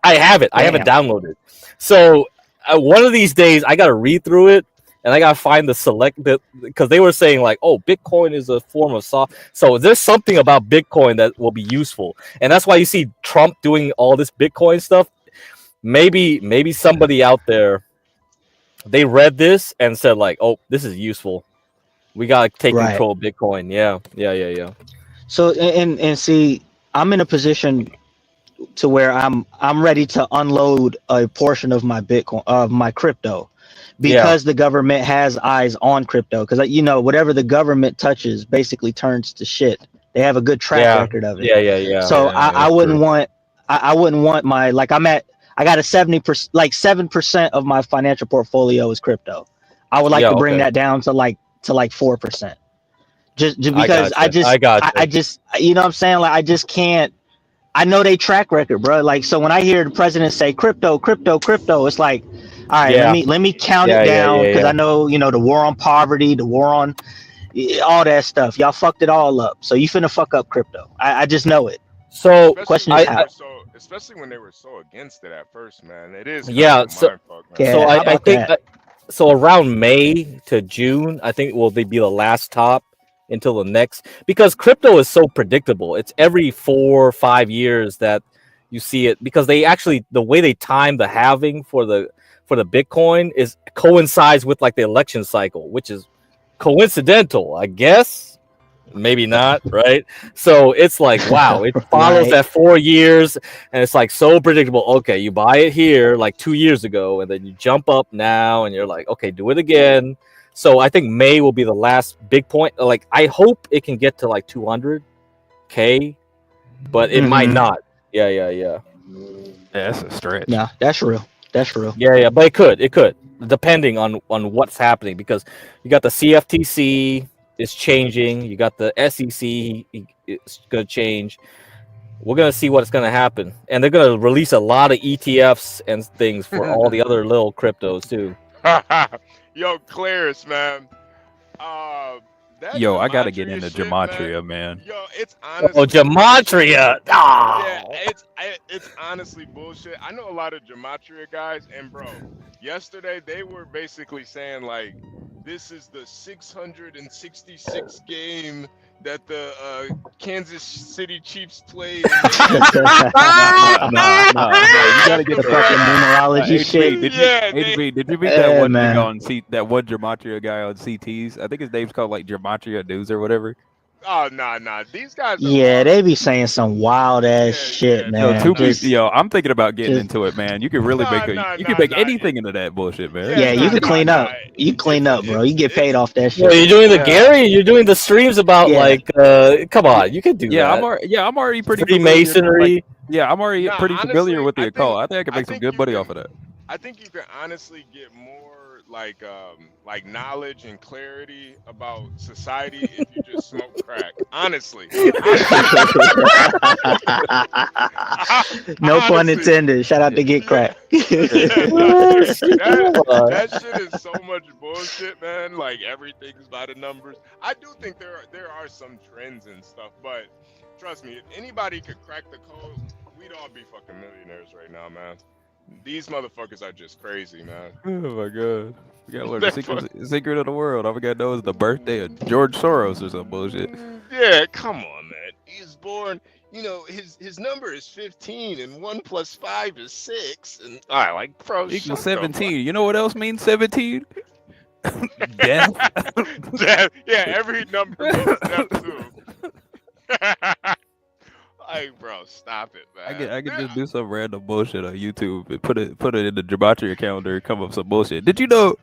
I have it. I have it downloaded. So one of these days, I got to read through it, and I got to find the select bit because they were saying like, oh, Bitcoin is a form of soft. So there's something about Bitcoin that will be useful, and that's why you see Trump doing all this Bitcoin stuff. Maybe somebody out there. They read this and said like, "Oh, this is useful. We gotta take control of Bitcoin." Yeah. So and see, I'm in a position to where I'm ready to unload a portion of my Bitcoin of my crypto because the government has eyes on crypto. Because whatever the government touches basically turns to shit. They have a good track record of it. Yeah. So I wouldn't want I wouldn't want my I got a 70%, like 7% of my financial portfolio is crypto. I would like to bring that down to like 4%. Just because I just you know what I'm saying? Like I just can't. I know they track record, bro. Like so when I hear the president say crypto, it's like, all right, let me count it down because I know the war on poverty, the war on all that stuff. Y'all fucked it all up. So you finna fuck up crypto. I just know it. So question is how. Especially when they were so against it at first, man. It is. I think so around May to June, I think will they be the last top until the next because crypto is so predictable. It's every 4 or 5 years that you see it because they actually the way they time the halving for the Bitcoin is coincides with like the election cycle, which is coincidental, I guess. Maybe not, right? So it's like, wow, it follows that 4 years and it's like so predictable. Okay, you buy it here like 2 years ago and then you jump up now and you're like, okay, do it again. So I think May will be the last big point. Like I hope it can get to like 200K, but it might not. Yeah. That's a stretch. No, that's real. That's real. Yeah, but it could, depending on what's happening because you got the CFTC is changing. You got the SEC. It's gonna change. We're gonna see what's gonna happen, and they're gonna release a lot of ETFs and things for all the other little cryptos too. Yo, Claris, man. That Yo, I gotta get gematria into shit, man. gematria, man. Yo, it's Oh, honestly gematria. Yeah, Oh. it's honestly bullshit. I know a lot of gematria guys, and bro, yesterday they were basically saying like, this is the 666 game that the Kansas City Chiefs played. And they had You gotta get The fucking numerology shit. Did you meet that one nigga on that one gematria guy on CTs? I think his name's called like Gematria News or whatever. Oh nah. These guys are Yeah, they be saying some wild ass shit, man. I'm thinking about getting into it, man. You can really make anything into that bullshit, man. Yeah, you can clean up. You can clean up, bro. You get paid off that shit. Well, you're doing the Gary. You're doing the streams about like. Come on, you can do that. I'm already pretty Freemasonry. I'm already pretty familiar with the I occult. I think I can make some good money off of that. I think you can honestly get more like knowledge and clarity about society if you just smoke crack. Honestly. No pun intended. Shout out to Get Crack. That shit is so much bullshit, man. Like everything's by the numbers. I do think there are some trends and stuff, but trust me, if anybody could crack the code, we'd all be fucking millionaires right now, man. These motherfuckers are just crazy, man. Oh my god. We gotta learn the secret of the world. All we gotta know is the birthday of George Soros or some bullshit. Yeah, come on, man. He's born, his number is 15 and 1 + 5 is 6. And I like bro. Equals 17. You know what else means 17? Death. Death. Yeah, every number means death too. Like, bro, stop it, man. I could just do some random bullshit on YouTube and put it in the gematria calendar and come up with some bullshit. Did you know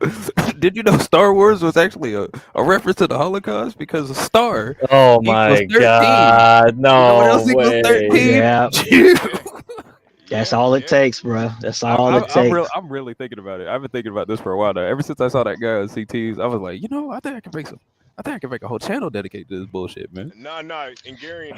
Star Wars was actually a reference to the Holocaust because a star Oh my god, no you know what else equals way. 13? Yeah. That's all it takes, bro. That's all it takes. I'm really thinking about it. I've been thinking about this for a while now. Ever since I saw that guy on CTs, I was like, I think I can make a whole channel dedicated to this bullshit, man. No, and Gary,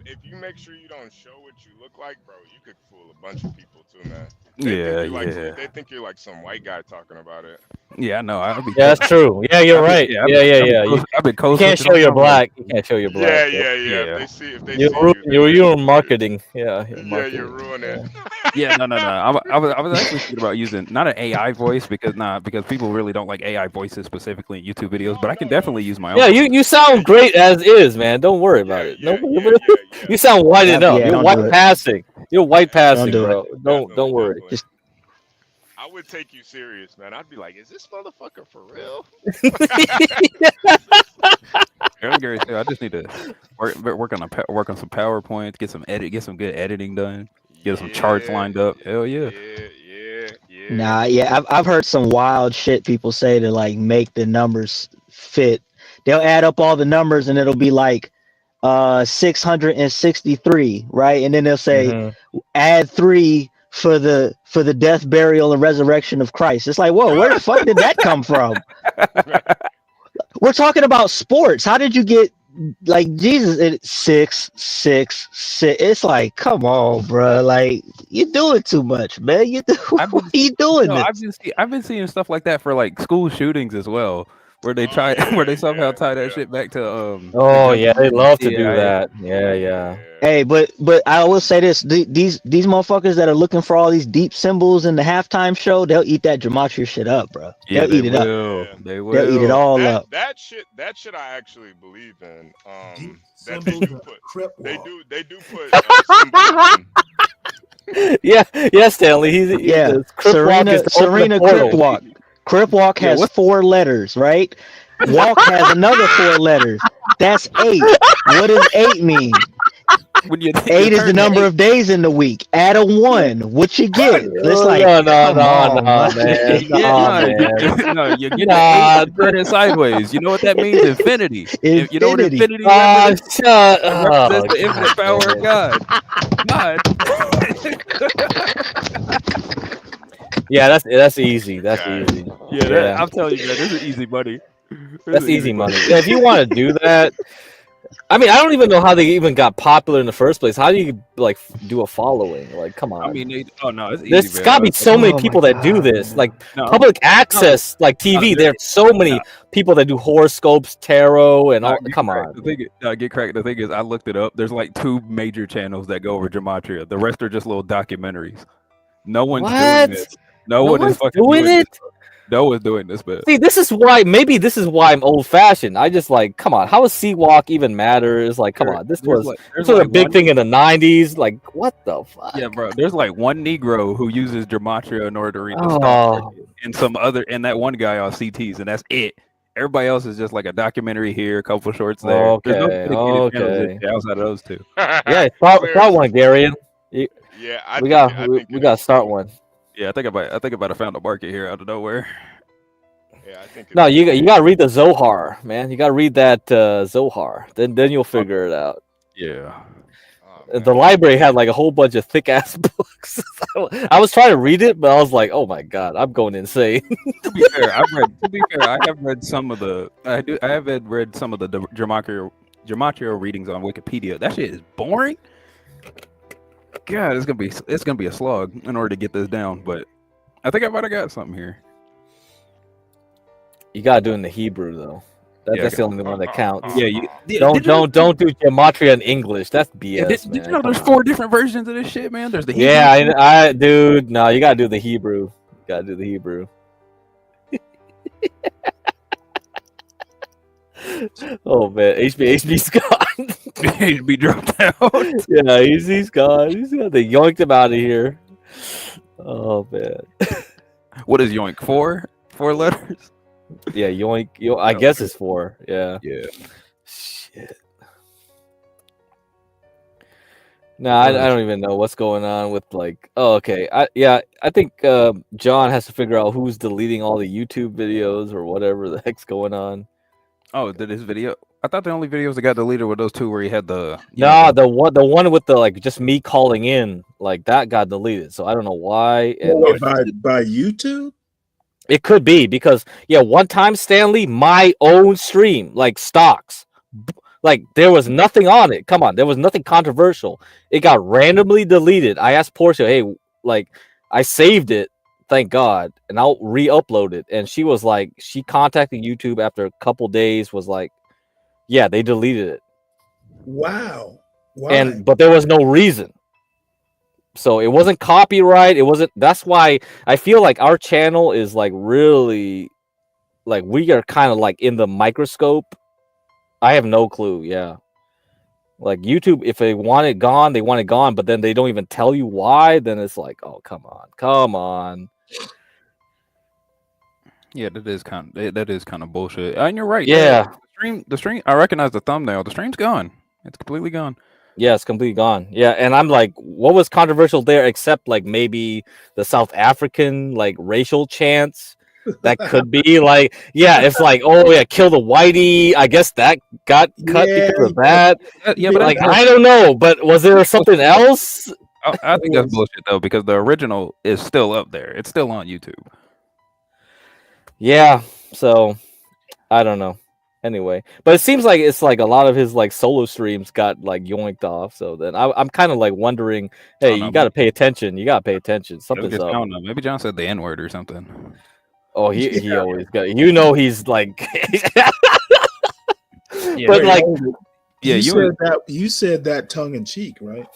if you make sure you don't show what you look like, bro, you could fool a bunch of people too, man. They think you're like some white guy talking about it. Yeah, I know. Yeah, that's true. Yeah, you're right. Yeah. You can't show you're black. You can't show you're black. Yeah. If they see You're marketing. Yeah, you're ruining. Yeah, no. I was actually thinking about using not an AI voice because people really don't like AI voices specifically in YouTube videos, but I can definitely use my own. Yeah, you sound great as is, man. Don't worry about it. You sound white enough. You're white passing. You're white passing, bro. Don't worry. Just I would take you serious, man. I'd be like, is this motherfucker for real? Gary, I just need to work on some PowerPoints, get some good editing done, get some charts lined up. Hell yeah. Nah, yeah, I've heard some wild shit people say to like make the numbers fit. They'll add up all the numbers and it'll be like 663, right? And then they'll say add 3 for the death, burial, and resurrection of Christ. It's like, whoa, where the fuck did that come from? We're talking about sports. How did you get like Jesus? 666. It's like, come on, bro. Like you're doing too much, man. Why are you doing this? I've been seeing stuff like that for like school shootings as well, where they somehow tie that shit back to they love to do that. Yeah. Hey, but I will say this: these motherfuckers that are looking for all these deep symbols in the halftime show, they'll eat that gematria shit up, bro. Yeah, they'll eat it up. They will. They'll eat it all up. That shit I actually believe in. That they do put symbols in. Yeah, Stanley. He's Serena Crip Walk. Crip Walk has 4 letters, right? Walk has another 4 letters. That's 8. What does 8 mean? 8 is the number of days in the week. Add a 1. What you get? It's like no, man. No, you get that turning sideways. You know what that means? Infinity. You know what infinity represents? Shut represents the infinite power of God. Yeah, that's easy. That's easy. Yeah, I'm telling you, man, this is easy money. That's easy money. If you want to do that, I mean, I don't even know how they even got popular in the first place. How do you like do a following? Like, come on. I mean, it's easy. There's got to be so many people that do this. Like public access, like TV. There's so many people that do horoscopes, tarot, and all. Come on. The thing is, I looked it up. There's like 2 major channels that go over gematria. The rest are just little documentaries. No one's doing this. No one is fucking doing it. No one's doing this, but see, this is why I'm old fashioned. I just like, come on, how does C-Walk even matter? It's like, come on, this was a big thing in the 90s. Like, what the fuck? Yeah, bro. There's like one Negro who uses gematria in order to read the stock market, and that one guy on CTs, and that's it. Everybody else is just like a documentary here, a couple shorts there. Okay. Outside of those 2. Yeah, start one, Gary. Yeah, we got to start one. Yeah, I think about found a market here out of nowhere. Yeah, I think. No, you got to read the Zohar, man. You got to read that Zohar. Then you'll figure it out. Yeah. The library had like a whole bunch of thick ass books. I was trying to read it, but I was like, "Oh my god, I'm going insane." To be fair, I have read some of the gematria readings on Wikipedia. That shit is boring. God, it's gonna be a slog in order to get this down, but I think I might have got something here. You gotta do it in the Hebrew though. That's the only one that counts. Yeah, don't do gematria in English. That's BS. Did you know there's 4 different versions of this shit, man? There's the Hebrew. Yeah, dude. No, you gotta do the Hebrew. You gotta do the Hebrew. Oh man, HB's gone. HB dropped out. Yeah, he's gone. They yoinked him out of here. Oh man. What is yoink? 4 letters? Yeah, yoink. I guess it's 4. Yeah. Yeah. Shit. No, I don't even know what's going on with like. Oh, okay. I think John has to figure out who's deleting all the YouTube videos or whatever the heck's going on. Oh, did his video? I thought the only videos that got deleted were those 2 where he had the. The one with the like just me calling in, like that got deleted. So I don't know why. By YouTube. It could be because one time Stanley, my own stream, like stocks, like there was nothing on it. Come on, there was nothing controversial. It got randomly deleted. I asked Portia, hey, like I saved it, thank God, and I'll re-upload it. And she was like, she contacted YouTube after a couple days, was like, yeah, they deleted it. Wow. Why? But there was no reason. So it wasn't copyright. It wasn't. That's why I feel like our channel is like really, like we are kind of like in the microscope. I have no clue. Yeah, like YouTube, if they want it gone, they want it gone. But then they don't even tell you why. Then it's like, oh come on. Yeah, that is kind of bullshit. And you're right. Yeah. The stream. I recognize the thumbnail. The stream's gone. It's completely gone. Yeah, it's completely gone. Yeah, and I'm like, what was controversial there except like maybe the South African like racial chants? That could be like, yeah, it's like, oh yeah, kill the whitey. I guess that got cut because of that. Yeah, but like I don't know, but was there something else? I think that's bullshit though, because the original is still up there. It's still on YouTube. Yeah, so I don't know. Anyway, but it seems like it's like a lot of his like solo streams got like yoinked off. So then I'm kind of like wondering, hey, you got to pay attention. You got to pay attention. Something's up. I don't know. Maybe John said the N word or something. Oh, he always got. He's like. But like, you said that tongue in cheek, right?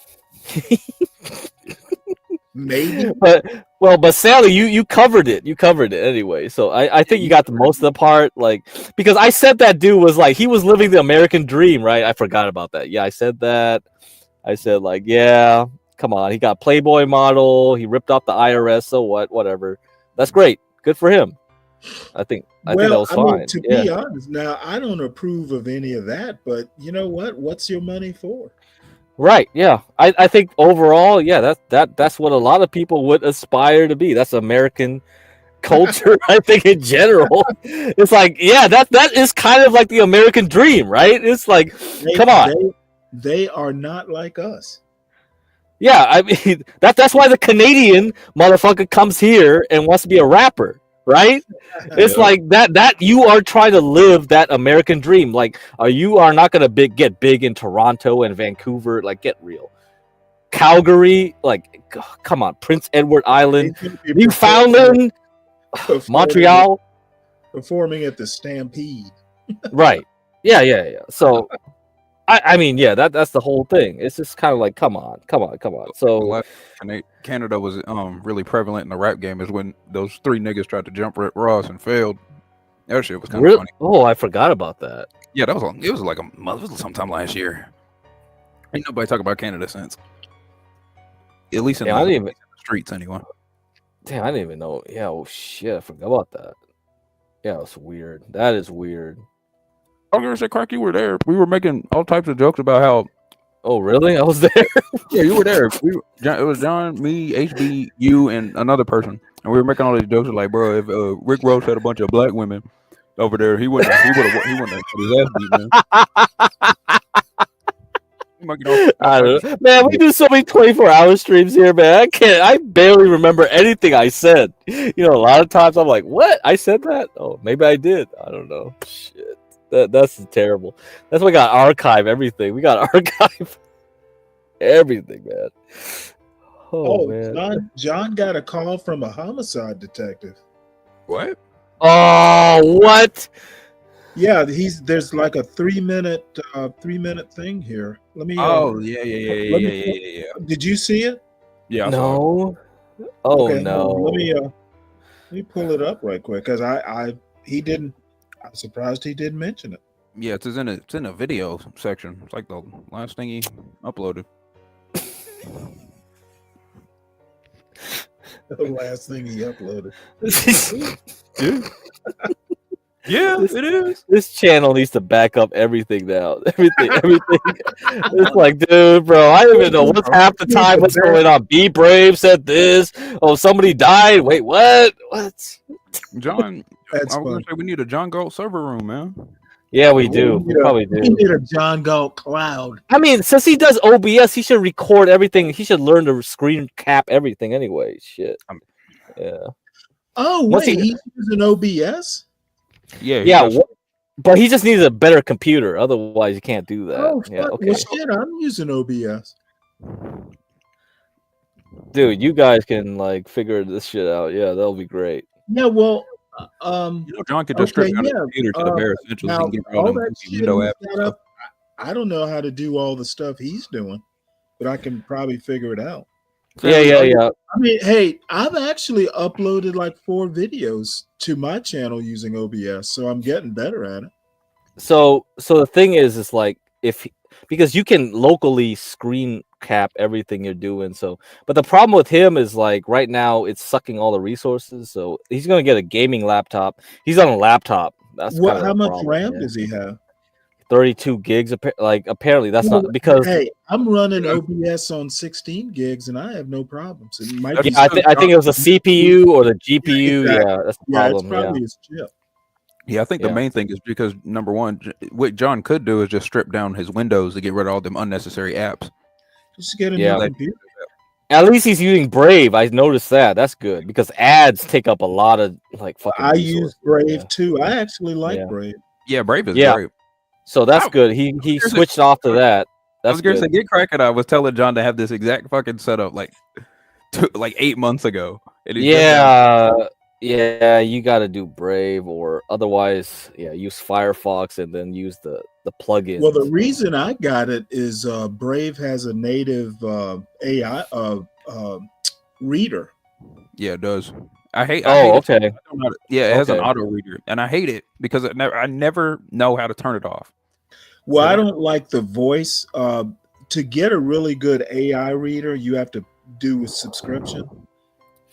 Maybe, but Sally, you covered it. You covered it anyway. So I think you got the most of the part, like because I said that dude was like he was living the American dream, right? I forgot about that. Yeah, I said that. I said like, yeah, come on, he got Playboy model. He ripped off the IRS. So what? Whatever. That's great. Good for him. I think that was fine. To be honest, now I don't approve of any of that, but you know what? What's your money for? Right, yeah. I think overall, yeah, that's what a lot of people would aspire to be. That's American culture, I think in general. It's like, yeah, that is kind of like the American dream, right? It's like, come on. They are not like us. Yeah, I mean that's why the Canadian motherfucker comes here and wants to be a rapper. right? It's Yeah. like that you are trying to live that American dream. Like, you are not gonna get big in Toronto and Vancouver. Like, get real. Calgary, like, come on, Prince Edward Island, He's gonna be Newfoundland, Montreal. performing at the Stampede. Right. Yeah. So I mean, yeah, that's the whole thing. It's just kind of like, come on. So Canada was really prevalent in the rap game is when those 3 niggas tried to jump Rick Ross and failed. That shit was kind of really, funny. oh, I forgot about that. Yeah, it was like sometime last year. Ain't nobody talk about Canada since. At least in Damn, I the didn't even, streets, anyway. damn, I didn't even know. Yeah, oh shit, I forgot about that. Yeah, it's weird. That is weird. I was gonna say, Crack, you were there. We were making all types of jokes about how. Oh, really? I was there. Yeah, you were there. It was John, me, HB, you, and another person, and we were making all these jokes like, bro, if Rick Ross had a bunch of black women over there, he wouldn't have put his ass beat, man. I don't know. Man, we do so many 24-hour streams here, man. I barely remember anything I said. You know, a lot of times I'm like, what? I said that? Oh, maybe I did. I don't know. Shit. That's terrible. That's why we got archive everything. We got archive everything, man. Oh, man. John got a call from a homicide detective. What? Oh, what? Yeah, there's like a 3-minute thing here. Let me. Oh, yeah. Did you see it? Yeah. No. Oh, okay, no. Let me pull it up right quick because he didn't. I'm surprised he didn't mention it. Yeah, it's in a video section. It's like the last thing he uploaded. The last thing he uploaded. Yeah, it is. This channel needs to back up everything now. Everything. It's like, dude, bro, I don't even know what's half the time. What's going on? Be Brave said this. Oh, somebody died. Wait, what? What? John, I was gonna say we need a John Galt server room, man. Yeah, we do. We probably do. We need a John Galt cloud. I mean, since he does OBS, he should record everything. He should learn to screen cap everything anyway. Shit. Yeah. Oh, Once wait, he's using OBS? Yeah, but he just needs a better computer. Otherwise, you can't do that. Oh, yeah, fuck. okay. Well, shit, I'm using OBS. Dude, you guys can like figure this shit out. Yeah, that'll be great. Yeah, well, John could just strip down his computer to the bare essentials. Now, He can get all them that shit window he's apps. got up, I don't know how to do all the stuff he's doing, but I can probably figure it out. Yeah. I mean, hey, I've actually uploaded like 4 videos to my channel using OBS, so I'm getting better at it. So the thing is like because you can locally screen cap everything you're doing. So, but the problem with him is like right now it's sucking all the resources. So he's gonna get a gaming laptop. He's on a laptop. That's How much RAM does he have? 32 gigs. Like apparently that's not because. Hey, I'm running OBS on 16 gigs and I have no problems. It might be I think it was a CPU or the GPU. Yeah, that's the problem. It's probably his chip. Yeah, I think the main thing is because number one, what John could do is just strip down his Windows to get rid of all them unnecessary apps. Just get a new computer. At least he's using Brave. I noticed that. That's good because ads take up a lot of like fucking. I use Brave too. I actually like Brave. Yeah, Brave is great. So that's good. He switched off to that. That's I was gonna good. say, get cracking. I was telling John to have this exact fucking setup like 8 months ago. And he Yeah, you got to do Brave or otherwise, use Firefox and then use the plugins. Well, the reason I got it is Brave has a native AI reader. Yeah, it does. I hate. Okay. It has an auto reader, and I hate it because I never know how to turn it off. Well, I don't like the voice. To get a really good AI reader, you have to do a subscription.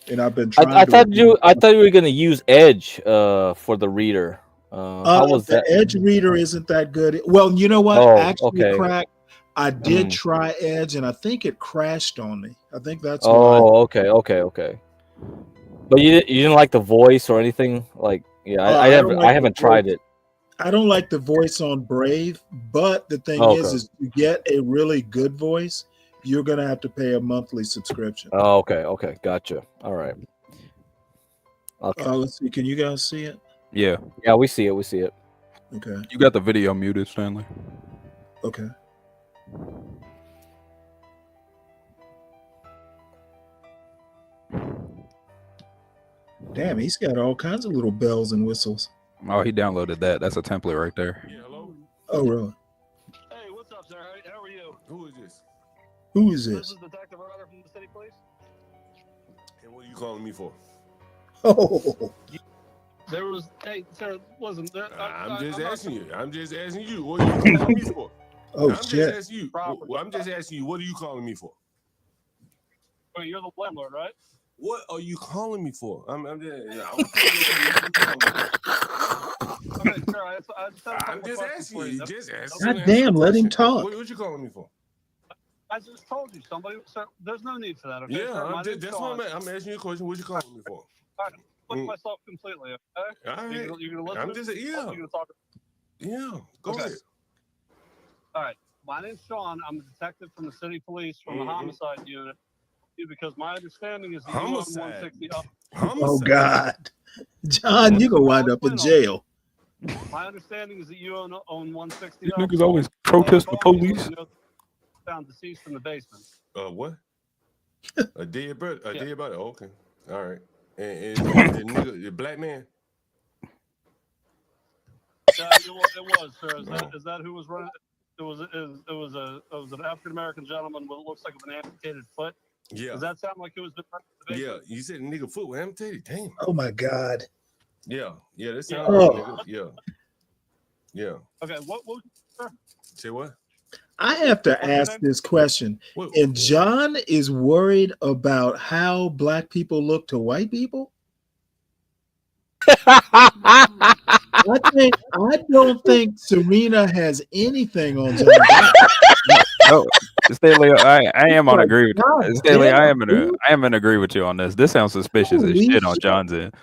And I've been trying. I thought you were gonna use Edge for the reader. How was the that? Edge reader isn't that good. Well, you know what? Oh, Actually, okay. Crack, I did try Edge, and I think it crashed on me. I think that's why. Oh, okay. But you didn't like the voice or anything? Like, I haven't tried it. I don't like the voice on Brave, but the thing is to get a really good voice, you're gonna have to pay a monthly subscription. Oh, okay, gotcha. All right. Okay. Let's see. Can you guys see it? Yeah. Yeah, we see it. We see it. Okay. You got the video muted, Stanley. Okay. Damn, he's got all kinds of little bells and whistles. Oh, he downloaded that. That's a template right there. Yeah, hello? Oh, really? Hey, what's up, sir? How are you? Who is this? Who is This this? is Detective Ryder from the city police. And what are you calling me for? Oh, There was, hey, sir, listen. I'm just asking you. I'm just asking you. What are you calling me for? oh I'm shit. just asking you. I'm just asking you. What are you calling me for? Wait, you're the landlord, right? What are you calling me for? I'm just. Okay, sir. I just have a I'm couple just questions asking for you. you. Just asking. God damn, let him talk. What you calling me for? I just told you, somebody. Sir, there's no need for that. Okay, Yeah, sir, my name's that's Sean. what I'm asking you a question. What you calling me for? All right, put myself completely. Okay. All right. You're gonna listen. I'm just You're gonna talk. Yeah. Go Okay. ahead. All right. My name's Sean. I'm a detective from the city police from the homicide unit. Because my understanding is that you own Homicide. 160. Oh God, John, you gonna wind up in jail. My understanding is that you own 160. These niggas always protest the police. Found deceased in the basement. What? A dead brother? A dead brother? Okay. All right. And the nigga, the black man? It was, sir. Is that who was running? It was an African American gentleman with what looks like an amputated foot. Yeah. Does that sound like it was the basement? Yeah. You said nigga foot was amputated. Damn. Oh my God. Yeah. Yeah. That sounds Oh. like nigga. Yeah. Yeah. Okay. What sir? Say what? I have to ask this question. And John is worried about how black people look to white people? I don't think Serena has anything on John. No, Stanley, I am on Like, agree with God you. Stanley, damn, I am in agree with you on this. This sounds suspicious as shit on John's end.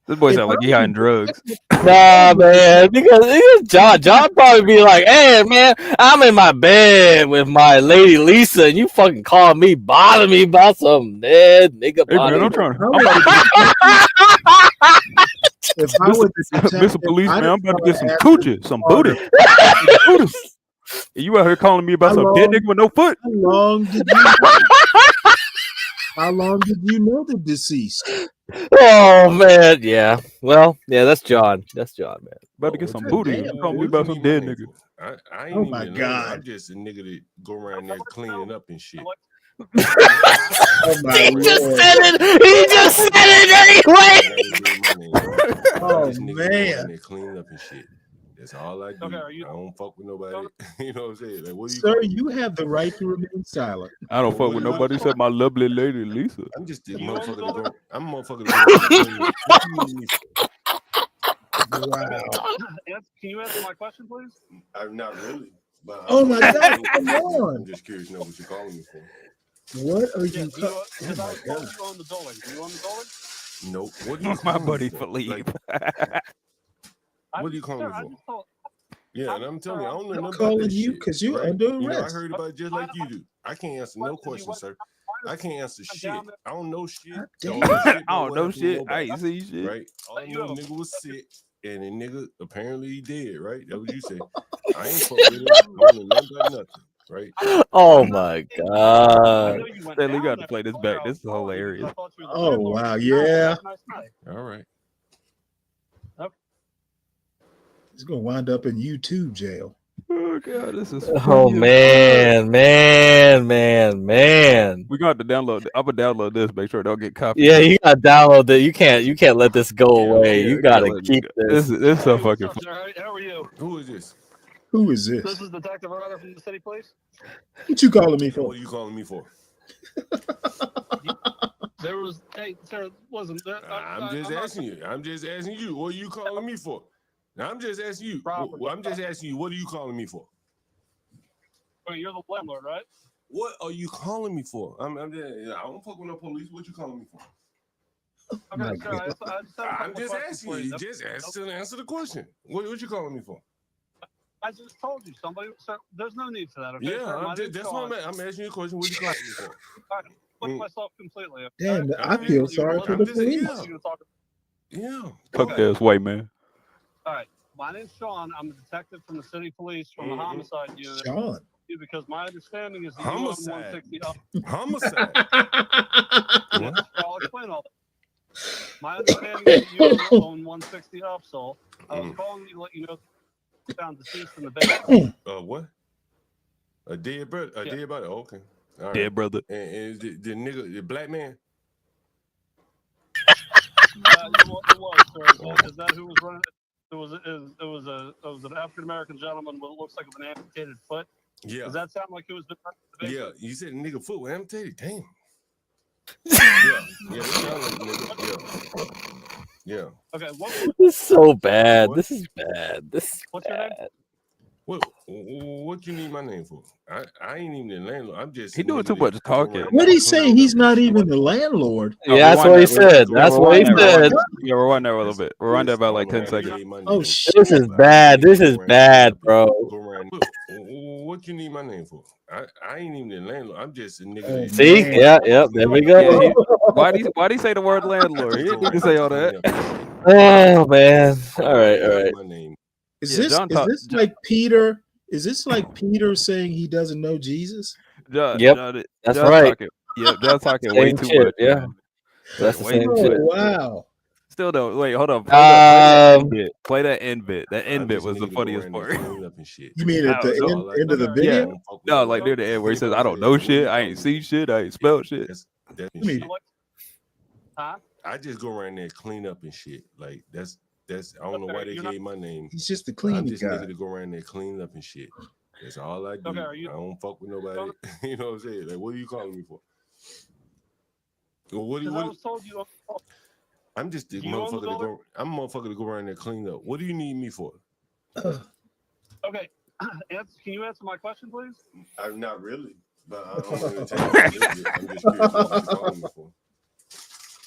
This boy sound like he hiding drugs. Nah, man, because John probably be like, "Hey, man, I'm in my bed with my lady Lisa, and you fucking call me, bother me about some nigga Hey body." man, I'm about If I was Mr. Policeman, I'm about to get some coochie, some booty. You out here calling me about some dead nigga with no foot? How long did you know the deceased? Oh man, yeah. Well, yeah, that's John. That's John, man. About to get some booty. You calling me about some dead nigga? I ain't Oh even my know. God. I'm just a nigga that go around there cleaning up and shit. Oh my He just Lord. said it. He just said it anyway. Oh Man, they cleaning up and shit. That's all I do. Okay, I don't fuck with nobody. You know what I'm saying? Like, what are you? Sir, you have the right to remain silent. I don't fuck with nobody except my lovely lady Lisa. I'm just a motherfucker. I'm a motherfucker. What you need me for? Wow. Can you answer my question, please? I'm not really. But Oh my God, come on. I'm just curious to know what you're calling me for. What are Yeah, you? do you, because I was told you own the building. Do you own the building? Nope. What do you My calling buddy me for? Philippe. What are you calling me for? Yeah, and I'm telling you, I don't know I'm nothing about calling this you shit, because you're right? under You know, I arrest. heard about it just like you do. I can't answer no questions, sir. I can't answer shit. I don't know shit. damn. I don't know shit. I ain't see shit. Right? All I know, nigga was sick, and the nigga apparently he dead. Right? That what you say. I ain't fuck with him. I don't know nothing about nothing. Right? Oh my God. Stanley, got to play this back. This is hilarious. Oh wow, yeah. All right. He's gonna wind up in YouTube jail. Oh God, this is. Oh man. We got to download. I'm gonna download this. Make sure it don't get copied. Yeah, you gotta download that. You can't let this go away. You gotta let keep this. This is so fucking. What's up, sir? How are you? Who is this? Who is this? This is Detective Ryder from the city police. What you calling me for? What are you calling me for? There was, hey, sir, wasn't there? I'm just asking you. I'm just asking you. What are you calling me for? Now, I'm just asking you. I'm just asking you. What are you calling me for? Wait, you're the landlord, right? What are you calling me for? I don't fuck with no police. What you calling me for? Okay, sir, I'm just asking you. Just answer the question. What you calling me for? I just told you, somebody. Sir, there's no need for that. Okay, Yeah, sir, that's why I'm asking you a question. What you calling me for? I put myself completely. Damn, I feel sorry for the police. Yeah. Coke ass white man. All right. My name's Sean. I'm a detective from the city police from the homicide unit. Sean. Because my understanding is that Homicide. you own 160 up. Homicide. Yes, I'll explain all that. My understanding is that you own 160 up, so I was calling you to let you know you found deceased in the basement. What? A dead brother? A dead brother? Okay. All right. Dead brother. And the nigga, the black man? It was, sir. Is that who was running? It was an African American gentleman with what looks like an amputated foot. Yeah. Does that sound like it was the Yeah. You said the nigga foot was amputated. Damn. Yeah. That sounds like a nigga. Yeah. Okay. This is so bad. This is bad. This is What's your name? What you need my name for? I ain't even the landlord. I'm just. He doing too much talking. What he say? He's not even the landlord. Yeah, that's what he said. That's what he said. Yeah, we're on there a little bit. We're on there about like 10 seconds. Oh shit! This is bad. This is bad, bro. What you need my name for? I ain't even the landlord. I'm just a nigga. See? Yeah. There we go. Yeah, why'd he say the word landlord? He didn't need to say all that. Oh man. All right. Is this like Peter? Is this like Peter saying he doesn't know Jesus? Yep. That's right. John's talking way Same too shit, much. yeah. Man. That's the Way same too shit. much. Wow. Still though, wait, hold on. Play that end bit. That end bit was the funniest part. You mean at the end of the video? Yeah. No, like near the end where he says, "I don't know shit. I ain't seen shit. I ain't spelled shit." Huh? I just go around there and clean up and shit. Like that's. I don't know why they gave my name. He's just the cleaning I'm just guy. nigga to go around there clean up and shit. That's all I do. Okay, I don't fuck with nobody. You know what I'm saying? Like, what are you calling me for? Well, I was told you. I'm just the Do you own the motherfucker to building? go. I'm a motherfucker to go around there and clean up. What do you need me for? Okay. Can you answer my question, please? I'm not really, but I don't want to take it. I'm just curious what you're calling me for.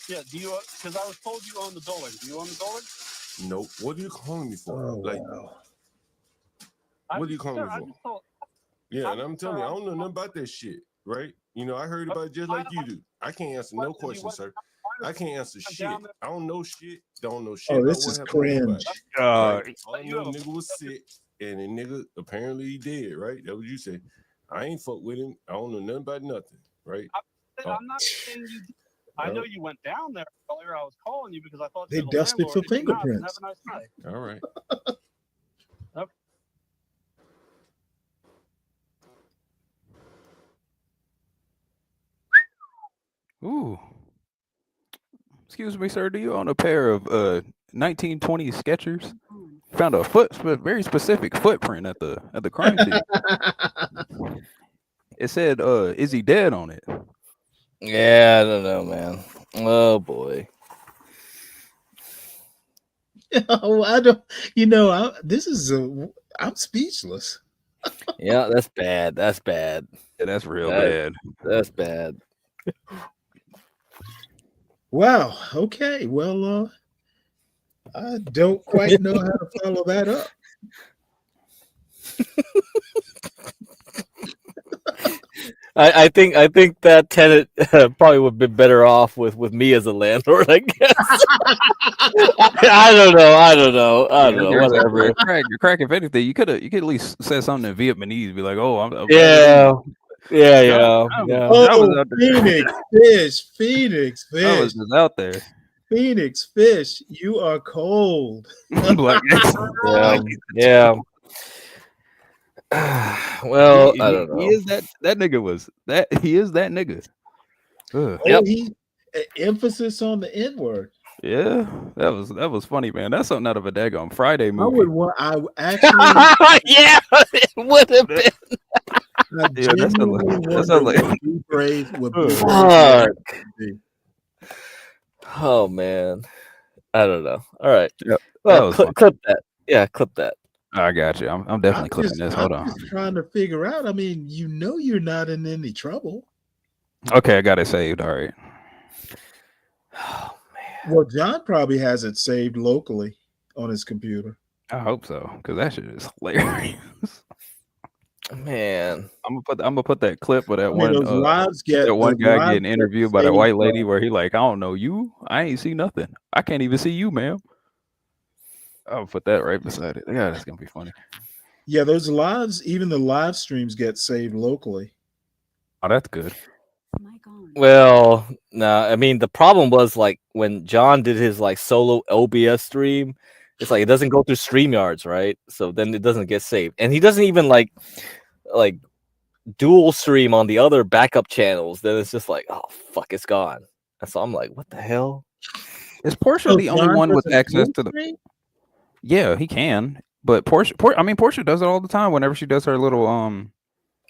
Yeah. Do you? Because I was told you own the building. Do you own the building? Nope. What are you calling me for? Oh, like, wow. what are you calling me I for? just told. Yeah, and I'm telling you, I don't know nothing about that shit, right? You know, I heard about it just like you do. I can't answer no questions, sir. I can't answer shit. I don't know shit. Don't know shit. Oh, about this what is happened to nobody, cringe. right? All I know, nigga was sick, and the nigga apparently he dead, right? That what you say. I ain't fuck with him. I don't know nothing about nothing, right? I'm not saying you. I know you went down there earlier. I was calling you because I thought They you were the dusted for landlord. If you're not, then fingerprints. Have a nice night. All right. Okay. Ooh. Excuse me, sir. Do you own a pair of 1920 Skechers? Found a very specific footprint at the crime scene. It said, "Is he dead?" on it. Yeah, I don't know, man. Oh boy. Oh, I don't. You know, I'm speechless. Yeah, that's bad. That's bad. Yeah, that's real bad. That's bad. Wow. Okay. Well, I don't quite know how to follow that up. I think that tenant probably would be better off with me as a landlord. I guess. I don't know. Whatever. Craig, if anything, you could at least said something in Vietnamese. Be like, "Oh, I'm Yeah. Oh, Phoenix Fish. I was just out there. Phoenix Fish, you are cold. Yeah. Well, I don't know. He is that nigga was that. He is that nigga. Ugh. Oh, emphasis on the N word. Yeah, that was funny, man. That's something out of a daggone Friday movie. I actually. Yeah, it would have been. Yeah, that's like Be brave would be. Fuck. Oh man, I don't know. All right. Yep. Well, clip that. Yeah, clip that. I got you. I'm definitely clipping this. Hold on. I'm just trying to figure out. I mean, you know, you're not in any trouble. Okay, I got it saved. All right. Oh man. Well, John probably has it saved locally on his computer. I hope so, because that shit is hilarious. Man, I'm gonna put that clip of that I mean, one those lives get that one those guy lives getting get interviewed by that saved white lady from. where he like, I don't know you, I ain't see nothing, I can't even see you, ma'am. I'll put that right beside it. Yeah, that's gonna be funny. Yeah, those lives, even the live streams get saved locally. Oh, that's good. well, nah. I mean, the problem was like when John did his like solo OBS stream. It's like it doesn't go through StreamYards, right? So then it doesn't get saved, and he doesn't even like dual stream on the other backup channels. Then it's just like, oh fuck, it's gone. And so I'm like, what the hell? Is Portia Oh, the only John one with doesn't access dual to the? stream? Yeah, he can. But Portia, I mean, Portia does it all the time. Whenever she does her little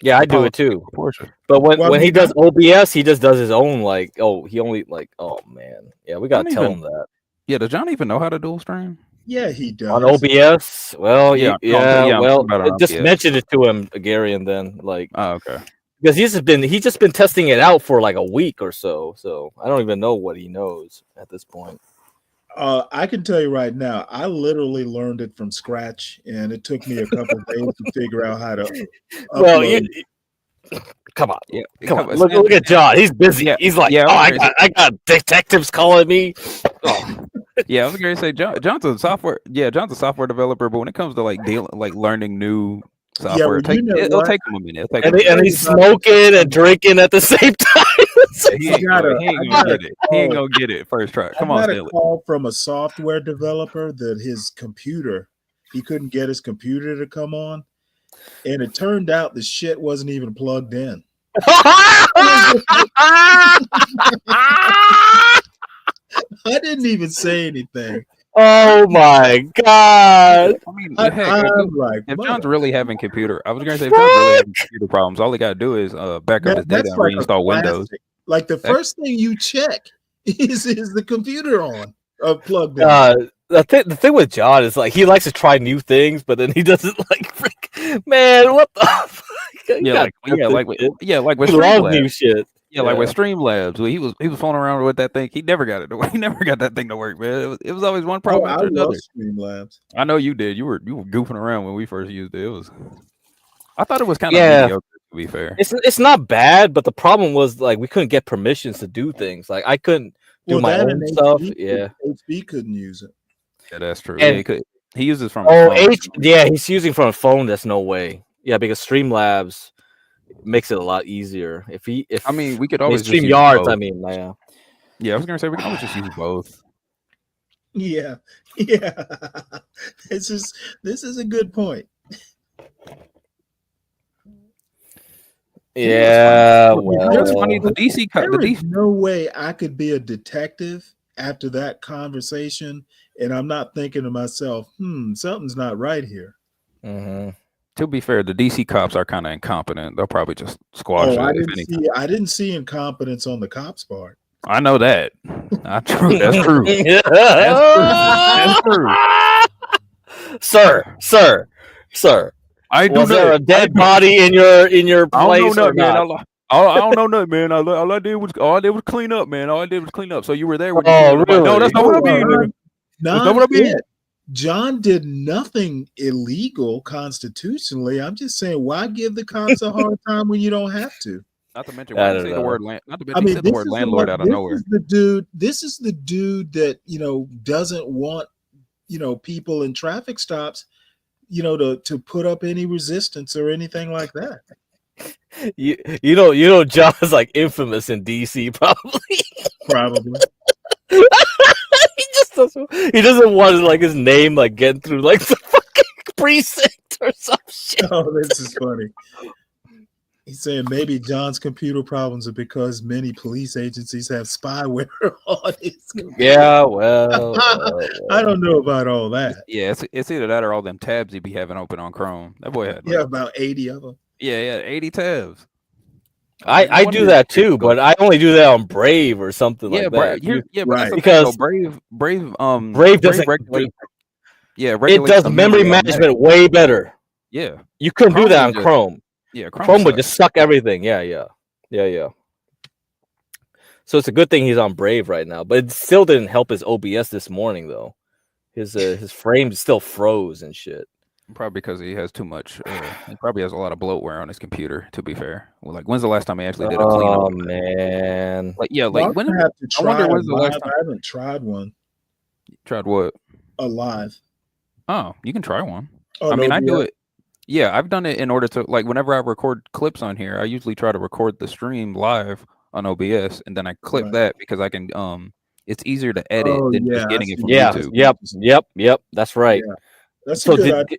Yeah, I do it politics too. with Portia. But when Well, I when he mean, does OBS, he just does his own like, oh, he only like, oh man, yeah, we I gotta don't tell even. him that Yeah, does John even know how to dual stream? yeah, he on does. OBS. Well, Yeah, no, yeah, yeah, I'm talking well, about on just OBS. mention it to him, Gary, and then like, Oh, okay. because he's just been testing it out for like a week or so. So I don't even know what he knows at this point. I can tell you right now, I literally learned it from scratch, and it took me a couple of days to figure out how to Well, upload. come on, Yeah, come on, on, look at John. He's busy. Yeah, He's like, yeah, oh, I was I got detectives calling me. Oh. Yeah, I was gonna say John's a software. Yeah, John's a software developer, but when it comes to like learning new Yeah, software, well, you know it'll what? take him a minute. It'll take And, him a and minute. he's smoking and drinking at the same time. He I ain't got gonna, a, he ain't I gonna got a get it. He ain't call. gonna get it first try. I Come on, got a Stanley. call from a software developer that his computer, he couldn't get his computer to come on, and it turned out the shit wasn't even plugged in. I didn't even say anything. Oh my god! I mean, I, heck, I'm like, if mother. John's really having computer, I was gonna say if John's really having computer problems, all he gotta do is back up his data That's and like a reinstall Windows. classic. Like the That- first thing you check is the computer on plugged in. The thing with John is like he likes to try new things, but then he doesn't like. Man, what the? Fuck? Yeah, like with he loves new Streamlabs. shit. Yeah, like with Streamlabs, he was fooling around with that thing. He never got it to work. He never got that thing to work, man. It was always one Oh, problem I after love another. Streamlabs. I know you did. You were goofing around when we first used it. I thought it was kind of Yeah. mediocre, to be fair. It's not bad, but the problem was like we couldn't get permissions to do things. Like I couldn't do my that own and stuff. HB, Yeah. HB couldn't use it. Yeah, that's true. And- Yeah, he uses from his phone. yeah, he's using from a phone. There's no way. Yeah, because Streamlabs makes it a lot easier. If I mean, we could I mean, always just use StreamYards. both. I mean, yeah. Yeah, I was gonna say we can always just use both. Yeah, yeah. This is a good point. Yeah, What's funny, the DC There is no way I could be a detective after that conversation, and I'm not thinking to myself, something's not right here. Mm-hmm. To be fair, the DC cops are kind of incompetent. They'll probably just squash Oh, it if anything. I didn't see incompetence on the cops' part. I know that. Not true. That's true. That's true. Sir. I do Was there know. a dead body in your I place don't know or nothing, man. not? I don't know nothing, man. All I did was clean up, man. All I did was clean up. So you were there when you Oh, killed somebody. No, really? that's not what I mean. nigga. That's not what I mean. John did nothing illegal constitutionally. I'm just saying, why give the cops a hard time when you don't have to? Not to mention, why did he say the word land? Not to mention, I mean, he said the word landlord out of nowhere. This is the dude that doesn't want people in traffic stops, to put up any resistance or anything like that. You know, John is like infamous in DC, probably. Probably. He doesn't want like his name like getting through like the fucking precinct or some shit. Oh, this is funny. He's saying maybe John's computer problems are because many police agencies have spyware on his computer. Yeah, well, I don't know about all that. Yeah, it's either that or all them tabs he be having open on Chrome. That boy had About 80 of them. Yeah, 80 tabs. I do that too, but I only do that on Brave or something like that. But Because Brave doesn't. regulates. Yeah, It regulates does the memory on management Mac. way better. Yeah, You couldn't do Chrome that on would just- Chrome. Yeah, Chrome would sucks. just suck everything. Yeah. So it's a good thing he's on Brave right now, but it still didn't help his OBS this morning though. His frame still froze and shit. Probably because he has too much. He probably has a lot of bloatware on his computer. To be fair, well, like when's the last time he actually did a cleanup? Oh man. Like yeah, Well, like I'm when gonna have to I wonder try when's the alive. last time I haven't tried one tried what? alive. Oh, you can try one. Oh, I mean, no I do OBS? it. Yeah, I've done it in order to like whenever I record clips on here, I usually try to record the stream live on OBS and then I clip Right. that because I can it's easier to edit Oh than yeah, just I getting see it from what you're Yeah. YouTube. Yep. That's right. Yeah, that's a So good did idea.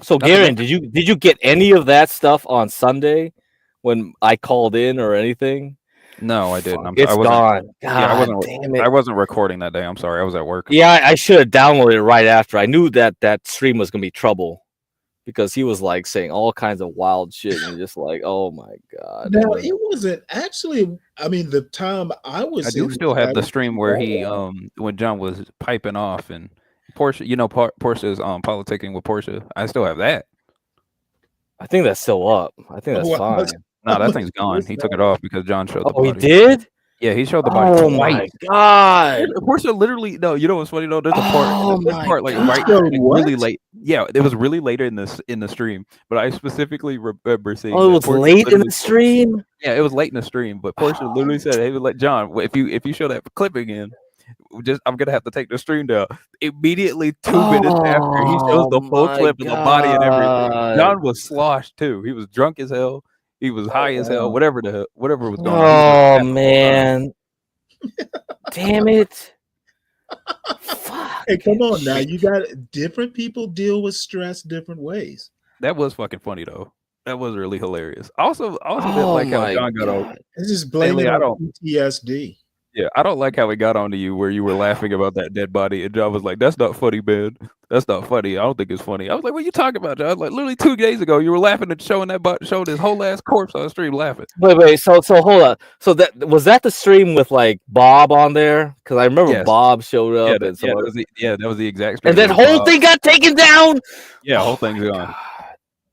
so Not to Garen, mention, did you get any of that stuff on Sunday when I called in or anything? no, I didn't. Fuck, I it's wasn't. gone. Yeah, God damn I it. wasn't recording that day. I'm sorry. I was at work. Yeah, I should have downloaded it right after. I knew that stream was gonna be trouble because he was like saying all kinds of wild shit and you're just like, oh my god. Now And then, it wasn't actually. I mean, the time I was I do in still have the stream where chat, he when John was piping off and Portia, Portia's politicking with Portia. I still have that. I think that's still up. I think that's Well, fine. No, that thing's gone. He took it off because John showed the Oh, he body. did? Yeah, he showed the body Oh twice. my god. Portia literally no. You know what's funny though? There's a part. Oh There's my part like god. right showed like, what? really late. Yeah, it was really later in the stream. But I specifically remember seeing. Oh, it that was Portia late in literally the stream? Yeah, it was late in the stream, but Portia literally said, "Hey, like John, if you show that clip again, I'm gonna have to take the stream down." Immediately, 2 minutes after, he shows Oh the full my clip of the body and everything. god. John was sloshed too. He was drunk as hell. He was high as hell. wow. Whatever was going on. He was Oh having a whole time. man. Damn it. Hey, come on now. You got different people deal with stress different ways. That was fucking funny though. That was really hilarious. Also didn't Oh like how my John got on. god. It's just blame Stanley, it I on don't. PTSD. Yeah, I don't like how he got onto you where you were laughing about that dead body, and John was like, "That's not funny, man. That's not funny. I don't think it's funny." I was like, "What are you talking about, John?" Like literally 2 days ago, you were laughing at showing showing this whole ass corpse on the stream, laughing. Wait, so hold on. So that was that the stream with like Bob on there? Because I remember Yes. Bob showed up and some that other... was that was the exact stream. And that with whole Bob. thing got taken down. Yeah, whole Oh thing's my gone. god.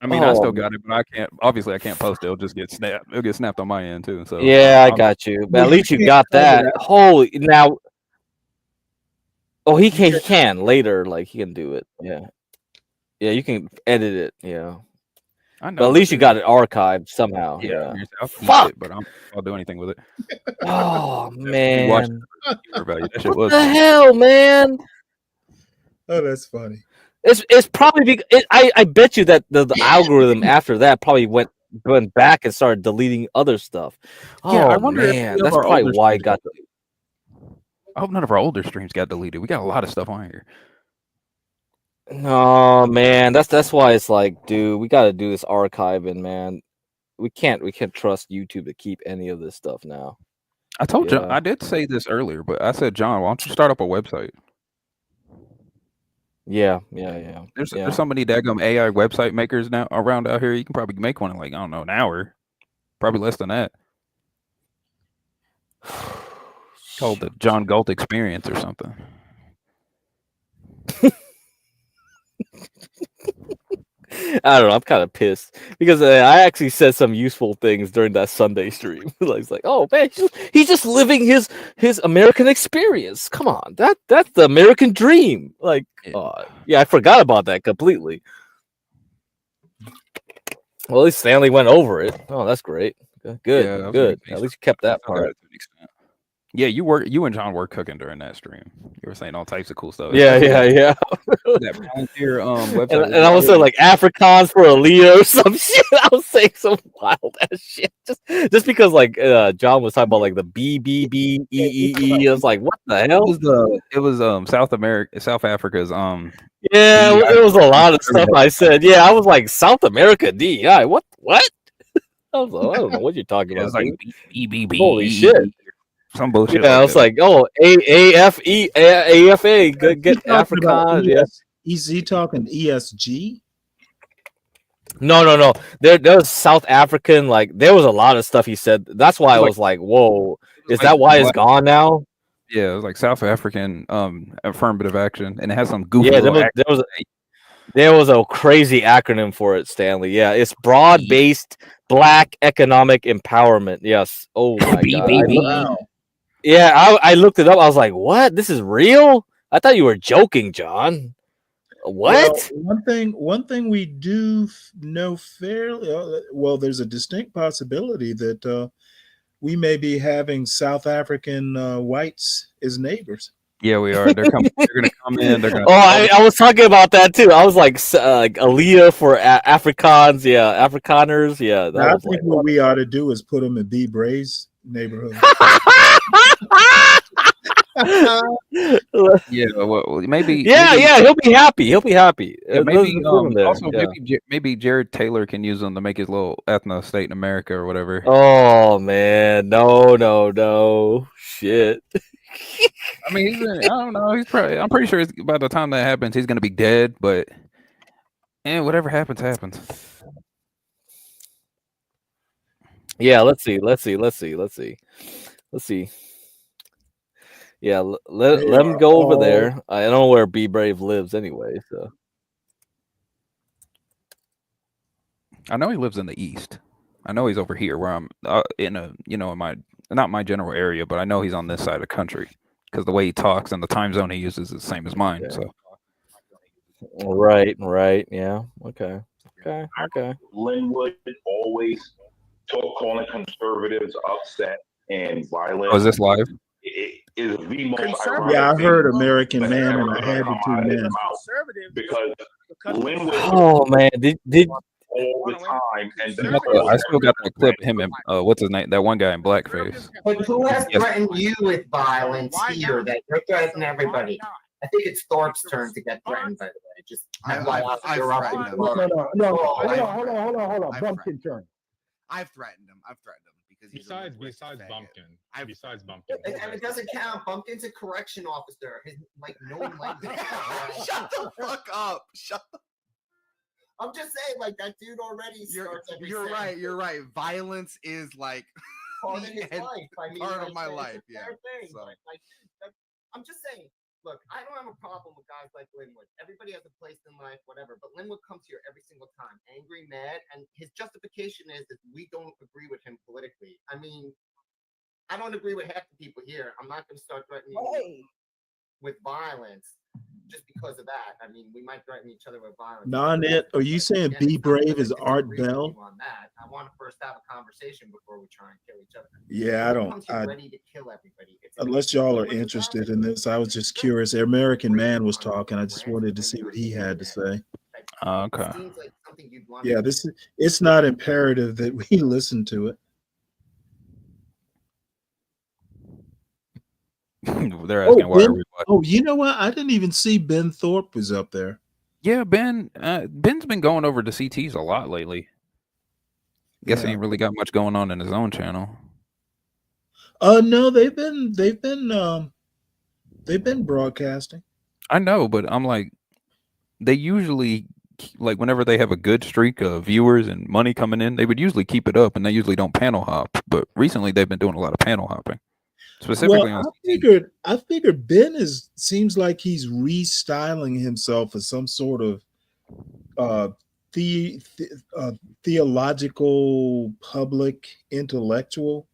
I mean, I Oh still got it, but I can't. Obviously, I can't post it. It'll just get snapped. It'll get snapped on my end too. So yeah, I I'll- got you. But Well, at you least you can't got cover that. that. Holy now. Oh, he can later. Like he can do it. Yeah, you can edit it. Yeah, I know. but at least you got it archived somehow. Yeah, Yeah. I'll keep Fuck. it, but I'll do anything with it. Oh You watch man. the viewer value. That shit What was the funny. hell, man? Oh, that's funny. It's probably because I bet you that the algorithm after that probably went back and started deleting other stuff. Yeah, I Oh wonder if man, any of that's our probably older why it streams got. I hope none of our older streams got deleted. We got a lot of stuff on here. No, man, that's why it's like, dude, we got to do this archiving, man. We can't trust YouTube to keep any of this stuff now. I told John, Yeah. I did say this earlier, but I said, John, why don't you start up a website? Yeah. There's so many daggum AI website makers now around out here. You can probably make one in like, I don't know, an hour. Probably less than that. Called the John Galt Experience or something. I don't know. I'm kind of pissed because I actually said some useful things during that Sunday stream. It's like, oh man, he's just living his American experience. Come on, that's the American dream. Like, yeah, I forgot about that completely. Well, at least Stanley went over it. Oh, that's great. Good, Yeah, that was good. pretty At least you kept that I got part. it to an extent. Yeah, you and John were cooking during that stream. You were saying all types of cool stuff. Yeah. That volunteer website. And I was saying like Afrikaans for Aaliyah or some shit. I was saying some wild ass shit just because like John was talking about like the BBBEEE. I was like, what the hell? It was South Africa's Yeah, it was a lot of stuff I said. Yeah, I was like South America DEI. What? I was like, I don't know what you're talking Yeah, about. it's like dude. Holy shit. some bullshit. Yeah, I was like, oh, AFA, good, get Talking about Afrikaans. Yeah. Is he talking ESG? No. There was South African. Like there was a lot of stuff he said. That's why I was like, whoa, is that why it's gone now? Yeah, it was like South African affirmative action, and it has some goofy. Yeah, little there was a crazy acronym for it, Stanley. Yeah, it's broad-based Black economic empowerment. Yes. Oh my god. Wow. Yeah, I looked it up. I was like, what? This is real? I thought you were joking, John. What? Well, one thing we do know fairly well. There's a distinct possibility that we may be having South African whites as neighbors. Yeah, we are. They're coming. They're gonna come in. They're gonna. Oh, I was talking about that too. I was like Aaliyah for Afrikaans, yeah, Afrikaners, yeah. That Now, I was think like, what we ought to do is put them in B. Bray's neighborhood. Yeah, well, maybe. yeah, maybe, yeah. He'll be happy. He'll be happy. Yeah, Let's maybe. just put him there. Also, Yeah. maybe Jared Taylor can use them to make his little ethno state in America or whatever. Oh man, no, shit. I mean, I don't know. I'm pretty sure by the time that happens, he's gonna be dead. But, whatever happens, happens. Yeah, let's see. Yeah, let him go over there. I don't know where Be Brave lives anyway, so. I know he lives in the east. I know he's over here where I'm in my not my general area, but I know he's on this side of the country because the way he talks and the time zone he uses is the same as mine. Yeah. So. Right, yeah, okay. Linwood always calling conservatives upset and violent. Oh, is this live? It is the most ironic Yeah, I thing heard American that's Man, ever and I gonna had come to out of tune his in. mouth because Linwood Oh man, did all the time, and then I still got that clip of him and what's his name? That one guy in blackface. But who has Yes. threatened you with violence here? That you're threatening everybody. I think it's Thorpe's turn to get threatened. By the way, just I've you're up threatened in him. the No, hold on. Bumpkin turn. I've threatened him because he's besides Bumpkin. Besides And Bumpkin. it doesn't count. Bumpkin's a correction officer. His no one likes him. Shut the fuck up. I'm just saying, like that dude already starts every You're sentence. right. Violence is like Part of his and life. I mean, part of like, my it's a life. Yeah. fair thing. So. I'm just saying. Look, I don't have a problem with guys like Linwood. Everybody has a place in life, whatever. But Linwood comes here every single time, angry, mad, and his justification is that we don't agree with him politically. I mean, I don't agree with half the people here. I'm not going to start threatening you with violence just because of that. I mean, we might threaten each other with violence. Nanette, are you saying Be Brave is Art Bell? On that, I want to first have a conversation before we try and kill each other. Yeah, I don't. Ready to kill everybody. Unless y'all are interested in this, I was just curious. The American Man was talking. I just wanted to see what he had to say. Okay. Yeah, it's not imperative that we listen to it. They're asking why. You know what? I didn't even see Ben Thorpe was up there. Yeah, Ben's been going over to CTs a lot lately. Guess he ain't really got much going on in his own channel. No, they've been broadcasting. I know, but I'm like, they usually, like, whenever they have a good streak of viewers and money coming in, they would usually keep it up, and they usually don't panel hop. But recently, they've been doing a lot of panel hopping, specifically on. I figured Ben seems like he's restyling himself as some sort of theological public intellectual.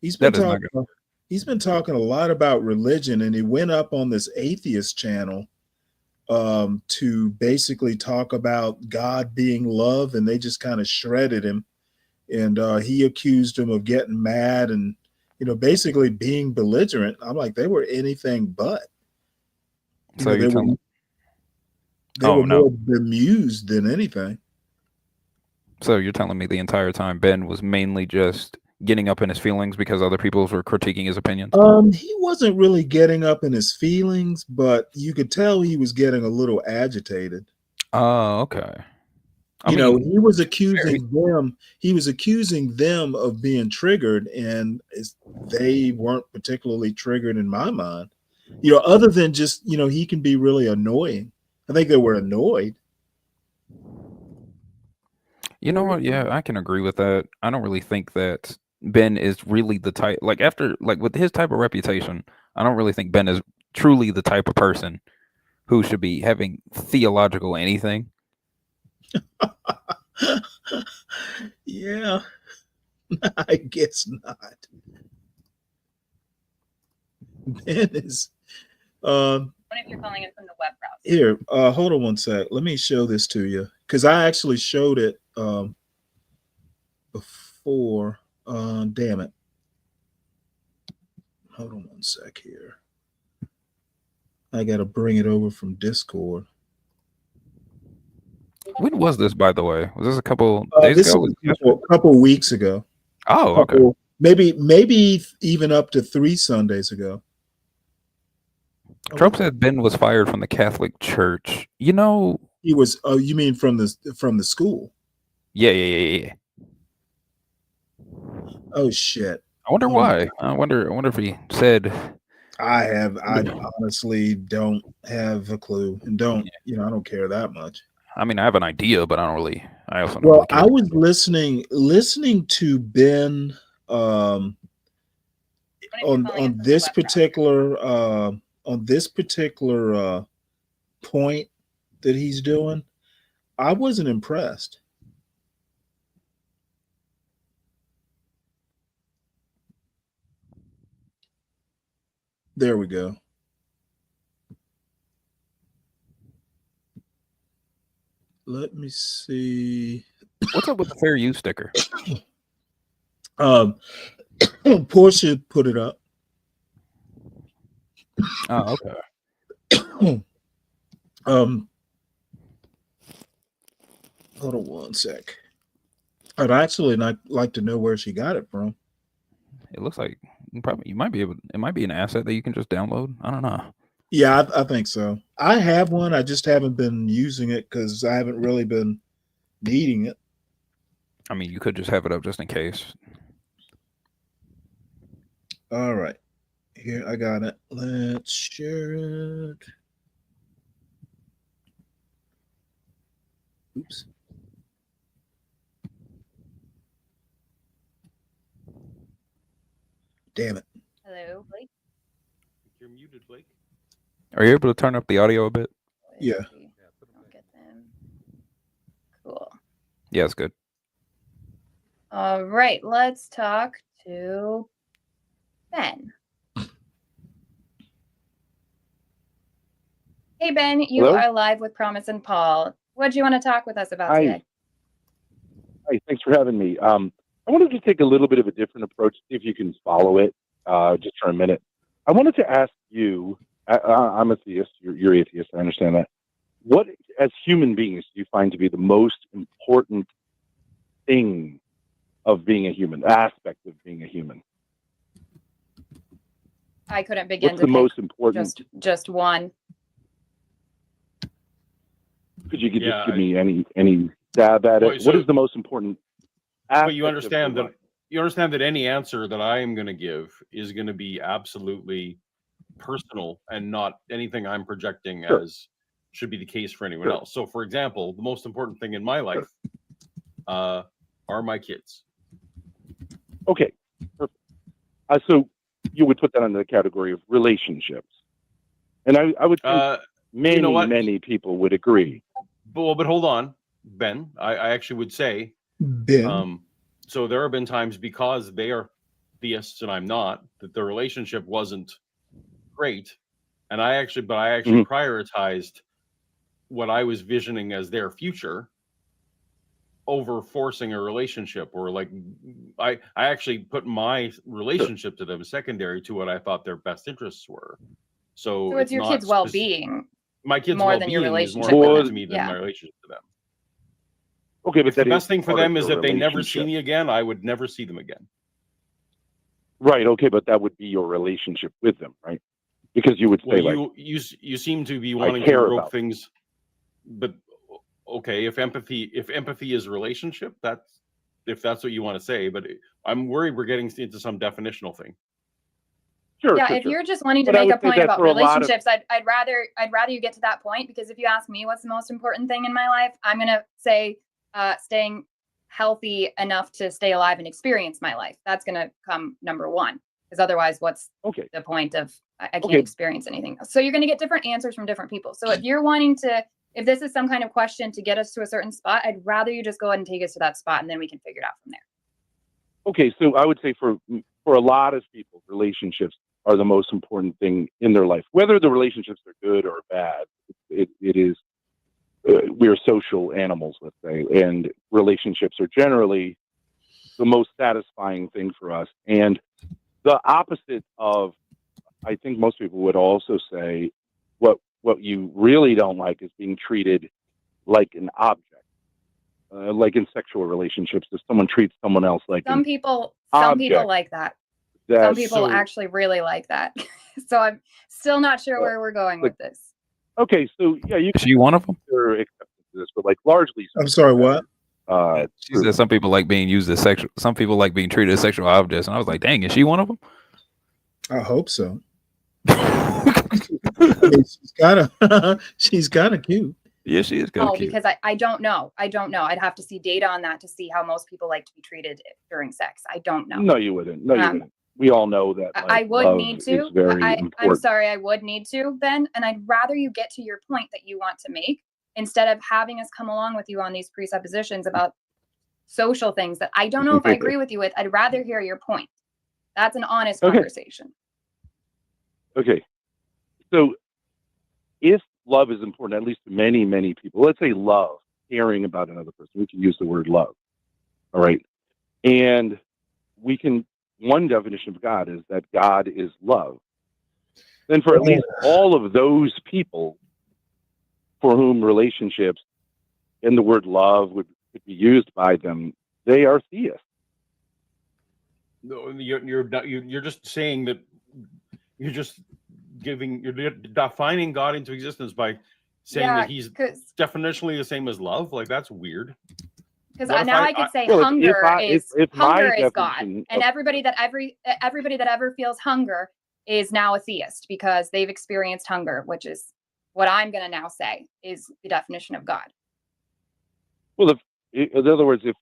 He's been talking a lot about religion, and he went up on this atheist channel to basically talk about God being love, and they just kind of shredded him, and he accused him of getting mad and basically being belligerent. I'm like, they were anything but. So they were more bemused than anything. So you're telling me the entire time Ben was mainly just getting up in his feelings because other people were critiquing his opinions? He wasn't really getting up in his feelings, but you could tell he was getting a little agitated. Oh, okay. He was accusing them. He was accusing them of being triggered, and they weren't particularly triggered in my mind. Other than just he can be really annoying. I think they were annoyed. You know what? Yeah, I can agree with that. I don't really think that Ben is really the type, with his type of reputation, I don't really think Ben is truly the type of person who should be having theological anything. Yeah, I guess not. Ben is, if you're calling it from the web browser. Here, hold on one sec. Let me show this to you because I actually showed it before. Damn it. Hold on one sec here. I got to bring it over from Discord. When was this, by the way? Was this a couple days This ago? was a couple weeks ago. Oh, okay. Maybe even up to 3 Sundays ago. Trump said Ben was fired from the Catholic Church. You know, He was. Oh, you mean from the school? yeah. Oh shit! I wonder why. I wonder if he said. I honestly don't have a clue, and I don't care that much. I mean, I have an idea, but I don't really. I also don't Well, really care. I was listening to Ben on this particular point that he's doing. I wasn't impressed. There we go. Let me see. What's up with the fair use sticker? Portia put it up. Oh, okay. Hold on one sec. I'd actually like to know where she got it from. It looks like you might be able. It might be an asset that you can just download. I don't know. Yeah, I think so. I have one. I just haven't been using it because I haven't really been needing it. I mean, you could just have it up just in case. All right. Here, I got it. Let's share it. Oops. Damn it. Hello, Blake. You're muted, Blake. Are you able to turn up the audio a bit? Yeah. I'll get them. Cool. Yeah, it's good. All right, let's talk to Ben. Hey, Ben, you Hello? are live with Promise and Paul. What do you want to talk with us about Hi. today? Hi, thanks for having me. I wanted to take a little bit of a different approach, see if you can follow it just for a minute. I wanted to ask you, I'm a theist, you're atheist, I understand that. What, as human beings, do you find to be the most important thing of being a human, aspect of being a human? I couldn't begin What's to the pick most important? just one. Could you just Yeah, give me any stab at it? Wait, What so- is the most important aspect But you understand of your that any answer that I am going to give is going to be absolutely personal and not anything I'm projecting Sure. as should be the case for anyone Sure. else. So, for example, the most important thing in my life are my kids. Okay, perfect. So you would put that under the category of relationships, and I would think many, you know what? many people would agree. But hold on, Ben. I actually would say, Ben. So there have been times because they are theists and I'm not, that the relationship wasn't great, and I actually prioritized what I was visioning as their future over forcing a relationship, or like I actually put my relationship to them secondary to what I thought their best interests were. So it's your not kids' well-being. my kids' more than your well-being is more relationship with important to them. me than Yeah. my relationship to them. Okay, but If the that is best thing for part of them is your that they never see relationship. me again, I would never see them again. Right. Okay, but that would be your relationship with them, right? Because you would say, Well, like, you seem to be I wanting to care rope about things, but okay, if empathy is a relationship, if that's what you want to say, but I'm worried we're getting into some definitional thing. sure, Yeah, sure, if sure. you're just wanting to But I make a would say point that about for a lot of- relationships, I'd rather you get to that point, because if you ask me what's the most important thing in my life, I'm gonna say staying healthy enough to stay alive and experience my life. That's gonna come number one, because otherwise, what's the point of I can't experience anything. So you're gonna get different answers from different people. So if you're wanting to, if this is some kind of question to get us to a certain spot, I'd rather you just go ahead and take us to that spot, and then we can figure it out from there. Okay, so I would say for a lot of people, relationships are the most important thing in their life. Whether the relationships are good or bad, it is. We are social animals, let's say, and relationships are generally the most satisfying thing for us. And the opposite of, I think most people would also say, what you really don't like is being treated like an object, like in sexual relationships. If someone treats someone else like some an people object, like that. Some that's people so. actually really like that. So I'm still not sure where we're going Like, with this. okay, so yeah, you Is she one of them? are accepted to this, but like largely, I'm sorry, what? She said some people like being used as sexual. Some people like being treated as sexual objects, and I was like, dang, is she one of them? I hope so. I mean, she's kind of cute. Yeah, she is kind Oh, of cute. because I don't know. I don't know. I'd have to see data on that to see how most people like to be treated during sex. I don't know. No, you wouldn't. No, you wouldn't. We all know that. Like, I would love need is to. very I'm important. sorry, I would need to, Ben. And I'd rather you get to your point that you want to make instead of having us come along with you on these presuppositions about social things that I don't know if I agree with you with. I'd rather hear your point. That's an honest conversation. Okay. So if love is important, at least to many, many people, let's say love, caring about another person, we can use the word love. All right. And one definition of God is that God is love. Then for at least all of those people for whom relationships and the word love could be used by them, they are theists. No, you're just saying that you're defining God into existence by saying that he's definitionally the same as love. Like, that's weird. Because now I could say hunger is God, and everybody that ever feels hunger is now a theist because they've experienced hunger, which is what I'm going to now say is the definition of God. Well, in other words, it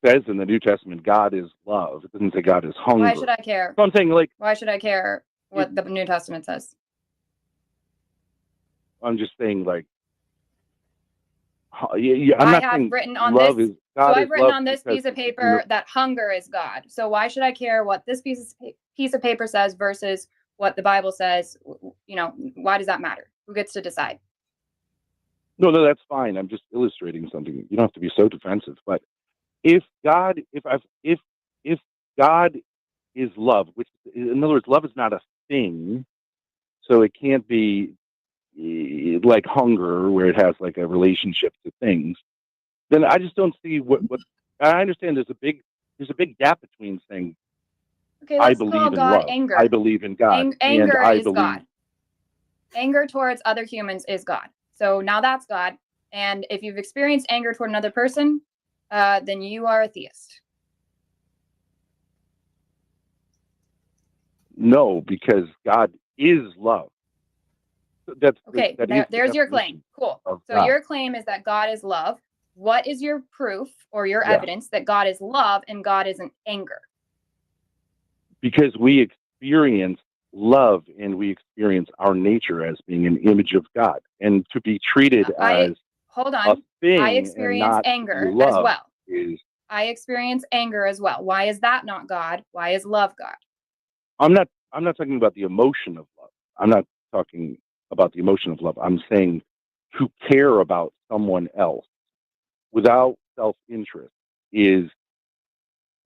says in the New Testament, God is love. It doesn't say God is hunger. Why should I care? So I'm saying, like, why should I care what the New Testament says? I'm just saying, like, I have written on this. So I've written on this piece of paper that hunger is God. So why should I care what this piece of paper says versus what the Bible says? You know, why does that matter? Who gets to decide? No, that's fine. I'm just illustrating something. You don't have to be so defensive. But if God is love, which in other words, love is not a thing, so it can't be like hunger where it has like a relationship to things, then I just don't see what I understand. There's a big gap between saying I believe in God love, anger. I believe in God, anger and I is believe God. Anger towards other humans is God. So now that's God. And if you've experienced anger toward another person, then you are a theist. No, because God is love. That's okay. There's your claim. Cool. So God. Your claim is that God is love. What is your proof or your evidence that God is love and God isn't anger? Because we experience love and we experience our nature as being an image of God, and to be treated as a thing I experience and not anger love as well. I experience anger as well. Why is that not God? Why is love God? I'm not talking about the emotion of love. I'm not talking about the emotion of love. I'm saying to care about someone else without self-interest is,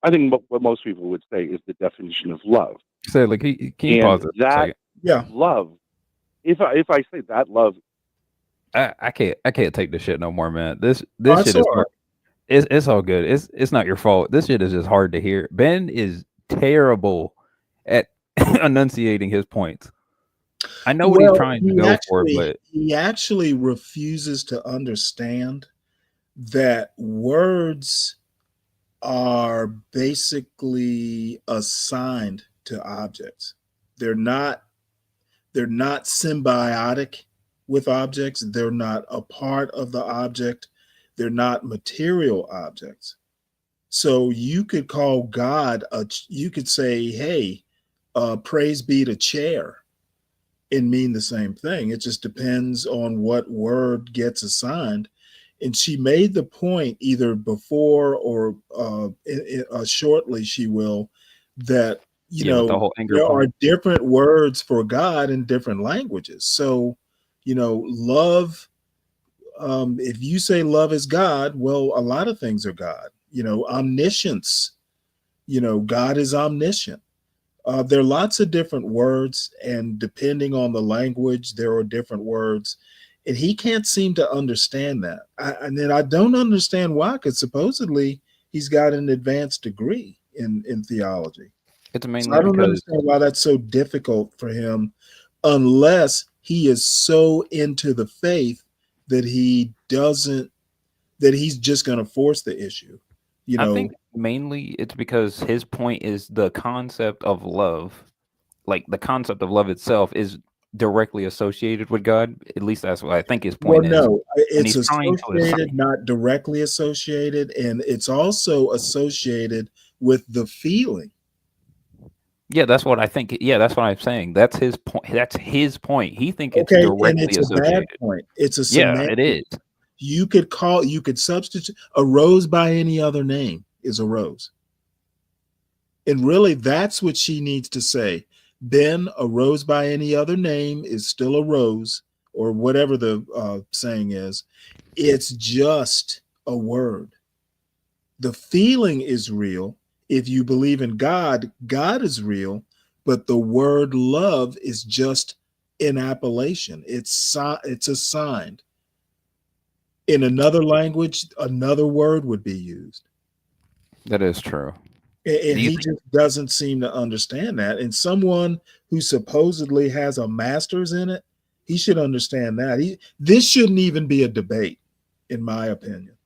I think, what most people would say is the definition of love. Say, like, can you pause it? That love. If I say that love, I can't take this shit no more, man. This shit is hard. It's all good. It's not your fault. This shit is just hard to hear. Ben is terrible at enunciating his points. I know what he's trying to go for, but he actually refuses to understand that words are basically assigned to objects. They're not symbiotic with objects. They're not a part of the object. They're not material objects. So you could call God you could say, hey, praise be to chair, and mean the same thing. It just depends on what word gets assigned. And she made the point either before or shortly she will, that with the whole anger there are point. different words for God in different languages. So, love. If you say love is God, well, a lot of things are God. Omniscience. God is omniscient. There are lots of different words, and depending on the language, there are different words. And he can't seem to understand that. And then I don't understand why, because supposedly he's got an advanced degree in theology. It's So mainly I don't because understand why that's so difficult for him, unless he is so into the faith that he's just going to force the issue. I think mainly it's because his point is the concept of love, like the concept of love itself, is directly associated with God. At least that's what I think his Well, point is. no, And it's he's trying to assign. associated, not directly associated, and it's also associated with the feeling. Yeah, that's what I think. Yeah, that's what I'm saying. That's his point. That's his point. He thinks it's Okay, and directly it's a bad associated. point. It's a Yeah, semantic. it is. You could substitute a rose by any other name is a rose. And really, that's what she needs to say. Ben, a rose by any other name is still a rose, or whatever the saying is. It's just a word. The feeling is real. If you believe in God, God is real, but the word love is just an appellation. It's assigned. In another language, another word would be used. That is true. And he just doesn't seem to understand that. And someone who supposedly has a master's in it, he should understand that. This shouldn't even be a debate, in my opinion.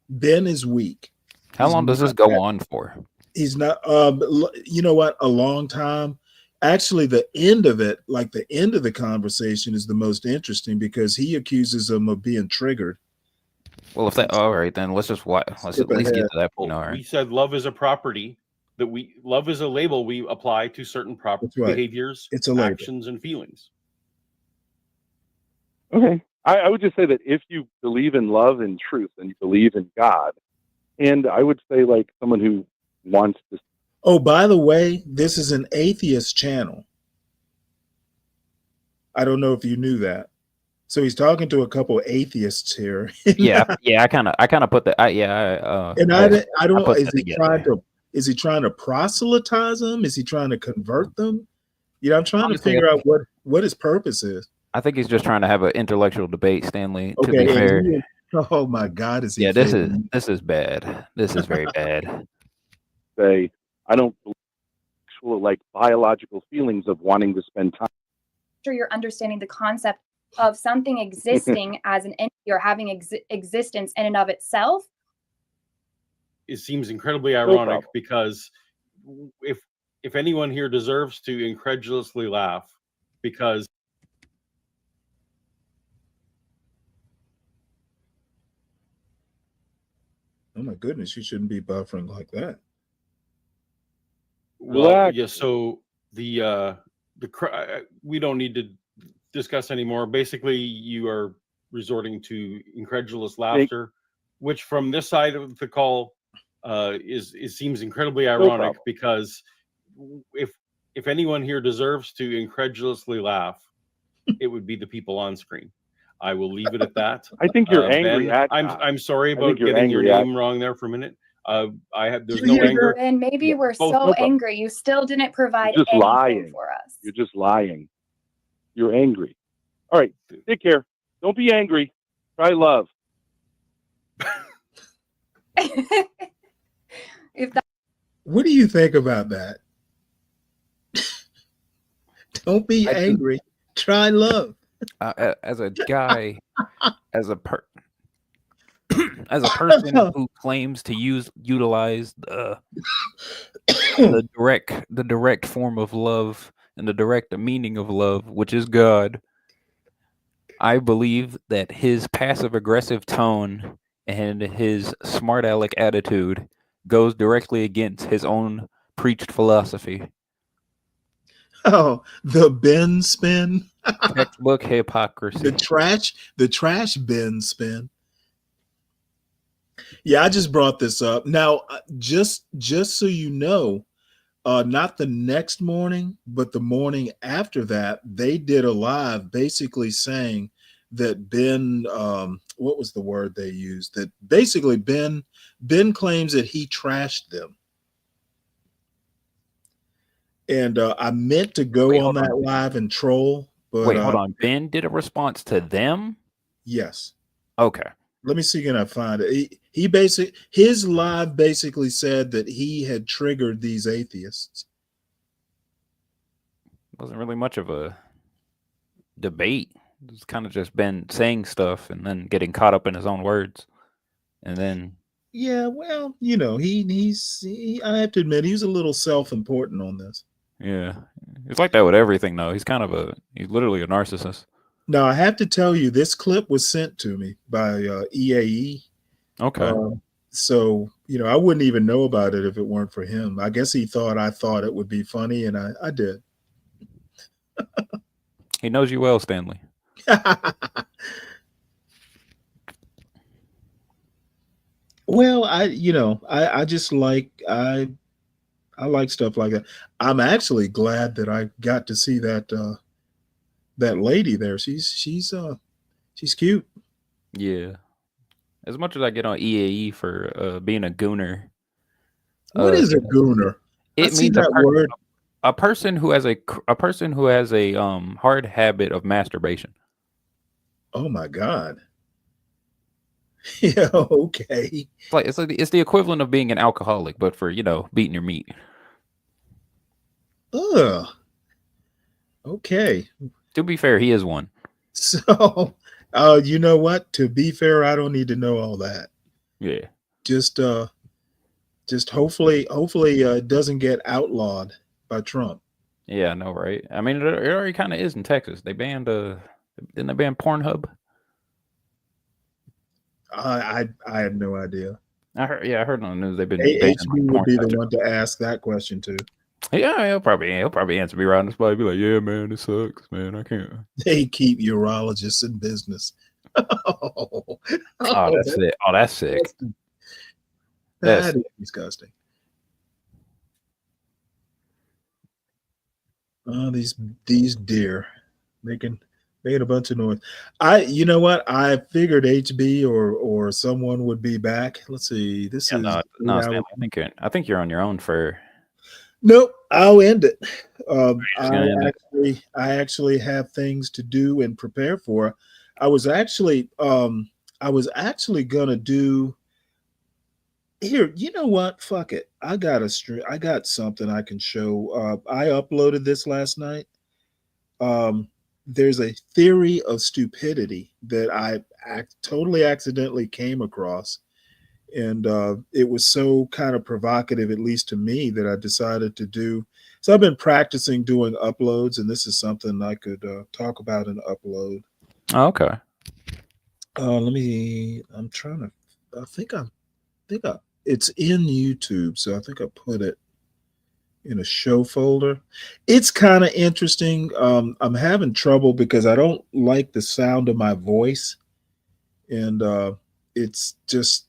Ben is weak. How long does this go on for? He's not. You know what? A long time. Actually, the end of it, like the end of the conversation, is the most interesting because he accuses him of being triggered. Well, if that, all right, then let's just watch. Let's at least get to that point. All We right. said love is a property love is a label we apply to certain behaviors, it's a label. actions, and feelings. Okay. I would just say that if you believe in love and truth and you believe in God, and I would say like someone who wants to. Oh, by the way, this is an atheist channel. I don't know if you knew that. So he's talking to a couple of atheists here. Yeah. I kind of put that. And I don't. Is he trying to proselytize them? Is he trying to convert them? I'm trying to figure out what his purpose is. I think he's just trying to have an intellectual debate, Stanley. To Okay, be fair. Oh my God, is he? Yeah, this is bad. This is very bad. Say, I don't believe actual like biological feelings of wanting to spend time. Sure, you're understanding the concept of something existing as an entity or having existence in and of itself. It seems incredibly ironic because if anyone here deserves to incredulously laugh, because oh my goodness, you shouldn't be buffering like that. Well, yeah. So the we don't need to discuss anymore. Basically, you are resorting to incredulous laughter, which from this side of the call seems incredibly ironic because if anyone here deserves to incredulously laugh, it would be the people on screen. I will leave it at that. I think you're angry Ben, at I'm sorry about getting your angry name wrong there for a minute. There's no anger. And maybe we're so angry you still didn't provide You're just anything lying for us. You're just lying. You're angry. All right, take care. Don't be angry. Try love. What do you think about that? Don't be angry. Try love. As a guy, as a person who claims to utilize the direct form of love and the direct meaning of love, which is God, I believe that his passive aggressive tone and his smart aleck attitude goes directly against his own preached philosophy. Oh, the Ben spin. Textbook hypocrisy. The trash Ben spin. Yeah, I just brought this up. Now, just so you know, Not the next morning, but the morning after that, they did a live basically saying that Ben, what was the word they used? That basically Ben claims that he trashed them. And I meant to go on that live and troll, but Wait, hold on. Ben did a response to them? yes. Okay. Let me see, can I find it? His live basically said that he had triggered these atheists. Wasn't really much of a debate. It's kind of just Ben saying stuff and then getting caught up in his own words. And then Yeah, well, you know, I have to admit, he was a little self-important on this. yeah. It's like that with everything though. He's literally a narcissist. Now, I have to tell you, this clip was sent to me by EAE. Okay. So, you know, I wouldn't even know about it if it weren't for him. I guess he thought I thought it would be funny, and I did. He knows you well, Stanley. Well, I just like I like stuff like that. I'm actually glad that I got to see that that lady there. She's cute. Yeah. As much as I get on EAE for being a gooner. What is a gooner? It I see means that word. a person who has a hard habit of masturbation. Oh my God. Yeah, okay. It's the equivalent of being an alcoholic, but for beating your meat. Ugh. Okay. To be fair, he is one. So, you know what? To be fair, I don't need to know all that. Yeah. Just hopefully it doesn't get outlawed by Trump. Yeah, I know, right? I mean, it already kind of is in Texas. They banned didn't they ban Pornhub? I have no idea. I heard on the news they've been HB would be the one to ask that question to. Yeah, he'll probably answer me right on the spot. He'll be like, "Yeah, man, it sucks, man. I can't." They keep urologists in business. Oh, that's sick. Oh, that's sick. That is disgusting. Oh, these deer making a bunch of noise. You know what? I figured HB or someone would be back. Let's see. This is no, Stanley, I think you're on your own for. Nope, I'll end it. End I actually have things to do and prepare for. I was actually gonna do here. You know what? Fuck it. I got something I can show. I uploaded this last night. There's a theory of stupidity that I totally accidentally came across. And it was so kind of provocative, at least to me, that I decided to do. So I've been practicing doing uploads, and this is something I could talk about and upload. Oh, okay. I'm trying to. I think it's in YouTube, so I think I put it in a show folder. It's kind of interesting. I'm having trouble because I don't like the sound of my voice, and it's just.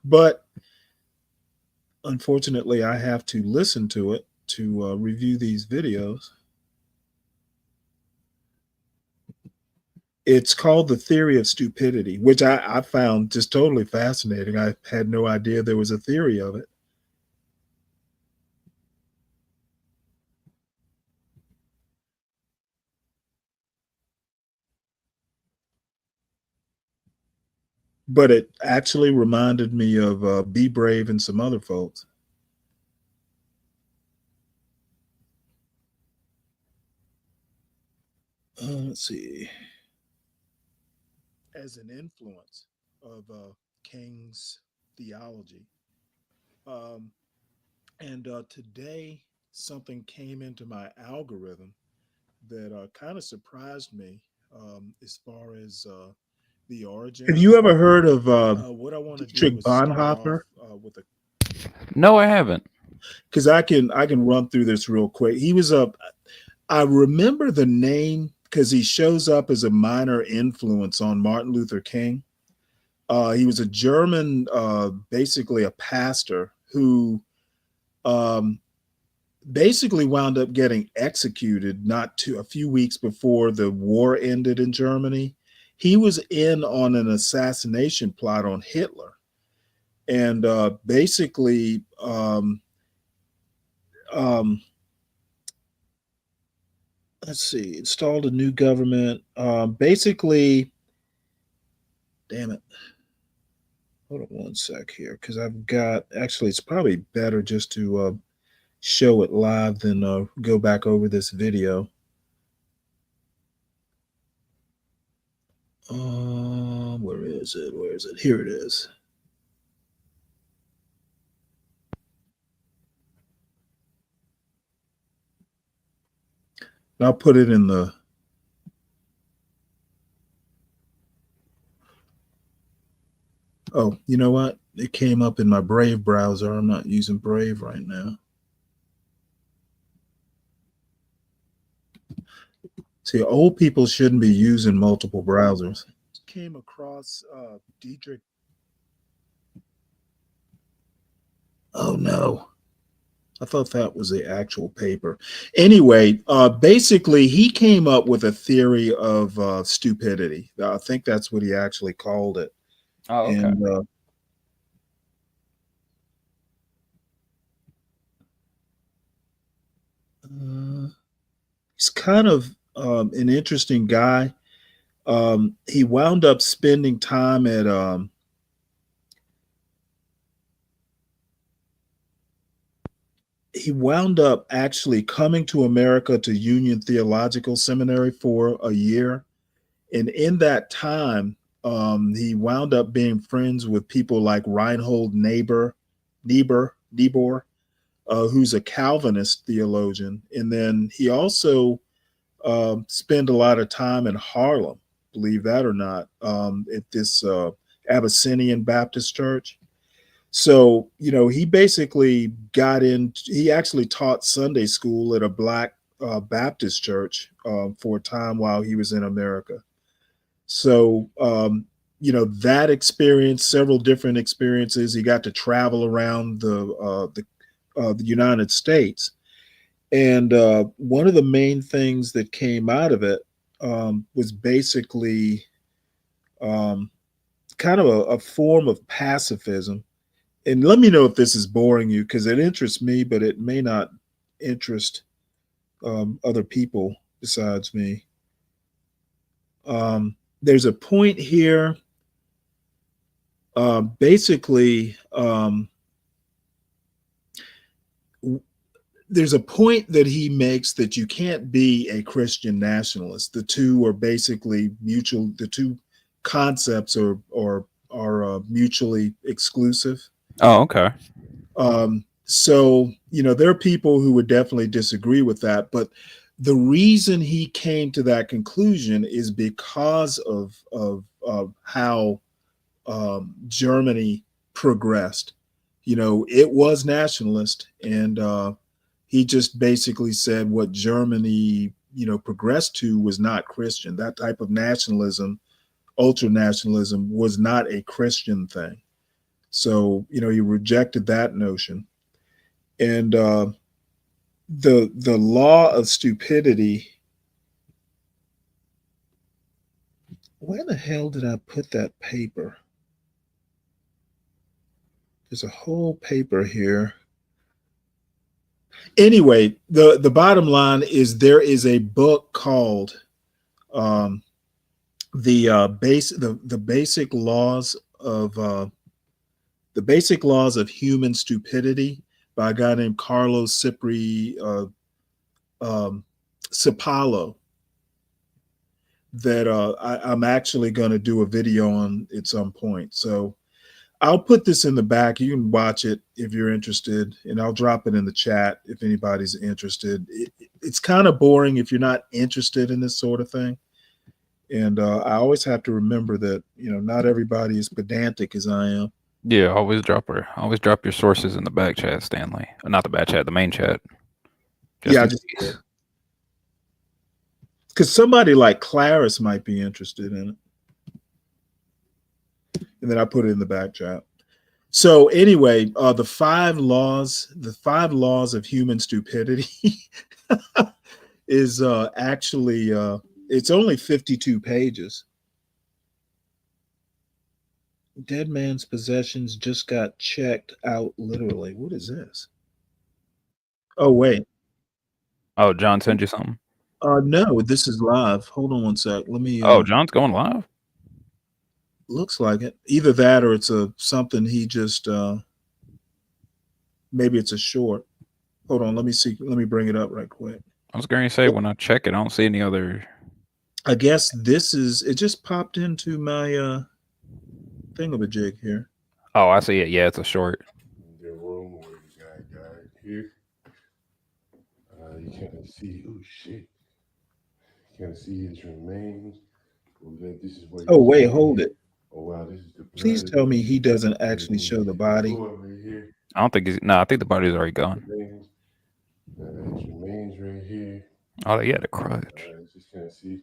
But unfortunately I have to listen to it to review these videos. It's called The Theory of Stupidity, which I found just totally fascinating. I had no idea there was a theory of it. But it actually reminded me of Be Brave and some other folks. Let's see. As an influence of King's theology. And today, something came into my algorithm that kind of surprised me as far as the origin. Have you ever heard of what I want to do is Bonhoeffer? No, I haven't. Because I can run through this real quick. He was I remember the name because he shows up as a minor influence on Martin Luther King. He was a German, basically a pastor who basically wound up getting executed a few weeks before the war ended in Germany. He was in on an assassination plot on Hitler, and basically let's see, installed a new government. Basically, damn it. Hold on one sec here, because I've got, actually, it's probably better just to show it live than go back over this video. Where is it? Where is it? Here it is. I'll put it in the. Oh, you know what? It came up in my Brave browser. I'm not using Brave right now. See, old people shouldn't be using multiple browsers. Came across Diedrich. Oh no. I thought that was the actual paper. Anyway, basically, he came up with a theory of stupidity. I think that's what he actually called it. Oh, okay. And he's kind of an interesting guy. He wound up spending time at he wound up actually coming to America to Union Theological Seminary for a year. And in that time, he wound up being friends with people like Reinhold Niebuhr, who's a Calvinist theologian. And then he also spent a lot of time in Harlem, believe that or not, at this Abyssinian Baptist church. So, you know, he basically he actually taught Sunday school at a Black Baptist church for a time while he was in America. So, you know, that experience, several different experiences. He got to travel around the United States. And one of the main things that came out of it was basically kind of a form of pacifism. And let me know if this is boring you, because it interests me, but it may not interest other people besides me. There's a point here. Basically, there's a point that he makes that you can't be a Christian nationalist. The two are basically mutual. The two concepts are mutually exclusive. Oh, okay. So, you know, there are people who would definitely disagree with that, but the reason he came to that conclusion is because of how Germany progressed. You know, it was nationalist, and he just basically said what Germany, you know, progressed to was not Christian. That type of nationalism, ultra nationalism, was not a Christian thing. So, you know, he rejected that notion. And the law of stupidity. Where the hell did I put that paper? There's a whole paper here. Anyway, the bottom line is there is a book called the basic laws of human stupidity by a guy named Carlos Cipallo, that I'm actually going to do a video on at some point. So I'll put this in the back. You can watch it if you're interested, and I'll drop it in the chat if anybody's interested. It's kind of boring if you're not interested in this sort of thing. And I always have to remember that, you know, not everybody is pedantic as I am. Yeah, always drop your sources in the back chat, Stanley. Not the back chat, the main chat. Because somebody like Claris might be interested in it. And then I put it in the back chat. So anyway, the five laws of human stupidity is actually it's only 52 pages. Dead man's possessions just got checked out literally. What is this? Oh wait. Oh, John sent you something. No, this is live. Hold on one sec. Let me Oh, John's going live. looks like it. Either that or it's a something he just maybe it's a short. Hold on, let me see. Let me bring it up right quick. I was going to say when I check it, I don't see any other. I guess this is it just popped into my thingamajig here. Oh, I see it. Yeah, it's a short. The room where the guy died here. You can't see. Oh shit! You can't see his remains. This is where. Oh wait, hold it. Oh wow, this is the. Please tell me he doesn't actually show the body. I don't think he's. No, I think the body's already gone. His remains right here. Oh, yeah, the crutch. Just can't see.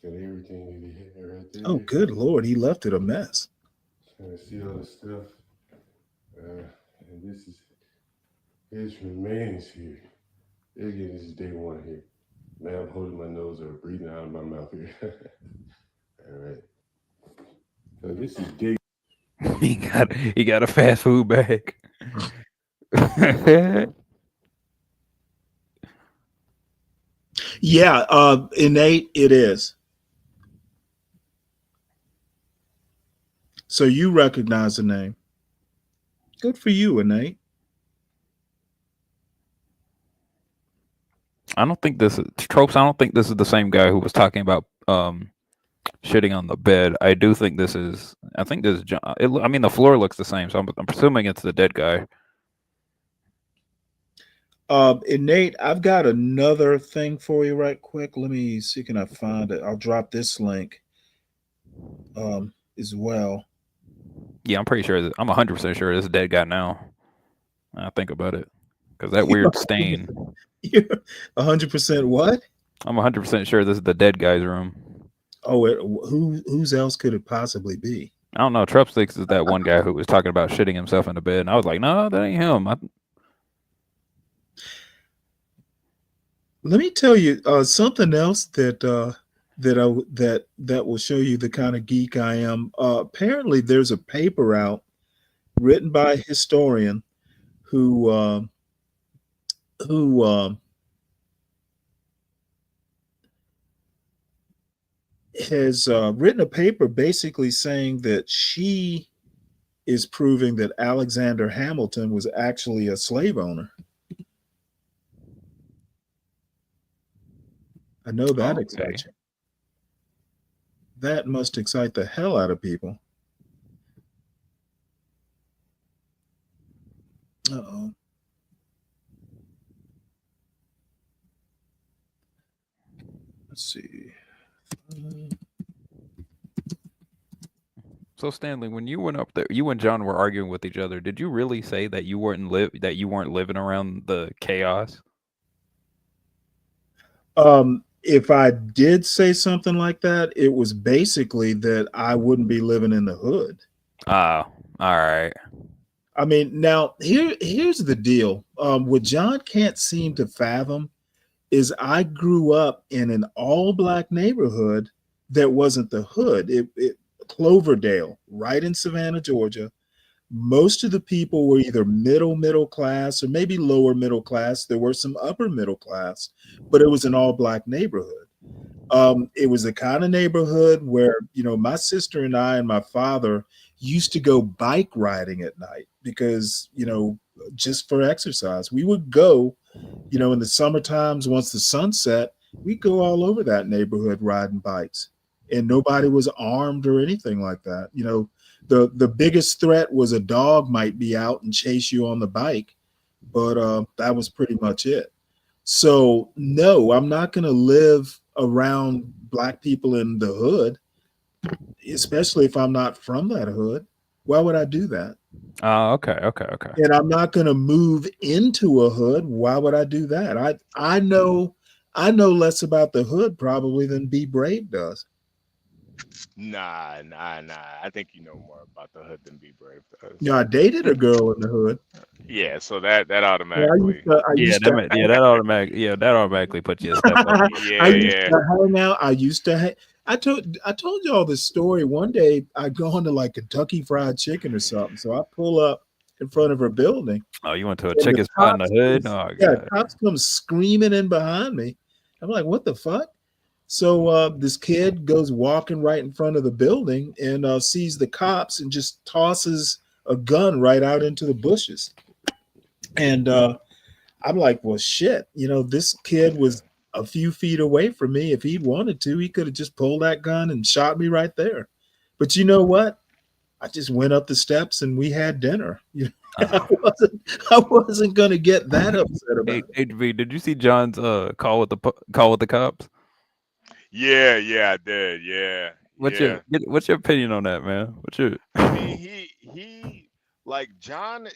Got everything that he had right there. Oh, good lord, he left it a mess. Trying to see all the stuff. And this is his remains here. Again, this is day one here. Man, I'm holding my nose or breathing out of my mouth here. All right. So this is day. He got a fast food bag. Yeah, innate it is. So you recognize the name. Good for you, innate. I don't think this is tropes. I don't think this is the same guy who was talking about shitting on the bed. I do think this is. I think this is John. I mean, the floor looks the same, so I'm presuming it's the dead guy. Innate, I've got another thing for you right quick. Let me see, can I find it? I'll drop this link as well. Yeah, I'm pretty sure. I'm 100% sure this is a dead guy now. I think about it because that weird stain. You're 100% what? I'm 100% sure this is the dead guy's room. Oh, whose else could it possibly be? I don't know. Trup thinks is that one guy who was talking about shitting himself in the bed, and I was like, no, that ain't him. Let me tell you something else that will show you the kind of geek I am. Apparently, there's a paper out written by a historian who has written a paper basically saying that she is proving that Alexander Hamilton was actually a slave owner. I know that excites you. That must excite the hell out of people. Uh-oh. Let's see. So Stanley, when you went up there, you and John were arguing with each other. Did you really say that you weren't living around the chaos? If I did say something like that, it was basically that I wouldn't be living in the hood. Oh, all right. I mean, now here's the deal. What John can't seem to fathom is I grew up in an all-black neighborhood that wasn't the hood. Cloverdale, right in Savannah, Georgia. Most of the people were either middle class or maybe lower middle class. There were some upper middle class, but it was an all-black neighborhood. It was the kind of neighborhood where, my sister and I and my father used to go bike riding at night because, just for exercise. We would go, in the summer times, once the sun set, we'd go all over that neighborhood riding bikes, and nobody was armed or anything like that. The biggest threat was a dog might be out and chase you on the bike, but that was pretty much it. So no, I'm not going to live around black people in the hood, especially if I'm not from that hood. Why would I do that? Oh, okay. And I'm not going to move into a hood. Why would I do that? I know less about the hood probably than Be Brave does. Nah. I think you know more about the hood than Be Brave does. Yeah, I dated a girl in the hood. Yeah, so that Yeah, automatically. That automatically puts you a step up. I used Yeah. to hang out. I told y'all this story. One day I go into like Kentucky Fried Chicken or something. So I pull up in front of her building. Oh, you went to a And the chicken spot in the hood? Oh yeah, god. cops come screaming in behind me. I'm like, what the fuck? So this kid goes walking right in front of the building and sees the cops and just tosses a gun right out into the bushes. And I'm like, well, shit, this kid was a few feet away from me. If he'd wanted to, he could have just pulled that gun and shot me right there. But you know what? I just went up the steps and we had dinner. I wasn't gonna get that upset about it. HB, did you see John's call with the cops? Yeah, I did. Yeah. What's your opinion on that, man? I mean, he like John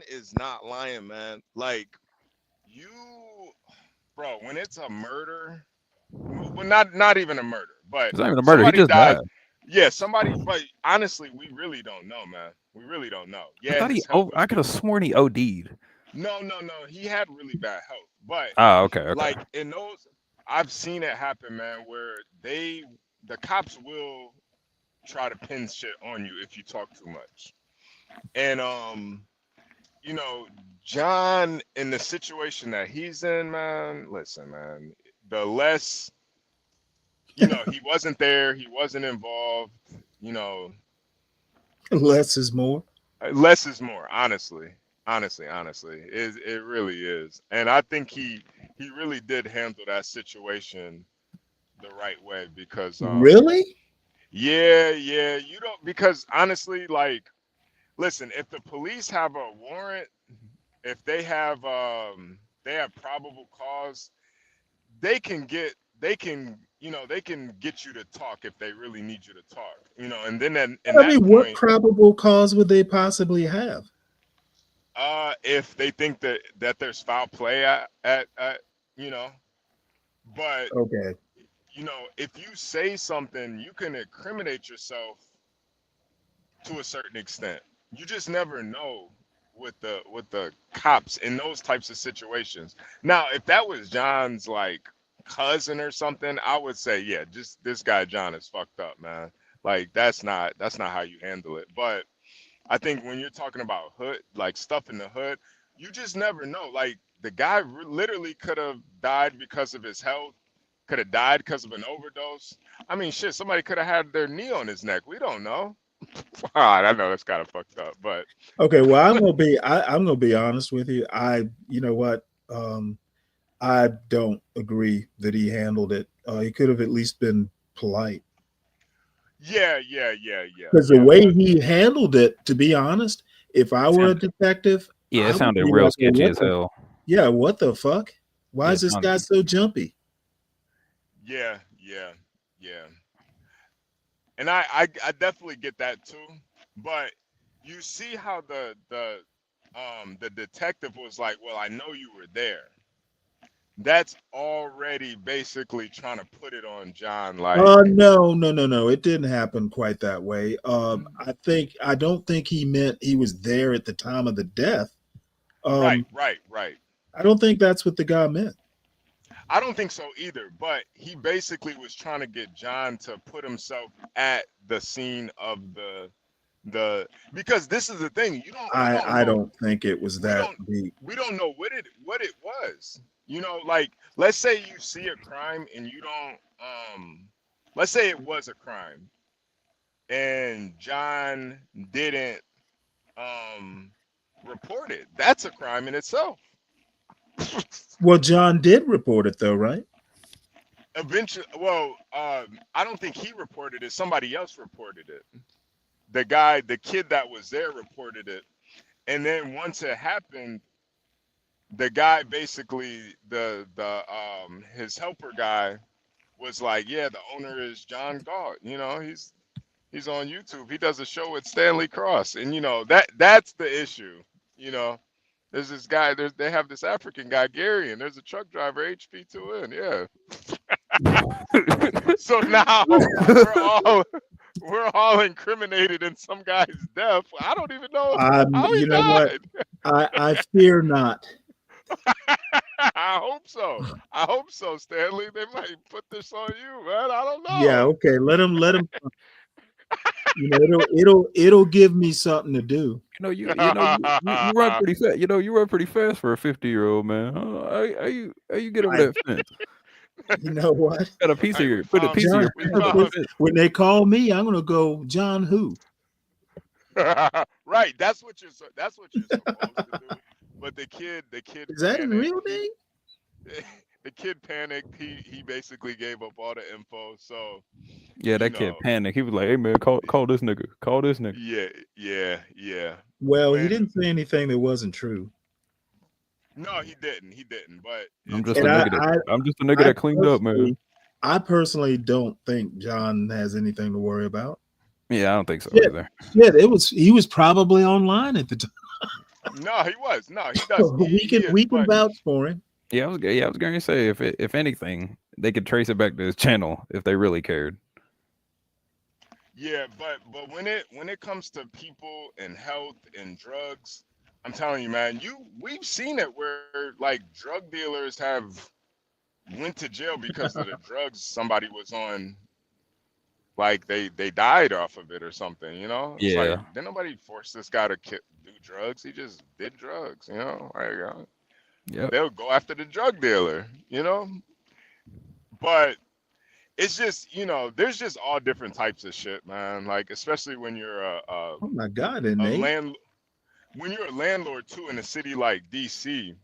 is not lying, man. Like you, bro, when it's a murder, well, not even a murder, but It's not even a murder. He somebody just died. died. Yeah, somebody. But honestly, we really don't know, man. We really don't know. I Yeah, thought his health was I could have sworn he OD'd. No. He had really bad health, but Okay. like in those, I've seen it happen, man, where the cops will try to pin shit on you if you talk too much. And John in the situation that he's in, man, listen, man, the less, he wasn't there, he wasn't involved, Less is more. less is more, honestly. Honestly. It really is. And I think he really did handle that situation the right way because Really? yeah, you don't, because honestly, like, listen, if the police have a warrant, if they have probable cause, they can get you to talk if they really need you to talk, and then in I that mean, what point, probable cause would they possibly have? if they think that there's foul play at but Okay. if you say something, you can incriminate yourself to a certain extent. You just never know with the cops in those types of situations. Now, if that was John's like cousin or something, I would say, yeah, just this guy John is fucked up, man. Like that's not how you handle it. But I think when you're talking about hood, like stuff in the hood, you just never know. Like the guy literally could have died because of his health, could have died because of an overdose. I mean, shit, somebody could have had their knee on his neck. We don't know. I know that's kind of fucked up, but Okay, well, I'm gonna be honest with you. You know what? I don't agree that he handled it. He could have at least been polite. yeah. Because the way he handled it, to be honest, if I were a detective, Yeah, I it would sounded be real like, sketchy as "What the- hell. Yeah, what the fuck? Why Yeah, is this guy so jumpy?" yeah. And I definitely get that too. But you see how the detective was like, well, I know you were there. That's already basically trying to put it on John, like, No. It didn't happen quite that way. I don't think he meant he was there at the time of the death. right. I don't think that's what the guy meant. I don't think so either, but he basically was trying to get John to put himself at the scene of the because this is the thing, I don't think it was that deep. we don't know what it was. Like let's say you see a crime and you don't let's say it was a crime and John didn't report it. That's a crime in itself. Well, John did report it though, right? Eventually, well, I don't think he reported it. Somebody else reported it. The kid that was there reported it. And then once it happened, the guy basically, his helper guy was like, yeah, the owner is John Galt. He's on YouTube. He does a show with Stanley Cross. And that's the issue. There's this guy, they have this African guy, Gary, and there's a truck driver, HB2N. Yeah. So now we're all incriminated in some guy's death. I don't even know how he You know what? died. I fear not. I hope so. I hope so, Stanley. They might put this on you, man. I don't Yeah, know. okay. Let him. You know, it'll give me something to do. You run pretty fast. You run pretty fast for a 50-year-old man. How you get over that fence? You know what? Got a piece of your John, fence on the fence. when they call me, I'm gonna go John who? Right. That's what you're supposed to do. But the kid Is that his panicked. real name? The kid panicked. He basically gave up all the info. So Yeah, that kid panicked. He was like, "Hey man, call this nigga. Call this nigga." yeah. Well, he didn't say anything that wasn't true. No, he didn't. But I'm just a nigga that cleaned up, man. I personally don't think John has anything to worry about. Yeah, I don't think so either. Shit, he was probably online at the time. No, he was. No, he does. We can vouch for him. Yeah, I was going to say if anything, they could trace it back to his channel if they really cared. Yeah, but when it comes to people and health and drugs, I'm telling you, man, we've seen it where like drug dealers have went to jail because of the drugs somebody was on. Like they died off of it or something, you know? It's Yeah. like, didn't nobody force this guy to do drugs? He just did drugs, you know? Yep. They'll go after the drug dealer, you know? But it's just, there's just all different types of shit, man. Like, especially when you're Oh my God, when you're a landlord too in a city like DC,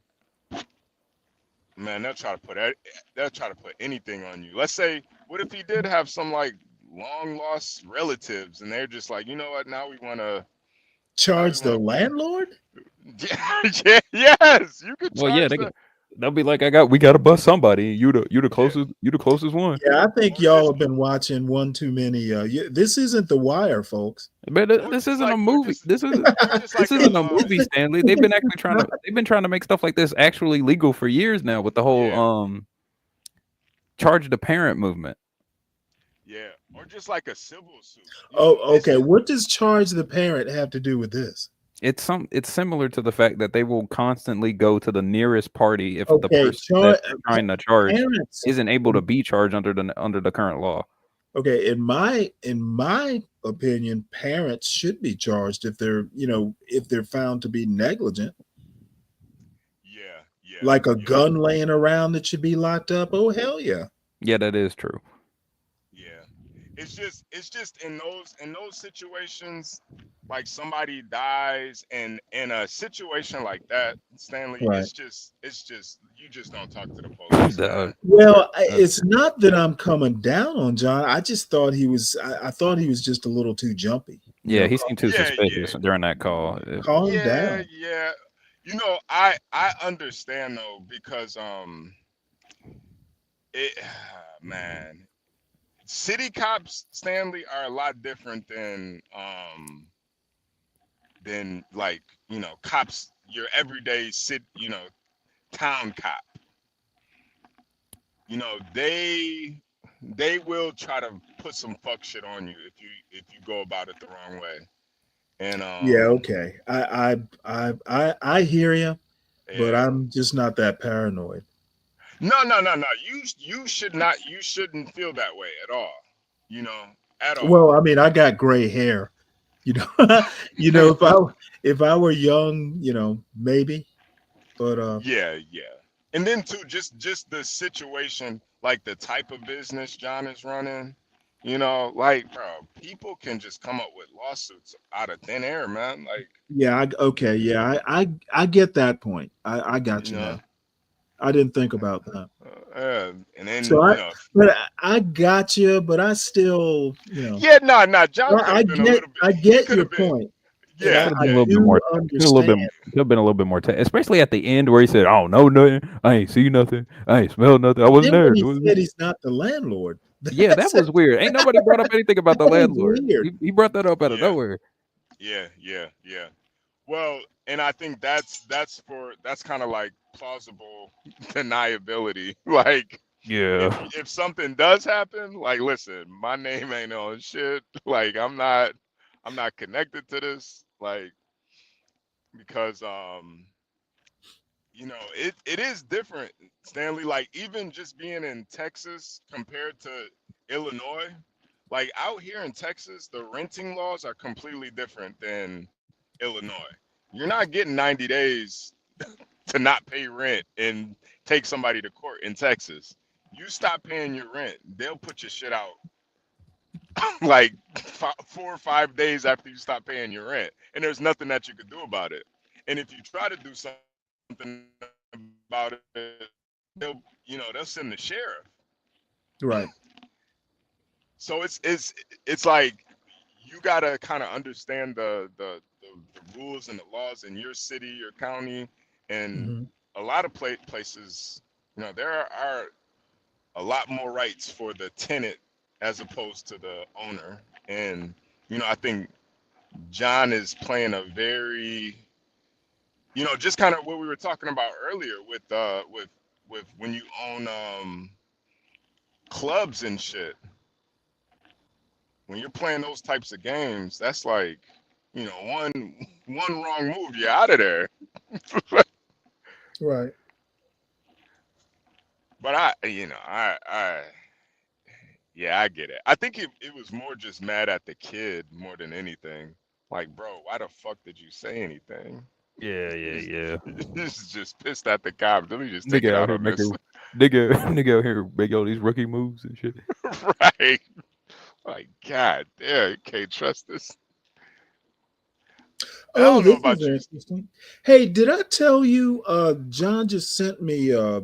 man, they'll try to put anything on you. Let's say, what if he did have some like long lost relatives and they're just like, you know what, now we want to charge the landlord? Yes, you could Well, charge yeah, they'll be like, we got to bust somebody. You the closest one. Yeah, I think y'all have been watching one too many. This isn't The Wire, folks. But this isn't a movie. This isn't a movie, Stanley. They've been trying to make stuff like this actually legal for years now with the whole charge the parent movement. Yeah, or just like a civil suit. Oh, okay. What does charge the parent have to do with this? It's similar to the fact that they will constantly go to the nearest party if the person that they're trying to charge isn't able to be charged under the current law. Okay, in my opinion, parents should be charged if they're found to be negligent. Yeah. Like a gun laying around that should be locked up. Oh hell yeah. Yeah, that is true. It's just in those situations, like somebody dies, and in a situation like that, Stanley, Right. it's just you just don't talk to the police. Man. Well, it's not that I'm coming down on John. I just thought he was. I thought he was just a little too jumpy. Yeah, he seemed too suspicious during that call. Calm down. Yeah. I understand though, because man, city cops, Stanley, are a lot different than like, cops, your everyday town cop. They will try to put some fuck shit on you if you go about it the wrong way. And Yeah, okay. I hear you, but I'm just not that paranoid. No. You should not. You shouldn't feel that way at all. At all. Well, I mean, I got gray hair. If I were young, maybe. But yeah. And then too, just the situation, like the type of business John is running. Like, bro, people can just come up with lawsuits out of thin air, man. Like, yeah, I get that point. I got you now. I didn't think about that. And then but I got you, but I still, Yeah, no, John. I get your point. Yeah, a little bit more. Could have been a little bit more, especially at the end where he said, "I don't know nothing. I ain't see nothing. I ain't smell nothing. I wasn't there." He said he's not the landlord. Yeah, that was weird. Ain't nobody brought up anything about the landlord. He brought that up out of nowhere. Yeah. Well, and I think that's kind of like plausible deniability. Like, Yeah. If something does happen, like, listen, my name ain't on shit. Like, I'm not connected to this. Like, because it is different, Stanley. Like, even just being in Texas compared to Illinois, like out here in Texas, the renting laws are completely different than Illinois. You're not getting 90 days to not pay rent and take somebody to court in Texas. You stop paying your rent, they'll put your shit out like 4 or 5 days after you stop paying your rent, and there's nothing that you could do about it. And if you try to do something about it, they'll send the sheriff. Right. So it's like you gotta kind of understand the rules and the laws in your city, your county, and Mm-hmm. a lot of places. There are a lot more rights for the tenant as opposed to the owner. And I think John is playing a very, just kind of what we were talking about earlier with when you own clubs and shit. When you're playing those types of games, that's like, one wrong move, you're out of there. Right. But yeah, I get it. I think it was more just mad at the kid more than anything. Like, bro, why the fuck did you say anything? Yeah. This is just pissed at the cops. Let me just take it Nigga out out here on this. making nigga out here making all these rookie moves and shit. Right. Like, God damn, you can't trust this. I Oh, don't know this about is you. interesting. Hey, did I tell you? John just sent me a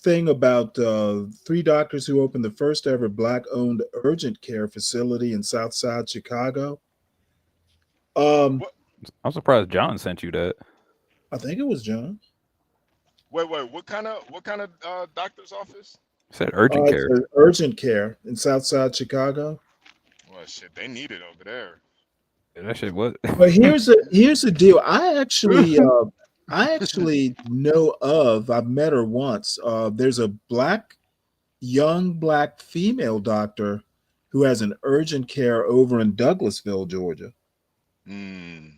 thing about 3 doctors who opened the first ever Black-owned urgent care facility in Southside Chicago. I'm surprised John sent you that. I think it was John. Wait, what kind of doctor's office? It said urgent It's care. an urgent care in Southside Chicago. Well, shit, they need it over there. Yeah, that shit was. But here's the deal. I actually know of. I've met her once. There's a young black female doctor who has an urgent care over in Douglasville, Georgia. Yeah,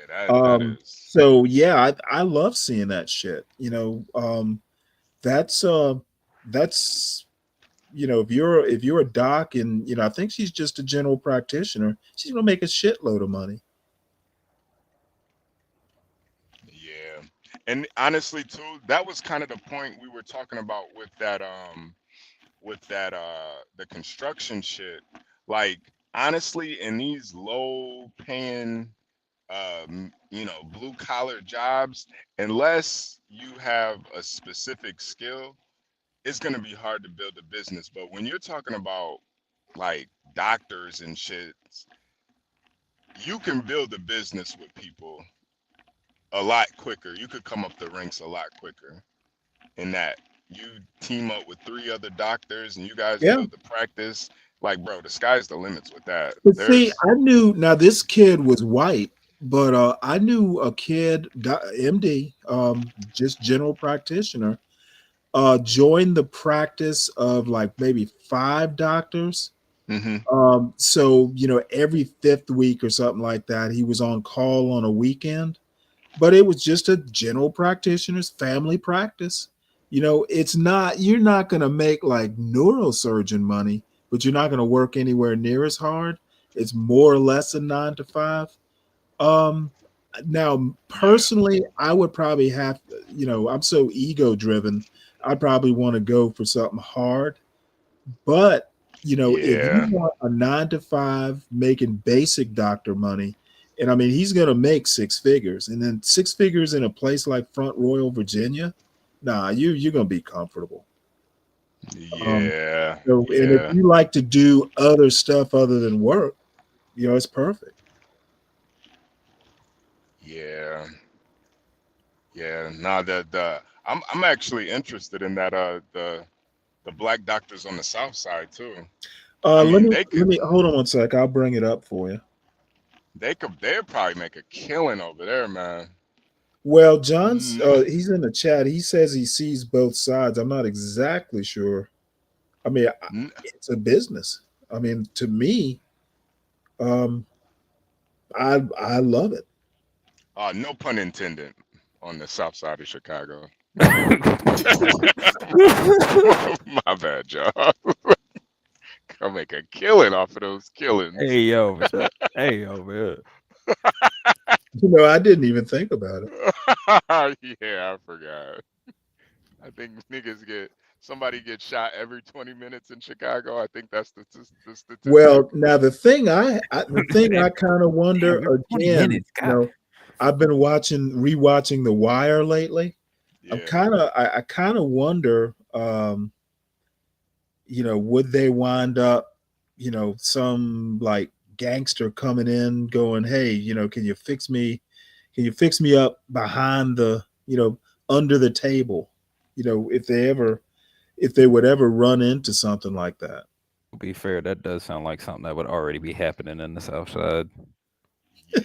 that is. So yeah, I love seeing that shit. That's if you're a doc and I think she's just a general practitioner, she's gonna make a shitload of money. Yeah. And honestly too, that was kind of the point we were talking about with that the construction shit. Like, honestly, in these low paying blue collar jobs, unless you have a specific skill, it's going to be hard to build a business. But when you're talking about like doctors and shit, you can build a business with people a lot quicker. You could come up the ranks a lot quicker in that you team up with 3 other doctors and you guys Yeah. build the practice. Like, bro, the sky's the limits with that. But see, I knew now this kid was white, but I knew a kid, MD, just general practitioner, joined the practice of like maybe 5 doctors. So every 5th week or something like that, he was on call on a weekend. But it was just a general practitioner's family practice. It's not, you're not going to make like neurosurgeon money, but you're not going to work anywhere near as hard. It's more or less a 9 to 5. Now, personally, I would probably have, I'm so ego driven. I'd probably want to go for something hard. But, if you want a 9 to 5 making basic doctor money, and I mean, he's going to make 6 figures, and then 6 figures in a place like Front Royal, Virginia. Nah, you're going to be comfortable. And if you like to do other stuff other than work, it's perfect. Yeah. Nah, I'm actually interested in that the black doctors on the south side too. Let me hold on one sec. I'll bring it up for you. They'd probably make a killing over there, man. Well, John's he's in the chat. He says he sees both sides. I'm not exactly sure. I mean, it's a business. I mean, to me, um, I love it. No pun intended on the south side of Chicago. My bad, Joe. I'll make a killing off of those killings. Hey yo, man. You know, I didn't even think about it. Yeah, I forgot. I think somebody gets shot every 20 minutes in Chicago. I think that's the statistic. Well, now the thing I kind of wonder Damn, 20 again, minutes, you know, I've been rewatching The Wire lately. Yeah. I kind of wonder, you know, would they wind up, you know, some like gangster coming in going, hey, you know, can you fix me up behind the, you know, under the table, you know, if they would ever run into something like that. To be fair, that does sound like something that would already be happening in the South Side. Yeah.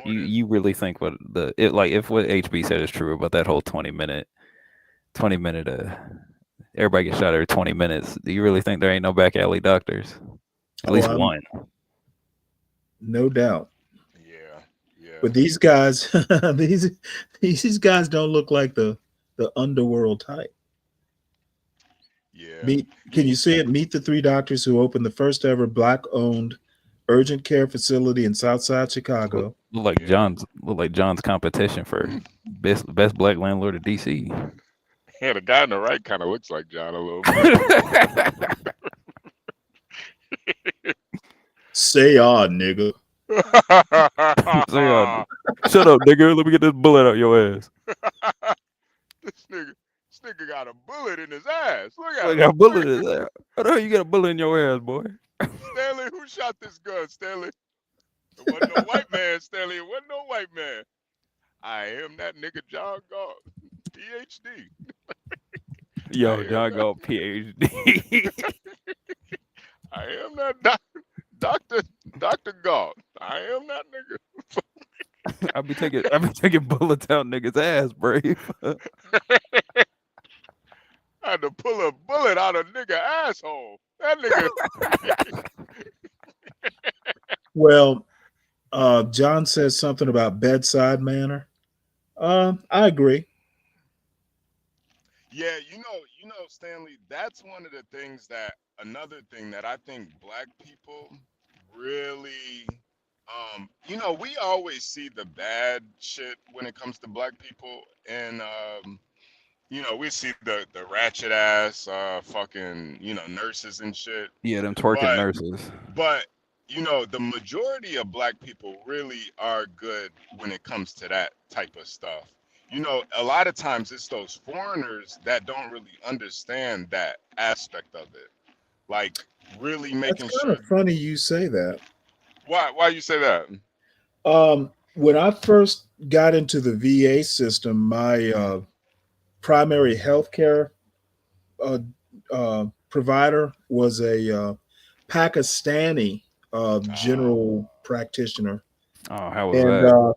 You really think what if what HB said is true about that whole 20-minute everybody gets shot every 20 minutes. Do you really think there ain't no back alley doctors? At least one. No doubt. Yeah. But these guys, these guys don't look like the underworld type. Yeah. Can you see it? Meet the three doctors who opened the first ever Black-owned urgent care facility in Southside Chicago. Look like John's competition for best black landlord of DC. Yeah, the guy on the right kind of looks like John a little bit. Say nigga. Shut up, nigga. Let me get this bullet out your ass. This nigga got a bullet in his ass. Look at I him. got a bullet in his ass. How the hell you got a bullet in your ass, boy? Stanley, who shot this gun, Stanley? It wasn't no white man, Stanley. It wasn't no white man. I am that nigga John Galt, PhD. Yo, John Galt, PhD. I am that Dr. Galt. I am that nigga. I be taking bullets out niggas' ass, brave. I had to pull a bullet out of nigga asshole. That nigga. Well, John says something about bedside manner. I agree. Yeah, you know, Stanley, that's one of the things another thing that I think black people really, you know, we always see the bad shit when it comes to black people, and you know, we see the ratchet ass fucking, you know, nurses and shit. Yeah, them twerking nurses. But you know, the majority of black people really are good when it comes to that type of stuff. You know, a lot of times it's those foreigners that don't really understand that aspect of it. Like really making That's kind of funny you say that. Why you say that? When I first got into the VA system, my primary healthcare provider was a Pakistani general practitioner. Oh, how was that?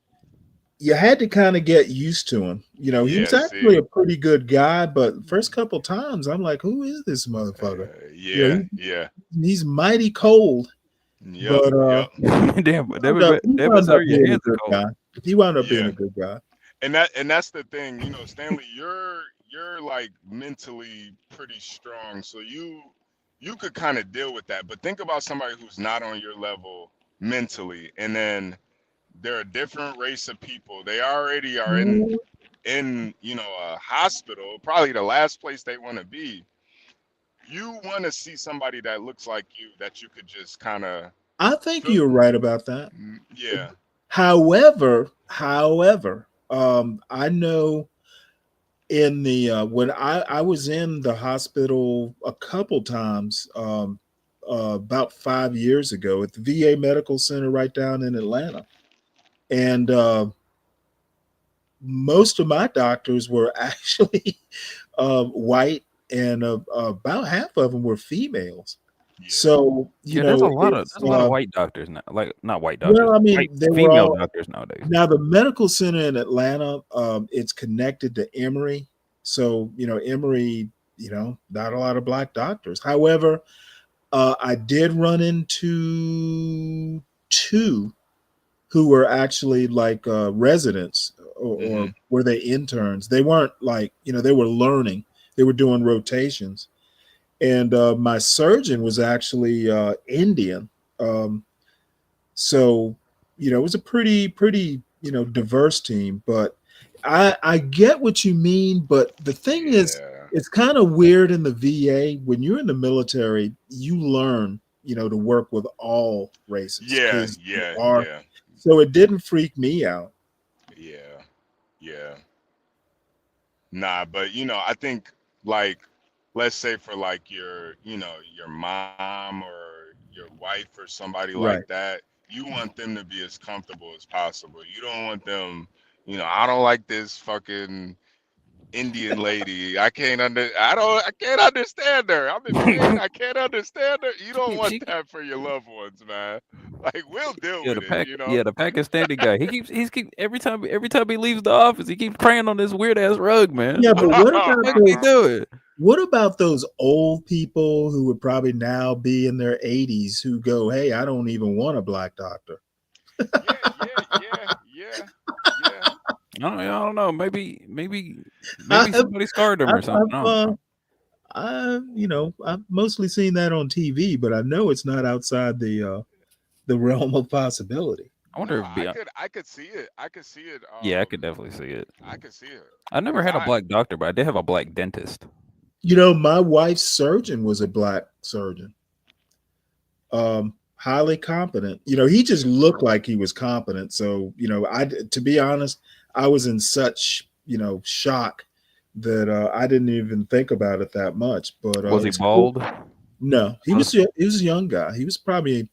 You had to kind of get used to him. You know, he was actually a pretty good guy, but first couple times I'm like, who is this motherfucker? Yeah. He's mighty cold. Yep, but damn, he wound up being a good guy. And that's the thing, you know, Stanley, you're like mentally pretty strong, so you could kind of deal with that. But think about somebody who's not on your level mentally, and then they're a different race of people. They already are in you know, a hospital, probably the last place they want to be. You want to see somebody that looks like you, that you could just kind of. I think you're right about that. Yeah. However, I know in the when I was in the hospital a couple times about 5 years ago at the VA Medical Center right down in Atlanta, and most of my doctors were actually white, and about half of them were females. So Yeah, there's a lot of it's white doctors now, like not white doctors, well, I mean, white they were female all doctors nowadays. now the medical center in Atlanta. It's connected to Emory, so Emory. Not a lot of black doctors. However, I did run into two who were actually like residents or were they interns? They weren't like, they were learning, they were doing rotations. And my surgeon was actually Indian. Um, so, it was a pretty, diverse team. But I get what you mean. But the thing is, it's kind of weird in the VA. When you're in the military, you learn, to work with all races because you are. So it didn't freak me out. Yeah. Nah, but I think like let's say for like your mom or your wife or somebody Right. like that, you want them to be as comfortable as possible. You don't want them, I don't like this fucking Indian lady. I can't understand her. I'm in pain. I can't understand her. You don't want that for your loved ones, man. Like we'll deal Yeah, with it, the Pakistani guy. He's every time he leaves the office, he keeps praying on this weird ass rug, man. Yeah, but what about What he doing? what about those old people who would probably now be in their 80s who go, "Hey, I don't even want a black doctor." Yeah. I don't know. Maybe somebody scarred him or something. I don't know. I've mostly seen that on TV, but I know it's not outside the realm of possibility. I wonder if I could see it. I could see it. Yeah, I could definitely see it. I could see it. I never had a black doctor, but I did have a black dentist. My wife's surgeon was a black surgeon. Highly competent. He just looked like he was competent. So, to be honest, I was in such, shock that I didn't even think about it that much. But Was he it's cool. bald? No, he was a young guy. He was probably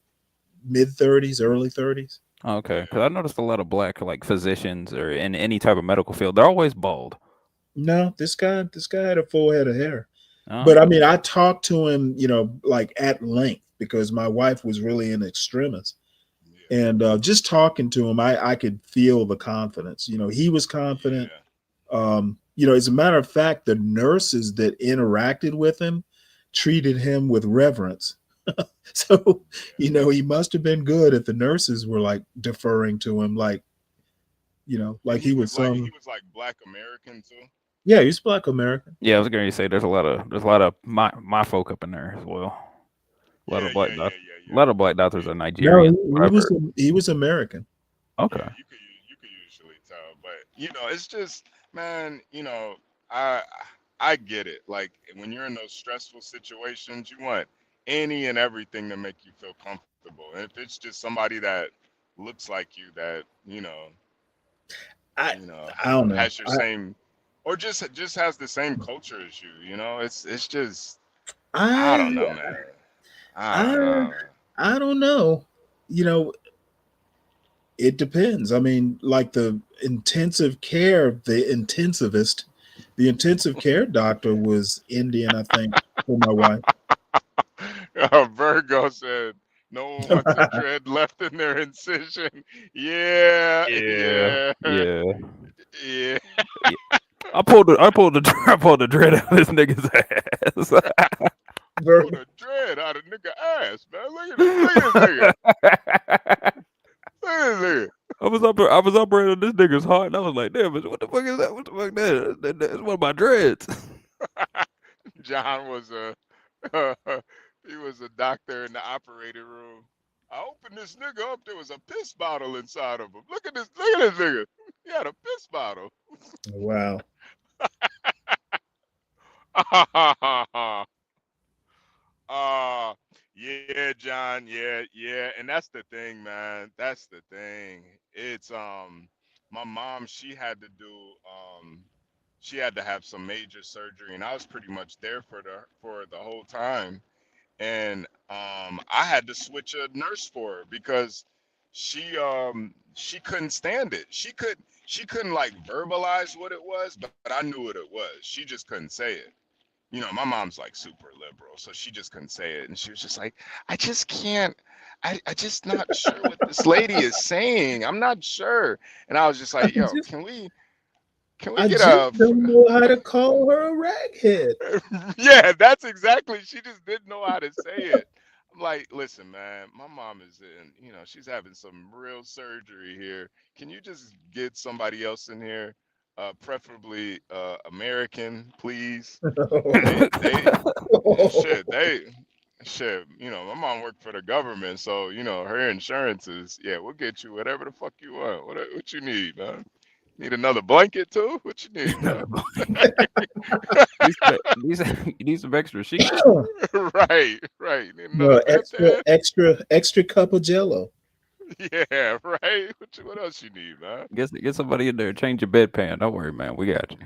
mid 30s, early 30s. Okay, because I noticed a lot of black like physicians or in any type of medical field, they're always bald. No, this guy had a full head of hair. But I mean, I talked to him, like at length because my wife was really in extremis. And just talking to him, I could feel the confidence. He was confident. As a matter of fact, the nurses that interacted with him treated him with reverence. So, he must have been good if the nurses were like deferring to him, like he was some. He was like Black American too. Yeah, he's Black American. Yeah, I was going to say there's a lot of my folk up in there as well. A lot of black doctors. A lot of black doctors are Nigerian. No, he was American. Okay. You could usually tell, but it's just, man, I get it. Like when you're in those stressful situations, you want any and everything to make you feel comfortable. And if it's just somebody that looks like you, that I don't know, has your same, or just has the same culture as you. It's just I don't know, man. I don't know. It depends. I mean, like the intensive care care doctor was Indian, I think, for my wife. Virgo said, "No one wants a dread left in their incision." Yeah. I pulled the dread out of this nigga's ass. Pulled a dread out of nigga ass, man. Look at this nigga. Look at this nigga. I was operating on this nigga's heart, and I was like, "Damn, what the fuck is that? What the fuck that's one of my dreads." John was he was a doctor in the operating room. I opened this nigga up. There was a piss bottle inside of him. Look at this nigga. He had a piss bottle. Wow. Yeah, John. Yeah. And that's the thing, man. That's the thing. It's my mom, she had to have some major surgery, and I was pretty much there for the whole time. And I had to switch a nurse for her because she couldn't stand it. She couldn't like verbalize what it was, but I knew what it was. She just couldn't say it. you know, my mom's like super liberal, so she just couldn't say it, and she was just like, I just can't. I just not sure what this lady is saying. I'm not sure. And I was just like, yo, can we I get just don't know how to call her a raghead. yeah, that's exactly. She just didn't know how to say it. I'm like, listen, man, my mom is in, you know, she's having some real surgery here. Can you just get somebody else in here? Preferably American, please. Shit, you know, my mom worked for the government, so you know, her insurance is, yeah, we'll get you whatever the fuck you want. What you need, man? Need another blanket too? What you need, man? You need some extra sheets. Right. You need No, another extra cup of Jello. Yeah, right. What else you need, man? Get somebody in there. Change your bedpan. Don't worry, man. We got you.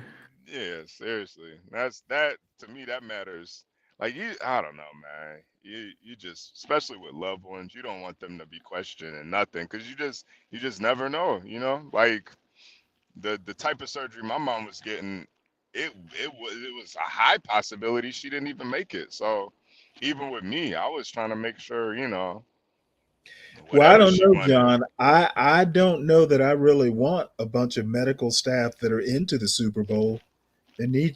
Yeah, seriously. That to me that matters. Like I don't know, man. You just, especially with loved ones, you don't want them to be questioning nothing, because you just never know, you know? Like the type of surgery my mom was getting, it was a high possibility she didn't even make it. So even with me, I was trying to make sure, you know, Well, I whatever don't she know, wanted. John. I don't know that I really want a bunch of medical staff that are into the Super Bowl. They need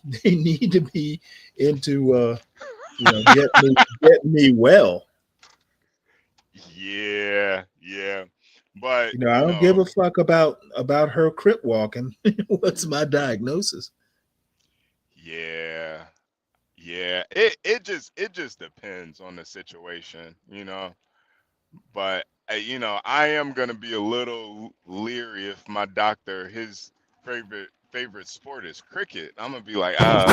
to be into get me well. Yeah. But I don't give a fuck about her crip walking. What's my diagnosis? yeah. It just depends on the situation, you know. But you know, I am gonna be a little leery if my doctor, his favorite sport is cricket. I'm gonna be like, all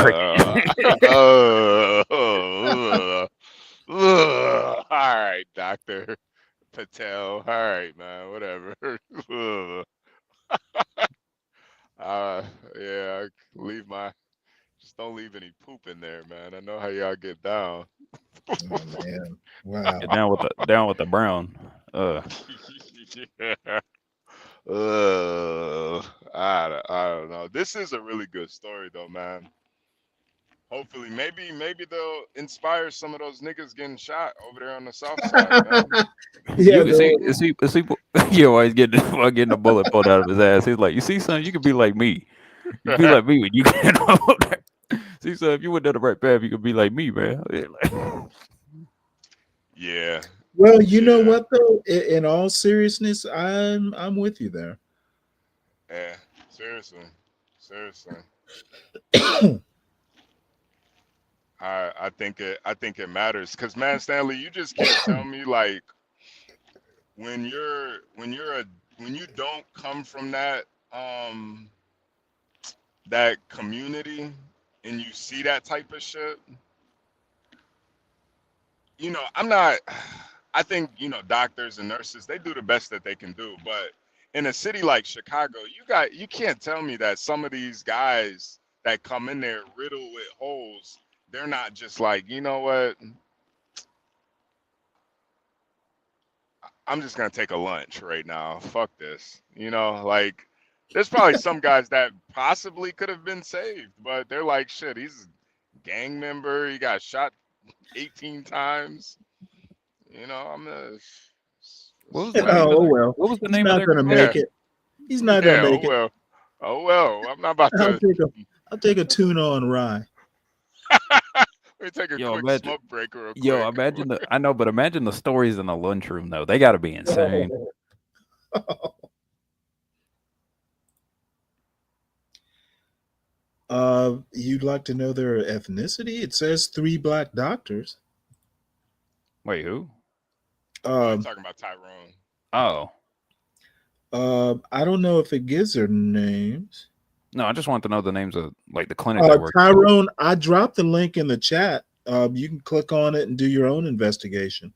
right, Doctor Patel. All right, man, whatever. uh, yeah, leave my just don't leave any poop in there, man. I know how y'all get down. Oh man, wow. Get down with the brown. Yeah. I don't know. This is a really good story though, man. Hopefully, maybe they'll inspire some of those niggas getting shot over there on the south side, man. Yeah, You see, you always getting a bullet pulled out of his ass. He's like, you see, son, you could be like me. You can be like me when you get over there. See, son, if you went down the right path, you could be like me, man. Yeah. Well, you know what though? In all seriousness, I'm with you there. Yeah. Seriously. I think it matters, because man, Stanley, you just can't tell me like when you don't come from that community and you see that type of shit. You know, I think, you know, doctors and nurses, they do the best that they can do, but in a city like Chicago, you can't tell me that some of these guys that come in there riddled with holes, they're not just like, you know what? I'm just gonna take a lunch right now. Fuck this. You know, like there's probably some guys that possibly could have been saved, but they're like, shit, he's a gang member, he got shot 18 times. You know, I'm gonna. What was the name of well, what was the he's name of not their gonna make club? it. He's not gonna make it. Oh well. I'm not about I'll to. take a tuna on rye. Let me take a Yo, quick imagine, smoke break real quick. I know, but imagine the stories in the lunchroom though. They got to be insane. You'd like to know their ethnicity? It says 3 black doctors. Wait, who? I'm talking about Tyrone. Oh. I don't know if it gives their names. No, I just want to know the names of like the clinic they work. Tyrone, I dropped the link in the chat. You can click on it and do your own investigation.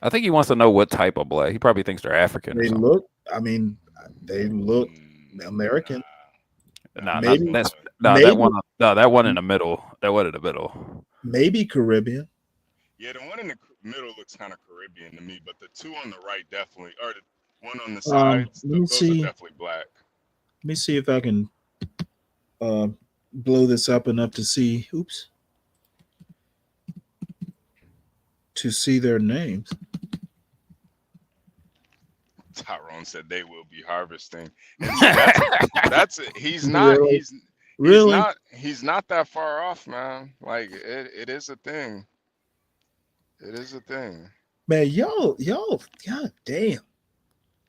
I think he wants to know what type of black. He probably thinks they're African. They look American. No, Maybe, that one in the middle. That one in the middle. Maybe Caribbean. Yeah, the one in the middle looks kind of Caribbean to me, but the two on the right definitely, or the one on the sides, Let me those see. are definitely black. Let me see if I can blow this up enough to see. Oops. to see their names. Tyrone said they will be harvesting, and see that's he's not Really? he's Really? he's not that far off, man. Like it is a thing. It is a thing. Man, y'all, god damn.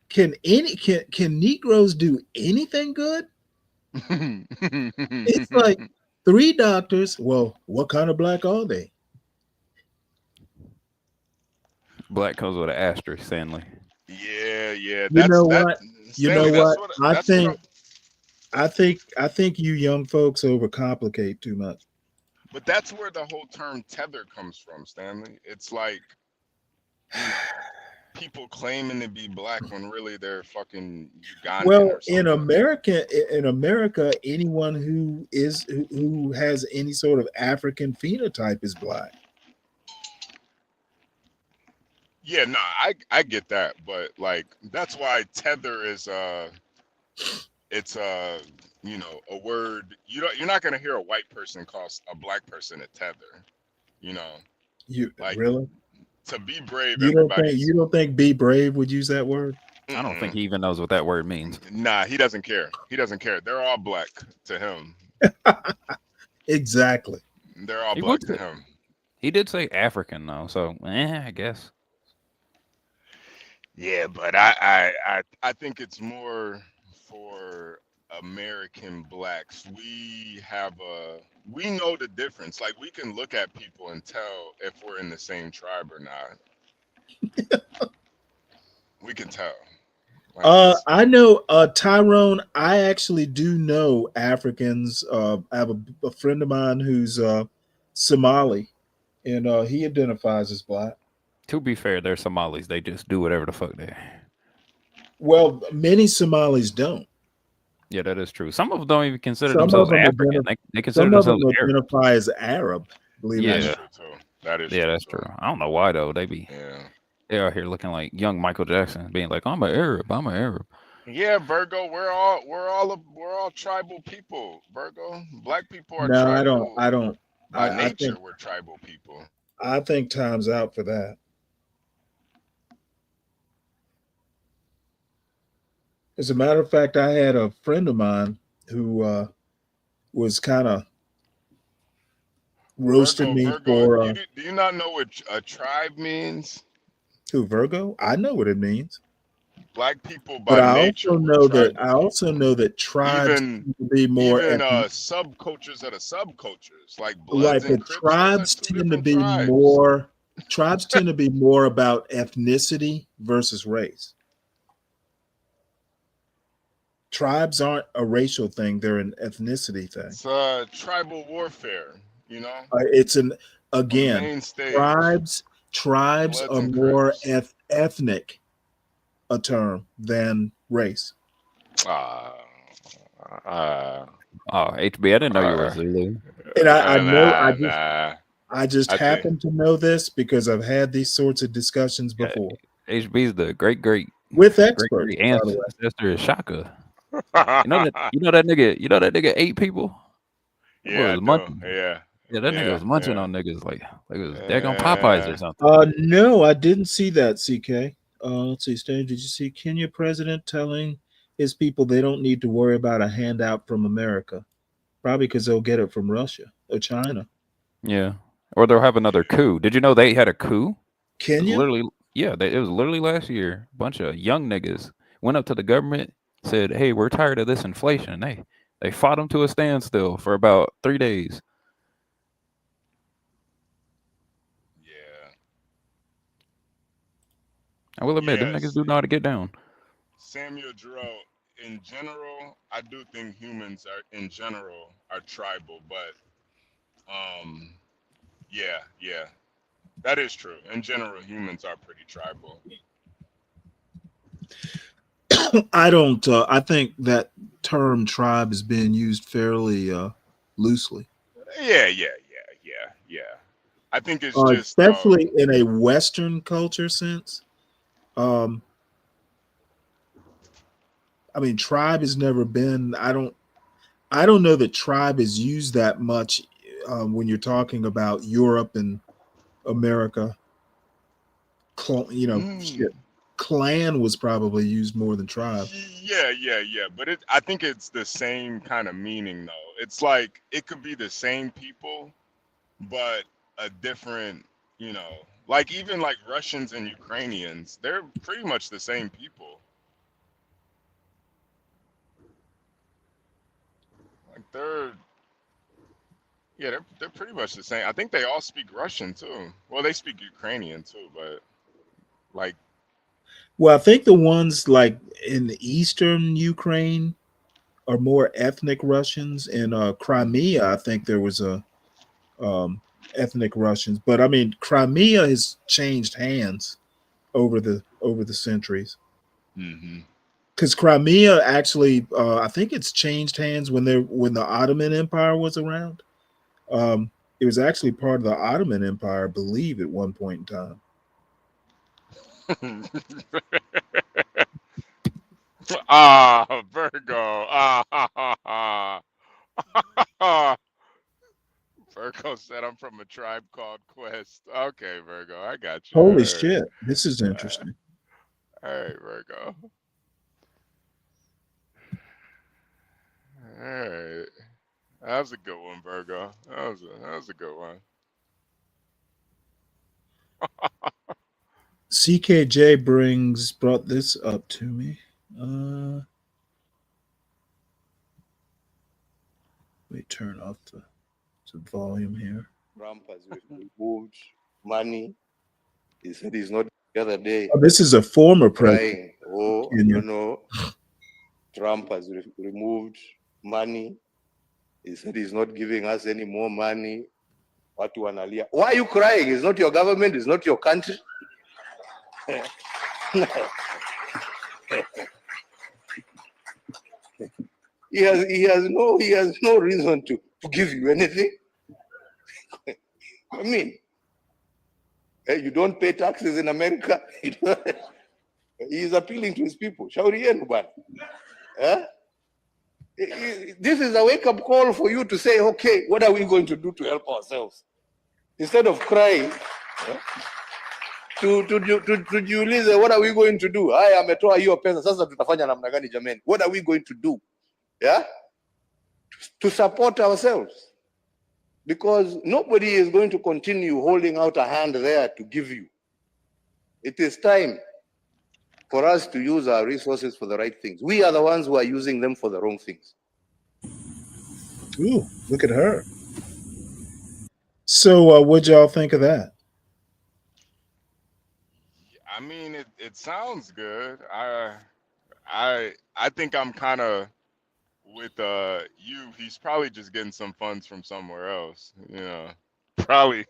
Can Negroes do anything good? It's like 3 doctors. Well, what kind of black are they? Black comes with an asterisk, Stanley. Yeah. You That's know that. what? You Stanley, know that's what? what. I That's what. think you young folks overcomplicate too much. But that's where the whole term tether comes from, Stanley. It's like, you know, people claiming to be black when really they're fucking Ugandan Well, or something. in America, anyone who has any sort of African phenotype is black. Yeah, no, I get that, but like that's why tether is it's you know, a word you're not gonna hear a white person call a black person a tether. You know, You like really? to be brave, You everybody's don't think be brave would use that word? I don't think he even knows what that word means. Nah, he doesn't care. He doesn't care. They're all black to him. Exactly. They're all He black would to say- him. He did say African though, so I guess. Yeah, but I think it's more for American blacks. We know the difference. Like we can look at people and tell if we're in the same tribe or not. We can tell. Like I know Tyrone. I actually do know Africans. I have a friend of mine who's Somali, and he identifies as black. To be fair, they're Somalis. They just do whatever the fuck they. Well, many Somalis don't. Yeah, that is true. Some of them don't even consider Some of themselves them African. They consider some of them themselves Arab. identify as Arab. Believe it or Yeah, not. true too. That is yeah, true that's too. true. I don't know why though. They're out here looking like young Michael Jackson, being like, "I'm an Arab. I'm an Arab." Yeah, Virgo, we're all tribal people. Virgo, black people are No, tribal. I don't. By I nature, think we're tribal people. I think time's out for that. As a matter of fact, I had a friend of mine who was kind of roasting me for do you not know what a tribe means? who Virgo. I know what it means, Black people but by nature were tribal. I also know that tribes Even tend to be more subcultures of the subcultures, like right, Bloods and but Crips. Those are two different tribes. tribes tend to be more about ethnicity versus race. Tribes aren't a racial thing; they're an ethnicity thing. It's tribal warfare, you know. It's main again stage. tribes Bloods are and more Crips. ethnic a term than race. HB, I didn't know you were Zulu. And I know Nah. I just I think- happen to know this because I've had these sorts of discussions before HB's the great with experts. great By the way. ancestor is Shaka. You know that nigga ate people. Yeah, I do. Yeah. Yeah, that nigga was munching on niggas like it was daggone Popeyes or something. No, I didn't see that, CK. Let's see, Stan, did you see Kenya president telling his people they don't need to worry about a handout from America? Probably because they'll get it from Russia or China. Yeah, or they'll have another coup. Did you know they had a coup? Kenya? It was literally last year. A bunch of young niggas went up to the government, said, "Hey, we're tired of this inflation." They fought them to a standstill for about 3 days. I will admit, them niggas do know how to get down. Samuel Jarrell, in general, I do think humans are tribal, but yeah. That is true. In general, humans are pretty tribal. I don't I think that term tribe is being used fairly loosely. Yeah. I think it's just especially in a Western culture sense. I mean, tribe has never been. I don't know that tribe is used that much when you're talking about Europe and America. shit. Clan was probably used more than tribe. Yeah. But I think it's the same kind of meaning though. It's like it could be the same people, but a different, like even like Russians and Ukrainians, they're pretty much the same people. Like they're pretty much the same. I think they all speak Russian too. Well, they speak Ukrainian too, but like. Well, I think the ones like in the eastern Ukraine are more ethnic Russians. In Crimea, I think there was a ethnic Russians, but I mean Crimea has changed hands over the centuries. Because Crimea actually, I think it's changed hands when the Ottoman Empire was around. It was actually part of the Ottoman Empire, I believe, at one point in time. Virgo. Virgo said I'm from a tribe called Quest. Okay, Virgo, I got you. Holy All right. shit, this is interesting. All right, Virgo. All right. That was a good one, Virgo. That was a good one. CKJ brought this up to me. Let me turn off the volume here. Trump has removed money. He said he's not the other day. Oh, this is a former president. Crying. Trump has removed money. He said he's not giving us any more money. Watu wanalia. Why are you crying? It's not your government. It's not your country. He has no reason to give you anything. I mean, you don't pay taxes in America. He is appealing to his people. Shauri yenu bwana. This is a wake-up call for you to say, okay, what are we going to do to help ourselves? Instead of crying, tujiulize, what are we going to do? Haya ametoa hiyo pesa, sasa tutafanya namna gani jameni? What are we going to do? Yeah? To support ourselves. Because nobody is going to continue holding out a hand there to give you. It is time for us to use our resources for the right things. We are the ones who are using them for the wrong things. Ooh, look at her. So what'd y'all think of that? I mean, it sounds good. I think I'm kind of with you. He's probably just getting some funds from somewhere else. Probably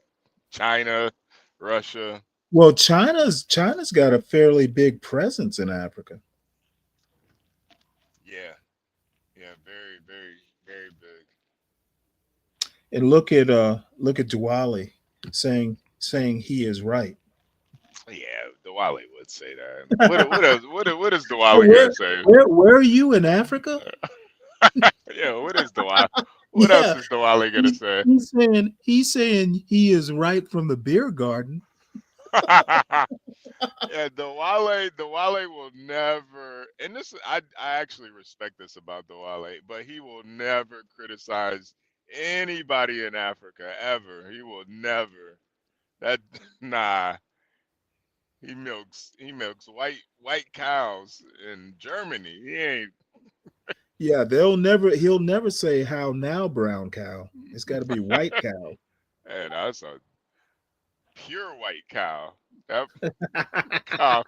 China, Russia. Well, China's got a fairly big presence in Africa. Yeah, very, very, very big. And look at Diwali saying he is right. Yeah, Diwali would say that. What is Diwali gonna say? Where are you in Africa? Yeah, what is Diwali? What else is Diwali gonna say? He's saying he is right from the beer garden. Yeah, Diwali will never, and this I actually respect this about Diwali, but he will never criticize anybody in Africa ever. He will never. Nah. He milks white cows in Germany. He ain't. Yeah, he'll never say how now brown cow. It's got to be white cow. Hey, that's a pure white cow. That cow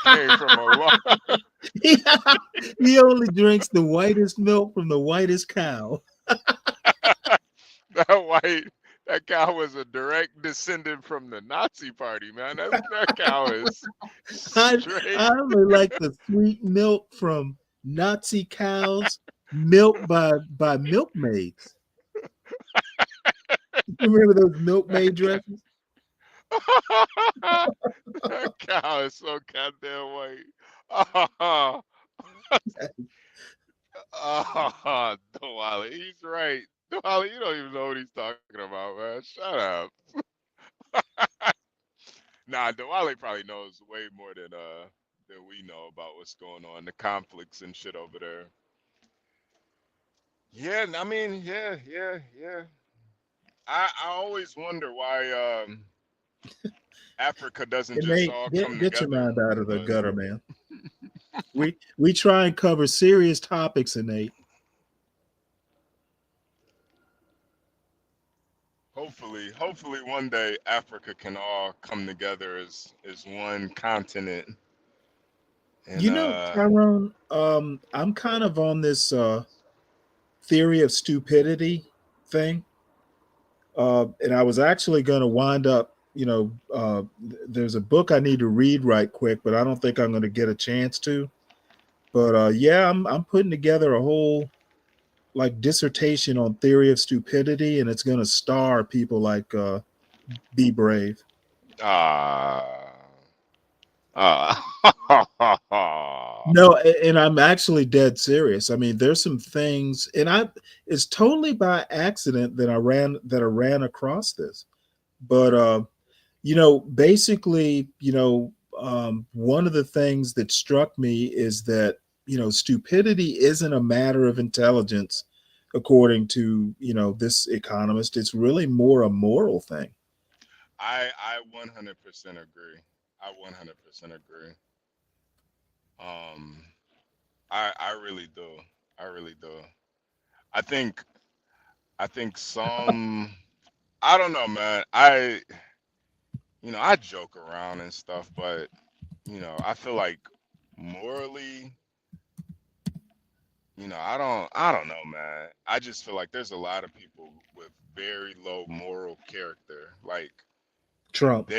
came from a long. He only drinks the whitest milk from the whitest cow. That cow was a direct descendant from the Nazi party, man. That cow is straight. I only like the sweet milk from Nazi cows milked by milkmaids. You remember those milkmaid dresses? That cow is so goddamn white. Diwali, he's right. Diwali, you don't even know what he's talking about, man. Shut up. Nah, Diwali probably knows way more than we know about what's going on, the conflicts and shit over there. Yeah, I mean, yeah. I always wonder why Africa doesn't And just Nate, all get come get your together. mind out of the But gutter, man. We try and cover serious topics, and Nate. hopefully one day Africa can all come together as one continent. And You know, Tyrone, I'm kind of on this theory of stupidity thing. And I was actually going to wind up, there's a book I need to read right quick, but I don't think I'm going to get a chance to. But yeah, I'm putting together a whole like dissertation on theory of stupidity, and it's going to star people like Be Brave. No, and I'm actually dead serious. I mean, there's some things, and it's totally by accident that I ran across this. But basically, one of the things that struck me is that, stupidity isn't a matter of intelligence, according to, this economist. It's really more a moral thing. I 100% agree. I 100% agree. I really do. I really do. I think some. I don't know, man. I joke around and stuff, but I feel like morally, I don't know, man. I just feel like there's a lot of people with very low moral character. Like Trump.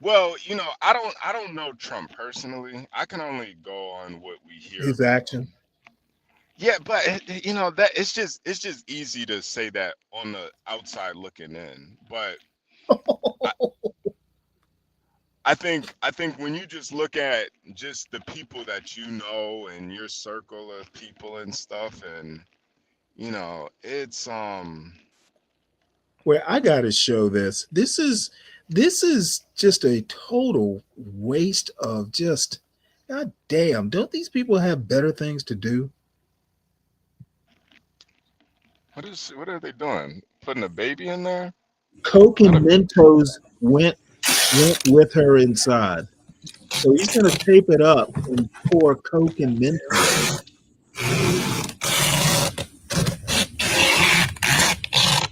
Well, I don't know Trump personally. I can only go on what we hear His about action. him. Yeah, but that it's just easy to say that on the outside looking in. But I think when you just look at just the people that you know and your circle of people and stuff, and it's Where I got to show this. This is just a total waste of just. God damn! Don't these people have better things to do? what are they doing? Putting a baby in there? Coke and Mentos went with her inside. So he's going to tape it up and pour Coke and Mentos.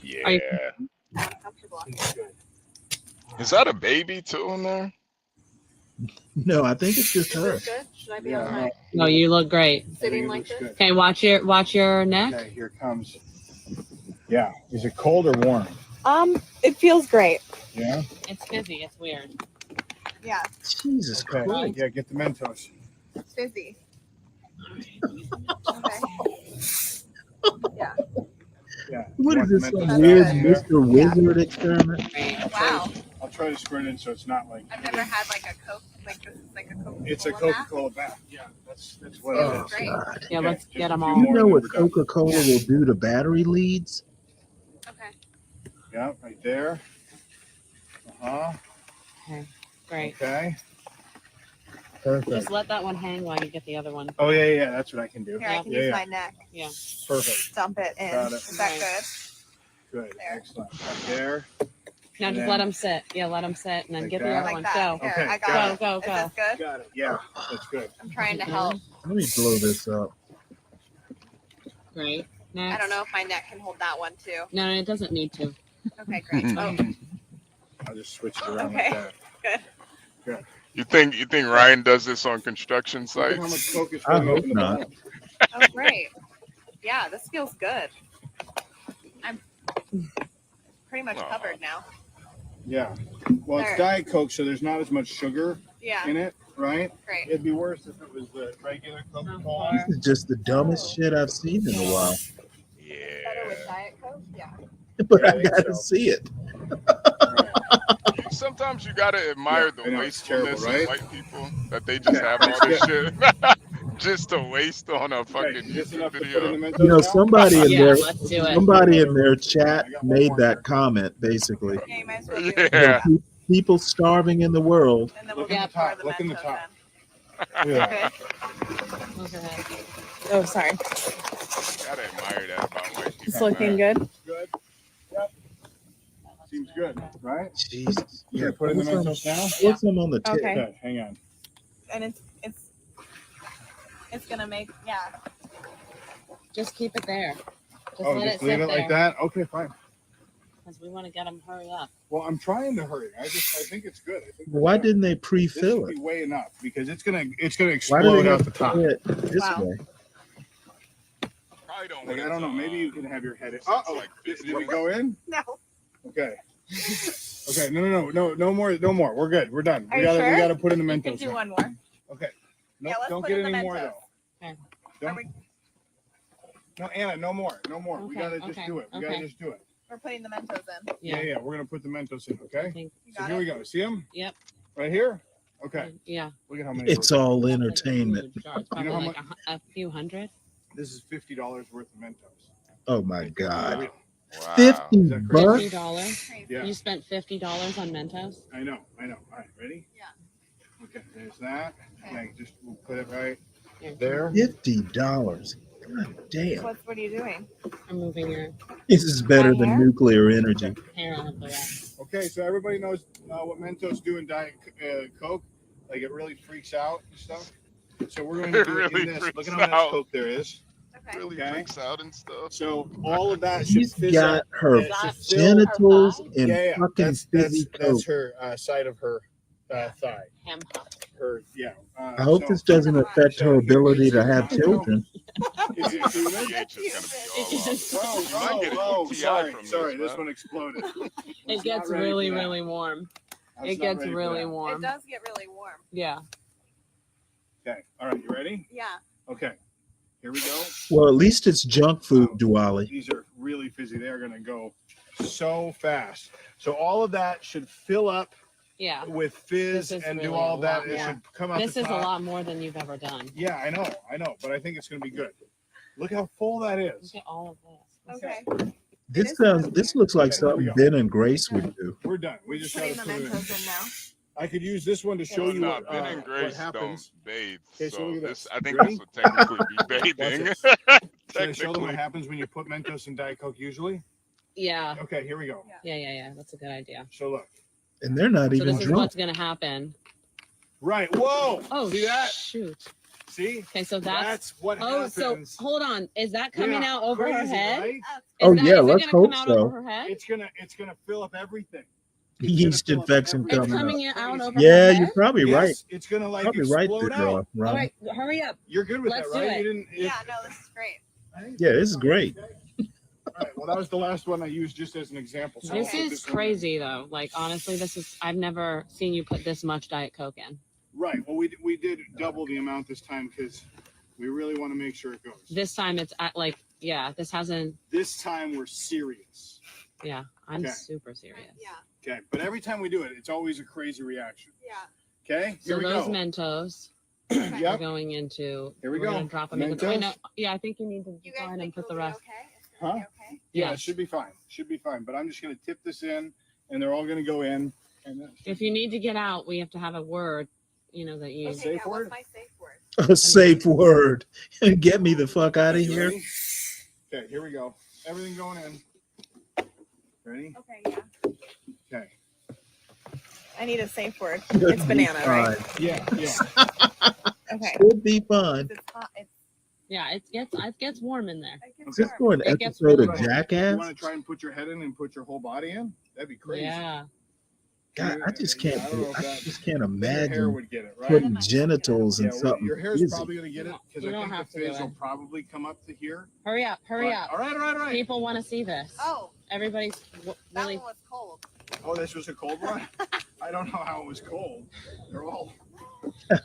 Yeah. Is that a baby too in there? No, I think it's just her. Should I be okay? No, you look great. Sitting like this? Okay, watch your neck. Okay, here it comes. Yeah. Is it cold or warm? It feels great. Yeah. It's fizzy. It's weird. Yeah. Jesus Okay. Christ. Yeah, get the Mentos. It's fizzy. Okay. Yeah. Yeah. What You is want this, the some Mentos weird down there? Mr. Wizard experiment? Wow. I'll try to squirt it in so it's not like. I've never had like a Coke. Like this is like a Coca-Cola. It's a Coca-Cola bath. Yeah, that's what Oh, it is. Great. God. Yeah, let's get them a few all. You know more what than we're done. Coca-Cola will do to battery leads? Okay. Yeah, right there. Okay. Great. Okay. Just Perfect. let that one hang while you get the other one. Oh yeah, that's what I can do. Here, I can yeah, use yeah. my neck. Yeah. Perfect. Dump it in. Got it. Is that good? Good. Excellent. Right there. Now And just then- let them sit. Yeah, let them sit, and then Like get the that? other Like one. that. Go. Here, I got Go. it. Go. Is Go. this good? Got it. Yeah, that's good. I'm trying to help. Let me blow this up. Great. Next. I don't know if my neck can hold that one too. No, it doesn't need to. Okay, great. Oh, I'll just switch it around okay. like that. Good. Good. You think Ryan does this on construction Look at how much sites? Coke is I filling hope up in the not. bottle. Oh, great. Yeah, this feels good. I'm pretty much covered now. Yeah. Well, it's There. Diet Coke, so there's not as much sugar Yeah. in it, right? Great. It'd be worse if it was the regular Coca-Cola. This is just the dumbest shit I've seen in a while. Better with Diet Coke? Yeah. But Yeah, I I think gotta so. see it. Sometimes you gotta admire the I know, it's terrible, wastefulness right? of white people that they just have all this shit just to waste on a fucking Just YouTube enough to put in the video. Mentos You know, now? somebody in Yeah, their let's do it. somebody in their chat made that comment basically. Yeah, you might as well do You know, Yeah. people starving in the world. Look in the top. Look in the top. Okay. Oh, sorry. Gotta admire that about white people. It's looking good. Good. Yep. Seems good, right? Jesus. You Yeah, gonna put in the put some- Mentos now? put some on the tip. Okay. Okay, hang on. And it's gonna make Just keep it there. Just Oh, let just it leave sit it like there. that? Okay, fine. Because we want to get them hurry up. Well, I'm trying to hurry. I think it's good. I think Why didn't they this pre-fill should it? be way enough because it's gonna Why do explode they out have the to top. put it this way? Probably don't Like, want I don't know. Maybe you can have your head in. Uh-oh. like Did we go in? no. Okay. Okay. No more. We're good. We're done. Are We you gotta sure? put in the You can Mentos. do now. one more. Okay. No, Yeah, let's don't put get in the any more Mentos. though. Okay. Don't. No, Anna, no more. We Okay, gotta just okay, do it. We okay. gotta just do it. We're putting the Mentos in. Yeah. We're gonna put the Mentos in. Okay. You So got here it? we go. See them? Yep. Right here. Okay. Yeah. Look at how many. It's we're- all entertainment. Huge jar. It's You know probably how like a few hundred. This is $50 worth of Mentos. Oh my God. Wow. 50 Is that crazy? bucks? $50. Yeah. You spent $50 on Mentos. I know. All right, ready? Yeah. Okay, there's that. Okay, just we'll put it right Here, there. $50. God damn. What are you doing? I'm moving your This is better My than hair? nuclear energy. hair out of the way. Okay, so everybody knows what Mentos do in Diet Coke. Like it really freaks out and stuff. So we're going to It do it really in this. Look freaks at how much out. Coke there is. Okay. Really Okay. freaks out and stuff. So all of that should She's fizz got up. her It should fill- genitals and Yeah. fucking That's fizzy that's Coke. her side of her thigh. Ham hock. Her I hope this doesn't affect her ability to have children. Is it humid? pH is gonna be all off. You might get an Oh, UTI sorry, from sorry, this this one exploded. It gets ready really, for that. really warm. I was It not gets ready for really that. warm. It does get really warm. Yeah. Okay, all right, you ready? Yeah. Okay, here we go. Well, at least it's junk food, Duali. These are really fizzy. They are going to go so fast. So all of that should fill up Yeah. with fizz This is and do really all a that. lot It more. should come out This the is a top. lot more than you've ever done. Yeah, I know, but I think it's going to be good. Look how full that is. Look at all of this. Okay. This looks like Okay, here we something go. Ben and Grace would do. We're done. We just got Putting to the put it in. Mentos in now. I could use this one to show Well, you no, what, Ben and what Grace happens. don't bathe, Okay, so so look at this this. I think Ready? this would technically be Watch bathing. this. Should I show them Technically. what happens when you put Mentos in Diet Coke usually? Yeah. Okay, here we go. Yeah. That's a good idea. So look. And they're not So even this is drunk. what's gonna happen. Right. Whoa. Oh, See that? shoot. See? Okay, so that's what oh, happens. so hold on. Is that coming Yeah, out over her crazy, head? right? Is Oh, that, yeah, is it let's gonna hope come out so. over her head? It's gonna fill up everything. Yeast infection It's coming coming up. out over Yeah, her you're head? probably right. Yes, it's gonna like Probably right explode there, out. Ron. All right, hurry up. You're good with Let's that, right? do it. You didn't. Yeah, no, this is great. Yeah, this is great. All right. Well, that was the last one I used just as an example. So This I'll put is one in. crazy though. Like honestly, I've never seen you put this much Diet Coke in. Right. Well, we did double the amount this time because we really want to make sure it goes. This time it's at like, yeah, this hasn't, This time we're serious. yeah, I'm Okay. super serious. Yeah. Okay. But every time we do it, it's always a crazy reaction. Yeah. Okay. So Here we those go. Mentos are Yep. going into, Here we we're go. gonna drop them in the, Mentos? no, yeah, I think you need to go ahead and put the rest. Huh? Okay. Yeah, Yeah. it should be fine. Should be fine. But I'm just gonna tip this in, and they're all gonna go in. And then If you need to get out, we have to have a word, that you. Okay, safe yeah, word? what's my safe word? A safe word. Get me the fuck out of You here. ready? Okay. Here we go. Everything going in. Ready? Okay, yeah. Okay. I need a safe word. It's banana, right? Yeah. Yeah. Okay. Should be fun. It's hot. It's Yeah, it gets warm in there. Is this for an It gets episode really of warm. You Jackass? want to try and put your head in and put your whole body in? That'd be crazy. Yeah. God, I just can't. I don't know if I that- just can't Your hair imagine would get it, right? putting genitals in Yeah, well, something your hair's fizzy. probably gonna get it because You I don't think have the to do fizz will it. probably come up to here. Hurry up, hurry up. All right. People want to see this. oh, Everybody's that really. one was cold. Oh, this was a cold one. I don't know how it was cold. They're all.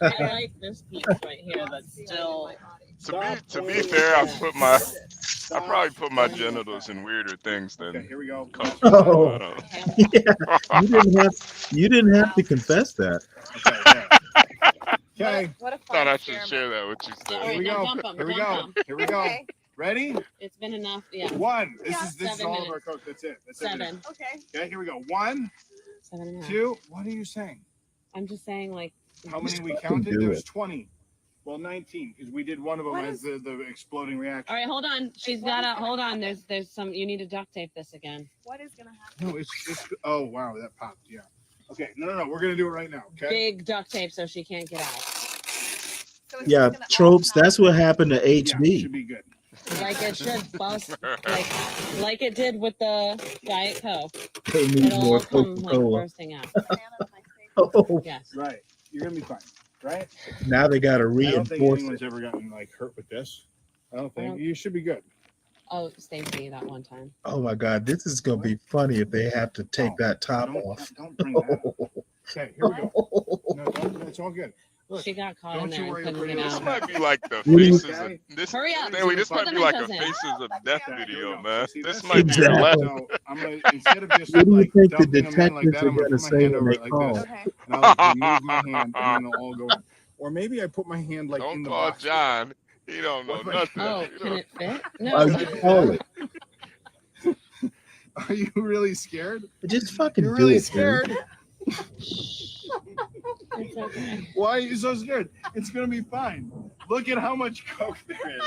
I like this piece right here that's still. To be fair, I probably put my genitals in weirder things than. Okay, here we go. Coke. Oh. I Yeah, you didn't have to confess that. Okay. What a fun thought I should experiment. share that with you. All Steph. right, Here we now go. dump 'em, Here we dump go. 'em. Here we go. Okay. Ready? It's been enough. Yeah. One. This Yeah. is all 7 of our minutes. Coke. That's it. That's 7. everything. Okay. Okay, here we go. 1, 7.5. 2. What are you saying? I'm just saying, like, How many we fucking counted? do There's it. 20. Well, 19 because we did one of them What as the exploding reaction. all right, hold on. She's got to hold on. There's some. You need to duct tape this again. What is gonna happen? No, it's. Oh wow, that popped. Yeah. Okay. No. We're gonna do it right now. Okay. Big duct tape so she can't get out. So it's Yeah, just gonna tropes. That's what happened to Yeah, HB. should be good. Like it should bust, like it did with the Diet Coke. They need It'll more all come like Coca-Cola. bursting out. Oh, Yes. Right. You're gonna be fine. Right. now they got to I don't think reinforce anyone's it. ever gotten like hurt with this. I don't think don't- you should be good. Oh, Stacey, that one time. Oh my God, this is gonna be funny if they have to take that top off. Don't bring that up. Okay, here we go. No, it's all good. Look, She got caught in don't there you and worry. couldn't get This out. might be like the What do you- faces of this. Hurry up. Stanley, this Put might the be like a Mentos in. faces of death Okay, here we video, go. man. See This this? might be your Exactly. left. So I'm gonna instead of just What do you like think the dumping them in like detectives that, are I'm gonna gonna put my say hand when over they it like call? this, Okay. and I'll like remove my hand, and then they'll all go in. Or maybe I put my hand like in Don't the call box. John. He don't know What if I- nothing. Oh, You can know. it fit? Why No. would you call it? Are you really scared? Just fucking You're do really it, dude. scared. It's okay. Why are you so scared? It's gonna be fine. Look at how much Coke there is.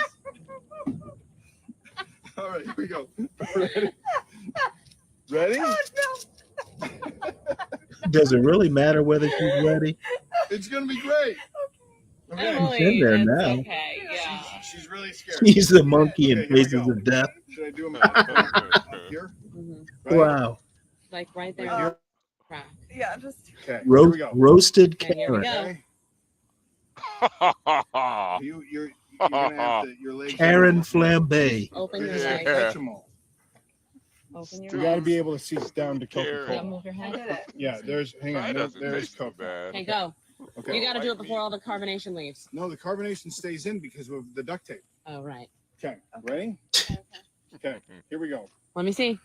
All right, here we go. Ready? Ready? Does it really matter whether she's ready? It's gonna be great. Okay. Emily, in there it's now. okay. Yeah. She's really scared. She's the monkey in Okay, here we Faces go. of Death. Should I do them up here? Mhm. Right? Wow. Like right there. Right here? Crack. Yeah, just Okay, here we go. Roasted Okay, here we Karen. go. Okay. You're gonna have to your legs. Karen Flambe. Open your Just leg. touch them all. Open your You got to leg. be able to see down to Yeah, Coca-Cola. move your I head. did it. Yeah, there's. Hang Try on. doesn't There's taste too Coke. bad. Okay, go. Okay. You got to do it before all the carbonation leaves. No, the carbonation stays in because of the duct tape. Oh, right. Okay, ready? Okay, here we go. Let me see.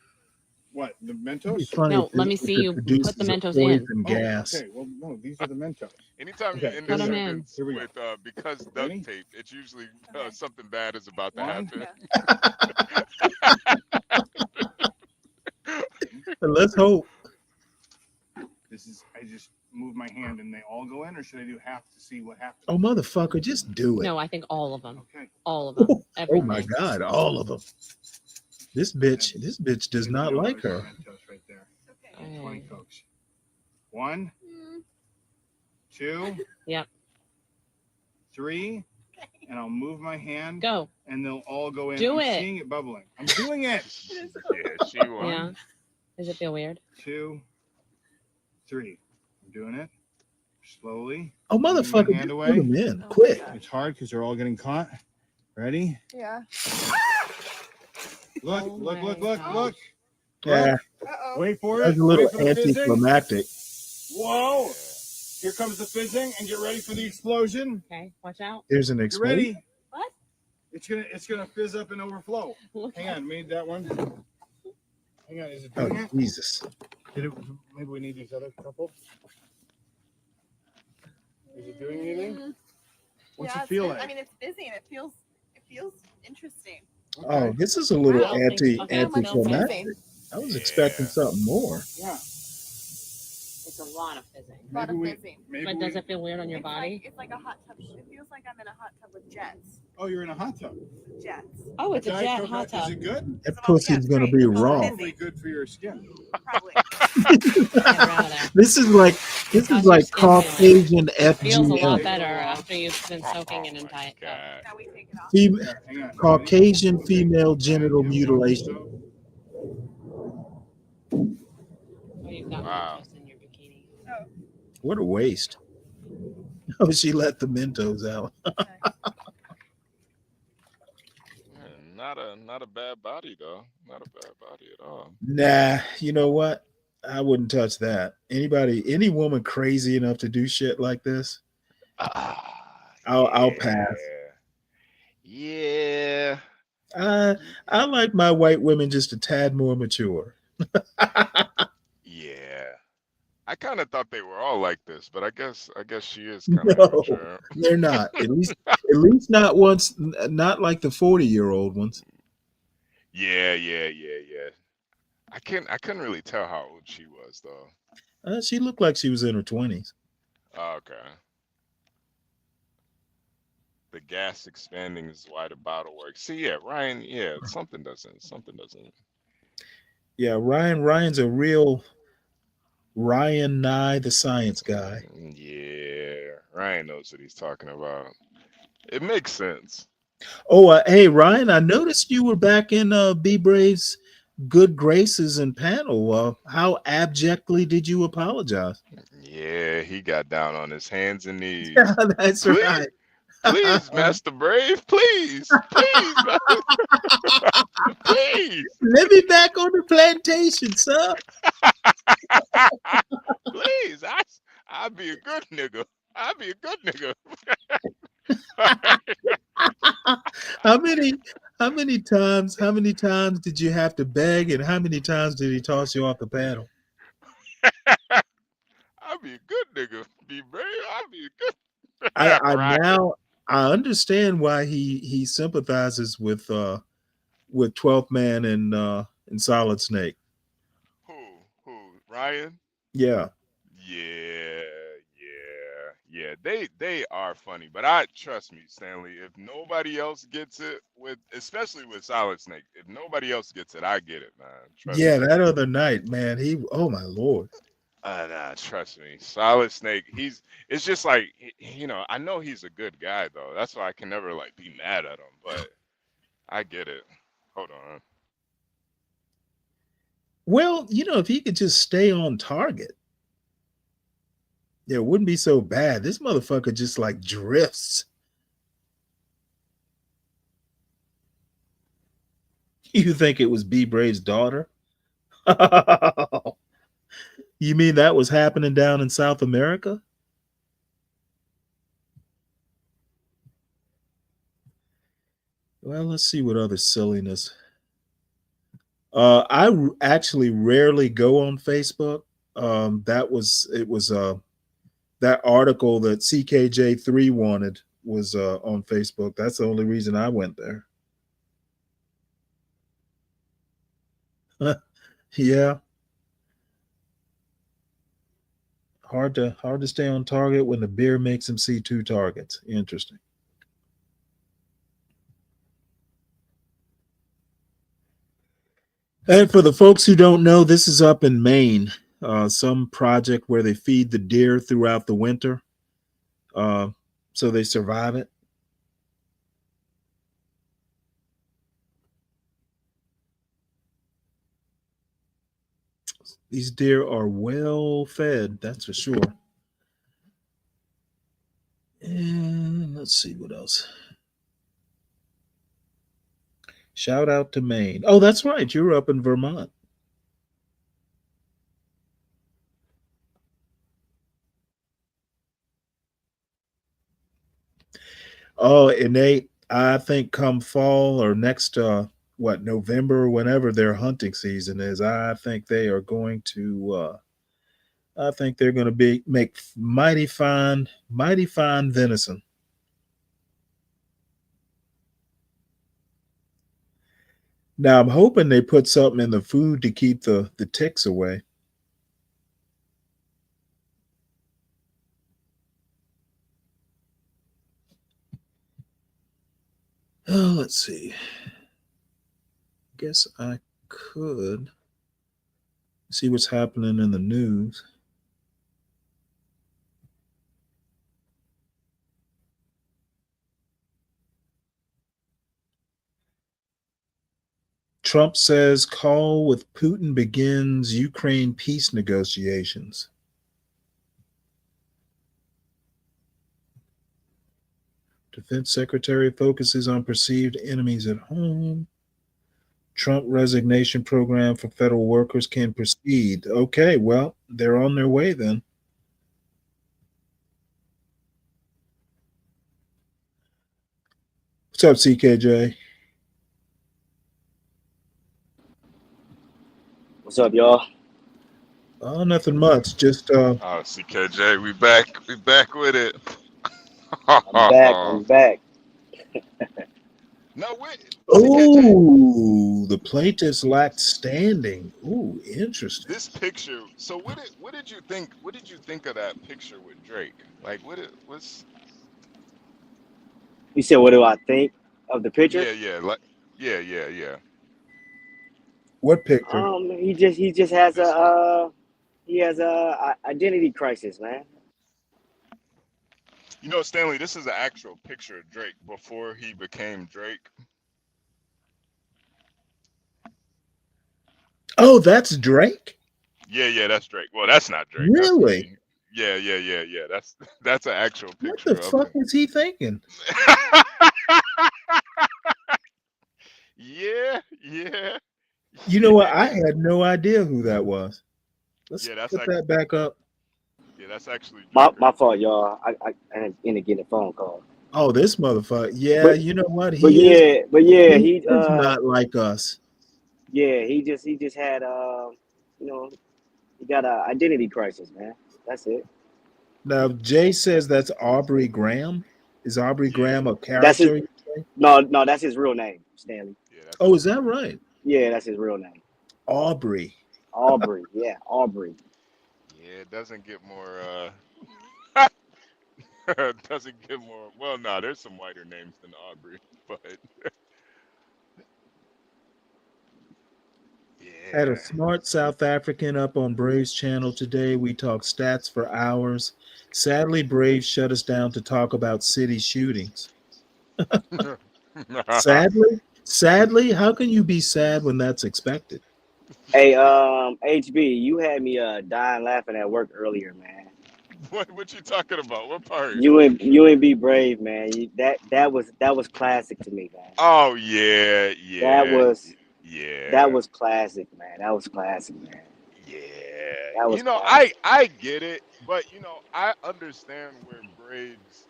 What, the It'd be Mentos? funny No, if let it- me if see it you put produces the a Mentos in. poison gas. Okay, well, no, these are the Mentos. Anytime Okay, you in here this we go. in. sequence Here we go. with because duct Ready? tape, it's usually something bad is about to One. happen. But let's hope. This is, I just move my hand and they all go in, or should I do half to see what happens? Oh, motherfucker, just do it. No, I think all of them. Okay. All of them. Oh Everything. my God, all of them. This bitch does Maybe not no, like there's her. Mentos right there. Okay. 20 Cokes. 1, 2, Yep. 3, and I'll move my hand, Go. and they'll all go in. Do I'm it. seeing it bubbling. I'm doing it. Yeah, she won. Yeah. Does it feel weird? 2, 3. I'm doing it slowly. Oh, Moving my motherfucker, hand just away. put them in quick. It's hard because they're all getting caught. Ready? Yeah. Look, Oh look, my look, look, gosh. look. Yeah, Uh-oh. Wait for it. that's a little Wait for the fizzing. anticlimactic. Whoa! Here comes the fizzing, and get ready for the explosion. Okay, watch out. There's an You explosion. ready? What? It's gonna fizz up and overflow. Look Hang on, made that one. Hang on, is it Oh, doing it? Jesus. Did it? Maybe we need these other couple. Is it doing anything? What's Yeah, it feel it's- like? I mean, it's busy and it feels interesting. Oh, this is a little I don't think so. anticlimactic. I was expecting something more. Yeah. It's a lot of fizzing. A lot of Maybe we- busy. Maybe But we- does it feel weird on your It's body? Like, it's like a hot tub. It feels like I'm in a hot tub with jets. Oh, you're in a hot tub. Jets. Oh, it's a Diet jet Coke, hot tub. Is it good? That pussy's gonna be raw. Probably good for your skin. Probably. Get her out of there. This is like How's your skin Caucasian Feels a lot FGM. better after you've been soaking it in Diet Coke. Now we take it off. Hang on. Caucasian female genital mutilation. Oh, you've got Wow. Mentos in your bikini. Oh. What a waste. Oh, she let the Mentos out. Not a bad body though. Not a bad body at all. Nah, you know what? I wouldn't touch that. Any woman crazy enough to do shit like this, I'll pass. Yeah. I like my white women just a tad more mature. Yeah. I kind of thought they were all like this, but I guess she is kind of No, mature. they're not. At least not once. Not like the 40-year-old ones. Yeah. I couldn't really tell how old she was though. She looked like she was in her 20s. Okay. The gas expanding is why the bottle works. See, yeah, Ryan. Yeah, something doesn't. Yeah, Ryan's a real Ryan Nye, the science guy. Yeah, Ryan knows what he's talking about. It makes sense. Oh, hey Ryan, I noticed you were back in B Brave's good graces and panel. How abjectly did you apologize? Yeah, he got down on his hands and knees. Yeah, that's Please, right. please, Master Brave, please, please. Let me back on the plantation, sir. Please, I'll be a good nigga. I'll be a good nigga. How many times did you have to beg, and how many times did he toss you off the panel? I'll be a good nigga. Be brave. I'll be a good. I Right. now I understand why he sympathizes with 12th Man and Solid Snake. Who? Ryan? Yeah. Yeah. They are funny, but trust me, Stanley. If nobody else gets it, especially with Solid Snake, if nobody else gets it, I get it, man. Trust Yeah, me. that other night, man, oh my Lord. Nah, trust me. Solid Snake, it's just like, I know he's a good guy though. That's why I can never like be mad at him, but I get it. Hold on. Well, if he could just stay on target, it wouldn't be so bad. This motherfucker just like drifts. You think it was B Brave's daughter? You mean that was happening down in South America? Well, let's see what other silliness. I actually rarely go on Facebook. That article that CKJ3 wanted was on Facebook. That's the only reason I went there. Yeah. Hard to stay on target when the beer makes him see two targets. Interesting. And for the folks who don't know, this is up in Maine, some project where they feed the deer throughout the winter, so they survive it. These deer are well fed, that's for sure. And let's see what else. Shout out to Maine. Oh, that's right. You're up in Vermont. Oh, and I think come fall or next, November, whenever their hunting season is, I think they are going to, make mighty fine venison. Now I'm hoping they put something in the food to keep the ticks away. Oh, let's see. Guess I could see what's happening in the news. Trump says call with Putin begins Ukraine peace negotiations. Defense Secretary focuses on perceived enemies at home. Trump resignation program for federal workers can proceed. Okay, well, they're on their way then. What's up, CKJ? What's up, y'all? Oh, nothing much. Just Oh, CKJ, we back with it. I'm back. No, wait. Oh, the plaintiffs lacked standing. Ooh, interesting. This picture. So what did you think? What did you think of that picture with Drake? Like, what's? You said, what do I think of the picture? Yeah. What picture? He just has he has a identity crisis, man. You know, Stanley, this is an actual picture of Drake before he became Drake. Oh, that's Drake? Yeah, that's Drake. Well, that's not Drake. Really? That's me. Yeah. That's an actual What picture the of fuck him. was he thinking? Yeah. You know what? I had no idea who that was. Let's That's put that back up. Yeah, that's actually My fault, y'all. I ended up getting a phone call. Oh, this motherfucker. Yeah, But- you know what? But He is he not like us. Yeah, he just had you know, he got a identity crisis, man. That's it. Now, Jay says that's Aubrey Graham. Is Aubrey Graham a That's his character? no, that's his real name, Stanley. Oh, is that right? Yeah, that's his real name. Aubrey. Aubrey, yeah, Aubrey. Yeah, it doesn't get more doesn't get more well, no, there's some whiter names than Aubrey, but Had a smart South African up on Braves channel today. We talked stats for hours. Sadly, Braves shut us down to talk about city shootings. Sadly, how can you be sad when that's expected? Hey, HB, you had me dying laughing at work earlier, man. What you talking about? What part? You and Be Brave, man. That was classic to me, man. Oh yeah. That was classic, man. That was classic, man. That was You know, classic. I get it, but you know, I understand where Braves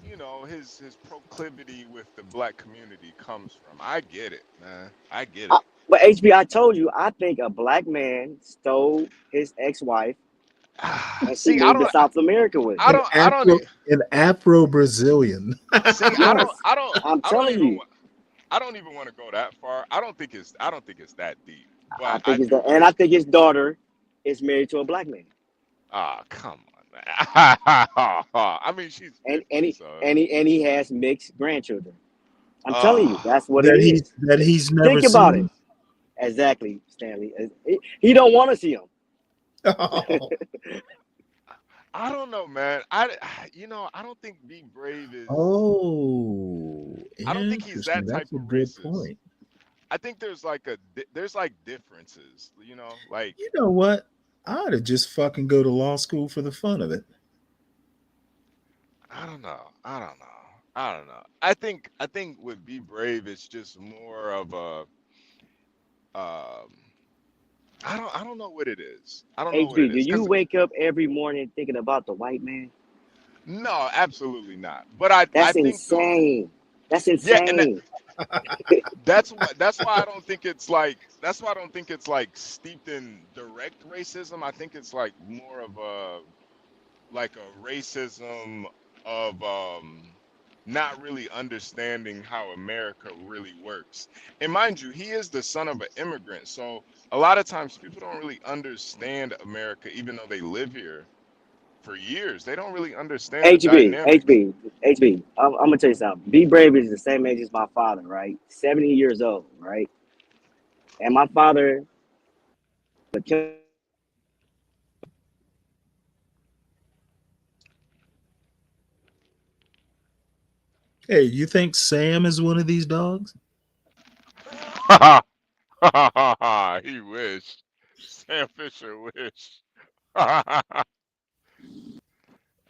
you know, his proclivity with the black community comes from. I get it, man. I get it. But HB, I told you, I think a black man stole his ex-wife and she moved to South America with him. An Afro-Brazilian. I'm telling you. I don't even want to go that far. I don't think it's that deep. But I think his daughter is married to a black man. Come on, man. I mean, she's 50, and he has mixed grandchildren. I'm telling you, that's what it is. That he's never Think about seen. it. Exactly, Stanley. He don't want to see him. I don't know, man. I don't think Be Brave is. Oh, I don't think he's that type That's a of good racist. point. I think there's differences, you know, like You know what? I ought to just fucking go to law school for the fun of it. I don't know. I think with Be Brave, it's just more of a I don't know what it is. I don't know what it HB, do is. you wake up every morning thinking about the white man? No, absolutely not. But I That's think insane. That's yeah, and insane. that's why I don't think it's like steeped in direct racism. I think it's like more of a racism of not really understanding how America really works. And mind you, he is the son of an immigrant, so a lot of times people don't really understand America, even though they live here for years. They don't really understand the dynamics. HB. I'm gonna tell you something. Be Brave is the same age as my father, right? 70 years old, right? And my father, Hey, you think Sam is one of these dogs? He wished. Sam Fisher wished.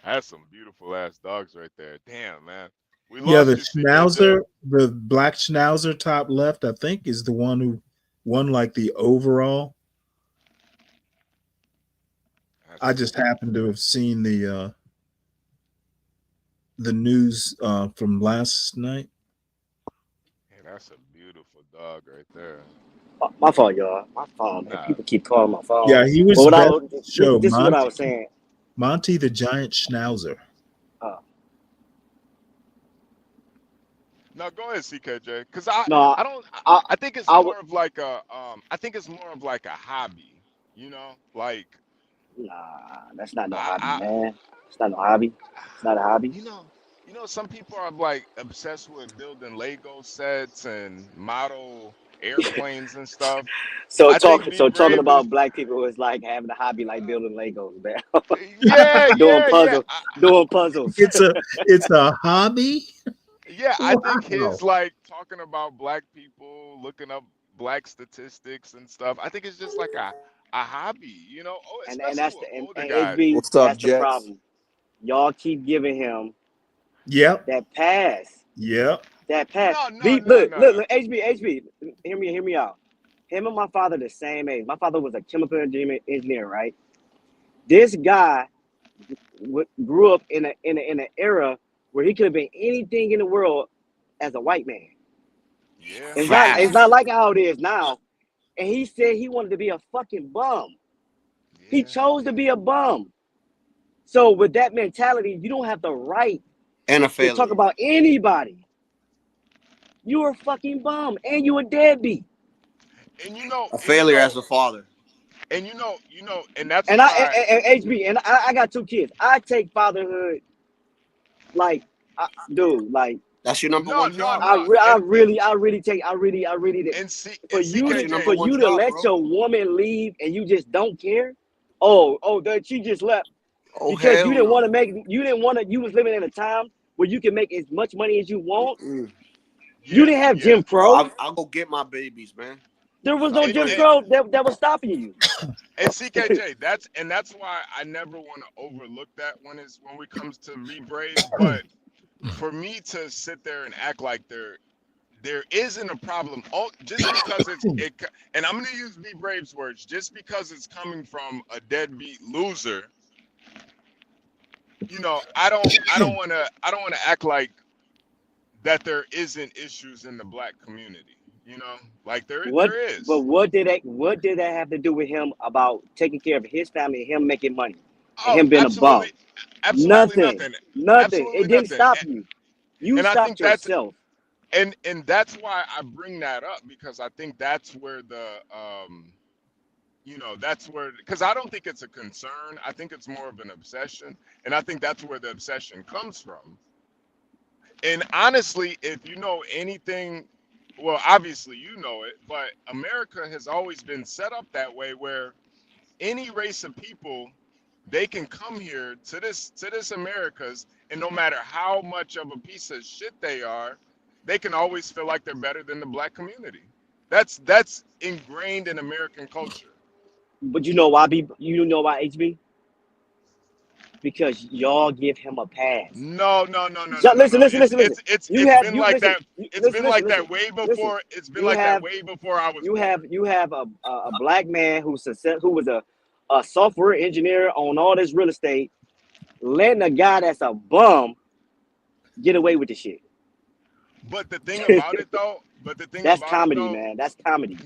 That's some beautiful ass dogs right there. Damn, man. We Yeah, lost the you, CKJ. Schnauzer, the black Schnauzer top left, I think, is the one who won like the overall. I just happened to have seen the news from last night. Hey, that's a beautiful dog right there. my fault, y'all. My phone. Nah. People keep calling my phone. Yeah, he was But best show. this is what I was saying. Monty the Giant Schnauzer. No, go ahead, CKJ. Because I No, I don't I I think it's I would more of like a I think it's more of like a hobby. You know, like nah. That's not no hobby, I man. It's not no hobby. It's not a hobby. you know some people are like obsessed with building Lego sets and model airplanes and stuff. So I think Be talking Brave is about black people is like having a hobby like building Legos, man. yeah doing yeah yeah. puzzles, doing puzzles. It's a hobby. Yeah, I think Wow. his like talking about black people, looking up black statistics and stuff. I think it's just like a hobby, oh, And especially that's with the older and guys. HB. What's up, That's the Jets? problem. Y'all keep giving him Yep. that pass. Yep. That pass. No, no, Be no, look, no. look, look, HB. Hear me out. Him and my father the same age. My father was a chemical engineer, right? This guy grew up in an era where he could have been anything in the world as a white man. Yeah, It's not like how it is now. And he said he wanted to be a fucking bum. He chose to be a bum. So with that mentality, you don't have the right And a to talk failure. about anybody. You're a fucking bum and you a deadbeat. and A failure as a father. and that's And why. HB, and I got 2 kids. I take fatherhood like, dude, like That's your number No, one no, job. no, I and really and C for and you That's to your number CKJ. one job, let bro. your woman leave and you just don't care. That she just left Oh because hell no. you was living in a time where you can make as much money as you want. Mm-mm. You Yeah, didn't have yeah. Jim Bro, Crow. I'll go get my babies, man. There was no Stop And Jim playing. Crow that was stopping you. CKJ, that's why I never want to overlook that when we comes to Be Brave. But for me to sit there and act like there isn't a problem, just because and I'm gonna use Be Brave's words, just because it's coming from a deadbeat loser, I don't wanna act like that there isn't issues in the black community. Like there is. What did that have to do with him about taking care of his family and him making money and Oh, him being a bum? absolutely Nothing. nothing. Nothing. It Absolutely didn't nothing. stop you. You And I think stopped that's yourself. and that's why I bring that up, because I think that's where that's where, because I don't think it's a concern. I think it's more of an obsession, and I think that's where the obsession comes from. And honestly, if you know anything, well, obviously you know it, but America has always been set up that way, where any race of people, they can come here to this Americas, and no matter how much of a piece of shit they are, they can always feel like they're better than the black community. That's ingrained in American culture. But you know why HB? Because y'all give him a pass. No, no, no, no, no, no, Listen, no. listen, listen, listen. You It's have been you like listen. that. It's Listen, been listen, like listen. that way Listen. before. It's been You like that have way before I was born. you have a black man who was a software engineer on all this real estate, letting a guy that's a bum get away with the shit. But the thing about it though, That's comedy, man. That's comedy.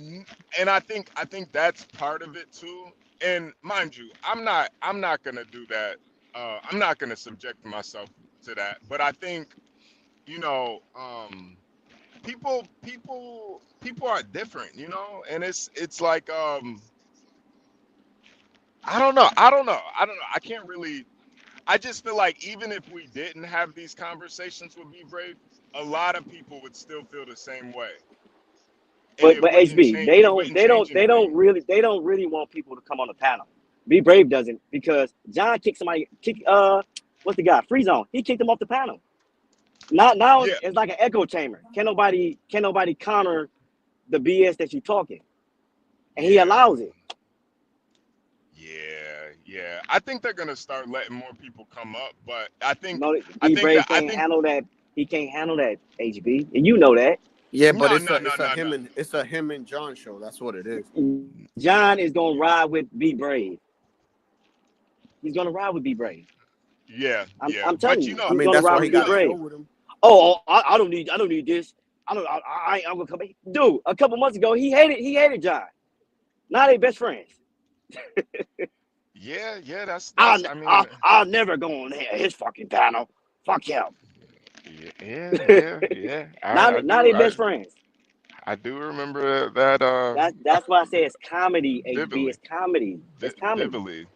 and I think that's part of it too. And mind you, I'm not gonna do that. I'm not gonna subject myself to that. But I think people are different, and it's like I don't know. I can't really. I just feel like even if we didn't have these conversations with Be Brave, a lot of people would still feel the same way, and But HB, it wouldn't change anything. they don't really want people to come on the panel. Be Brave doesn't, because John what's the guy? Free Zone. He kicked him off the panel. Now Yeah, it's like an echo chamber. Can nobody counter the BS that you're talking? And he yeah, allows it. yeah. I think they're gonna start letting more people come up, but I think No, I Be think that Brave I can't think handle that. He can't handle that, HB. And you know that. Yeah, but no, no, no, no, no. it's a him and John show. That's what it is. John is gonna ride with Be Brave. He's gonna ride with Be Brave. Yeah, yeah. I'm telling But you, he's gonna That's ride why with he Be got a show Brave. with him. I don't need this. I'm gonna come. Dude, a couple months ago, he hated John. Now they best friends. yeah. That's. I mean, I'll never go on his fucking panel. Fuck him. Yeah. Now they best friends. I do remember that That's why I say it's comedy, HB. vividly. It's comedy. It's comedy. Vividly.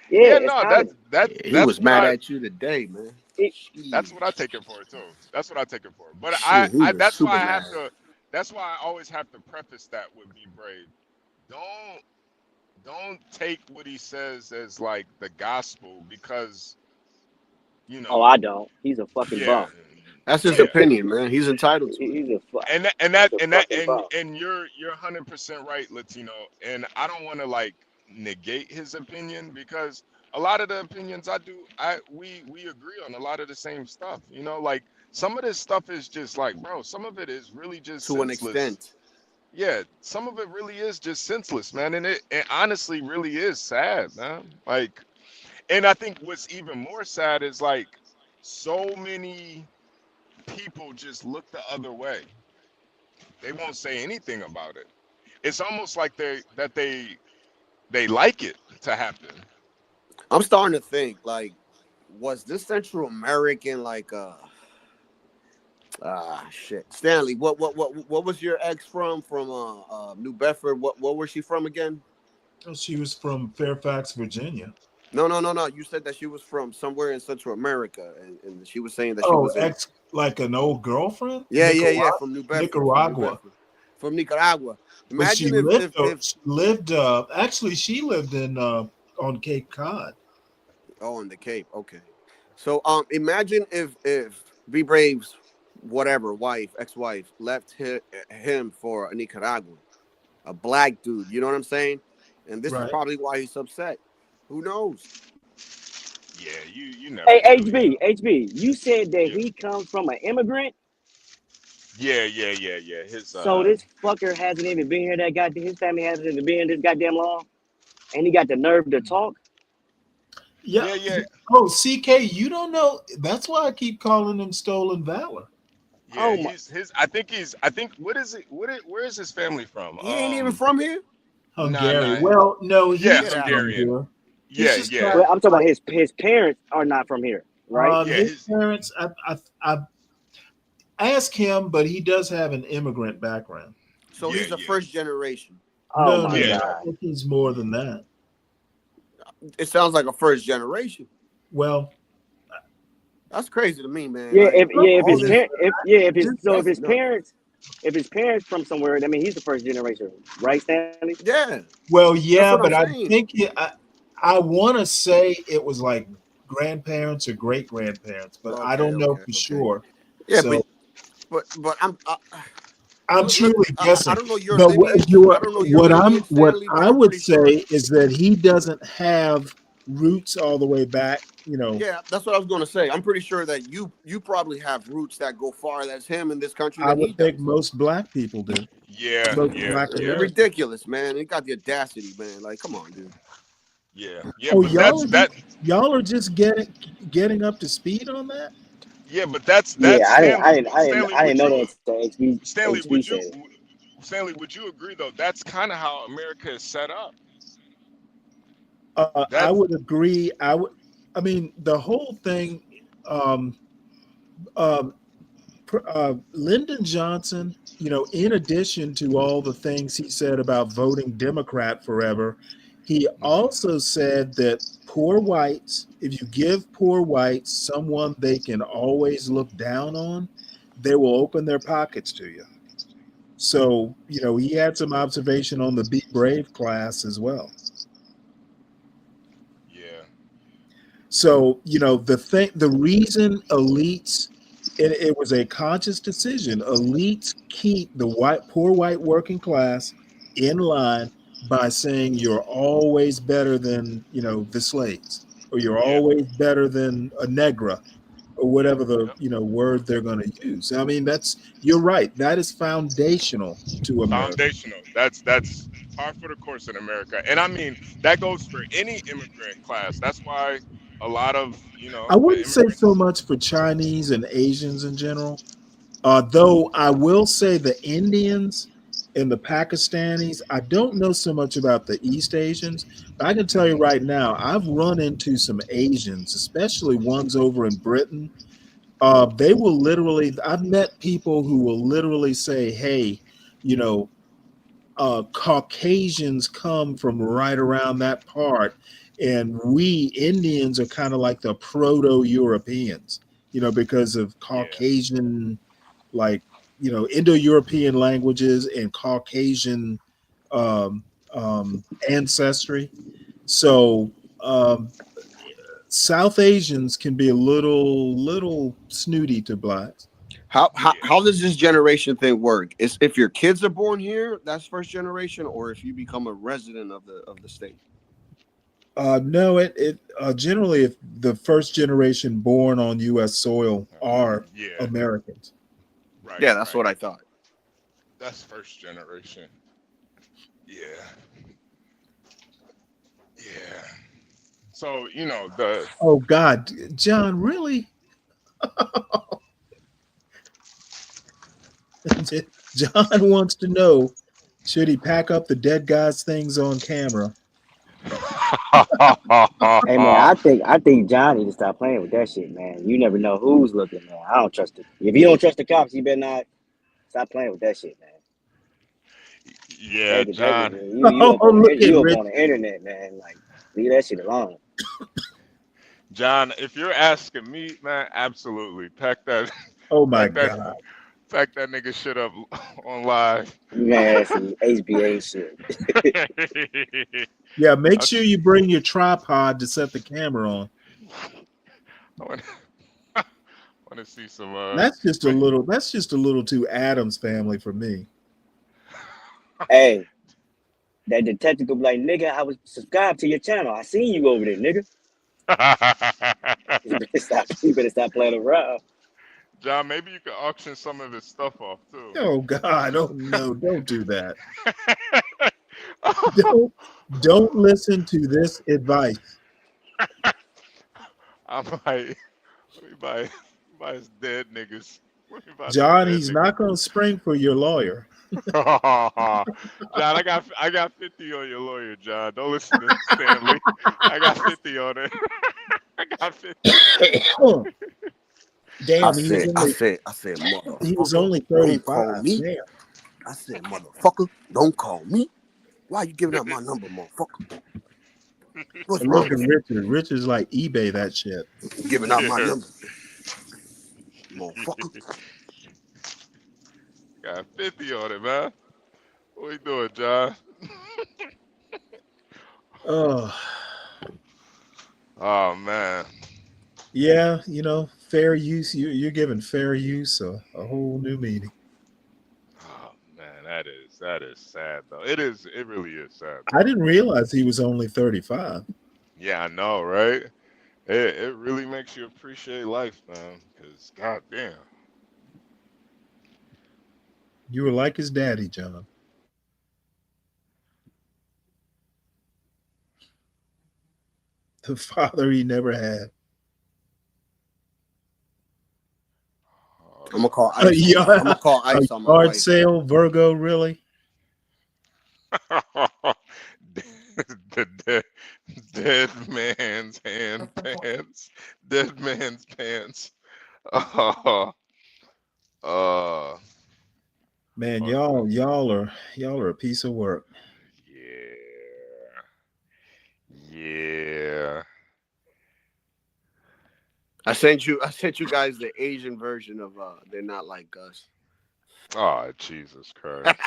Yeah, Yeah, it's no, comedy. He that's was what mad I at you today, man. that's what I take it for too. That's what I take it for. But Shit, he I was that's why super I have mad. to that's why I always have to preface that with be brave. Don't don't take what he says as like the gospel because Oh, I don't. He's a fucking yeah, bum. That's his yeah. opinion, man. He's entitled to it. He's a And he's a fucking bum. and you're 100% right, Latino. And I don't want to like negate his opinion because a lot of the opinions we agree on a lot of the same stuff. Like some of this stuff is just like, bro, some of it is really just To an senseless. extent. Yeah, some of it really is just senseless, man, and it honestly really is sad, man. Like, and I think what's even more sad is like so many people just look the other way. They won't say anything about it. It's almost like they like it to happen. I'm starting to think, like, was this Central American like shit. Stanley, what was your ex from New Bedford? What was she from again? Oh, she was from Fairfax, Virginia. No. You said that she was from somewhere in Central America, and she was saying that she Oh, was in like an old girlfriend? yeah, from New Bedford. Nicaragua. From Nicaragua. But she Imagine lived actually she lived in on Cape Cod. Oh, in the Cape. Okay. So imagine if B Brave's whatever ex-wife left him for a Nicaraguan, a black dude, you know what I'm saying? And this is Right. probably why he's upset. Who knows? Yeah, you never. Hey, really HB, you said that he comes from an immigrant. Yeah. His So this fucker hasn't even been here. His family hasn't even been here this goddamn long, and he got the nerve to talk. Yeah. Oh, CK, you don't know. That's why I keep calling him stolen valor. Yeah, I think what is it? Where is his family from? He ain't even from here. Hungary. Well, no, he's Hungarian. from Yeah. Well, I'm talking about his parents are not from here, right? His parents. I ask him, but he does have an immigrant background. So he's a first generation. Oh my No, God. I think he's more than that. It sounds like a first generation. Well, that's crazy to me, man. Yeah, Like, if his parents from somewhere, I mean, he's the first generation, right, Stanley? Yeah. Well, yeah, but I'm I saying. think I want to say it was like grandparents or great grandparents, but I don't know for sure. Yeah, So, but I'm truly guessing. I don't know your but lineage. what, I don't know your what lineage, Stanley, but I I'm would pretty say sure. is that he doesn't have roots all the way back. Yeah, that's what I was going to say. I'm pretty sure that you probably have roots that go far as him in this country. I would think most black people do. Yeah. Black It's Americans. ridiculous, man. He got the audacity, man. Like, come on, dude. Yeah. Oh, But y'all are just getting up to speed on that. Yeah, but that's Yeah, I Stanley, didn't know that. Stanley, would you agree though? That's kind of how America is set up. I would agree. I mean, the whole thing. Lyndon Johnson, in addition to all the things he said about voting Democrat forever, he also said that poor whites, if you give poor whites someone they can always look down on, they will open their pockets to you. So, he had some observation on the Be Brave class as well. Yeah. So, the reason elites, it was a conscious decision. Elites keep the poor white working class in line by saying you're always better than, the slaves, or you're always better than a negra, or whatever the, word they're going to use. I mean, you're right. That is foundational to America. Foundational. That's par for the course in America. And I mean, that goes for any immigrant class. That's why a lot of, I wouldn't say so much for Chinese and Asians in general, though I will say the Indians and the Pakistanis, I don't know so much about the East Asians, but I can tell you right now, I've run into some Asians, especially ones over in Britain, They will literally. I've met people who will literally say, "Hey, you know, Caucasians come from right around that part, and we Indians are kind of like the proto-Europeans, you know, because of Caucasian, like, you know, Indo-European languages and Caucasian um, ancestry. So South Asians can be a little snooty to blacks. How does this generation thing work? Is if your kids are born here, that's first generation, or if you become a resident of the state? No, it generally, if the first generation born on U.S. soil are Americans. Right. Yeah, that's what I thought. That's first generation. Yeah. Yeah. So, you know, the Oh God, John, really? John wants to know, should he pack up the dead guy's things on camera? Hey man, I think John need to stop playing with that shit, man. You never know who's looking, man. I don't trust it. If you don't trust the cops, you better not stop playing with that shit, man. yeah, John. You up Oh, on look the, at you up Rich. on the internet, man. Like, leave that shit alone. John, if you're asking me, man, absolutely. Oh my pack that God. pack that nigga shit up on live. Man, some HBA shit. Yeah, make sure you bring your tripod to set the camera on. I want to see some That's just a little. That's just a little too Adams family for me. Hey, that detective will be like, nigga, I was subscribed to your channel. I seen you over there, nigga. You better stop playing around. John, maybe you could auction some of his stuff off too. Oh God! Oh no! Don't do that. Don't listen to this advice. I might buy his dead niggas. Let me buy some John, dead he's niggas. not going to spring for your lawyer. John, I got 50 on your lawyer, John. Don't listen to Stanley. I got 50 on it. I got 50. Damn, I said, motherfucker. he was only Don't 35. call me. Damn. I said, motherfucker, don't call me. Why you giving out my number, motherfucker? What's And wrong look at with you? Richard. Richard's like eBay that shit. Giving out my number, motherfucker. Got 50 on it, man. What you doing, John? Oh man. Yeah, you know, fair use. You're giving fair use a whole new meaning. Oh man, that is sad though. It really is sad. I didn't realize he was only 35. Yeah, I know, right? It really makes you appreciate life, man. Because goddamn. You were like his daddy, John. The father he never had. I'm gonna call ICE. I'm gonna call ICE on my Yard wife. sale, Virgo, really? the dead man's hand pants. Dead man's pants. Man, y'all are a piece of work. Yeah. I sent you guys the Asian version of They're Not Like Us. Oh, Jesus Christ.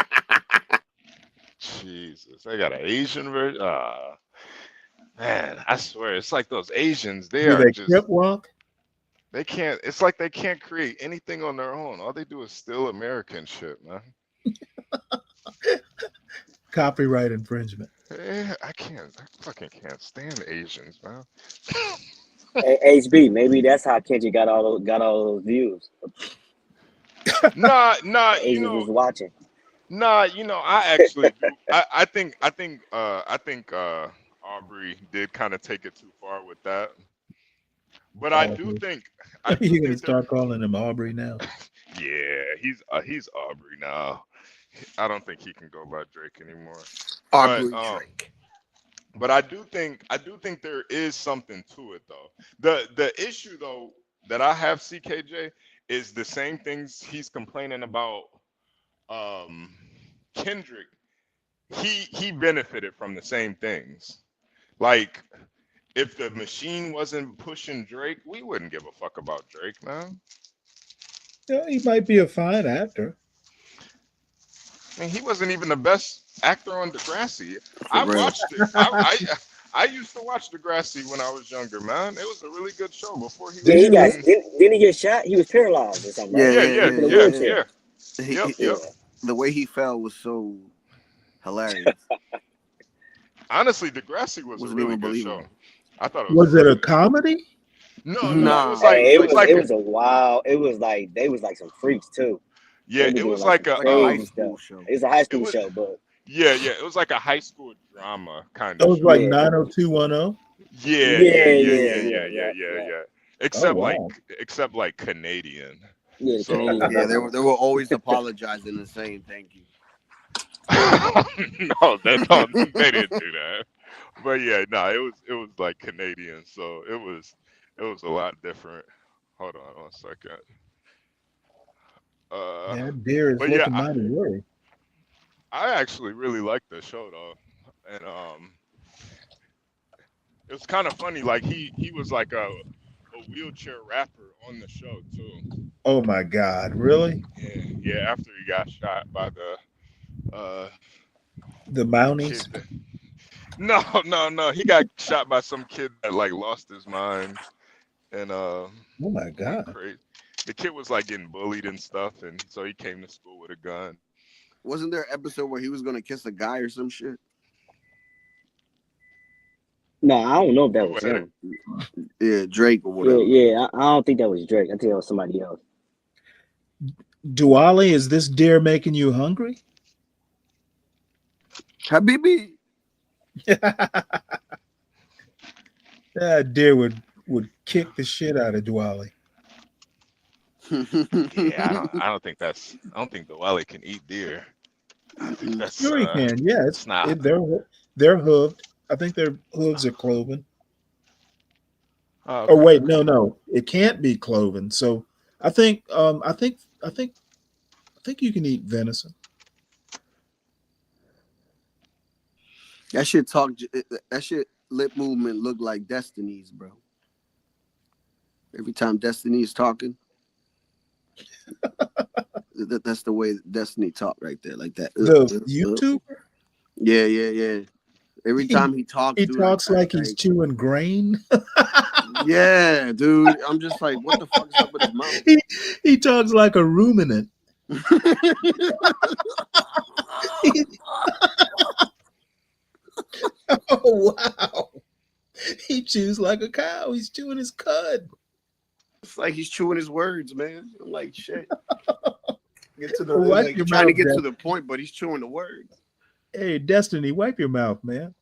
Jesus. They got an Asian version. Man, I swear, it's like those Asians, they Do are they just crip walk? they can't it's like they can't create anything on their own. All they do is steal American shit, man. Copyright infringement. I fucking can't stand Asians, man. Hey, HB, maybe that's how Kenji got all those views. Nah, Asians was watching. Nah, I actually do. I think Aubrey did kind of take it too far with that. But I do think You're gonna start calling him Aubrey now. Yeah, he's Aubrey now. I don't think he can go by Drake anymore. Aubrey But, Drake. But I do think there is something to it though. The issue though that I have, CKJ, is the same things he's complaining about. Kendrick, he benefited from the same things. Like, if the machine wasn't pushing Drake, we wouldn't give a fuck about Drake, man. Yeah, he might be a fine actor. I mean, he wasn't even the best actor on Degrassi. For I real. watched it. I used to watch Degrassi when I was younger, man. It was a really good show before he Yeah, was he got even. didn't he get shot? He was paralyzed or something, right? Yeah, Yeah, yeah, yeah, He was in a yeah, yeah, yeah, wheelchair. yeah. He, Yep, he, yep. the way he fell was so hilarious. Honestly, Degrassi was a Wasn't really even good show. believable. I thought it was Was a it really a good show. comedy? No, Nah, it was like Hey, it was like it a, was a wild. It was like they was like some freaks too. yeah, They be it doing was like some like a like a high crazy school stuff. show. It's a high it school was show, but yeah, it was like a high school drama kind It of was like show. yeah, 90210. Yeah, yeah, yeah, yeah, yeah, yeah, yeah, yeah, yeah. yeah. Oh wow. Except like Canadian. Yeah, the So Canadian Yeah, they version. were always apologizing and saying thank you. no, they didn't do that. But yeah, no, it was like Canadian, so it was a lot different. Hold on 1 second. Uh, Yeah, that deer is but yeah, looking mighty worried. I actually really liked the show though, and it was kind of funny. Like he was like a wheelchair rapper on the show too. Oh my God, really? Yeah, yeah. After he got shot by The the kid. Mounties? No, no, no. He got shot by some kid that like lost his mind and Oh my went God. crazy. The kid was like getting bullied and stuff, and so he came to school with a gun. Wasn't there an episode where he was gonna kiss a guy or some shit? No, I don't know if that Who was had it? him. Yeah, Drake or Yeah, whatever. yeah. I don't think that was Drake. I think that was somebody else. Duali, is this deer making you hungry? Habibi. That deer would kick the shit out of Duali. Yeah, I don't think I don't think the Wally can eat deer. I think that's Sure he can. Yeah, it's not. they're hooved. I think their hooves are cloven. Oh, Oh okay. wait, no, it can't be cloven. So I think you can eat venison. That shit talk. That shit lip movement look like Destiny's, bro. Every time Destiny's talking, that's the way Destiny talk right there, like that. The YouTuber? Yeah, yeah, yeah. Every time he talks, He dude, talks like he's chewing grain. yeah, dude. I'm just like, what the fuck is up with his mouth? he talks like a ruminant. Oh wow. He chews like a cow. He's chewing his cud. It's like he's chewing his words, man. I'm like, shit. Get to the Wipe like, your trying to mouth, get to Destiny. the point, but he's chewing the words. Hey, Destiny, wipe your mouth, man.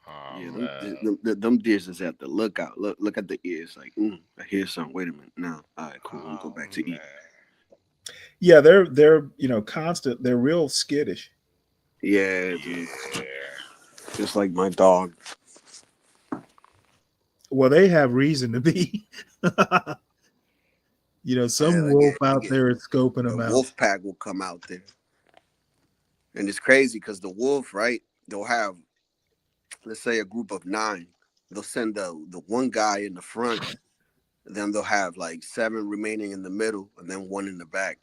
Oh, Yeah, them deers is at the lookout. Look at the ears. Like, I hear something. Wait a minute. Now, all right, cool. Let me go back to eat. Yeah, they're constant. They're real skittish. Yeah, dude. Just like my dog. Well, they have reason to be. Some wolf out there is scoping them out. Wolf pack will come out there, and it's crazy because the wolf, right? They'll have, let's say, a group of 9. They'll send the one guy in the front, and then they'll have like 7 remaining in the middle, and then 1 in the back.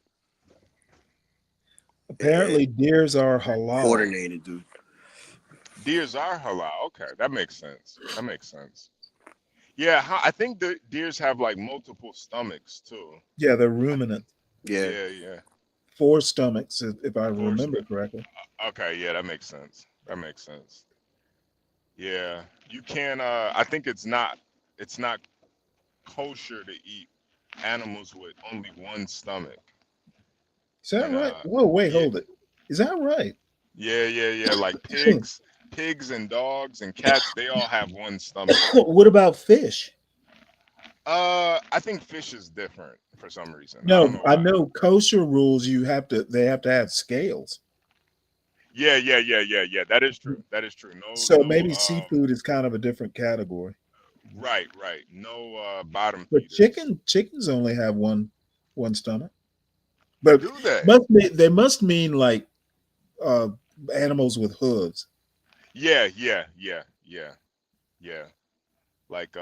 Apparently, deers are halal. Coordinated, dude. Deers are halal. Okay, that makes sense. Yeah, I think the deers have like multiple stomachs too. Yeah, they're ruminant. Yeah. 4 stomachs, if I remember correctly. Okay, yeah, that makes sense. Yeah, you can. I think it's not kosher to eat animals with only 1 stomach. Is that right? Whoa, wait, hold it. Is that right? Yeah. Like pigs and dogs and cats, they all have 1 stomach. What about fish? I think fish is different for some reason. No, I know kosher rules. They have to have scales. Yeah, yeah, yeah, yeah, yeah. That is true. That is true. No, So no. maybe seafood is kind of a different category. Right, right. No bottom But feeders. chickens only have one stomach. But Do they? they must mean like uh, animals with hooves. Yeah, yeah, yeah, yeah, yeah. Like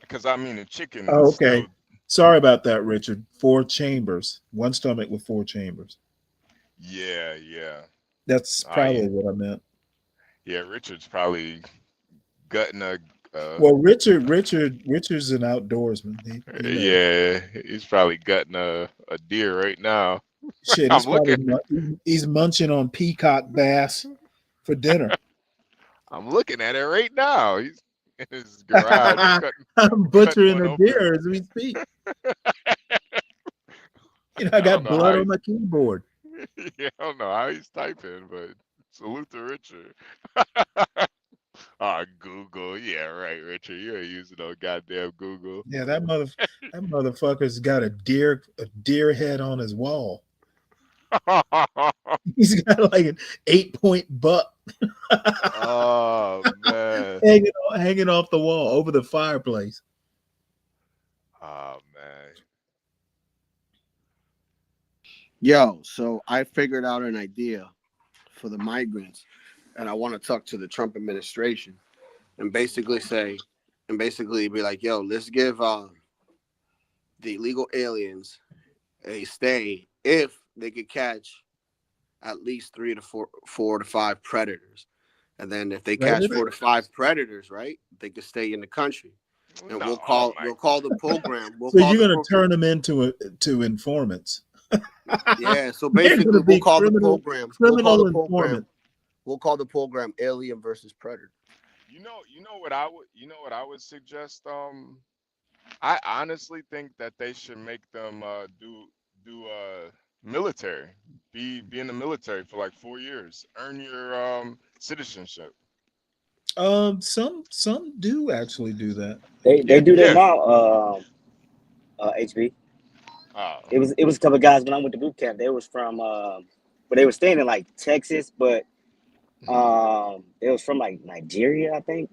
because I mean the chicken Oh, still. okay. Sorry about that, Richard. 4 chambers, one stomach with 4 chambers. Yeah, yeah. That's Yeah. probably what I meant. Yeah, Richard's probably gutting a. Well, Richard's an outdoorsman. He knows. Yeah, he's probably gutting a deer right now. Shit, I'm looking. he's munching on peacock bass for dinner. I'm looking at it right now. He's in his garage I'm cutting butchering one a open. deer as we speak. I I don't got know how blood on he's. my keyboard. Yeah, I don't know how he's typing, but salute to Richard. Google. Yeah, right, Richard. You ain't using no goddamn Google. Yeah, that motherfucker's got a deer head on his wall. He's got like an 8-point buck. Oh man. hanging off the wall over the fireplace. Oh man. Yo, so I figured out an idea for the migrants, and I want to talk to the Trump administration and basically be like, yo, let's give the illegal aliens a stay if they could catch at least 4 to 5 predators. And then if they catch 4 to 5 predators, right, they can stay in the country. And we'll call the program. So you're gonna turn them into informants. Yeah, so basically we'll call the program. We'll call the program Alien versus Predator. You know what I would suggest. I honestly think that they should make them do military. Be in the military for like 4 years. Earn your citizenship. Some do actually do that. They do that now. HB. It was a couple of guys when I went to boot camp. They was from but they were staying in like Texas, but it was from like Nigeria, I think.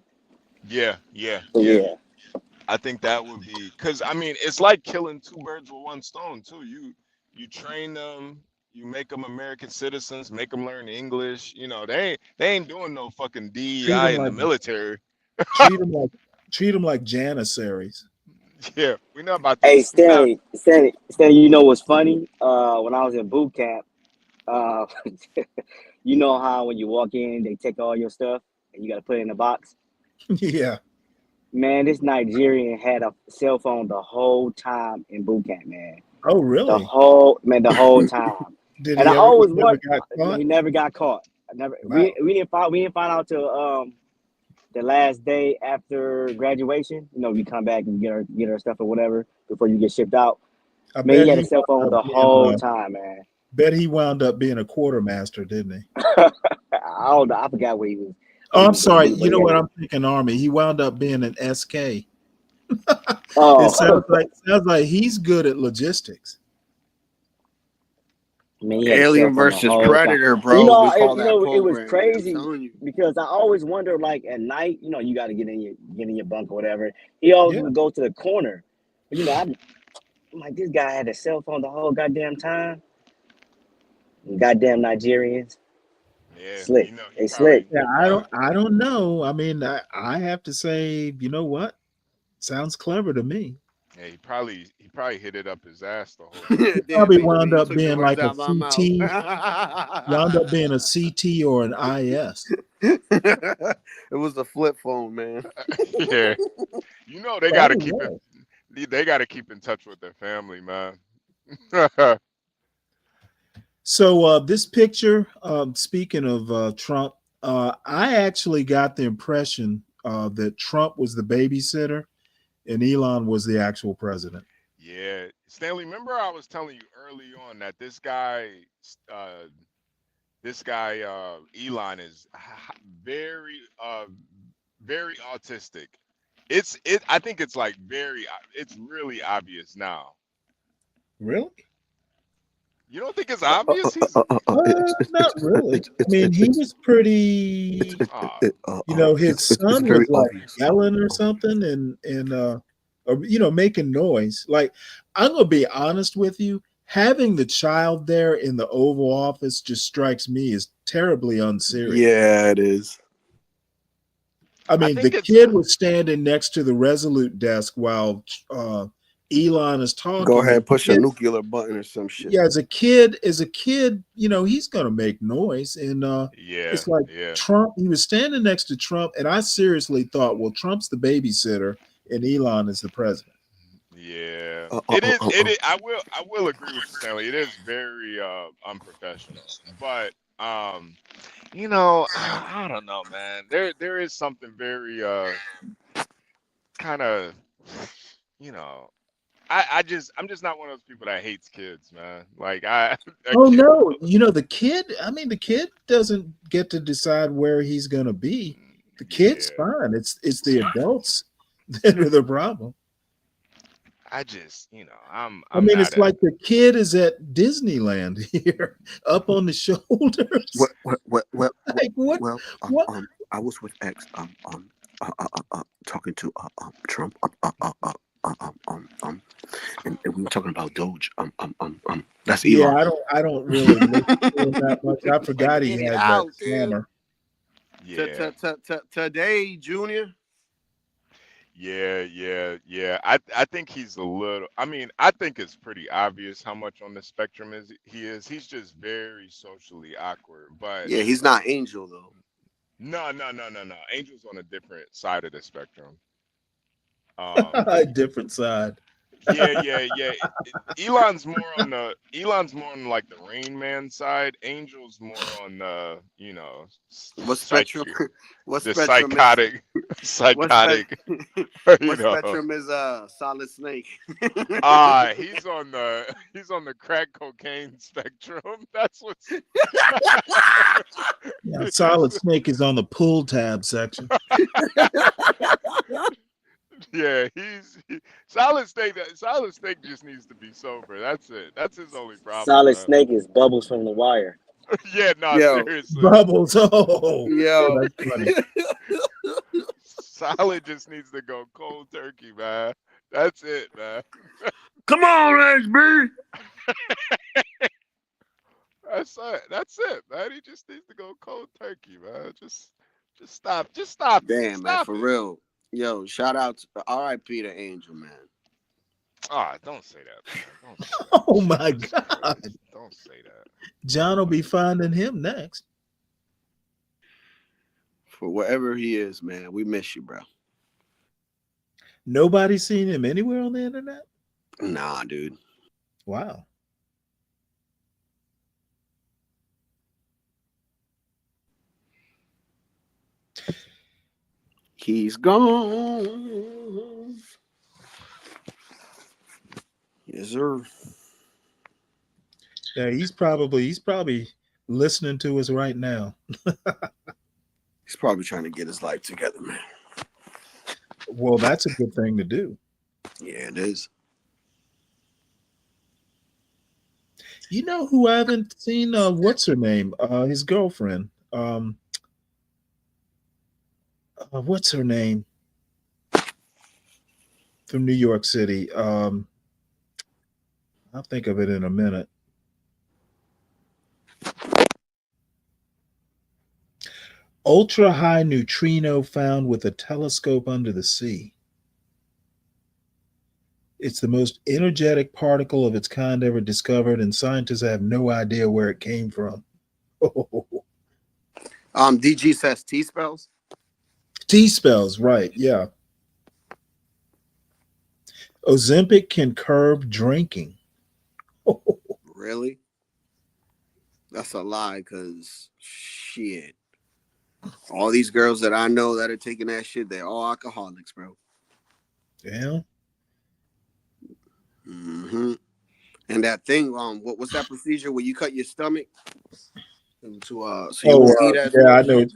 Yeah, yeah, So, yeah. I think that would be because I mean it's like killing 2 birds with 1 stone too. You train them, you make them American citizens, make them learn English. You know they ain't doing no fucking DEI in the military. treat them like janissaries. Yeah, we know about that. Hey, Stanley, you know what's funny? When I was in boot camp, you know how when you walk in, they take all your stuff and you got to put it in a box? Yeah. Man, this Nigerian had a cell phone the whole time in boot camp, man. Oh, really? The whole time. Did and he I always never got caught? He never got caught. Wow. We didn't find out till the last day after graduation. You know, we come back and get our stuff or whatever before you get shipped out. Man, he had a cell phone the whole time, man. Bet he wound up being a quartermaster, didn't he? I don't know. I forgot where he was. Oh, I'm sorry. You know what? I'm thinking Army. He wound up being an SK. Oh. It sounds like he's good at logistics. I mean, Alien versus Predator, bro. You know, it was crazy because I always wonder, like at night, you know, you got to get in your bunk or whatever. He always would go to the corner. But, you know, I'm like, this guy had a cell phone the whole goddamn time. Goddamn Nigerians. Yeah, slick. They slick. Yeah, I don't know. I mean, I have to say, you know what? Sounds clever to me. Yeah, he probably hit it up his ass the whole He probably wound up being like a CT. Wound up being a CT or an IS. It was the flip phone, man. Yeah. You know they gotta keep it. They gotta keep in touch with their family, man. So this picture, speaking of Trump, I actually got the impression that Trump was the babysitter and Elon was the actual president. Yeah, Stanley, remember I was telling you early on that this guy Elon is very autistic. I think it's like it's really obvious now. Really? You don't think it's obvious? He's Not really. I mean, he was pretty. You know, his son was like yelling or something, or making noise. Like, I'm gonna be honest with you. Having the child there in the Oval Office just strikes me as terribly unserious. Yeah, it is. I mean, the kid was standing next to the Resolute desk while Elon is talking. Go ahead, push a nuclear button or some shit. Yeah, as a kid, he's gonna make noise, and it's like Trump. He was standing next to Trump, and I seriously thought, well, Trump's the babysitter, and Elon is the president. Yeah, it is. It is. I will agree with you, Stanley. It is very unprofessional, but I don't know, man. There is something very kind of, I'm just not one of those people that hates kids, man. Like no, the kid. I mean, the kid doesn't get to decide where he's gonna be. The kid's fine. It's the adults that are the problem. I mean, it's like the kid is at Disneyland here, up on the shoulders. What? Like, what? Well, I was with X, talking to Trump, and we were talking about Doge. That's Elon. Yeah, I don't really listen to him that much. I forgot he had that slammer. Yeah. Today, Junior. Yeah. I think he's a little. I mean, I think it's pretty obvious how much on the spectrum he is. He's just very socially awkward. But yeah, he's not Angel though. No. Angel's on a different side of the spectrum. Different side. Yeah. Elon's more on like the Rain Man side. Angel's more on the what spectrum? What the spectrum? Psychotic. What spectrum is Solid Snake? He's on the crack cocaine spectrum. That's what's. Yeah, Solid Snake is on the pull tab section. Yeah, Solid Snake. Solid Snake just needs to be sober. That's it. That's his only problem. Solid Snake is Bubbles from The Wire. Yeah, seriously. Bubbles. Oh, yo, that's funny. Solid just needs to go cold turkey, man. That's it, man. Come on, HB. That's it, man. He just needs to go cold turkey, man. Just stop. Just stop. Damn, stop man, it. for real. Yo, shout out to R.I.P. to Angel, man. Don't say that, man. Don't say that. Oh my God. Don't say that. John will be finding him next. For wherever he is, man, we miss you, bro. Nobody's seen him anywhere on the internet? Nah, dude. Wow. He's gone. Yes, sir. Yeah, he's probably listening to us right now. He's probably trying to get his life together, man. Well, that's a good thing to do. Yeah, it is. You know who I haven't seen? What's her name? His girlfriend. What's her name? From New York City. I'll think of it in a minute. Ultra high neutrino found with a telescope under the sea. It's the most energetic particle of its kind ever discovered, and scientists have no idea where it came from. DG says T-spells. T-spells, right? Yeah. Ozempic can curb drinking. Really? That's a lie, because shit. All these girls that I know that are taking that shit, they're all alcoholics, bro. Yeah. Mm-hmm. And that thing, what's that procedure where you cut your stomach so you won't eat as yeah, I much? know.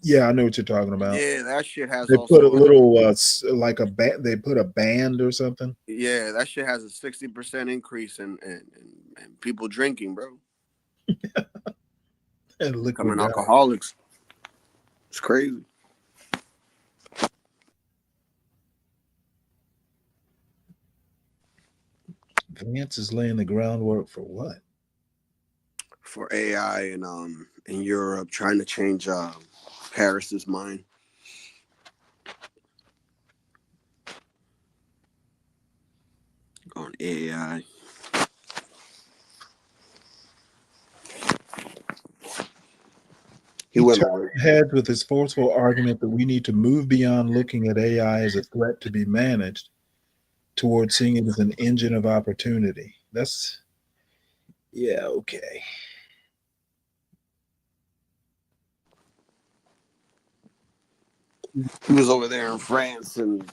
Yeah, I know what you're talking about. Yeah, that shit has. They also put a little like they put a band or something. Yeah, that shit has a 60% increase in and people drinking, bro. And liquid Becoming diet. alcoholics. It's crazy. Vance is laying the groundwork for what? For AI in Europe, trying to change Paris's mind. On AI. He turned heads with his forceful argument that we need to move beyond looking at AI as a threat to be managed towards seeing it as an engine of opportunity. That's, yeah, okay. He was over there in France and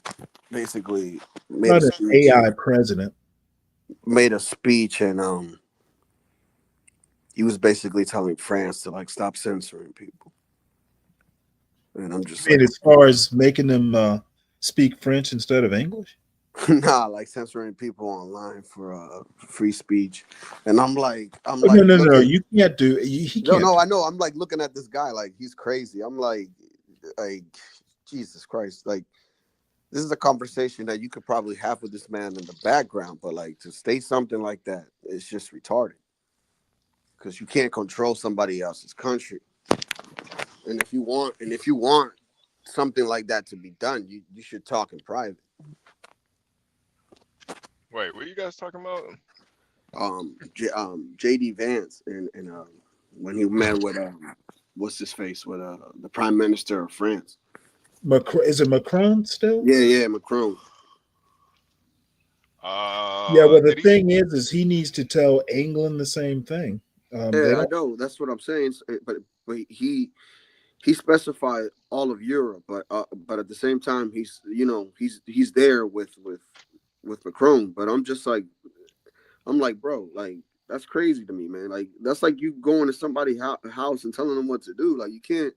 basically made Not a an speech. AI president. Made a speech and he was basically telling France to like stop censoring people. And I'm just And like, as far as making them speak French instead of English? nah, like censoring people online for free speech. And I'm like, Oh, no. You can't do. He can't. No, I know. I'm like looking at this guy like he's crazy. I'm like, Jesus Christ, like. This is a conversation that you could probably have with this man in the background, but like to state something like that, it's just retarded. Because you can't control somebody else's country. And if you want something like that to be done, you should talk in private. Wait, what are you guys talking about? JD Vance and when he met with what's his face with the Prime Minister of France. Is it Macron still? Yeah, Macron. Yeah, well, the thing is he needs to tell England the same thing. Yeah, I know. That's what I'm saying. But he specified all of Europe, but at the same time, he's there with Macron. But I'm like, bro, like that's crazy to me, man. Like that's like you going to somebody's house and telling them what to do. Like you can't.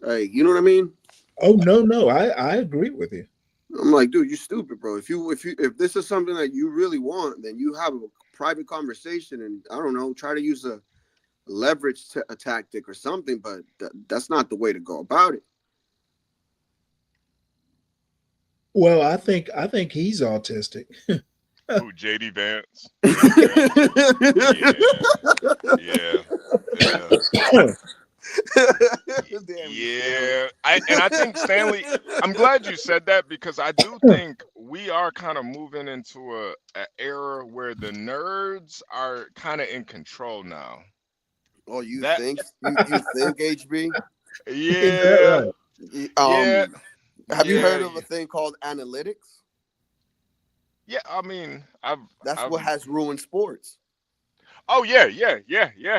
Like, you know what I mean? Oh no, I agree with you. I'm like, dude, you're stupid, bro. If this is something that you really want, then you have a private conversation, and I don't know, try to use a leverage a tactic or something, but that's not the way to go about it. Well, I think he's autistic. Who, JD Vance? Yeah. I think Stanley, I'm glad you said that because I do think we are kind of moving into an era where the nerds are kind of in control now. Oh, you think HB? Yeah. Yeah. Have you heard of a thing called analytics? Yeah, I mean, that's what has ruined sports. Oh yeah.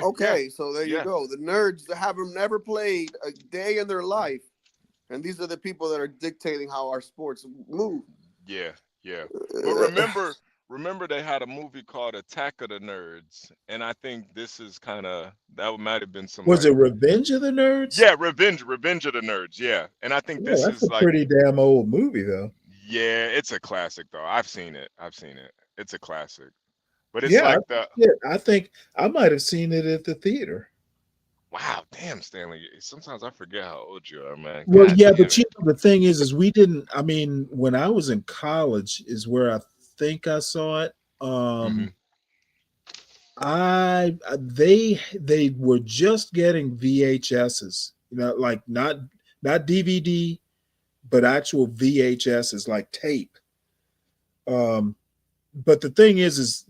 Okay, so there you go. The nerds that have never played a day in their life, and these are the people that are dictating how our sports move. Yeah. But remember they had a movie called Attack of the Nerds, and I think this is that might have been some. Was it Revenge of the Nerds? Yeah, Revenge of the Nerds. Yeah, and I think this that's is a pretty damn old movie though. Yeah, it's a classic though. I've seen it. It's a classic. But it's I think I might have seen it at the theater. Wow, damn, Stanley. Sometimes I forget how old you are, man. Well, yeah, but the thing is we didn't. I mean, when I was in college, is where I think I saw it. They were just getting VHSs, like not DVD, but actual VHSs, like tape. But the thing is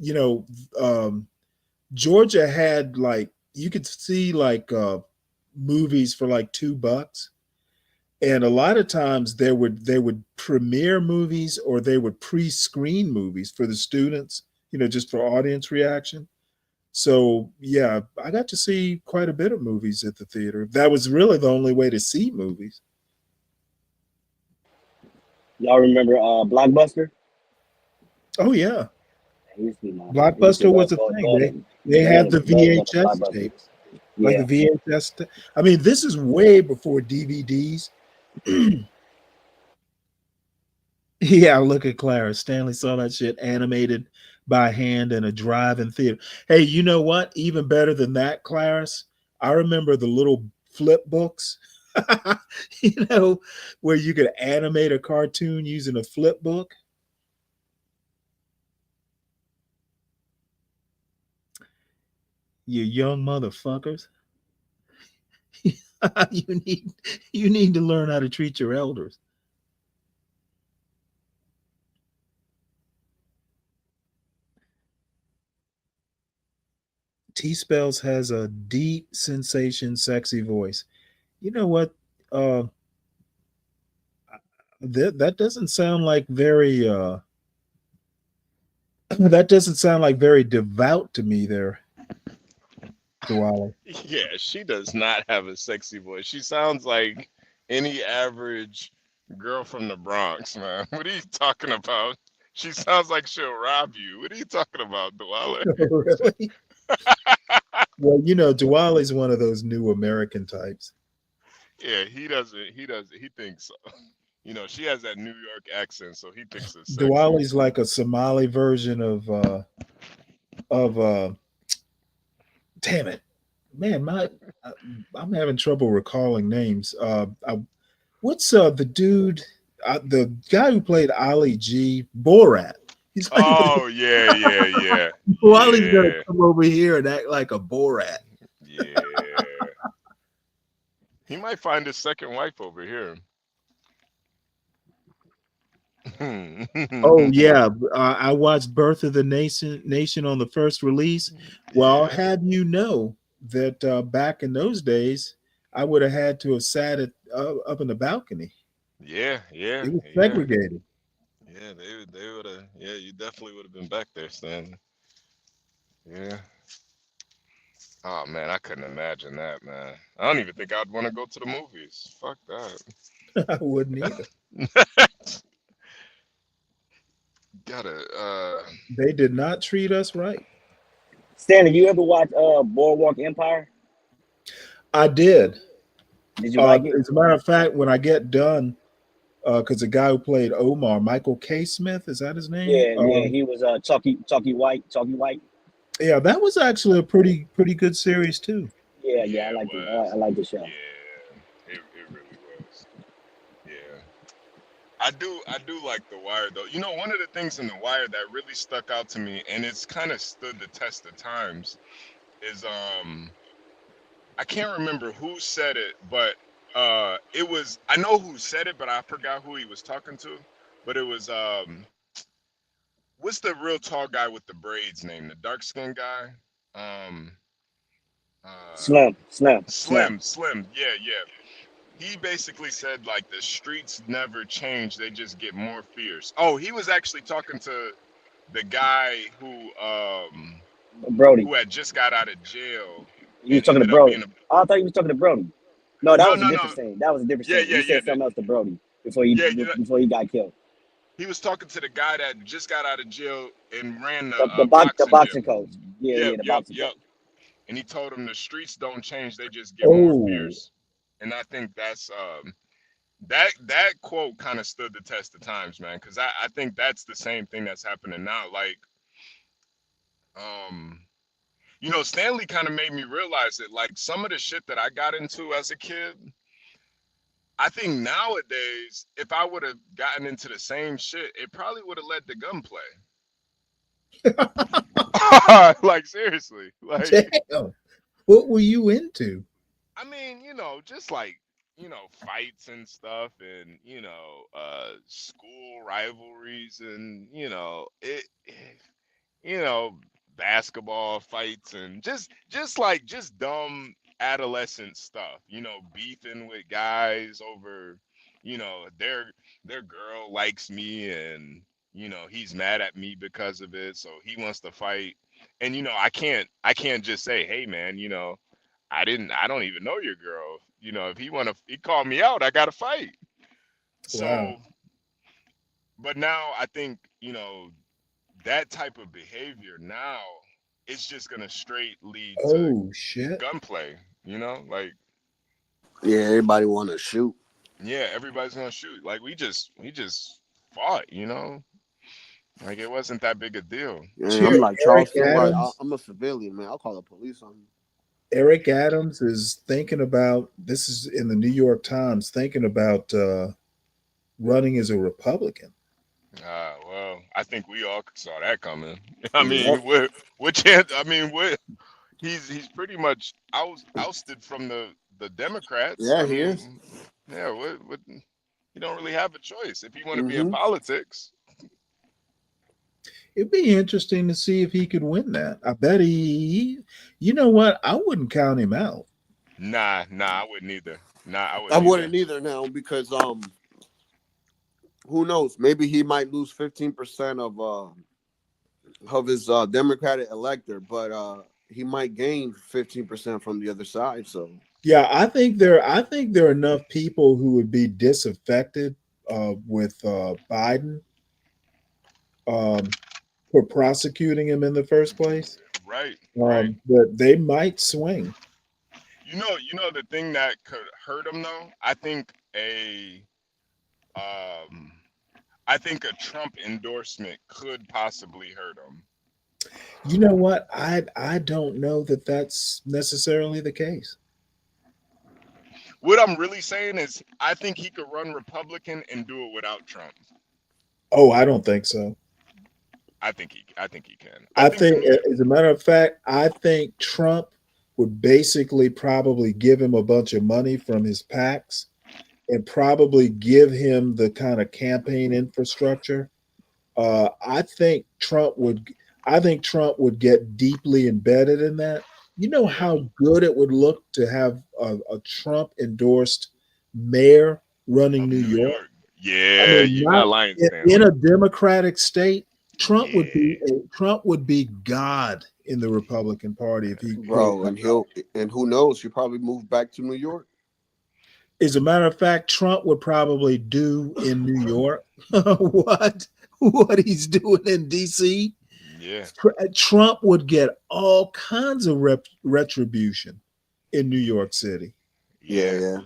Georgia had you could see movies for like $2, and a lot of times they would premiere movies or they would pre-screen movies for the students, just for audience reaction. So yeah, I got to see quite a bit of movies at the theater. That was really the only way to see movies. Y'all remember Blockbuster? Oh yeah. Blockbuster was a thing. They had the VHS tapes. Like the VHS. I mean, this is way before DVDs. Yeah, look at Clara. Stanley saw that shit animated by hand in a drive-in theater. Hey, you know what? Even better than that, Clarice. I remember the little flip books, you know, where you could animate a cartoon using a flip book. You young motherfuckers. you need you need to learn how to treat your elders. T Spells has a deep sensation, sexy voice. You know what? Uh, that doesn't sound like very that doesn't sound like very devout to me there, Dwali. Yeah, she does not have a sexy voice. She sounds like any average girl from the Bronx, man. What are you talking about? She sounds like she'll rob you. What are you talking about, Dwale? Really? Well, you know, Dwali's one of those new American types. Yeah, he doesn't. He doesn't. He thinks, you know, she has that New York accent, so he thinks it's sexy. Dwali's like a Somali version of damn it. Man, I'm having trouble recalling names. What's the dude, the guy who played Ali G, Borat? He's like, Oh yeah, yeah, yeah, Wali's gonna yeah, come over here and act like a Borat. yeah. He might find his second wife over here. Oh yeah, I watched Birth of the Nation on the first release. Well, I'll Yeah. have you know that back in those days, I would have had to have sat it up in the balcony. Yeah, yeah, It was yeah, segregated. yeah. They would have. Yeah, you definitely would have been back there, Stanley. Yeah. Oh man, I couldn't imagine that, man. I don't even think I'd want to go to the movies. Fuck that. I wouldn't either. Gotta. They did not treat us right. Stanley, you ever watch Boardwalk Empire? I did. Did you like it? As a matter of fact, when I get done, because the guy who played Omar, Michael K. Smith, is that his name? Yeah, yeah. He was Chalky White. Yeah, that was actually a pretty good series too. Yeah, yeah. I like it. I like the show. Yeah, it really was. Yeah. I do like The Wire though. You know, one of the things in The Wire that really stuck out to me, and it's kind of stood the test of times, is I can't remember who said it, but it was, I know who said it, but I forgot who he was talking to. But it was what's the real tall guy with the braids name? The dark skinned guy? Um Slim. Slim. Yeah, yeah. He basically said like the streets never change, they just get more fierce. Oh, he was actually talking to the guy Brody. who had just got out of jail. You was talking to Brody. Oh, I thought you was talking to Brody. No, that was a different scene. That was a different scene. Yeah, You said something else to Brody before he got killed. He was talking to the guy that just got out of jail and ran The boxing coach. Yeah, the boxing coach. And he told him the streets don't change, they just get more fierce. And I think that's that quote kind of stood the test of times, man, because I think that's the same thing that's happening now. Like, you know, Stanley kind of made me realize that like some of the shit that I got into as a kid, I think nowadays, if I would have gotten into the same shit, it probably would have led to gunplay. Like seriously, like Damn. What were you into? I mean, you know, just like, you know, fights and stuff, and you know, school rivalries, and you know, you know, basketball fights, and just dumb adolescent stuff, you know, beefing with guys over, you know, their girl likes me, and you know, he's mad at me because of it, so he wants to fight. And you know, I can't just say, hey man, you know, I don't even know your girl. You know, if he called me out, I gotta fight. So, Wow. but now I think, you know, that type of behavior now, it's just gonna straight lead to Oh shit. gunplay. You know, like Yeah, everybody want to shoot. yeah, everybody's gonna shoot. Like we just fought. You know, Like it wasn't that big a deal. Yeah, I'm like Eric Charleston White. Adams. I'm a civilian, man. I'll call the police on you. Eric Adams is thinking about, this is in the New York Times, thinking about running as a Republican. Well, I think we all saw that coming. I Yep. mean, what chance? I mean, what? He's pretty much ousted from the Democrats. Yeah, I he is. mean, yeah. What? You don't really have a choice if you want to be in Mm-hmm. politics. It'd be interesting to see if he could win that. I bet he, you know what? I wouldn't count him out. Nah, I wouldn't either. Nah, I I wouldn't wouldn't either. either now because who knows? Maybe he might lose 15% of his Democratic elector, but he might gain 15% from the other side. So Yeah, I think there are enough people who would be disaffected with Biden for prosecuting him in the first place. Right. That they might swing. You know the thing that could hurt him though. I think a Trump endorsement could possibly hurt him. You know what? I don't know that that's necessarily the case. What I'm really saying is, I think he could run Republican and do it without Trump. Oh, I don't think so. I think he can. I think, as a matter of fact, I think Trump would basically probably give him a bunch of money from his PACs and probably give him the kind of campaign infrastructure. I think Trump would get deeply embedded in that. You know how good it would look to have a Trump endorsed mayor running New York. Yeah, I mean, you not got Lion in a Democratic state. Trump would be God in the Republican Party if he bro, and who knows? He'll probably move back to New York. As a matter of fact, Trump would probably do in New York what he's doing in DC. Yeah, Trump would get all kinds of retribution in New York City. Yeah.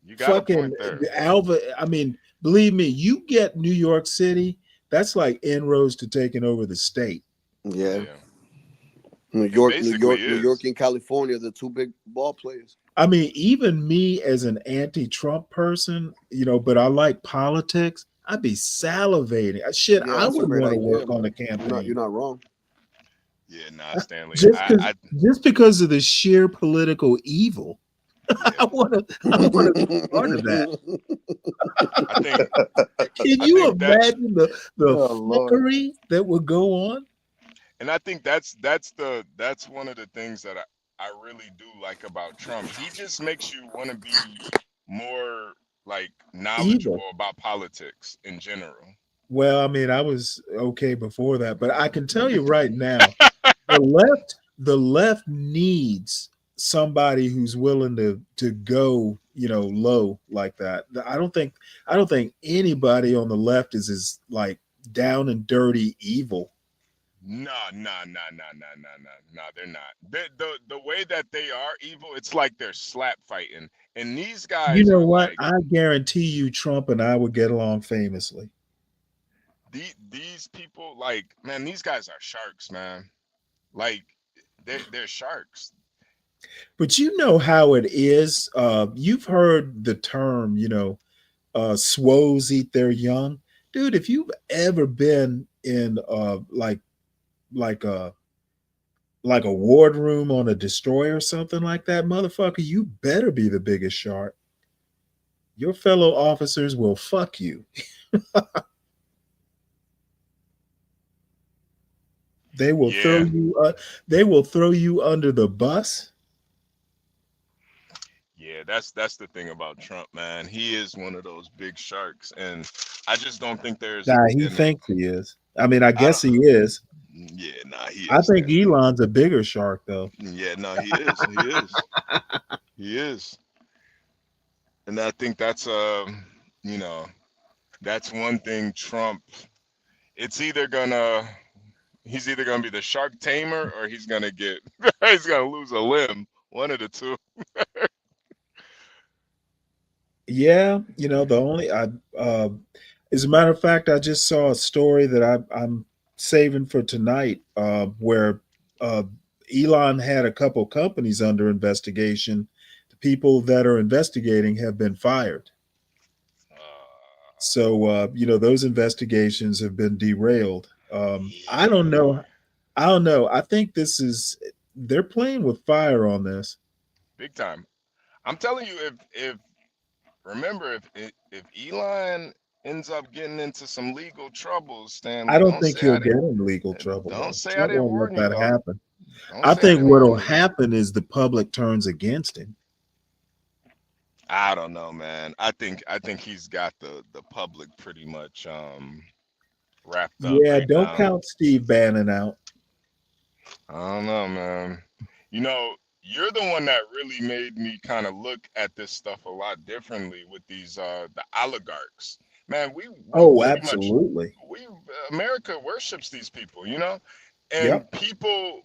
You got Fucking a point there. Alva. I mean, believe me, you get New York City, that's like inroads to taking over the state. Yeah. New York, and California, the two big ball players. I mean, even me as an anti-Trump person, but I like politics, I'd be salivating. Shit, Yeah, I would want to work man. on the campaign. You're not wrong. Yeah, nah, Stanley. Just because of the sheer political evil. I want to be part of that. Can you imagine the fuckery that would go on? And I think that's one of the things that I really do like about Trump. He just makes you want to be more like knowledgeable about politics in general. Well, I mean, I was okay before that, but I can tell you right now, the left needs somebody who's willing to go, low like that. I don't think anybody on the left is as like down and dirty evil. No, they're not. The way that they are evil, it's like they're slap fighting. And these guys, you know what? I guarantee you, Trump and I would get along famously. These people, like, man, these guys are sharks, man. Like, they're sharks. But you know how it is. You've heard the term, swoes eat their young. Dude, if you've ever been in like a wardroom on a destroyer or something like that, motherfucker, you better be the biggest shark. Your fellow officers will fuck you. They will throw you. They will throw you under the bus. Yeah, that's the thing about Trump, man. He is one of those big sharks, and I just don't think there's. Nah, he thinks he is. I mean, I guess he is. Yeah, nah, he is. I think Elon's a bigger shark, though. Yeah, no, he is. He is. He is. And I think that's that's one thing Trump. He's either gonna be the shark tamer or he's gonna lose a limb. One of the two. Yeah, the only As a matter of fact, I just saw a story that I'm saving for tonight, where uh, Elon had a couple companies under investigation. The people that are investigating have been fired. So those investigations have been derailed. I don't know. I don't know. I think they're playing with fire on this. Big time. I'm telling you, if remember, if Elon ends up getting into some legal troubles, I Stanley, don't think he'll get in legal trouble don't though. say I Trump didn't won't let warn you, that dog. happen. Don't I say I think didn't what'll warn you. happen is the public turns against him. I don't know, man. I think he's got the public pretty much wrapped up Yeah, right don't now. count Steve Bannon out. I don't know, man. You know, you're the one that really made me kind of look at this stuff a lot differently with these the oligarchs. Man, we Oh, pretty much absolutely. America worships these people, you know? Yep. And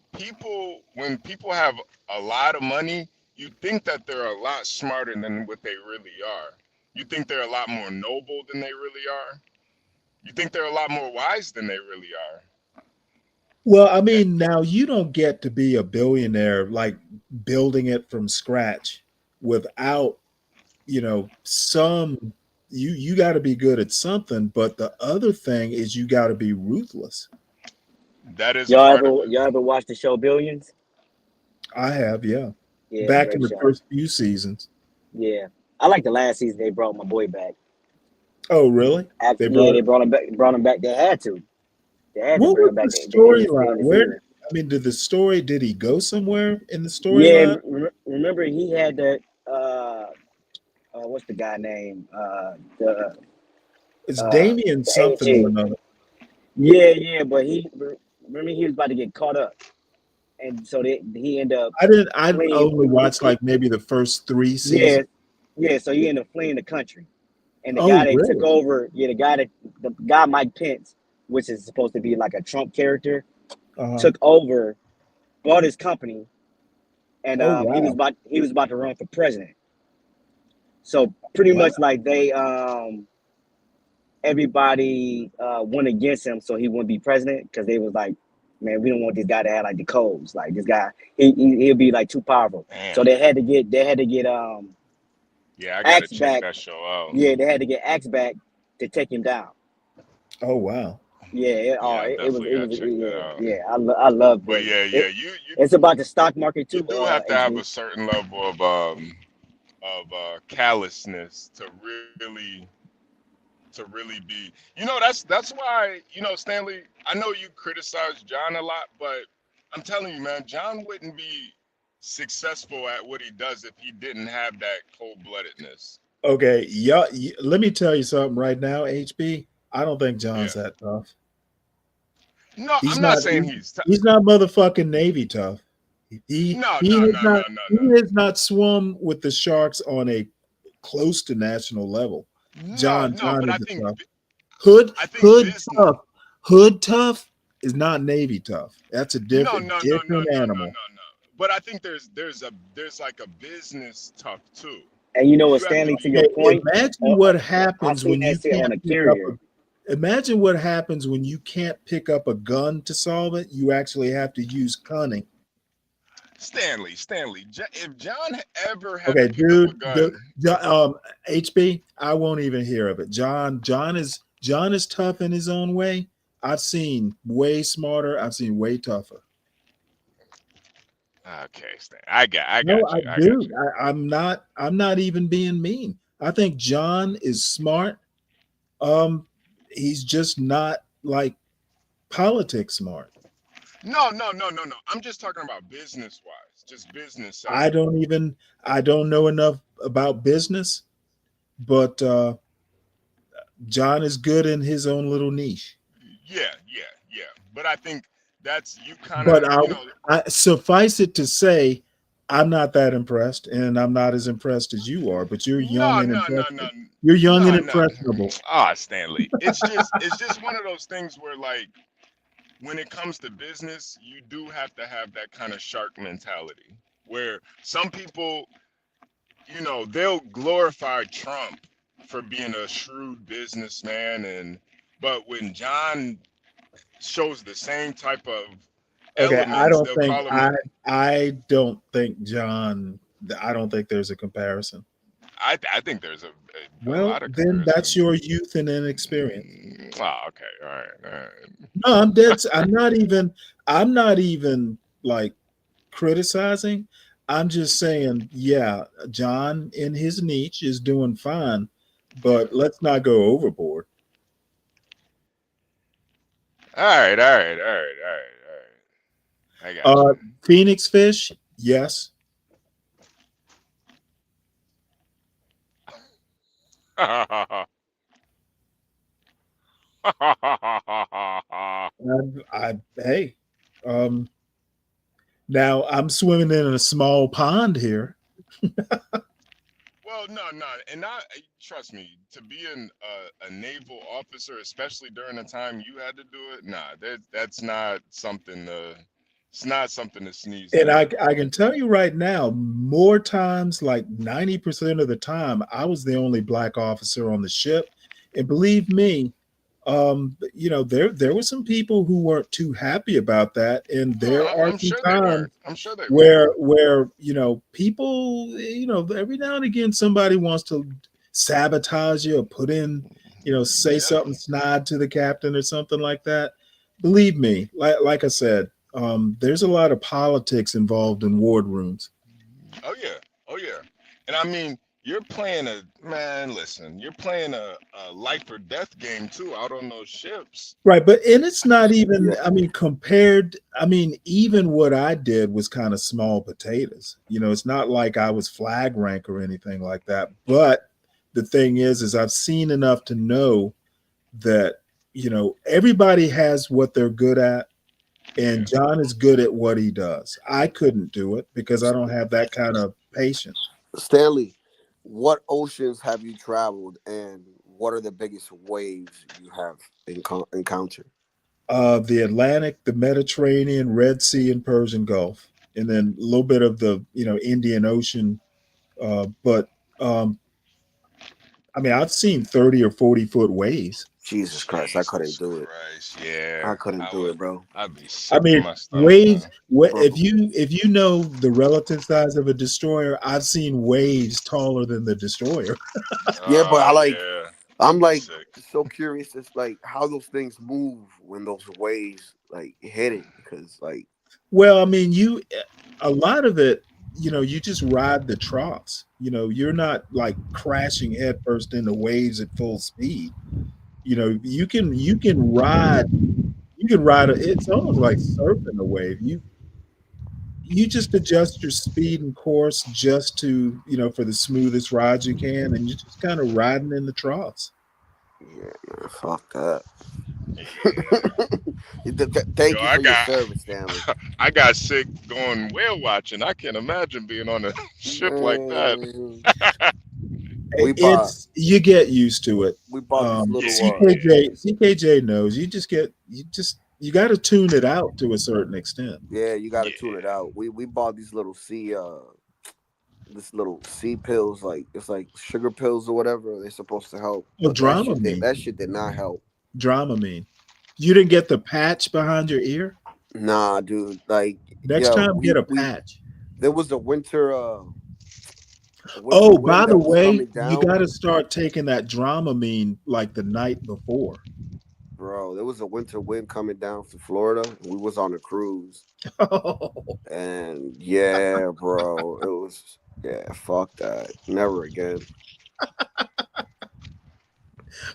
when people have a lot of money, you think that they're a lot smarter than what they really are. You think they're a lot more noble than they really are. You think they're a lot more wise than they really are. Well, I mean, now you don't get to be a billionaire like building it from scratch without, some you got to be good at something, but the other thing is you got to be ruthless. That is a Y'all part of ever it. y'all ever watch the show Billions? I have, yeah. Yeah, it's a Back in great the show. first few seasons. Yeah, I like the last season. They brought my boy back. Oh, really? They Yeah, brought they it. brought him back. Brought him back. They had to. They had to What bring was him the back. They storyline? in the Where, season. I mean, did he go somewhere in the Yeah, storyline? remember he had that. What's the guy name? It's Damien The something or AG. another. Yeah, but he remember he was about to get caught up, and so he ended up I fleeing. only watched like maybe the first 3 Yeah, seasons. yeah. So he ended up fleeing the country, and the Oh, guy that took really? over, the guy Mike Pence, which is supposed to be like a Trump character, Uh-huh. took over, bought his company, and Oh, he was about to run for president. So pretty wow. much like everybody went against him, so he wouldn't be president because they was like, man, we don't want this guy to have like the codes. Like this guy, he'll be like too powerful. Damn. So they had to get Yeah, I gotta Axe check back. that show out. Yeah, they had to get Axe back to take him down. Oh, wow. Yeah, I it was definitely gotta check that out. yeah. I love But Billions. yeah, It's about the stock market you too. do have to have HB. a certain level of callousness to really be. You know, that's why, Stanley, I know you criticize John a lot, but I'm telling you, man, John wouldn't be successful at what he does if he didn't have that cold-bloodedness. Okay, yeah. Let me tell you something right now, HB. I don't think John's Yeah. that tough. No, He's I'm not not. saying he's He's not motherfucking Navy tough. He no, he no, has no, no, not. no, He no. has not swum with the sharks on a close to national level. John But I is think tough. Hood business. tough. Hood tough is not Navy tough. That's a No, different animal. But I think there's like a business tough too. And you know what, You have to Stanley, be. to your point, Imagine what I happens seen when you that shit on can't a pick up carrier. Imagine what happens when you can't pick up a gun to solve it. You actually have to use cunning. Stanley, if John ever had Okay, to pick up a dude. gun, HB, I won't even hear of it. John is tough in his own way. I've seen way smarter. I've seen way tougher. okay, Stan, I got No, you. I got dude, you. I'm not even being mean. I think John is smart. He's just not like politics smart. No. I'm just talking about business wise, just business side. I don't know enough about business, but John is good in his own little niche. Yeah. But I think that's you kind But of, I suffice it to say, I'm not that impressed, and I'm not as impressed as you are. But you're young and impressionable. You're young and impressionable. Stanley. It's just one of those things where, like, when it comes to business, you do have to have that kind of shark mentality where some people, they'll glorify Trump for being a shrewd businessman, but when John shows the same type of Okay, elements, they'll call him. I don't think John. I don't think there's a comparison. I think there's a Well, lot of then that's comparison. your youth and inexperience. Oh, okay, all right. No, I'm dead. I'm not even. I'm not even like criticizing. I'm just saying, yeah, John in his niche is doing fine, but let's not go overboard. All right. I got you. Phoenix Fish, yes. Hey, now I'm swimming in a small pond here. Well, no, and trust me. To be a naval officer, especially during the time you had to do it, that's not something to. It's not something to sneeze And at. I can tell you right now, more times, like 90% of the time, I was the only black officer on the ship. And believe me, there were some people who weren't too happy about that. And there are I'm some sure they times were. I'm sure they where people, every now and again somebody wants to sabotage you or put in, say something snide to the captain or something like that. Believe me, like I said, there's a lot of politics involved in wardrooms. Oh yeah. And I mean, you're playing you're playing a life or death game too out on those ships. Right, and it's not even, even what I did was kind of small potatoes. It's not like I was flag rank or anything like that. But the thing is I've seen enough to know that, everybody has what they're good at. And John is good at what he does. I couldn't do it because I don't have that kind of patience. Stanley, what oceans have you traveled, and what are the biggest waves you have encountered? The Atlantic, the Mediterranean, Red Sea, and Persian Gulf, and then a little bit of the Indian Ocean. But I've seen 30 or 40-foot waves. Jesus Christ, I couldn't do it. Yeah, I couldn't do it, bro. I'd be sick to my stomach. Waves. Man. If you know the relative size of a destroyer, I've seen waves taller than the destroyer. Yeah, but I'm like so curious. It's like how those things move when those waves like hit it, because like. Well, a lot of it, you just ride the troughs. You're not like crashing headfirst into waves at full speed. You can ride. It's almost like surfing a wave. You just adjust your speed and course just to, for the smoothest rides you can, and you're just kind of riding in the troughs. Yeah, man, fuck that. Thank you for your service, Stanley. I got sick going whale watching. I can't imagine being on a ship like that. You get used to it. We bought this little CKJ knows. You got to tune it out to a certain extent. Yeah, you got to tune it out. We bought these little sea pills, like it's like sugar pills or whatever. They're supposed to help. Dramamine. That shit did not help. Dramamine. You didn't get the patch behind your ear? Nah, dude. Like next time, get a patch. There was a winter. By the way, you got to start taking that Dramamine like the night before. Bro, there was a winter wind coming down from Florida. We was on a cruise. And yeah, bro, it was fuck that. Never again.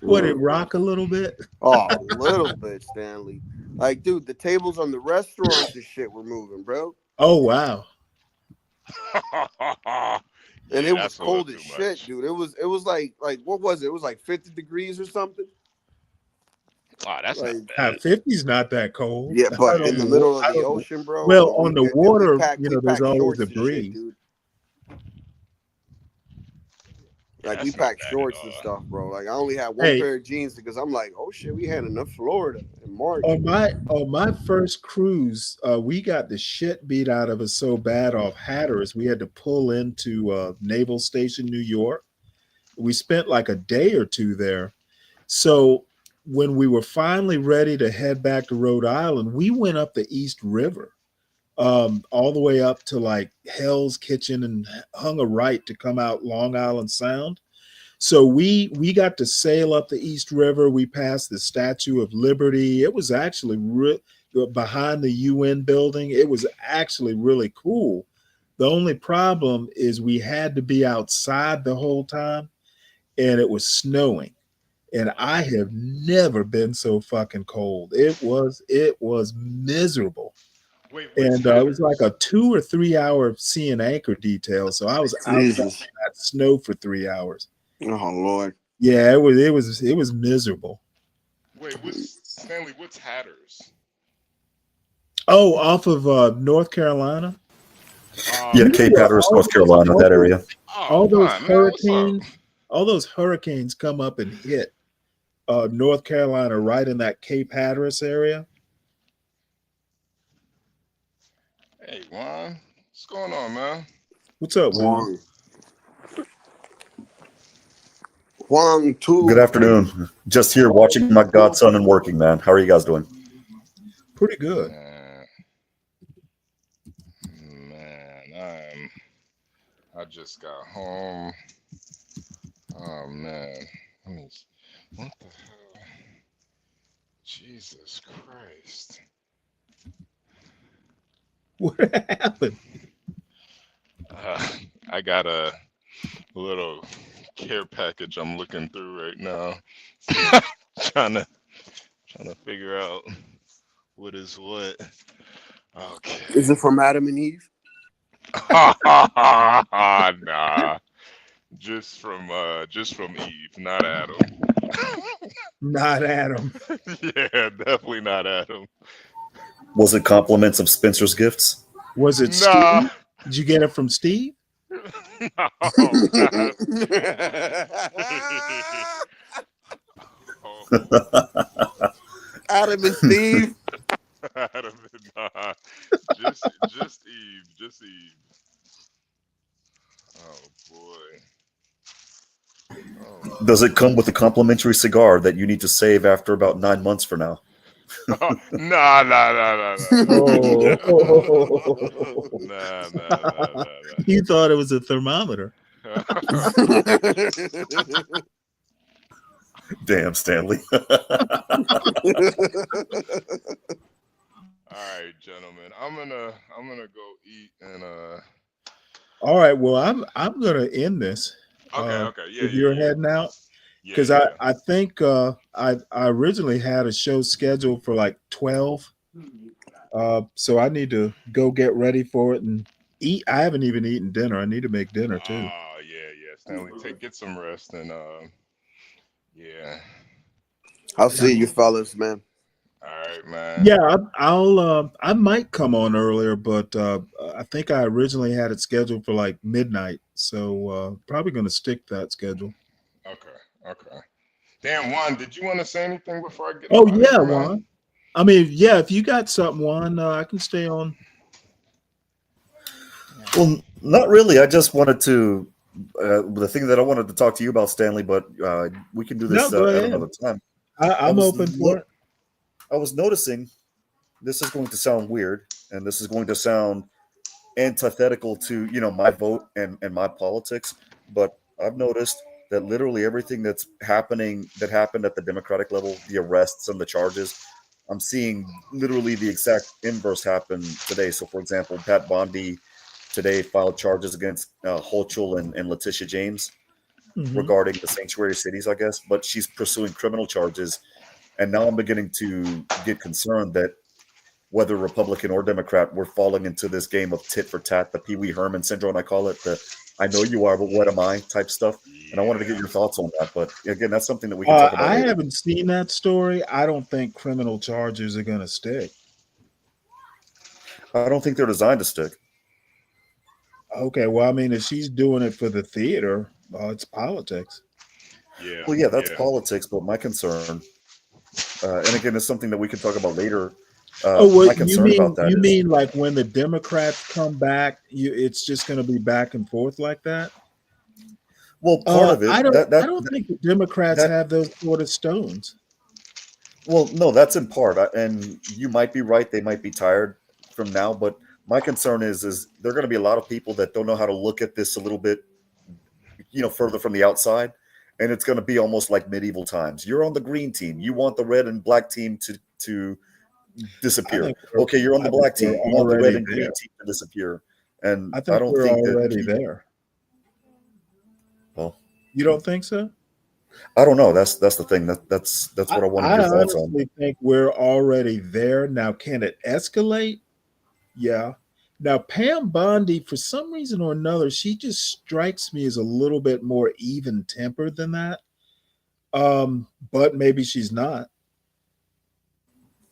Would it rock a little bit? Oh, a little bit, Stanley. Like, dude, the tables on the restaurants and shit were moving, bro. Oh wow. And it was cold as shit, dude. It was like what was it? It was like 50 degrees or something. Oh, that's like, not bad. 50's not that cold. Yeah, but in the middle of the ocean, bro. Well, on the water, there's always a breeze. Dude. Like we packed shorts and stuff, bro. Like I only had one pair of jeans because I'm like, oh shit, we heading to Florida in March. On my first cruise, we got the shit beat out of us so bad off Hatteras, we had to pull into Naval Station, New York, we spent like a day or two there. So when we were finally ready to head back to Rhode Island, we went up the East River, all the way up to like Hell's Kitchen and hung a right to come out Long Island Sound. So we got to sail up the East River. We passed the Statue of Liberty. It was actually behind the UN building. It was actually really cool. The only problem is we had to be outside the whole time, and it was snowing. And I have never been so fucking cold. It was miserable. Wait, And it was like a 2 or 3 hour sea and anchor detail. So I was outside Jesus. in that snow for 3 hours. Oh Lord. Yeah, it was miserable. Wait, Stanley? What's Hatters? Oh, off of North Carolina. Yeah, Cape Hatteras, North Carolina, that area. All those hurricanes, all those hurricanes come up and hit North Carolina, right in that Cape Hatteras area. Hey, Juan, what's going on, man? What's up, Juan? Juan, too. Good afternoon. Just here watching my godson and working, man. How are you guys doing? Pretty good. Man, I just got home. Oh man, what the hell? Jesus Christ! What happened? I got a little care package I'm looking through right now, trying to figure out what is what. Okay. Is it from Adam and Eve? Nah, just from Eve, not Adam. Not Adam. Yeah, definitely not Adam. Was it compliments of Spencer's gifts? Was it Nah. Steve? Did you get it from Steve? No, Adam and Steve. Adam and just Eve. Oh boy. Oh. Does it come with a complimentary cigar that you need to save after about 9 months for now? Nah. Oh. Nah. You thought it was a thermometer. Damn, Stanley. All right, gentlemen. I'm gonna go eat and All right. Well, I'm gonna end this. Okay. Yeah. If you're heading out, because I think I originally had a show scheduled for like 12. So I need to go get ready for it and eat. I haven't even eaten dinner. I need to make dinner too. Oh yeah. Stanley, get some rest and yeah. I'll see you fellas, man. All right, man. Yeah, I might come on earlier, but I think I originally had it scheduled for like midnight, so probably going to stick to that schedule. Okay. Damn, Juan, did you want to say anything before I get? Oh out of yeah, here, man? Juan. I mean, yeah, if you got something, Juan, I can stay on. Well, not really. I just wanted to. The thing that I wanted to talk to you about, Stanley, but we can do this No, go at ahead. another time. I'm open for it. I was noticing, this is going to sound weird, and this is going to sound antithetical to my vote and my politics, but I've noticed that literally everything that happened at the Democratic level, the arrests and the charges, I'm seeing literally the exact inverse happen today. So, for example, Pat Bondi today filed charges against Hochul and Letitia James regarding the sanctuary cities, I guess, but she's pursuing criminal charges. And now I'm beginning to get concerned that whether Republican or Democrat, we're falling into this game of tit for tat, the Pee Wee Herman syndrome, I call it, the I know you are, but what am I type stuff. And I wanted to get your thoughts on that. But again, that's something that we can talk about I later. haven't seen that story. I don't think criminal charges are going to stick. I don't think they're designed to stick. Okay, well, I mean, if she's doing it for the theater, it's politics. Yeah. Well, yeah, that's politics, but my concern, and again, it's something that we can talk about later. My concern about that you is, mean like when the Democrats come back, it's just going to be back and forth like that? Well, part of it I don't. that I don't think the Democrats that have those sort of stones. well, no, that's in part, and you might be right. They might be tired from now, but my concern is there are going to be a lot of people that don't know how to look at this a little bit, further from the outside, and it's going to be almost like medieval times. You're on the green team. You want the red and black team to I disappear. think we're, Okay, you're on the I think black we're team. You want the red already and green there. team to disappear, and I I think don't we're think that. already there. Well, You don't think so? I don't know. That's the thing. That's what I wanted I your thoughts on. honestly think we're already there. Now, can it escalate? Yeah. Now, Pam Bondi, for some reason or another, she just strikes me as a little bit more even tempered than that. But maybe she's not.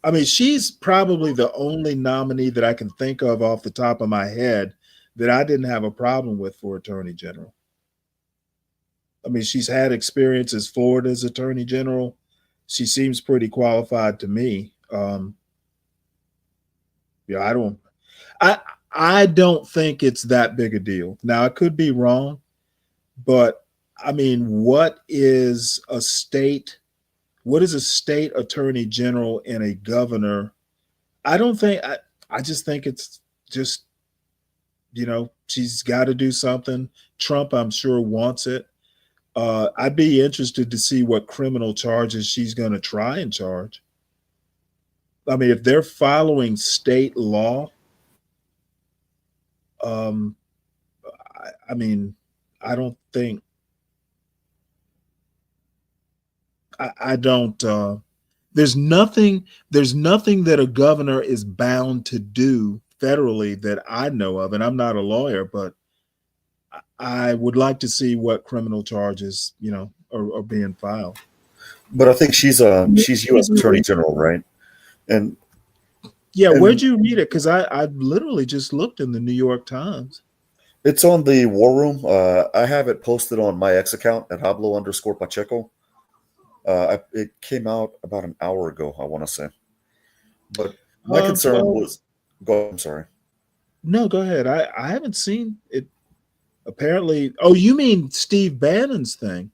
I mean, she's probably the only nominee that I can think of off the top of my head that I didn't have a problem with for Attorney General. I mean, she's had experience as Florida's Attorney General. She seems pretty qualified to me. Yeah, I don't think it's that big a deal. Now, I could be wrong, but I mean, what is a state attorney general and a governor? I just think it's just, she's got to do something. Trump, I'm sure, wants it. I'd be interested to see what criminal charges she's going to try and charge. I mean, if they're following state law, I mean, I don't think I don't. There's nothing that a governor is bound to do federally that I know of, and I'm not a lawyer, but I would like to see what criminal charges are being filed. But I think she's U.S. Attorney General, right? And yeah, where'd you read it? Because I literally just looked in the New York Times. It's on the War Room. I have it posted on my X account at Hablo_Pacheco. It came out about an hour ago, I want to say. But my concern was. I'm sorry. No, go ahead. I haven't seen it. Apparently, oh, you mean Steve Bannon's thing?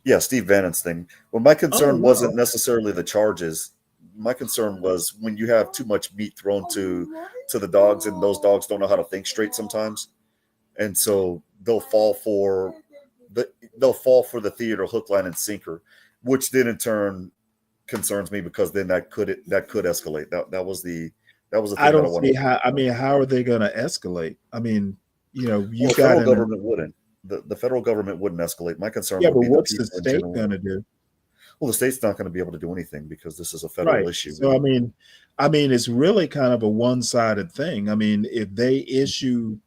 Yeah, Steve Bannon's thing. Well, my concern wasn't necessarily the charges. My concern was when you have too much meat thrown to the dogs, and those dogs don't know how to think straight sometimes, and so they'll fall for the theater hook, line, and sinker, which then in turn concerns me because then that could escalate. That was the thing. I don't see how. I mean, how are they going to escalate? I mean, the federal government wouldn't. The federal government wouldn't escalate. My concern would be what's the state going to do? Well, the state's not going to be able to do anything because this is a federal issue. So I mean, it's really kind of a one-sided thing. I mean, if they issue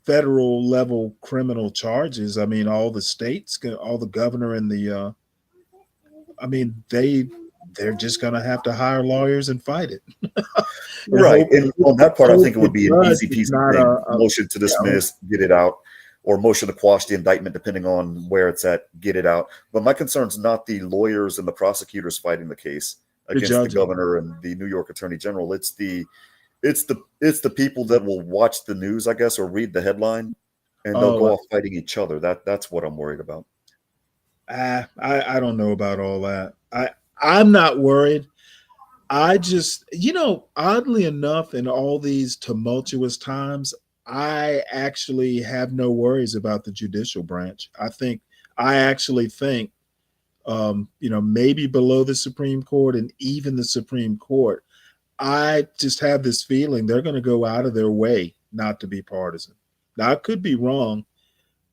federal level criminal charges, I mean, all the states, all the governor and the, I mean, they're just going to have to hire lawyers and fight it. Right. And on that part, I think it would be an easy piece of thing. Motion to dismiss, get it out, or motion to quash the indictment, depending on where it's at, get it out. But my concern is not the lawyers and the prosecutors fighting the case against the governor and the New York Attorney General. It's the people that will watch the news, I guess, or read the headline, and they'll go off fighting each other. That's what I'm worried about. I don't know about all that. I'm not worried. I just, oddly enough, in all these tumultuous times, I actually have no worries about the judicial branch. I actually think, maybe below the Supreme Court and even the Supreme Court, I just have this feeling they're going to go out of their way not to be partisan. Now, I could be wrong,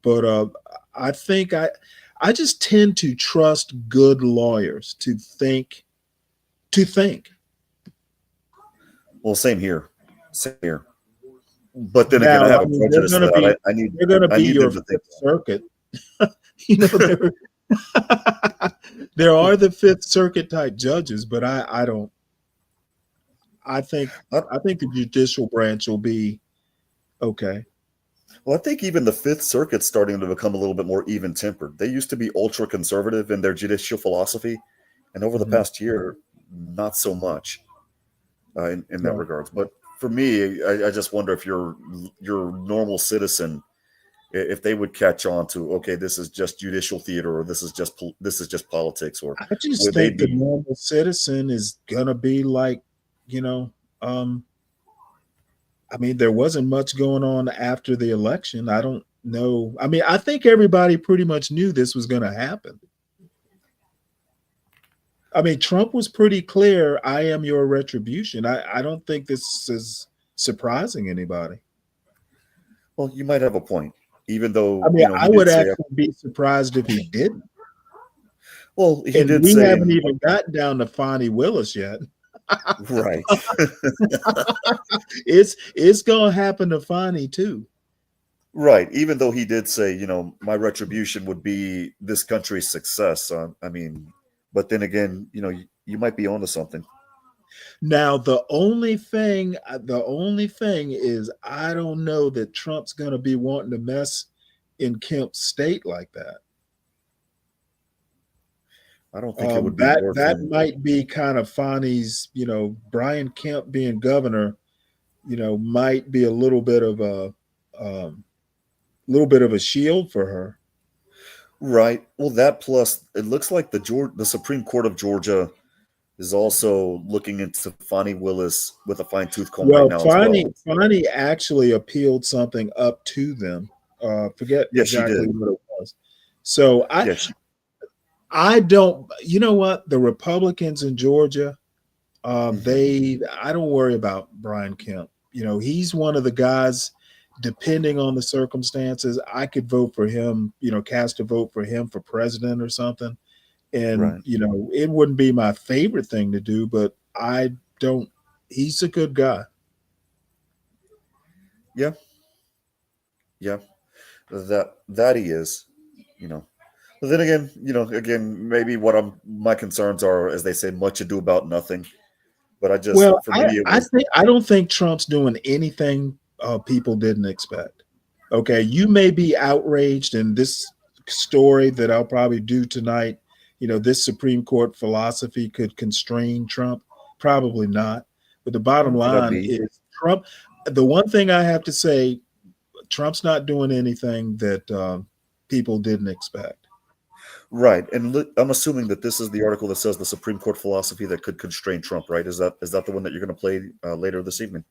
but I think I just tend to trust good lawyers to think. Well, same here. But then again, I have a prejudice to that. They're going to be your Fifth Circuit. There are the Fifth Circuit type judges, but I don't. I think the judicial branch will be okay. Well, I think even the Fifth Circuit's starting to become a little bit more even-tempered. They used to be ultra-conservative in their judicial philosophy, and over the past year, not so much in that regards. But for me, I just wonder if your normal citizen if they would catch on to, okay, this is just judicial theater, or this is just politics, or I just would they think the be normal citizen is gonna be like, you know, I mean, there wasn't much going on after the election. I don't know. I mean, I think everybody pretty much knew this was going to happen. I mean, Trump was pretty clear, I am your retribution. I don't think this is surprising anybody. Well, you might have a point, even though, I mean, you know, I he would did say, actually be surprised if he didn't. well, he And did we say, haven't even gotten down to Fonnie Willis yet. right. It's gonna happen to Fonnie too. Right. Even though he did say, you know, my retribution would be this country's success. I mean, but then again, you know, you might be onto something. Now, the only thing is, I don't know that Trump's going to be wanting to mess in Kemp's state like that. I don't think it would be worth that him. might be kind of Fonnie's, you know, Brian Kemp being governor, you know, might be a little bit of a shield for her. Right. Well, that plus it looks like the Supreme Court of Georgia is also looking into Fonnie Willis with a fine tooth comb right Well, now as well. Fonnie actually appealed something up to them. Forget Yes, she exactly did. what it was. So I don't, you know what? The Republicans in Georgia, I don't worry about Brian Kemp. You know, he's one of the guys, depending on the circumstances, I could vote for him, you know, cast a vote for him for president or something. And, Right. you know, it wouldn't be my favorite thing to do, but he's a good guy. Yeah. Yeah. That he is, you know. But then again, you know, maybe my concerns are, as they say, much ado about nothing. But I don't think Trump's doing anything people didn't expect. Okay, you may be outraged in this story that I'll probably do tonight. You know, this Supreme Court philosophy could constrain Trump. Probably not. But the bottom line is Trump. The one thing I have to say, Trump's not doing anything that people didn't expect. Right, and I'm assuming that this is the article that says the Supreme Court philosophy that could constrain Trump, right? Is that the one that you're going to play later this evening?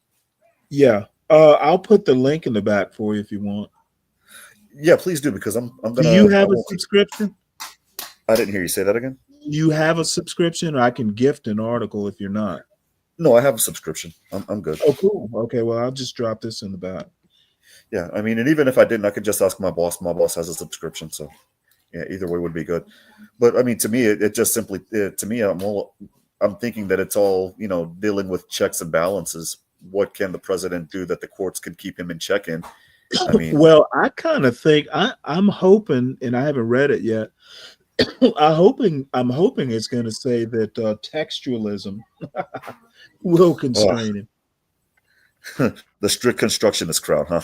Yeah, I'll put the link in the back for you if you want. Yeah, please do, because I'm gonna. Do you have a subscription? I didn't hear you say that again. You have a subscription, or I can gift an article if you're not. No, I have a subscription. I'm good. Oh, cool. Okay, well, I'll just drop this in the back. Yeah, I mean, and even if I didn't, I could just ask my boss. My boss has a subscription, so. Yeah, either way would be good. But I mean, to me, it just simply, to me, I'm thinking that it's all, you know, dealing with checks and balances. What can the president do that the courts can keep him in check in? I mean, well, I kind of think I'm hoping, and I haven't read it yet. I'm hoping it's going to say that textualism will constrain him. The strict constructionist crowd, huh?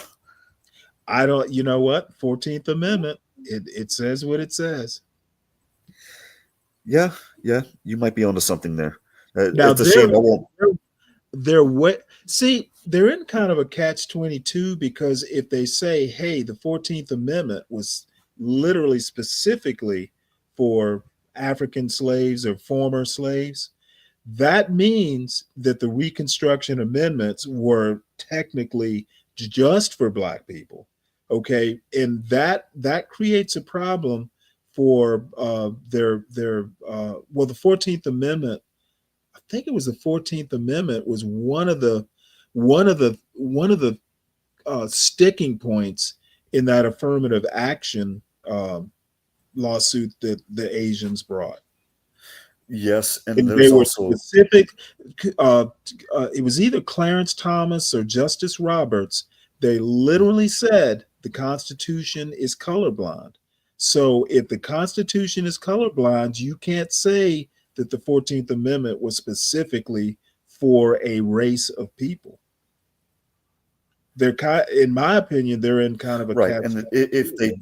I don't. You know what? 14th Amendment. It says what it says. Yeah, you might be onto something there. Now, it's a shame I won't. They're in kind of a catch-22, because if they say, hey, the 14th Amendment was literally specifically for African slaves or former slaves, that means that the Reconstruction Amendments were technically just for Black people. Okay, and that creates a problem for the 14th Amendment. I think it was the 14th Amendment was one of the sticking points in that affirmative action lawsuit that the Asians brought. Yes, and they were specific. It was either Clarence Thomas or Justice Roberts. They literally said the Constitution is colorblind. So if the Constitution is colorblind, you can't say that the 14th Amendment was specifically for a race of people. They're in my opinion, they're in kind of a right. catch. And if they,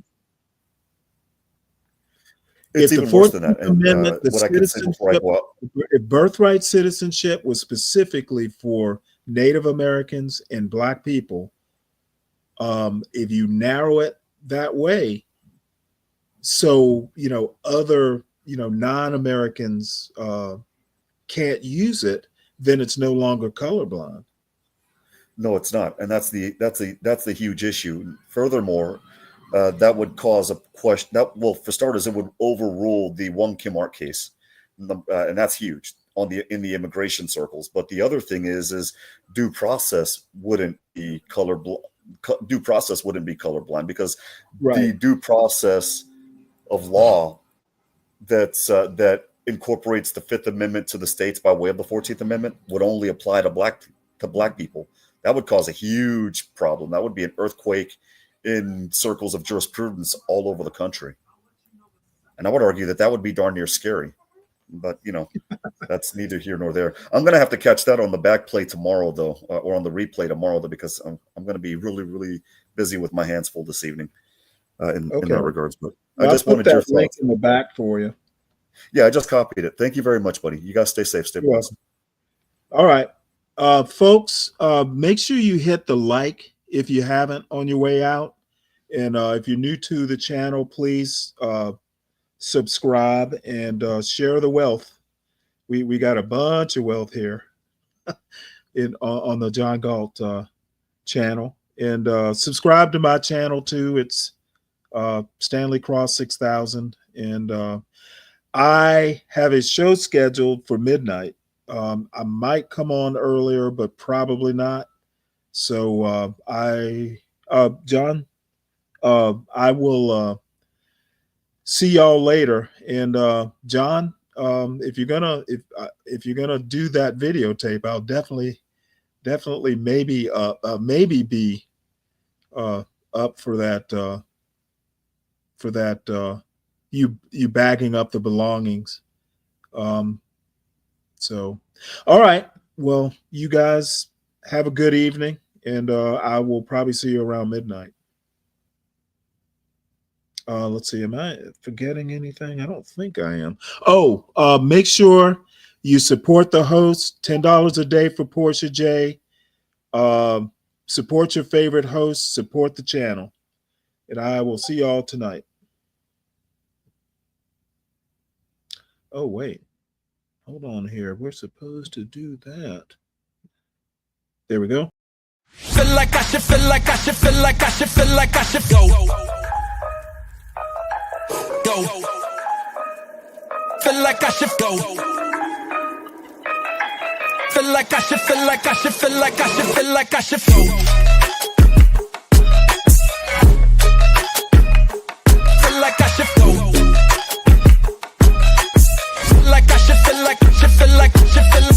it's even worse than that. Amendment, what I could say before I go out, if birthright citizenship was specifically for Native Americans and Black people, if you narrow it that way, so other non-Americans can't use it, then it's no longer colorblind. No, it's not, and that's the huge issue. Furthermore, that would cause a question. For starters, it would overrule the Wong Kim Ark case, and that's huge in the immigration circles. But the other thing is due process wouldn't be colorblind. Due process wouldn't be colorblind because the due process of law that incorporates the Fifth Amendment to the states by way of the 14th Amendment would only apply to black people. That would cause a huge problem. That would be an earthquake in circles of jurisprudence all over the country. And I would argue that would be darn near scary. But, that's neither here nor there. I'm going to have to catch that on the back play tomorrow, though, or on the replay tomorrow, though, because I'm going to be really, really busy with my hands full this evening in that regards. But I just wanted your that link thoughts. in the back for you. Yeah, I just copied it. Thank you very much, buddy. You guys stay safe. Stay blessed. All right. Folks, make sure you hit the like if you haven't on your way out. And if you're new to the channel, please subscribe and share the wealth. We got a bunch of wealth here on the John Galt channel. And subscribe to my channel too. It's Stanley Cross 6000. And I have a show scheduled for midnight. I might come on earlier, but probably not. So John, I will see y'all later. And John, if you're gonna do that videotape, I'll definitely maybe be up for that. You bagging up the belongings. So, all right. Well, you guys have a good evening, and I will probably see you around midnight. Let's see. Am I forgetting anything? I don't think I am. Oh, make sure you support the host. $10 a day for Portia J. Support your favorite host. Support the channel. And I will see y'all tonight. Oh, wait. Hold on here. We're supposed to do that. There we go. Feel like I should, feel like I should, feel like I should, feel like I should go. Go. Feel like I should go. Feel like I should, feel like I should, feel like I should, feel like I should go. Feel like I should go. Feel like I should, feel like I should, feel like I should, feel